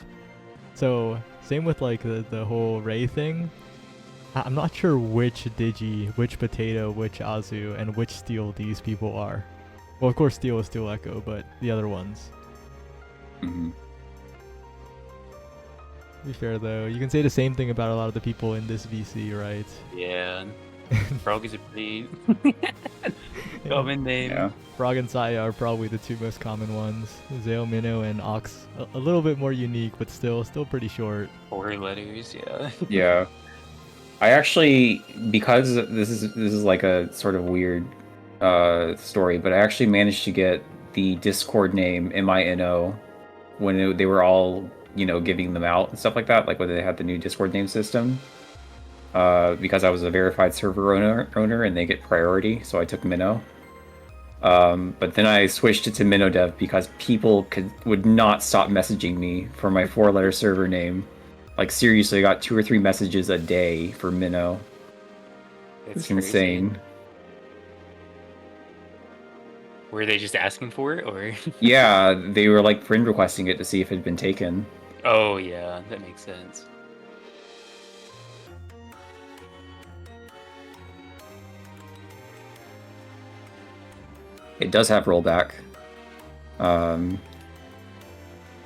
So same with like the whole Ray thing. I'm not sure which Digi, which Potato, which Azu, and which Steel these people are. Well, of course Steel is Steel Echo, but the other ones. Mm-hmm. To be fair though, you can say the same thing about a lot of the people in this VC, right? Yeah. Frog is a pretty common name. Yeah. Frog and Saya are probably the two most common ones. Zeo, Minnow, and Ox a little bit more unique, but still pretty short. 4 letters, yeah. Yeah. I actually, because this is like a sort of weird story, but I actually managed to get the Discord name MINO when they were all, giving them out and stuff like that, like when they had the new Discord name system. Because I was a verified server owner and they get priority, so I took Minnow. But then I switched it to MinnoDev because people would not stop messaging me for my 4-letter server name. Like seriously, I got 2 or 3 messages a day for Minnow. It's insane. Were they just asking for it, or? Yeah, they were like friend requesting it to see if it had been taken. Oh yeah, that makes sense. It does have rollback.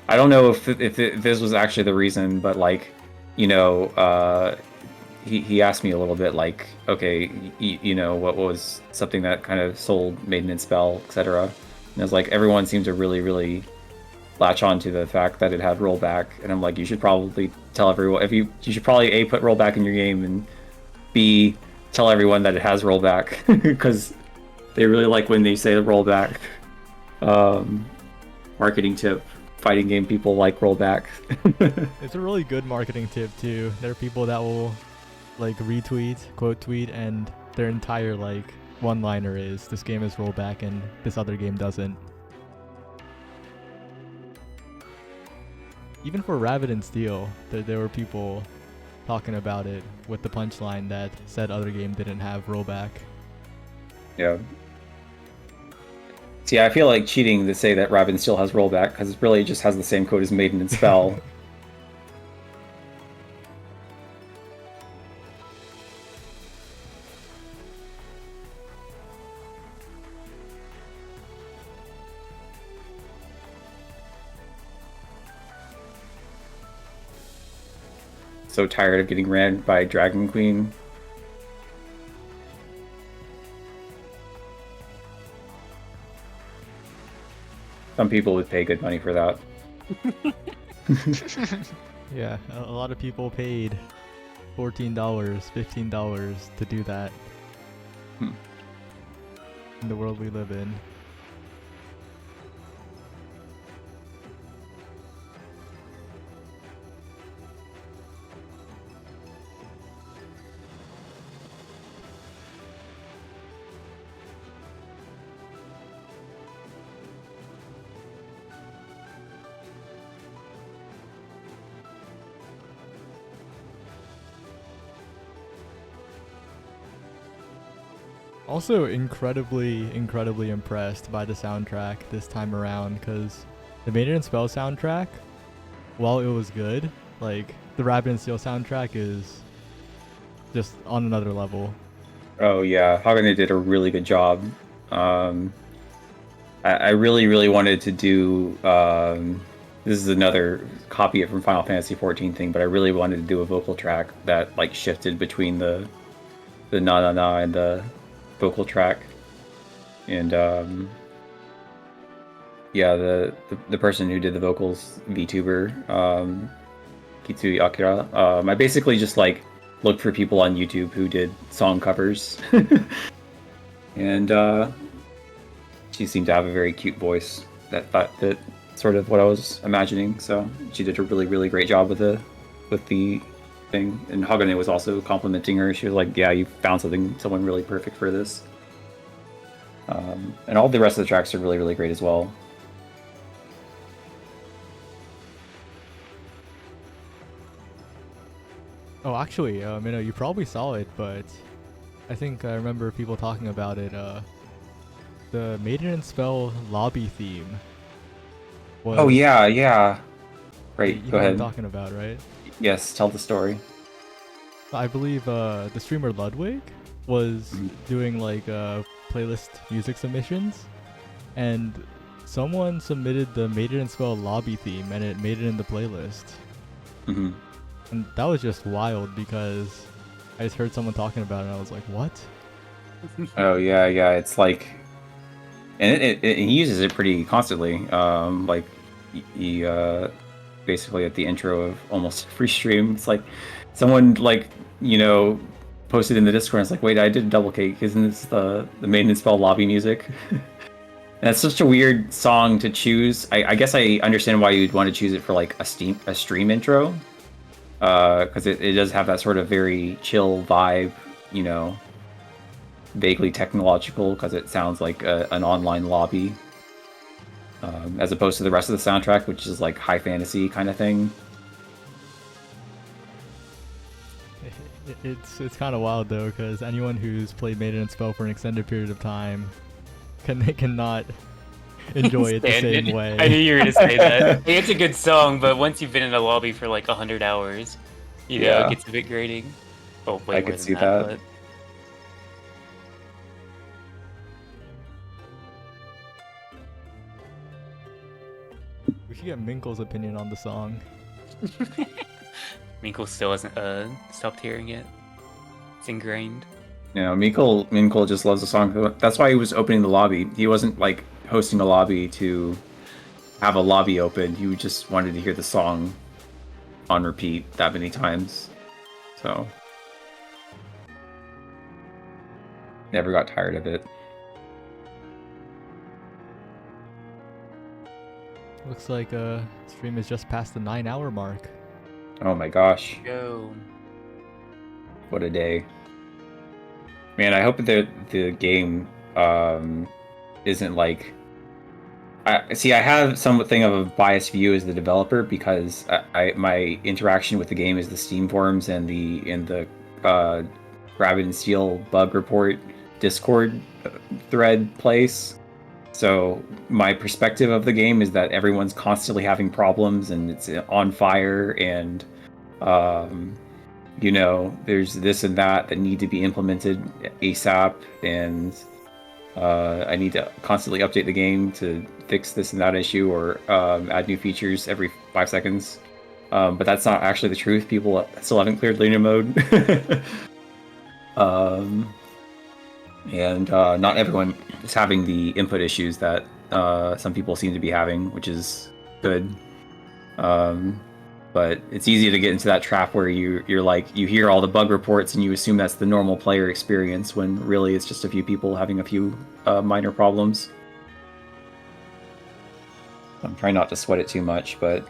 I don't know if this was actually the reason, but like, he asked me a little bit like, okay, what was something that kind of sold Maiden and Spell, etc. And I was like, everyone seemed to really, really latch on to the fact that it had rollback, and I'm like, you should probably tell everyone you should probably A, put rollback in your game, and B, tell everyone that it has rollback because they really like when they say rollback. Marketing tip: fighting game people like rollback. It's a really good marketing tip too. There are people that will like retweet, quote tweet, and their entire like one-liner is this game is rollback and this other game doesn't. Even for Rabbit and Steel, there were people talking about it with the punchline that said other game didn't have rollback. Yeah. See, I feel like cheating to say that Raven still has rollback because it really just has the same code as Maiden and Spell. So tired of getting ran by Dragon Queen. Some people would pay good money for that. Yeah, a lot of people paid $14, $15 to do that. In the world we live in. Also incredibly impressed by the soundtrack this time around, because the Maiden and Spell soundtrack, while it was good, like the Rabbit and Steel soundtrack is just on another level. Oh yeah, Hagane did a really good job. I really wanted to do. This is another copy it from Final Fantasy XIV thing, but I really wanted to do a vocal track that like shifted between the na na na and the vocal track, and yeah, the person who did the vocals, VTuber, Kitsui Akira. I basically just like looked for people on YouTube who did song covers, and she seemed to have a very cute voice that sort of what I was imagining. So she did a really great job with the thing. And Hagane was also complimenting her. She was like, "Yeah, you found someone really perfect for this." And all the rest of the tracks are really great as well. Oh, actually, you probably saw it, but I think I remember people talking about it. The Maiden and Spell lobby theme was... Oh yeah. Right, you go know what I'm ahead. talking about, right? Yes, tell the story. I believe the streamer Ludwig was doing like playlist music submissions, and someone submitted the Maiden and Spell lobby theme, and it made it in the playlist. Mm-hmm. And that was just wild because I just heard someone talking about it, and I was like, "What?" Oh yeah, it's like, and he uses it pretty constantly. Like he basically at the intro of almost every stream, it's like someone like posted in the Discord. And it's like, wait, I did double cake. Isn't this the Maiden and Spell lobby music? And it's such a weird song to choose. I guess I understand why you'd want to choose it for like a stream intro, because it does have that sort of very chill vibe, vaguely technological, because it sounds like an online lobby, as opposed to the rest of the soundtrack, which is like high fantasy kind of thing. It's kind of wild though, because anyone who's played Maiden and Spell for an extended period of time cannot enjoy it the same way. I knew you were gonna say that. It's a good song, but once you've been in a lobby for like 100 hours, it gets a bit grating. Oh, way I more could than see that. But... We should get Minkle's opinion on the song. Minkle still hasn't stopped hearing it. It's ingrained. Minkle just loves the song. That's why he was opening the lobby. He wasn't like hosting a lobby to have a lobby open. He just wanted to hear the song on repeat that many times. So never got tired of it. Looks like stream is just past the 9-hour mark. Oh my gosh, Go. what a day. Man, I hope that the game isn't like. I see. I have something of a biased view as the developer because my interaction with the game is the Steam forums and the Rabbit and Steel bug report Discord thread place. So my perspective of the game is that everyone's constantly having problems and it's on fire, and there's this and that need to be implemented ASAP, and I need to constantly update the game to fix this and that issue or add new features every 5 seconds. But that's not actually the truth. People still haven't cleared linear mode. And not everyone is having the input issues that some people seem to be having, which is good. But it's easy to get into that trap where you're like, you hear all the bug reports and you assume that's the normal player experience when really it's just a few people having a few minor problems. I'm trying not to sweat it too much, but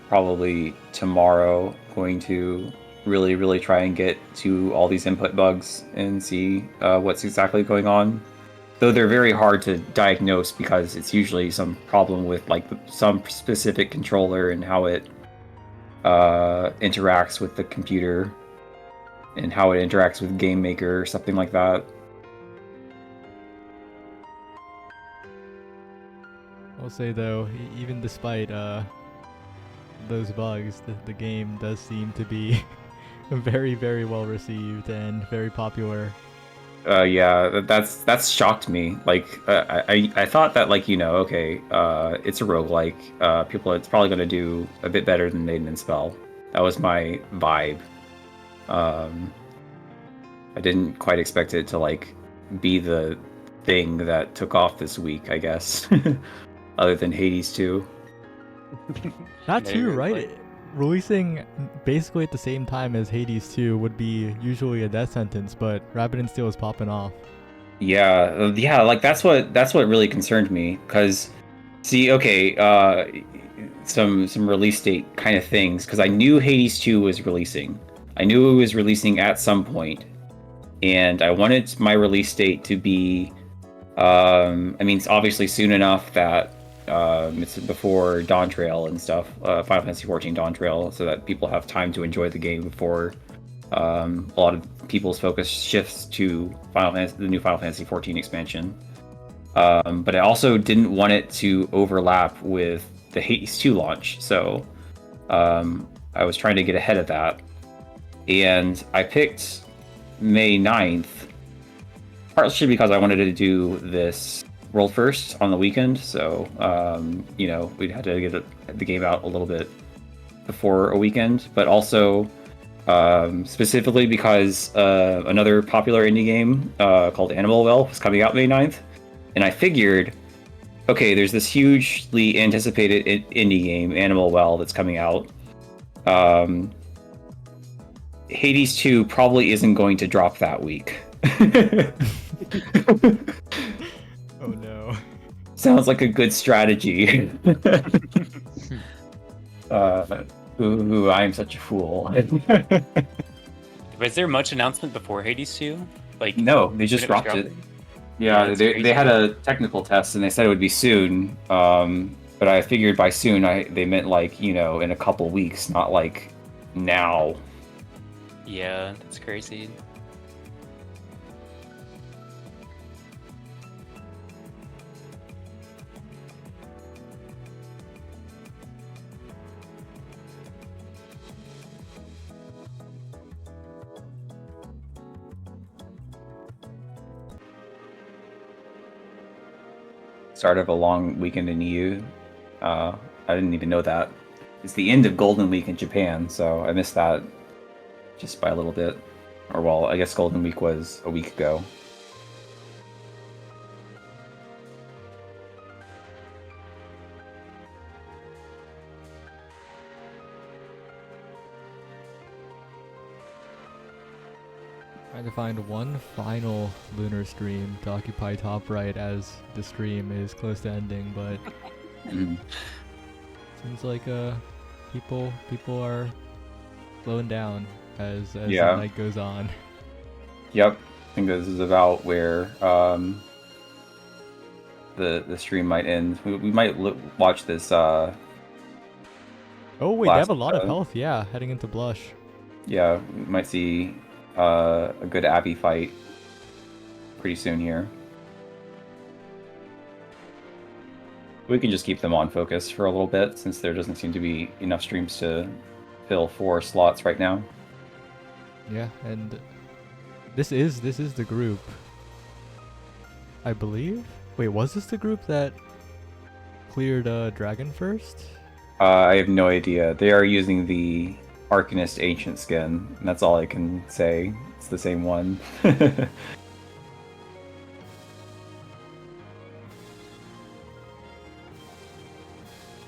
probably tomorrow going to really try and get to all these input bugs and see what's exactly going on. Though they're very hard to diagnose because it's usually some problem with like some specific controller and how it interacts with the computer and how it interacts with Game Maker or something like that. I'll say though, even despite those bugs, the game does seem to be very well received and very popular. Yeah, that's shocked me. Like, I thought that, like, okay, it's a roguelike. It's probably gonna do a bit better than Maiden and Spell. That was my vibe. I didn't quite expect it to like be the thing that took off this week, I guess. Other than Hades 2. That Yeah, too, you're right? right. Releasing basically at the same time as Hades 2 would be usually a death sentence, but Rabbit and Steel is popping off. Yeah, like that's what really concerned me. Cause, see, okay, some release date kind of things. Cause I knew Hades 2 was releasing. I knew it was releasing at some point, and I wanted my release date to be, it's obviously soon enough that it's before Dawn Trail and stuff, Final Fantasy XIV Dawn Trail, so that people have time to enjoy the game before a lot of people's focus shifts to the new Final Fantasy XIV expansion. But I also didn't want it to overlap with the Hades 2 launch, so I was trying to get ahead of that. And I picked May 9th, partially because I wanted to do this world first on the weekend, so we'd had to get the game out a little bit before a weekend, but also specifically because another popular indie game called Animal Well was coming out May 9th, and I figured, okay, there's this hugely anticipated indie game, Animal Well, that's coming out. Hades 2 probably isn't going to drop that week. Oh no. Sounds like a good strategy. Ooh, I am such a fool. Was there much announcement before Hades 2? Like, No, they just when was dropped it. dropping? Yeah, that's they crazy. had a technical test and they said it would be soon. But I figured by soon they meant like, in a couple weeks, not like now. Yeah, that's crazy. Start of a long weekend in EU. I didn't even know that. It's the end of Golden Week in Japan, so I missed that just by a little bit. Or well, I guess Golden Week was a week ago. Trying to find one final lunar stream to occupy top right as the stream is close to ending, but Mm. Seems like people are slowing down as Yeah. the night goes on. Yep. I think this is about where the stream might end. We might watch this. Oh wait, they Last, have a lot of health. Yeah, heading into blush. Yeah, we might see a good Abby fight pretty soon here. We can just keep them on focus for a little bit, since there doesn't seem to be enough streams to fill 4 slots right now. Yeah, and this is the group, I believe. Wait, was this the group that cleared Dragon first? I have no idea. They are using the Arcanist Ancient skin, and that's all I can say. It's the same one.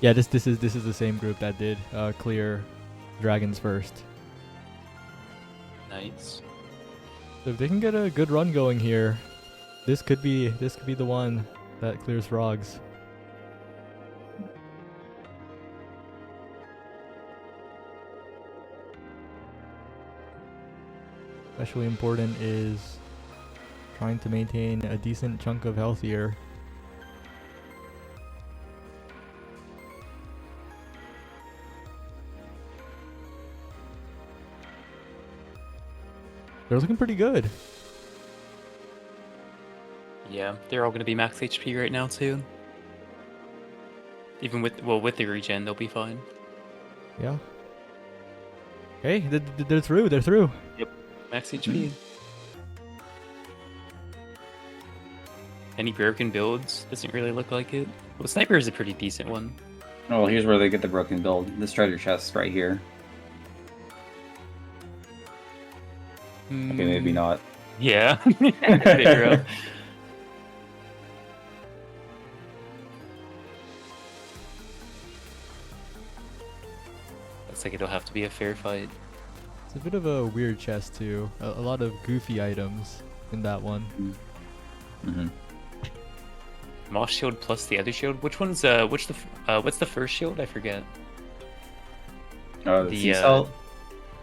Yeah, this is the same group that did clear Dragons first. Nice. So if they can get a good run going here, this could be the one that clears frogs. Especially important is trying to maintain a decent chunk of health here. They're looking pretty good. Yeah, they're all going to be max HP right now too. Even with the regen, they'll be fine. Yeah. Hey, they're through. They're through. Max HP. Any broken builds? Doesn't really look like it. Well, Sniper is a pretty decent one. Oh, well, here's where they get the broken build. This treasure chest right here. Okay, maybe not. Yeah. Bit rough. Looks like it'll have to be a fair fight. It's a bit of a weird chest too. A lot of goofy items in that one. Mm-hmm. Moss shield plus the other shield. Which one's what's the first shield? I forget. Oh, the C-cell?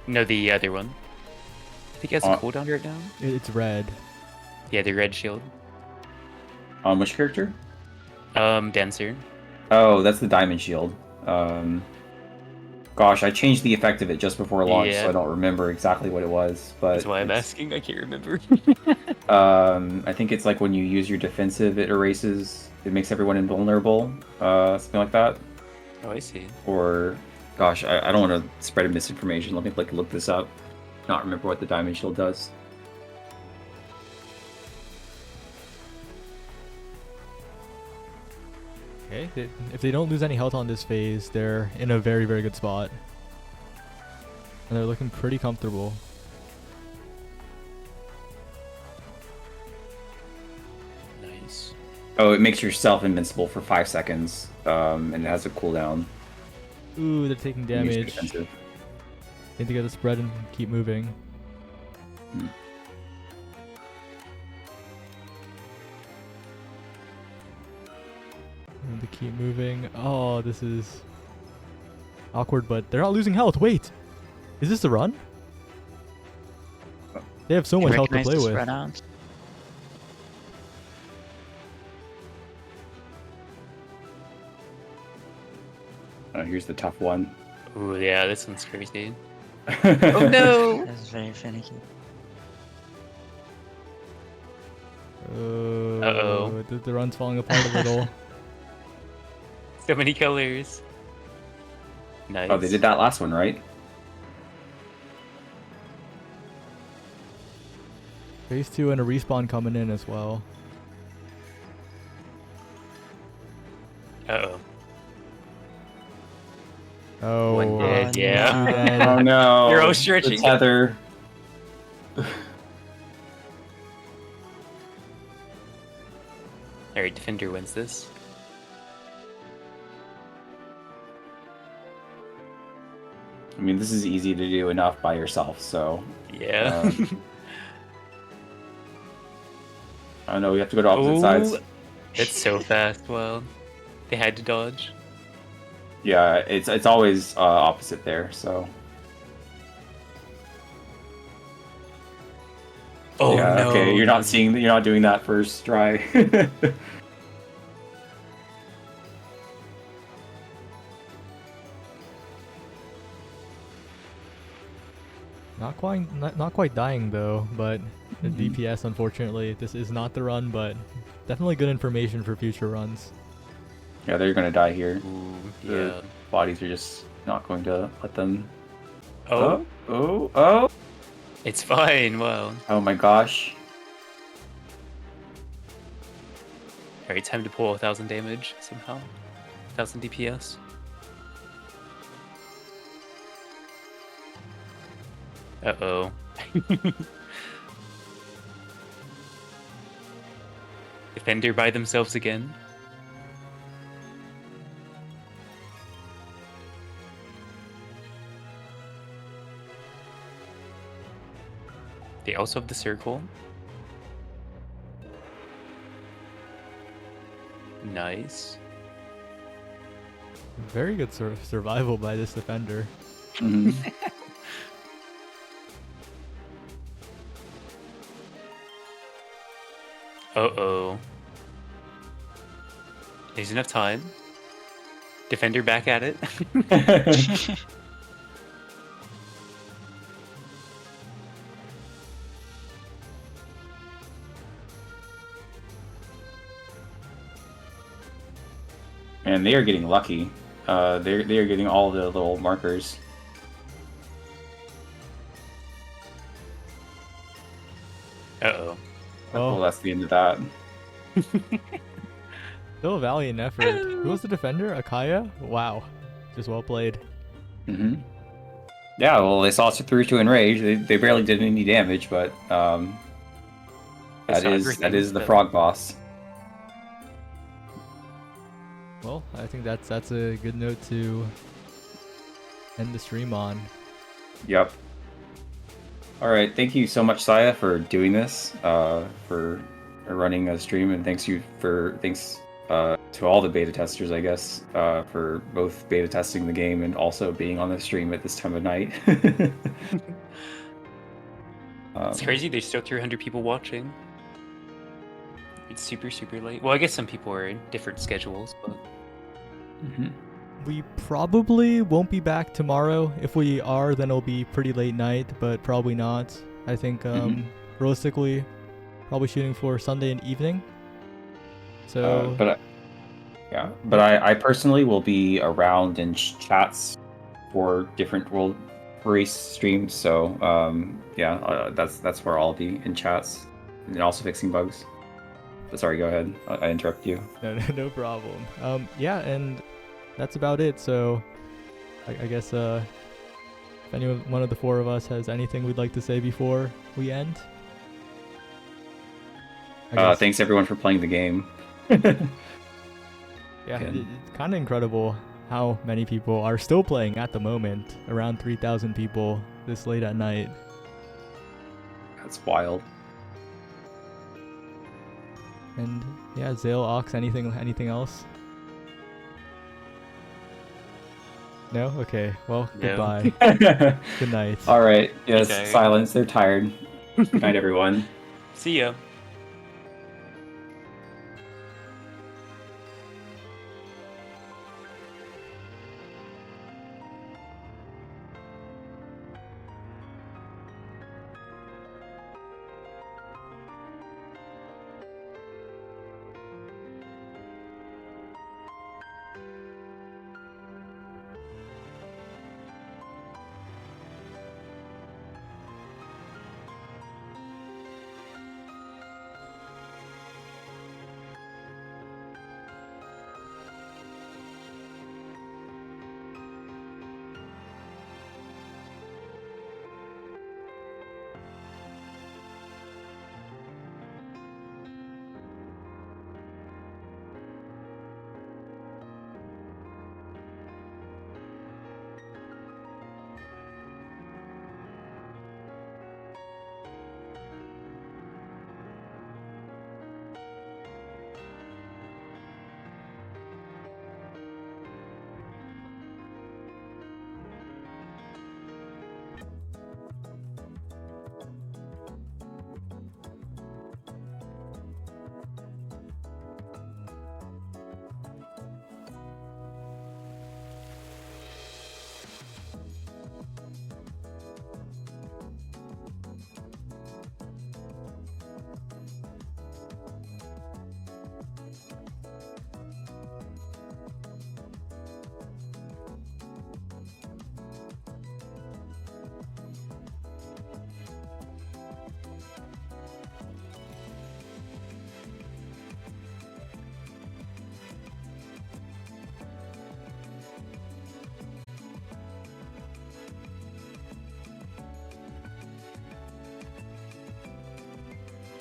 No, the other one. I think it has a cooldown right now. It's red. Yeah, the red shield. Which character? Dancer. Oh, that's the diamond shield. Gosh, I changed the effect of it just before launch, so I don't remember exactly what it was. But that's why I'm asking. I can't remember. I think it's like when you use your defensive, it makes everyone invulnerable, something like that. Oh, I see. Or, gosh, I don't want to spread misinformation. Let me look this up. Not remember what the diamond shield does. Okay, if they don't lose any health on this phase, they're in a very, very good spot. And they're looking pretty comfortable. Nice. Oh, it makes yourself invincible for 5 seconds, and it has a cooldown. Ooh, they're taking damage. Defensive. Need to get the spread and keep moving. Need to keep moving. Oh, this is awkward, but they're not losing health. Wait, is this the run? They have so much health to play with. Here's the tough one. Ooh, yeah, this one's crazy. Oh no! That's very finicky. Uh-oh. The run's falling apart a little. So many colors. Nice. Oh, they did that last one, right? Phase 2 and a respawn coming in as well. Uh-oh. Oh, One dead, yeah. two dead. Oh no. You're all stretching. The tether. Alright, Defender wins this. I mean, this is easy to do enough by yourself, so... Yeah. I don't know, we have to go to opposite sides. That's so fast. Well, they had to dodge. Yeah, it's always opposite there. So Oh yeah, no. okay, you're not doing that first try. Not quite dying though, but the Mhm. DPS, unfortunately, this is not the run, but definitely good information for future runs. Yeah, they're gonna die here. Ooh, The yeah. bodies are just not going to let them. Oh, Oh! it's fine. Wow. Oh my gosh! All right, time to pull 1,000 damage somehow. 1,000 DPS. Uh-oh. Defender by themselves again. They also have the circle. Nice. Very good survival by this defender. Mhm. Uh-oh. There's enough time. Defender back at it. And they are getting lucky. They are getting all the little markers. Uh-oh. Oh. Well, that's the end of that. Still a valiant effort. Who was the defender? Akaya? Wow. Just well played. Hmm. Yeah, well, they saw us through to Enrage. They barely did any damage, but They that saw is everything, the but- frog boss. Well, I think that's a good note to end the stream on. Yep. All right, thank you so much, Saya, for doing this, for running a stream, and thanks to all the beta testers, I guess, for both beta testing the game and also being on the stream at this time of night. It's crazy there's still 300 people watching. It's super, super late. Well, I guess some people are in different schedules, but... Mhm. We probably won't be back tomorrow. If we are, then it'll be pretty late night, but probably not. I think realistically, probably shooting for Sunday and evening. So But I personally will be around in chats for different World Race streams. So that's where I'll be in chats and also fixing bugs. But sorry, go ahead. I interrupt you. no problem. Yeah, and that's about it. So I guess if one of the four of us has anything we'd like to say before we end. Thanks everyone for playing the game. Yeah, Good. it's kind of incredible how many people are still playing at the moment. Around 3,000 people this late at night. That's wild. And yeah, Zale, Ox, anything else? No? Okay. Well, No. goodbye. Good night. All right. Yes, Okay. silence. They're tired. Good night, everyone. See ya.